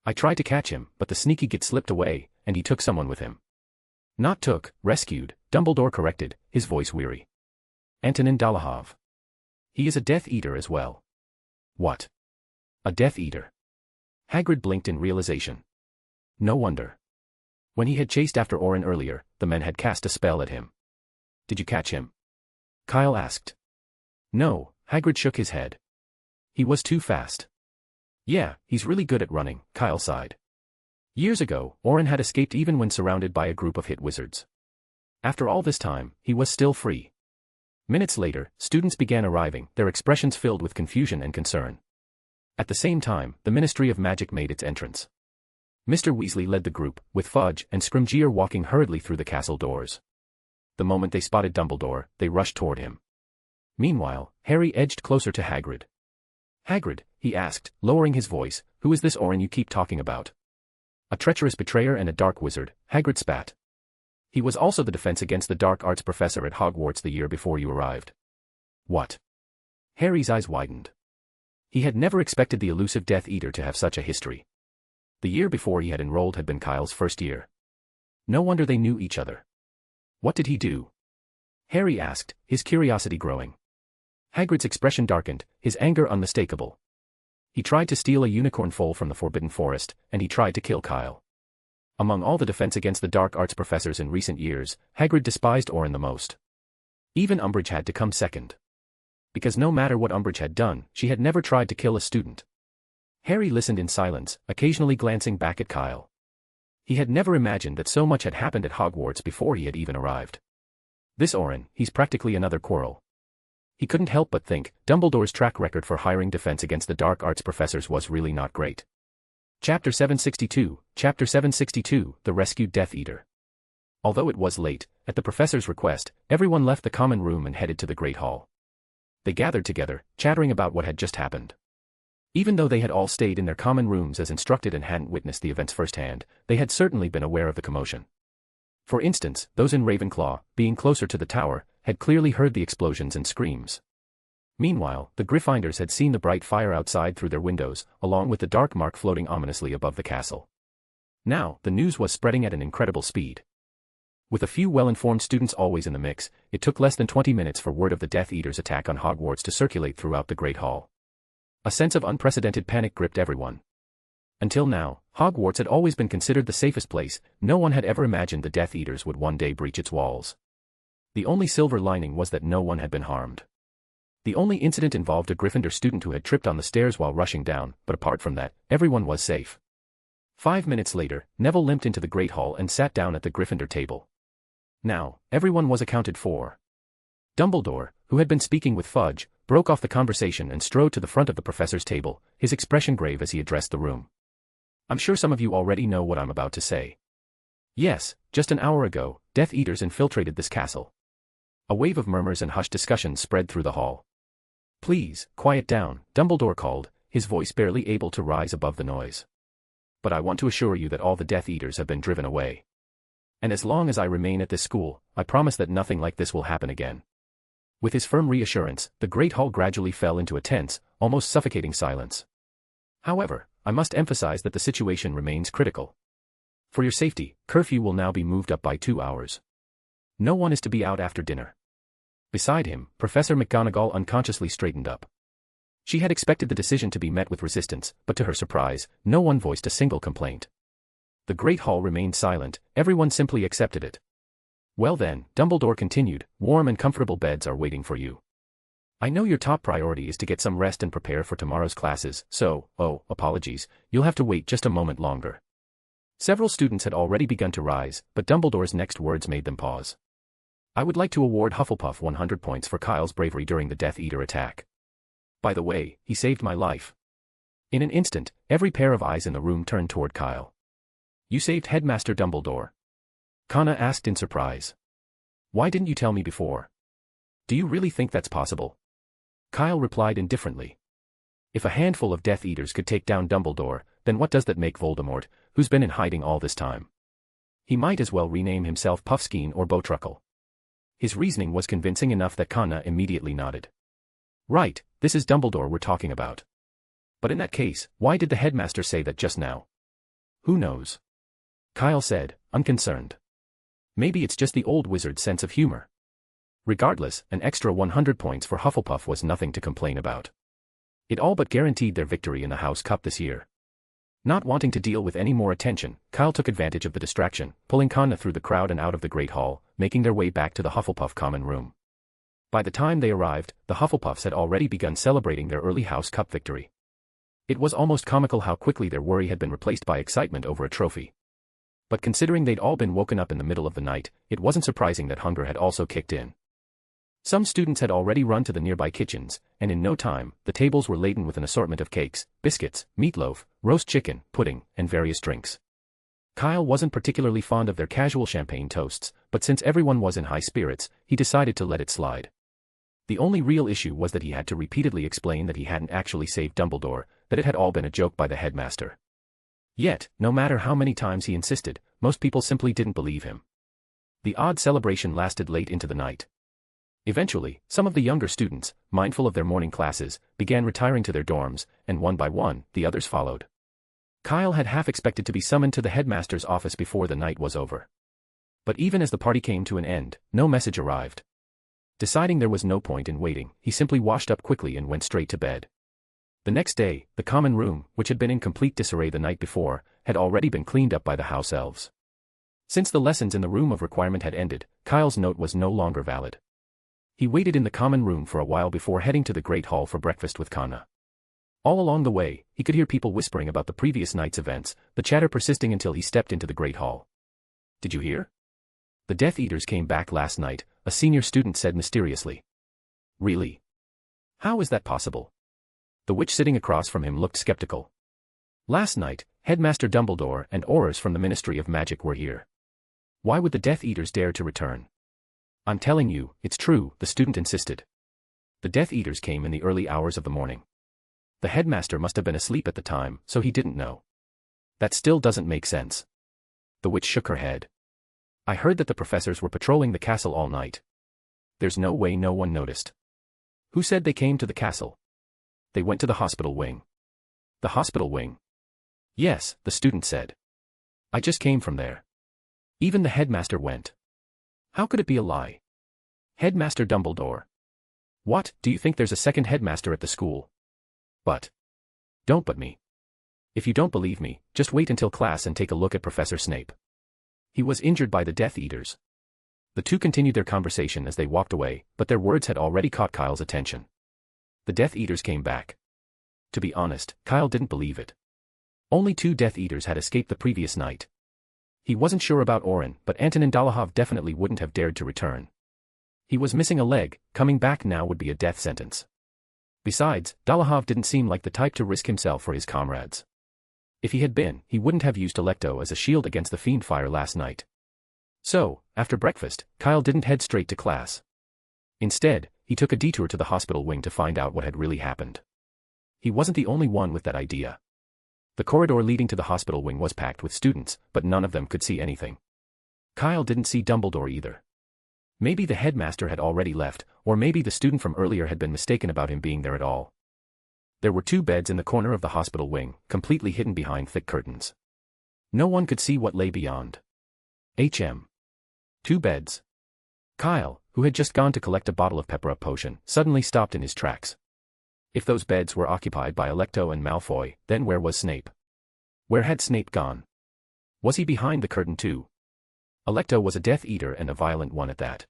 I tried to catch him, but the sneaky git slipped away, and he took someone with him. Not took, rescued, Dumbledore corrected, his voice weary. Antonin Dolohov. He is a Death Eater as well. What? A Death Eater? Hagrid blinked in realization. No wonder. When he had chased after Orin earlier, the men had cast a spell at him. Did you catch him? Kyle asked. No, Hagrid shook his head. He was too fast. Yeah, he's really good at running, Kyle sighed. Years ago, Orin had escaped even when surrounded by a group of hit wizards. After all this time, he was still free. Minutes later, students began arriving, their expressions filled with confusion and concern. At the same time, the Ministry of Magic made its entrance. Mr. Weasley led the group, with Fudge and Scrimgeour walking hurriedly through the castle doors. The moment they spotted Dumbledore, they rushed toward him. Meanwhile, Harry edged closer to Hagrid. Hagrid, he asked, lowering his voice, who is this Orin you keep talking about? A treacherous betrayer and a dark wizard, Hagrid spat. He was also the Defense Against the Dark Arts professor at Hogwarts the year before you arrived. What? Harry's eyes widened. He had never expected the elusive Death Eater to have such a history. The year before he had enrolled had been Kyle's first year. No wonder they knew each other. What did he do? Harry asked, his curiosity growing. Hagrid's expression darkened, his anger unmistakable. He tried to steal a unicorn foal from the Forbidden Forest, and he tried to kill Kyle. Among all the defense against the dark arts professors in recent years, Hagrid despised Orin the most. Even Umbridge had to come second. Because no matter what Umbridge had done, she had never tried to kill a student. Harry listened in silence, occasionally glancing back at Kyle. He had never imagined that so much had happened at Hogwarts before he had even arrived. This Orin, he's practically another Quirrell. He couldn't help but think, Dumbledore's track record for hiring defense against the dark arts professors was really not great. Chapter 762, The Rescued Death Eater. Although it was late, at the professor's request, everyone left the common room and headed to the Great Hall. They gathered together, chattering about what had just happened. Even though they had all stayed in their common rooms as instructed and hadn't witnessed the events firsthand, they had certainly been aware of the commotion. For instance, those in Ravenclaw, being closer to the tower, had clearly heard the explosions and screams. Meanwhile, the Gryffindors had seen the bright fire outside through their windows, along with the dark mark floating ominously above the castle. Now, the news was spreading at an incredible speed. With a few well-informed students always in the mix, it took less than 20 minutes for word of the Death Eaters' attack on Hogwarts to circulate throughout the Great Hall. A sense of unprecedented panic gripped everyone. Until now, Hogwarts had always been considered the safest place. No one had ever imagined the Death Eaters would one day breach its walls. The only silver lining was that no one had been harmed. The only incident involved a Gryffindor student who had tripped on the stairs while rushing down, but apart from that, everyone was safe. 5 minutes later, Neville limped into the Great Hall and sat down at the Gryffindor table. Now, everyone was accounted for. Dumbledore, who had been speaking with Fudge, broke off the conversation and strode to the front of the professor's table, his expression grave as he addressed the room. I'm sure some of you already know what I'm about to say. Yes, just an hour ago, Death Eaters infiltrated this castle. A wave of murmurs and hushed discussions spread through the hall. Please, quiet down, Dumbledore called, his voice barely able to rise above the noise. But I want to assure you that all the Death Eaters have been driven away. And as long as I remain at this school, I promise that nothing like this will happen again. With his firm reassurance, the Great Hall gradually fell into a tense, almost suffocating silence. However, I must emphasize that the situation remains critical. For your safety, curfew will now be moved up by 2 hours. No one is to be out after dinner. Beside him, Professor McGonagall unconsciously straightened up. She had expected the decision to be met with resistance, but to her surprise, no one voiced a single complaint. The Great Hall remained silent, everyone simply accepted it. Well then, Dumbledore continued, warm and comfortable beds are waiting for you. I know your top priority is to get some rest and prepare for tomorrow's classes, so, apologies, you'll have to wait just a moment longer. Several students had already begun to rise, but Dumbledore's next words made them pause. I would like to award Hufflepuff 100 points for Kyle's bravery during the Death Eater attack. By the way, he saved my life. In an instant, every pair of eyes in the room turned toward Kyle. You saved Headmaster Dumbledore? Kana asked in surprise. Why didn't you tell me before? Do you really think that's possible? Kyle replied indifferently. If a handful of Death Eaters could take down Dumbledore, then what does that make Voldemort, who's been in hiding all this time? He might as well rename himself Puffskein or Bowtruckle. His reasoning was convincing enough that Kana immediately nodded. Right, this is Dumbledore we're talking about. But in that case, why did the headmaster say that just now? Who knows? Kyle said, unconcerned. Maybe it's just the old wizard's sense of humor. Regardless, an extra 100 points for Hufflepuff was nothing to complain about. It all but guaranteed their victory in the House Cup this year. Not wanting to deal with any more attention, Kyle took advantage of the distraction, pulling Kana through the crowd and out of the Great Hall, making their way back to the Hufflepuff common room. By the time they arrived, the Hufflepuffs had already begun celebrating their early House Cup victory. It was almost comical how quickly their worry had been replaced by excitement over a trophy. But considering they'd all been woken up in the middle of the night, it wasn't surprising that hunger had also kicked in. Some students had already run to the nearby kitchens, and in no time, the tables were laden with an assortment of cakes, biscuits, meatloaf, roast chicken, pudding, and various drinks. Kyle wasn't particularly fond of their casual champagne toasts, but since everyone was in high spirits, he decided to let it slide. The only real issue was that he had to repeatedly explain that he hadn't actually saved Dumbledore, that it had all been a joke by the headmaster. Yet, no matter how many times he insisted, most people simply didn't believe him. The odd celebration lasted late into the night. Eventually, some of the younger students, mindful of their morning classes, began retiring to their dorms, and one by one, the others followed. Kyle had half expected to be summoned to the headmaster's office before the night was over. But even as the party came to an end, no message arrived. Deciding there was no point in waiting, he simply washed up quickly and went straight to bed. The next day, the common room, which had been in complete disarray the night before, had already been cleaned up by the house elves. Since the lessons in the room of requirement had ended, Kyle's note was no longer valid. He waited in the common room for a while before heading to the Great Hall for breakfast with Kana. All along the way, he could hear people whispering about the previous night's events, the chatter persisting until he stepped into the Great Hall. "Did you hear? The Death Eaters came back last night," a senior student said mysteriously. "Really? How is that possible?" The witch sitting across from him looked skeptical. "Last night, Headmaster Dumbledore and Aurors from the Ministry of Magic were here. Why would the Death Eaters dare to return?" "I'm telling you, it's true," the student insisted. "The Death Eaters came in the early hours of the morning. The headmaster must have been asleep at the time, so he didn't know." "That still doesn't make sense." The witch shook her head. "I heard that the professors were patrolling the castle all night. There's no way no one noticed." "Who said they came to the castle?" "They went to the hospital wing." "The hospital wing?" "Yes," the student said. "I just came from there. Even the headmaster went." "How could it be a lie?" "Headmaster Dumbledore." "What, do you think there's a second headmaster at the school?" "But. Don't but me. If you don't believe me, just wait until class and take a look at Professor Snape. He was injured by the Death Eaters." The two continued their conversation as they walked away, but their words had already caught Kyle's attention. The Death Eaters came back. To be honest, Kyle didn't believe it. Only 2 Death Eaters had escaped the previous night. He wasn't sure about Oren, but Antonin Dolohov definitely wouldn't have dared to return. He was missing a leg, coming back now would be a death sentence. Besides, Dolohov didn't seem like the type to risk himself for his comrades. If he had been, he wouldn't have used Electo as a shield against the fiend fire last night. So, after breakfast, Kyle didn't head straight to class. Instead, he took a detour to the hospital wing to find out what had really happened. He wasn't the only one with that idea. The corridor leading to the hospital wing was packed with students, but none of them could see anything. Kyle didn't see Dumbledore either. Maybe the headmaster had already left, or maybe the student from earlier had been mistaken about him being there at all. There were 2 beds in the corner of the hospital wing, completely hidden behind thick curtains. No one could see what lay beyond. 2 beds. Kyle, who had just gone to collect a bottle of pepper-up potion, suddenly stopped in his tracks. If those beds were occupied by Electo and Malfoy, then where was Snape? Where had Snape gone? Was he behind the curtain too? Electo was a Death Eater and a violent one at that.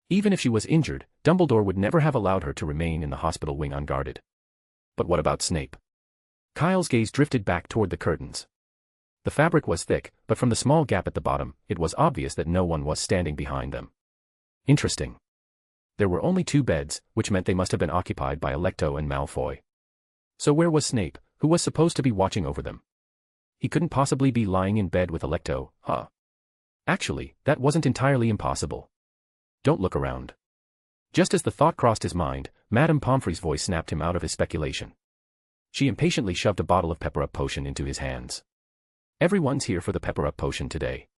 Even if she was injured, Dumbledore would never have allowed her to remain in the hospital wing unguarded. But what about Snape? Kyle's gaze drifted back toward the curtains. The fabric was thick, but from the small gap at the bottom, it was obvious that no one was standing behind them. Interesting. There were only 2 beds, which meant they must have been occupied by Electo and Malfoy. So where was Snape, who was supposed to be watching over them? He couldn't possibly be lying in bed with Electo, huh? Actually, that wasn't entirely impossible. Don't look around. Just as the thought crossed his mind, Madame Pomfrey's voice snapped him out of his speculation. She impatiently shoved a bottle of pepper-up potion into his hands. "Everyone's here for the pepper-up potion today,"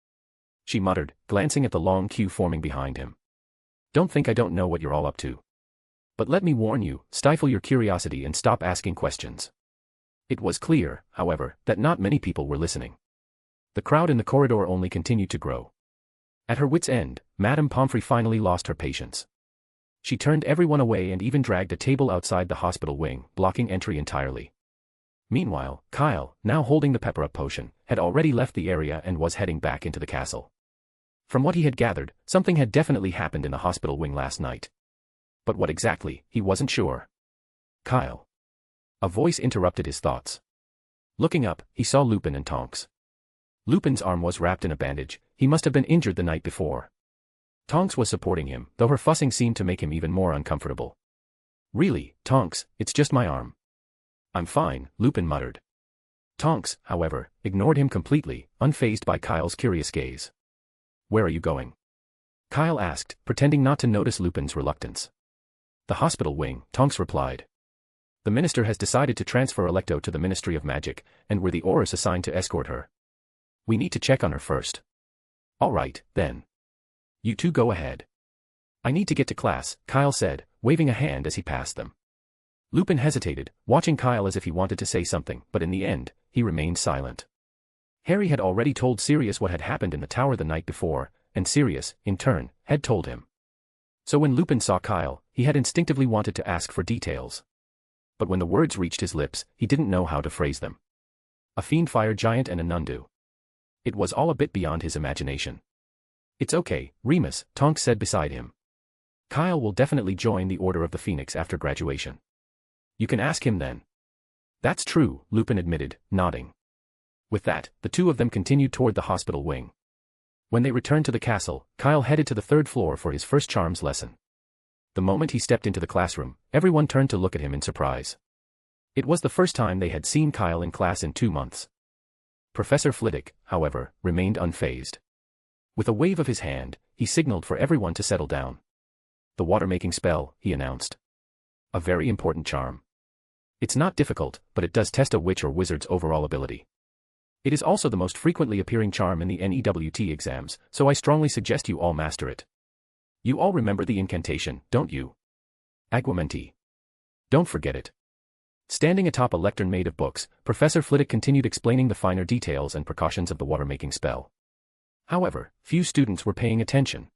she muttered, glancing at the long queue forming behind him. "Don't think I don't know what you're all up to. But let me warn you, stifle your curiosity and stop asking questions." It was clear, however, that not many people were listening. The crowd in the corridor only continued to grow. At her wit's end, Madame Pomfrey finally lost her patience. She turned everyone away and even dragged a table outside the hospital wing, blocking entry entirely. Meanwhile, Kyle, now holding the pepper-up potion, had already left the area and was heading back into the castle. From what he had gathered, something had definitely happened in the hospital wing last night. But what exactly, he wasn't sure. "Kyle." A voice interrupted his thoughts. Looking up, he saw Lupin and Tonks. Lupin's arm was wrapped in a bandage, he must have been injured the night before. Tonks was supporting him, though her fussing seemed to make him even more uncomfortable. "Really, Tonks, it's just my arm." "I'm fine," Lupin muttered. Tonks, however, ignored him completely, unfazed by Kyle's curious gaze. "Where are you going?" Kyle asked, pretending not to notice Lupin's reluctance. "The hospital wing," Tonks replied. "The minister has decided to transfer Electo to the Ministry of Magic, and we're the Aurors assigned to escort her. We need to check on her first." "All right, then. You two go ahead." "I need to get to class," Kyle said, waving a hand as he passed them. Lupin hesitated, watching Kyle as if he wanted to say something, but in the end, he remained silent. Harry had already told Sirius what had happened in the tower the night before, and Sirius, in turn, had told him. So when Lupin saw Kyle, he had instinctively wanted to ask for details. but when the words reached his lips, he didn't know how to phrase them. A fiend fire giant and a nundu. It was all a bit beyond his imagination. It's okay, Remus, Tonks said beside him. Kyle will definitely join the Order of the Phoenix after graduation. You can ask him then. That's true, Lupin admitted, nodding. With that, the two of them continued toward the hospital wing. When they returned to the castle, Kyle headed to the third floor for his first charms lesson. The moment he stepped into the classroom, everyone turned to look at him in surprise. It was the first time they had seen Kyle in class in 2 months. Professor Flitwick, however, remained unfazed. With a wave of his hand, he signaled for everyone to settle down. The water-making spell, he announced. A very important charm. It's not difficult, but it does test a witch or wizard's overall ability. It is also the most frequently appearing charm in the NEWT exams, so I strongly suggest you all master it. You all remember the incantation, don't you? Aguamenti. Don't forget it. Standing atop a lectern made of books, Professor Flitwick continued explaining the finer details and precautions of the water-making spell. However, few students were paying attention.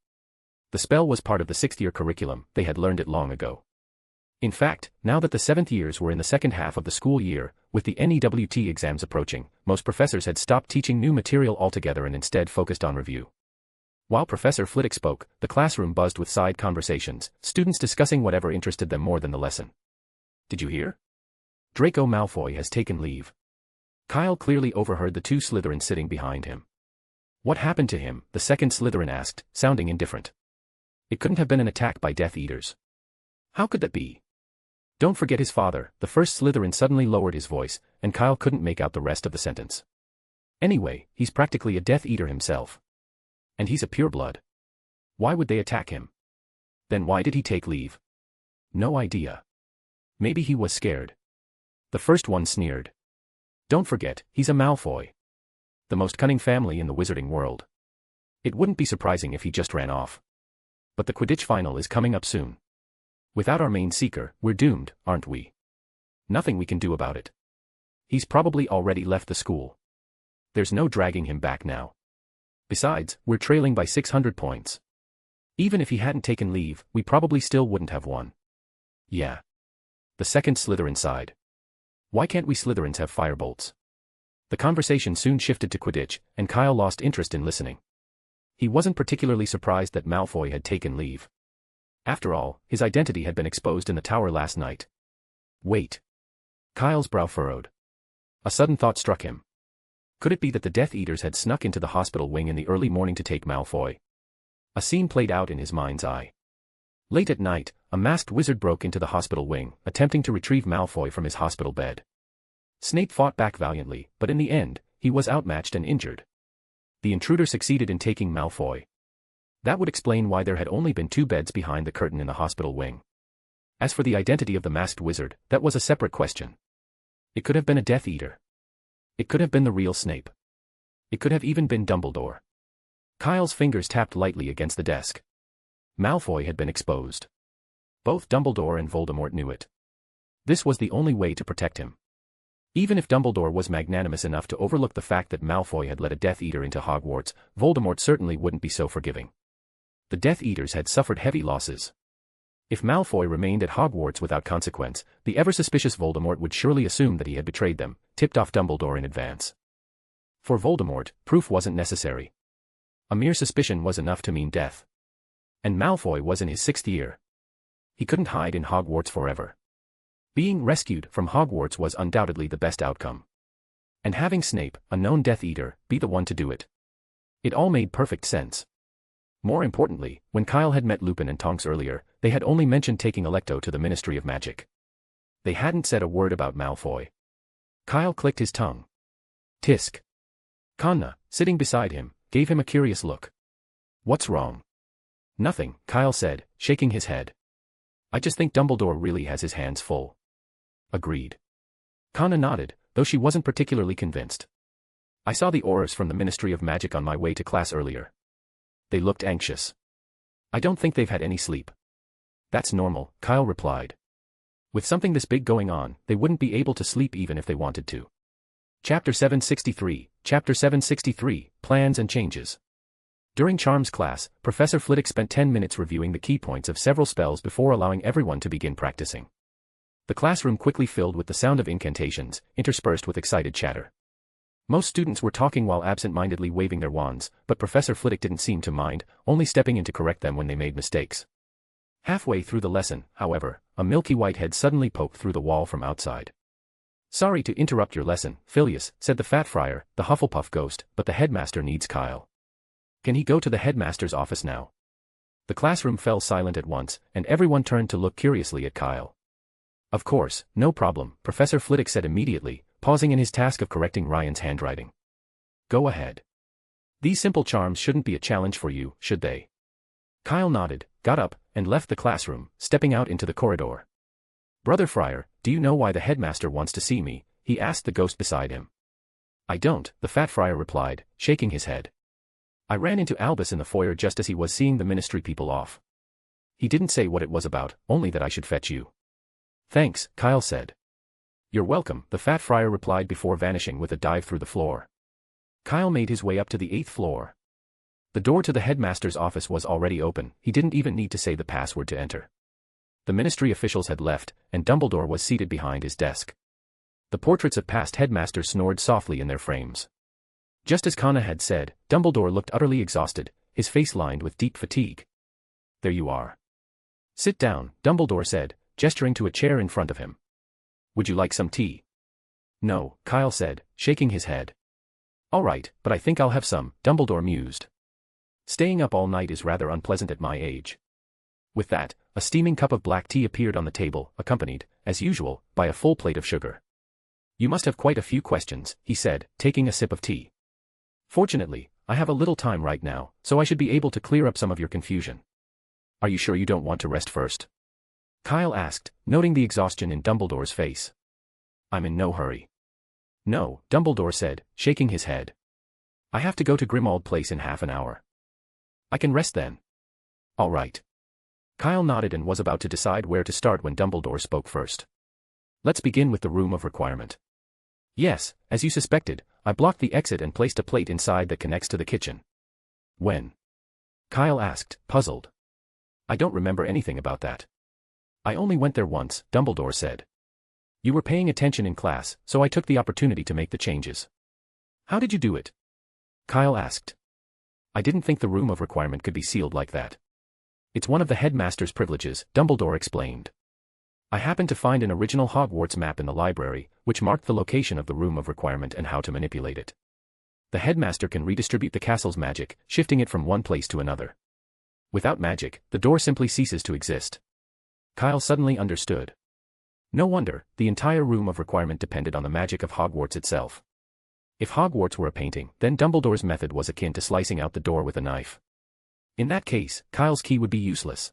The spell was part of the 6th-year curriculum, they had learned it long ago. In fact, now that the 7th years were in the second half of the school year, with the NEWT exams approaching, most professors had stopped teaching new material altogether and instead focused on review. While Professor Flitwick spoke, the classroom buzzed with side conversations, students discussing whatever interested them more than the lesson. Did you hear? Draco Malfoy has taken leave. Kyle clearly overheard the two Slytherins sitting behind him. What happened to him? The second Slytherin asked, sounding indifferent. It couldn't have been an attack by Death Eaters. How could that be? Don't forget his father. The first Slytherin suddenly lowered his voice, and Kyle couldn't make out the rest of the sentence. Anyway, he's practically a Death Eater himself. And he's a pureblood. Why would they attack him? Then why did he take leave? No idea. Maybe he was scared. The first one sneered. Don't forget, he's a Malfoy. The most cunning family in the wizarding world. It wouldn't be surprising if he just ran off. But the Quidditch final is coming up soon. Without our main seeker, we're doomed, aren't we? Nothing we can do about it. He's probably already left the school. There's no dragging him back now. Besides, we're trailing by 600 points. Even if he hadn't taken leave, we probably still wouldn't have won. Yeah. The second Slytherin sighed. Why can't we Slytherins have firebolts? The conversation soon shifted to Quidditch, and Kyle lost interest in listening. He wasn't particularly surprised that Malfoy had taken leave. After all, his identity had been exposed in the tower last night. Wait. Kyle's brow furrowed. A sudden thought struck him. Could it be that the Death Eaters had snuck into the hospital wing in the early morning to take Malfoy? A scene played out in his mind's eye. Late at night, a masked wizard broke into the hospital wing, attempting to retrieve Malfoy from his hospital bed. Snape fought back valiantly, but in the end, he was outmatched and injured. The intruder succeeded in taking Malfoy. That would explain why there had only been 2 beds behind the curtain in the hospital wing. As for the identity of the masked wizard, that was a separate question. It could have been a Death Eater. It could have been the real Snape. It could have even been Dumbledore. Kyle's fingers tapped lightly against the desk. Malfoy had been exposed. Both Dumbledore and Voldemort knew it. This was the only way to protect him. Even if Dumbledore was magnanimous enough to overlook the fact that Malfoy had let a Death Eater into Hogwarts, Voldemort certainly wouldn't be so forgiving. The Death Eaters had suffered heavy losses. If Malfoy remained at Hogwarts without consequence, the ever-suspicious Voldemort would surely assume that he had betrayed them, tipped off Dumbledore in advance. For Voldemort, proof wasn't necessary. A mere suspicion was enough to mean death. And Malfoy was in his 6th year. He couldn't hide in Hogwarts forever. Being rescued from Hogwarts was undoubtedly the best outcome. And having Snape, a known Death Eater, be the one to do it. It all made perfect sense. More importantly, when Kyle had met Lupin and Tonks earlier, they had only mentioned taking Alecto to the Ministry of Magic. They hadn't said a word about Malfoy. Kyle clicked his tongue. Tisk. Kanna, sitting beside him, gave him a curious look. What's wrong? Nothing, Kyle said, shaking his head. I just think Dumbledore really has his hands full. Agreed. Kanna nodded, though she wasn't particularly convinced. I saw the auras from the Ministry of Magic on my way to class earlier. They looked anxious. I don't think they've had any sleep. That's normal, Kyle replied. With something this big going on, they wouldn't be able to sleep even if they wanted to. Chapter 763, Plans and Changes. During Charms class, Professor Flitwick spent 10 minutes reviewing the key points of several spells before allowing everyone to begin practicing. The classroom quickly filled with the sound of incantations, interspersed with excited chatter. Most students were talking while absent-mindedly waving their wands, but Professor Flitwick didn't seem to mind, only stepping in to correct them when they made mistakes. Halfway through the lesson, however, a milky white head suddenly poked through the wall from outside. "Sorry to interrupt your lesson, Phileas," said the fat friar, the Hufflepuff ghost, "but the headmaster needs Kyle. Can he go to the headmaster's office now?" The classroom fell silent at once, and everyone turned to look curiously at Kyle. "Of course, no problem," Professor Flitwick said immediately, pausing in his task of correcting Ryan's handwriting. "Go ahead. These simple charms shouldn't be a challenge for you, should they?" Kyle nodded, got up, and left the classroom, stepping out into the corridor. "Brother Friar, do you know why the headmaster wants to see me?" he asked the ghost beside him. "I don't," the fat friar replied, shaking his head. "I ran into Albus in the foyer just as he was seeing the ministry people off. He didn't say what it was about, only that I should fetch you." "Thanks," Kyle said. "You're welcome," the fat friar replied before vanishing with a dive through the floor. Kyle made his way up to the 8th floor. The door to the headmaster's office was already open, he didn't even need to say the password to enter. The ministry officials had left, and Dumbledore was seated behind his desk. The portraits of past headmasters snored softly in their frames. Just as Kana had said, Dumbledore looked utterly exhausted, his face lined with deep fatigue. "There you are. Sit down," Dumbledore said, gesturing to a chair in front of him. "Would you like some tea?" "No," Kyle said, shaking his head. "All right, but I think I'll have some," Dumbledore mused. "Staying up all night is rather unpleasant at my age." With that, a steaming cup of black tea appeared on the table, accompanied, as usual, by a full plate of sugar. "You must have quite a few questions," he said, taking a sip of tea. "Fortunately, I have a little time right now, so I should be able to clear up some of your confusion. Are you sure you don't want to rest first?" Kyle asked, noting the exhaustion in Dumbledore's face. "I'm in no hurry." "No," Dumbledore said, shaking his head. "I have to go to Grimmauld Place in half an hour. I can rest then." "All right." Kyle nodded and was about to decide where to start when Dumbledore spoke first. "Let's begin with the Room of Requirement." "Yes, as you suspected, I blocked the exit and placed a plate inside that connects to the kitchen." "When?" Kyle asked, puzzled. "I don't remember anything about that." "I only went there once," Dumbledore said. "You were paying attention in class, so I took the opportunity to make the changes." "How did you do it?" Kyle asked. "I didn't think the Room of Requirement could be sealed like that. It's one of the headmaster's privileges," Dumbledore explained. "I happened to find an original Hogwarts map in the library, which marked the location of the Room of Requirement and how to manipulate it. The headmaster can redistribute the castle's magic, shifting it from one place to another. Without magic, the door simply ceases to exist." Kyle suddenly understood. No wonder, the entire Room of Requirement depended on the magic of Hogwarts itself. If Hogwarts were a painting, then Dumbledore's method was akin to slicing out the door with a knife. In that case, Kyle's key would be useless.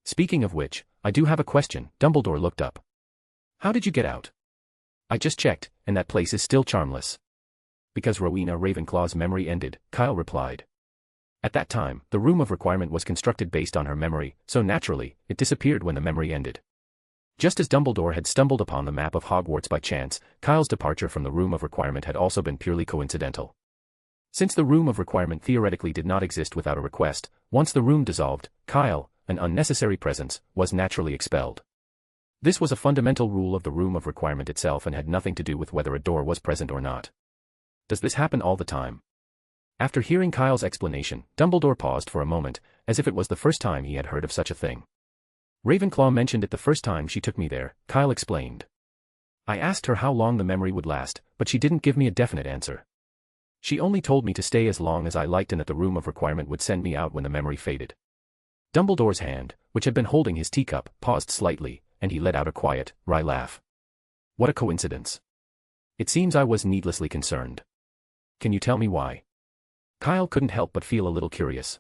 "Speaking of which, I do have a question," Dumbledore looked up. "How did you get out?" "I just checked, and that place is still charmless." "Because Rowena Ravenclaw's memory ended," Kyle replied. "At that time, the Room of Requirement was constructed based on her memory, so naturally, it disappeared when the memory ended." Just as Dumbledore had stumbled upon the map of Hogwarts by chance, Kyle's departure from the Room of Requirement had also been purely coincidental. Since the Room of Requirement theoretically did not exist without a request, once the room dissolved, Kyle, an unnecessary presence, was naturally expelled. This was a fundamental rule of the Room of Requirement itself and had nothing to do with whether a door was present or not. "Does this happen all the time?" After hearing Kyle's explanation, Dumbledore paused for a moment, as if it was the first time he had heard of such a thing. "Ravenclaw mentioned it the first time she took me there," Kyle explained. "I asked her how long the memory would last, but she didn't give me a definite answer. She only told me to stay as long as I liked and that the Room of Requirement would send me out when the memory faded." Dumbledore's hand, which had been holding his teacup, paused slightly, and he let out a quiet, wry laugh. "What a coincidence. It seems I was needlessly concerned. Can you tell me why?" Kyle couldn't help but feel a little curious.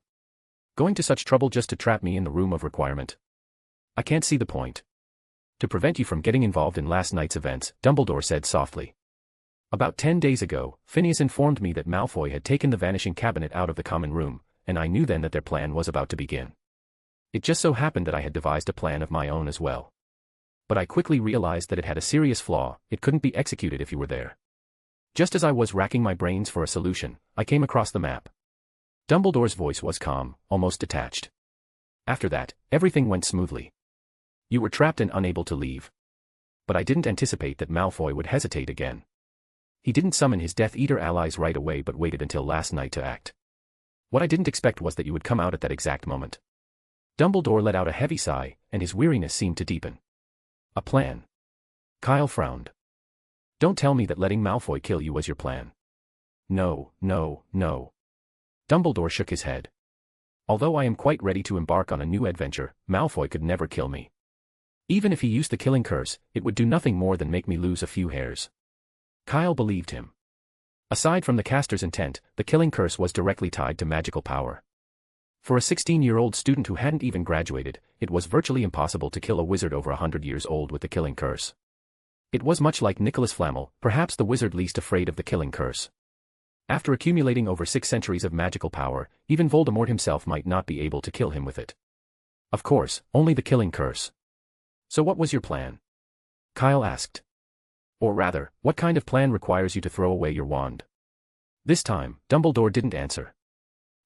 "Going to such trouble just to trap me in the Room of Requirement? I can't see the point." "To prevent you from getting involved in last night's events," Dumbledore said softly. "About 10 days ago, Phineas informed me that Malfoy had taken the Vanishing Cabinet out of the common room, and I knew then that their plan was about to begin. It just so happened that I had devised a plan of my own as well. But I quickly realized that it had a serious flaw, it couldn't be executed if you were there. Just as I was racking my brains for a solution, I came across the map." Dumbledore's voice was calm, almost detached. "After that, everything went smoothly. You were trapped and unable to leave. but I didn't anticipate that Malfoy would hesitate again. He didn't summon his Death Eater allies right away but waited until last night to act. What I didn't expect was that you would come out at that exact moment. Dumbledore let out a heavy sigh, and his weariness seemed to deepen. A plan. Kyle frowned. Don't tell me that letting Malfoy kill you was your plan. No, no, no. Dumbledore shook his head. Although I am quite ready to embark on a new adventure, Malfoy could never kill me. Even if he used the killing curse, it would do nothing more than make me lose a few hairs. Kyle believed him. Aside from the caster's intent, the killing curse was directly tied to magical power. For a 16-year-old student who hadn't even graduated, it was virtually impossible to kill a wizard over 100 years old with the killing curse. It was much like Nicholas Flamel, perhaps the wizard least afraid of the killing curse. After accumulating over 6 centuries of magical power, even Voldemort himself might not be able to kill him with it. Of course, only the killing curse. So what was your plan? Kyle asked. Or rather, what kind of plan requires you to throw away your wand? This time, Dumbledore didn't answer.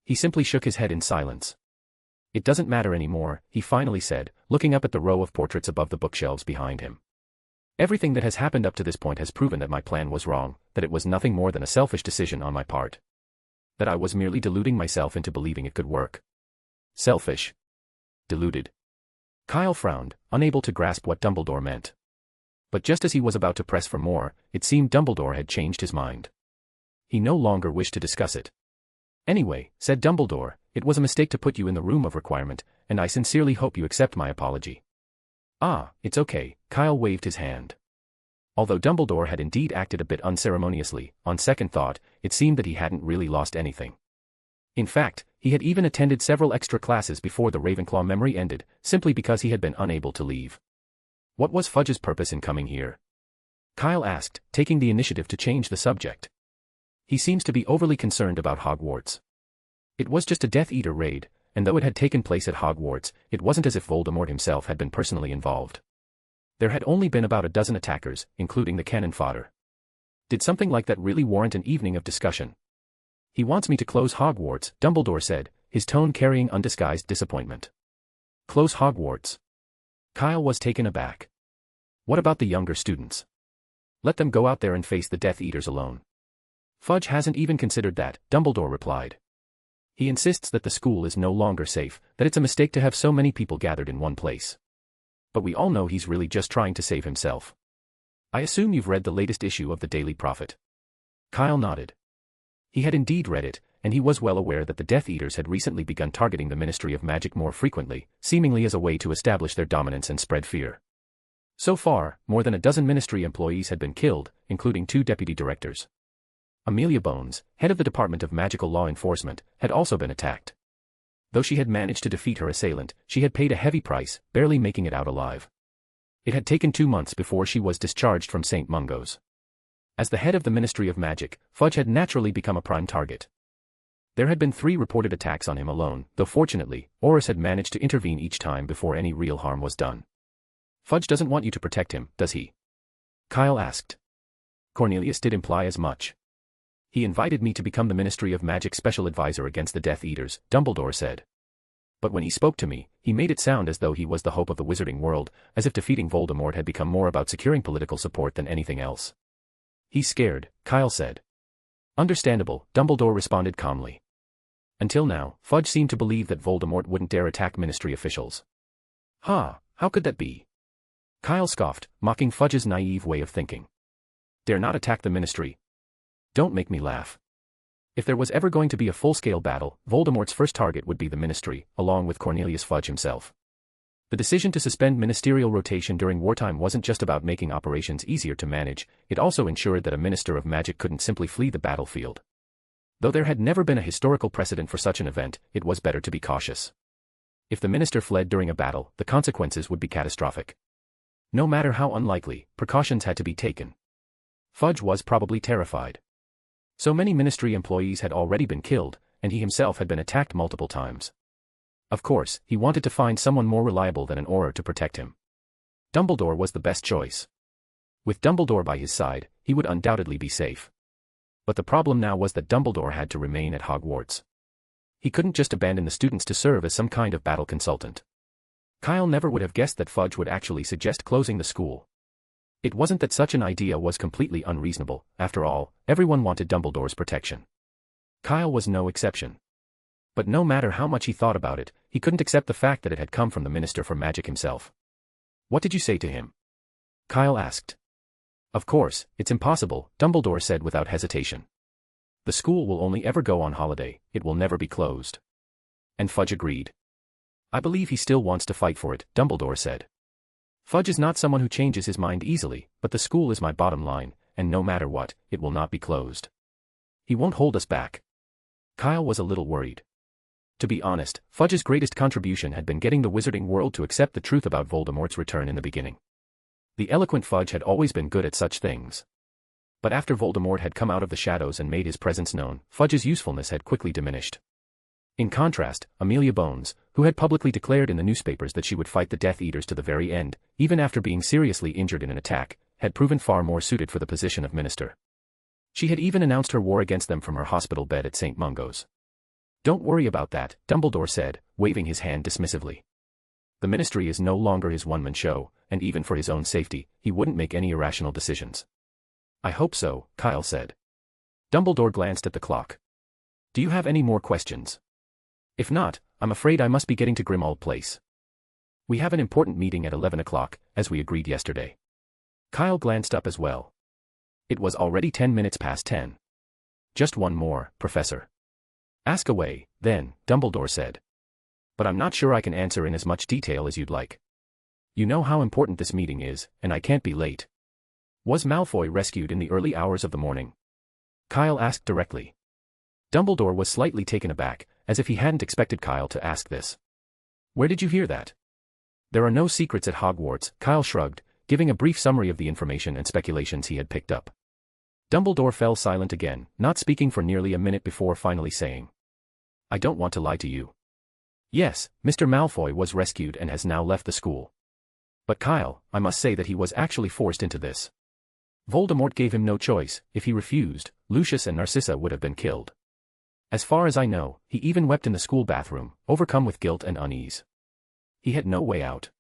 He simply shook his head in silence. It doesn't matter anymore, he finally said, looking up at the row of portraits above the bookshelves behind him. Everything that has happened up to this point has proven that my plan was wrong, that it was nothing more than a selfish decision on my part. That I was merely deluding myself into believing it could work. Selfish. Deluded. Kyle frowned, unable to grasp what Dumbledore meant. But just as he was about to press for more, it seemed Dumbledore had changed his mind. He no longer wished to discuss it. Anyway, said Dumbledore, it was a mistake to put you in the room of requirement, and I sincerely hope you accept my apology. Ah, it's okay, Kyle waved his hand. Although Dumbledore had indeed acted a bit unceremoniously, on second thought, it seemed that he hadn't really lost anything. In fact, he had even attended several extra classes before the Ravenclaw memory ended, simply because he had been unable to leave. What was Fudge's purpose in coming here? Kyle asked, taking the initiative to change the subject. He seems to be overly concerned about Hogwarts. It was just a Death Eater raid, and though it had taken place at Hogwarts, it wasn't as if Voldemort himself had been personally involved. There had only been about a dozen attackers, including the cannon fodder. Did something like that really warrant an evening of discussion? He wants me to close Hogwarts, Dumbledore said, his tone carrying undisguised disappointment. Close Hogwarts? Kyle was taken aback. What about the younger students? Let them go out there and face the Death Eaters alone. Fudge hasn't even considered that, Dumbledore replied. He insists that the school is no longer safe, that it's a mistake to have so many people gathered in one place. But we all know he's really just trying to save himself. I assume you've read the latest issue of the Daily Prophet. Kyle nodded. He had indeed read it, and he was well aware that the Death Eaters had recently begun targeting the Ministry of Magic more frequently, seemingly as a way to establish their dominance and spread fear. So far, more than a dozen Ministry employees had been killed, including 2 deputy directors. Amelia Bones, head of the Department of Magical Law Enforcement, had also been attacked. Though she had managed to defeat her assailant, she had paid a heavy price, barely making it out alive. It had taken 2 months before she was discharged from St. Mungo's. As the head of the Ministry of Magic, Fudge had naturally become a prime target. There had been 3 reported attacks on him alone, though fortunately, Oris had managed to intervene each time before any real harm was done. Fudge doesn't want you to protect him, does he? Kyle asked. Cornelius did imply as much. He invited me to become the Ministry of Magic Special Advisor against the Death Eaters, Dumbledore said. But when he spoke to me, he made it sound as though he was the hope of the wizarding world, as if defeating Voldemort had become more about securing political support than anything else. He's scared, Kyle said. Understandable, Dumbledore responded calmly. Until now, Fudge seemed to believe that Voldemort wouldn't dare attack Ministry officials. How could that be? Kyle scoffed, mocking Fudge's naive way of thinking. Dare not attack the Ministry? Don't make me laugh. If there was ever going to be a full-scale battle, Voldemort's first target would be the Ministry, along with Cornelius Fudge himself. The decision to suspend ministerial rotation during wartime wasn't just about making operations easier to manage, it also ensured that a Minister of Magic couldn't simply flee the battlefield. Though there had never been a historical precedent for such an event, it was better to be cautious. If the Minister fled during a battle, the consequences would be catastrophic. No matter how unlikely, precautions had to be taken. Fudge was probably terrified. So many Ministry employees had already been killed, and he himself had been attacked multiple times. Of course, he wanted to find someone more reliable than an Auror to protect him. Dumbledore was the best choice. With Dumbledore by his side, he would undoubtedly be safe. But the problem now was that Dumbledore had to remain at Hogwarts. He couldn't just abandon the students to serve as some kind of battle consultant. Kyle never would have guessed that Fudge would actually suggest closing the school. It wasn't that such an idea was completely unreasonable, after all, everyone wanted Dumbledore's protection. Kyle was no exception. But no matter how much he thought about it, he couldn't accept the fact that it had come from the Minister for Magic himself. "What did you say to him?" Kyle asked. "Of course, it's impossible," Dumbledore said without hesitation. "The school will only ever go on holiday, it will never be closed." And Fudge agreed. "I believe he still wants to fight for it," Dumbledore said. "Fudge is not someone who changes his mind easily, but the school is my bottom line, and no matter what, it will not be closed. He won't hold us back." Kyle was a little worried. To be honest, Fudge's greatest contribution had been getting the wizarding world to accept the truth about Voldemort's return in the beginning. The eloquent Fudge had always been good at such things. But after Voldemort had come out of the shadows and made his presence known, Fudge's usefulness had quickly diminished. In contrast, Amelia Bones, who had publicly declared in the newspapers that she would fight the Death Eaters to the very end, even after being seriously injured in an attack, had proven far more suited for the position of minister. She had even announced her war against them from her hospital bed at St. Mungo's. "Don't worry about that," Dumbledore said, waving his hand dismissively. "The ministry is no longer his one-man show, and even for his own safety, he wouldn't make any irrational decisions." "I hope so," Kyle said. Dumbledore glanced at the clock. "Do you have any more questions? If not, I'm afraid I must be getting to Grimmauld Place. We have an important meeting at 11 o'clock, as we agreed yesterday." Kyle glanced up as well. It was already 10 minutes past 10. "Just one more, Professor." "Ask away, then," Dumbledore said. "But I'm not sure I can answer in as much detail as you'd like. You know how important this meeting is, and I can't be late." "Was Malfoy rescued in the early hours of the morning?" Kyle asked directly. Dumbledore was slightly taken aback, as if he hadn't expected Kyle to ask this. "Where did you hear that?" "There are no secrets at Hogwarts," Kyle shrugged, giving a brief summary of the information and speculations he had picked up. Dumbledore fell silent again, not speaking for nearly a minute before finally saying, "I don't want to lie to you. Yes, Mr. Malfoy was rescued and has now left the school. But Kyle, I must say that he was actually forced into this. Voldemort gave him no choice. If he refused, Lucius and Narcissa would have been killed. As far as I know, he even wept in the school bathroom, overcome with guilt and unease. He had no way out."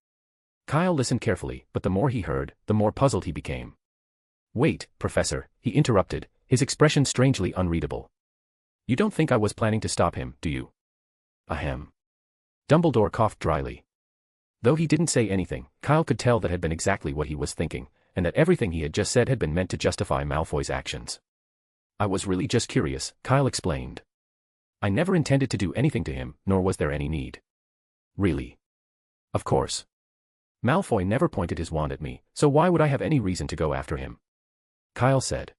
Kyle listened carefully, but the more he heard, the more puzzled he became. "Wait, Professor," he interrupted, his expression strangely unreadable. "You don't think I was planning to stop him, do you?" "Ahem." Dumbledore coughed dryly. Though he didn't say anything, Kyle could tell that had been exactly what he was thinking, and that everything he had just said had been meant to justify Malfoy's actions. "I was really just curious," Kyle explained. "I never intended to do anything to him, nor was there any need." "Really?" "Of course. Malfoy never pointed his wand at me, so why would I have any reason to go after him?" Kyle said.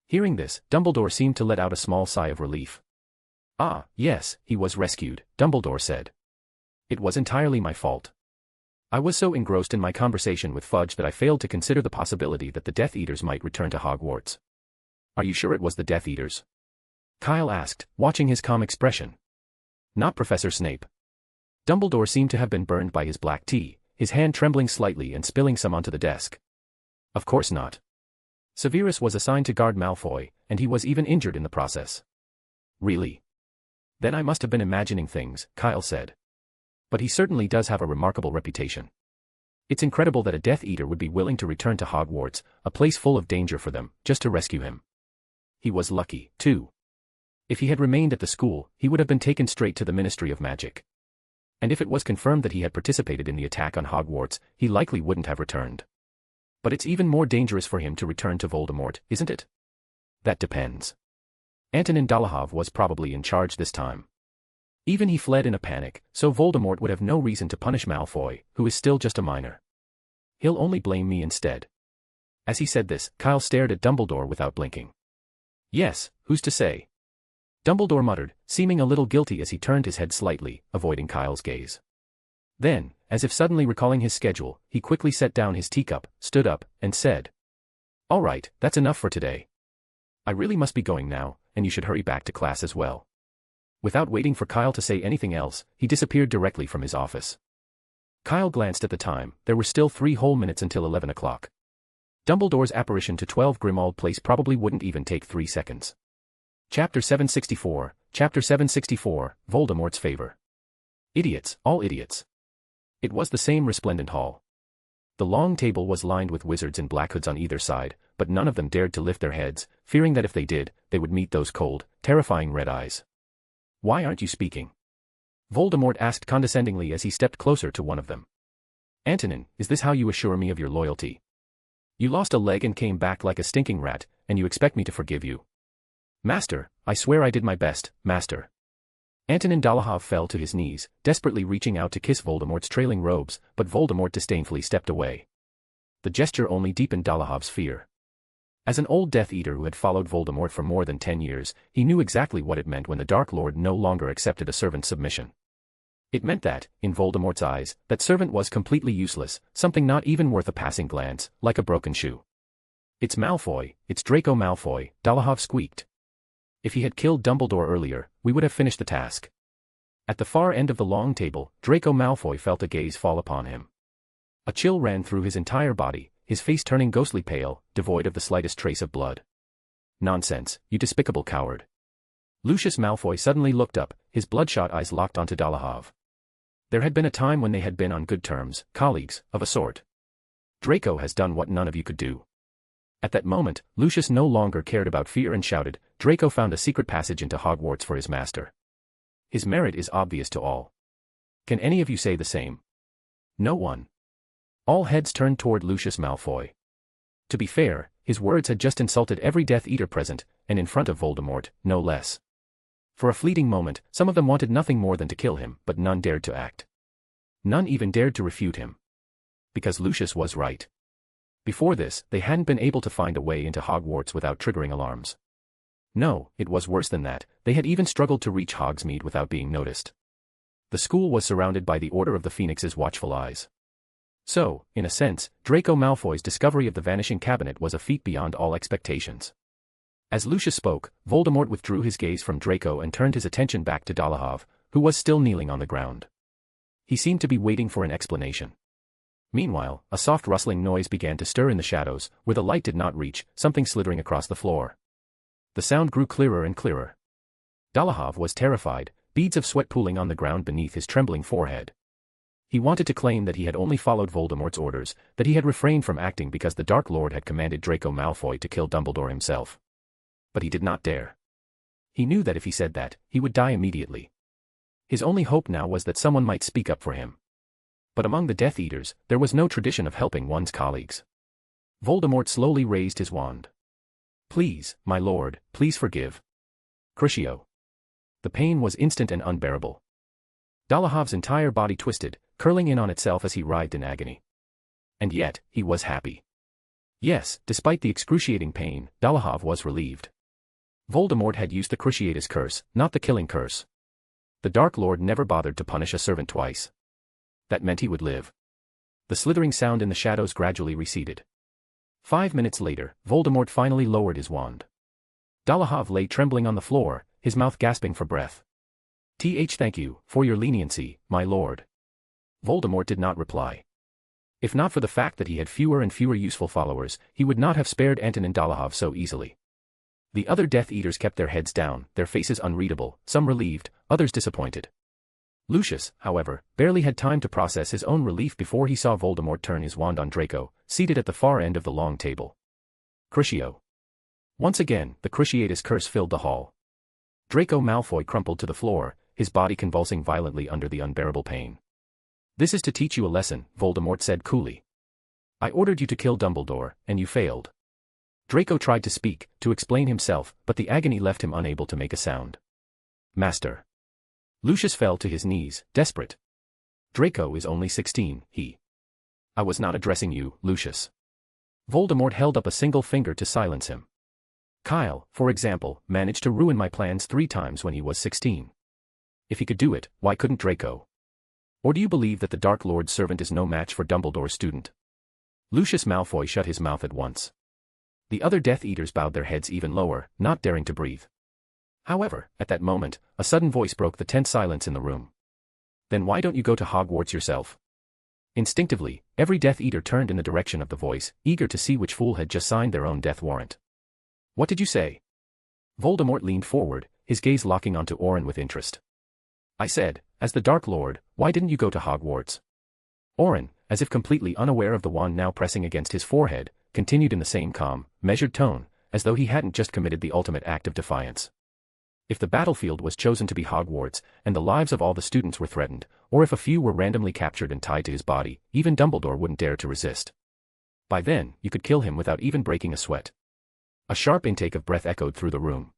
Hearing this, Dumbledore seemed to let out a small sigh of relief. "Ah, yes, he was rescued," Dumbledore said. "It was entirely my fault. I was so engrossed in my conversation with Fudge that I failed to consider the possibility that the Death Eaters might return to Hogwarts." "Are you sure it was the Death Eaters?" Kyle asked, watching his calm expression. "Not Professor Snape." Dumbledore seemed to have been burned by his black tea, his hand trembling slightly and spilling some onto the desk. "Of course not. Severus was assigned to guard Malfoy, and he was even injured in the process." "Really? Then I must have been imagining things," Kyle said. "But he certainly does have a remarkable reputation. It's incredible that a Death Eater would be willing to return to Hogwarts, a place full of danger for them, just to rescue him. He was lucky, too. If he had remained at the school, he would have been taken straight to the Ministry of Magic. And if it was confirmed that he had participated in the attack on Hogwarts, he likely wouldn't have returned. But it's even more dangerous for him to return to Voldemort, isn't it?" "That depends. Antonin Dolohov was probably in charge this time. Even he fled in a panic, so Voldemort would have no reason to punish Malfoy, who is still just a minor. He'll only blame me instead." As he said this, Kyle stared at Dumbledore without blinking. "Yes, who's to say?" Dumbledore muttered, seeming a little guilty as he turned his head slightly, avoiding Kyle's gaze. Then, as if suddenly recalling his schedule, he quickly set down his teacup, stood up, and said, "All right, that's enough for today. I really must be going now, and you should hurry back to class as well." Without waiting for Kyle to say anything else, he disappeared directly from his office. Kyle glanced at the time. There were still 3 whole minutes until 11 o'clock. Dumbledore's apparition to 12 Grimmauld Place probably wouldn't even take 3 seconds. Chapter 764, Voldemort's Favor. Idiots, all idiots. It was the same resplendent hall. The long table was lined with wizards in black hoods on either side, but none of them dared to lift their heads, fearing that if they did, they would meet those cold, terrifying red eyes. "Why aren't you speaking?" Voldemort asked condescendingly as he stepped closer to one of them. "Antonin, is this how you assure me of your loyalty? You lost a leg and came back like a stinking rat, and you expect me to forgive you?" "Master, I swear I did my best, Master." Antonin Dolohov fell to his knees, desperately reaching out to kiss Voldemort's trailing robes, but Voldemort disdainfully stepped away. The gesture only deepened Dolohov's fear. As an old Death Eater who had followed Voldemort for more than 10 years, he knew exactly what it meant when the Dark Lord no longer accepted a servant's submission. It meant that, in Voldemort's eyes, that servant was completely useless, something not even worth a passing glance, like a broken shoe. "It's Malfoy, it's Draco Malfoy," Dolohov squeaked. "If he had killed Dumbledore earlier, we would have finished the task." At the far end of the long table, Draco Malfoy felt a gaze fall upon him. A chill ran through his entire body, his face turning ghostly pale, devoid of the slightest trace of blood. "Nonsense, you despicable coward." Lucius Malfoy suddenly looked up, his bloodshot eyes locked onto Dolohov. There had been a time when they had been on good terms, colleagues, of a sort. "Draco has done what none of you could do." At that moment, Lucius no longer cared about fear and shouted, "Draco found a secret passage into Hogwarts for his master. His merit is obvious to all. Can any of you say the same?" No one. All heads turned toward Lucius Malfoy. To be fair, his words had just insulted every Death Eater present, and in front of Voldemort, no less. For a fleeting moment, some of them wanted nothing more than to kill him, but none dared to act. None even dared to refute him. Because Lucius was right. Before this, they hadn't been able to find a way into Hogwarts without triggering alarms. No, it was worse than that, they had even struggled to reach Hogsmeade without being noticed. The school was surrounded by the Order of the Phoenix's watchful eyes. So, in a sense, Draco Malfoy's discovery of the Vanishing Cabinet was a feat beyond all expectations. As Lucius spoke, Voldemort withdrew his gaze from Draco and turned his attention back to Dolohov, who was still kneeling on the ground. He seemed to be waiting for an explanation. Meanwhile, a soft rustling noise began to stir in the shadows, where the light did not reach, something slithering across the floor. The sound grew clearer and clearer. Dolohov was terrified, beads of sweat pooling on the ground beneath his trembling forehead. He wanted to claim that he had only followed Voldemort's orders, that he had refrained from acting because the Dark Lord had commanded Draco Malfoy to kill Dumbledore himself. But he did not dare. He knew that if he said that, he would die immediately. His only hope now was that someone might speak up for him. But among the Death Eaters, there was no tradition of helping one's colleagues. Voldemort slowly raised his wand. "Please, my lord, please forgive." Crucio. The pain was instant and unbearable. Dolohov's entire body twisted, curling in on itself as he writhed in agony. And yet, he was happy. Yes, despite the excruciating pain, Dolohov was relieved. Voldemort had used the Cruciatus curse, not the killing curse. The Dark Lord never bothered to punish a servant twice. That meant he would live. The slithering sound in the shadows gradually receded. 5 minutes later, Voldemort finally lowered his wand. Dolohov lay trembling on the floor, his mouth gasping for breath. Thank you, for your leniency, my lord." Voldemort did not reply. If not for the fact that he had fewer and fewer useful followers, he would not have spared Antonin Dolohov so easily. The other Death Eaters kept their heads down, their faces unreadable, some relieved, others disappointed. Lucius, however, barely had time to process his own relief before he saw Voldemort turn his wand on Draco, seated at the far end of the long table. Crucio. Once again, the Cruciatus curse filled the hall. Draco Malfoy crumpled to the floor, his body convulsing violently under the unbearable pain. "This is to teach you a lesson," Voldemort said coolly. "I ordered you to kill Dumbledore, and you failed." Draco tried to speak, to explain himself, but the agony left him unable to make a sound. "Master." Lucius fell to his knees, desperate. "Draco is only 16, I was not addressing you, Lucius." Voldemort held up a single finger to silence him. "Kyle, for example, managed to ruin my plans 3 times when he was 16. If he could do it, why couldn't Draco? Or do you believe that the Dark Lord's servant is no match for Dumbledore's student?" Lucius Malfoy shut his mouth at once. The other Death Eaters bowed their heads even lower, not daring to breathe. However, at that moment, a sudden voice broke the tense silence in the room. "Then why don't you go to Hogwarts yourself?" Instinctively, every Death Eater turned in the direction of the voice, eager to see which fool had just signed their own death warrant. "What did you say?" Voldemort leaned forward, his gaze locking onto Orin with interest. "I said, as the Dark Lord, why didn't you go to Hogwarts?" Oren, as if completely unaware of the wand now pressing against his forehead, continued in the same calm, measured tone, as though he hadn't just committed the ultimate act of defiance. If the battlefield was chosen to be Hogwarts, and the lives of all the students were threatened, or if a few were randomly captured and tied to his body, even Dumbledore wouldn't dare to resist. By then, you could kill him without even breaking a sweat. A sharp intake of breath echoed through the room.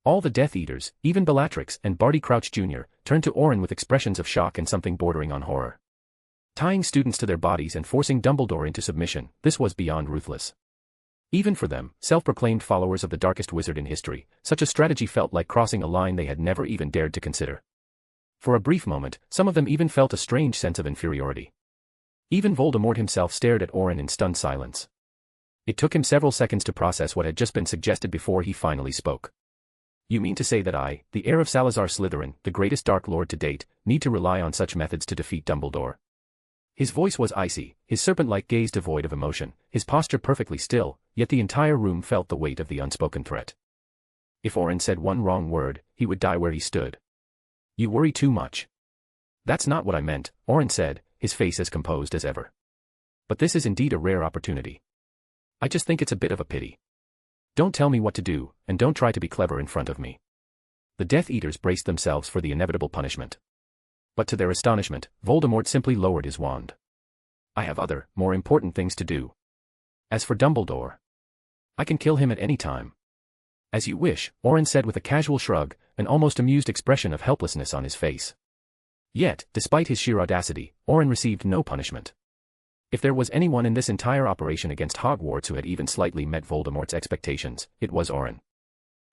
All the Death Eaters, even Bellatrix and Barty Crouch Jr., turned to Oren with expressions of shock and something bordering on horror. Tying students to their bodies and forcing Dumbledore into submission, this was beyond ruthless. Even for them, self-proclaimed followers of the darkest wizard in history, such a strategy felt like crossing a line they had never even dared to consider. For a brief moment, some of them even felt a strange sense of inferiority. Even Voldemort himself stared at Oren in stunned silence. It took him several seconds to process what had just been suggested before he finally spoke. You mean to say that I, the heir of Salazar Slytherin, the greatest Dark Lord to date, need to rely on such methods to defeat Dumbledore? His voice was icy, his serpent-like gaze devoid of emotion, his posture perfectly still, yet the entire room felt the weight of the unspoken threat. If Oren said one wrong word, he would die where he stood. You worry too much. That's not what I meant, Oren said, his face as composed as ever. But this is indeed a rare opportunity. I just think it's a bit of a pity. Don't tell me what to do, and don't try to be clever in front of me. The Death Eaters braced themselves for the inevitable punishment. But to their astonishment, Voldemort simply lowered his wand. I have other, more important things to do. As for Dumbledore, I can kill him at any time. As you wish, Oren said with a casual shrug, an almost amused expression of helplessness on his face. Yet, despite his sheer audacity, Oren received no punishment. If there was anyone in this entire operation against Hogwarts who had even slightly met Voldemort's expectations, it was Oren.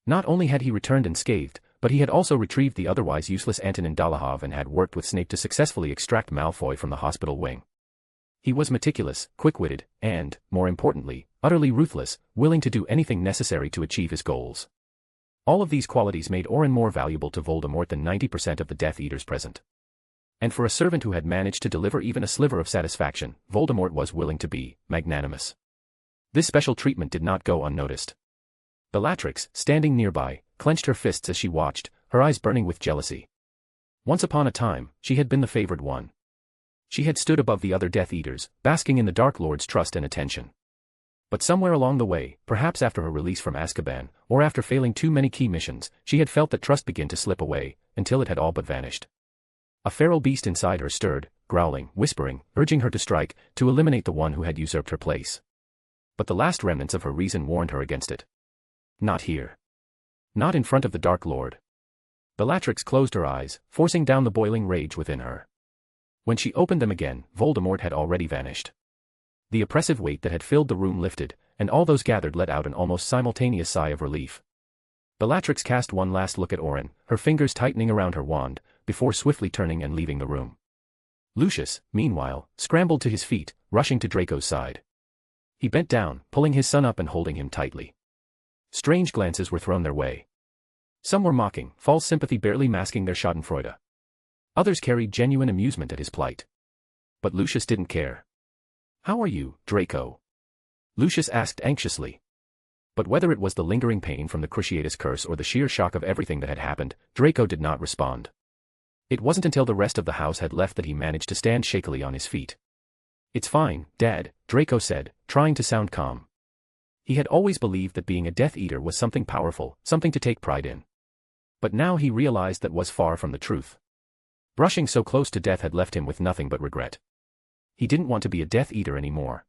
Not only had he returned unscathed, but he had also retrieved the otherwise useless Antonin Dolohov and had worked with Snape to successfully extract Malfoy from the hospital wing. He was meticulous, quick-witted, and, more importantly, utterly ruthless, willing to do anything necessary to achieve his goals. All of these qualities made Oren more valuable to Voldemort than 90% of the Death Eaters present. And for a servant who had managed to deliver even a sliver of satisfaction, Voldemort was willing to be magnanimous. This special treatment did not go unnoticed. Bellatrix, standing nearby, clenched her fists as she watched, her eyes burning with jealousy. Once upon a time, she had been the favored one. She had stood above the other Death Eaters, basking in the Dark Lord's trust and attention. But somewhere along the way, perhaps after her release from Azkaban, or after failing too many key missions, she had felt that trust begin to slip away, until it had all but vanished. A feral beast inside her stirred, growling, whispering, urging her to strike, to eliminate the one who had usurped her place. But the last remnants of her reason warned her against it. Not here. Not in front of the Dark Lord. Bellatrix closed her eyes, forcing down the boiling rage within her. When she opened them again, Voldemort had already vanished. The oppressive weight that had filled the room lifted, and all those gathered let out an almost simultaneous sigh of relief. Bellatrix cast one last look at Oren, her fingers tightening around her wand, before swiftly turning and leaving the room. Lucius, meanwhile, scrambled to his feet, rushing to Draco's side. He bent down, pulling his son up and holding him tightly. Strange glances were thrown their way. Some were mocking, false sympathy barely masking their schadenfreude. Others carried genuine amusement at his plight. But Lucius didn't care. "How are you, Draco?" Lucius asked anxiously. But whether it was the lingering pain from the Cruciatus curse or the sheer shock of everything that had happened, Draco did not respond. It wasn't until the rest of the house had left that he managed to stand shakily on his feet. "It's fine, Dad," Draco said, trying to sound calm. He had always believed that being a Death Eater was something powerful, something to take pride in. But now he realized that was far from the truth. Brushing so close to death had left him with nothing but regret. He didn't want to be a Death Eater anymore.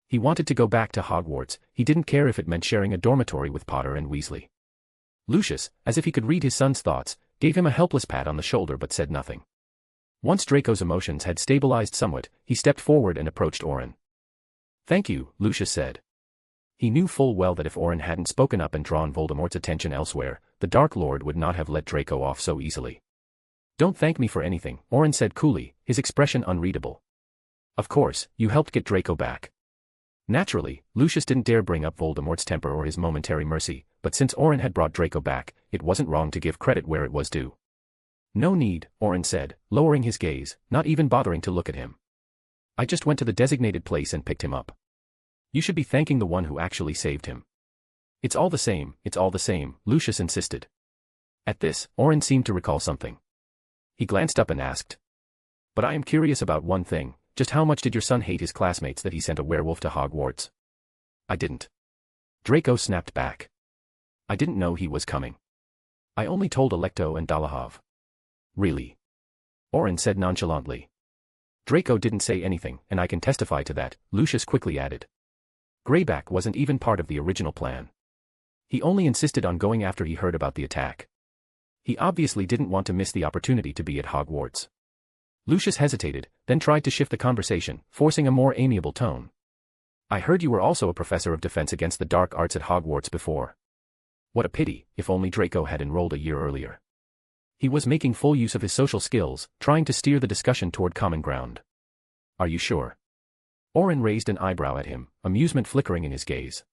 He wanted to go back to Hogwarts, he didn't care if it meant sharing a dormitory with Potter and Weasley. Lucius, as if he could read his son's thoughts, gave him a helpless pat on the shoulder but said nothing. Once Draco's emotions had stabilized somewhat, he stepped forward and approached Oren. "Thank you," Lucius said. He knew full well that if Oren hadn't spoken up and drawn Voldemort's attention elsewhere, the Dark Lord would not have let Draco off so easily. "Don't thank me for anything," Oren said coolly, his expression unreadable. "Of course, you helped get Draco back." Naturally, Lucius didn't dare bring up Voldemort's temper or his momentary mercy, but since Oren had brought Draco back, it wasn't wrong to give credit where it was due. "No need," Oren said, lowering his gaze, not even bothering to look at him. "I just went to the designated place and picked him up. You should be thanking the one who actually saved him." It's all the same," Lucius insisted. At this, Oren seemed to recall something. He glanced up and asked. "But I am curious about one thing, just how much did your son hate his classmates that he sent a werewolf to Hogwarts? I didn't. Draco snapped back. I didn't know he was coming. I only told Alecto and Dolohov. Really? Orin said nonchalantly. Draco didn't say anything, and I can testify to that, Lucius quickly added. Greyback wasn't even part of the original plan. He only insisted on going after he heard about the attack. He obviously didn't want to miss the opportunity to be at Hogwarts. Lucius hesitated, then tried to shift the conversation, forcing a more amiable tone. I heard you were also a professor of defense against the dark arts at Hogwarts before. What a pity, if only Draco had enrolled a year earlier. He was making full use of his social skills, trying to steer the discussion toward common ground. Are you sure? Orin raised an eyebrow at him, amusement flickering in his gaze.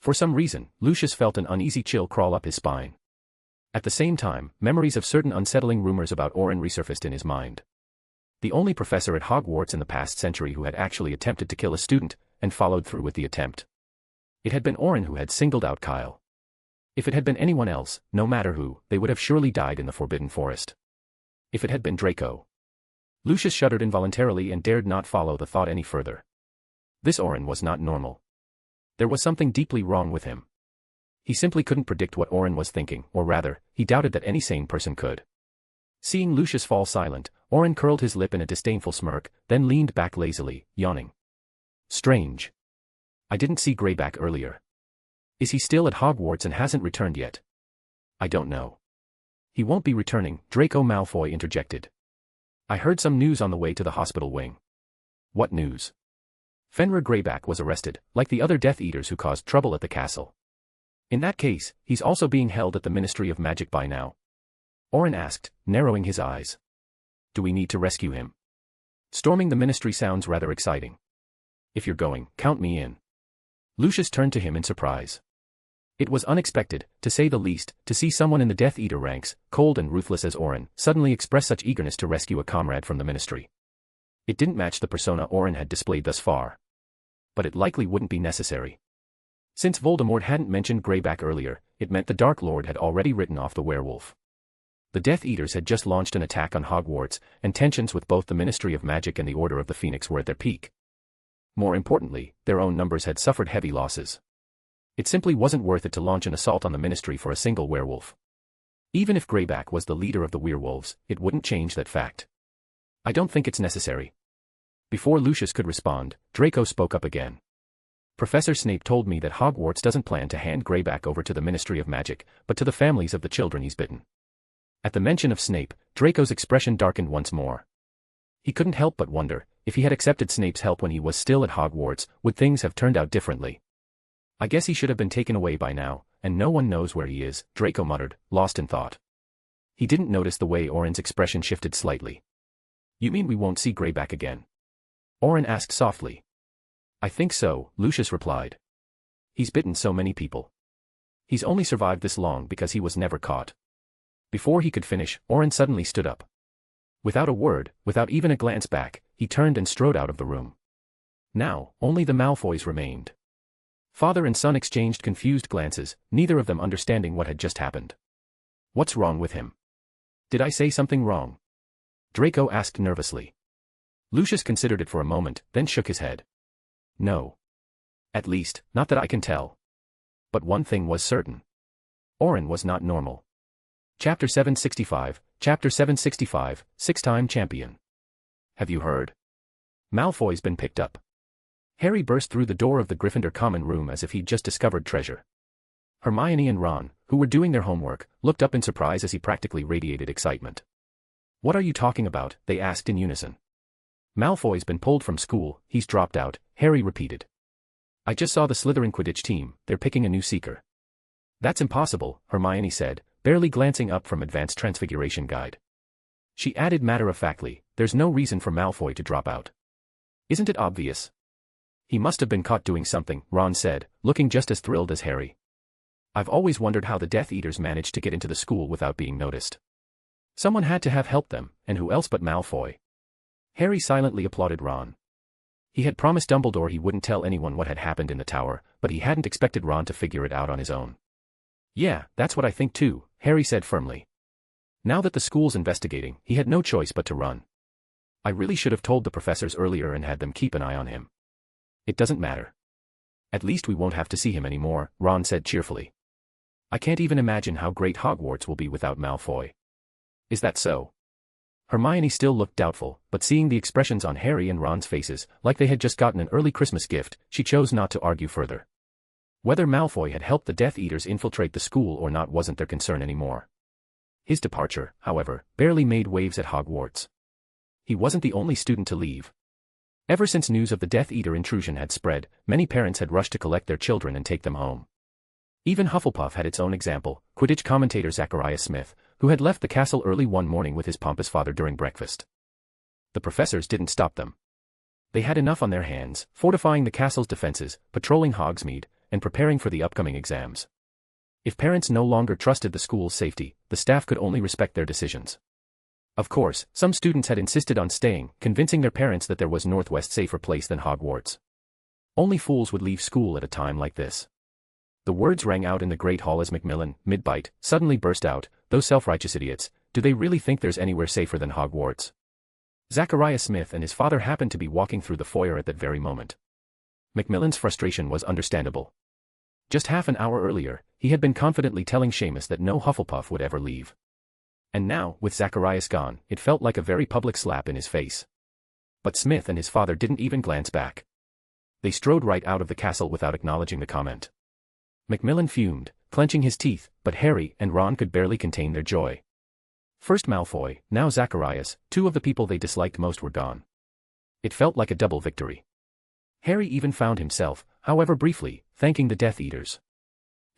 For some reason, Lucius felt an uneasy chill crawl up his spine. At the same time, memories of certain unsettling rumors about Orin resurfaced in his mind. The only professor at Hogwarts in the past century who had actually attempted to kill a student, and followed through with the attempt. It had been Orin who had singled out Kyle. If it had been anyone else, no matter who, they would have surely died in the Forbidden Forest. If it had been Draco. Lucius shuddered involuntarily and dared not follow the thought any further. This Orin was not normal. There was something deeply wrong with him. He simply couldn't predict what Orin was thinking, or rather, he doubted that any sane person could. Seeing Lucius fall silent, Orin curled his lip in a disdainful smirk, then leaned back lazily, yawning. Strange. I didn't see Greyback earlier. Is he still at Hogwarts and hasn't returned yet? I don't know. He won't be returning, Draco Malfoy interjected. I heard some news on the way to the hospital wing. What news? Fenrir Greyback was arrested, like the other Death Eaters who caused trouble at the castle. In that case, he's also being held at the Ministry of Magic by now. Orin asked, narrowing his eyes. Do we need to rescue him? Storming the ministry sounds rather exciting. If you're going, count me in. Lucius turned to him in surprise. It was unexpected, to say the least, to see someone in the Death Eater ranks, cold and ruthless as Orin, suddenly express such eagerness to rescue a comrade from the ministry. It didn't match the persona Orin had displayed thus far. But it likely wouldn't be necessary. Since Voldemort hadn't mentioned Greyback earlier, it meant the Dark Lord had already written off the werewolf. The Death Eaters had just launched an attack on Hogwarts, and tensions with both the Ministry of Magic and the Order of the Phoenix were at their peak. More importantly, their own numbers had suffered heavy losses. It simply wasn't worth it to launch an assault on the Ministry for a single werewolf. Even if Greyback was the leader of the werewolves, it wouldn't change that fact. I don't think it's necessary. Before Lucius could respond, Draco spoke up again. Professor Snape told me that Hogwarts doesn't plan to hand Greyback over to the Ministry of Magic, but to the families of the children he's bitten. At the mention of Snape, Draco's expression darkened once more. He couldn't help but wonder, if he had accepted Snape's help when he was still at Hogwarts, would things have turned out differently? I guess he should have been taken away by now, and no one knows where he is, Draco muttered, lost in thought. He didn't notice the way Orin's expression shifted slightly. You mean we won't see Greyback again? Orin asked softly. I think so, Lucius replied. He's bitten so many people. He's only survived this long because he was never caught. Before he could finish, Orin suddenly stood up. Without a word, without even a glance back, he turned and strode out of the room. Now, only the Malfoys remained. Father and son exchanged confused glances, neither of them understanding what had just happened. What's wrong with him? Did I say something wrong? Draco asked nervously. Lucius considered it for a moment, then shook his head. No. At least, not that I can tell. But one thing was certain. Orin was not normal. Chapter 765, Chapter 765, Six-Time Champion. Have you heard? Malfoy's been picked up. Harry burst through the door of the Gryffindor common room as if he'd just discovered treasure. Hermione and Ron, who were doing their homework, looked up in surprise as he practically radiated excitement. What are you talking about? They asked in unison. Malfoy's been pulled from school, he's dropped out, Harry repeated. I just saw the Slytherin Quidditch team, they're picking a new seeker. That's impossible, Hermione said, barely glancing up from Advanced Transfiguration Guide. She added matter-of-factly, there's no reason for Malfoy to drop out. Isn't it obvious? He must have been caught doing something, Ron said, looking just as thrilled as Harry. I've always wondered how the Death Eaters managed to get into the school without being noticed. Someone had to have helped them, and who else but Malfoy? Harry silently applauded Ron. He had promised Dumbledore he wouldn't tell anyone what had happened in the tower, but he hadn't expected Ron to figure it out on his own. Yeah, that's what I think too, Harry said firmly. Now that the school's investigating, he had no choice but to run. I really should have told the professors earlier and had them keep an eye on him. It doesn't matter. At least we won't have to see him anymore, Ron said cheerfully. I can't even imagine how great Hogwarts will be without Malfoy. Is that so? Hermione still looked doubtful, but seeing the expressions on Harry and Ron's faces, like they had just gotten an early Christmas gift, she chose not to argue further. Whether Malfoy had helped the Death Eaters infiltrate the school or not wasn't their concern anymore. His departure, however, barely made waves at Hogwarts. He wasn't the only student to leave. Ever since news of the Death Eater intrusion had spread, many parents had rushed to collect their children and take them home. Even Hufflepuff had its own example, Quidditch commentator Zachariah Smith, who had left the castle early one morning with his pompous father during breakfast. The professors didn't stop them. They had enough on their hands, fortifying the castle's defenses, patrolling Hogsmeade, and preparing for the upcoming exams. If parents no longer trusted the school's safety, the staff could only respect their decisions. Of course, some students had insisted on staying, convincing their parents that there was Northwest safer place than Hogwarts. Only fools would leave school at a time like this. The words rang out in the Great Hall as Macmillan, mid-bite, suddenly burst out, "Those self-righteous idiots, do they really think there's anywhere safer than Hogwarts?" Zachariah Smith and his father happened to be walking through the foyer at that very moment. Macmillan's frustration was understandable. Just half an hour earlier, he had been confidently telling Seamus that no Hufflepuff would ever leave. And now, with Zacharias gone, it felt like a very public slap in his face. But Smith and his father didn't even glance back. They strode right out of the castle without acknowledging the comment. Macmillan fumed, clenching his teeth, but Harry and Ron could barely contain their joy. First Malfoy, now Zacharias, two of the people they disliked most were gone. It felt like a double victory. Harry even found himself, however briefly, thanking the Death Eaters.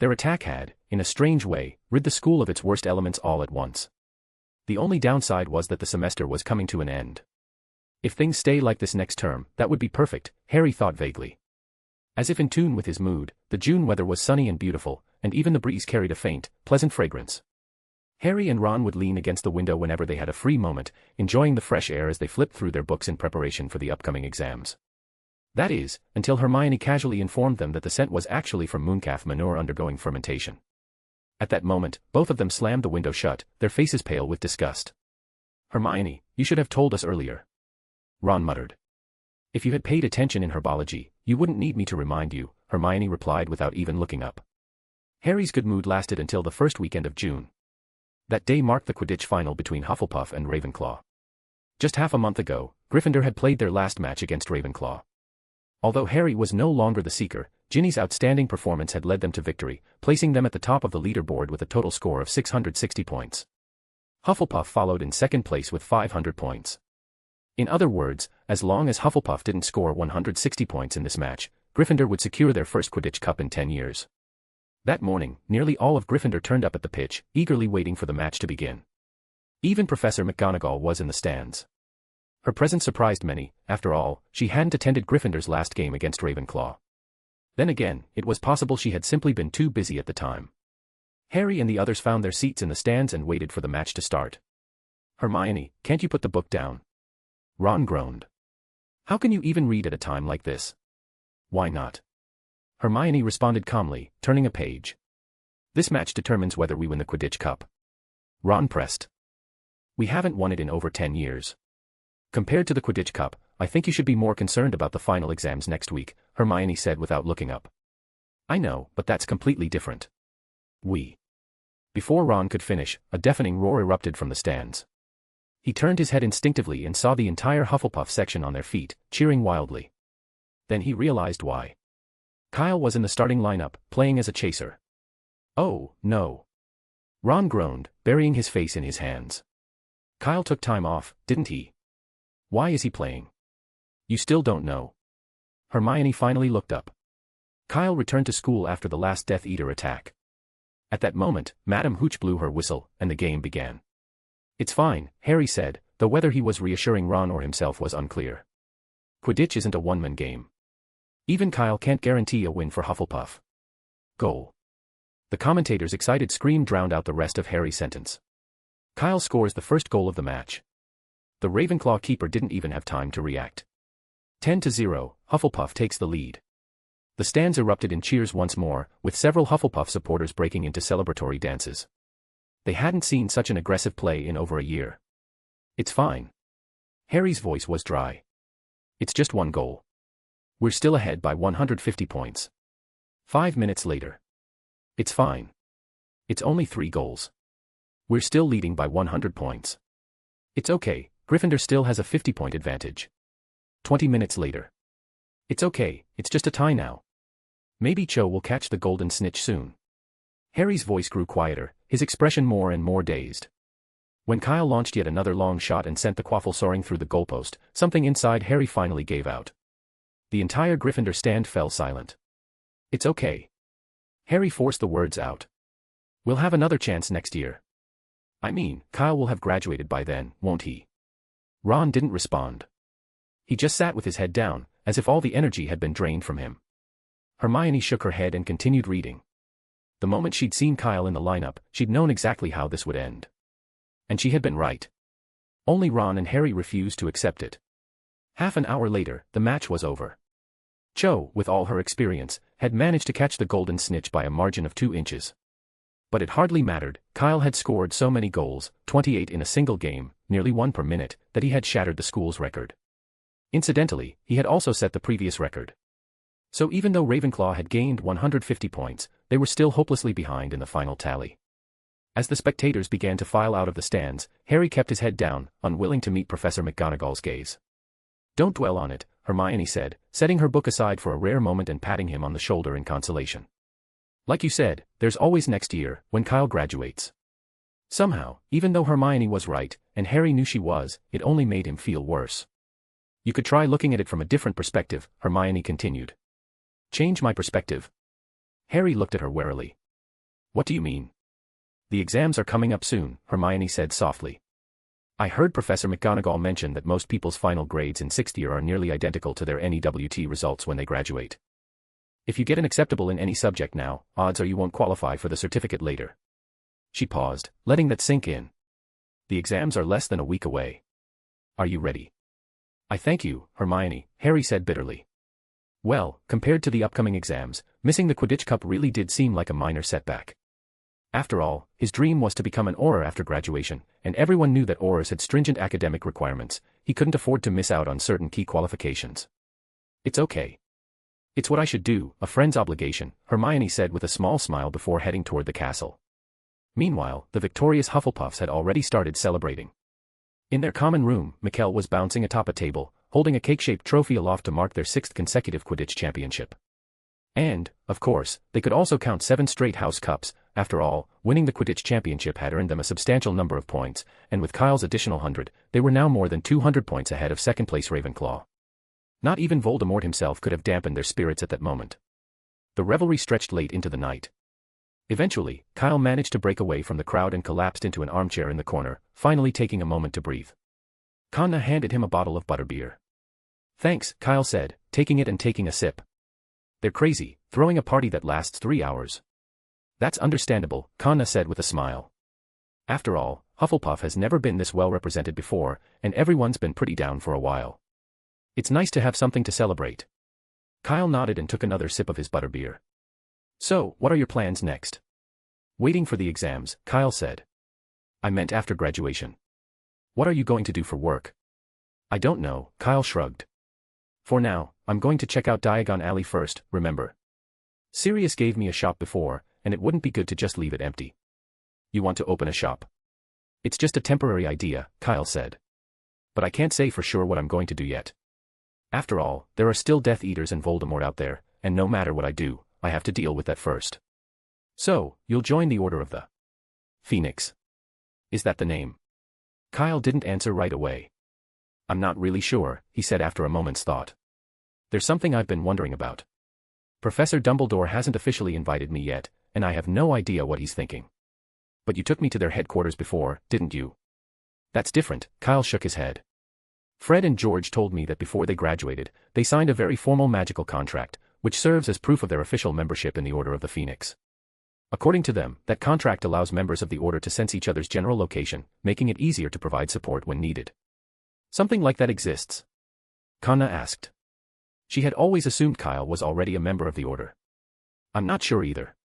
Their attack had, in a strange way, rid the school of its worst elements all at once. The only downside was that the semester was coming to an end. If things stay like this next term, that would be perfect, Harry thought vaguely. As if in tune with his mood, the June weather was sunny and beautiful, and even the breeze carried a faint, pleasant fragrance. Harry and Ron would lean against the window whenever they had a free moment, enjoying the fresh air as they flipped through their books in preparation for the upcoming exams. That is, until Hermione casually informed them that the scent was actually from mooncalf manure undergoing fermentation. At that moment, both of them slammed the window shut, their faces pale with disgust. "Hermione, you should have told us earlier," Ron muttered. "If you had paid attention in herbology, you wouldn't need me to remind you," Hermione replied without even looking up. Harry's good mood lasted until the first weekend of June. That day marked the Quidditch final between Hufflepuff and Ravenclaw. Just half a month ago, Gryffindor had played their last match against Ravenclaw. Although Harry was no longer the Seeker, Ginny's outstanding performance had led them to victory, placing them at the top of the leaderboard with a total score of 660 points. Hufflepuff followed in second place with 500 points. In other words, as long as Hufflepuff didn't score 160 points in this match, Gryffindor would secure their first Quidditch Cup in 10 years. That morning, nearly all of Gryffindor turned up at the pitch, eagerly waiting for the match to begin. Even Professor McGonagall was in the stands. Her presence surprised many. After all, she hadn't attended Gryffindor's last game against Ravenclaw. Then again, it was possible she had simply been too busy at the time. Harry and the others found their seats in the stands and waited for the match to start. "Hermione, can't you put the book down?" Ron groaned. "How can you even read at a time like this?" "Why not?" Hermione responded calmly, turning a page. "This match determines whether we win the Quidditch Cup." Ron pressed. "We haven't won it in over 10 years. Compared to the Quidditch Cup, I think you should be more concerned about the final exams next week," Hermione said without looking up. "I know, but that's completely different. We." Before Ron could finish, a deafening roar erupted from the stands. He turned his head instinctively and saw the entire Hufflepuff section on their feet, cheering wildly. Then he realized why. Kyle was in the starting lineup, playing as a chaser. "Oh, no." Ron groaned, burying his face in his hands. "Kyle took time off, didn't he? Why is he playing?" "You still don't know." Hermione finally looked up. Kyle returned to school after the last Death Eater attack. At that moment, Madame Hooch blew her whistle, and the game began. "It's fine," Harry said, though whether he was reassuring Ron or himself was unclear. Quidditch isn't a one-man game. Even Kyle can't guarantee a win for Hufflepuff. Goal. The commentator's excited scream drowned out the rest of Harry's sentence. Kyle scores the first goal of the match. The Ravenclaw keeper didn't even have time to react. 10-0, Hufflepuff takes the lead. The stands erupted in cheers once more, with several Hufflepuff supporters breaking into celebratory dances. They hadn't seen such an aggressive play in over a year. "It's fine." Harry's voice was dry. It's just one goal. We're still ahead by 150 points. 5 minutes later. It's fine. It's only 3 goals. We're still leading by 100 points. It's okay, Gryffindor still has a 50-point advantage. 20 minutes later. It's okay, it's just a tie now. Maybe Cho will catch the golden snitch soon. Harry's voice grew quieter, his expression more and more dazed. When Kyle launched yet another long shot and sent the quaffle soaring through the goalpost, something inside Harry finally gave out. The entire Gryffindor stand fell silent. It's okay. Harry forced the words out. We'll have another chance next year. I mean, Kyle will have graduated by then, won't he? Ron didn't respond. He just sat with his head down, as if all the energy had been drained from him. Hermione shook her head and continued reading. The moment she'd seen Kyle in the lineup, she'd known exactly how this would end. And she had been right. Only Ron and Harry refused to accept it. Half an hour later, the match was over. Cho, with all her experience, had managed to catch the golden snitch by a margin of 2 inches. But it hardly mattered, Kyle had scored so many goals, 28 in a single game, nearly 1 per minute, that he had shattered the school's record. Incidentally, he had also set the previous record. So even though Ravenclaw had gained 150 points, they were still hopelessly behind in the final tally. As the spectators began to file out of the stands, Harry kept his head down, unwilling to meet Professor McGonagall's gaze. Don't dwell on it, Hermione said, setting her book aside for a rare moment and patting him on the shoulder in consolation. Like you said, there's always next year, when Kyle graduates. Somehow, even though Hermione was right, and Harry knew she was, it only made him feel worse. You could try looking at it from a different perspective, Hermione continued. Change my perspective? Harry looked at her warily. What do you mean? The exams are coming up soon, Hermione said softly. I heard Professor McGonagall mention that most people's final grades in 6th year are nearly identical to their NEWT results when they graduate. If you get an acceptable in any subject now, odds are you won't qualify for the certificate later. She paused, letting that sink in. The exams are less than a week away. Are you ready? I thank you, Hermione, Harry said bitterly. Well, compared to the upcoming exams, missing the Quidditch Cup really did seem like a minor setback. After all, his dream was to become an Auror after graduation, and everyone knew that Aurors had stringent academic requirements. He couldn't afford to miss out on certain key qualifications. It's okay. It's what I should do, a friend's obligation, Hermione said with a small smile before heading toward the castle. Meanwhile, the victorious Hufflepuffs had already started celebrating. In their common room, Mikkel was bouncing atop a table, holding a cake-shaped trophy aloft to mark their 6th consecutive Quidditch championship. And, of course, they could also count 7 straight house cups. After all, winning the Quidditch championship had earned them a substantial number of points, and with Kyle's additional 100, they were now more than 200 points ahead of second-place Ravenclaw. Not even Voldemort himself could have dampened their spirits at that moment. The revelry stretched late into the night. Eventually, Kyle managed to break away from the crowd and collapsed into an armchair in the corner, finally taking a moment to breathe. Kanna handed him a bottle of butterbeer. Thanks, Kyle said, taking it and taking a sip. They're crazy, throwing a party that lasts 3 hours. That's understandable, Kanna said with a smile. After all, Hufflepuff has never been this well represented before, and everyone's been pretty down for a while. It's nice to have something to celebrate. Kyle nodded and took another sip of his butterbeer. So, what are your plans next? Waiting for the exams, Kyle said. I meant after graduation. What are you going to do for work? I don't know, Kyle shrugged. For now, I'm going to check out Diagon Alley first, remember? Sirius gave me a shop before, and it wouldn't be good to just leave it empty. You want to open a shop? It's just a temporary idea, Kyle said. But I can't say for sure what I'm going to do yet. After all, there are still Death Eaters and Voldemort out there, and no matter what I do, I have to deal with that first. So, you'll join the Order of the Phoenix. Is that the name? Kyle didn't answer right away. I'm not really sure, he said after a moment's thought. There's something I've been wondering about. Professor Dumbledore hasn't officially invited me yet, and I have no idea what he's thinking. But you took me to their headquarters before, didn't you? That's different, Kyle shook his head. Fred and George told me that before they graduated, they signed a very formal magical contract, which serves as proof of their official membership in the Order of the Phoenix. According to them, that contract allows members of the Order to sense each other's general location, making it easier to provide support when needed. Something like that exists? Kanna asked. She had always assumed Kyle was already a member of the Order. I'm not sure either.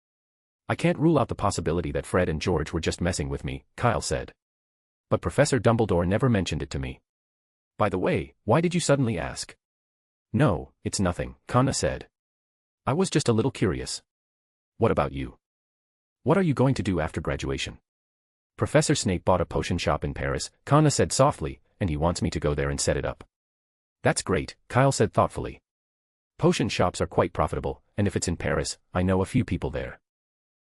I can't rule out the possibility that Fred and George were just messing with me, Kyle said. But Professor Dumbledore never mentioned it to me. By the way, why did you suddenly ask? No, it's nothing, Kana said. I was just a little curious. What about you? What are you going to do after graduation? Professor Snape bought a potion shop in Paris, Kana said softly, and he wants me to go there and set it up. That's great, Kyle said thoughtfully. Potion shops are quite profitable, and if it's in Paris, I know a few people there.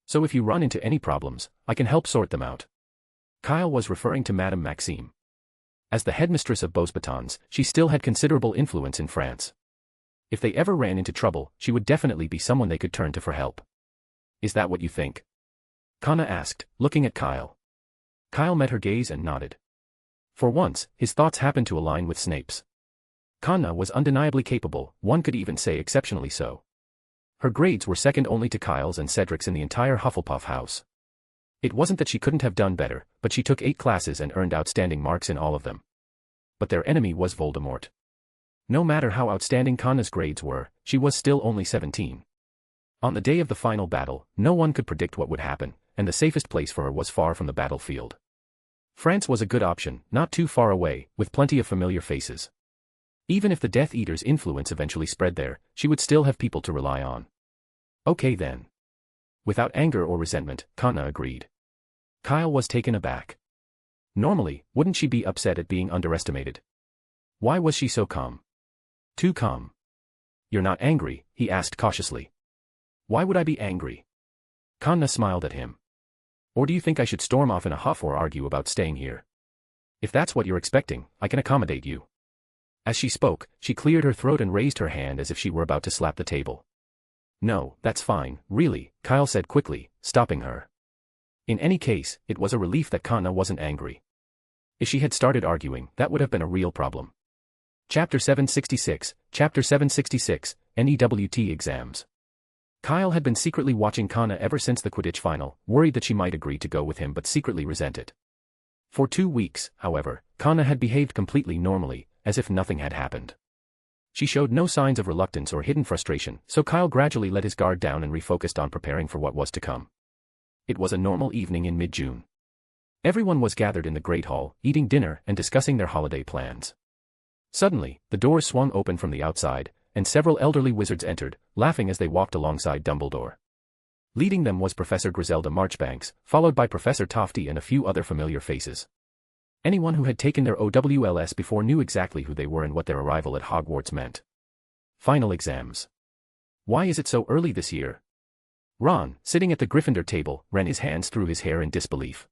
So if you run into any problems, I can help sort them out. Kyle was referring to Madame Maxime. As the headmistress of Beauxbatons, she still had considerable influence in France. If they ever ran into trouble, she would definitely be someone they could turn to for help. Is that what you think? Kana asked, looking at Kyle. Kyle met her gaze and nodded. For once, his thoughts happened to align with Snape's. Kana was undeniably capable, one could even say exceptionally so. Her grades were second only to Kyle's and Cedric's in the entire Hufflepuff house. It wasn't that she couldn't have done better, but she took 8 classes and earned outstanding marks in all of them. But their enemy was Voldemort. No matter how outstanding Kana's grades were, she was still only 17. On the day of the final battle, no one could predict what would happen, and the safest place for her was far from the battlefield. France was a good option, not too far away, with plenty of familiar faces. Even if the Death Eater's influence eventually spread there, she would still have people to rely on. Okay then. Without anger or resentment, Kana agreed. Kyle was taken aback. Normally, wouldn't she be upset at being underestimated? Why was she so calm? Too calm. You're not angry, he asked cautiously. Why would I be angry? Kana smiled at him. Or do you think I should storm off in a huff or argue about staying here? If that's what you're expecting, I can accommodate you. As she spoke, she cleared her throat and raised her hand as if she were about to slap the table. No, that's fine, really, Kyle said quickly, stopping her. In any case, it was a relief that Kana wasn't angry. If she had started arguing, that would have been a real problem. Chapter 766, NEWT Exams. Kyle had been secretly watching Kana ever since the Quidditch final, worried that she might agree to go with him but secretly resent it. For 2 weeks, however, Kana had behaved completely normally, as if nothing had happened. She showed no signs of reluctance or hidden frustration, so Kyle gradually let his guard down and refocused on preparing for what was to come. It was a normal evening in mid-June. Everyone was gathered in the Great Hall, eating dinner and discussing their holiday plans. Suddenly, the doors swung open from the outside, and several elderly wizards entered, laughing as they walked alongside Dumbledore. Leading them was Professor Griselda Marchbanks, followed by Professor Tofty and a few other familiar faces. Anyone who had taken their OWLs before knew exactly who they were and what their arrival at Hogwarts meant. Final exams. Why is it so early this year? Ron, sitting at the Gryffindor table, ran his hands through his hair in disbelief.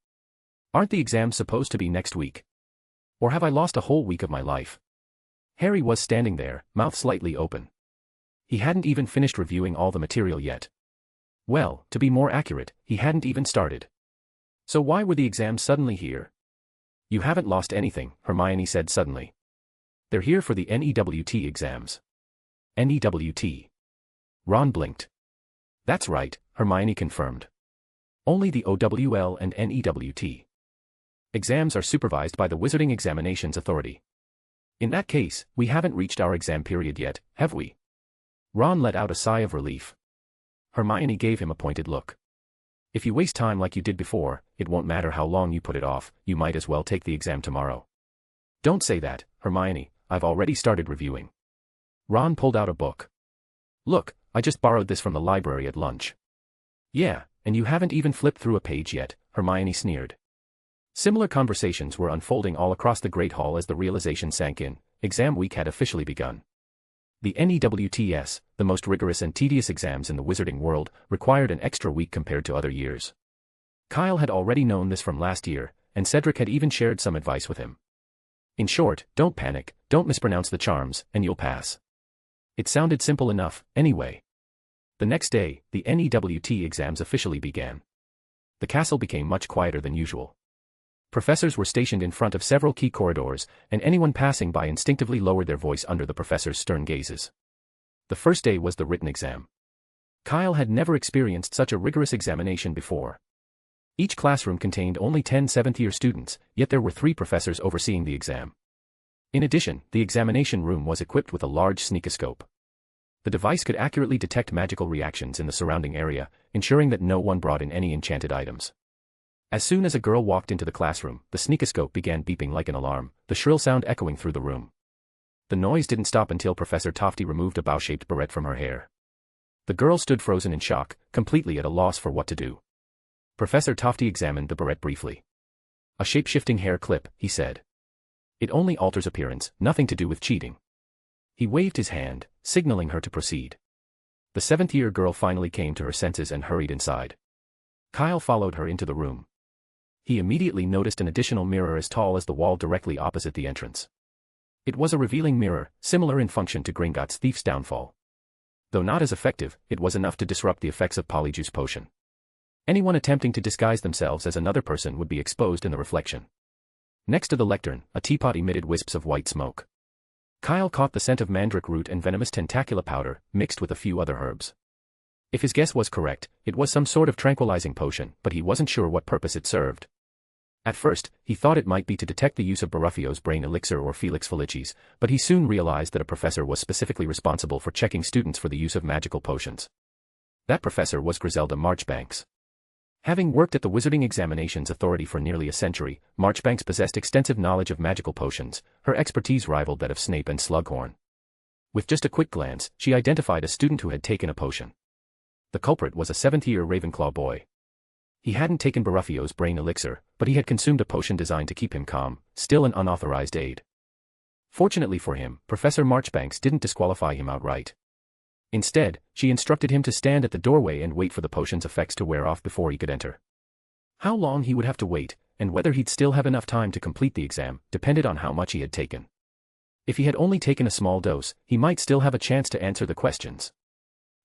Aren't the exams supposed to be next week? Or have I lost a whole week of my life? Harry was standing there, mouth slightly open. He hadn't even finished reviewing all the material yet. Well, to be more accurate, he hadn't even started. So why were the exams suddenly here? You haven't lost anything, Hermione said suddenly. They're here for the NEWT exams. NEWT. Ron blinked. That's right, Hermione confirmed. Only the OWL and NEWT. Exams are supervised by the Wizarding Examinations Authority. In that case, we haven't reached our exam period yet, have we? Ron let out a sigh of relief. Hermione gave him a pointed look. If you waste time like you did before, it won't matter how long you put it off, you might as well take the exam tomorrow. Don't say that, Hermione, I've already started reviewing. Ron pulled out a book. Look, I just borrowed this from the library at lunch. Yeah, and you haven't even flipped through a page yet, Hermione sneered. Similar conversations were unfolding all across the Great Hall as the realization sank in, exam week had officially begun. The NEWTS, the most rigorous and tedious exams in the wizarding world, required an extra week compared to other years. Kyle had already known this from last year, and Cedric had even shared some advice with him. In short, don't panic, don't mispronounce the charms, and you'll pass. It sounded simple enough, anyway. The next day, the NEWT exams officially began. The castle became much quieter than usual. Professors were stationed in front of several key corridors, and anyone passing by instinctively lowered their voice under the professor's stern gazes. The first day was the written exam. Kyle had never experienced such a rigorous examination before. Each classroom contained only 10 seventh-year students, yet there were 3 professors overseeing the exam. In addition, the examination room was equipped with a large sneakoscope. The device could accurately detect magical reactions in the surrounding area, ensuring that no one brought in any enchanted items. As soon as a girl walked into the classroom, the sneakoscope began beeping like an alarm, the shrill sound echoing through the room. The noise didn't stop until Professor Tofty removed a bow-shaped barrette from her hair. The girl stood frozen in shock, completely at a loss for what to do. Professor Tofty examined the barrette briefly. A shape-shifting hair clip, he said. It only alters appearance, nothing to do with cheating. He waved his hand, signaling her to proceed. The seventh-year girl finally came to her senses and hurried inside. Kyle followed her into the room. He immediately noticed an additional mirror as tall as the wall directly opposite the entrance. It was a revealing mirror, similar in function to Gringotts Thief's downfall. Though not as effective, it was enough to disrupt the effects of Polyjuice Potion. Anyone attempting to disguise themselves as another person would be exposed in the reflection. Next to the lectern, a teapot emitted wisps of white smoke. Kyle caught the scent of mandrake root and venomous tentacula powder, mixed with a few other herbs. If his guess was correct, it was some sort of tranquilizing potion, but he wasn't sure what purpose it served. At first, he thought it might be to detect the use of Baruffio's brain elixir or Felix Felicis, but he soon realized that a professor was specifically responsible for checking students for the use of magical potions. That professor was Griselda Marchbanks. Having worked at the Wizarding Examinations Authority for nearly a century, Marchbanks possessed extensive knowledge of magical potions, her expertise rivaled that of Snape and Slughorn. With just a quick glance, she identified a student who had taken a potion. The culprit was a seventh-year Ravenclaw boy. He hadn't taken Baruffio's brain elixir, but he had consumed a potion designed to keep him calm, still an unauthorized aid. Fortunately for him, Professor Marchbanks didn't disqualify him outright. Instead, she instructed him to stand at the doorway and wait for the potion's effects to wear off before he could enter. How long he would have to wait, and whether he'd still have enough time to complete the exam, depended on how much he had taken. If he had only taken a small dose, he might still have a chance to answer the questions.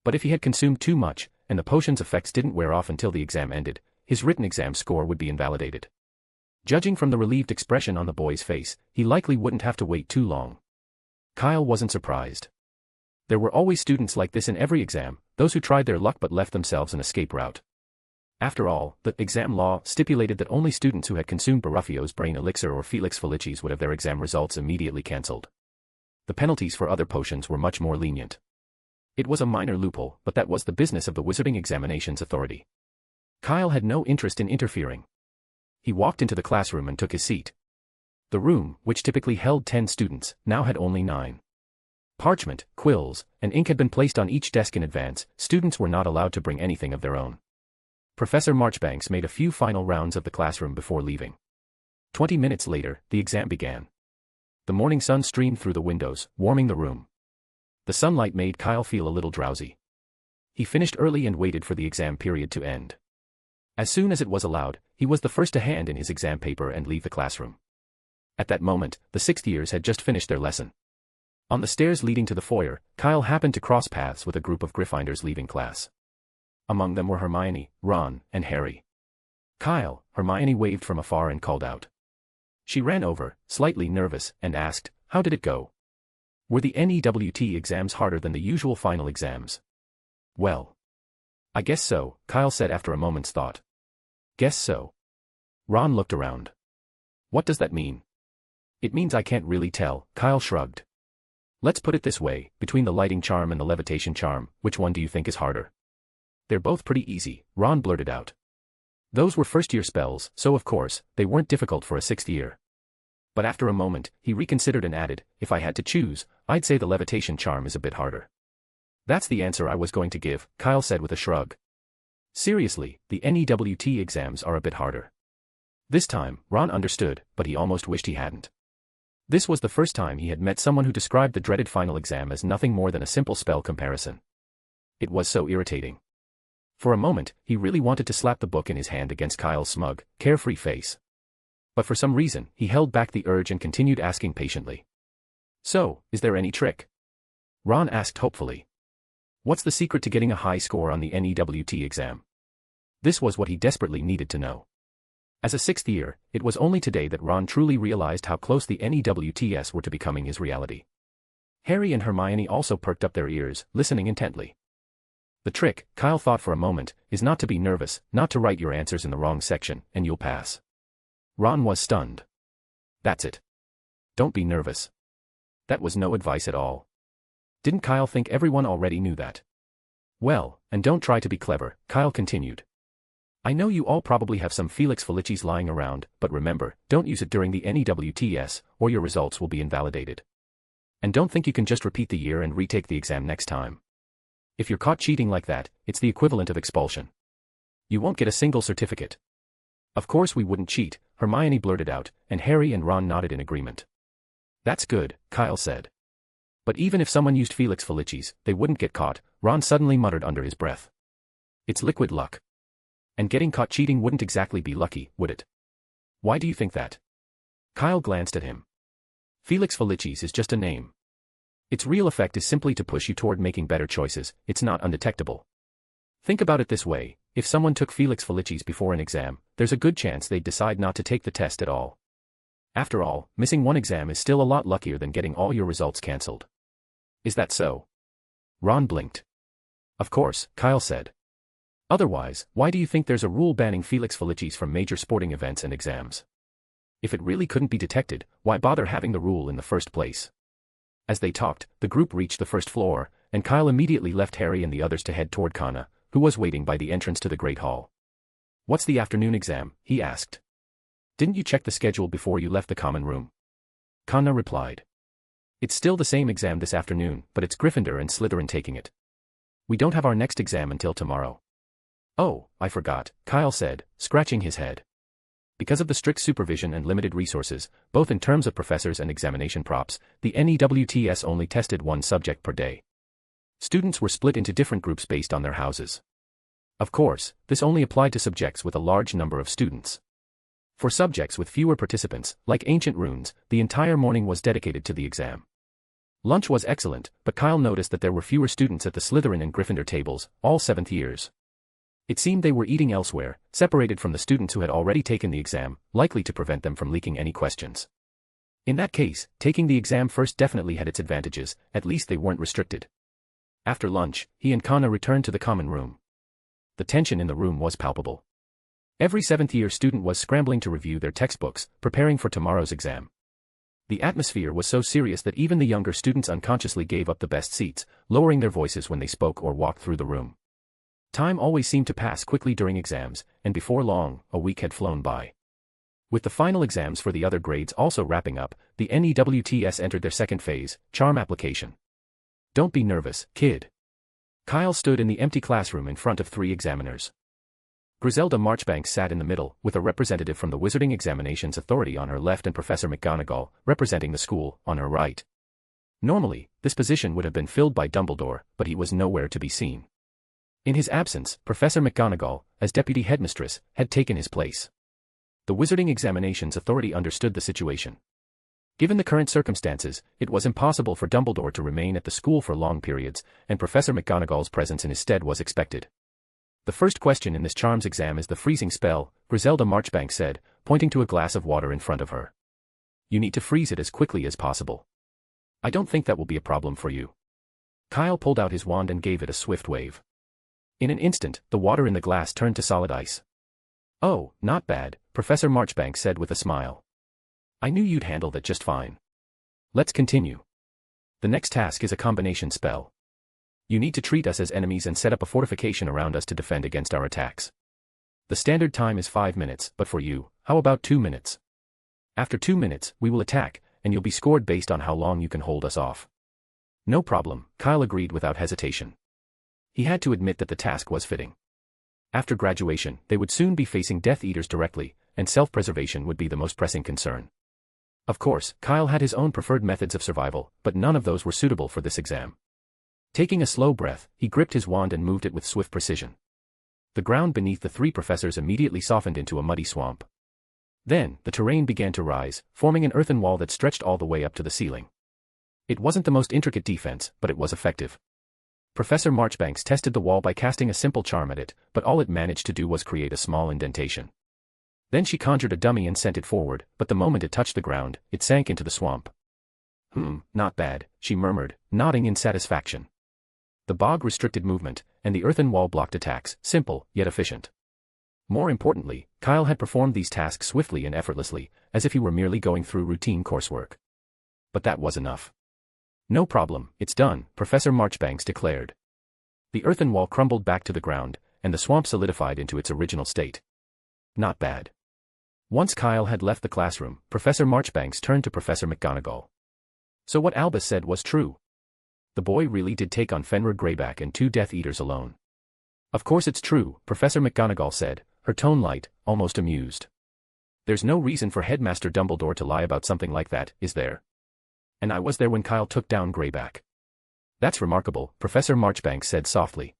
But if he had consumed too much, and the potion's effects didn't wear off until the exam ended, his written exam score would be invalidated. Judging from the relieved expression on the boy's face, he likely wouldn't have to wait too long. Kyle wasn't surprised. There were always students like this in every exam, those who tried their luck but left themselves an escape route. After all, the exam law stipulated that only students who had consumed Baruffio's brain elixir or Felix Felicis would have their exam results immediately cancelled. The penalties for other potions were much more lenient. It was a minor loophole, but that was the business of the Wizarding Examinations Authority. Kyle had no interest in interfering. He walked into the classroom and took his seat. The room, which typically held 10 students, now had only 9. Parchment, quills, and ink had been placed on each desk in advance. Students were not allowed to bring anything of their own. Professor Marchbanks made a few final rounds of the classroom before leaving. 20 minutes later, the exam began. The morning sun streamed through the windows, warming the room. The sunlight made Kyle feel a little drowsy. He finished early and waited for the exam period to end. As soon as it was allowed, he was the first to hand in his exam paper and leave the classroom. At that moment, the sixth years had just finished their lesson. On the stairs leading to the foyer, Kyle happened to cross paths with a group of Gryffindors leaving class. Among them were Hermione, Ron, and Harry. "Kyle," Hermione waved from afar and called out. She ran over, slightly nervous, and asked, "How did it go? Were the NEWT exams harder than the usual final exams?" "Well, I guess so," Kyle said after a moment's thought. "Guess so." Ron looked around. "What does that mean?" "It means I can't really tell," Kyle shrugged. "Let's put it this way, between the lighting charm and the levitation charm, which one do you think is harder?" "They're both pretty easy," Ron blurted out. Those were first-year spells, so of course, they weren't difficult for a sixth year. But after a moment, he reconsidered and added, "If I had to choose, I'd say the levitation charm is a bit harder." "That's the answer I was going to give," Kyle said with a shrug. "Seriously, the NEWT exams are a bit harder." This time, Ron understood, but he almost wished he hadn't. This was the first time he had met someone who described the dreaded final exam as nothing more than a simple spell comparison. It was so irritating. For a moment, he really wanted to slap the book in his hand against Kyle's smug, carefree face. But for some reason, he held back the urge and continued asking patiently. "So, is there any trick?" Ron asked hopefully. "What's the secret to getting a high score on the NEWT exam?" This was what he desperately needed to know. As a sixth year, it was only today that Ron truly realized how close the NEWTs were to becoming his reality. Harry and Hermione also perked up their ears, listening intently. The trick, Kyle thought for a moment, is not to be nervous, not to write your answers in the wrong section, and you'll pass. Ron was stunned. That's it. Don't be nervous. That was no advice at all. Didn't Kyle think everyone already knew that? Well, and don't try to be clever, Kyle continued. I know you all probably have some Felix Felicis lying around, but remember, don't use it during the NEWTS, or your results will be invalidated. And don't think you can just repeat the year and retake the exam next time. If you're caught cheating like that, it's the equivalent of expulsion. You won't get a single certificate. Of course we wouldn't cheat, Hermione blurted out, and Harry and Ron nodded in agreement. That's good, Kyle said. But even if someone used Felix Felicis, they wouldn't get caught, Ron suddenly muttered under his breath. It's liquid luck. And getting caught cheating wouldn't exactly be lucky, would it? Why do you think that? Kyle glanced at him. Felix Felicis is just a name. Its real effect is simply to push you toward making better choices, it's not undetectable. Think about it this way, if someone took Felix Felicis before an exam, there's a good chance they'd decide not to take the test at all. After all, missing one exam is still a lot luckier than getting all your results cancelled. Is that so? Ron blinked. Of course, Kyle said. Otherwise, why do you think there's a rule banning Felix Felicis from major sporting events and exams? If it really couldn't be detected, why bother having the rule in the first place? As they talked, the group reached the first floor, and Kyle immediately left Harry and the others to head toward Kana, who was waiting by the entrance to the Great Hall. What's the afternoon exam? He asked. Didn't you check the schedule before you left the common room? Kana replied. It's still the same exam this afternoon, but it's Gryffindor and Slytherin taking it. We don't have our next exam until tomorrow. Oh, I forgot, Kyle said, scratching his head. Because of the strict supervision and limited resources, both in terms of professors and examination props, the NEWTS only tested one subject per day. Students were split into different groups based on their houses. Of course, this only applied to subjects with a large number of students. For subjects with fewer participants, like ancient runes, the entire morning was dedicated to the exam. Lunch was excellent, but Kyle noticed that there were fewer students at the Slytherin and Gryffindor tables, all 7th years. It seemed they were eating elsewhere, separated from the students who had already taken the exam, likely to prevent them from leaking any questions. In that case, taking the exam first definitely had its advantages, at least they weren't restricted. After lunch, he and Kana returned to the common room. The tension in the room was palpable. Every 7th-year student was scrambling to review their textbooks, preparing for tomorrow's exam. The atmosphere was so serious that even the younger students unconsciously gave up the best seats, lowering their voices when they spoke or walked through the room. Time always seemed to pass quickly during exams, and before long, a week had flown by. With the final exams for the other grades also wrapping up, the NEWTS entered their second phase, charm application. Don't be nervous, kid. Kyle stood in the empty classroom in front of 3 examiners. Griselda Marchbanks sat in the middle, with a representative from the Wizarding Examinations Authority on her left and Professor McGonagall, representing the school, on her right. Normally, this position would have been filled by Dumbledore, but he was nowhere to be seen. In his absence, Professor McGonagall, as Deputy Headmistress, had taken his place. The Wizarding Examinations Authority understood the situation. Given the current circumstances, it was impossible for Dumbledore to remain at the school for long periods, and Professor McGonagall's presence in his stead was expected. The first question in this charms exam is the freezing spell, Griselda Marchbanks said, pointing to a glass of water in front of her. You need to freeze it as quickly as possible. I don't think that will be a problem for you. Kyle pulled out his wand and gave it a swift wave. In an instant, the water in the glass turned to solid ice. Oh, not bad, Professor Marchbanks said with a smile. I knew you'd handle that just fine. Let's continue. The next task is a combination spell. You need to treat us as enemies and set up a fortification around us to defend against our attacks. The standard time is 5 minutes, but for you, how about 2 minutes? After 2 minutes, we will attack, and you'll be scored based on how long you can hold us off. No problem, Kyle agreed without hesitation. He had to admit that the task was fitting. After graduation, they would soon be facing Death Eaters directly, and self-preservation would be the most pressing concern. Of course, Kyle had his own preferred methods of survival, but none of those were suitable for this exam. Taking a slow breath, he gripped his wand and moved it with swift precision. The ground beneath the 3 professors immediately softened into a muddy swamp. Then, the terrain began to rise, forming an earthen wall that stretched all the way up to the ceiling. It wasn't the most intricate defense, but it was effective. Professor Marchbanks tested the wall by casting a simple charm at it, but all it managed to do was create a small indentation. Then she conjured a dummy and sent it forward, but the moment it touched the ground, it sank into the swamp. Not bad, she murmured, nodding in satisfaction. The bog restricted movement, and the earthen wall blocked attacks, simple, yet efficient. More importantly, Kyle had performed these tasks swiftly and effortlessly, as if he were merely going through routine coursework. But that was enough. No problem, it's done, Professor Marchbanks declared. The earthen wall crumbled back to the ground, and the swamp solidified into its original state. Not bad. Once Kyle had left the classroom, Professor Marchbanks turned to Professor McGonagall. So what Albus said was true. The boy really did take on Fenrir Greyback and 2 Death Eaters alone. Of course it's true, Professor McGonagall said, her tone light, almost amused. There's no reason for Headmaster Dumbledore to lie about something like that, is there? And I was there when Kyle took down Greyback. That's remarkable, Professor Marchbanks said softly.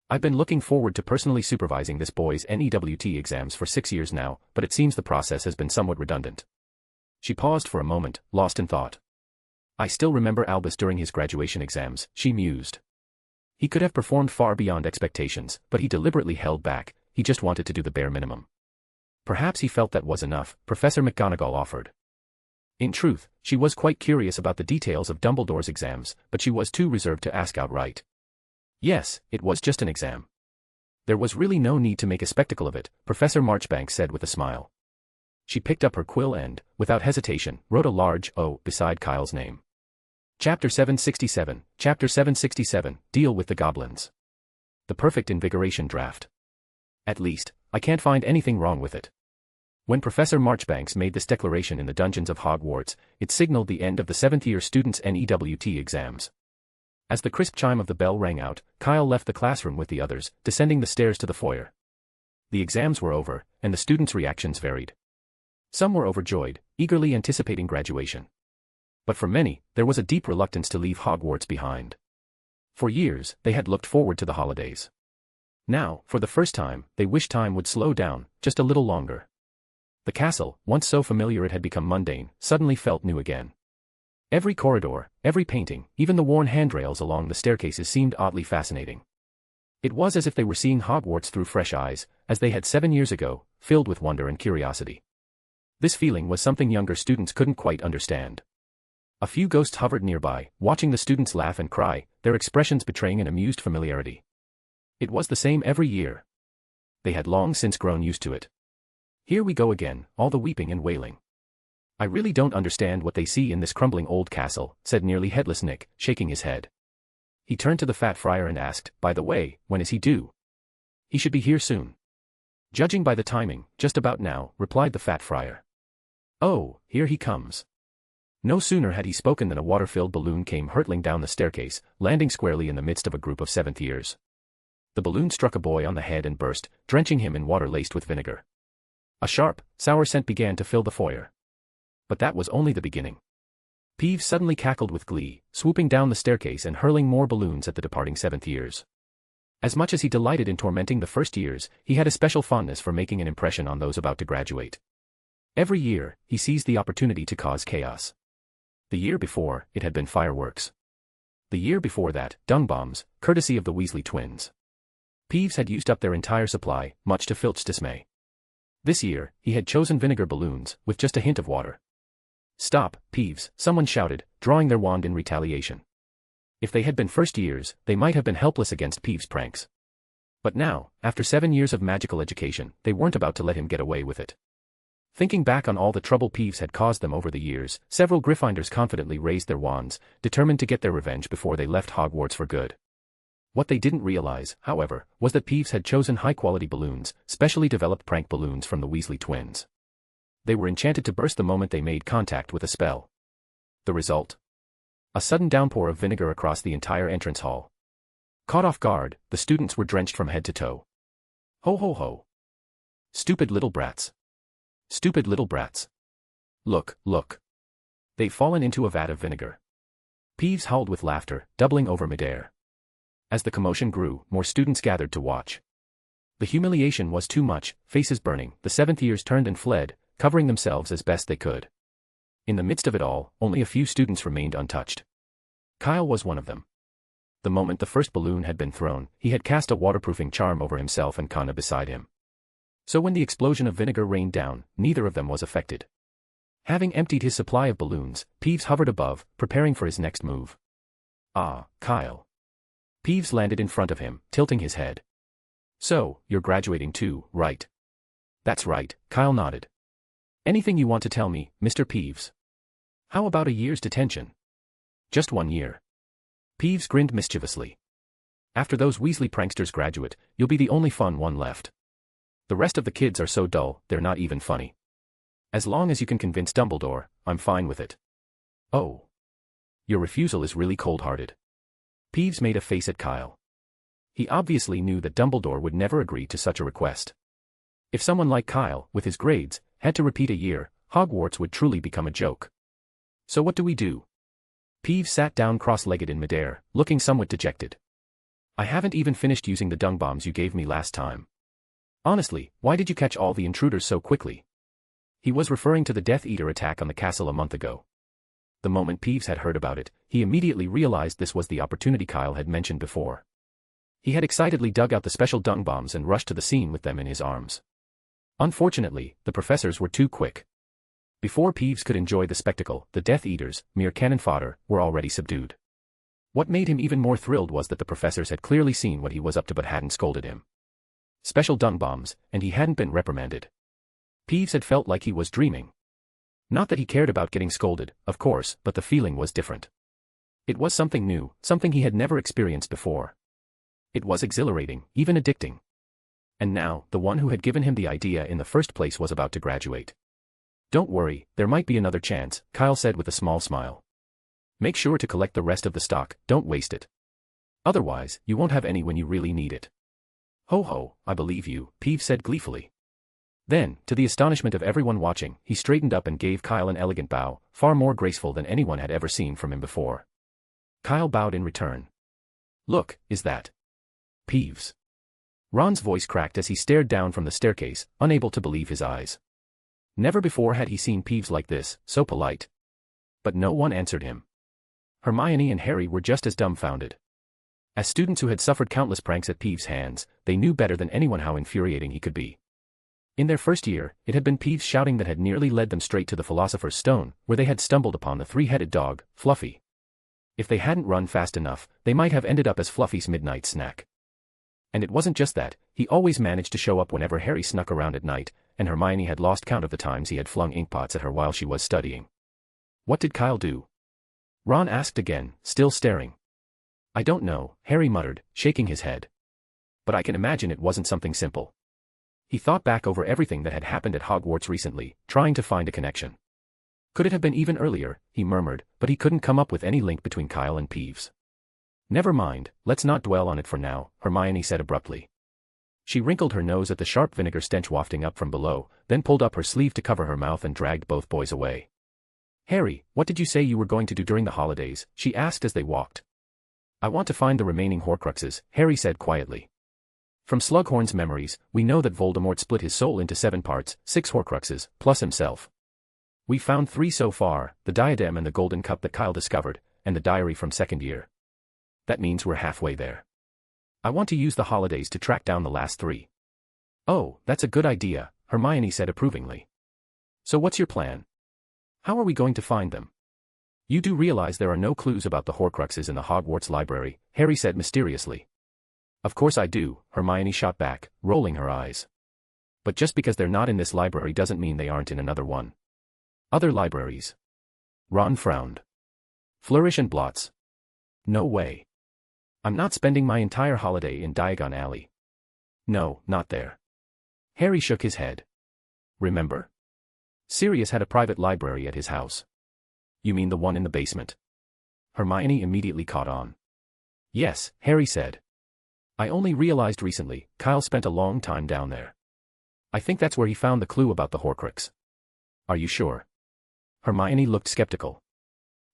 I've been looking forward to personally supervising this boy's NEWT exams for 6 years now, but it seems the process has been somewhat redundant. She paused for a moment, lost in thought. I still remember Albus during his graduation exams, she mused. He could have performed far beyond expectations, but he deliberately held back, he just wanted to do the bare minimum. Perhaps he felt that was enough, Professor McGonagall offered. In truth, she was quite curious about the details of Dumbledore's exams, but she was too reserved to ask outright. Yes, it was just an exam. There was really no need to make a spectacle of it, Professor Marchbanks said with a smile. She picked up her quill and, without hesitation, wrote a large O beside Kyle's name. Chapter 767, Chapter 767, Deal with the Goblins. The perfect invigoration draft. At least, I can't find anything wrong with it. When Professor Marchbanks made this declaration in the dungeons of Hogwarts, it signaled the end of the 7th-year students' NEWT exams. As the crisp chime of the bell rang out, Kyle left the classroom with the others, descending the stairs to the foyer. The exams were over, and the students' reactions varied. Some were overjoyed, eagerly anticipating graduation. But for many, there was a deep reluctance to leave Hogwarts behind. For years, they had looked forward to the holidays. Now, for the first time, they wished time would slow down, just a little longer. The castle, once so familiar it had become mundane, suddenly felt new again. Every corridor, every painting, even the worn handrails along the staircases seemed oddly fascinating. It was as if they were seeing Hogwarts through fresh eyes, as they had 7 years ago, filled with wonder and curiosity. This feeling was something younger students couldn't quite understand. A few ghosts hovered nearby, watching the students laugh and cry, their expressions betraying an amused familiarity. It was the same every year. They had long since grown used to it. Here we go again, all the weeping and wailing. I really don't understand what they see in this crumbling old castle, said nearly headless Nick, shaking his head. He turned to the fat friar and asked, by the way, when is he due? He should be here soon. Judging by the timing, just about now, replied the fat friar. Oh, here he comes. No sooner had he spoken than a water-filled balloon came hurtling down the staircase, landing squarely in the midst of a group of 7th years. The balloon struck a boy on the head and burst, drenching him in water laced with vinegar. A sharp, sour scent began to fill the foyer. But that was only the beginning. Peeves suddenly cackled with glee, swooping down the staircase and hurling more balloons at the departing 7th years. As much as he delighted in tormenting the first years, he had a special fondness for making an impression on those about to graduate. Every year, he seized the opportunity to cause chaos. The year before, it had been fireworks. The year before that, dung bombs, courtesy of the Weasley twins. Peeves had used up their entire supply, much to Filch's dismay. This year, he had chosen vinegar balloons, with just a hint of water. Stop, Peeves, someone shouted, drawing their wand in retaliation. If they had been first years, they might have been helpless against Peeves' pranks. But now, after 7 years of magical education, they weren't about to let him get away with it. Thinking back on all the trouble Peeves had caused them over the years, several Gryffindors confidently raised their wands, determined to get their revenge before they left Hogwarts for good. What they didn't realize, however, was that Peeves had chosen high-quality balloons, specially developed prank balloons from the Weasley twins. They were enchanted to burst the moment they made contact with a spell. The result? A sudden downpour of vinegar across the entire entrance hall. Caught off guard, the students were drenched from head to toe. Ho ho ho. Stupid little brats. Stupid little brats. Look, look. They've fallen into a vat of vinegar. Peeves howled with laughter, doubling over midair. As the commotion grew, more students gathered to watch. The humiliation was too much, faces burning, the 7th years turned and fled, covering themselves as best they could. In the midst of it all, only a few students remained untouched. Kyle was one of them. The moment the first balloon had been thrown, he had cast a waterproofing charm over himself and Kana beside him. So when the explosion of vinegar rained down, neither of them was affected. Having emptied his supply of balloons, Peeves hovered above, preparing for his next move. Ah, Kyle. Peeves landed in front of him, tilting his head. So, you're graduating too, right? That's right, Kyle nodded. Anything you want to tell me, Mr. Peeves? How about a year's detention? Just 1 year. Peeves grinned mischievously. After those Weasley pranksters graduate, you'll be the only fun one left. The rest of the kids are so dull, they're not even funny. As long as you can convince Dumbledore, I'm fine with it. Oh. Your refusal is really cold-hearted. Peeves made a face at Kyle. He obviously knew that Dumbledore would never agree to such a request. If someone like Kyle, with his grades, had to repeat a year, Hogwarts would truly become a joke. So what do we do? Peeves sat down cross-legged in midair, looking somewhat dejected. I haven't even finished using the dung bombs you gave me last time. Honestly, why did you catch all the intruders so quickly? He was referring to the Death Eater attack on the castle a month ago. The moment Peeves had heard about it, he immediately realized this was the opportunity Kyle had mentioned before. He had excitedly dug out the special dung bombs and rushed to the scene with them in his arms. Unfortunately, the professors were too quick. Before Peeves could enjoy the spectacle, the Death Eaters, mere cannon fodder, were already subdued. What made him even more thrilled was that the professors had clearly seen what he was up to but hadn't scolded him. Special dung bombs, and he hadn't been reprimanded. Peeves had felt like he was dreaming. Not that he cared about getting scolded, of course, but the feeling was different. It was something new, something he had never experienced before. It was exhilarating, even addicting. And now, the one who had given him the idea in the first place was about to graduate. Don't worry, there might be another chance, Kyle said with a small smile. Make sure to collect the rest of the stock, don't waste it. Otherwise, you won't have any when you really need it. Ho ho, I believe you, Peeves said gleefully. Then, to the astonishment of everyone watching, he straightened up and gave Kyle an elegant bow, far more graceful than anyone had ever seen from him before. Kyle bowed in return. Look, is that Peeves? Ron's voice cracked as he stared down from the staircase, unable to believe his eyes. Never before had he seen Peeves like this, so polite. But no one answered him. Hermione and Harry were just as dumbfounded. As students who had suffered countless pranks at Peeves' hands, they knew better than anyone how infuriating he could be. In their first year, it had been Peeves' shouting that had nearly led them straight to the Philosopher's Stone, where they had stumbled upon the three-headed dog, Fluffy. If they hadn't run fast enough, they might have ended up as Fluffy's midnight snack. And it wasn't just that, he always managed to show up whenever Harry snuck around at night, and Hermione had lost count of the times he had flung inkpots at her while she was studying. What did Kyle do? Ron asked again, still staring. I don't know, Harry muttered, shaking his head. But I can imagine it wasn't something simple. He thought back over everything that had happened at Hogwarts recently, trying to find a connection. Could it have been even earlier, he murmured, but he couldn't come up with any link between Kyle and Peeves. Never mind, let's not dwell on it for now, Hermione said abruptly. She wrinkled her nose at the sharp vinegar stench wafting up from below, then pulled up her sleeve to cover her mouth and dragged both boys away. Harry, what did you say you were going to do during the holidays? She asked as they walked. I want to find the remaining Horcruxes, Harry said quietly. From Slughorn's memories, we know that Voldemort split his soul into 7 parts, 6 Horcruxes, plus himself. We found 3 so far, the diadem and the golden cup that Kyle discovered, and the diary from second year. That means we're halfway there. I want to use the holidays to track down the last 3. Oh, that's a good idea, Hermione said approvingly. So what's your plan? How are we going to find them? You do realize there are no clues about the Horcruxes in the Hogwarts library, Harry said mysteriously. Of course I do, Hermione shot back, rolling her eyes. But just because they're not in this library doesn't mean they aren't in another one. Other libraries. Ron frowned. Flourish and Blots. No way. I'm not spending my entire holiday in Diagon Alley. No, not there. Harry shook his head. Remember? Sirius had a private library at his house. You mean the one in the basement? Hermione immediately caught on. Yes, Harry said. I only realized recently, Kyle spent a long time down there. I think that's where he found the clue about the Horcrux. Are you sure? Hermione looked skeptical.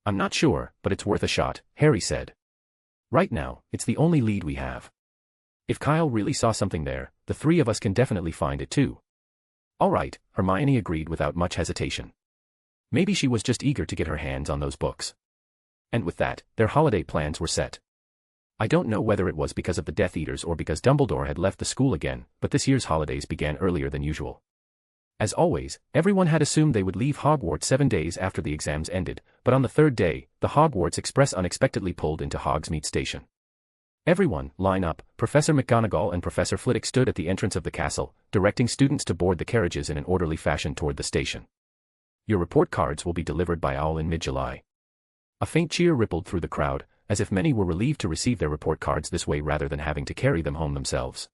I'm not sure, but it's worth a shot, Harry said. Right now, it's the only lead we have. If Kyle really saw something there, the 3 of us can definitely find it too. All right, Hermione agreed without much hesitation. Maybe she was just eager to get her hands on those books. And with that, their holiday plans were set. I don't know whether it was because of the Death Eaters or because Dumbledore had left the school again, but this year's holidays began earlier than usual. As always, everyone had assumed they would leave Hogwarts 7 days after the exams ended, but on the 3rd day, the Hogwarts Express unexpectedly pulled into Hogsmeade Station. Everyone, line up, Professor McGonagall and Professor Flitwick stood at the entrance of the castle, directing students to board the carriages in an orderly fashion toward the station. Your report cards will be delivered by Owl in mid-July. A faint cheer rippled through the crowd, as if many were relieved to receive their report cards this way rather than having to carry them home themselves.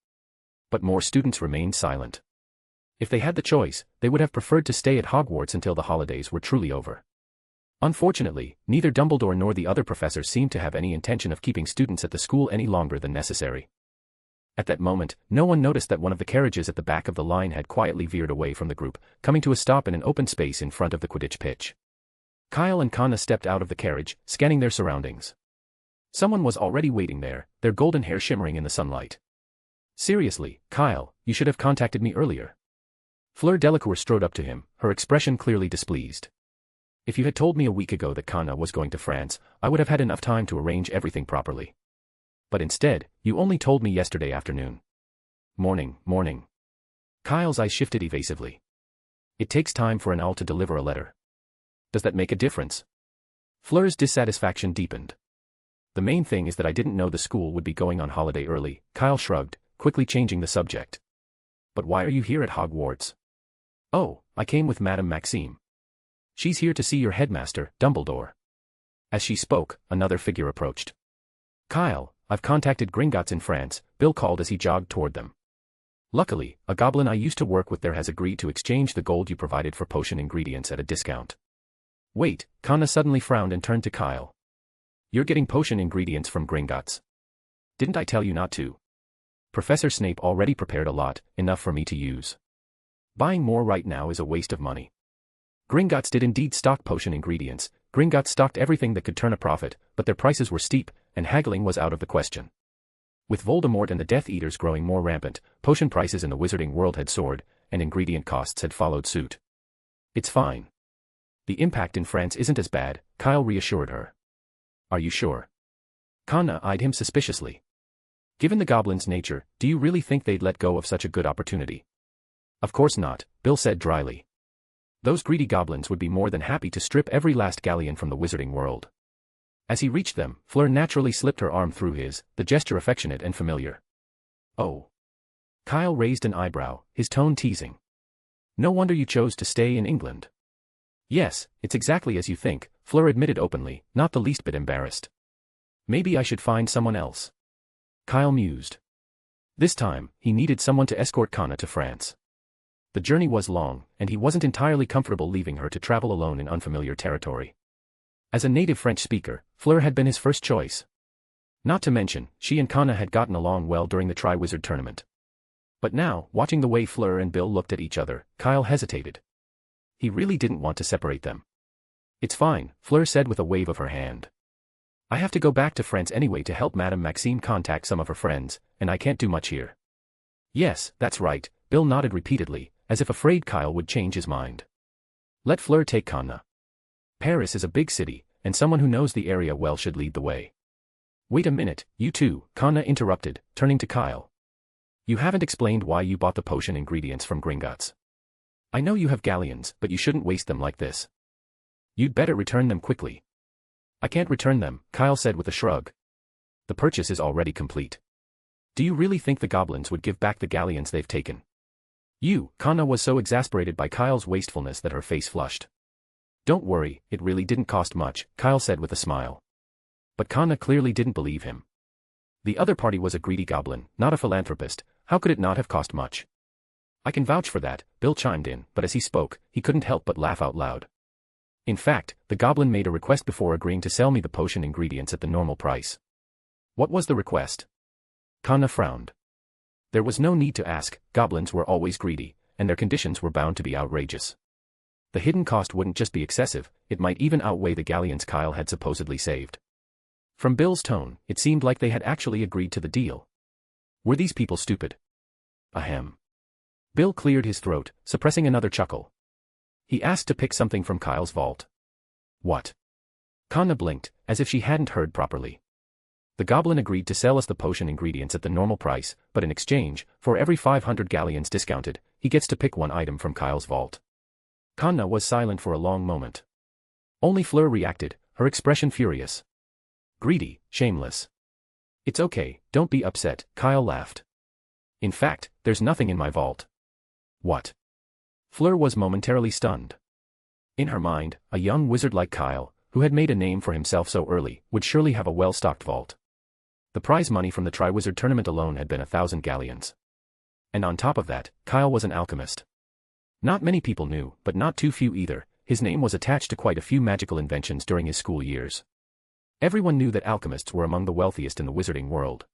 But more students remained silent. If they had the choice, they would have preferred to stay at Hogwarts until the holidays were truly over. Unfortunately, neither Dumbledore nor the other professors seemed to have any intention of keeping students at the school any longer than necessary. At that moment, no one noticed that one of the carriages at the back of the line had quietly veered away from the group, coming to a stop in an open space in front of the Quidditch pitch. Kyle and Connor stepped out of the carriage, scanning their surroundings. Someone was already waiting there, their golden hair shimmering in the sunlight. "Seriously, Kyle, you should have contacted me earlier." Fleur Delacour strode up to him, her expression clearly displeased. "If you had told me a week ago that Connor was going to France, I would have had enough time to arrange everything properly. But instead, you only told me yesterday afternoon." Morning. Kyle's eyes shifted evasively. "It takes time for an owl to deliver a letter. Does that make a difference?" Fleur's dissatisfaction deepened. "The main thing is that I didn't know the school would be going on holiday early," Kyle shrugged, quickly changing the subject. "But why are you here at Hogwarts?" "Oh, I came with Madame Maxime. She's here to see your headmaster, Dumbledore." As she spoke, another figure approached. "Kyle, I've contacted Gringotts in France," Bill called as he jogged toward them. "Luckily, a goblin I used to work with there has agreed to exchange the gold you provided for potion ingredients at a discount." "Wait," Connor suddenly frowned and turned to Kyle. "You're getting potion ingredients from Gringotts. Didn't I tell you not to? Professor Snape already prepared a lot, enough for me to use. Buying more right now is a waste of money." Gringotts did indeed stock potion ingredients. Gringotts stocked everything that could turn a profit, but their prices were steep, and haggling was out of the question. With Voldemort and the Death Eaters growing more rampant, potion prices in the wizarding world had soared, and ingredient costs had followed suit. "It's fine. The impact in France isn't as bad," Kyle reassured her. "Are you sure?" Connor eyed him suspiciously. "Given the goblins' nature, do you really think they'd let go of such a good opportunity?" "Of course not," Bill said dryly. "Those greedy goblins would be more than happy to strip every last galleon from the wizarding world." As he reached them, Fleur naturally slipped her arm through his, the gesture affectionate and familiar. "Oh." Kyle raised an eyebrow, his tone teasing. "No wonder you chose to stay in England." "Yes, it's exactly as you think," Fleur admitted openly, not the least bit embarrassed. "Maybe I should find someone else." Kyle mused. This time, he needed someone to escort Connor to France. The journey was long, and he wasn't entirely comfortable leaving her to travel alone in unfamiliar territory. As a native French speaker, Fleur had been his first choice. Not to mention, she and Connor had gotten along well during the Triwizard Tournament. But now, watching the way Fleur and Bill looked at each other, Kyle hesitated. He really didn't want to separate them. "It's fine," Fleur said with a wave of her hand. "I have to go back to France anyway to help Madame Maxime contact some of her friends, and I can't do much here." "Yes, that's right," Bill nodded repeatedly, as if afraid Kyle would change his mind. "Let Fleur take Connor. Paris is a big city, and someone who knows the area well should lead the way." "Wait a minute, you two," Connor interrupted, turning to Kyle. "You haven't explained why you bought the potion ingredients from Gringotts. I know you have galleons, but you shouldn't waste them like this. You'd better return them quickly." "I can't return them," Kyle said with a shrug. "The purchase is already complete. Do you really think the goblins would give back the galleons they've taken?" Connor was so exasperated by Kyle's wastefulness that her face flushed. "Don't worry, it really didn't cost much," Kyle said with a smile. But Connor clearly didn't believe him. The other party was a greedy goblin, not a philanthropist. How could it not have cost much? "I can vouch for that," Bill chimed in, but as he spoke, he couldn't help but laugh out loud. "In fact, the goblin made a request before agreeing to sell me the potion ingredients at the normal price." "What was the request?" Connor frowned. There was no need to ask, goblins were always greedy, and their conditions were bound to be outrageous. The hidden cost wouldn't just be excessive, it might even outweigh the galleons Kyle had supposedly saved. From Bill's tone, it seemed like they had actually agreed to the deal. Were these people stupid? Ahem. Bill cleared his throat, suppressing another chuckle. He asked to pick something from Kyle's vault. "What?" Connor blinked, as if she hadn't heard properly. "The goblin agreed to sell us the potion ingredients at the normal price, but in exchange, for every 500 galleons discounted, he gets to pick one item from Kyle's vault." Connor was silent for a long moment. Only Fleur reacted, her expression furious. "Greedy, shameless." "It's okay, don't be upset," Kyle laughed. "In fact, there's nothing in my vault." "What?" Fleur was momentarily stunned. In her mind, a young wizard like Kyle, who had made a name for himself so early, would surely have a well-stocked vault. The prize money from the Triwizard Tournament alone had been 1,000 galleons. And on top of that, Kyle was an alchemist. Not many people knew, but not too few either, his name was attached to quite a few magical inventions during his school years. Everyone knew that alchemists were among the wealthiest in the wizarding world.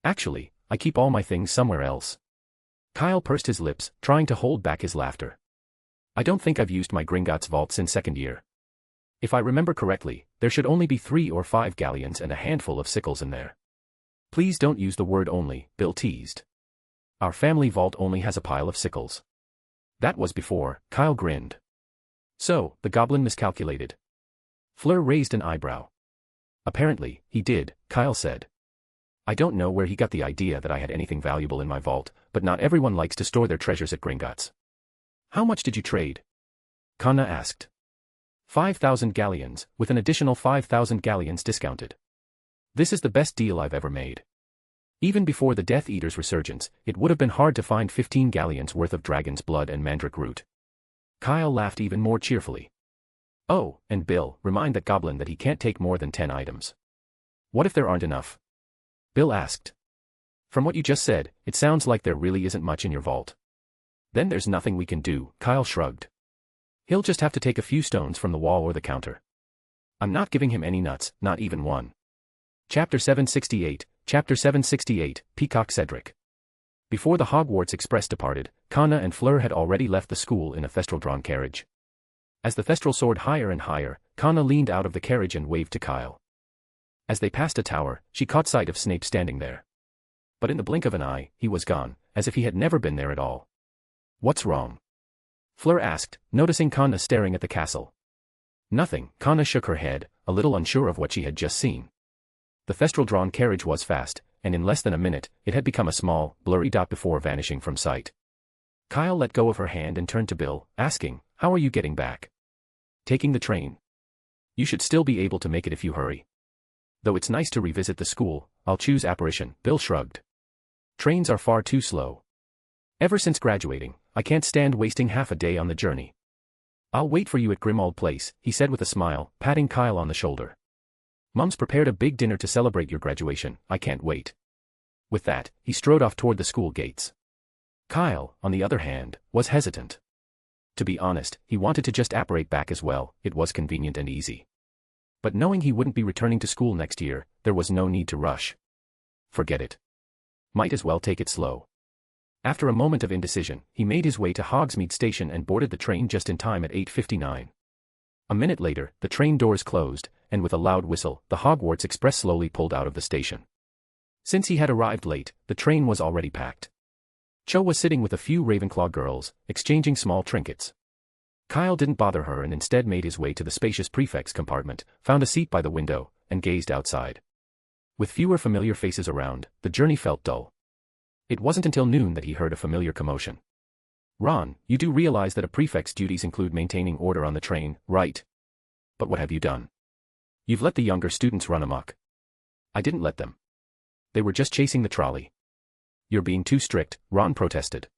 Actually, I keep all my things somewhere else. Kyle pursed his lips, trying to hold back his laughter. I don't think I've used my Gringotts vault since second year. If I remember correctly, there should only be 3 or 5 galleons and a handful of sickles in there. Please don't use the word only, Bill teased. Our family vault only has a pile of sickles. That was before, Kyle grinned. So, the goblin miscalculated. Fleur raised an eyebrow. Apparently, he did, Kyle said. I don't know where he got the idea that I had anything valuable in my vault, but not everyone likes to store their treasures at Gringotts. How much did you trade? Kanna asked. 5,000 galleons, with an additional 5,000 galleons discounted. This is the best deal I've ever made. Even before the Death Eater's resurgence, it would have been hard to find 15 galleons worth of dragon's blood and mandrake root. Kyle laughed even more cheerfully. Oh, and Bill, remind that goblin that he can't take more than 10 items. What if there aren't enough? Bill asked. From what you just said, it sounds like there really isn't much in your vault. Then there's nothing we can do, Kyle shrugged. He'll just have to take a few stones from the wall or the counter. I'm not giving him any nuts, not even one. Chapter 768, Peacock Cedric. Before the Hogwarts Express departed, Kanna and Fleur had already left the school in a thestral-drawn carriage. As the thestral soared higher and higher, Kanna leaned out of the carriage and waved to Kyle. As they passed a tower, she caught sight of Snape standing there. But in the blink of an eye, he was gone, as if he had never been there at all. What's wrong? Fleur asked, noticing Kanna staring at the castle. Nothing, Kanna shook her head, a little unsure of what she had just seen. The thestral-drawn carriage was fast, and in less than a minute, it had become a small, blurry dot before vanishing from sight. Kyle let go of her hand and turned to Bill, asking, How are you getting back? Taking the train. You should still be able to make it if you hurry. Though it's nice to revisit the school, I'll choose apparition, Bill shrugged. Trains are far too slow. Ever since graduating, I can't stand wasting half a day on the journey. I'll wait for you at Grimmauld Place, he said with a smile, patting Kyle on the shoulder. Mum's prepared a big dinner to celebrate your graduation, I can't wait. With that, he strode off toward the school gates. Kyle, on the other hand, was hesitant. To be honest, he wanted to just apparate back as well, it was convenient and easy. But knowing he wouldn't be returning to school next year, there was no need to rush. Forget it. Might as well take it slow. After a moment of indecision, he made his way to Hogsmeade Station and boarded the train just in time at 8:59. A minute later, the train doors closed, and with a loud whistle, the Hogwarts Express slowly pulled out of the station. Since he had arrived late, the train was already packed. Cho was sitting with a few Ravenclaw girls, exchanging small trinkets. Kyle didn't bother her and instead made his way to the spacious prefect's compartment, found a seat by the window, and gazed outside. With fewer familiar faces around, the journey felt dull. It wasn't until noon that he heard a familiar commotion. Ron, you do realize that a prefect's duties include maintaining order on the train, right? But what have you done? You've let the younger students run amok. I didn't let them. They were just chasing the trolley. You're being too strict, Ron protested.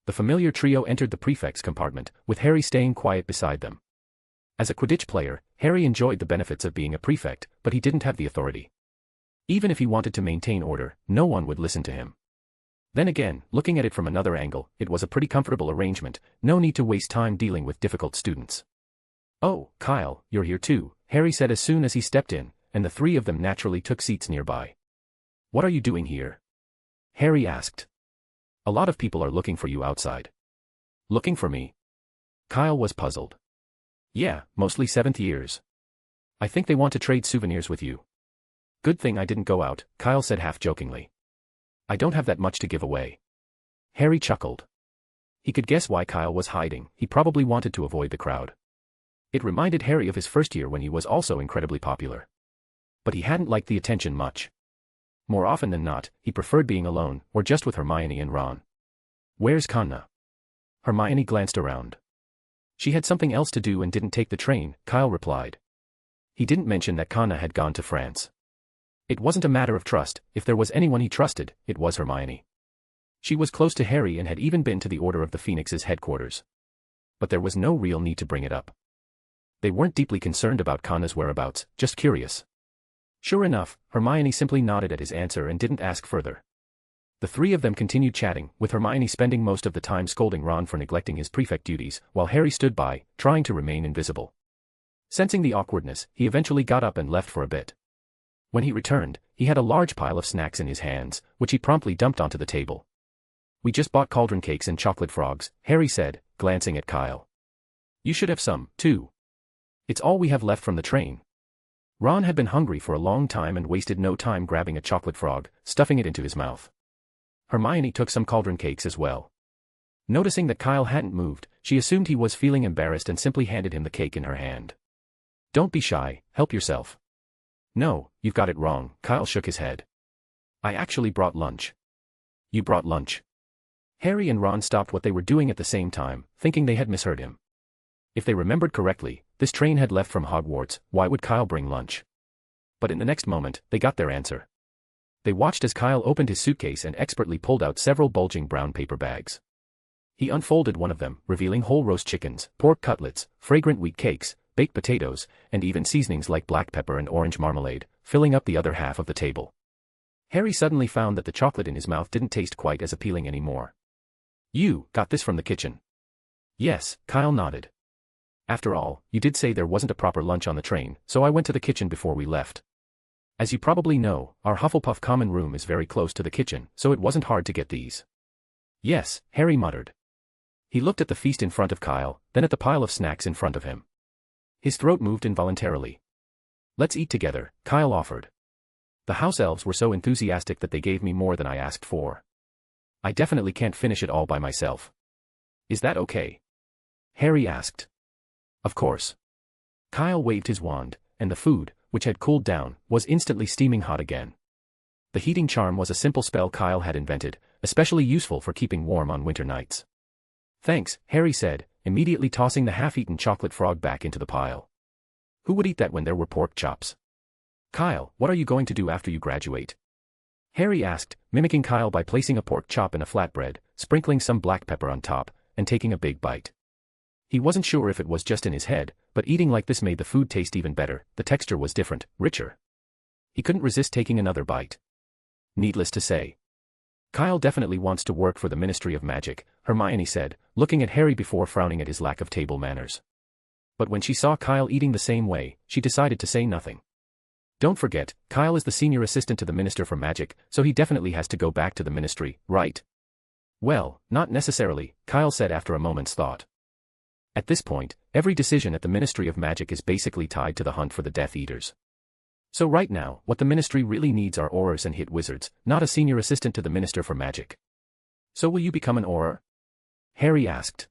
The familiar trio entered the prefect's compartment, with Harry staying quiet beside them. As a Quidditch player, Harry enjoyed the benefits of being a prefect, but he didn't have the authority. Even if he wanted to maintain order, no one would listen to him. Then again, looking at it from another angle, it was a pretty comfortable arrangement, no need to waste time dealing with difficult students. Oh, Kyle, you're here too, Harry said as soon as he stepped in, and the three of them naturally took seats nearby. What are you doing here? Harry asked. A lot of people are looking for you outside. Looking for me? Kyle was puzzled. Yeah, mostly 7th years. I think they want to trade souvenirs with you. Good thing I didn't go out, Kyle said half-jokingly. I don't have that much to give away. Harry chuckled. He could guess why Kyle was hiding, he probably wanted to avoid the crowd. It reminded Harry of his first year when he was also incredibly popular. But he hadn't liked the attention much. More often than not, he preferred being alone, or just with Hermione and Ron. Where's Kanna? Hermione glanced around. She had something else to do and didn't take the train, Kyle replied. He didn't mention that Kanna had gone to France. It wasn't a matter of trust, if there was anyone he trusted, it was Hermione. She was close to Harry and had even been to the Order of the Phoenix's headquarters. But there was no real need to bring it up. They weren't deeply concerned about Kanna's whereabouts, just curious. Sure enough, Hermione simply nodded at his answer and didn't ask further. The three of them continued chatting, with Hermione spending most of the time scolding Ron for neglecting his prefect duties, while Harry stood by, trying to remain invisible. Sensing the awkwardness, he eventually got up and left for a bit. When he returned, he had a large pile of snacks in his hands, which he promptly dumped onto the table. "We just bought cauldron cakes and chocolate frogs," Harry said, glancing at Kyle. "You should have some, too. It's all we have left from the train." Ron had been hungry for a long time and wasted no time grabbing a chocolate frog, stuffing it into his mouth. Hermione took some cauldron cakes as well. Noticing that Kyle hadn't moved, she assumed he was feeling embarrassed and simply handed him the cake in her hand. "Don't be shy, help yourself." "No, you've got it wrong," Kyle shook his head. "I actually brought lunch." "You brought lunch?" Harry and Ron stopped what they were doing at the same time, thinking they had misheard him. If they remembered correctly, this train had left from Hogwarts. Why would Kyle bring lunch? But in the next moment, they got their answer. They watched as Kyle opened his suitcase and expertly pulled out several bulging brown paper bags. He unfolded one of them, revealing whole roast chickens, pork cutlets, fragrant wheat cakes, baked potatoes, and even seasonings like black pepper and orange marmalade, filling up the other half of the table. Harry suddenly found that the chocolate in his mouth didn't taste quite as appealing anymore. "You got this from the kitchen?" "Yes," Kyle nodded. "After all, you did say there wasn't a proper lunch on the train, so I went to the kitchen before we left. As you probably know, our Hufflepuff common room is very close to the kitchen, so it wasn't hard to get these." "Yes," Harry muttered. He looked at the feast in front of Kyle, then at the pile of snacks in front of him. His throat moved involuntarily. "Let's eat together," Kyle offered. "The house elves were so enthusiastic that they gave me more than I asked for. I definitely can't finish it all by myself. Is that okay?" Harry asked. "Of course." Kyle waved his wand, and the food, which had cooled down, was instantly steaming hot again. The heating charm was a simple spell Kyle had invented, especially useful for keeping warm on winter nights. "Thanks," Harry said, immediately tossing the half-eaten chocolate frog back into the pile. Who would eat that when there were pork chops? "Kyle, what are you going to do after you graduate?" Harry asked, mimicking Kyle by placing a pork chop in a flatbread, sprinkling some black pepper on top, and taking a big bite. He wasn't sure if it was just in his head, but eating like this made the food taste even better. The texture was different, richer. He couldn't resist taking another bite. Needless to say, "Kyle definitely wants to work for the Ministry of Magic," Hermione said, looking at Harry before frowning at his lack of table manners. But when she saw Kyle eating the same way, she decided to say nothing. "Don't forget, Kyle is the senior assistant to the Minister for Magic, so he definitely has to go back to the Ministry, right?" "Well, not necessarily," Kyle said after a moment's thought. At this point, every decision at the Ministry of Magic is basically tied to the hunt for the Death Eaters. So right now, what the Ministry really needs are Aurors and hit wizards, not a senior assistant to the Minister for Magic. "So will you become an Auror?" Harry asked.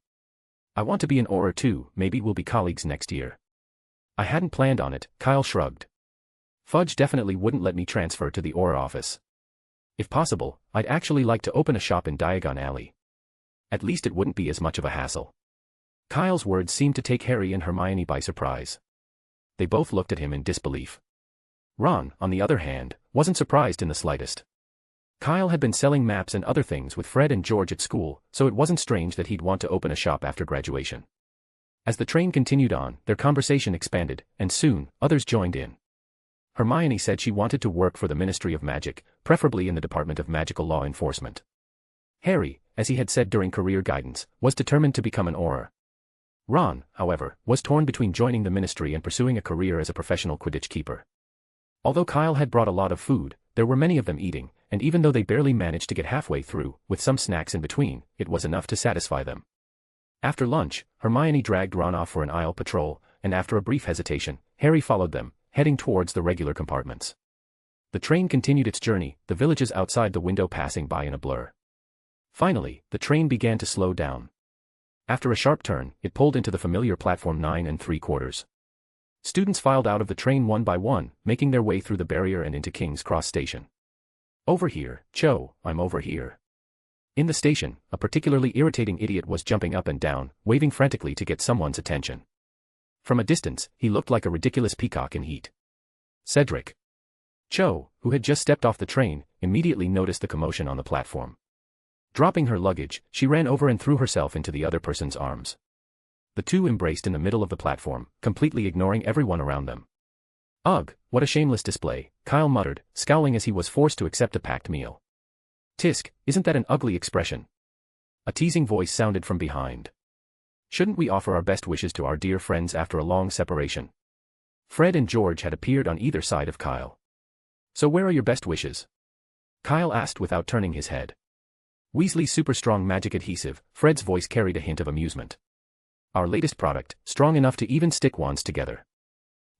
"I want to be an Auror too, maybe we'll be colleagues next year." "I hadn't planned on it," Kyle shrugged. "Fudge definitely wouldn't let me transfer to the Auror office. If possible, I'd actually like to open a shop in Diagon Alley. At least it wouldn't be as much of a hassle." Kyle's words seemed to take Harry and Hermione by surprise. They both looked at him in disbelief. Ron, on the other hand, wasn't surprised in the slightest. Kyle had been selling maps and other things with Fred and George at school, so it wasn't strange that he'd want to open a shop after graduation. As the train continued on, their conversation expanded, and soon, others joined in. Hermione said she wanted to work for the Ministry of Magic, preferably in the Department of Magical Law Enforcement. Harry, as he had said during career guidance, was determined to become an Auror. Ron, however, was torn between joining the Ministry and pursuing a career as a professional Quidditch keeper. Although Kyle had brought a lot of food, there were many of them eating, and even though they barely managed to get halfway through, with some snacks in between, it was enough to satisfy them. After lunch, Hermione dragged Ron off for an aisle patrol, and after a brief hesitation, Harry followed them, heading towards the regular compartments. The train continued its journey, the villages outside the window passing by in a blur. Finally, the train began to slow down. After a sharp turn, it pulled into the familiar platform 9 3/4. Students filed out of the train one by one, making their way through the barrier and into King's Cross Station. "Over here, Cho, I'm over here." In the station, a particularly irritating idiot was jumping up and down, waving frantically to get someone's attention. From a distance, he looked like a ridiculous peacock in heat. Cedric. Cho, who had just stepped off the train, immediately noticed the commotion on the platform. Dropping her luggage, she ran over and threw herself into the other person's arms. The two embraced in the middle of the platform, completely ignoring everyone around them. Ugh, what a shameless display, Kyle muttered, scowling as he was forced to accept a packed meal. Tisk, isn't that an ugly expression? A teasing voice sounded from behind. Shouldn't we offer our best wishes to our dear friends after a long separation? Fred and George had appeared on either side of Kyle. So where are your best wishes? Kyle asked without turning his head. Weasley's super strong magic adhesive, Fred's voice carried a hint of amusement. Our latest product, strong enough to even stick wands together.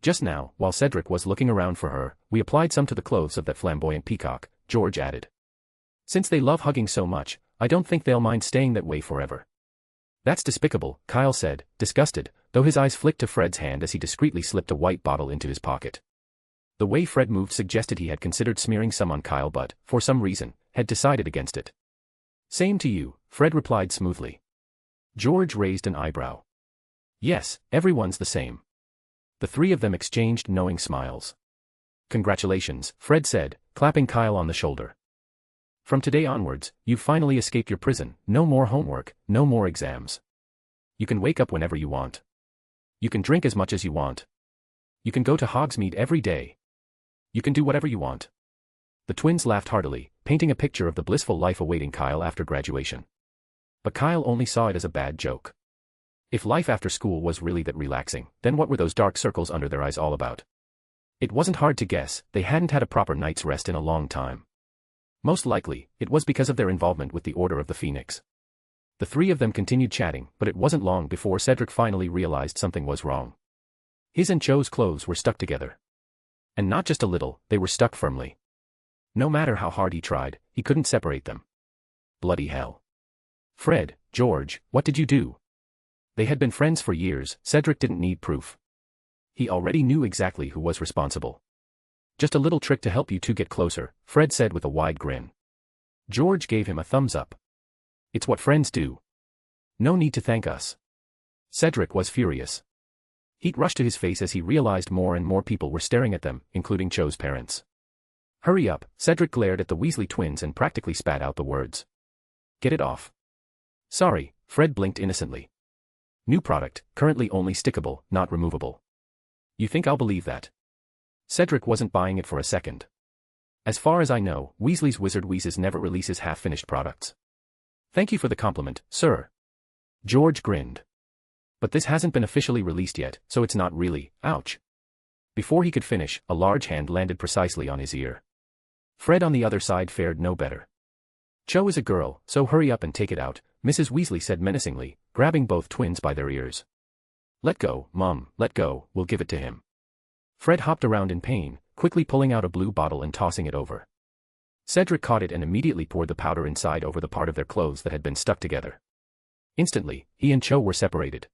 Just now, while Cedric was looking around for her, we applied some to the clothes of that flamboyant peacock, George added. Since they love hugging so much, I don't think they'll mind staying that way forever. That's despicable, Kyle said, disgusted, though his eyes flicked to Fred's hand as he discreetly slipped a white bottle into his pocket. The way Fred moved suggested he had considered smearing some on Kyle but, for some reason, had decided against it. Same to you, Fred replied smoothly. George raised an eyebrow. Yes, everyone's the same. The three of them exchanged knowing smiles. Congratulations, Fred said, clapping Kyle on the shoulder. From today onwards, you've finally escaped your prison, no more homework, no more exams. You can wake up whenever you want. You can drink as much as you want. You can go to Hogsmeade every day. You can do whatever you want. The twins laughed heartily, painting a picture of the blissful life awaiting Kyle after graduation. But Kyle only saw it as a bad joke. If life after school was really that relaxing, then what were those dark circles under their eyes all about? It wasn't hard to guess, they hadn't had a proper night's rest in a long time. Most likely, it was because of their involvement with the Order of the Phoenix. The three of them continued chatting, but it wasn't long before Cedric finally realized something was wrong. His and Cho's clothes were stuck together. And not just a little, they were stuck firmly. No matter how hard he tried, he couldn't separate them. Bloody hell. Fred, George, what did you do? They had been friends for years, Cedric didn't need proof. He already knew exactly who was responsible. Just a little trick to help you two get closer, Fred said with a wide grin. George gave him a thumbs up. It's what friends do. No need to thank us. Cedric was furious. Heat rushed to his face as he realized more and more people were staring at them, including Cho's parents. Hurry up, Cedric glared at the Weasley twins and practically spat out the words. Get it off. Sorry, Fred blinked innocently. New product, currently only stickable, not removable. You think I'll believe that? Cedric wasn't buying it for a second. As far as I know, Weasley's Wizard Wheezes never releases half-finished products. Thank you for the compliment, sir. George grinned. But this hasn't been officially released yet, so it's not really, ouch. Before he could finish, a large hand landed precisely on his ear. Fred on the other side fared no better. Cho is a girl, so hurry up and take it out, Mrs. Weasley said menacingly, grabbing both twins by their ears. Let go, Mom, let go, we'll give it to him. Fred hopped around in pain, quickly pulling out a blue bottle and tossing it over. Cedric caught it and immediately poured the powder inside over the part of their clothes that had been stuck together. Instantly, he and Cho were separated.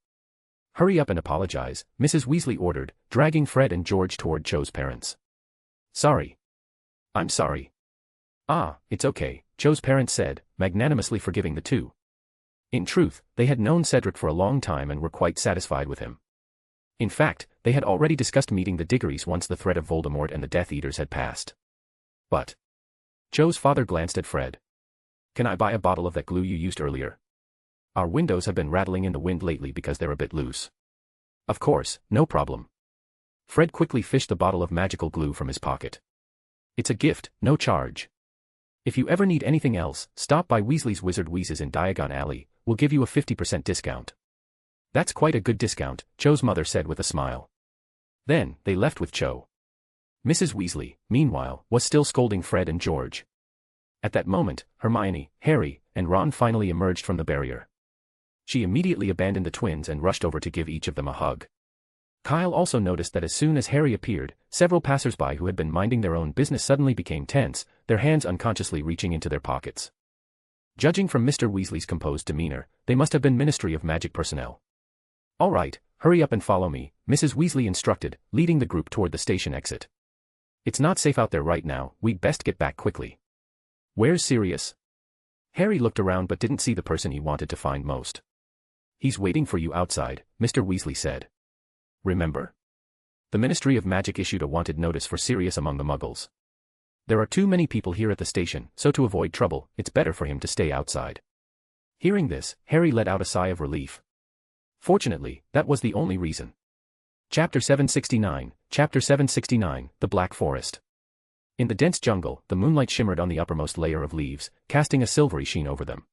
Hurry up and apologize, Mrs. Weasley ordered, dragging Fred and George toward Cho's parents. Sorry. I'm sorry. Ah, it's okay, Cho's parents said, magnanimously forgiving the two. In truth, they had known Cedric for a long time and were quite satisfied with him. In fact, they had already discussed meeting the Diggories once the threat of Voldemort and the Death Eaters had passed. But Cho's father glanced at Fred. Can I buy a bottle of that glue you used earlier? Our windows have been rattling in the wind lately because they're a bit loose. Of course, no problem. Fred quickly fished the bottle of magical glue from his pocket. It's a gift, no charge. If you ever need anything else, stop by Weasley's Wizard Wheezes in Diagon Alley, we'll give you a 50% discount. That's quite a good discount, Cho's mother said with a smile. Then, they left with Cho. Mrs. Weasley, meanwhile, was still scolding Fred and George. At that moment, Hermione, Harry, and Ron finally emerged from the barrier. She immediately abandoned the twins and rushed over to give each of them a hug. Kyle also noticed that as soon as Harry appeared, several passers-by who had been minding their own business suddenly became tense, their hands unconsciously reaching into their pockets. Judging from Mr. Weasley's composed demeanor, they must have been Ministry of Magic personnel. All right, hurry up and follow me, Mrs. Weasley instructed, leading the group toward the station exit. It's not safe out there right now, we'd best get back quickly. Where's Sirius? Harry looked around but didn't see the person he wanted to find most. He's waiting for you outside, Mr. Weasley said. Remember? The Ministry of Magic issued a wanted notice for Sirius among the Muggles. There are too many people here at the station, so to avoid trouble, it's better for him to stay outside. Hearing this, Harry let out a sigh of relief. Fortunately, that was the only reason. Chapter 769, The Black Forest. In the dense jungle, the moonlight shimmered on the uppermost layer of leaves, casting a silvery sheen over them.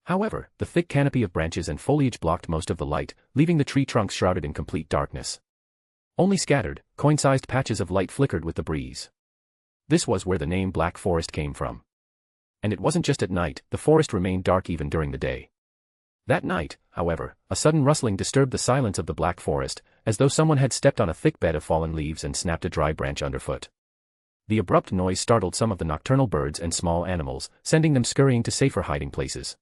However, the thick canopy of branches and foliage blocked most of the light, leaving the tree trunks shrouded in complete darkness. Only scattered, coin-sized patches of light flickered with the breeze. This was where the name Black Forest came from. And it wasn't just at night, the forest remained dark even during the day. That night, however, a sudden rustling disturbed the silence of the Black Forest, as though someone had stepped on a thick bed of fallen leaves and snapped a dry branch underfoot. The abrupt noise startled some of the nocturnal birds and small animals, sending them scurrying to safer hiding places.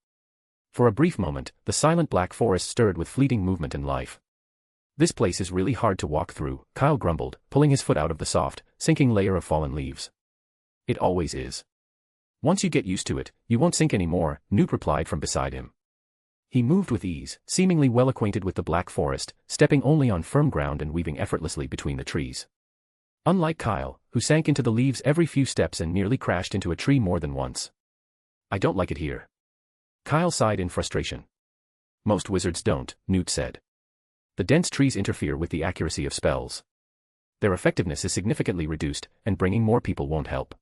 For a brief moment, the silent Black Forest stirred with fleeting movement and life. "This place is really hard to walk through," Kyle grumbled, pulling his foot out of the soft, sinking layer of fallen leaves. "It always is. Once you get used to it, you won't sink anymore," Newt replied from beside him. He moved with ease, seemingly well acquainted with the Black Forest, stepping only on firm ground and weaving effortlessly between the trees. Unlike Kyle, who sank into the leaves every few steps and nearly crashed into a tree more than once. "I don't like it here." Kyle sighed in frustration. "Most wizards don't," Newt said. "The dense trees interfere with the accuracy of spells. Their effectiveness is significantly reduced, and bringing more people won't help.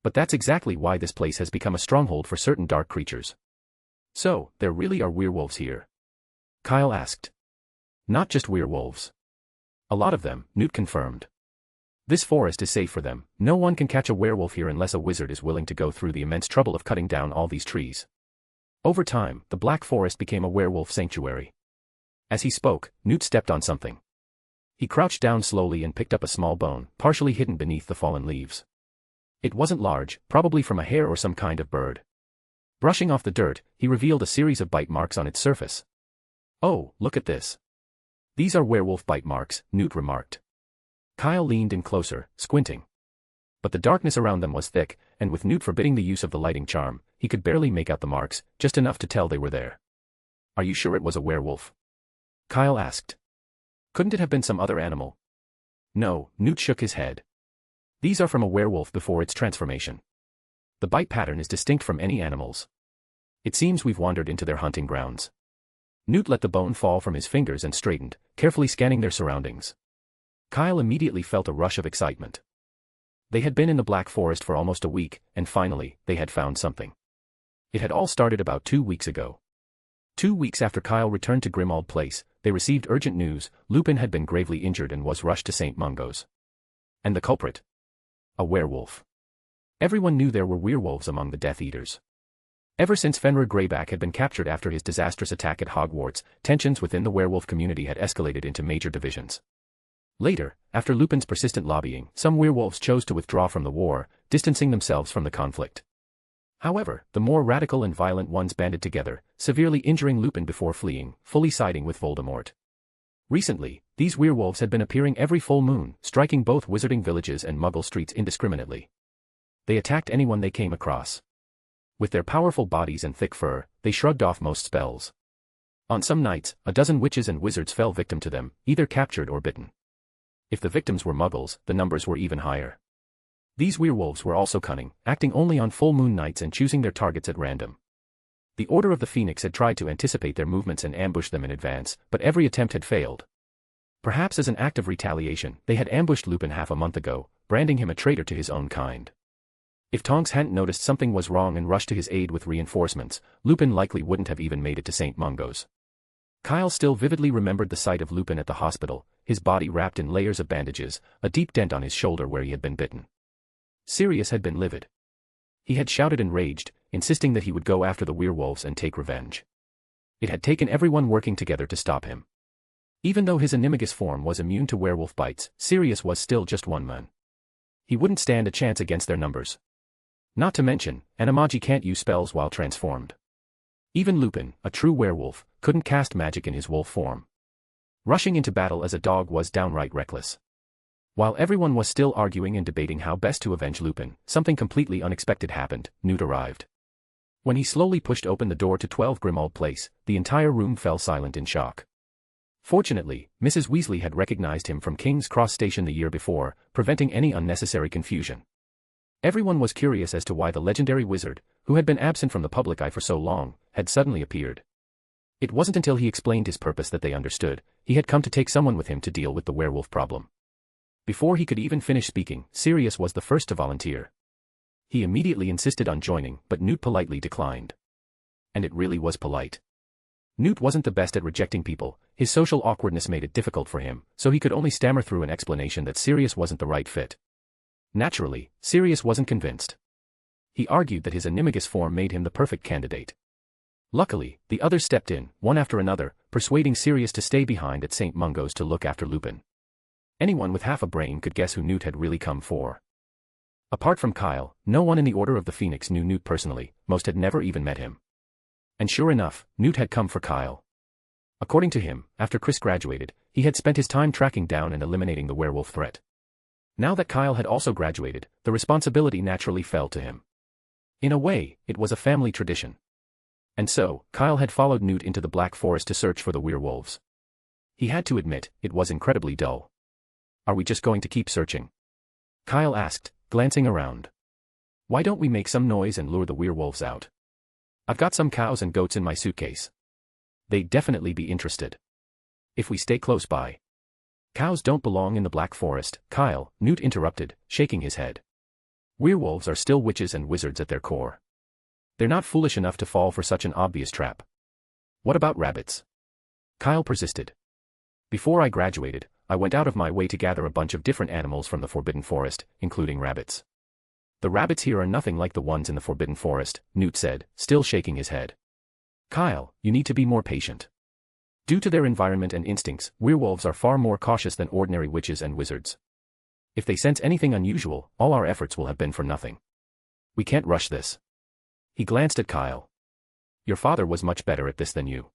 But that's exactly why this place has become a stronghold for certain dark creatures." "So, there really are werewolves here?" Kyle asked. "Not just werewolves. A lot of them," Newt confirmed. "This forest is safe for them. No one can catch a werewolf here unless a wizard is willing to go through the immense trouble of cutting down all these trees." Over time, the Black Forest became a werewolf sanctuary. As he spoke, Newt stepped on something. He crouched down slowly and picked up a small bone, partially hidden beneath the fallen leaves. It wasn't large, probably from a hare or some kind of bird. Brushing off the dirt, he revealed a series of bite marks on its surface. "Oh, look at this. These are werewolf bite marks," Newt remarked. Kyle leaned in closer, squinting. But the darkness around them was thick, and with Newt forbidding the use of the lighting charm, he could barely make out the marks, just enough to tell they were there. "Are you sure it was a werewolf?" Kyle asked. "Couldn't it have been some other animal?" "No," Newt shook his head. "These are from a werewolf before its transformation. The bite pattern is distinct from any animal's. It seems we've wandered into their hunting grounds." Newt let the bone fall from his fingers and straightened, carefully scanning their surroundings. Kyle immediately felt a rush of excitement. They had been in the Black Forest for almost a week, and finally, they had found something. It had all started about 2 weeks ago. 2 weeks after Kyle returned to Grimmauld Place, they received urgent news: Lupin had been gravely injured and was rushed to St. Mungo's. And the culprit? A werewolf. Everyone knew there were werewolves among the Death Eaters. Ever since Fenrir Greyback had been captured after his disastrous attack at Hogwarts, tensions within the werewolf community had escalated into major divisions. Later, after Lupin's persistent lobbying, some werewolves chose to withdraw from the war, distancing themselves from the conflict. However, the more radical and violent ones banded together, severely injuring Lupin before fleeing, fully siding with Voldemort. Recently, these werewolves had been appearing every full moon, striking both wizarding villages and Muggle streets indiscriminately. They attacked anyone they came across. With their powerful bodies and thick fur, they shrugged off most spells. On some nights, a dozen witches and wizards fell victim to them, either captured or bitten. If the victims were Muggles, the numbers were even higher. These werewolves were also cunning, acting only on full moon nights and choosing their targets at random. The Order of the Phoenix had tried to anticipate their movements and ambush them in advance, but every attempt had failed. Perhaps as an act of retaliation, they had ambushed Lupin half a month ago, branding him a traitor to his own kind. If Tonks hadn't noticed something was wrong and rushed to his aid with reinforcements, Lupin likely wouldn't have even made it to St. Mungo's. Kyle still vividly remembered the sight of Lupin at the hospital, his body wrapped in layers of bandages, a deep dent on his shoulder where he had been bitten. Sirius had been livid. He had shouted and raged, insisting that he would go after the werewolves and take revenge. It had taken everyone working together to stop him. Even though his animagus form was immune to werewolf bites, Sirius was still just one man. He wouldn't stand a chance against their numbers. Not to mention, Animagi can't use spells while transformed. Even Lupin, a true werewolf, couldn't cast magic in his wolf form. Rushing into battle as a dog was downright reckless. While everyone was still arguing and debating how best to avenge Lupin, something completely unexpected happened. Newt arrived. When he slowly pushed open the door to 12 Grimmauld Place, the entire room fell silent in shock. Fortunately, Mrs. Weasley had recognized him from King's Cross Station the year before, preventing any unnecessary confusion. Everyone was curious as to why the legendary wizard, who had been absent from the public eye for so long, had suddenly appeared. It wasn't until he explained his purpose that they understood. He had come to take someone with him to deal with the werewolf problem. Before he could even finish speaking, Sirius was the first to volunteer. He immediately insisted on joining, but Newt politely declined. And it really was polite. Newt wasn't the best at rejecting people. His social awkwardness made it difficult for him, so he could only stammer through an explanation that Sirius wasn't the right fit. Naturally, Sirius wasn't convinced. He argued that his animagus form made him the perfect candidate. Luckily, the others stepped in, one after another, persuading Sirius to stay behind at St. Mungo's to look after Lupin. Anyone with half a brain could guess who Newt had really come for. Apart from Kyle, no one in the Order of the Phoenix knew Newt personally, most had never even met him. And sure enough, Newt had come for Kyle. According to him, after Chris graduated, he had spent his time tracking down and eliminating the werewolf threat. Now that Kyle had also graduated, the responsibility naturally fell to him. In a way, it was a family tradition. And so, Kyle had followed Newt into the Black Forest to search for the werewolves. He had to admit, it was incredibly dull. Are we just going to keep searching? Kyle asked, glancing around. Why don't we make some noise and lure the werewolves out? I've got some cows and goats in my suitcase. They'd definitely be interested. If we stay close by. Cows don't belong in the Black Forest, Kyle, Newt interrupted, shaking his head. Werewolves are still witches and wizards at their core. They're not foolish enough to fall for such an obvious trap. What about rabbits? Kyle persisted. Before I graduated, I went out of my way to gather a bunch of different animals from the Forbidden Forest, including rabbits. The rabbits here are nothing like the ones in the Forbidden Forest, Newt said, still shaking his head. Kyle, you need to be more patient. Due to their environment and instincts, werewolves are far more cautious than ordinary witches and wizards. If they sense anything unusual, all our efforts will have been for nothing. We can't rush this. He glanced at Kyle. Your father was much better at this than you.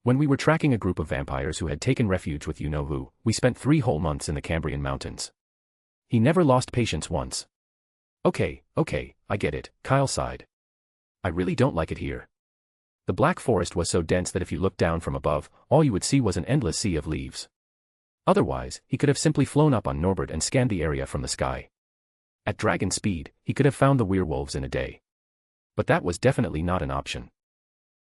When we were tracking a group of vampires who had taken refuge with you-know-who, we spent 3 whole months in the Cambrian Mountains. He never lost patience once. Okay, I get it, Kyle sighed. I really don't like it here. The Black Forest was so dense that if you looked down from above, all you would see was an endless sea of leaves. Otherwise, he could have simply flown up on Norbert and scanned the area from the sky. At dragon speed, he could have found the werewolves in a day. But that was definitely not an option.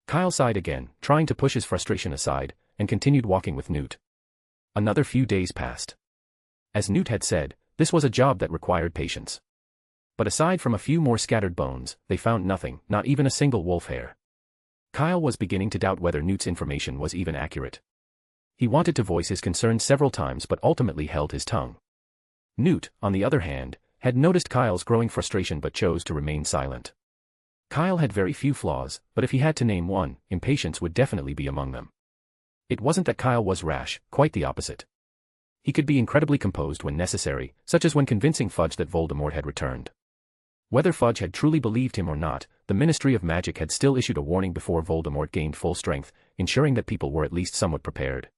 Kyle sighed again, trying to push his frustration aside, and continued walking with Newt. Another few days passed. As Newt had said, this was a job that required patience. But aside from a few more scattered bones, they found nothing, not even a single wolf hair. Kyle was beginning to doubt whether Newt's information was even accurate. He wanted to voice his concerns several times but ultimately held his tongue. Newt, on the other hand, had noticed Kyle's growing frustration but chose to remain silent. Kyle had very few flaws, but if he had to name one, impatience would definitely be among them. It wasn't that Kyle was rash, quite the opposite. He could be incredibly composed when necessary, such as when convincing Fudge that Voldemort had returned. Whether Fudge had truly believed him or not, the Ministry of Magic had still issued a warning before Voldemort gained full strength, ensuring that people were at least somewhat prepared.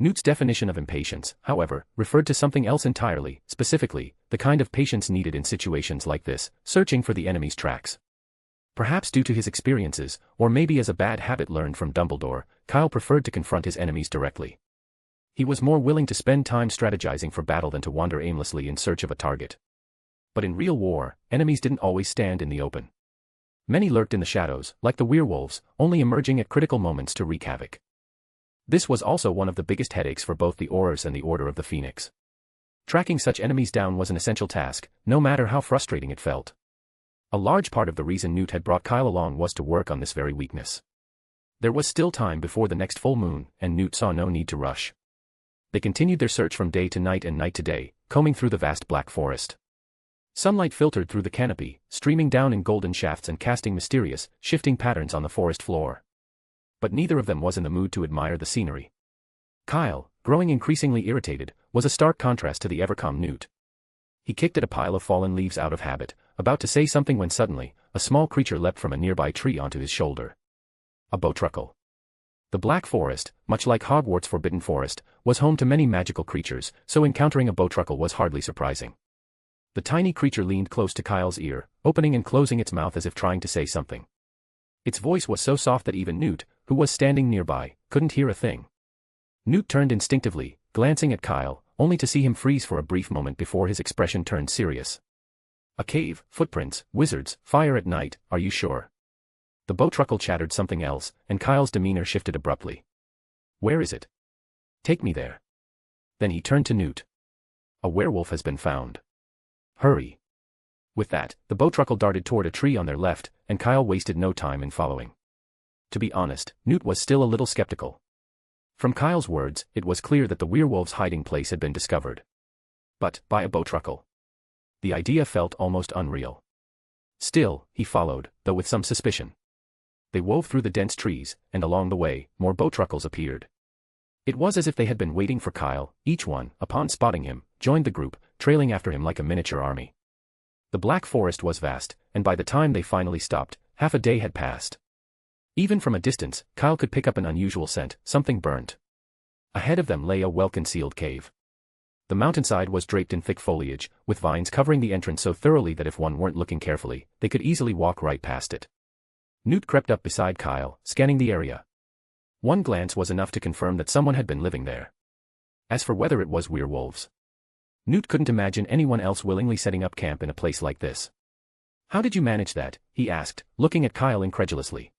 Newt's definition of impatience, however, referred to something else entirely, specifically, the kind of patience needed in situations like this, searching for the enemy's tracks. Perhaps due to his experiences, or maybe as a bad habit learned from Dumbledore, Kyle preferred to confront his enemies directly. He was more willing to spend time strategizing for battle than to wander aimlessly in search of a target. But in real war, enemies didn't always stand in the open. Many lurked in the shadows, like the werewolves, only emerging at critical moments to wreak havoc. This was also one of the biggest headaches for both the Aurors and the Order of the Phoenix. Tracking such enemies down was an essential task, no matter how frustrating it felt. A large part of the reason Newt had brought Kyle along was to work on this very weakness. There was still time before the next full moon, and Newt saw no need to rush. They continued their search from day to night and night to day, combing through the vast Black Forest. Sunlight filtered through the canopy, streaming down in golden shafts and casting mysterious, shifting patterns on the forest floor. But neither of them was in the mood to admire the scenery. Kyle, growing increasingly irritated, was a stark contrast to the ever-calm Newt. He kicked at a pile of fallen leaves out of habit, about to say something when suddenly, a small creature leapt from a nearby tree onto his shoulder. A bowtruckle. The Black Forest, much like Hogwarts' Forbidden Forest, was home to many magical creatures, so encountering a bowtruckle was hardly surprising. The tiny creature leaned close to Kyle's ear, opening and closing its mouth as if trying to say something. Its voice was so soft that even Newt, who was standing nearby, couldn't hear a thing. Newt turned instinctively, glancing at Kyle, only to see him freeze for a brief moment before his expression turned serious. A cave, footprints, wizards, fire at night, are you sure? The bowtruckle chattered something else, and Kyle's demeanor shifted abruptly. Where is it? Take me there. Then he turned to Newt. A werewolf has been found. Hurry. With that, the bowtruckle darted toward a tree on their left, and Kyle wasted no time in following. To be honest, Newt was still a little skeptical. From Kyle's words, it was clear that the werewolf's hiding place had been discovered. But, by a bowtruckle. The idea felt almost unreal. Still, he followed, though with some suspicion. They wove through the dense trees, and along the way, more bowtruckles appeared. It was as if they had been waiting for Kyle. Each one, upon spotting him, joined the group, trailing after him like a miniature army. The Black Forest was vast, and by the time they finally stopped, half a day had passed. Even from a distance, Kyle could pick up an unusual scent, something burnt. Ahead of them lay a well-concealed cave. The mountainside was draped in thick foliage, with vines covering the entrance so thoroughly that if one weren't looking carefully, they could easily walk right past it. Newt crept up beside Kyle, scanning the area. One glance was enough to confirm that someone had been living there. As for whether it was werewolves, Newt couldn't imagine anyone else willingly setting up camp in a place like this. How did you manage that? He asked, looking at Kyle incredulously.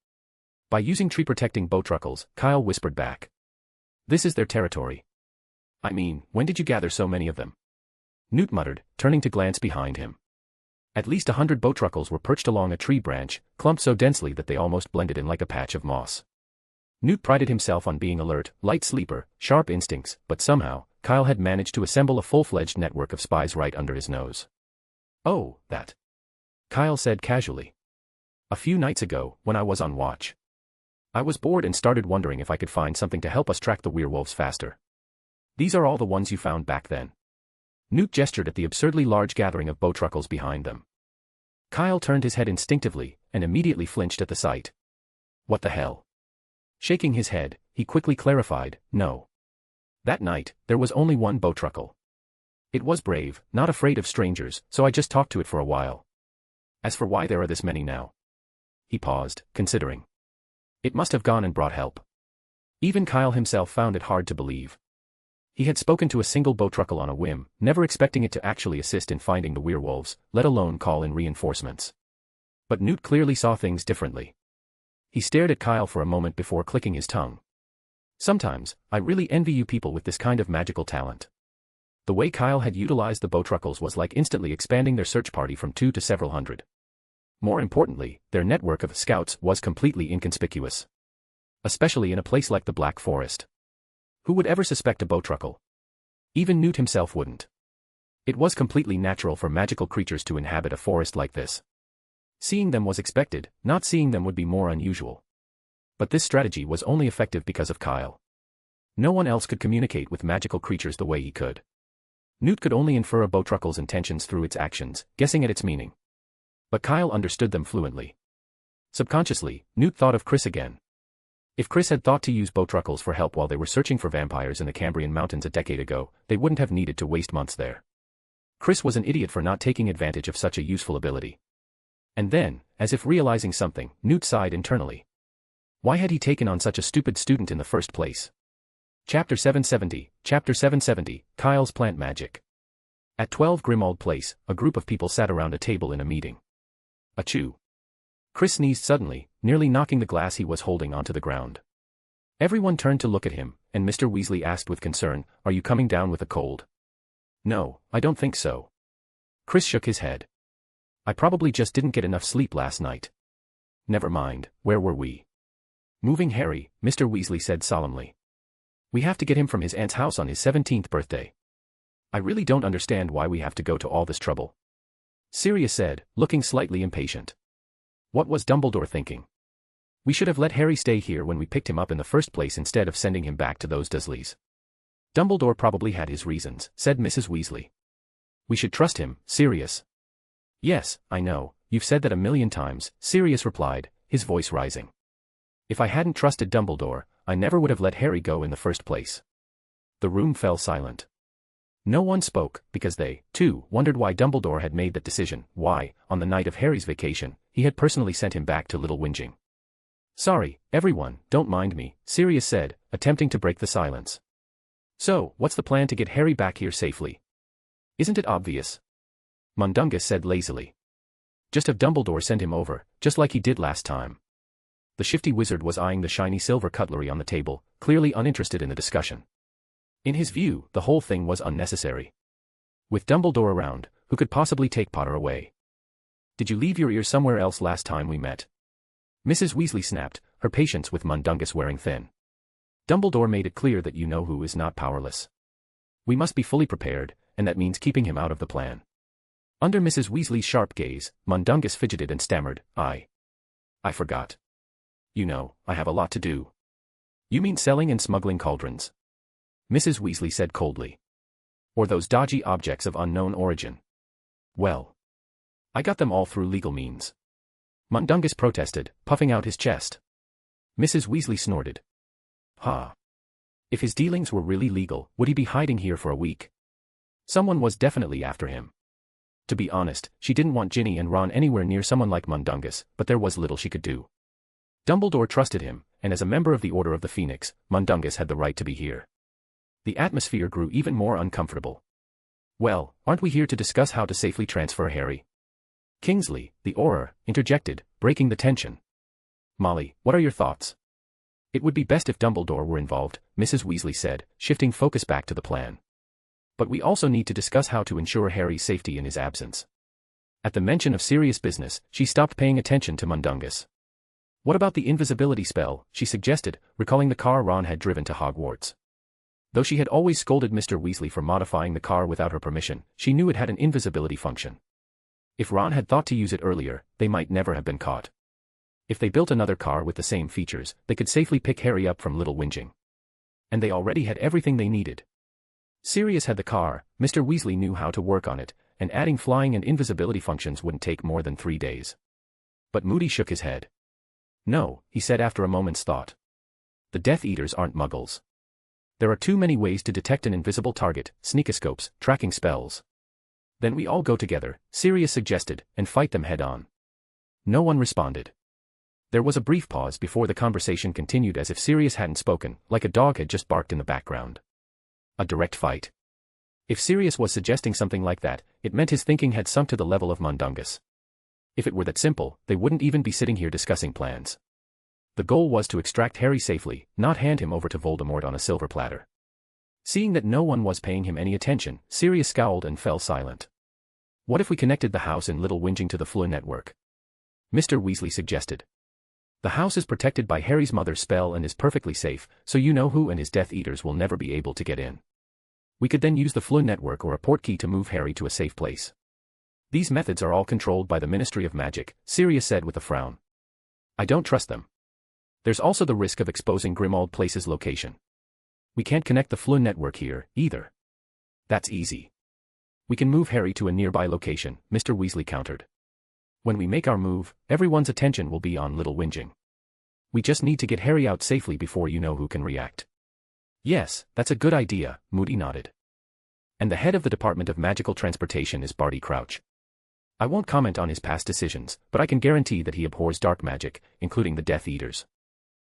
By using tree-protecting bowtruckles, Kyle whispered back. This is their territory. I mean, when did you gather so many of them? Newt muttered, turning to glance behind him. At least 100 bowtruckles were perched along a tree branch, clumped so densely that they almost blended in like a patch of moss. Newt prided himself on being alert, light sleeper, sharp instincts, but somehow, Kyle had managed to assemble a full-fledged network of spies right under his nose. Oh, that. Kyle said casually. A few nights ago, when I was on watch, I was bored and started wondering if I could find something to help us track the werewolves faster. These are all the ones you found back then. Newt gestured at the absurdly large gathering of bowtruckles behind them. Kyle turned his head instinctively, and immediately flinched at the sight. What the hell? Shaking his head, he quickly clarified, no. That night, there was only one bowtruckle. It was brave, not afraid of strangers, so I just talked to it for a while. As for why there are this many now. He paused, considering. It must have gone and brought help. Even Kyle himself found it hard to believe. He had spoken to a single bowtruckle on a whim, never expecting it to actually assist in finding the werewolves, let alone call in reinforcements. But Newt clearly saw things differently. He stared at Kyle for a moment before clicking his tongue. Sometimes, I really envy you people with this kind of magical talent. The way Kyle had utilized the bowtruckles was like instantly expanding their search party from 2 to several hundred. More importantly, their network of scouts was completely inconspicuous. Especially in a place like the Black Forest. Who would ever suspect a bowtruckle? Even Newt himself wouldn't. It was completely natural for magical creatures to inhabit a forest like this. Seeing them was expected, not seeing them would be more unusual. But this strategy was only effective because of Kyle. No one else could communicate with magical creatures the way he could. Newt could only infer a bowtruckle's intentions through its actions, guessing at its meaning. But Kyle understood them fluently. Subconsciously, Newt thought of Chris again. If Chris had thought to use bowtruckles for help while they were searching for vampires in the Cambrian Mountains a decade ago, they wouldn't have needed to waste months there. Chris was an idiot for not taking advantage of such a useful ability. And then, as if realizing something, Newt sighed internally. Why had he taken on such a stupid student in the first place? Chapter 770, Kyle's Plant Magic. At 12 Grimmauld Place, a group of people sat around a table in a meeting. Achoo. Chris sneezed suddenly, nearly knocking the glass he was holding onto the ground. Everyone turned to look at him, and Mr. Weasley asked with concern, "Are you coming down with a cold?" "No, I don't think so." Chris shook his head. "I probably just didn't get enough sleep last night." "Never mind, where were we?" "Moving Harry," Mr. Weasley said solemnly. "We have to get him from his aunt's house on his 17th birthday. I really don't understand why we have to go to all this trouble." Sirius said, looking slightly impatient. What was Dumbledore thinking? We should have let Harry stay here when we picked him up in the first place instead of sending him back to those Dursleys. Dumbledore probably had his reasons, said Mrs. Weasley. We should trust him, Sirius. Yes, I know, you've said that a million times, Sirius replied, his voice rising. If I hadn't trusted Dumbledore, I never would have let Harry go in the first place. The room fell silent. No one spoke, because they, too, wondered why Dumbledore had made that decision, why, on the night of Harry's vacation, he had personally sent him back to Little Whinging. Sorry, everyone, don't mind me, Sirius said, attempting to break the silence. So, what's the plan to get Harry back here safely? Isn't it obvious? Mundungus said lazily. Just have Dumbledore send him over, just like he did last time. The shifty wizard was eyeing the shiny silver cutlery on the table, clearly uninterested in the discussion. In his view, the whole thing was unnecessary. With Dumbledore around, who could possibly take Potter away? Did you leave your ears somewhere else last time we met? Mrs. Weasley snapped, her patience with Mundungus wearing thin. Dumbledore made it clear that you know who is not powerless. We must be fully prepared, and that means keeping him out of the plan. Under Mrs. Weasley's sharp gaze, Mundungus fidgeted and stammered, I forgot. You know, I have a lot to do. You mean selling and smuggling cauldrons? Mrs. Weasley said coldly. Or those dodgy objects of unknown origin? Well, I got them all through legal means. Mundungus protested, puffing out his chest. Mrs. Weasley snorted. Ha! If his dealings were really legal, would he be hiding here for a week? Someone was definitely after him. To be honest, she didn't want Ginny and Ron anywhere near someone like Mundungus, but there was little she could do. Dumbledore trusted him, and as a member of the Order of the Phoenix, Mundungus had the right to be here. The atmosphere grew even more uncomfortable. Well, aren't we here to discuss how to safely transfer Harry? Kingsley, the Auror, interjected, breaking the tension. Molly, what are your thoughts? It would be best if Dumbledore were involved, Mrs. Weasley said, shifting focus back to the plan. But we also need to discuss how to ensure Harry's safety in his absence. At the mention of serious business, she stopped paying attention to Mundungus. What about the invisibility spell, she suggested, recalling the car Ron had driven to Hogwarts. Though she had always scolded Mr. Weasley for modifying the car without her permission, she knew it had an invisibility function. If Ron had thought to use it earlier, they might never have been caught. If they built another car with the same features, they could safely pick Harry up from Little Whinging. And they already had everything they needed. Sirius had the car, Mr. Weasley knew how to work on it, and adding flying and invisibility functions wouldn't take more than 3 days. But Moody shook his head. No, he said after a moment's thought. The Death Eaters aren't muggles. There are too many ways to detect an invisible target, sneakoscopes, tracking spells. Then we all go together, Sirius suggested, and fight them head-on. No one responded. There was a brief pause before the conversation continued as if Sirius hadn't spoken, like a dog had just barked in the background. A direct fight. If Sirius was suggesting something like that, it meant his thinking had sunk to the level of Mundungus. If it were that simple, they wouldn't even be sitting here discussing plans. The goal was to extract Harry safely, not hand him over to Voldemort on a silver platter. Seeing that no one was paying him any attention, Sirius scowled and fell silent. What if we connected the house in Little Whinging to the Fleur network? Mr. Weasley suggested. The house is protected by Harry's mother's spell and is perfectly safe, so you know who and his Death Eaters will never be able to get in. We could then use the Fleur network or a portkey to move Harry to a safe place. These methods are all controlled by the Ministry of Magic, Sirius said with a frown. I don't trust them. There's also the risk of exposing Grimmauld Place's location. We can't connect the Fleur network here, either. That's easy. We can move Harry to a nearby location, Mr. Weasley countered. When we make our move, everyone's attention will be on Little Whinging. We just need to get Harry out safely before you know who can react. Yes, that's a good idea, Moody nodded. And the head of the Department of Magical Transportation is Barty Crouch. I won't comment on his past decisions, but I can guarantee that he abhors dark magic, including the Death Eaters.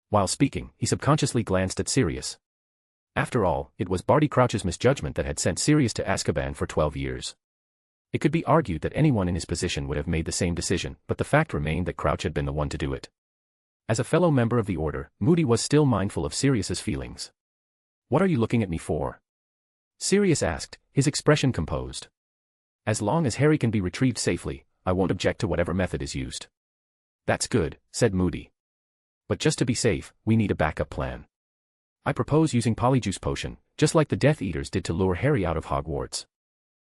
While speaking, he subconsciously glanced at Sirius. After all, it was Barty Crouch's misjudgment that had sent Sirius to Azkaban for 12 years. It could be argued that anyone in his position would have made the same decision, but the fact remained that Crouch had been the one to do it. As a fellow member of the Order, Moody was still mindful of Sirius's feelings. What are you looking at me for? Sirius asked, his expression composed. As long as Harry can be retrieved safely, I won't object to whatever method is used. That's good, said Moody. But just to be safe, we need a backup plan. I propose using Polyjuice Potion, just like the Death Eaters did to lure Harry out of Hogwarts.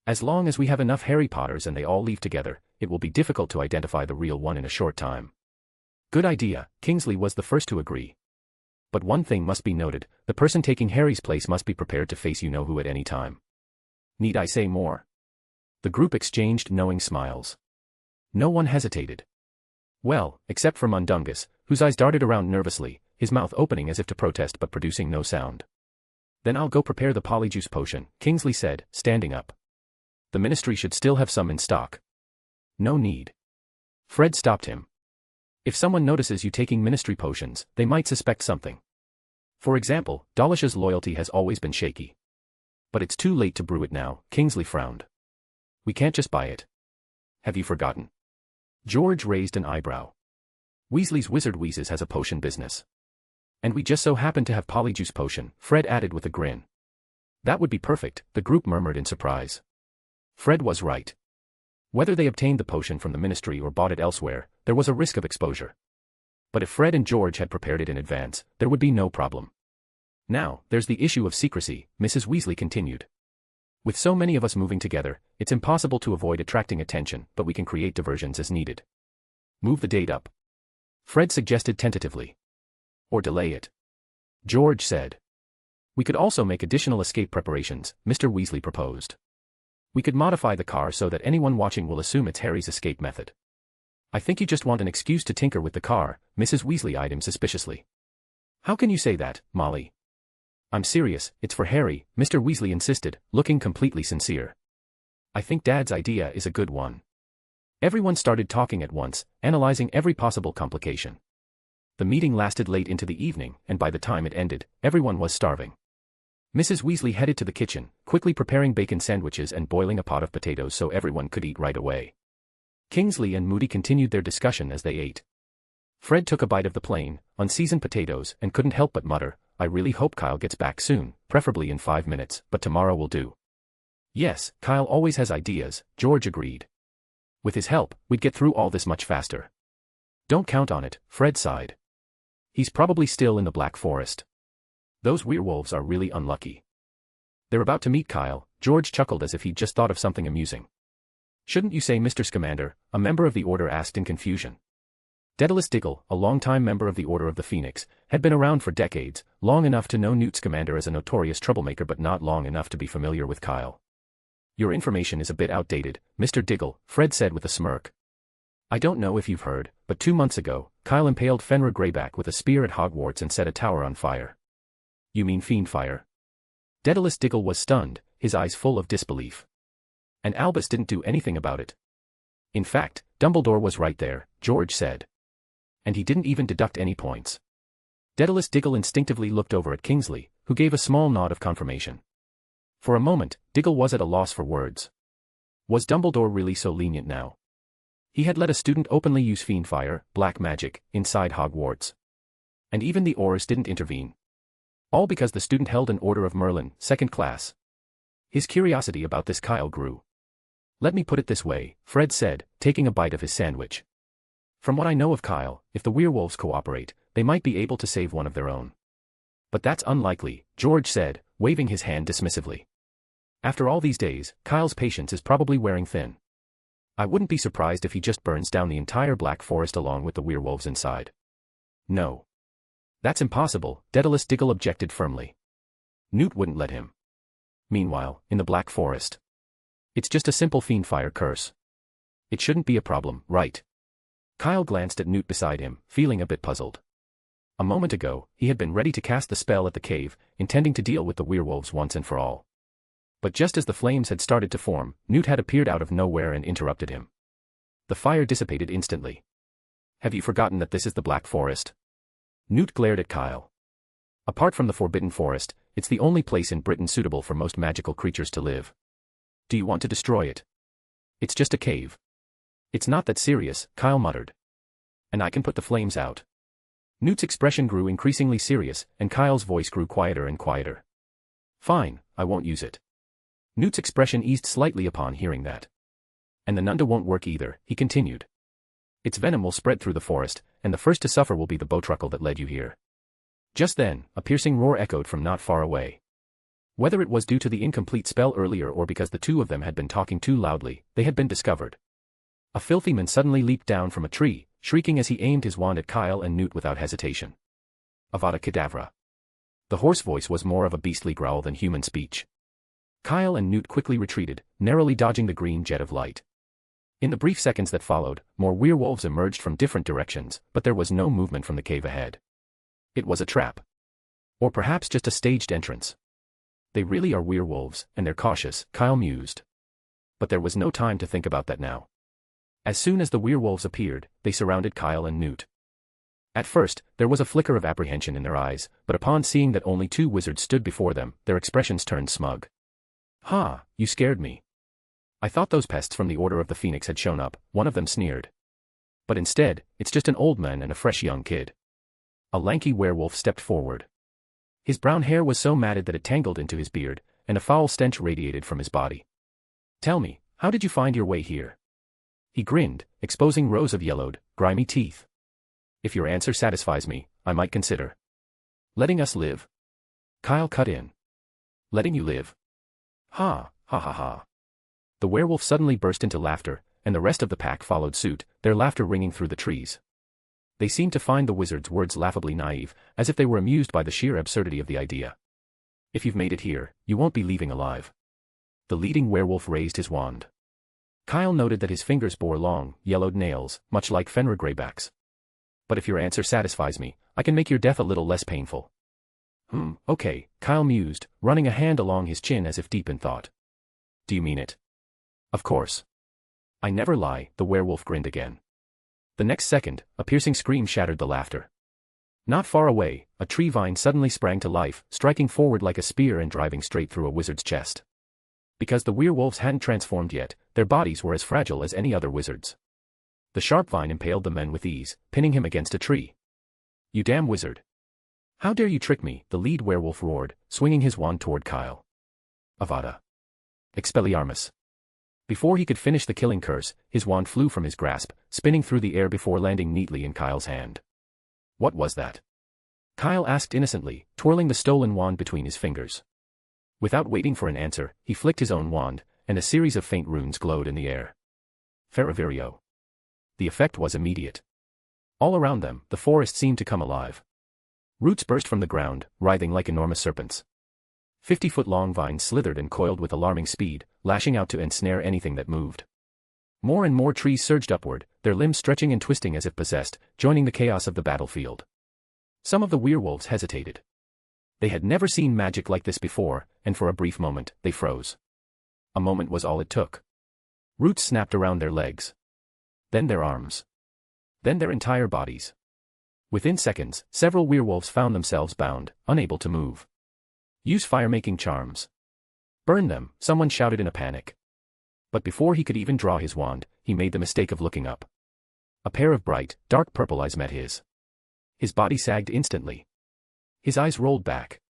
As long as we have enough Harry Potters and they all leave together, it will be difficult to identify the real one in a short time. Good idea, Kingsley was the first to agree. But one thing must be noted, the person taking Harry's place must be prepared to face you-know-who at any time. Need I say more? The group exchanged knowing smiles. No one hesitated. Well, except for Mundungus, whose eyes darted around nervously, his mouth opening as if to protest but producing no sound. Then I'll go prepare the Polyjuice Potion, Kingsley said, standing up. The Ministry should still have some in stock. No need. Fred stopped him. If someone notices you taking Ministry potions, they might suspect something. For example, Dawlish's loyalty has always been shaky. But it's too late to brew it now, Kingsley frowned. We can't just buy it. Have you forgotten? George raised an eyebrow. Weasley's Wizard Wheezes has a potion business. And we just so happen to have Polyjuice Potion, Fred added with a grin. That would be perfect, the group murmured in surprise. Fred was right. Whether they obtained the potion from the ministry or bought it elsewhere, there was a risk of exposure. But if Fred and George had prepared it in advance, there would be no problem. Now, there's the issue of secrecy, Mrs. Weasley continued. With so many of us moving together, it's impossible to avoid attracting attention, but we can create diversions as needed. Move the date up. Fred suggested tentatively. Or delay it. George said. We could also make additional escape preparations, Mr. Weasley proposed. We could modify the car so that anyone watching will assume it's Harry's escape method. I think you just want an excuse to tinker with the car, Mrs. Weasley eyed him suspiciously. How can you say that, Molly? I'm serious, it's for Harry, Mr. Weasley insisted, looking completely sincere. I think Dad's idea is a good one. Everyone started talking at once, analyzing every possible complication. The meeting lasted late into the evening, and by the time it ended, everyone was starving. Mrs. Weasley headed to the kitchen, quickly preparing bacon sandwiches and boiling a pot of potatoes so everyone could eat right away. Kingsley and Moody continued their discussion as they ate. Fred took a bite of the plain, unseasoned potatoes and couldn't help but mutter, I really hope Kyle gets back soon, preferably in 5 minutes, but tomorrow will do. Yes, Kyle always has ideas, George agreed. With his help, we'd get through all this much faster. Don't count on it, Fred sighed. He's probably still in the Black Forest. Those werewolves are really unlucky. They're about to meet Kyle, George chuckled as if he'd just thought of something amusing. Shouldn't you say Mr. Scamander, a member of the Order asked in confusion. Daedalus Diggle, a longtime member of the Order of the Phoenix, had been around for decades, long enough to know Newt Scamander as a notorious troublemaker but not long enough to be familiar with Kyle. Your information is a bit outdated, Mr. Diggle, Fred said with a smirk. I don't know if you've heard, but 2 months ago, Kyle impaled Fenrir Greyback with a spear at Hogwarts and set a tower on fire. You mean fiend fire? Daedalus Diggle was stunned, his eyes full of disbelief. And Albus didn't do anything about it. In fact, Dumbledore was right there, George said. And he didn't even deduct any points. Daedalus Diggle instinctively looked over at Kingsley, who gave a small nod of confirmation. For a moment, Diggle was at a loss for words. Was Dumbledore really so lenient now? He had let a student openly use fiend fire, black magic, inside Hogwarts. And even the Aurors didn't intervene. All because the student held an Order of Merlin, 2nd class. His curiosity about this Kyle grew. Let me put it this way, Fred said, taking a bite of his sandwich. From what I know of Kyle, if the werewolves cooperate, they might be able to save one of their own. But that's unlikely, George said, waving his hand dismissively. After all these days, Kyle's patience is probably wearing thin. I wouldn't be surprised if he just burns down the entire Black Forest along with the werewolves inside. No. That's impossible, Daedalus Diggle objected firmly. Newt wouldn't let him. Meanwhile, in the Black Forest. It's just a simple fiend fire curse. It shouldn't be a problem, right? Kyle glanced at Newt beside him, feeling a bit puzzled. A moment ago, he had been ready to cast the spell at the cave, intending to deal with the werewolves once and for all. But just as the flames had started to form, Newt had appeared out of nowhere and interrupted him. The fire dissipated instantly. Have you forgotten that this is the Black Forest? Newt glared at Kyle. Apart from the Forbidden Forest, it's the only place in Britain suitable for most magical creatures to live. Do you want to destroy it? It's just a cave. It's not that serious, Kyle muttered. And I can put the flames out. Newt's expression grew increasingly serious, and Kyle's voice grew quieter and quieter. Fine, I won't use it. Newt's expression eased slightly upon hearing that. And the Nunda won't work either, he continued. Its venom will spread through the forest, and the first to suffer will be the bowtruckle that led you here. Just then, a piercing roar echoed from not far away. Whether it was due to the incomplete spell earlier or because the two of them had been talking too loudly, they had been discovered. A filthy man suddenly leaped down from a tree, shrieking as he aimed his wand at Kyle and Newt without hesitation. Avada Kedavra. The hoarse voice was more of a beastly growl than human speech. Kyle and Newt quickly retreated, narrowly dodging the green jet of light. In the brief seconds that followed, more werewolves emerged from different directions, but there was no movement from the cave ahead. It was a trap. Or perhaps just a staged entrance. They really are werewolves, and they're cautious, Kyle mused. But there was no time to think about that now. As soon as the werewolves appeared, they surrounded Kyle and Newt. At first, there was a flicker of apprehension in their eyes, but upon seeing that only 2 wizards stood before them, their expressions turned smug. Ha, you scared me. I thought those pests from the Order of the Phoenix had shown up, one of them sneered. But instead, it's just an old man and a fresh young kid. A lanky werewolf stepped forward. His brown hair was so matted that it tangled into his beard, and a foul stench radiated from his body. "Tell me, how did you find your way here?" He grinned, exposing rows of yellowed, grimy teeth. "If your answer satisfies me, I might consider letting us live." Kyle cut in. "Letting you live? Ha, ha ha ha." The werewolf suddenly burst into laughter, and the rest of the pack followed suit, their laughter ringing through the trees. They seemed to find the wizard's words laughably naive, as if they were amused by the sheer absurdity of the idea. "If you've made it here, you won't be leaving alive." The leading werewolf raised his wand. Kyle noted that his fingers bore long, yellowed nails, much like Fenrir Greybacks. "But if your answer satisfies me, I can make your death a little less painful." Okay, Kyle mused, running a hand along his chin as if deep in thought. "Do you mean it?" "Of course. I never lie," the werewolf grinned again. The next second, a piercing scream shattered the laughter. Not far away, a tree vine suddenly sprang to life, striking forward like a spear and driving straight through a wizard's chest. Because the werewolves hadn't transformed yet, their bodies were as fragile as any other wizard's. The sharp vine impaled the man with ease, pinning him against a tree. "You damn wizard. How dare you trick me?" the lead werewolf roared, swinging his wand toward Kyle. Avada. Expelliarmus. Before he could finish the killing curse, his wand flew from his grasp, spinning through the air before landing neatly in Kyle's hand. "What was that?" Kyle asked innocently, twirling the stolen wand between his fingers. Without waiting for an answer, he flicked his own wand, and a series of faint runes glowed in the air. Ferrovirio. The effect was immediate. All around them, the forest seemed to come alive. Roots burst from the ground, writhing like enormous serpents. 50-foot-long vines slithered and coiled with alarming speed, lashing out to ensnare anything that moved. More and more trees surged upward, their limbs stretching and twisting as if possessed, joining the chaos of the battlefield. Some of the werewolves hesitated. They had never seen magic like this before, and for a brief moment, they froze. A moment was all it took. Roots snapped around their legs. Then their arms. Then their entire bodies. Within seconds, several werewolves found themselves bound, unable to move. "Use fire-making charms." "Burn them," someone shouted in a panic. But before he could even draw his wand, he made the mistake of looking up. A pair of bright, dark purple eyes met his. His body sagged instantly. His eyes rolled back.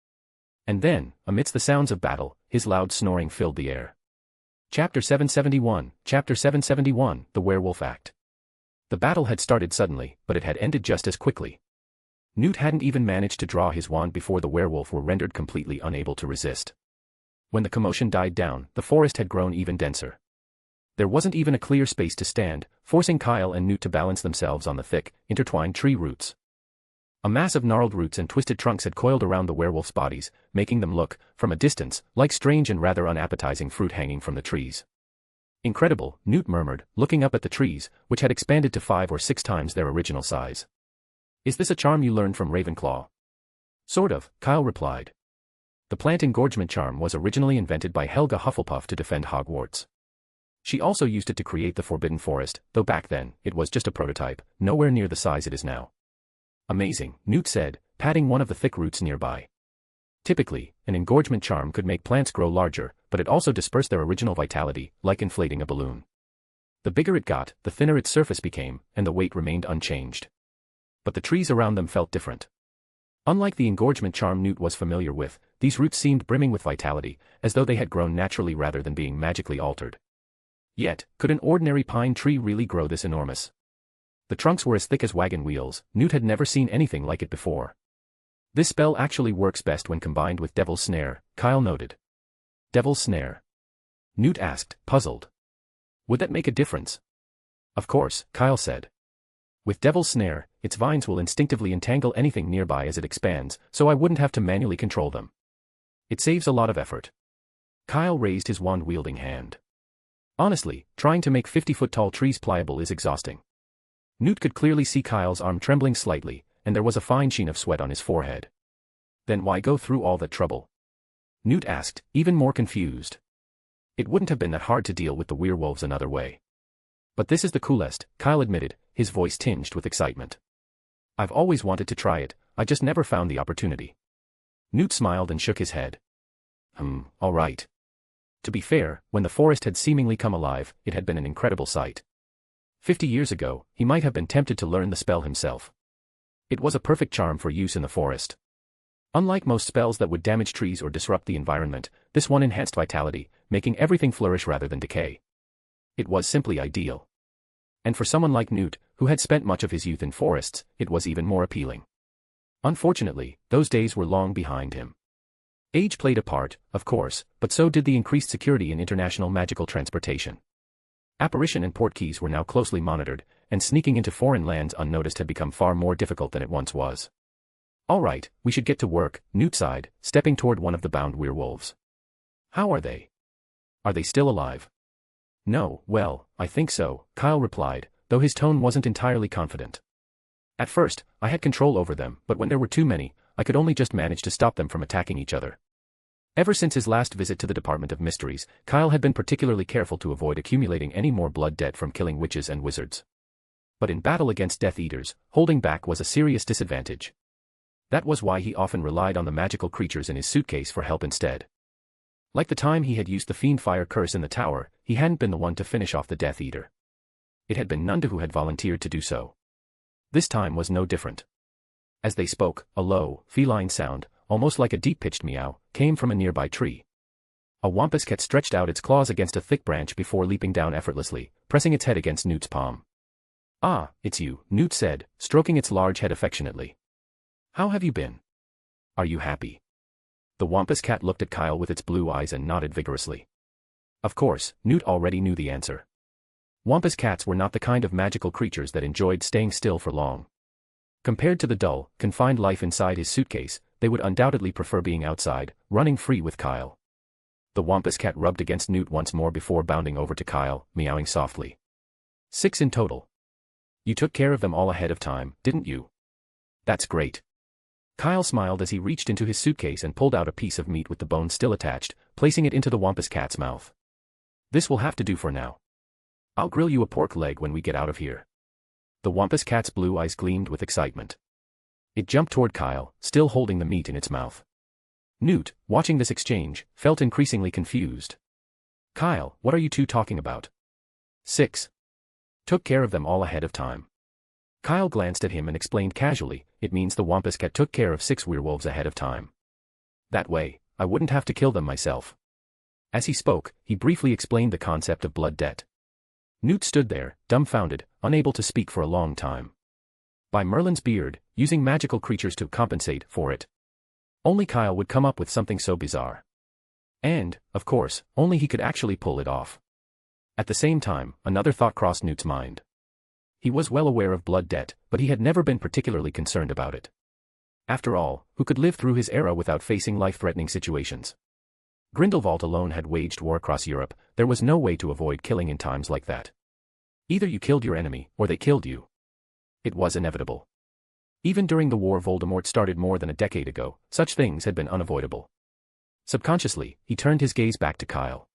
And then, amidst the sounds of battle, his loud snoring filled the air. Chapter 771, The Werewolf Act. The battle had started suddenly, but it had ended just as quickly. Newt hadn't even managed to draw his wand before the werewolf were rendered completely unable to resist. When the commotion died down, the forest had grown even denser. There wasn't even a clear space to stand, forcing Kyle and Newt to balance themselves on the thick, intertwined tree roots. A mass of gnarled roots and twisted trunks had coiled around the werewolves' bodies, making them look, from a distance, like strange and rather unappetizing fruit hanging from the trees. "Incredible," Newt murmured, looking up at the trees, which had expanded to 5 or 6 times their original size. "Is this a charm you learned from Ravenclaw?" "Sort of," Kyle replied. The plant engorgement charm was originally invented by Helga Hufflepuff to defend Hogwarts. She also used it to create the Forbidden Forest, though back then, it was just a prototype, nowhere near the size it is now. "Amazing," Newt said, patting one of the thick roots nearby. Typically, an engorgement charm could make plants grow larger, but it also dispersed their original vitality, like inflating a balloon. The bigger it got, the thinner its surface became, and the weight remained unchanged. But the trees around them felt different. Unlike the engorgement charm Newt was familiar with, these roots seemed brimming with vitality, as though they had grown naturally rather than being magically altered. Yet, could an ordinary pine tree really grow this enormous? The trunks were as thick as wagon wheels. Newt had never seen anything like it before. "This spell actually works best when combined with Devil's Snare," Kyle noted. "Devil's Snare?" Newt asked, puzzled. "Would that make a difference?" "Of course," Kyle said. "With Devil's Snare, its vines will instinctively entangle anything nearby as it expands, so I wouldn't have to manually control them. It saves a lot of effort." Kyle raised his wand-wielding hand. Honestly, trying to make 50-foot-tall trees pliable is exhausting. Newt could clearly see Kyle's arm trembling slightly, and there was a fine sheen of sweat on his forehead. "Then why go through all that trouble?" Newt asked, even more confused. "It wouldn't have been that hard to deal with the werewolves another way." "But this is the coolest," Kyle admitted, his voice tinged with excitement. "I've always wanted to try it, I just never found the opportunity." Newt smiled and shook his head. All right." To be fair, when the forest had seemingly come alive, it had been an incredible sight. 50 years ago, he might have been tempted to learn the spell himself. It was a perfect charm for use in the forest. Unlike most spells that would damage trees or disrupt the environment, this one enhanced vitality, making everything flourish rather than decay. It was simply ideal. And for someone like Newt, who had spent much of his youth in forests, it was even more appealing. Unfortunately, those days were long behind him. Age played a part, of course, but so did the increased security in international magical transportation. Apparition and portkeys were now closely monitored, and sneaking into foreign lands unnoticed had become far more difficult than it once was. "All right, we should get to work," Newt sighed, stepping toward one of the bound werewolves. "How are they? Are they still alive?" "No, well, I think so," Kyle replied, though his tone wasn't entirely confident. "At first, I had control over them, but when there were too many, I could only just manage to stop them from attacking each other." Ever since his last visit to the Department of Mysteries, Kyle had been particularly careful to avoid accumulating any more blood debt from killing witches and wizards. But in battle against Death Eaters, holding back was a serious disadvantage. That was why he often relied on the magical creatures in his suitcase for help instead. Like the time he had used the Fiendfire curse in the tower, he hadn't been the one to finish off the Death Eater. It had been Nunda who had volunteered to do so. This time was no different. As they spoke, a low, feline sound, almost like a deep-pitched meow, came from a nearby tree. A wampus cat stretched out its claws against a thick branch before leaping down effortlessly, pressing its head against Newt's palm. "Ah, it's you," Newt said, stroking its large head affectionately. "How have you been? Are you happy?" The wampus cat looked at Kyle with its blue eyes and nodded vigorously. Of course, Newt already knew the answer. Wampus cats were not the kind of magical creatures that enjoyed staying still for long. Compared to the dull, confined life inside his suitcase, they would undoubtedly prefer being outside, running free with Kyle. The wampus cat rubbed against Newt once more before bounding over to Kyle, meowing softly. 6 in total. You took care of them all ahead of time, didn't you? That's great. Kyle smiled as he reached into his suitcase and pulled out a piece of meat with the bone still attached, placing it into the wampus cat's mouth. This will have to do for now. I'll grill you a pork leg when we get out of here. The wampus cat's blue eyes gleamed with excitement. It jumped toward Kyle, still holding the meat in its mouth. Newt, watching this exchange, felt increasingly confused. "Kyle, what are you two talking about?" 6. Took care of them all ahead of time. Kyle glanced at him and explained casually, "It means the wampus cat took care of 6 werewolves ahead of time. That way, I wouldn't have to kill them myself." As he spoke, he briefly explained the concept of blood debt. Newt stood there, dumbfounded, unable to speak for a long time. By Merlin's beard, using magical creatures to compensate for it. Only Kyle would come up with something so bizarre. And, of course, only he could actually pull it off. At the same time, another thought crossed Newt's mind. He was well aware of blood debt, but he had never been particularly concerned about it. After all, who could live through his era without facing life-threatening situations? Grindelwald alone had waged war across Europe. There was no way to avoid killing in times like that. Either you killed your enemy, or they killed you. It was inevitable. Even during the war Voldemort started more than a decade ago, such things had been unavoidable. Subconsciously, he turned his gaze back to Kyle.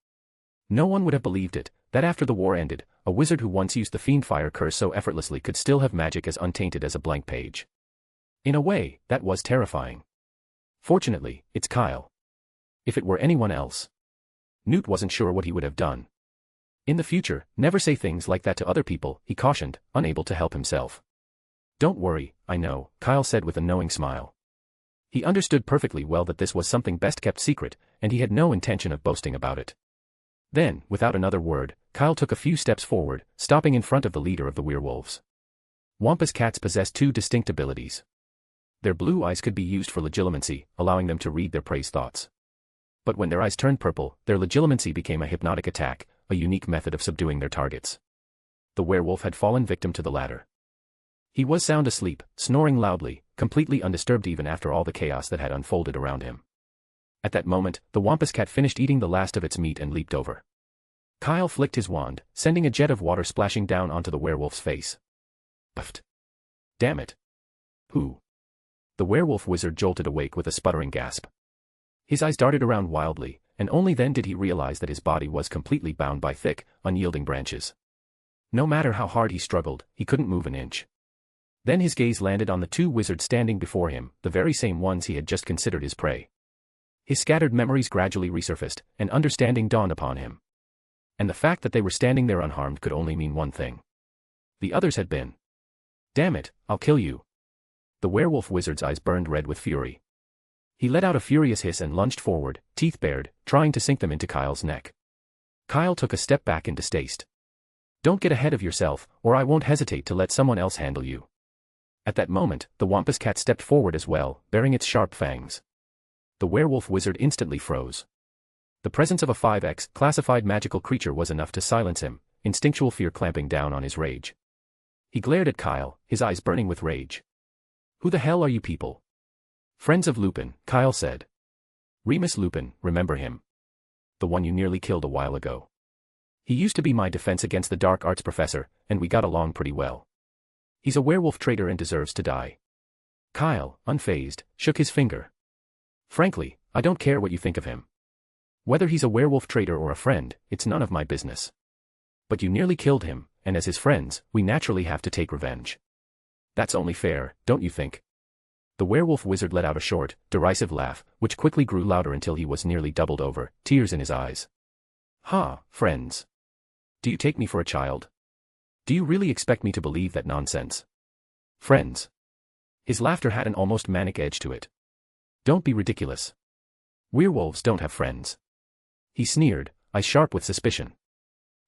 No one would have believed it, that after the war ended, a wizard who once used the Fiendfire curse so effortlessly could still have magic as untainted as a blank page. In a way, that was terrifying. Fortunately, it's Kyle. If it were anyone else, Newt wasn't sure what he would have done. In the future, never say things like that to other people, he cautioned, unable to help himself. Don't worry, I know, Kyle said with a knowing smile. He understood perfectly well that this was something best kept secret, and he had no intention of boasting about it. Then, without another word, Kyle took a few steps forward, stopping in front of the leader of the werewolves. Wampus cats possess 2 distinct abilities. Their blue eyes could be used for legilimency, allowing them to read their prey's thoughts. But when their eyes turned purple, their legilimency became a hypnotic attack, a unique method of subduing their targets. The werewolf had fallen victim to the latter. He was sound asleep, snoring loudly, completely undisturbed even after all the chaos that had unfolded around him. At that moment, the wampus cat finished eating the last of its meat and leaped over. Kyle flicked his wand, sending a jet of water splashing down onto the werewolf's face. Puffed. Damn it. Who? The werewolf wizard jolted awake with a sputtering gasp. His eyes darted around wildly, and only then did he realize that his body was completely bound by thick, unyielding branches. No matter how hard he struggled, he couldn't move an inch. Then his gaze landed on the 2 wizards standing before him, the very same ones he had just considered his prey. His scattered memories gradually resurfaced, and understanding dawned upon him. And the fact that they were standing there unharmed could only mean one thing. The others had been. Damn it, I'll kill you. The werewolf wizard's eyes burned red with fury. He let out a furious hiss and lunged forward, teeth bared, trying to sink them into Kyle's neck. Kyle took a step back in distaste. Don't get ahead of yourself, or I won't hesitate to let someone else handle you. At that moment, the wampus cat stepped forward as well, baring its sharp fangs. The werewolf wizard instantly froze. The presence of a 5X classified magical creature was enough to silence him, instinctual fear clamping down on his rage. He glared at Kyle, his eyes burning with rage. Who the hell are you people? Friends of Lupin, Kyle said. Remus Lupin, remember him? The one you nearly killed a while ago. He used to be my defense against the dark arts professor, and we got along pretty well. He's a werewolf traitor and deserves to die. Kyle, unfazed, shook his finger. Frankly, I don't care what you think of him. Whether he's a werewolf traitor or a friend, it's none of my business. But you nearly killed him, and as his friends, we naturally have to take revenge. That's only fair, don't you think? The werewolf wizard let out a short, derisive laugh, which quickly grew louder until he was nearly doubled over, tears in his eyes. Ha, friends. Do you take me for a child? Do you really expect me to believe that nonsense? Friends. His laughter had an almost manic edge to it. Don't be ridiculous. Werewolves don't have friends. He sneered, eyes sharp with suspicion.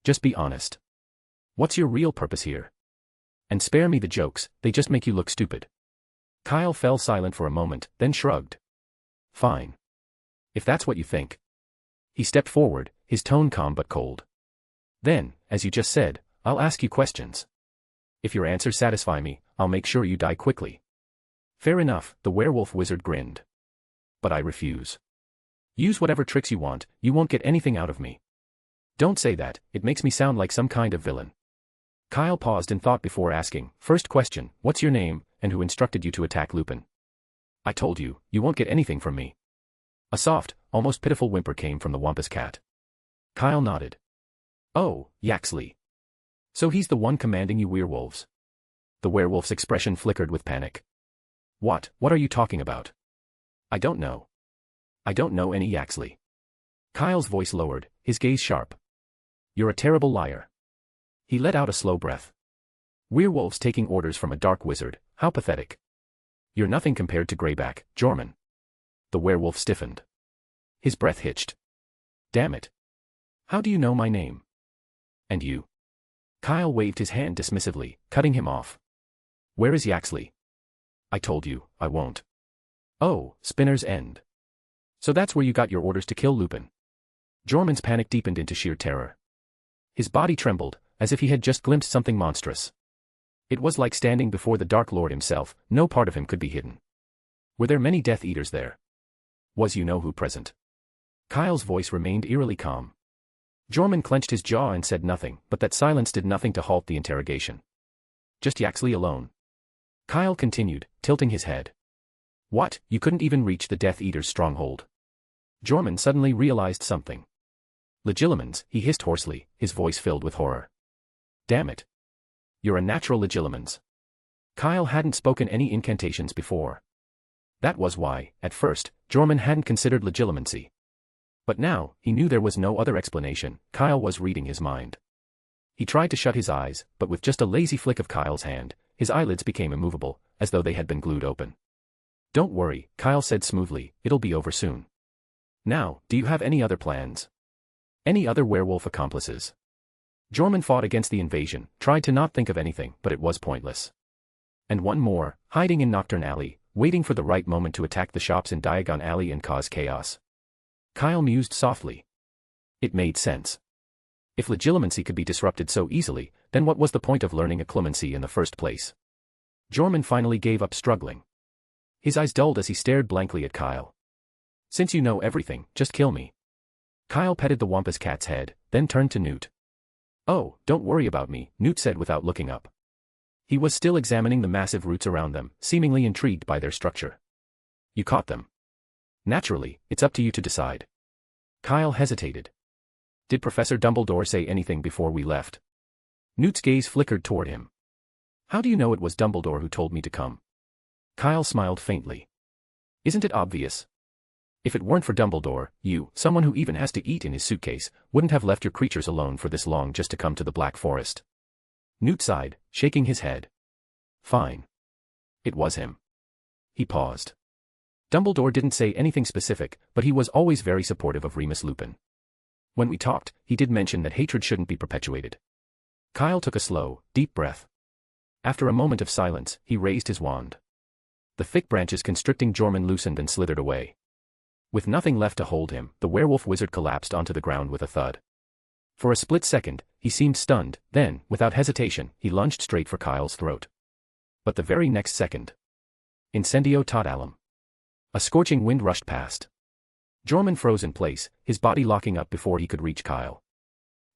Just be honest. What's your real purpose here? And spare me the jokes, they just make you look stupid. Kyle fell silent for a moment, then shrugged. Fine. If that's what you think. He stepped forward, his tone calm but cold. Then, as you just said, I'll ask you questions. If your answers satisfy me, I'll make sure you die quickly. Fair enough, the werewolf wizard grinned. But I refuse. Use whatever tricks you want, you won't get anything out of me. Don't say that, it makes me sound like some kind of villain. Kyle paused in thought before asking, first question, what's your name, and who instructed you to attack Lupin? I told you, you won't get anything from me. A soft, almost pitiful whimper came from the wampus cat. Kyle nodded. Oh, Yaxley. So he's the one commanding you werewolves. The werewolf's expression flickered with panic. What are you talking about? I don't know. I don't know any Yaxley. Kyle's voice lowered, his gaze sharp. You're a terrible liar. He let out a slow breath. Werewolves taking orders from a dark wizard, how pathetic. You're nothing compared to Greyback, Jorman. The werewolf stiffened. His breath hitched. Damn it. How do you know my name? And you? Kyle waved his hand dismissively, cutting him off. Where is Yaxley? I told you, I won't. Oh, Spinner's End. So that's where you got your orders to kill Lupin. Jorman's panic deepened into sheer terror. His body trembled, as if he had just glimpsed something monstrous. It was like standing before the Dark Lord himself, no part of him could be hidden. Were there many Death Eaters there? Was you-know-who present? Kyle's voice remained eerily calm. Jorman clenched his jaw and said nothing, but that silence did nothing to halt the interrogation. Just Yaxley alone. Kyle continued, tilting his head. What, you couldn't even reach the Death Eater's stronghold? Jorman suddenly realized something. Legilimens, he hissed hoarsely, his voice filled with horror. Damn it. You're a natural Legilimens. Kyle hadn't spoken any incantations before. That was why, at first, Jorman hadn't considered legilimency. But now, he knew there was no other explanation. Kyle was reading his mind. He tried to shut his eyes, but with just a lazy flick of Kyle's hand, his eyelids became immovable, as though they had been glued open. Don't worry, Kyle said smoothly, it'll be over soon. Now, do you have any other plans? Any other werewolf accomplices? Jorman fought against the invasion, tried to not think of anything, but it was pointless. And one more, hiding in Nocturne Alley, waiting for the right moment to attack the shops in Diagon Alley and cause chaos. Kyle mused softly. It made sense. If legilimency could be disrupted so easily, then what was the point of learning occlumency in the first place? Jorman finally gave up struggling. His eyes dulled as he stared blankly at Kyle. Since you know everything, just kill me. Kyle petted the wampus cat's head, then turned to Newt. Oh, don't worry about me, Newt said without looking up. He was still examining the massive roots around them, seemingly intrigued by their structure. You caught them. Naturally, it's up to you to decide. Kyle hesitated. Did Professor Dumbledore say anything before we left? Newt's gaze flickered toward him. How do you know it was Dumbledore who told me to come? Kyle smiled faintly. Isn't it obvious? If it weren't for Dumbledore, you, someone who even has to eat in his suitcase, wouldn't have left your creatures alone for this long just to come to the Black Forest. Newt sighed, shaking his head. Fine. It was him. He paused. Dumbledore didn't say anything specific, but he was always very supportive of Remus Lupin. When we talked, he did mention that hatred shouldn't be perpetuated. Kyle took a slow, deep breath. After a moment of silence, he raised his wand. The thick branches constricting Jorman loosened and slithered away. With nothing left to hold him, the werewolf wizard collapsed onto the ground with a thud. For a split second, he seemed stunned, then, without hesitation, he lunged straight for Kyle's throat. But the very next second. Incendio tot alum. A scorching wind rushed past. Jorman froze in place, his body locking up before he could reach Kyle.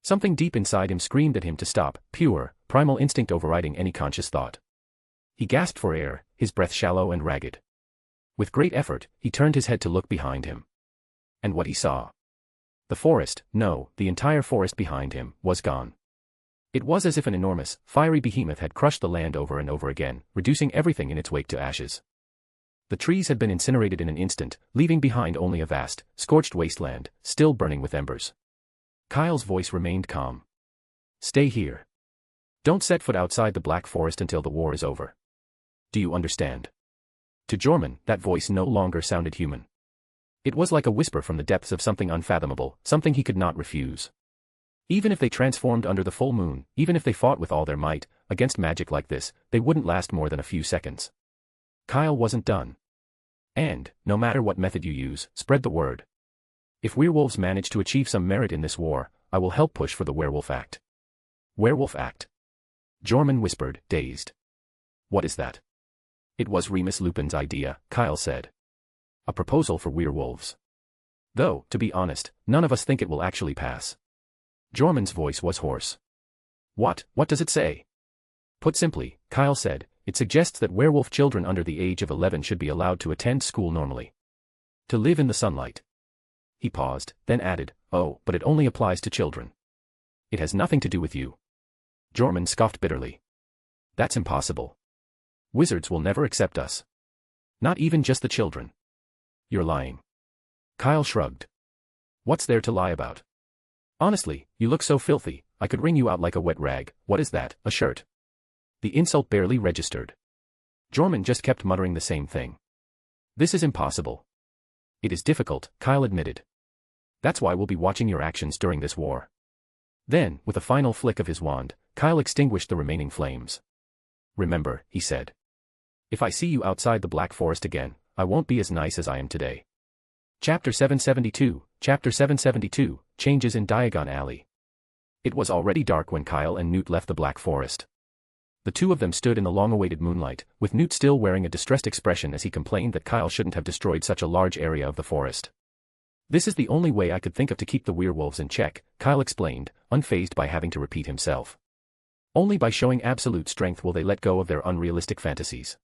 Something deep inside him screamed at him to stop, pure, primal instinct overriding any conscious thought. He gasped for air, his breath shallow and ragged. With great effort, he turned his head to look behind him. And what he saw. The forest, no, the entire forest behind him, was gone. It was as if an enormous, fiery behemoth had crushed the land over and over again, reducing everything in its wake to ashes. The trees had been incinerated in an instant, leaving behind only a vast, scorched wasteland, still burning with embers. Kyle's voice remained calm. Stay here. Don't set foot outside the Black Forest until the war is over. Do you understand? To Jorman, that voice no longer sounded human. It was like a whisper from the depths of something unfathomable, something he could not refuse. Even if they transformed under the full moon, even if they fought with all their might, against magic like this, they wouldn't last more than a few seconds. Kyle wasn't done. And, no matter what method you use, spread the word. If werewolves manage to achieve some merit in this war, I will help push for the Werewolf Act. Werewolf Act? Jorman whispered, dazed. What is that? It was Remus Lupin's idea, Kyle said. A proposal for werewolves. Though, to be honest, none of us think it will actually pass. Jorman's voice was hoarse. What does it say? Put simply, Kyle said, it suggests that werewolf children under the age of 11 should be allowed to attend school normally. To live in the sunlight. He paused, then added, oh, but it only applies to children. It has nothing to do with you. Jorman scoffed bitterly. That's impossible. Wizards will never accept us. Not even just the children. You're lying. Kyle shrugged. What's there to lie about? Honestly, you look so filthy, I could wring you out like a wet rag. What is that, a shirt? The insult barely registered. Jorman just kept muttering the same thing. This is impossible. It is difficult, Kyle admitted. That's why we'll be watching your actions during this war. Then, with a final flick of his wand, Kyle extinguished the remaining flames. Remember, he said. If I see you outside the Black Forest again, I won't be as nice as I am today. Chapter 772, Changes in Diagon Alley. It was already dark when Kyle and Newt left the Black Forest. The two of them stood in the long-awaited moonlight, with Newt still wearing a distressed expression as he complained that Kyle shouldn't have destroyed such a large area of the forest. This is the only way I could think of to keep the werewolves in check, Kyle explained, unfazed by having to repeat himself. Only by showing absolute strength will they let go of their unrealistic fantasies.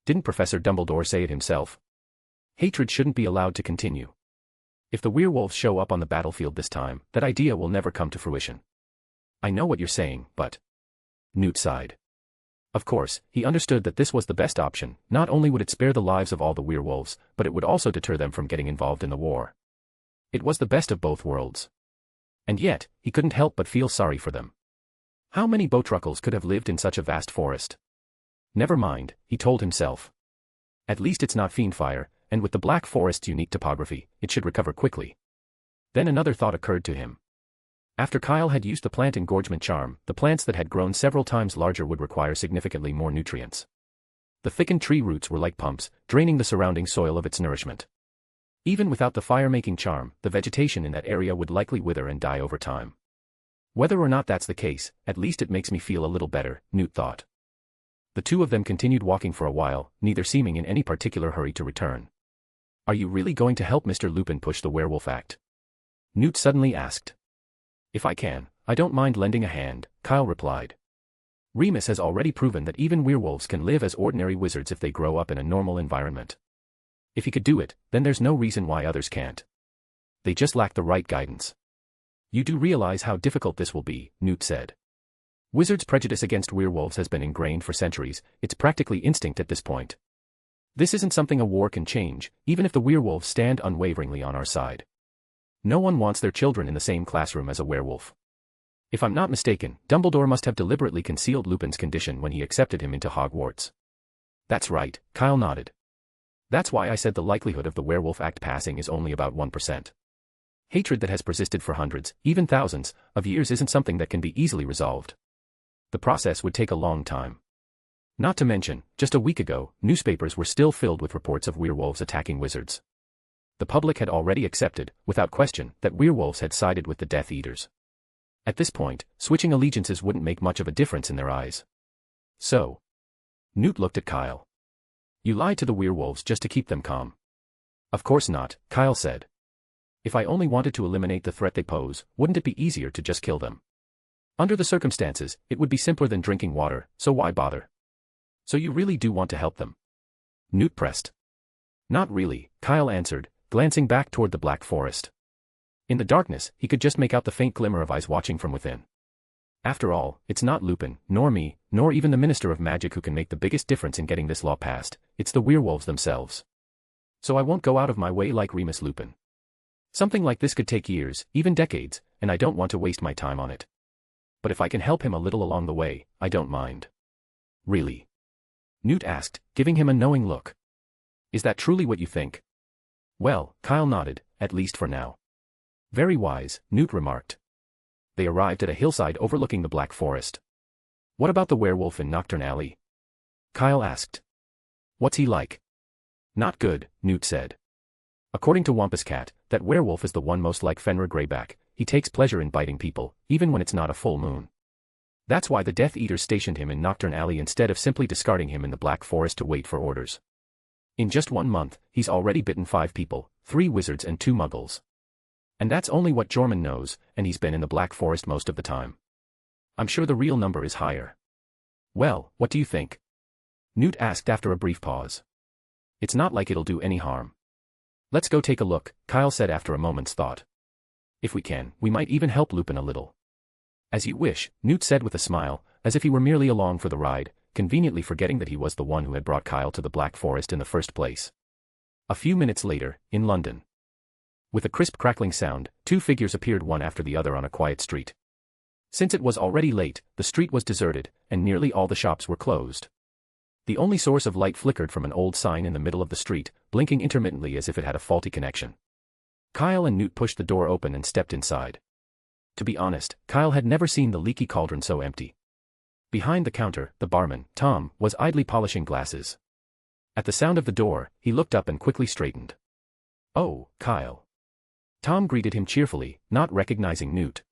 Didn't Professor Dumbledore say it himself? Hatred shouldn't be allowed to continue. If the werewolves show up on the battlefield this time, that idea will never come to fruition. I know what you're saying, but... Newt sighed. Of course, he understood that this was the best option. Not only would it spare the lives of all the werewolves, but it would also deter them from getting involved in the war. It was the best of both worlds. And yet, he couldn't help but feel sorry for them. How many Botruckles could have lived in such a vast forest? Never mind, he told himself. At least it's not Fiendfire, and with the Black Forest's unique topography, it should recover quickly. Then another thought occurred to him. After Kyle had used the plant engorgement charm, the plants that had grown several times larger would require significantly more nutrients. The thickened tree roots were like pumps, draining the surrounding soil of its nourishment. Even without the fire-making charm, the vegetation in that area would likely wither and die over time. Whether or not that's the case, at least it makes me feel a little better, Newt thought. The two of them continued walking for a while, neither seeming in any particular hurry to return. Are you really going to help Mr. Lupin push the Werewolf Act? Newt suddenly asked. If I can, I don't mind lending a hand, Kyle replied. Remus has already proven that even werewolves can live as ordinary wizards if they grow up in a normal environment. If he could do it, then there's no reason why others can't. They just lack the right guidance. You do realize how difficult this will be, Newt said. Wizards' prejudice against werewolves has been ingrained for centuries, it's practically instinct at this point. This isn't something a war can change, even if the werewolves stand unwaveringly on our side. No one wants their children in the same classroom as a werewolf. If I'm not mistaken, Dumbledore must have deliberately concealed Lupin's condition when he accepted him into Hogwarts. That's right, Kyle nodded. That's why I said the likelihood of the werewolf act passing is only about 1%. Hatred that has persisted for hundreds, even thousands, of years isn't something that can be easily resolved. The process would take a long time. Not to mention, just a week ago, newspapers were still filled with reports of werewolves attacking wizards. The public had already accepted, without question, that werewolves had sided with the Death Eaters. At this point, switching allegiances wouldn't make much of a difference in their eyes. So, Newt looked at Kyle. You lied to the werewolves just to keep them calm. Of course not, Kyle said. If I only wanted to eliminate the threat they pose, wouldn't it be easier to just kill them? Under the circumstances, it would be simpler than drinking water, so why bother? So you really do want to help them? Newt pressed. Not really, Kyle answered, glancing back toward the Black Forest. In the darkness, he could just make out the faint glimmer of eyes watching from within. After all, it's not Lupin, nor me, nor even the Minister of Magic who can make the biggest difference in getting this law passed, it's the werewolves themselves. So I won't go out of my way like Remus Lupin. Something like this could take years, even decades, and I don't want to waste my time on it. But if I can help him a little along the way, I don't mind. Really? Newt asked, giving him a knowing look. Is that truly what you think? Well, Kyle nodded, at least for now. Very wise, Newt remarked. They arrived at a hillside overlooking the Black Forest. What about the werewolf in Nocturne Alley? Kyle asked. What's he like? Not good, Newt said. According to Wampus Cat, that werewolf is the one most like Fenrir Greyback. He takes pleasure in biting people, even when it's not a full moon. That's why the Death Eaters stationed him in Nocturne Alley instead of simply discarding him in the Black Forest to wait for orders. In just 1 month, he's already bitten 5 people, 3 wizards and 2 muggles. And that's only what Jorman knows, and he's been in the Black Forest most of the time. I'm sure the real number is higher. Well, what do you think? Newt asked after a brief pause. It's not like it'll do any harm. Let's go take a look, Kyle said after a moment's thought. If we can, we might even help Lupin a little. As you wish, Newt said with a smile, as if he were merely along for the ride, conveniently forgetting that he was the one who had brought Kyle to the Black Forest in the first place. A few minutes later, in London. With a crisp crackling sound, 2 figures appeared one after the other on a quiet street. Since it was already late, the street was deserted, and nearly all the shops were closed. The only source of light flickered from an old sign in the middle of the street, blinking intermittently as if it had a faulty connection. Kyle and Newt pushed the door open and stepped inside. To be honest, Kyle had never seen the leaky cauldron so empty. Behind the counter, the barman, Tom, was idly polishing glasses. At the sound of the door, he looked up and quickly straightened. Oh, Kyle. Tom greeted him cheerfully, not recognizing Newt.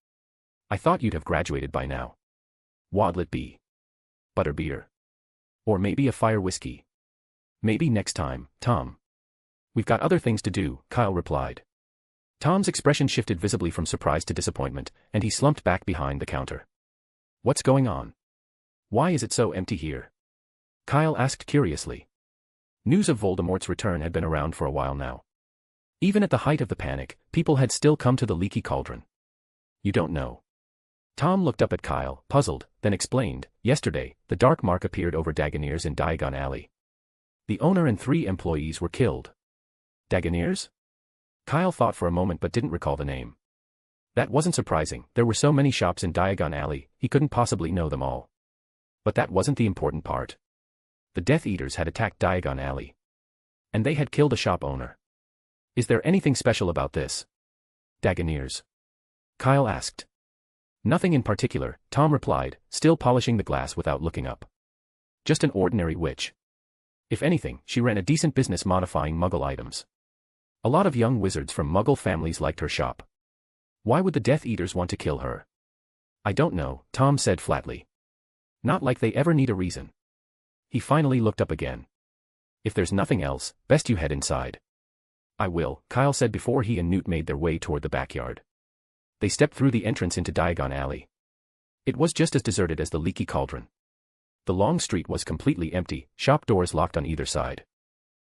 I thought you'd have graduated by now. What'll it be? Butterbeer. Or maybe a fire whiskey. Maybe next time, Tom. We've got other things to do, Kyle replied. Tom's expression shifted visibly from surprise to disappointment, and he slumped back behind the counter. What's going on? Why is it so empty here? Kyle asked curiously. News of Voldemort's return had been around for a while now. Even at the height of the panic, people had still come to the leaky cauldron. You don't know. Tom looked up at Kyle, puzzled, then explained, yesterday, the dark mark appeared over Dagoneers in Diagon Alley. The owner and 3 employees were killed. Dagoneers? Kyle thought for a moment but didn't recall the name. That wasn't surprising, there were so many shops in Diagon Alley, he couldn't possibly know them all. But that wasn't the important part. The Death Eaters had attacked Diagon Alley. And they had killed a shop owner. Is there anything special about this? Dagoneers? Kyle asked. Nothing in particular, Tom replied, still polishing the glass without looking up. Just an ordinary witch. If anything, she ran a decent business modifying Muggle items. A lot of young wizards from Muggle families liked her shop. Why would the Death Eaters want to kill her? I don't know, Tom said flatly. Not like they ever need a reason. He finally looked up again. If there's nothing else, best you head inside. I will, Kyle said before he and Newt made their way toward the backyard. They stepped through the entrance into Diagon Alley. It was just as deserted as the leaky cauldron. The long street was completely empty, shop doors locked on either side.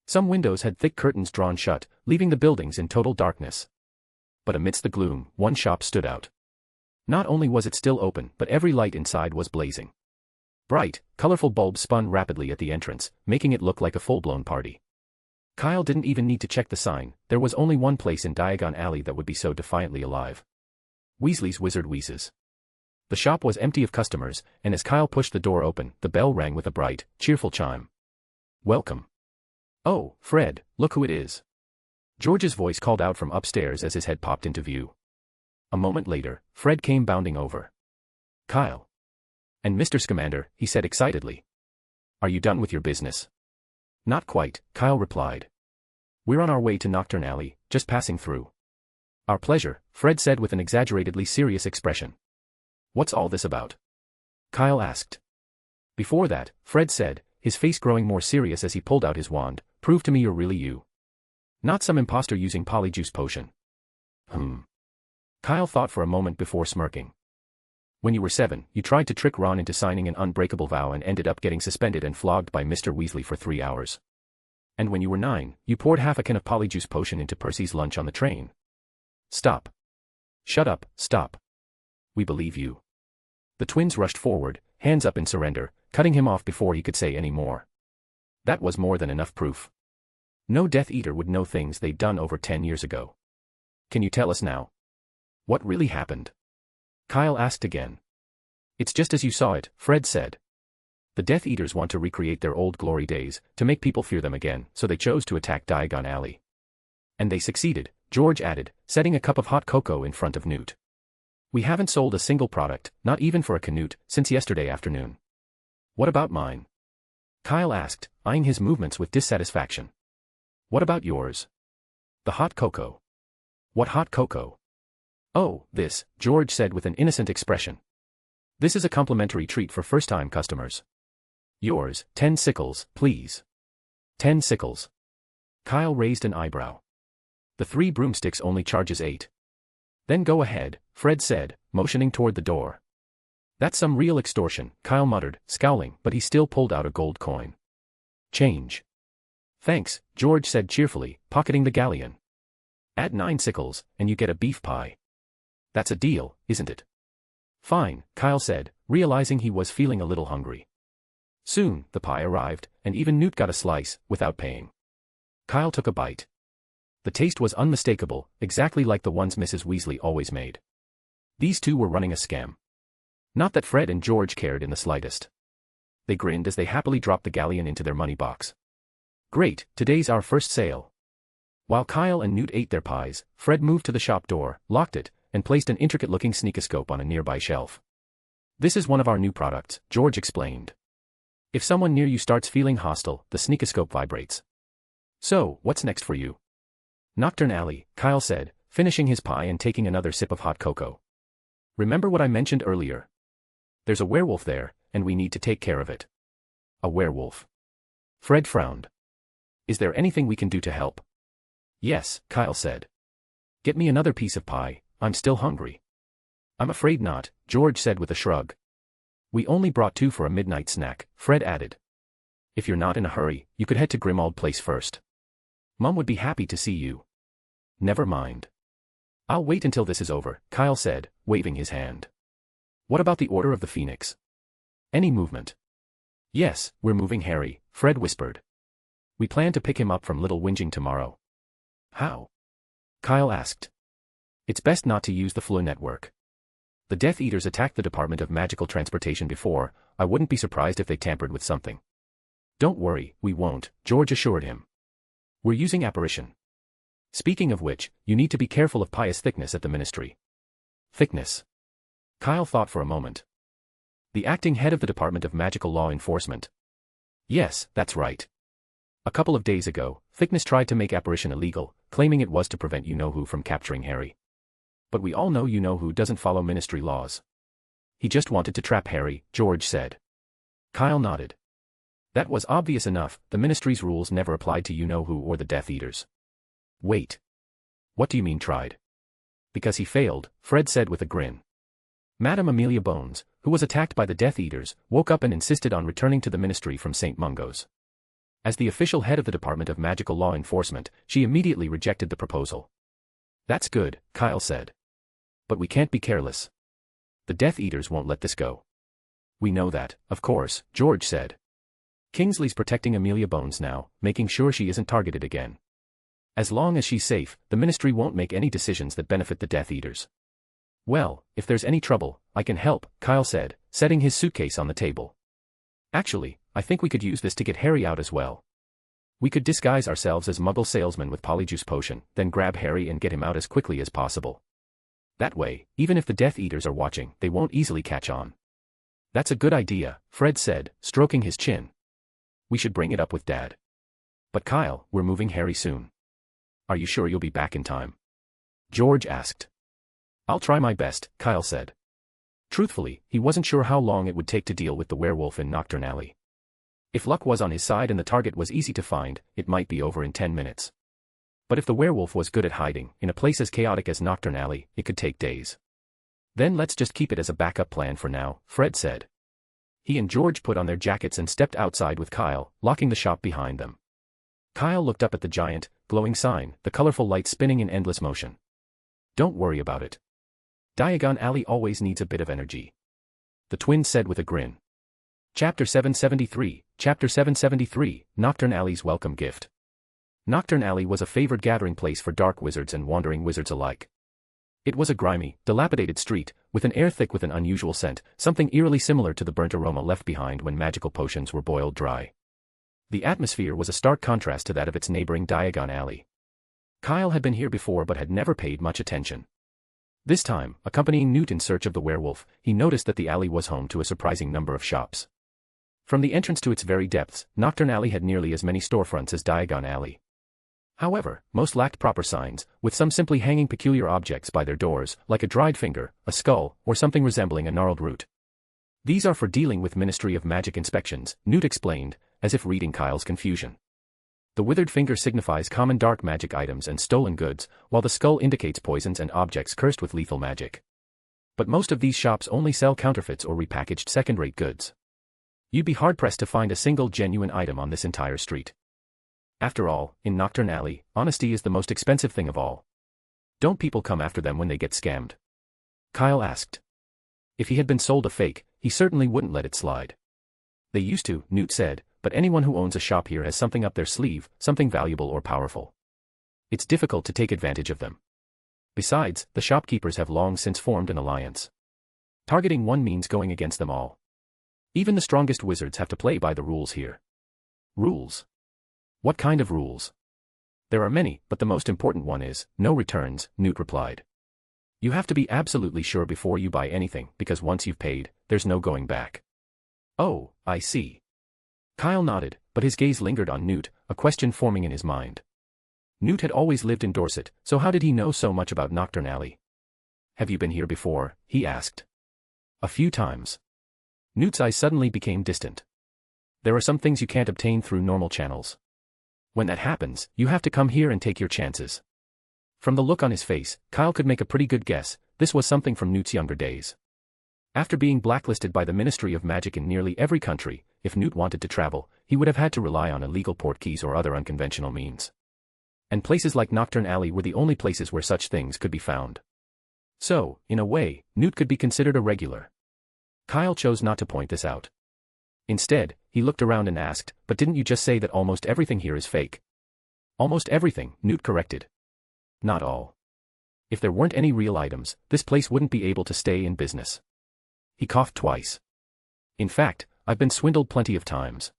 Some windows had thick curtains drawn shut, leaving the buildings in total darkness. But amidst the gloom, one shop stood out. Not only was it still open, but every light inside was blazing. Bright, colorful bulbs spun rapidly at the entrance, making it look like a full-blown party. Kyle didn't even need to check the sign, there was only one place in Diagon Alley that would be so defiantly alive. Weasley's Wizard Wheezes. The shop was empty of customers, and as Kyle pushed the door open, the bell rang with a bright, cheerful chime. Welcome. Oh, Fred, look who it is. George's voice called out from upstairs as his head popped into view. A moment later, Fred came bounding over. Kyle. And Mr. Scamander, he said excitedly. Are you done with your business? Not quite, Kyle replied. We're on our way to Nocturne Alley, just passing through. Our pleasure, Fred said with an exaggeratedly serious expression. What's all this about? Kyle asked. Before that, Fred said, his face growing more serious as he pulled out his wand, prove to me you're really you. Not some imposter using polyjuice potion. Kyle thought for a moment before smirking. When you were 7, you tried to trick Ron into signing an unbreakable vow and ended up getting suspended and flogged by Mr. Weasley for 3 hours. And when you were 9, you poured half a can of polyjuice potion into Percy's lunch on the train. Stop. Shut up, stop. We believe you. The twins rushed forward, hands up in surrender, cutting him off before he could say any more. That was more than enough proof. No Death Eater would know things they'd done over 10 years ago. Can you tell us now? What really happened? Kyle asked again. It's just as you saw it, Fred said. The Death Eaters want to recreate their old glory days, to make people fear them again, so they chose to attack Diagon Alley. And they succeeded, George added, setting a cup of hot cocoa in front of Newt. We haven't sold a single product, not even for a Canute, since yesterday afternoon. What about mine? Kyle asked, eyeing his movements with dissatisfaction. What about yours? The hot cocoa. What hot cocoa? Oh, this, George said with an innocent expression. This is a complimentary treat for first-time customers. Yours, 10 sickles, please. 10 sickles. Kyle raised an eyebrow. The 3 broomsticks only charges 8. Then go ahead, Fred said, motioning toward the door. That's some real extortion, Kyle muttered, scowling, but he still pulled out a gold coin. Change. Thanks, George said cheerfully, pocketing the galleon. Add 9 sickles, and you get a beef pie. That's a deal, isn't it? Fine, Kyle said, realizing he was feeling a little hungry. Soon, the pie arrived, and even Newt got a slice, without paying. Kyle took a bite. The taste was unmistakable, exactly like the ones Mrs. Weasley always made. These two were running a scam. Not that Fred and George cared in the slightest. They grinned as they happily dropped the galleon into their money box. Great, today's our first sale. While Kyle and Newt ate their pies, Fred moved to the shop door, locked it, and placed an intricate-looking sneakoscope on a nearby shelf. This is one of our new products, George explained. If someone near you starts feeling hostile, the sneakoscope vibrates. So, what's next for you? Nocturne Alley, Kyle said, finishing his pie and taking another sip of hot cocoa. Remember what I mentioned earlier? There's a werewolf there, and we need to take care of it. A werewolf. Fred frowned. Is there anything we can do to help? Yes, Kyle said. Get me another piece of pie, I'm still hungry. I'm afraid not, George said with a shrug. We only brought 2 for a midnight snack, Fred added. If you're not in a hurry, you could head to Grimmauld Place first. Mum would be happy to see you. Never mind. I'll wait until this is over, Kyle said, waving his hand. What about the Order of the Phoenix? Any movement? Yes, we're moving Harry, Fred whispered. We plan to pick him up from Little Whinging tomorrow. How? Kyle asked. It's best not to use the Fleur network. The Death Eaters attacked the Department of Magical Transportation before, I wouldn't be surprised if they tampered with something. Don't worry, we won't, George assured him. We're using apparition. Speaking of which, you need to be careful of pious thickness at the Ministry. Thickness? Kyle thought for a moment. The acting head of the Department of Magical Law Enforcement. Yes, that's right. A couple of days ago, Thickness tried to make apparition illegal, claiming it was to prevent you-know-who from capturing Harry. But we all know you-know-who doesn't follow Ministry laws. He just wanted to trap Harry, George said. Kyle nodded. That was obvious enough, the Ministry's rules never applied to you-know-who or the Death Eaters. Wait. What do you mean tried? Because he failed, Fred said with a grin. Madame Amelia Bones, who was attacked by the Death Eaters, woke up and insisted on returning to the Ministry from St. Mungo's. As the official head of the Department of Magical Law Enforcement, she immediately rejected the proposal. That's good, Kyle said. But we can't be careless. The Death Eaters won't let this go. We know that, of course, George said. Kingsley's protecting Amelia Bones now, making sure she isn't targeted again. As long as she's safe, the Ministry won't make any decisions that benefit the Death Eaters. Well, if there's any trouble, I can help, Kyle said, setting his suitcase on the table. Actually, I think we could use this to get Harry out as well. We could disguise ourselves as Muggle salesmen with Polyjuice Potion, then grab Harry and get him out as quickly as possible. That way, even if the Death Eaters are watching, they won't easily catch on. That's a good idea, Fred said, stroking his chin. We should bring it up with Dad. But Kyle, we're moving Harry soon. Are you sure you'll be back in time? George asked. I'll try my best, Kyle said. Truthfully, he wasn't sure how long it would take to deal with the werewolf in Knockturn Alley. If luck was on his side and the target was easy to find, it might be over in 10 minutes. But if the werewolf was good at hiding, in a place as chaotic as Knockturn Alley, it could take days. Then let's just keep it as a backup plan for now, Fred said. He and George put on their jackets and stepped outside with Kyle, locking the shop behind them. Kyle looked up at the giant, glowing sign, the colorful light spinning in endless motion. Don't worry about it. Diagon Alley always needs a bit of energy. The twins said with a grin. Chapter 773, Knockturn Alley's Welcome Gift. Knockturn Alley was a favored gathering place for dark wizards and wandering wizards alike. It was a grimy, dilapidated street, with an air thick with an unusual scent, something eerily similar to the burnt aroma left behind when magical potions were boiled dry. The atmosphere was a stark contrast to that of its neighboring Diagon Alley. Kyle had been here before but had never paid much attention. This time, accompanying Newt in search of the werewolf, he noticed that the alley was home to a surprising number of shops. From the entrance to its very depths, Knockturn Alley had nearly as many storefronts as Diagon Alley. However, most lacked proper signs, with some simply hanging peculiar objects by their doors, like a dried finger, a skull, or something resembling a gnarled root. These are for dealing with Ministry of Magic inspections, Newt explained, as if reading Kyle's confusion. The withered finger signifies common dark magic items and stolen goods, while the skull indicates poisons and objects cursed with lethal magic. But most of these shops only sell counterfeits or repackaged second-rate goods. You'd be hard-pressed to find a single genuine item on this entire street. After all, in Knockturn Alley, honesty is the most expensive thing of all. Don't people come after them when they get scammed? Kyle asked. If he had been sold a fake, he certainly wouldn't let it slide. They used to, Newt said, but anyone who owns a shop here has something up their sleeve, something valuable or powerful. It's difficult to take advantage of them. Besides, the shopkeepers have long since formed an alliance. Targeting one means going against them all. Even the strongest wizards have to play by the rules here. Rules? What kind of rules? There are many, but the most important one is, no returns, Newt replied. You have to be absolutely sure before you buy anything, because once you've paid, there's no going back. Oh, I see. Kyle nodded, but his gaze lingered on Newt, a question forming in his mind. Newt had always lived in Dorset, so how did he know so much about Knockturn Alley? Have you been here before? He asked. A few times. Newt's eyes suddenly became distant. There are some things you can't obtain through normal channels. When that happens, you have to come here and take your chances. From the look on his face, Kyle could make a pretty good guess, this was something from Newt's younger days. After being blacklisted by the Ministry of Magic in nearly every country, if Newt wanted to travel, he would have had to rely on illegal portkeys or other unconventional means. And places like Knockturn Alley were the only places where such things could be found. So, in a way, Newt could be considered a regular. Kyle chose not to point this out. Instead, he looked around and asked, but didn't you just say that almost everything here is fake? Almost everything, Newt corrected. Not all. If there weren't any real items, this place wouldn't be able to stay in business. He coughed twice. In fact, I've been swindled plenty of times.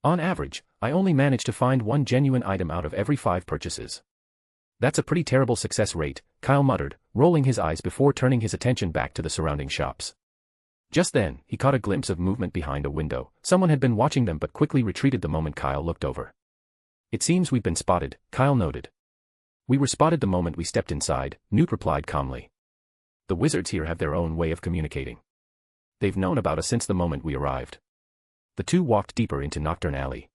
On average, I only manage to find one genuine item out of every 5 purchases. That's a pretty terrible success rate, Kyle muttered, rolling his eyes before turning his attention back to the surrounding shops. Just then, he caught a glimpse of movement behind a window. Someone had been watching them but quickly retreated the moment Kyle looked over. It seems we've been spotted, Kyle noted. We were spotted the moment we stepped inside, Newt replied calmly. The wizards here have their own way of communicating. They've known about us since the moment we arrived. The two walked deeper into Knockturn Alley.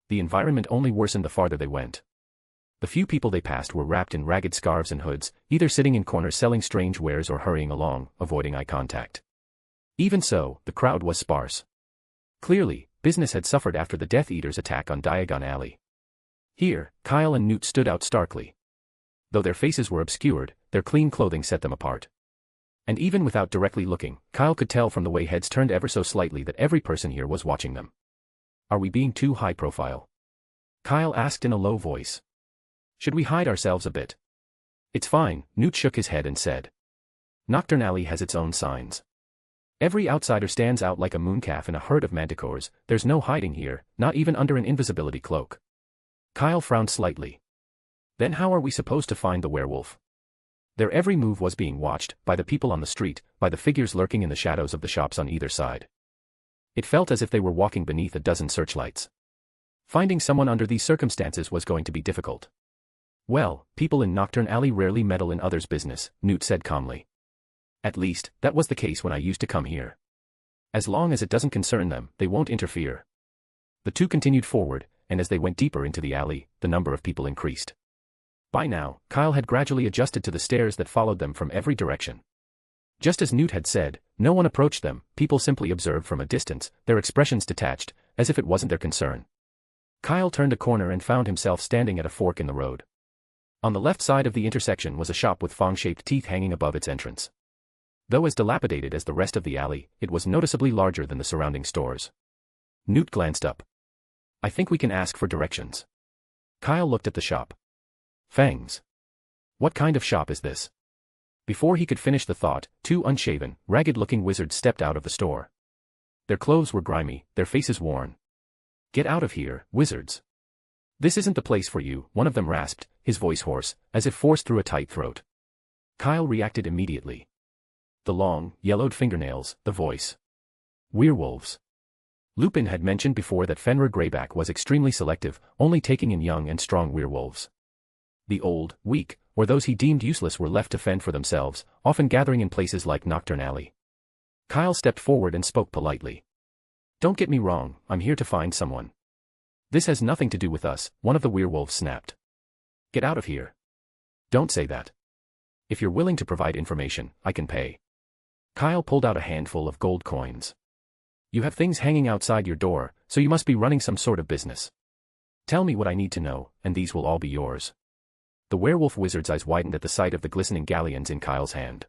The environment only worsened the farther they went. The few people they passed were wrapped in ragged scarves and hoods, either sitting in corners selling strange wares or hurrying along, avoiding eye contact. Even so, the crowd was sparse. Clearly, business had suffered after the Death Eaters' attack on Diagon Alley. Here, Kyle and Newt stood out starkly. Though their faces were obscured, their clean clothing set them apart. And even without directly looking, Kyle could tell from the way heads turned ever so slightly that every person here was watching them. Are we being too high profile? Kyle asked in a low voice. Should we hide ourselves a bit? It's fine, Newt shook his head and said. Nocturne Alley has its own signs. Every outsider stands out like a mooncalf in a herd of manticores. There's no hiding here, not even under an invisibility cloak. Kyle frowned slightly. Then how are we supposed to find the werewolf? Their every move was being watched, by the people on the street, by the figures lurking in the shadows of the shops on either side. It felt as if they were walking beneath a dozen searchlights. Finding someone under these circumstances was going to be difficult. Well, people in Nocturne Alley rarely meddle in others' business, Newt said calmly. At least, that was the case when I used to come here. As long as it doesn't concern them, they won't interfere. The two continued forward, and as they went deeper into the alley, the number of people increased. By now, Kyle had gradually adjusted to the stares that followed them from every direction. Just as Newt had said, no one approached them, people simply observed from a distance, their expressions detached, as if it wasn't their concern. Kyle turned a corner and found himself standing at a fork in the road. On the left side of the intersection was a shop with fong-shaped teeth hanging above its entrance. Though as dilapidated as the rest of the alley, it was noticeably larger than the surrounding stores. Newt glanced up. I think we can ask for directions. Kyle looked at the shop. Fangs. What kind of shop is this? Before he could finish the thought, two unshaven, ragged-looking wizards stepped out of the store. Their clothes were grimy, their faces worn. Get out of here, wizards. This isn't the place for you, one of them rasped, his voice hoarse, as if forced through a tight throat. Kyle reacted immediately. The long, yellowed fingernails, the voice. Werewolves. Lupin had mentioned before that Fenrir Greyback was extremely selective, only taking in young and strong werewolves. The old, weak, or those he deemed useless were left to fend for themselves, often gathering in places like Nocturne Alley. Kyle stepped forward and spoke politely. Don't get me wrong, I'm here to find someone. This has nothing to do with us, one of the werewolves snapped. Get out of here. Don't say that. If you're willing to provide information, I can pay. Kyle pulled out a handful of gold coins. You have things hanging outside your door, so you must be running some sort of business. Tell me what I need to know, and these will all be yours. The werewolf wizard's eyes widened at the sight of the glistening galleons in Kyle's hand.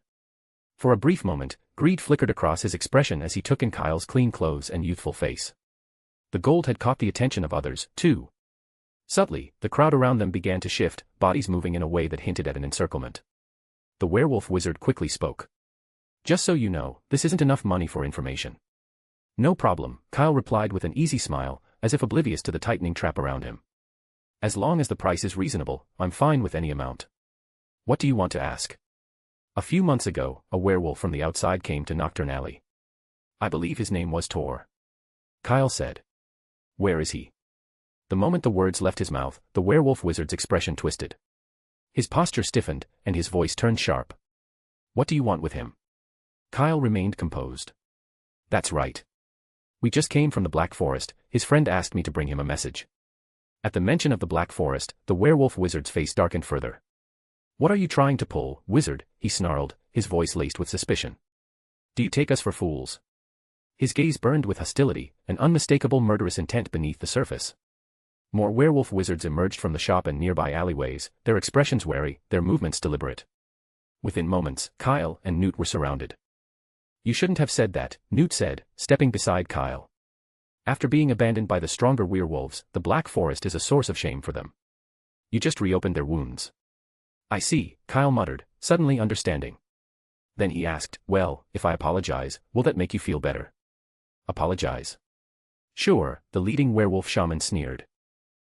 For a brief moment, greed flickered across his expression as he took in Kyle's clean clothes and youthful face. The gold had caught the attention of others, too. Subtly, the crowd around them began to shift, bodies moving in a way that hinted at an encirclement. The werewolf wizard quickly spoke. Just so you know, this isn't enough money for information. No problem, Kyle replied with an easy smile, as if oblivious to the tightening trap around him. As long as the price is reasonable, I'm fine with any amount. What do you want to ask? A few months ago, a werewolf from the outside came to Nocturne Alley. I believe his name was Tor. Kyle said. Where is he? The moment the words left his mouth, the werewolf wizard's expression twisted. His posture stiffened, and his voice turned sharp. What do you want with him? Kyle remained composed. That's right. We just came from the Black Forest, his friend asked me to bring him a message. At the mention of the Black Forest, the werewolf wizard's face darkened further. What are you trying to pull, wizard? He snarled, his voice laced with suspicion. Do you take us for fools? His gaze burned with hostility, an unmistakable murderous intent beneath the surface. More werewolf wizards emerged from the shop and nearby alleyways, their expressions wary, their movements deliberate. Within moments, Kyle and Newt were surrounded. You shouldn't have said that, Newt said, stepping beside Kyle. After being abandoned by the stronger werewolves, the Black Forest is a source of shame for them. You just reopened their wounds. I see, Kyle muttered, suddenly understanding. Then he asked, well, if I apologize, will that make you feel better? Apologize? Sure, the leading werewolf shaman sneered.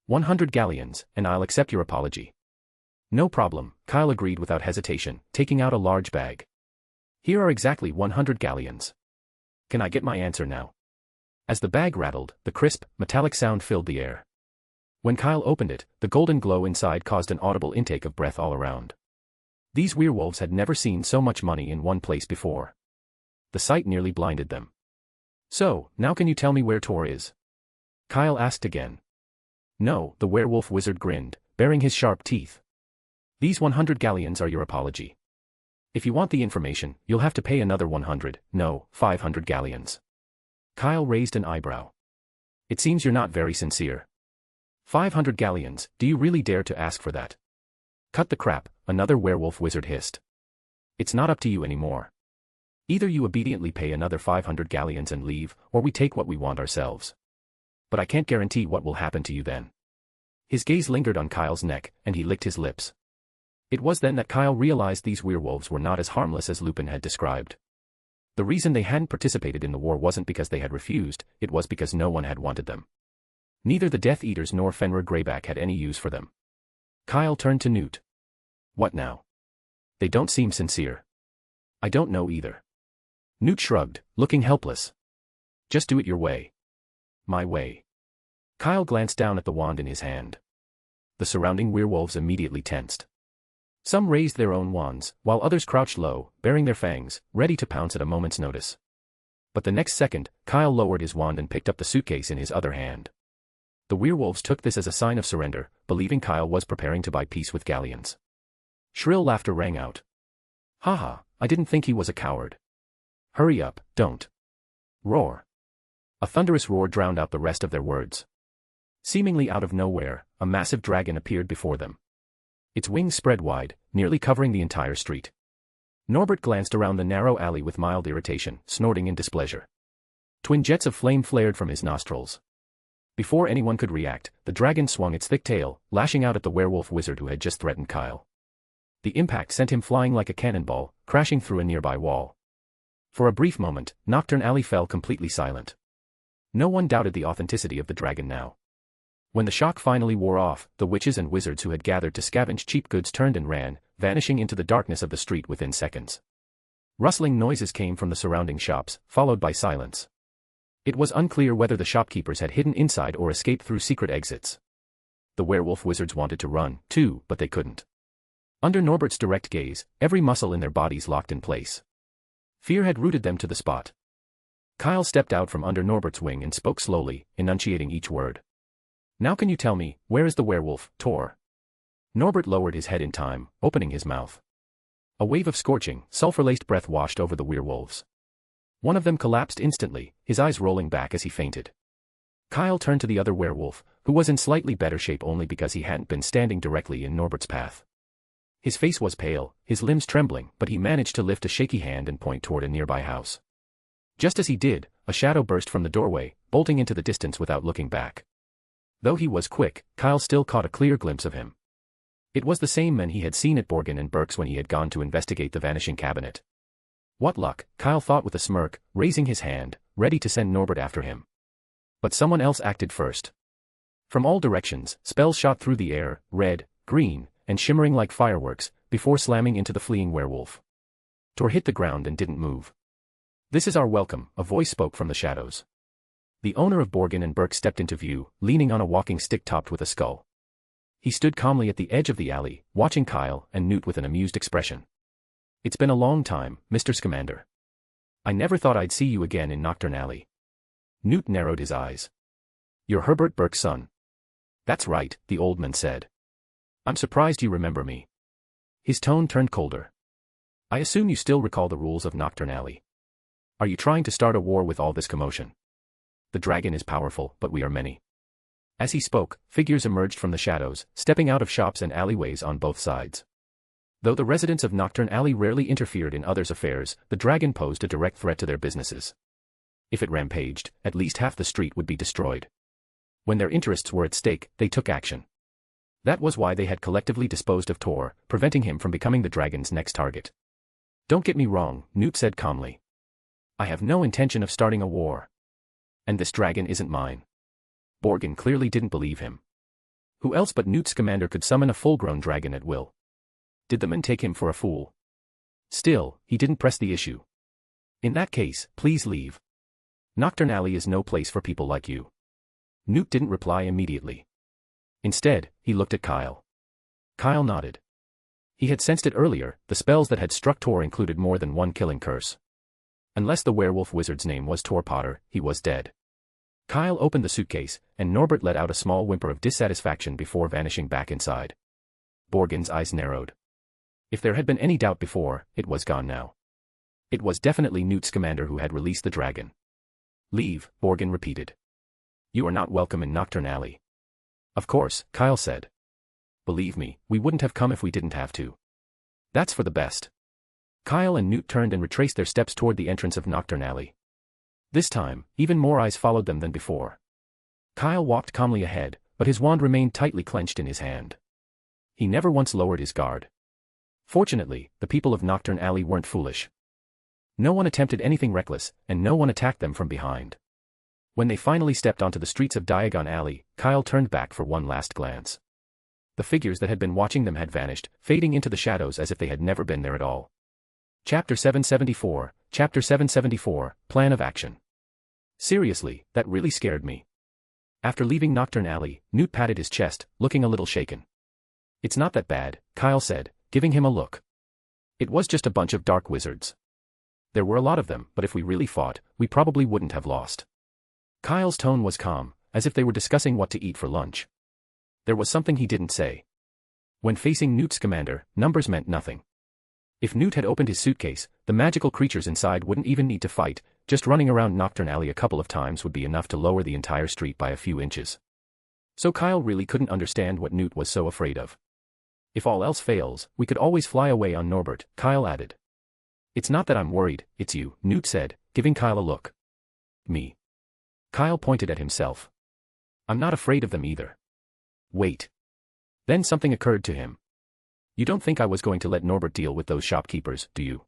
100 galleons, and I'll accept your apology. No problem, Kyle agreed without hesitation, taking out a large bag. Here are exactly 100 galleons. Can I get my answer now? As the bag rattled, the crisp, metallic sound filled the air. When Kyle opened it, the golden glow inside caused an audible intake of breath all around. These werewolves had never seen so much money in one place before. The sight nearly blinded them. So, now can you tell me where Tor is? Kyle asked again. No, the werewolf wizard grinned, baring his sharp teeth. These 100 galleons are your apology. If you want the information, you'll have to pay another 100, no, 500 galleons. Kyle raised an eyebrow. It seems you're not very sincere. 500 galleons, do you really dare to ask for that? Cut the crap, another werewolf wizard hissed. It's not up to you anymore. Either you obediently pay another 500 galleons and leave, or we take what we want ourselves. But I can't guarantee what will happen to you then. His gaze lingered on Kyle's neck, and he licked his lips. It was then that Kyle realized these werewolves were not as harmless as Lupin had described. The reason they hadn't participated in the war wasn't because they had refused, it was because no one had wanted them. Neither the Death Eaters nor Fenrir Greyback had any use for them. Kyle turned to Newt. What now? They don't seem sincere. I don't know either. Newt shrugged, looking helpless. Just do it your way. My way. Kyle glanced down at the wand in his hand. The surrounding werewolves immediately tensed. Some raised their own wands, while others crouched low, baring their fangs, ready to pounce at a moment's notice. But the next second, Kyle lowered his wand and picked up the suitcase in his other hand. The werewolves took this as a sign of surrender, believing Kyle was preparing to buy peace with galleons. Shrill laughter rang out. Haha, I didn't think he was a coward. Hurry up, don't. Roar. A thunderous roar drowned out the rest of their words. Seemingly out of nowhere, a massive dragon appeared before them. Its wings spread wide, nearly covering the entire street. Norbert glanced around the narrow alley with mild irritation, snorting in displeasure. Twin jets of flame flared from his nostrils. Before anyone could react, the dragon swung its thick tail, lashing out at the werewolf wizard who had just threatened Kyle. The impact sent him flying like a cannonball, crashing through a nearby wall. For a brief moment, Nocturne Alley fell completely silent. No one doubted the authenticity of the dragon now. When the shock finally wore off, the witches and wizards who had gathered to scavenge cheap goods turned and ran, vanishing into the darkness of the street within seconds. Rustling noises came from the surrounding shops, followed by silence. It was unclear whether the shopkeepers had hidden inside or escaped through secret exits. The werewolf wizards wanted to run, too, but they couldn't. Under Norbert's direct gaze, every muscle in their bodies locked in place. Fear had rooted them to the spot. Kyle stepped out from under Norbert's wing and spoke slowly, enunciating each word. Now can you tell me, where is the werewolf, Tor? Norbert lowered his head in time, opening his mouth. A wave of scorching, sulfur-laced breath washed over the werewolves. One of them collapsed instantly, his eyes rolling back as he fainted. Kyle turned to the other werewolf, who was in slightly better shape only because he hadn't been standing directly in Norbert's path. His face was pale, his limbs trembling, but he managed to lift a shaky hand and point toward a nearby house. Just as he did, a shadow burst from the doorway, bolting into the distance without looking back. Though he was quick, Kyle still caught a clear glimpse of him. It was the same man he had seen at Borgin and Burke's when he had gone to investigate the vanishing cabinet. What luck, Kyle thought with a smirk, raising his hand, ready to send Norbert after him. But someone else acted first. From all directions, spells shot through the air, red, green, and shimmering like fireworks, before slamming into the fleeing werewolf. Tor hit the ground and didn't move. This is our welcome, a voice spoke from the shadows. The owner of Borgin and Burke stepped into view, leaning on a walking stick topped with a skull. He stood calmly at the edge of the alley, watching Kyle and Newt with an amused expression. It's been a long time, Mr. Scamander. I never thought I'd see you again in Nocturne Alley. Newt narrowed his eyes. You're Herbert Burke's son. That's right, the old man said. I'm surprised you remember me. His tone turned colder. I assume you still recall the rules of Nocturne Alley. Are you trying to start a war with all this commotion? The dragon is powerful, but we are many. As he spoke, figures emerged from the shadows, stepping out of shops and alleyways on both sides. Though the residents of Nocturne Alley rarely interfered in others' affairs, the dragon posed a direct threat to their businesses. If it rampaged, at least half the street would be destroyed. When their interests were at stake, they took action. That was why they had collectively disposed of Tor, preventing him from becoming the dragon's next target. Don't get me wrong, Newt said calmly. I have no intention of starting a war. And this dragon isn't mine. Borgin clearly didn't believe him. Who else but Newt Scamander could summon a full-grown dragon at will? Did the man take him for a fool? Still, he didn't press the issue. In that case, please leave. Nocturne Alley is no place for people like you. Newt didn't reply immediately. Instead, he looked at Kyle. Kyle nodded. He had sensed it earlier, the spells that had struck Tor included more than one killing curse. Unless the werewolf wizard's name was Tor Potter, he was dead. Kyle opened the suitcase, and Norbert let out a small whimper of dissatisfaction before vanishing back inside. Borgin's eyes narrowed. If there had been any doubt before, it was gone now. It was definitely Newt Scamander who had released the dragon. Leave, Borgin repeated. You are not welcome in Nocturne Alley. Of course, Kyle said. Believe me, we wouldn't have come if we didn't have to. That's for the best. Kyle and Newt turned and retraced their steps toward the entrance of Nocturne Alley. This time, even more eyes followed them than before. Kyle walked calmly ahead, but his wand remained tightly clenched in his hand. He never once lowered his guard. Fortunately, the people of Nocturne Alley weren't foolish. No one attempted anything reckless, and no one attacked them from behind. When they finally stepped onto the streets of Diagon Alley, Kyle turned back for one last glance. The figures that had been watching them had vanished, fading into the shadows as if they had never been there at all. Chapter 774, Plan of Action. Seriously, that really scared me. After leaving Nocturne Alley, Newt patted his chest, looking a little shaken. It's not that bad, Kyle said, giving him a look. It was just a bunch of dark wizards. There were a lot of them, but if we really fought, we probably wouldn't have lost. Kyle's tone was calm, as if they were discussing what to eat for lunch. There was something he didn't say. When facing Newt's commander, numbers meant nothing. If Newt had opened his suitcase, the magical creatures inside wouldn't even need to fight, just running around Nocturne Alley a couple of times would be enough to lower the entire street by a few inches. So Kyle really couldn't understand what Newt was so afraid of. If all else fails, we could always fly away on Norbert, Kyle added. It's not that I'm worried, it's you, Newt said, giving Kyle a look. Me. Kyle pointed at himself. I'm not afraid of them either. Wait. Then something occurred to him. You don't think I was going to let Norbert deal with those shopkeepers, do you?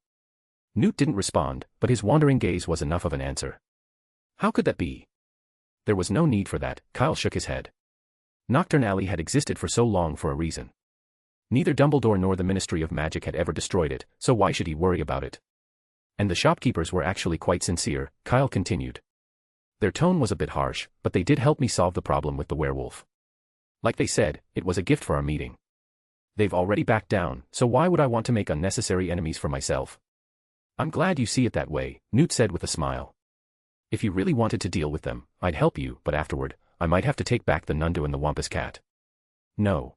Newt didn't respond, but his wandering gaze was enough of an answer. How could that be? There was no need for that, Kyle shook his head. Nocturne Alley had existed for so long for a reason. Neither Dumbledore nor the Ministry of Magic had ever destroyed it, so why should he worry about it? And the shopkeepers were actually quite sincere, Kyle continued. Their tone was a bit harsh, but they did help me solve the problem with the werewolf. Like they said, it was a gift for our meeting. They've already backed down, so why would I want to make unnecessary enemies for myself? I'm glad you see it that way, Newt said with a smile. If you really wanted to deal with them, I'd help you, but afterward, I might have to take back the Nundu and the Wampus Cat. No.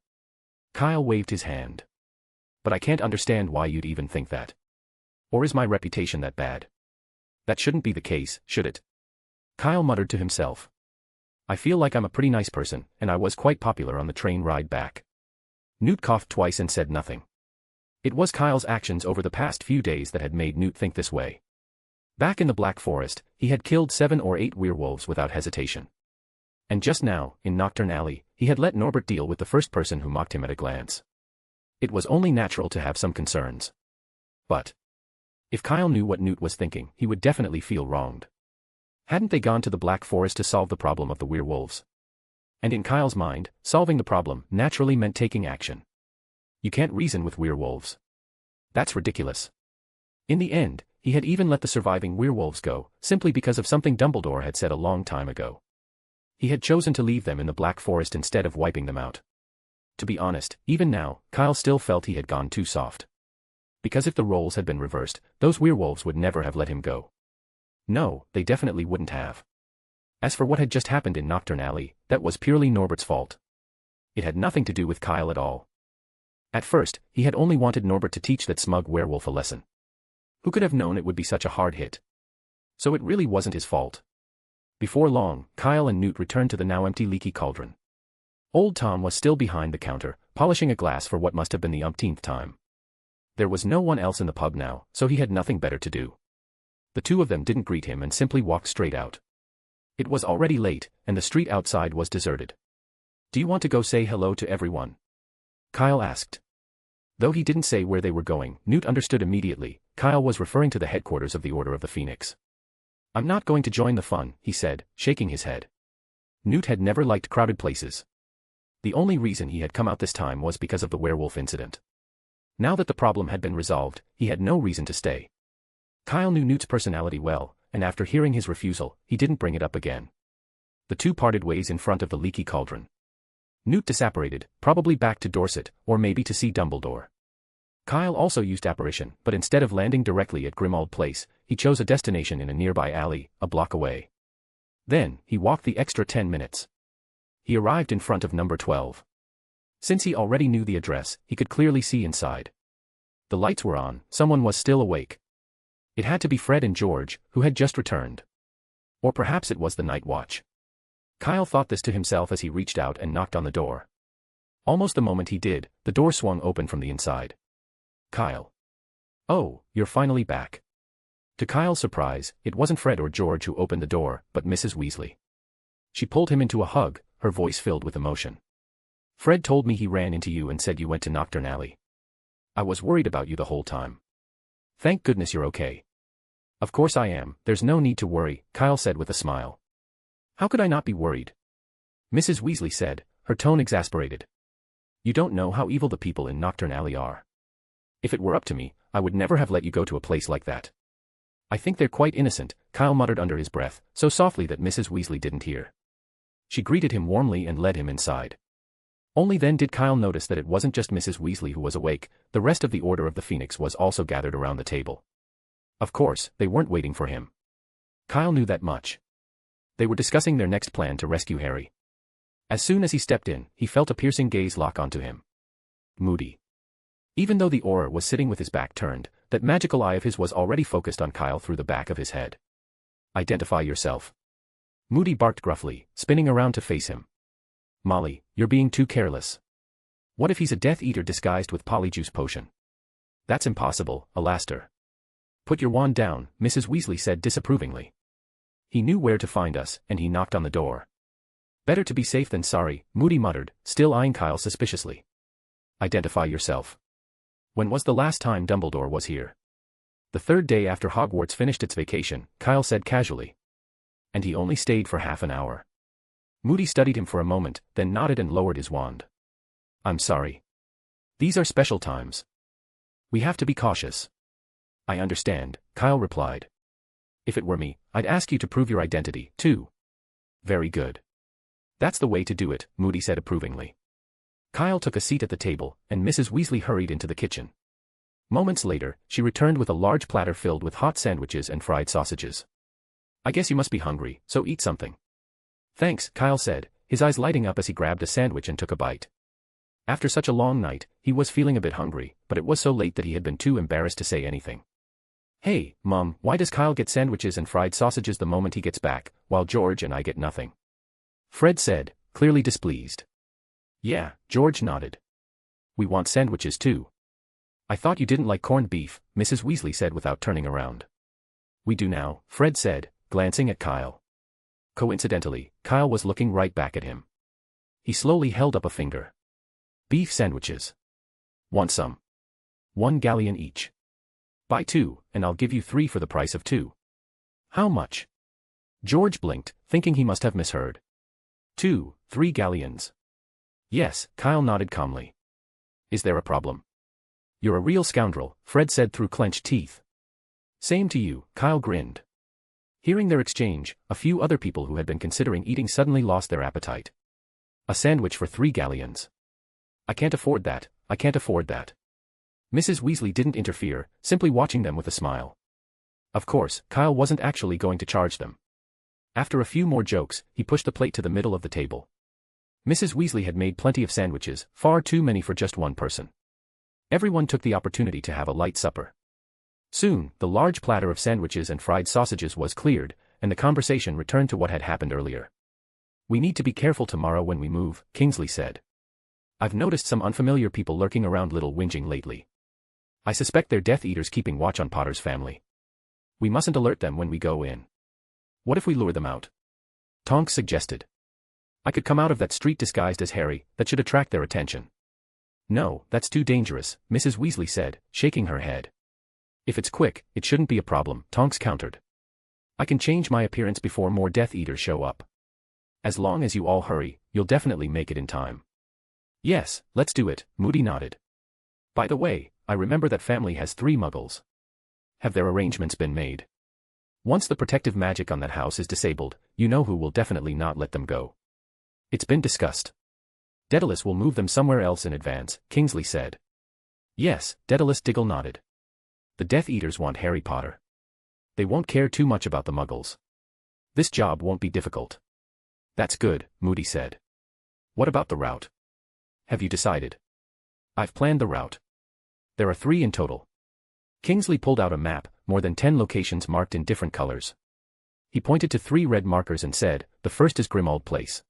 Kyle waved his hand. But I can't understand why you'd even think that. Or is my reputation that bad? That shouldn't be the case, should it? Kyle muttered to himself. I feel like I'm a pretty nice person, and I was quite popular on the train ride back. Newt coughed twice and said nothing. It was Kyle's actions over the past few days that had made Newt think this way. Back in the Black Forest, he had killed 7 or 8 werewolves without hesitation. And just now, in Nocturne Alley, he had let Norbert deal with the first person who mocked him at a glance. It was only natural to have some concerns. But if Kyle knew what Newt was thinking, he would definitely feel wronged. Hadn't they gone to the Black Forest to solve the problem of the werewolves? And in Kyle's mind, solving the problem naturally meant taking action. You can't reason with werewolves. That's ridiculous. In the end, he had even let the surviving werewolves go, simply because of something Dumbledore had said a long time ago. He had chosen to leave them in the Black Forest instead of wiping them out. To be honest, even now, Kyle still felt he had gone too soft. Because if the roles had been reversed, those werewolves would never have let him go. No, they definitely wouldn't have. As for what had just happened in Nocturne Alley, that was purely Norbert's fault. It had nothing to do with Kyle at all. At first, he had only wanted Norbert to teach that smug werewolf a lesson. Who could have known it would be such a hard hit? So it really wasn't his fault. Before long, Kyle and Newt returned to the now empty leaky cauldron. Old Tom was still behind the counter, polishing a glass for what must have been the umpteenth time. There was no one else in the pub now, so he had nothing better to do. The two of them didn't greet him and simply walked straight out. It was already late, and the street outside was deserted. Do you want to go say hello to everyone? Kyle asked. Though he didn't say where they were going, Newt understood immediately. Kyle was referring to the headquarters of the Order of the Phoenix. I'm not going to join the fun, he said, shaking his head. Newt had never liked crowded places. The only reason he had come out this time was because of the werewolf incident. Now that the problem had been resolved, he had no reason to stay. Kyle knew Newt's personality well, and after hearing his refusal, he didn't bring it up again. The two parted ways in front of the leaky cauldron. Newt disapparated, probably back to Dorset, or maybe to see Dumbledore. Kyle also used apparition, but instead of landing directly at Grimmauld Place, he chose a destination in a nearby alley, a block away. Then, he walked the extra 10 minutes. He arrived in front of number 12. Since he already knew the address, he could clearly see inside. The lights were on, someone was still awake. It had to be Fred and George, who had just returned. Or perhaps it was the night watch. Kyle thought this to himself as he reached out and knocked on the door. Almost the moment he did, the door swung open from the inside. Kyle. Oh, you're finally back. To Kyle's surprise, it wasn't Fred or George who opened the door, but Mrs. Weasley. She pulled him into a hug, her voice filled with emotion. Fred told me he ran into you and said you went to Nocturne Alley. I was worried about you the whole time. Thank goodness you're okay. Of course I am, there's no need to worry, Kyle said with a smile. How could I not be worried? Mrs. Weasley said, her tone exasperated. You don't know how evil the people in Nocturne Alley are. If it were up to me, I would never have let you go to a place like that. I think they're quite innocent, Kyle muttered under his breath, so softly that Mrs. Weasley didn't hear. She greeted him warmly and led him inside. Only then did Kyle notice that it wasn't just Mrs. Weasley who was awake, the rest of the Order of the Phoenix was also gathered around the table. Of course, they weren't waiting for him. Kyle knew that much. They were discussing their next plan to rescue Harry. As soon as he stepped in, he felt a piercing gaze lock onto him. Moody. Even though the Auror was sitting with his back turned, that magical eye of his was already focused on Kyle through the back of his head. Identify yourself. Moody barked gruffly, spinning around to face him. Molly, you're being too careless. What if he's a Death Eater disguised with Polyjuice potion? That's impossible, Alastair. Put your wand down, Mrs. Weasley said disapprovingly. He knew where to find us, and he knocked on the door. Better to be safe than sorry, Moody muttered, still eyeing Kyle suspiciously. Identify yourself. When was the last time Dumbledore was here? The third day after Hogwarts finished its vacation, Kyle said casually. And he only stayed for half an hour. Moody studied him for a moment, then nodded and lowered his wand. I'm sorry. These are special times. We have to be cautious. I understand, Kyle replied. If it were me, I'd ask you to prove your identity, too. Very good. That's the way to do it, Moody said approvingly. Kyle took a seat at the table, and Mrs. Weasley hurried into the kitchen. Moments later, she returned with a large platter filled with hot sandwiches and fried sausages. I guess you must be hungry, so eat something. Thanks, Kyle said, his eyes lighting up as he grabbed a sandwich and took a bite. After such a long night, he was feeling a bit hungry, but it was so late that he had been too embarrassed to say anything. Hey, Mom, why does Kyle get sandwiches and fried sausages the moment he gets back, while George and I get nothing? Fred said, clearly displeased. Yeah, George nodded. We want sandwiches too. I thought you didn't like corned beef, Mrs. Weasley said without turning around. We do now, Fred said, glancing at Kyle. Coincidentally, Kyle was looking right back at him. He slowly held up a finger. Beef sandwiches. Want some? 1 galleon each. Buy 2, and I'll give you 3 for the price of 2. How much? George blinked, thinking he must have misheard. 3 galleons. Yes, Kyle nodded calmly. Is there a problem? You're a real scoundrel, Fred said through clenched teeth. Same to you, Kyle grinned. Hearing their exchange, a few other people who had been considering eating suddenly lost their appetite. A sandwich for 3 galleons. I can't afford that, I can't afford that. Mrs. Weasley didn't interfere, simply watching them with a smile. Of course, Kyle wasn't actually going to charge them. After a few more jokes, he pushed the plate to the middle of the table. Mrs. Weasley had made plenty of sandwiches, far too many for just one person. Everyone took the opportunity to have a light supper. Soon, the large platter of sandwiches and fried sausages was cleared, and the conversation returned to what had happened earlier. We need to be careful tomorrow when we move, Kingsley said. I've noticed some unfamiliar people lurking around Little Whinging lately. I suspect they're Death Eaters keeping watch on Potter's family. We mustn't alert them when we go in. What if we lure them out? Tonks suggested. I could come out of that street disguised as Harry, that should attract their attention. No, that's too dangerous, Mrs. Weasley said, shaking her head. If it's quick, it shouldn't be a problem, Tonks countered. I can change my appearance before more Death Eaters show up. As long as you all hurry, you'll definitely make it in time. Yes, let's do it, Moody nodded. By the way, I remember that family has 3 muggles. Have their arrangements been made? Once the protective magic on that house is disabled, you know who will definitely not let them go. It's been discussed. Daedalus will move them somewhere else in advance, Kingsley said. Yes, Daedalus Diggle nodded. The Death Eaters want Harry Potter. They won't care too much about the muggles. This job won't be difficult. That's good, Moody said. What about the route? Have you decided? I've planned the route. There are 3 in total. Kingsley pulled out a map, more than 10 locations marked in different colors. He pointed to 3 red markers and said, the first is Grimmauld Place.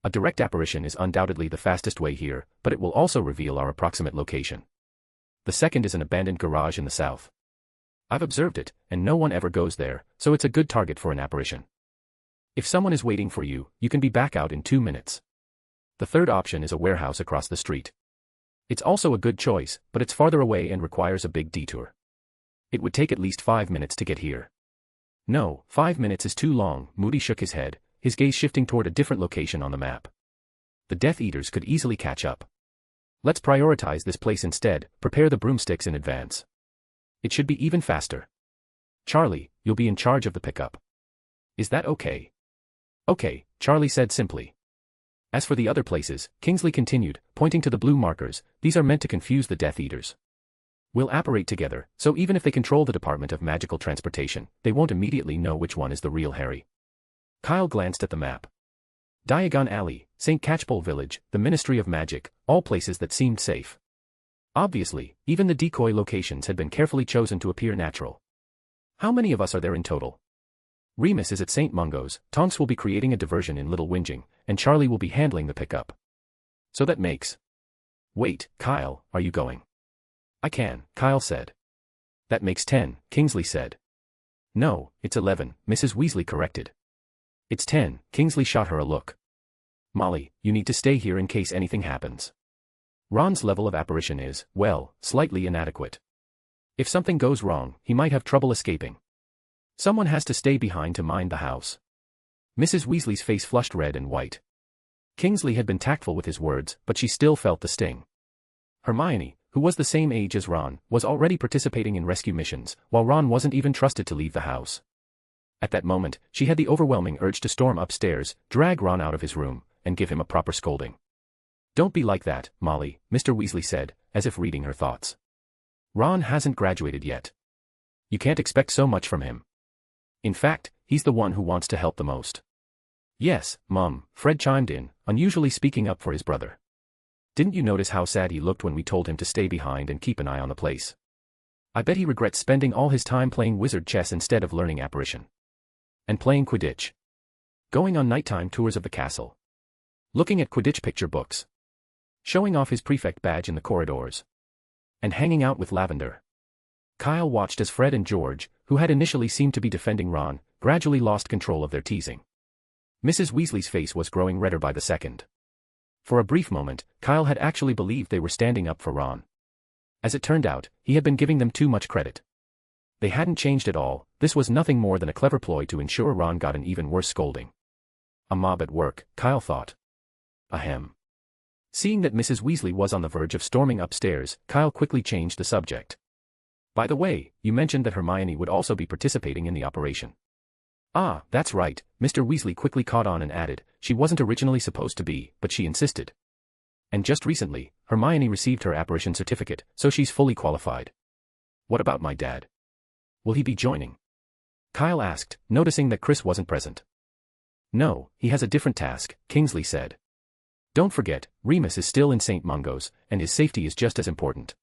A direct apparition is undoubtedly the fastest way here, but it will also reveal our approximate location. The second is an abandoned garage in the south. I've observed it, and no one ever goes there, so it's a good target for an apparition. If someone is waiting for you, you can be back out in 2 minutes. The third option is a warehouse across the street. It's also a good choice, but it's farther away and requires a big detour. It would take at least 5 minutes to get here. No, 5 minutes is too long. Moody shook his head, his gaze shifting toward a different location on the map. The Death Eaters could easily catch up. Let's prioritize this place instead, prepare the broomsticks in advance. It should be even faster. Charlie, you'll be in charge of the pickup. Is that okay? Okay, Charlie said simply. As for the other places, Kingsley continued, pointing to the blue markers, these are meant to confuse the Death Eaters. We'll operate together, so even if they control the Department of Magical Transportation, they won't immediately know which one is the real Harry. Kyle glanced at the map. Diagon Alley, St. Catchpole Village, the Ministry of Magic, all places that seemed safe. Obviously, even the decoy locations had been carefully chosen to appear natural. How many of us are there in total? Remus is at St. Mungo's, Tonks will be creating a diversion in Little Whinging, and Charlie will be handling the pickup. So that makes... Wait, Kyle, are you going? I can, Kyle said. That makes 10, Kingsley said. No, it's 11, Mrs. Weasley corrected. It's 10, Kingsley shot her a look. Molly, you need to stay here in case anything happens. Ron's level of apparition is, well, slightly inadequate. If something goes wrong, he might have trouble escaping. Someone has to stay behind to mind the house. Mrs. Weasley's face flushed red and white. Kingsley had been tactful with his words, but she still felt the sting. Hermione, who was the same age as Ron, was already participating in rescue missions, while Ron wasn't even trusted to leave the house. At that moment, she had the overwhelming urge to storm upstairs, drag Ron out of his room, and give him a proper scolding. Don't be like that, Molly, Mr. Weasley said, as if reading her thoughts. Ron hasn't graduated yet. You can't expect so much from him. In fact, he's the one who wants to help the most. Yes, Mum, Fred chimed in, unusually speaking up for his brother. Didn't you notice how sad he looked when we told him to stay behind and keep an eye on the place? I bet he regrets spending all his time playing wizard chess instead of learning apparition. And playing Quidditch. Going on nighttime tours of the castle. Looking at Quidditch picture books. Showing off his prefect badge in the corridors. And hanging out with Lavender. Kyle watched as Fred and George, who had initially seemed to be defending Ron, gradually lost control of their teasing. Mrs. Weasley's face was growing redder by the second. For a brief moment, Kyle had actually believed they were standing up for Ron. As it turned out, he had been giving them too much credit. They hadn't changed at all, this was nothing more than a clever ploy to ensure Ron got an even worse scolding. A mob at work, Kyle thought. Ahem. Seeing that Mrs. Weasley was on the verge of storming upstairs, Kyle quickly changed the subject. By the way, you mentioned that Hermione would also be participating in the operation. Ah, that's right, Mr. Weasley quickly caught on and added, she wasn't originally supposed to be, but she insisted. And just recently, Hermione received her apparition certificate, so she's fully qualified. What about my dad? Will he be joining? Kyle asked, noticing that Chris wasn't present. No, he has a different task, Kingsley said. Don't forget, Remus is still in St. Mungo's, and his safety is just as important.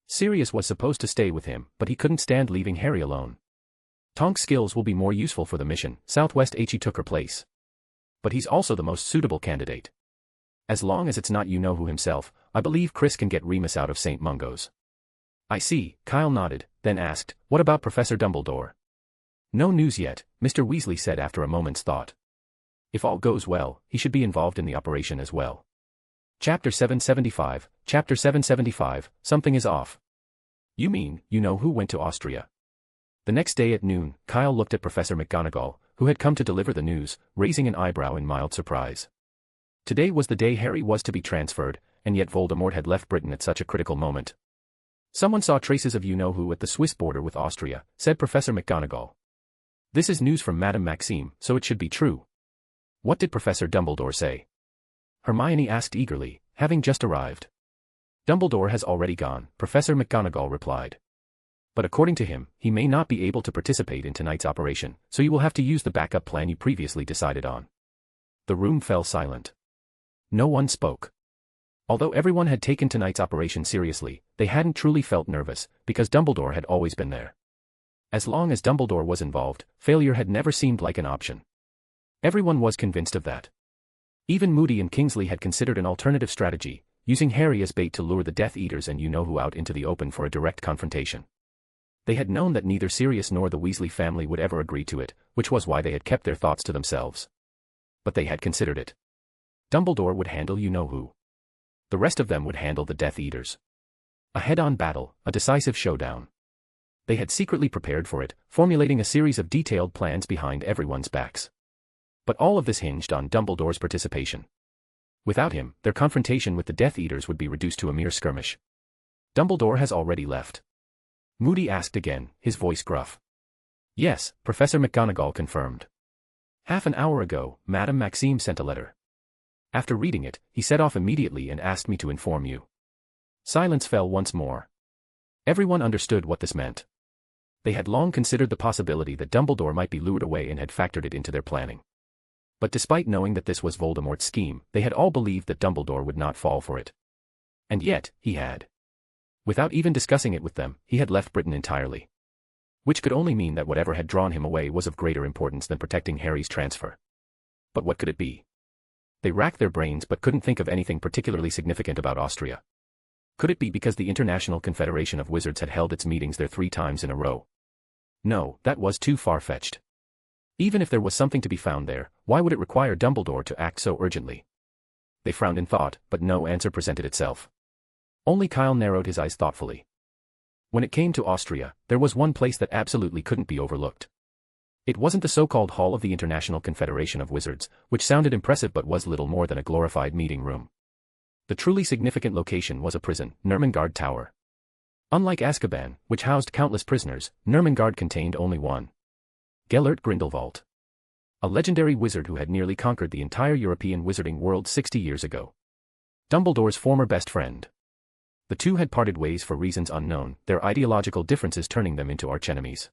Sirius was supposed to stay with him, but he couldn't stand leaving Harry alone. Tonk's skills will be more useful for the mission, Southwest He took her place. But he's also the most suitable candidate. As long as it's not you-know-who himself, I believe Chris can get Remus out of St. Mungo's. I see, Kyle nodded, then asked, what about Professor Dumbledore? No news yet, Mr. Weasley said after a moment's thought. If all goes well, he should be involved in the operation as well. Chapter 775, something is off. You mean, you-know-who went to Austria? The next day at noon, Kyle looked at Professor McGonagall, who had come to deliver the news, raising an eyebrow in mild surprise. Today was the day Harry was to be transferred, and yet Voldemort had left Britain at such a critical moment. Someone saw traces of you-know-who at the Swiss border with Austria, said Professor McGonagall. This is news from Madame Maxime, so it should be true. What did Professor Dumbledore say? Hermione asked eagerly, having just arrived. Dumbledore has already gone, Professor McGonagall replied. But according to him, he may not be able to participate in tonight's operation, so you will have to use the backup plan you previously decided on. The room fell silent. No one spoke. Although everyone had taken tonight's operation seriously, they hadn't truly felt nervous, because Dumbledore had always been there. As long as Dumbledore was involved, failure had never seemed like an option. Everyone was convinced of that. Even Moody and Kingsley had considered an alternative strategy, using Harry as bait to lure the Death Eaters and you-know-who out into the open for a direct confrontation. They had known that neither Sirius nor the Weasley family would ever agree to it, which was why they had kept their thoughts to themselves. But they had considered it. Dumbledore would handle you-know-who. The rest of them would handle the Death Eaters. A head-on battle, a decisive showdown. They had secretly prepared for it, formulating a series of detailed plans behind everyone's backs. But all of this hinged on Dumbledore's participation. Without him, their confrontation with the Death Eaters would be reduced to a mere skirmish. Dumbledore has already left. Moody asked again, his voice gruff. Yes, Professor McGonagall confirmed. Half an hour ago, Madame Maxime sent a letter. After reading it, he set off immediately and asked me to inform you. Silence fell once more. Everyone understood what this meant. They had long considered the possibility that Dumbledore might be lured away and had factored it into their planning. But despite knowing that this was Voldemort's scheme, they had all believed that Dumbledore would not fall for it. And yet, he had. Without even discussing it with them, he had left Britain entirely. Which could only mean that whatever had drawn him away was of greater importance than protecting Harry's transfer. But what could it be? They racked their brains but couldn't think of anything particularly significant about Austria. Could it be because the International Confederation of Wizards had held its meetings there 3 times in a row? No, that was too far-fetched. Even if there was something to be found there, why would it require Dumbledore to act so urgently? They frowned in thought, but no answer presented itself. Only Kyle narrowed his eyes thoughtfully. When it came to Austria, there was one place that absolutely couldn't be overlooked. It wasn't the so-called Hall of the International Confederation of Wizards, which sounded impressive but was little more than a glorified meeting room. The truly significant location was a prison, Nurmengard Tower. Unlike Azkaban, which housed countless prisoners, Nurmengard contained only one. Gellert Grindelwald. A legendary wizard who had nearly conquered the entire European wizarding world 60 years ago. Dumbledore's former best friend. The two had parted ways for reasons unknown, their ideological differences turning them into archenemies.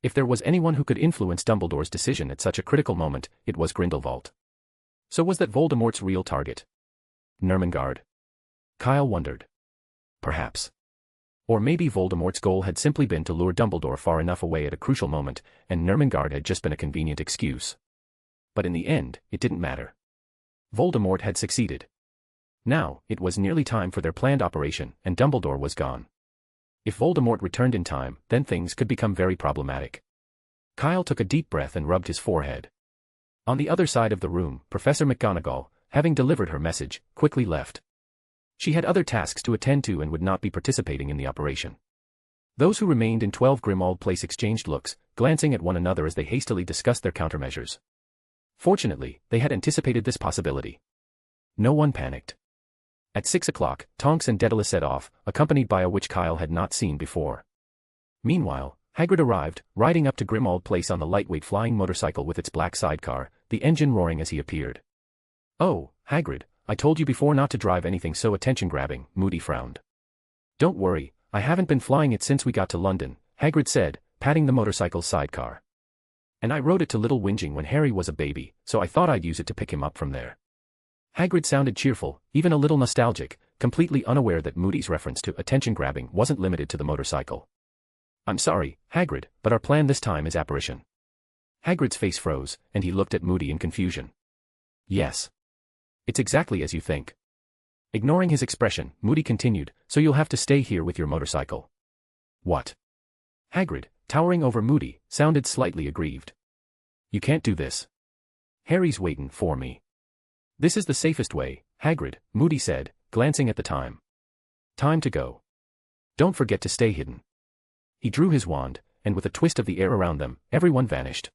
If there was anyone who could influence Dumbledore's decision at such a critical moment, it was Grindelwald. So was that Voldemort's real target? Nurmengard? Kyle wondered. Perhaps. Or maybe Voldemort's goal had simply been to lure Dumbledore far enough away at a crucial moment, and Nurmengard had just been a convenient excuse. But in the end, it didn't matter. Voldemort had succeeded. Now, it was nearly time for their planned operation, and Dumbledore was gone. If Voldemort returned in time, then things could become very problematic. Kyle took a deep breath and rubbed his forehead. On the other side of the room, Professor McGonagall, having delivered her message, quickly left. She had other tasks to attend to and would not be participating in the operation. Those who remained in 12 Grimmauld Place exchanged looks, glancing at one another as they hastily discussed their countermeasures. Fortunately, they had anticipated this possibility. No one panicked. At 6 o'clock, Tonks and Daedalus set off, accompanied by a witch Kyle had not seen before. Meanwhile, Hagrid arrived, riding up to Grimmauld Place on the lightweight flying motorcycle with its black sidecar, the engine roaring as he appeared. "Oh, Hagrid, I told you before not to drive anything so attention-grabbing," Moody frowned. "Don't worry, I haven't been flying it since we got to London," Hagrid said, patting the motorcycle's sidecar. "And I rode it to Little Whinging when Harry was a baby, so I thought I'd use it to pick him up from there." Hagrid sounded cheerful, even a little nostalgic, completely unaware that Moody's reference to attention-grabbing wasn't limited to the motorcycle. "I'm sorry, Hagrid, but our plan this time is apparition." Hagrid's face froze, and he looked at Moody in confusion. "Yes. It's exactly as you think." Ignoring his expression, Moody continued, "So you'll have to stay here with your motorcycle." "What?" Hagrid, towering over Moody, sounded slightly aggrieved. "You can't do this. Harry's waitin' for me." "This is the safest way, Hagrid," Moody said, glancing at the time. "Time to go. Don't forget to stay hidden." He drew his wand, and with a twist of the air around them, everyone vanished.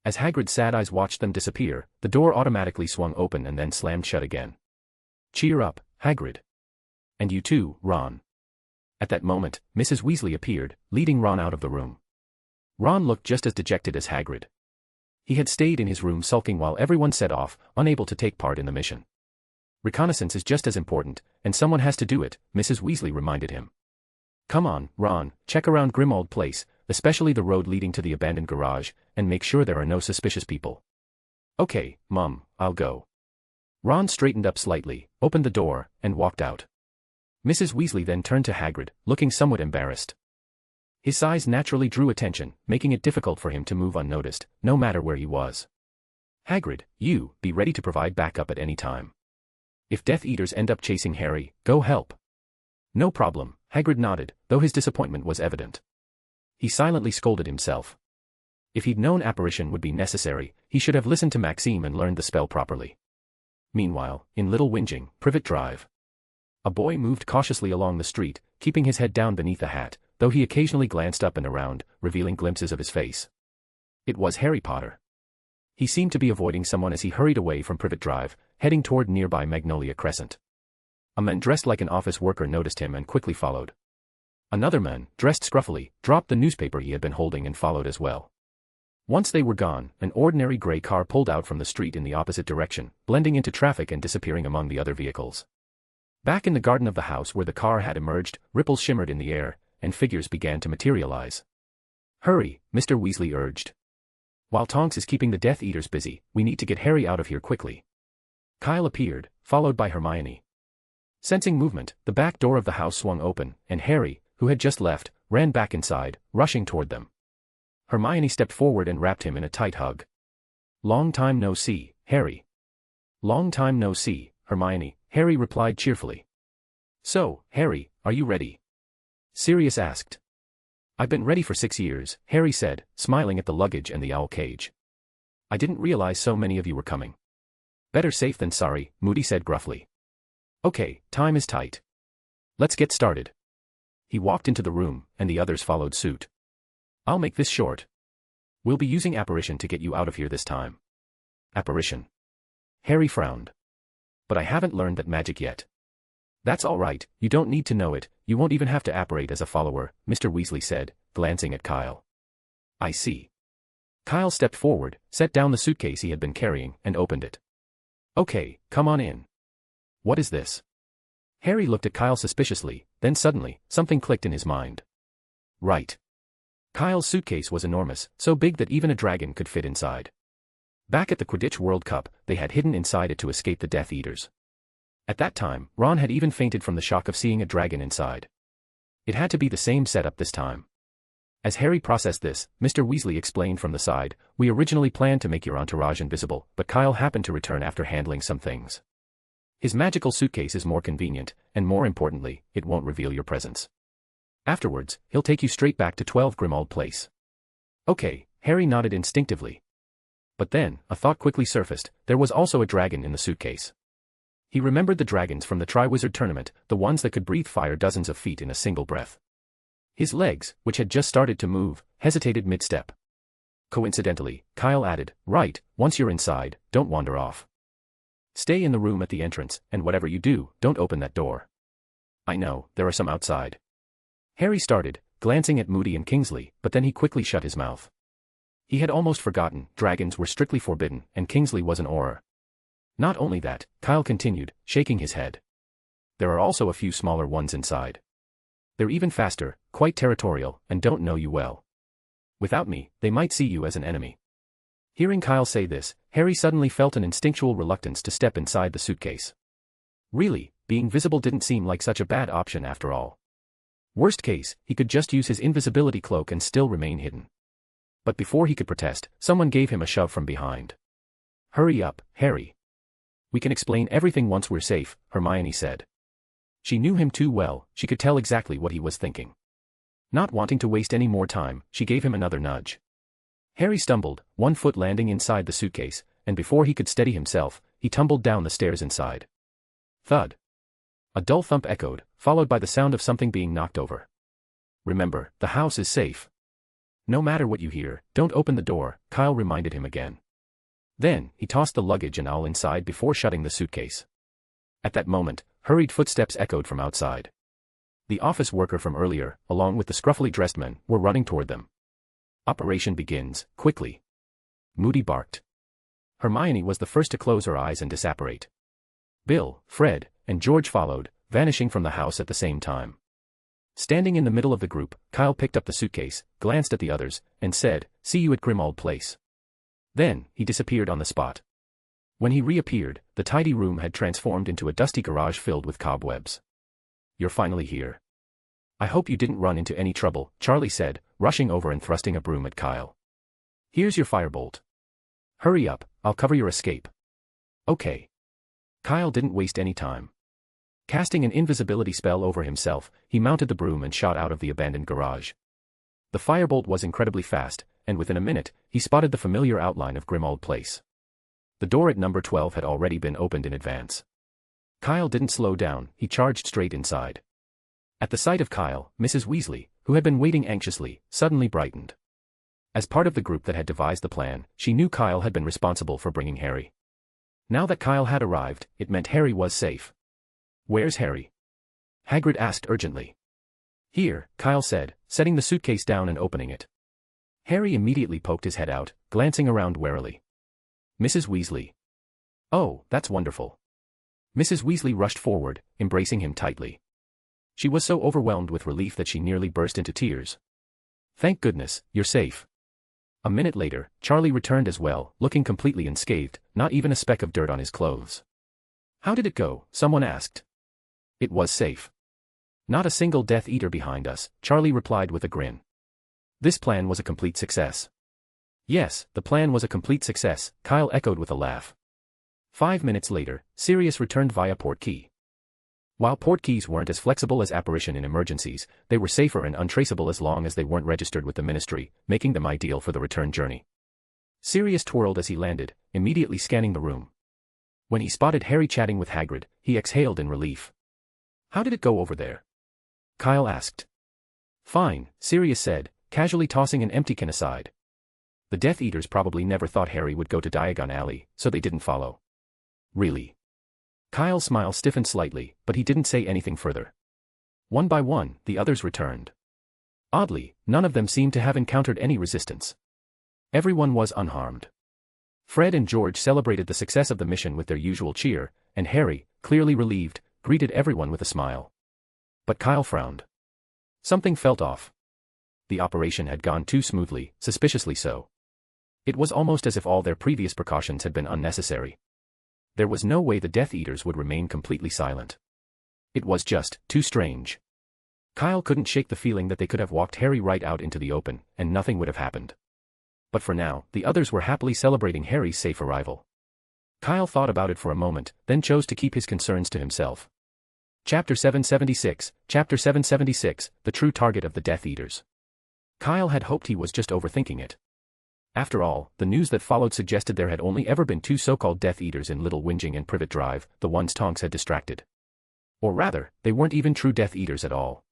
As Hagrid's sad eyes watched them disappear, the door automatically swung open and then slammed shut again. "Cheer up, Hagrid. And you too, Ron." At that moment, Mrs. Weasley appeared, leading Ron out of the room. Ron looked just as dejected as Hagrid. He had stayed in his room sulking while everyone set off, unable to take part in the mission. "Reconnaissance is just as important, and someone has to do it," Mrs. Weasley reminded him. "Come on, Ron, check around Grimmauld Place, especially the road leading to the abandoned garage, and make sure there are no suspicious people." "Okay, Mum, I'll go." Ron straightened up slightly, opened the door, and walked out. Mrs. Weasley then turned to Hagrid, looking somewhat embarrassed. His size naturally drew attention, making it difficult for him to move unnoticed, no matter where he was. "Hagrid, you, be ready to provide backup at any time. If Death Eaters end up chasing Harry, go help." "No problem," Hagrid nodded, though his disappointment was evident. He silently scolded himself. If he'd known apparition would be necessary, he should have listened to Maxime and learned the spell properly. Meanwhile, in Little Whinging, Privet Drive. A boy moved cautiously along the street, keeping his head down beneath a hat, though he occasionally glanced up and around, revealing glimpses of his face. It was Harry Potter. He seemed to be avoiding someone as he hurried away from Privet Drive, heading toward nearby Magnolia Crescent. A man dressed like an office worker noticed him and quickly followed. Another man, dressed scruffily, dropped the newspaper he had been holding and followed as well. Once they were gone, an ordinary gray car pulled out from the street in the opposite direction, blending into traffic and disappearing among the other vehicles. Back in the garden of the house where the car had emerged, ripples shimmered in the air, and figures began to materialize. "Hurry," Mr. Weasley urged. "While Tonks is keeping the Death Eaters busy, we need to get Harry out of here quickly." Kyle appeared, followed by Hermione. Sensing movement, the back door of the house swung open, and Harry, who had just left, ran back inside, rushing toward them. Hermione stepped forward and wrapped him in a tight hug. "Long time no see, Harry." "Long time no see, Hermione," Harry replied cheerfully. "So, Harry, are you ready?" Sirius asked. "I've been ready for 6 years," Harry said, smiling at the luggage and the owl cage. "I didn't realize so many of you were coming." "Better safe than sorry," Moody said gruffly. "Okay, time is tight. Let's get started." He walked into the room, and the others followed suit. "I'll make this short. We'll be using apparition to get you out of here this time." "Apparition?" Harry frowned. "But I haven't learned that magic yet." "That's all right, you don't need to know it, you won't even have to apparate as a follower," Mr. Weasley said, glancing at Kyle. "I see." Kyle stepped forward, set down the suitcase he had been carrying, and opened it. "Okay, come on in." "What is this?" Harry looked at Kyle suspiciously, then suddenly, something clicked in his mind. Right. Kyle's suitcase was enormous, so big that even a dragon could fit inside. Back at the Quidditch World Cup, they had hidden inside it to escape the Death Eaters. At that time, Ron had even fainted from the shock of seeing a dragon inside. It had to be the same setup this time. As Harry processed this, Mr. Weasley explained from the side, "We originally planned to make your entourage invisible, but Kyle happened to return after handling some things. His magical suitcase is more convenient, and more importantly, it won't reveal your presence. Afterwards, he'll take you straight back to 12 Grimmauld Place." Okay, Harry nodded instinctively. But then, a thought quickly surfaced, there was also a dragon in the suitcase. He remembered the dragons from the Triwizard Tournament, the ones that could breathe fire dozens of feet in a single breath. His legs, which had just started to move, hesitated mid-step. Coincidentally, Kyle added, "Right, once you're inside, don't wander off. Stay in the room at the entrance, and whatever you do, don't open that door." "I know, there are some outside." Harry started, glancing at Moody and Kingsley, but then he quickly shut his mouth. He had almost forgotten, dragons were strictly forbidden, and Kingsley was an Auror. Not only that, Kyle continued, shaking his head. "There are also a few smaller ones inside. They're even faster, quite territorial, and don't know you well. Without me, they might see you as an enemy." Hearing Kyle say this, Harry suddenly felt an instinctual reluctance to step inside the suitcase. Really, being visible didn't seem like such a bad option after all. Worst case, he could just use his invisibility cloak and still remain hidden. But before he could protest, someone gave him a shove from behind. "Hurry up, Harry. We can explain everything once we're safe," Hermione said. She knew him too well, she could tell exactly what he was thinking. Not wanting to waste any more time, she gave him another nudge. Harry stumbled, one foot landing inside the suitcase, and before he could steady himself, he tumbled down the stairs inside. Thud. A dull thump echoed, followed by the sound of something being knocked over. "Remember, the house is safe. No matter what you hear, don't open the door," Kyle reminded him again. Then, he tossed the luggage and owl inside before shutting the suitcase. At that moment, hurried footsteps echoed from outside. The office worker from earlier, along with the scruffily dressed men, were running toward them. "Operation begins, quickly," Moody barked. Hermione was the first to close her eyes and disapparate. Bill, Fred, and George followed, vanishing from the house at the same time. Standing in the middle of the group, Kyle picked up the suitcase, glanced at the others, and said, "See you at Grimmauld Place." Then, he disappeared on the spot. When he reappeared, the tidy room had transformed into a dusty garage filled with cobwebs. "You're finally here. I hope you didn't run into any trouble," Charlie said, rushing over and thrusting a broom at Kyle. "Here's your firebolt. Hurry up, I'll cover your escape." "Okay." Kyle didn't waste any time. Casting an invisibility spell over himself, he mounted the broom and shot out of the abandoned garage. The firebolt was incredibly fast, and within a minute, he spotted the familiar outline of Grimmauld Place. The door at number 12 had already been opened in advance. Kyle didn't slow down, he charged straight inside. At the sight of Kyle, Mrs. Weasley, who had been waiting anxiously, suddenly brightened. As part of the group that had devised the plan, she knew Kyle had been responsible for bringing Harry. Now that Kyle had arrived, it meant Harry was safe. "Where's Harry?" Hagrid asked urgently. "Here," Kyle said, setting the suitcase down and opening it. Harry immediately poked his head out, glancing around warily. "Mrs. Weasley." "Oh, that's wonderful." Mrs. Weasley rushed forward, embracing him tightly. She was so overwhelmed with relief that she nearly burst into tears. "Thank goodness, you're safe." A minute later, Charlie returned as well, looking completely unscathed, not even a speck of dirt on his clothes. "How did it go?" someone asked. "It was safe. Not a single Death Eater behind us," Charlie replied with a grin. "This plan was a complete success." "Yes, the plan was a complete success," Kyle echoed with a laugh. 5 minutes later, Sirius returned via portkey. While portkeys weren't as flexible as apparition in emergencies, they were safer and untraceable as long as they weren't registered with the Ministry, making them ideal for the return journey. Sirius twirled as he landed, immediately scanning the room. When he spotted Harry chatting with Hagrid, he exhaled in relief. "How did it go over there?" Kyle asked. "Fine," Sirius said, casually tossing an empty can aside. The Death Eaters probably never thought Harry would go to Diagon Alley, so they didn't follow. "Really?" Kyle's smile stiffened slightly, but he didn't say anything further. One by one, the others returned. Oddly, none of them seemed to have encountered any resistance. Everyone was unharmed. Fred and George celebrated the success of the mission with their usual cheer, and Harry, clearly relieved, greeted everyone with a smile. But Kyle frowned. Something felt off. The operation had gone too smoothly, suspiciously so. It was almost as if all their previous precautions had been unnecessary. There was no way the Death Eaters would remain completely silent. It was just too strange. Kyle couldn't shake the feeling that they could have walked Harry right out into the open, and nothing would have happened. But for now, the others were happily celebrating Harry's safe arrival. Kyle thought about it for a moment, then chose to keep his concerns to himself. Chapter 776, Chapter 776, The True Target of the Death Eaters. Kyle had hoped he was just overthinking it. After all, the news that followed suggested there had only ever been 2 so-called Death Eaters in Little Whinging and Privet Drive, the ones Tonks had distracted. Or rather, they weren't even true Death Eaters at all.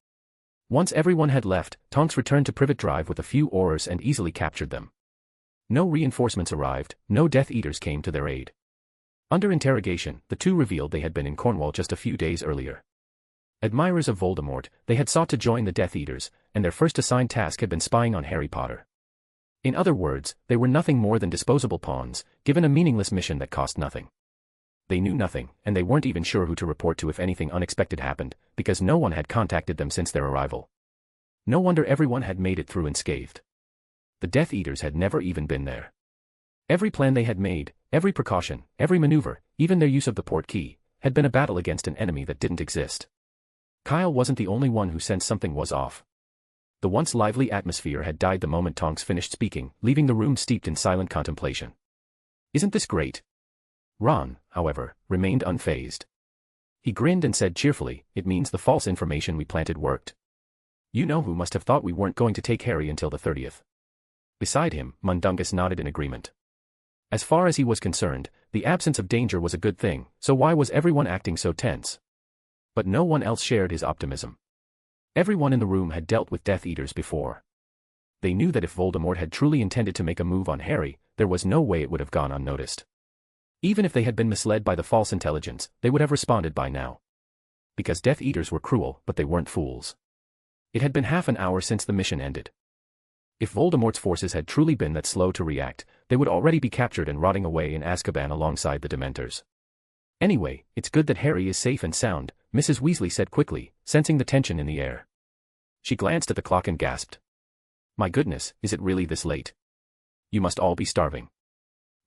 Once everyone had left, Tonks returned to Privet Drive with a few Aurors and easily captured them. No reinforcements arrived, no Death Eaters came to their aid. Under interrogation, the two revealed they had been in Cornwall just a few days earlier. Admirers of Voldemort, they had sought to join the Death Eaters, and their first assigned task had been spying on Harry Potter. In other words, they were nothing more than disposable pawns, given a meaningless mission that cost nothing. They knew nothing, and they weren't even sure who to report to if anything unexpected happened, because no one had contacted them since their arrival. No wonder everyone had made it through unscathed. The Death Eaters had never even been there. Every plan they had made, every precaution, every maneuver, even their use of the portkey, had been a battle against an enemy that didn't exist. Kyle wasn't the only one who sensed something was off. The once lively atmosphere had died the moment Tonks finished speaking, leaving the room steeped in silent contemplation. "Isn't this great?" Ron, however, remained unfazed. He grinned and said cheerfully, "It means the false information we planted worked. You know who must have thought we weren't going to take Harry until the 30th. Beside him, Mundungus nodded in agreement. As far as he was concerned, the absence of danger was a good thing, so why was everyone acting so tense? But no one else shared his optimism. Everyone in the room had dealt with Death Eaters before. They knew that if Voldemort had truly intended to make a move on Harry, there was no way it would have gone unnoticed. Even if they had been misled by the false intelligence, they would have responded by now. Because Death Eaters were cruel, but they weren't fools. It had been half an hour since the mission ended. If Voldemort's forces had truly been that slow to react, they would already be captured and rotting away in Azkaban alongside the Dementors. Anyway, it's good that Harry is safe and sound, Mrs. Weasley said quickly, sensing the tension in the air. She glanced at the clock and gasped. "My goodness, is it really this late? You must all be starving."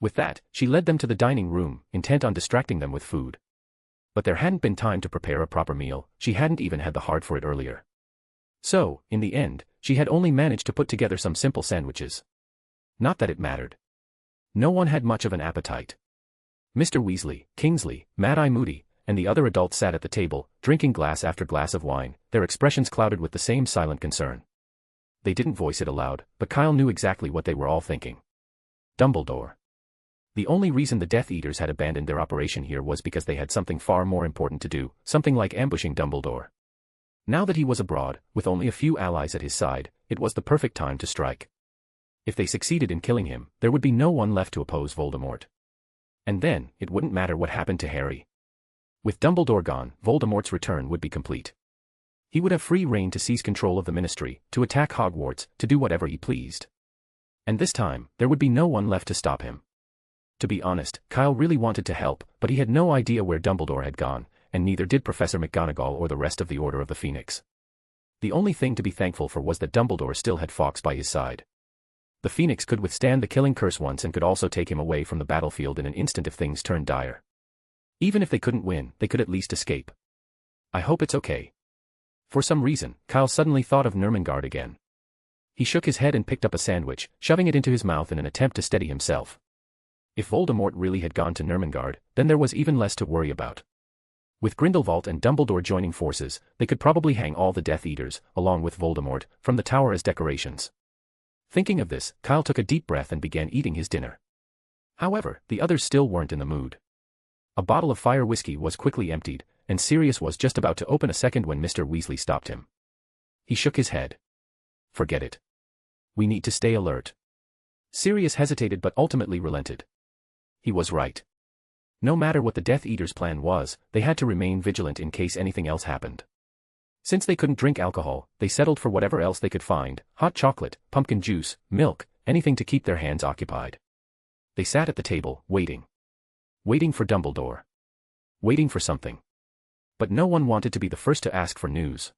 With that, she led them to the dining room, intent on distracting them with food. But there hadn't been time to prepare a proper meal, she hadn't even had the heart for it earlier. So, in the end, she had only managed to put together some simple sandwiches. Not that it mattered. No one had much of an appetite. Mr. Weasley, Kingsley, Mad-Eye Moody, and the other adults sat at the table, drinking glass after glass of wine, their expressions clouded with the same silent concern. They didn't voice it aloud, but Kyle knew exactly what they were all thinking. Dumbledore. The only reason the Death Eaters had abandoned their operation here was because they had something far more important to do, something like ambushing Dumbledore. Now that he was abroad, with only a few allies at his side, it was the perfect time to strike. If they succeeded in killing him, there would be no one left to oppose Voldemort. And then, it wouldn't matter what happened to Harry. With Dumbledore gone, Voldemort's return would be complete. He would have free rein to seize control of the Ministry, to attack Hogwarts, to do whatever he pleased. And this time, there would be no one left to stop him. To be honest, Kyle really wanted to help, but he had no idea where Dumbledore had gone, and neither did Professor McGonagall or the rest of the Order of the Phoenix. The only thing to be thankful for was that Dumbledore still had Fawkes by his side. The Phoenix could withstand the killing curse once and could also take him away from the battlefield in an instant if things turned dire. Even if they couldn't win, they could at least escape. I hope it's okay. For some reason, Kyle suddenly thought of Nurmengard again. He shook his head and picked up a sandwich, shoving it into his mouth in an attempt to steady himself. If Voldemort really had gone to Nurmengard, then there was even less to worry about. With Grindelwald and Dumbledore joining forces, they could probably hang all the Death Eaters, along with Voldemort, from the tower as decorations. Thinking of this, Kyle took a deep breath and began eating his dinner. However, the others still weren't in the mood. A bottle of fire whiskey was quickly emptied, and Sirius was just about to open a second when Mr. Weasley stopped him. He shook his head. Forget it. We need to stay alert. Sirius hesitated but ultimately relented. He was right. No matter what the Death Eaters' plan was, they had to remain vigilant in case anything else happened. Since they couldn't drink alcohol, they settled for whatever else they could find: hot chocolate, pumpkin juice, milk, anything to keep their hands occupied. They sat at the table, waiting. Waiting for Dumbledore. Waiting for something. But no one wanted to be the first to ask for news.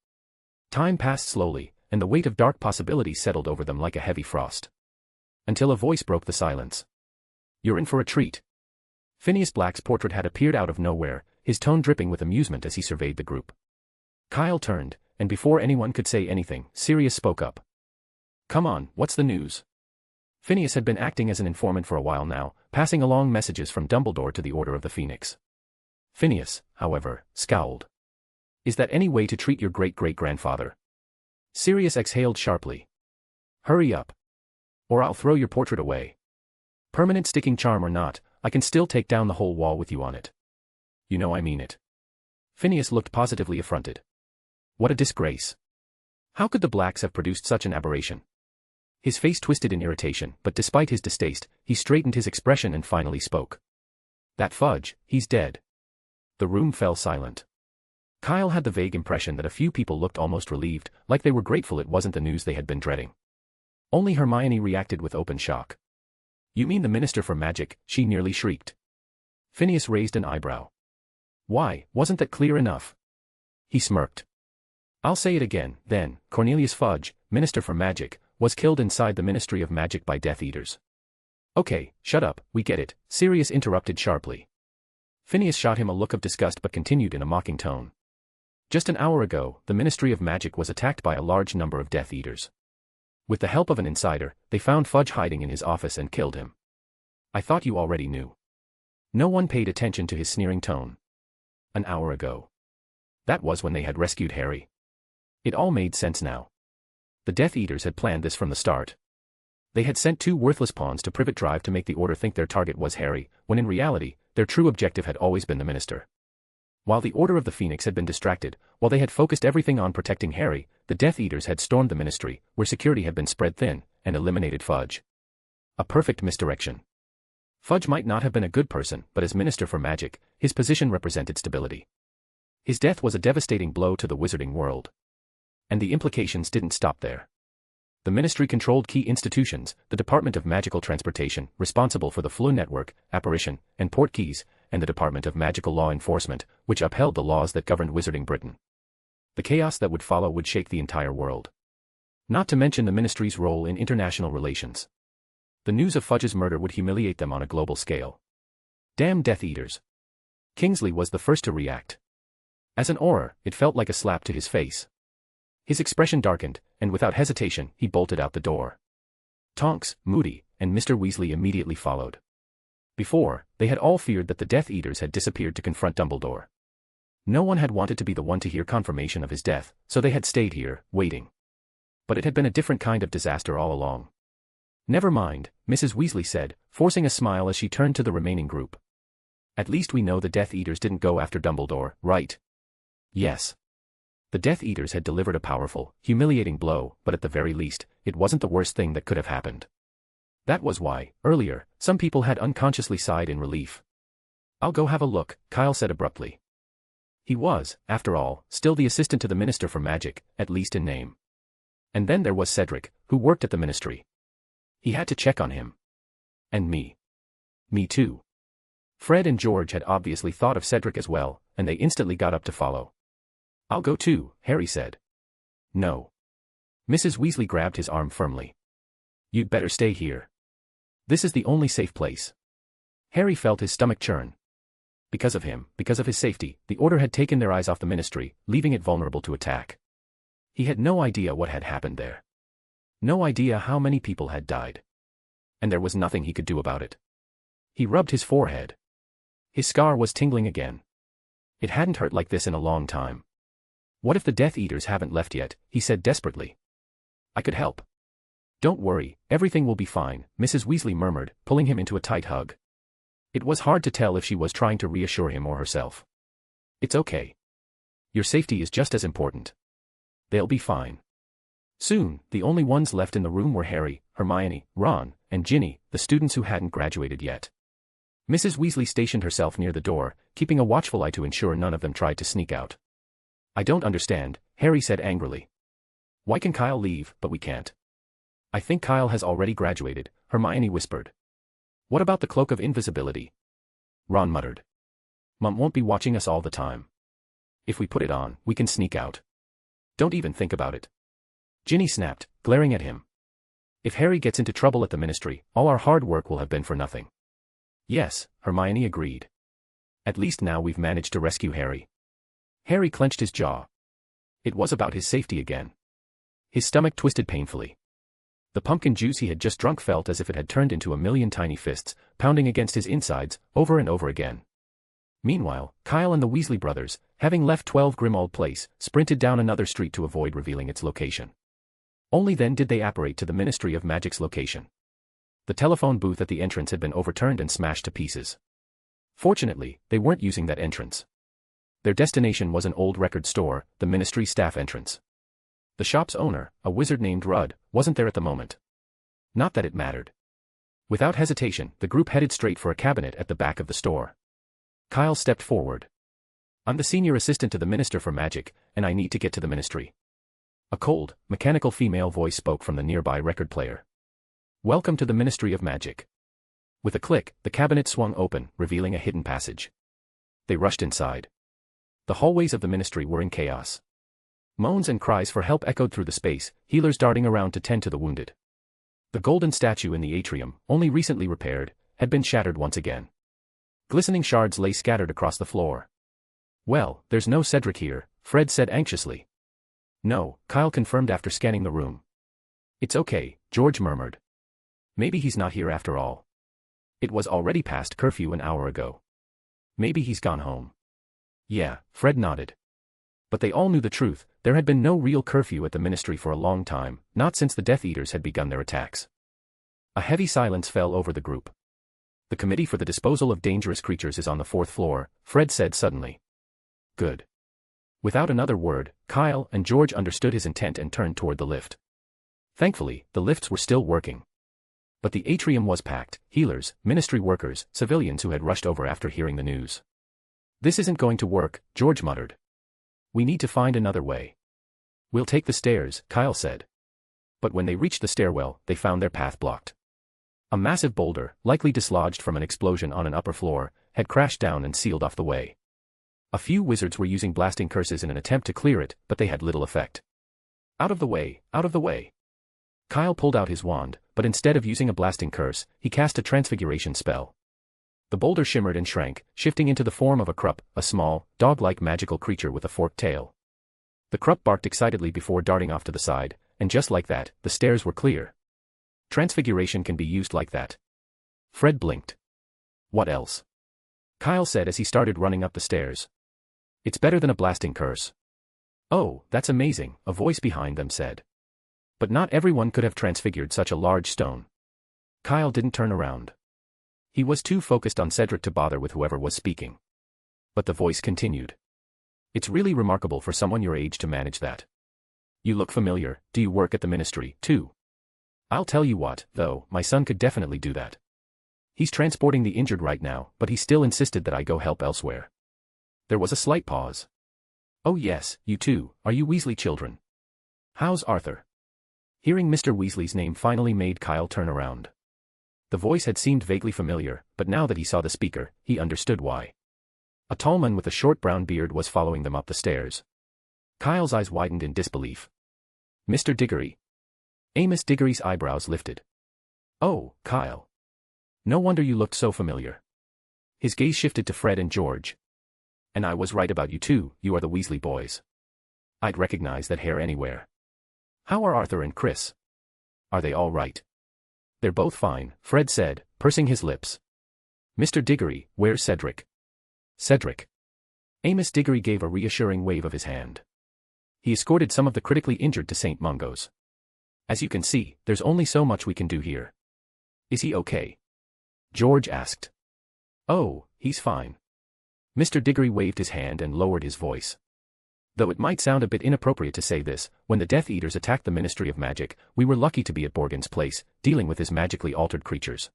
Time passed slowly, and the weight of dark possibilities settled over them like a heavy frost. Until a voice broke the silence. You're in for a treat. Phineas Black's portrait had appeared out of nowhere, his tone dripping with amusement as he surveyed the group. Kyle turned, and before anyone could say anything, Sirius spoke up. Come on, what's the news? Phineas had been acting as an informant for a while now, passing along messages from Dumbledore to the Order of the Phoenix. Phineas, however, scowled. Is that any way to treat your great-great-grandfather? Sirius exhaled sharply. Hurry up. Or I'll throw your portrait away. Permanent sticking charm or not, I can still take down the whole wall with you on it. You know I mean it. Phineas looked positively affronted. What a disgrace. How could the Blacks have produced such an aberration? His face twisted in irritation, but despite his distaste, he straightened his expression and finally spoke. That Fudge, he's dead. The room fell silent. Kyle had the vague impression that a few people looked almost relieved, like they were grateful it wasn't the news they had been dreading. Only Hermione reacted with open shock. You mean the Minister for Magic? She nearly shrieked. Phineas raised an eyebrow. Why, wasn't that clear enough? He smirked. I'll say it again, then. Cornelius Fudge, Minister for Magic, was killed inside the Ministry of Magic by Death Eaters. Okay, shut up, we get it, Sirius interrupted sharply. Phineas shot him a look of disgust but continued in a mocking tone. Just an hour ago, the Ministry of Magic was attacked by a large number of Death Eaters. With the help of an insider, they found Fudge hiding in his office and killed him. I thought you already knew. No one paid attention to his sneering tone. An hour ago. That was when they had rescued Harry. It all made sense now. The Death Eaters had planned this from the start. They had sent two worthless pawns to Privet Drive to make the Order think their target was Harry, when in reality, their true objective had always been the Minister. While the Order of the Phoenix had been distracted, while they had focused everything on protecting Harry, the Death Eaters had stormed the Ministry, where security had been spread thin, and eliminated Fudge. A perfect misdirection. Fudge might not have been a good person, but as Minister for Magic, his position represented stability. His death was a devastating blow to the wizarding world. And the implications didn't stop there. The Ministry controlled key institutions, the Department of Magical Transportation, responsible for the Floo Network, Apparition, and Portkeys, and the Department of Magical Law Enforcement, which upheld the laws that governed Wizarding Britain. The chaos that would follow would shake the entire world. Not to mention the Ministry's role in international relations. The news of Fudge's murder would humiliate them on a global scale. Damn Death Eaters. Kingsley was the first to react. As an Auror, it felt like a slap to his face. His expression darkened, and without hesitation, he bolted out the door. Tonks, Moody, and Mr. Weasley immediately followed. Before, they had all feared that the Death Eaters had disappeared to confront Dumbledore. No one had wanted to be the one to hear confirmation of his death, so they had stayed here, waiting. But it had been a different kind of disaster all along. Never mind, Mrs. Weasley said, forcing a smile as she turned to the remaining group. At least we know the Death Eaters didn't go after Dumbledore, right? Yes. The Death Eaters had delivered a powerful, humiliating blow, but at the very least, it wasn't the worst thing that could have happened. That was why, earlier, some people had unconsciously sighed in relief. I'll go have a look, Kyle said abruptly. He was, after all, still the assistant to the Minister for Magic, at least in name. And then there was Cedric, who worked at the Ministry. He had to check on him. And me. Me too. Fred and George had obviously thought of Cedric as well, and they instantly got up to follow. I'll go too, Harry said. No. Mrs. Weasley grabbed his arm firmly. You'd better stay here. This is the only safe place. Harry felt his stomach churn. Because of him, because of his safety, the Order had taken their eyes off the Ministry, leaving it vulnerable to attack. He had no idea what had happened there. No idea how many people had died. And there was nothing he could do about it. He rubbed his forehead. His scar was tingling again. It hadn't hurt like this in a long time. What if the Death Eaters haven't left yet, he said desperately. I could help. Don't worry, everything will be fine, Mrs. Weasley murmured, pulling him into a tight hug. It was hard to tell if she was trying to reassure him or herself. It's okay. Your safety is just as important. They'll be fine. Soon, the only ones left in the room were Harry, Hermione, Ron, and Ginny, the students who hadn't graduated yet. Mrs. Weasley stationed herself near the door, keeping a watchful eye to ensure none of them tried to sneak out. I don't understand, Harry said angrily. Why can Kyle leave, but we can't? I think Kyle has already graduated, Hermione whispered. What about the cloak of invisibility? Ron muttered. Mum won't be watching us all the time. If we put it on, we can sneak out. Don't even think about it. Ginny snapped, glaring at him. If Harry gets into trouble at the Ministry, all our hard work will have been for nothing. Yes, Hermione agreed. At least now we've managed to rescue Harry. Harry clenched his jaw. It was about his safety again. His stomach twisted painfully. The pumpkin juice he had just drunk felt as if it had turned into a million tiny fists, pounding against his insides, over and over again. Meanwhile, Kyle and the Weasley brothers, having left 12 Grimmauld Place, sprinted down another street to avoid revealing its location. Only then did they apparate to the Ministry of Magic's location. The telephone booth at the entrance had been overturned and smashed to pieces. Fortunately, they weren't using that entrance. Their destination was an old record store, the Ministry staff entrance. The shop's owner, a wizard named Rudd, wasn't there at the moment. Not that it mattered. Without hesitation, the group headed straight for a cabinet at the back of the store. Kyle stepped forward. I'm the senior assistant to the Minister for Magic, and I need to get to the Ministry. A cold, mechanical female voice spoke from the nearby record player. Welcome to the Ministry of Magic. With a click, the cabinet swung open, revealing a hidden passage. They rushed inside. The hallways of the Ministry were in chaos. Moans and cries for help echoed through the space, healers darting around to tend to the wounded. The golden statue in the atrium, only recently repaired, had been shattered once again. Glistening shards lay scattered across the floor. Well, there's no Cedric here, Fred said anxiously. No, Kyle confirmed after scanning the room. It's okay, George murmured. Maybe he's not here after all. It was already past curfew an hour ago. Maybe he's gone home. Yeah, Fred nodded. But they all knew the truth, there had been no real curfew at the Ministry for a long time, not since the Death Eaters had begun their attacks. A heavy silence fell over the group. The Committee for the Disposal of Dangerous Creatures is on the 4th floor, Fred said suddenly. Good. Without another word, Kyle and George understood his intent and turned toward the lift. Thankfully, the lifts were still working. But the atrium was packed, healers, Ministry workers, civilians who had rushed over after hearing the news. This isn't going to work, George muttered. We need to find another way. We'll take the stairs, Kyle said. But when they reached the stairwell, they found their path blocked. A massive boulder, likely dislodged from an explosion on an upper floor, had crashed down and sealed off the way. A few wizards were using blasting curses in an attempt to clear it, but they had little effect. Out of the way, out of the way. Kyle pulled out his wand, but instead of using a blasting curse, he cast a transfiguration spell. The boulder shimmered and shrank, shifting into the form of a Krupp, a small, dog-like magical creature with a forked tail. The Krupp barked excitedly before darting off to the side, and just like that, the stairs were clear. Transfiguration can be used like that. Fred blinked. What else? Kyle said as he started running up the stairs. It's better than a blasting curse. Oh, that's amazing, a voice behind them said. But not everyone could have transfigured such a large stone. Kyle didn't turn around. He was too focused on Cedric to bother with whoever was speaking. But the voice continued. It's really remarkable for someone your age to manage that. You look familiar. Do you work at the ministry, too? I'll tell you what, though, my son could definitely do that. He's transporting the injured right now, but he still insisted that I go help elsewhere. There was a slight pause. Oh yes, you too, are you Weasley children? How's Arthur? Hearing Mr. Weasley's name finally made Kyle turn around. The voice had seemed vaguely familiar, but now that he saw the speaker, he understood why. A tall man with a short brown beard was following them up the stairs. Kyle's eyes widened in disbelief. Mr. Diggory. Amos Diggory's eyebrows lifted. Oh, Kyle. No wonder you looked so familiar. His gaze shifted to Fred and George. And I was right about you too, you are the Weasley boys. I'd recognize that hair anywhere. How are Arthur and Chris? Are they all right? They're both fine, Fred said, pursing his lips. Mr. Diggory, where's Cedric? Cedric. Amos Diggory gave a reassuring wave of his hand. He escorted some of the critically injured to St. Mungo's. As you can see, there's only so much we can do here. Is he okay? George asked. Oh, he's fine. Mr. Diggory waved his hand and lowered his voice. Though it might sound a bit inappropriate to say this, when the Death Eaters attacked the Ministry of Magic, we were lucky to be at Borgin's place, dealing with his magically altered creatures.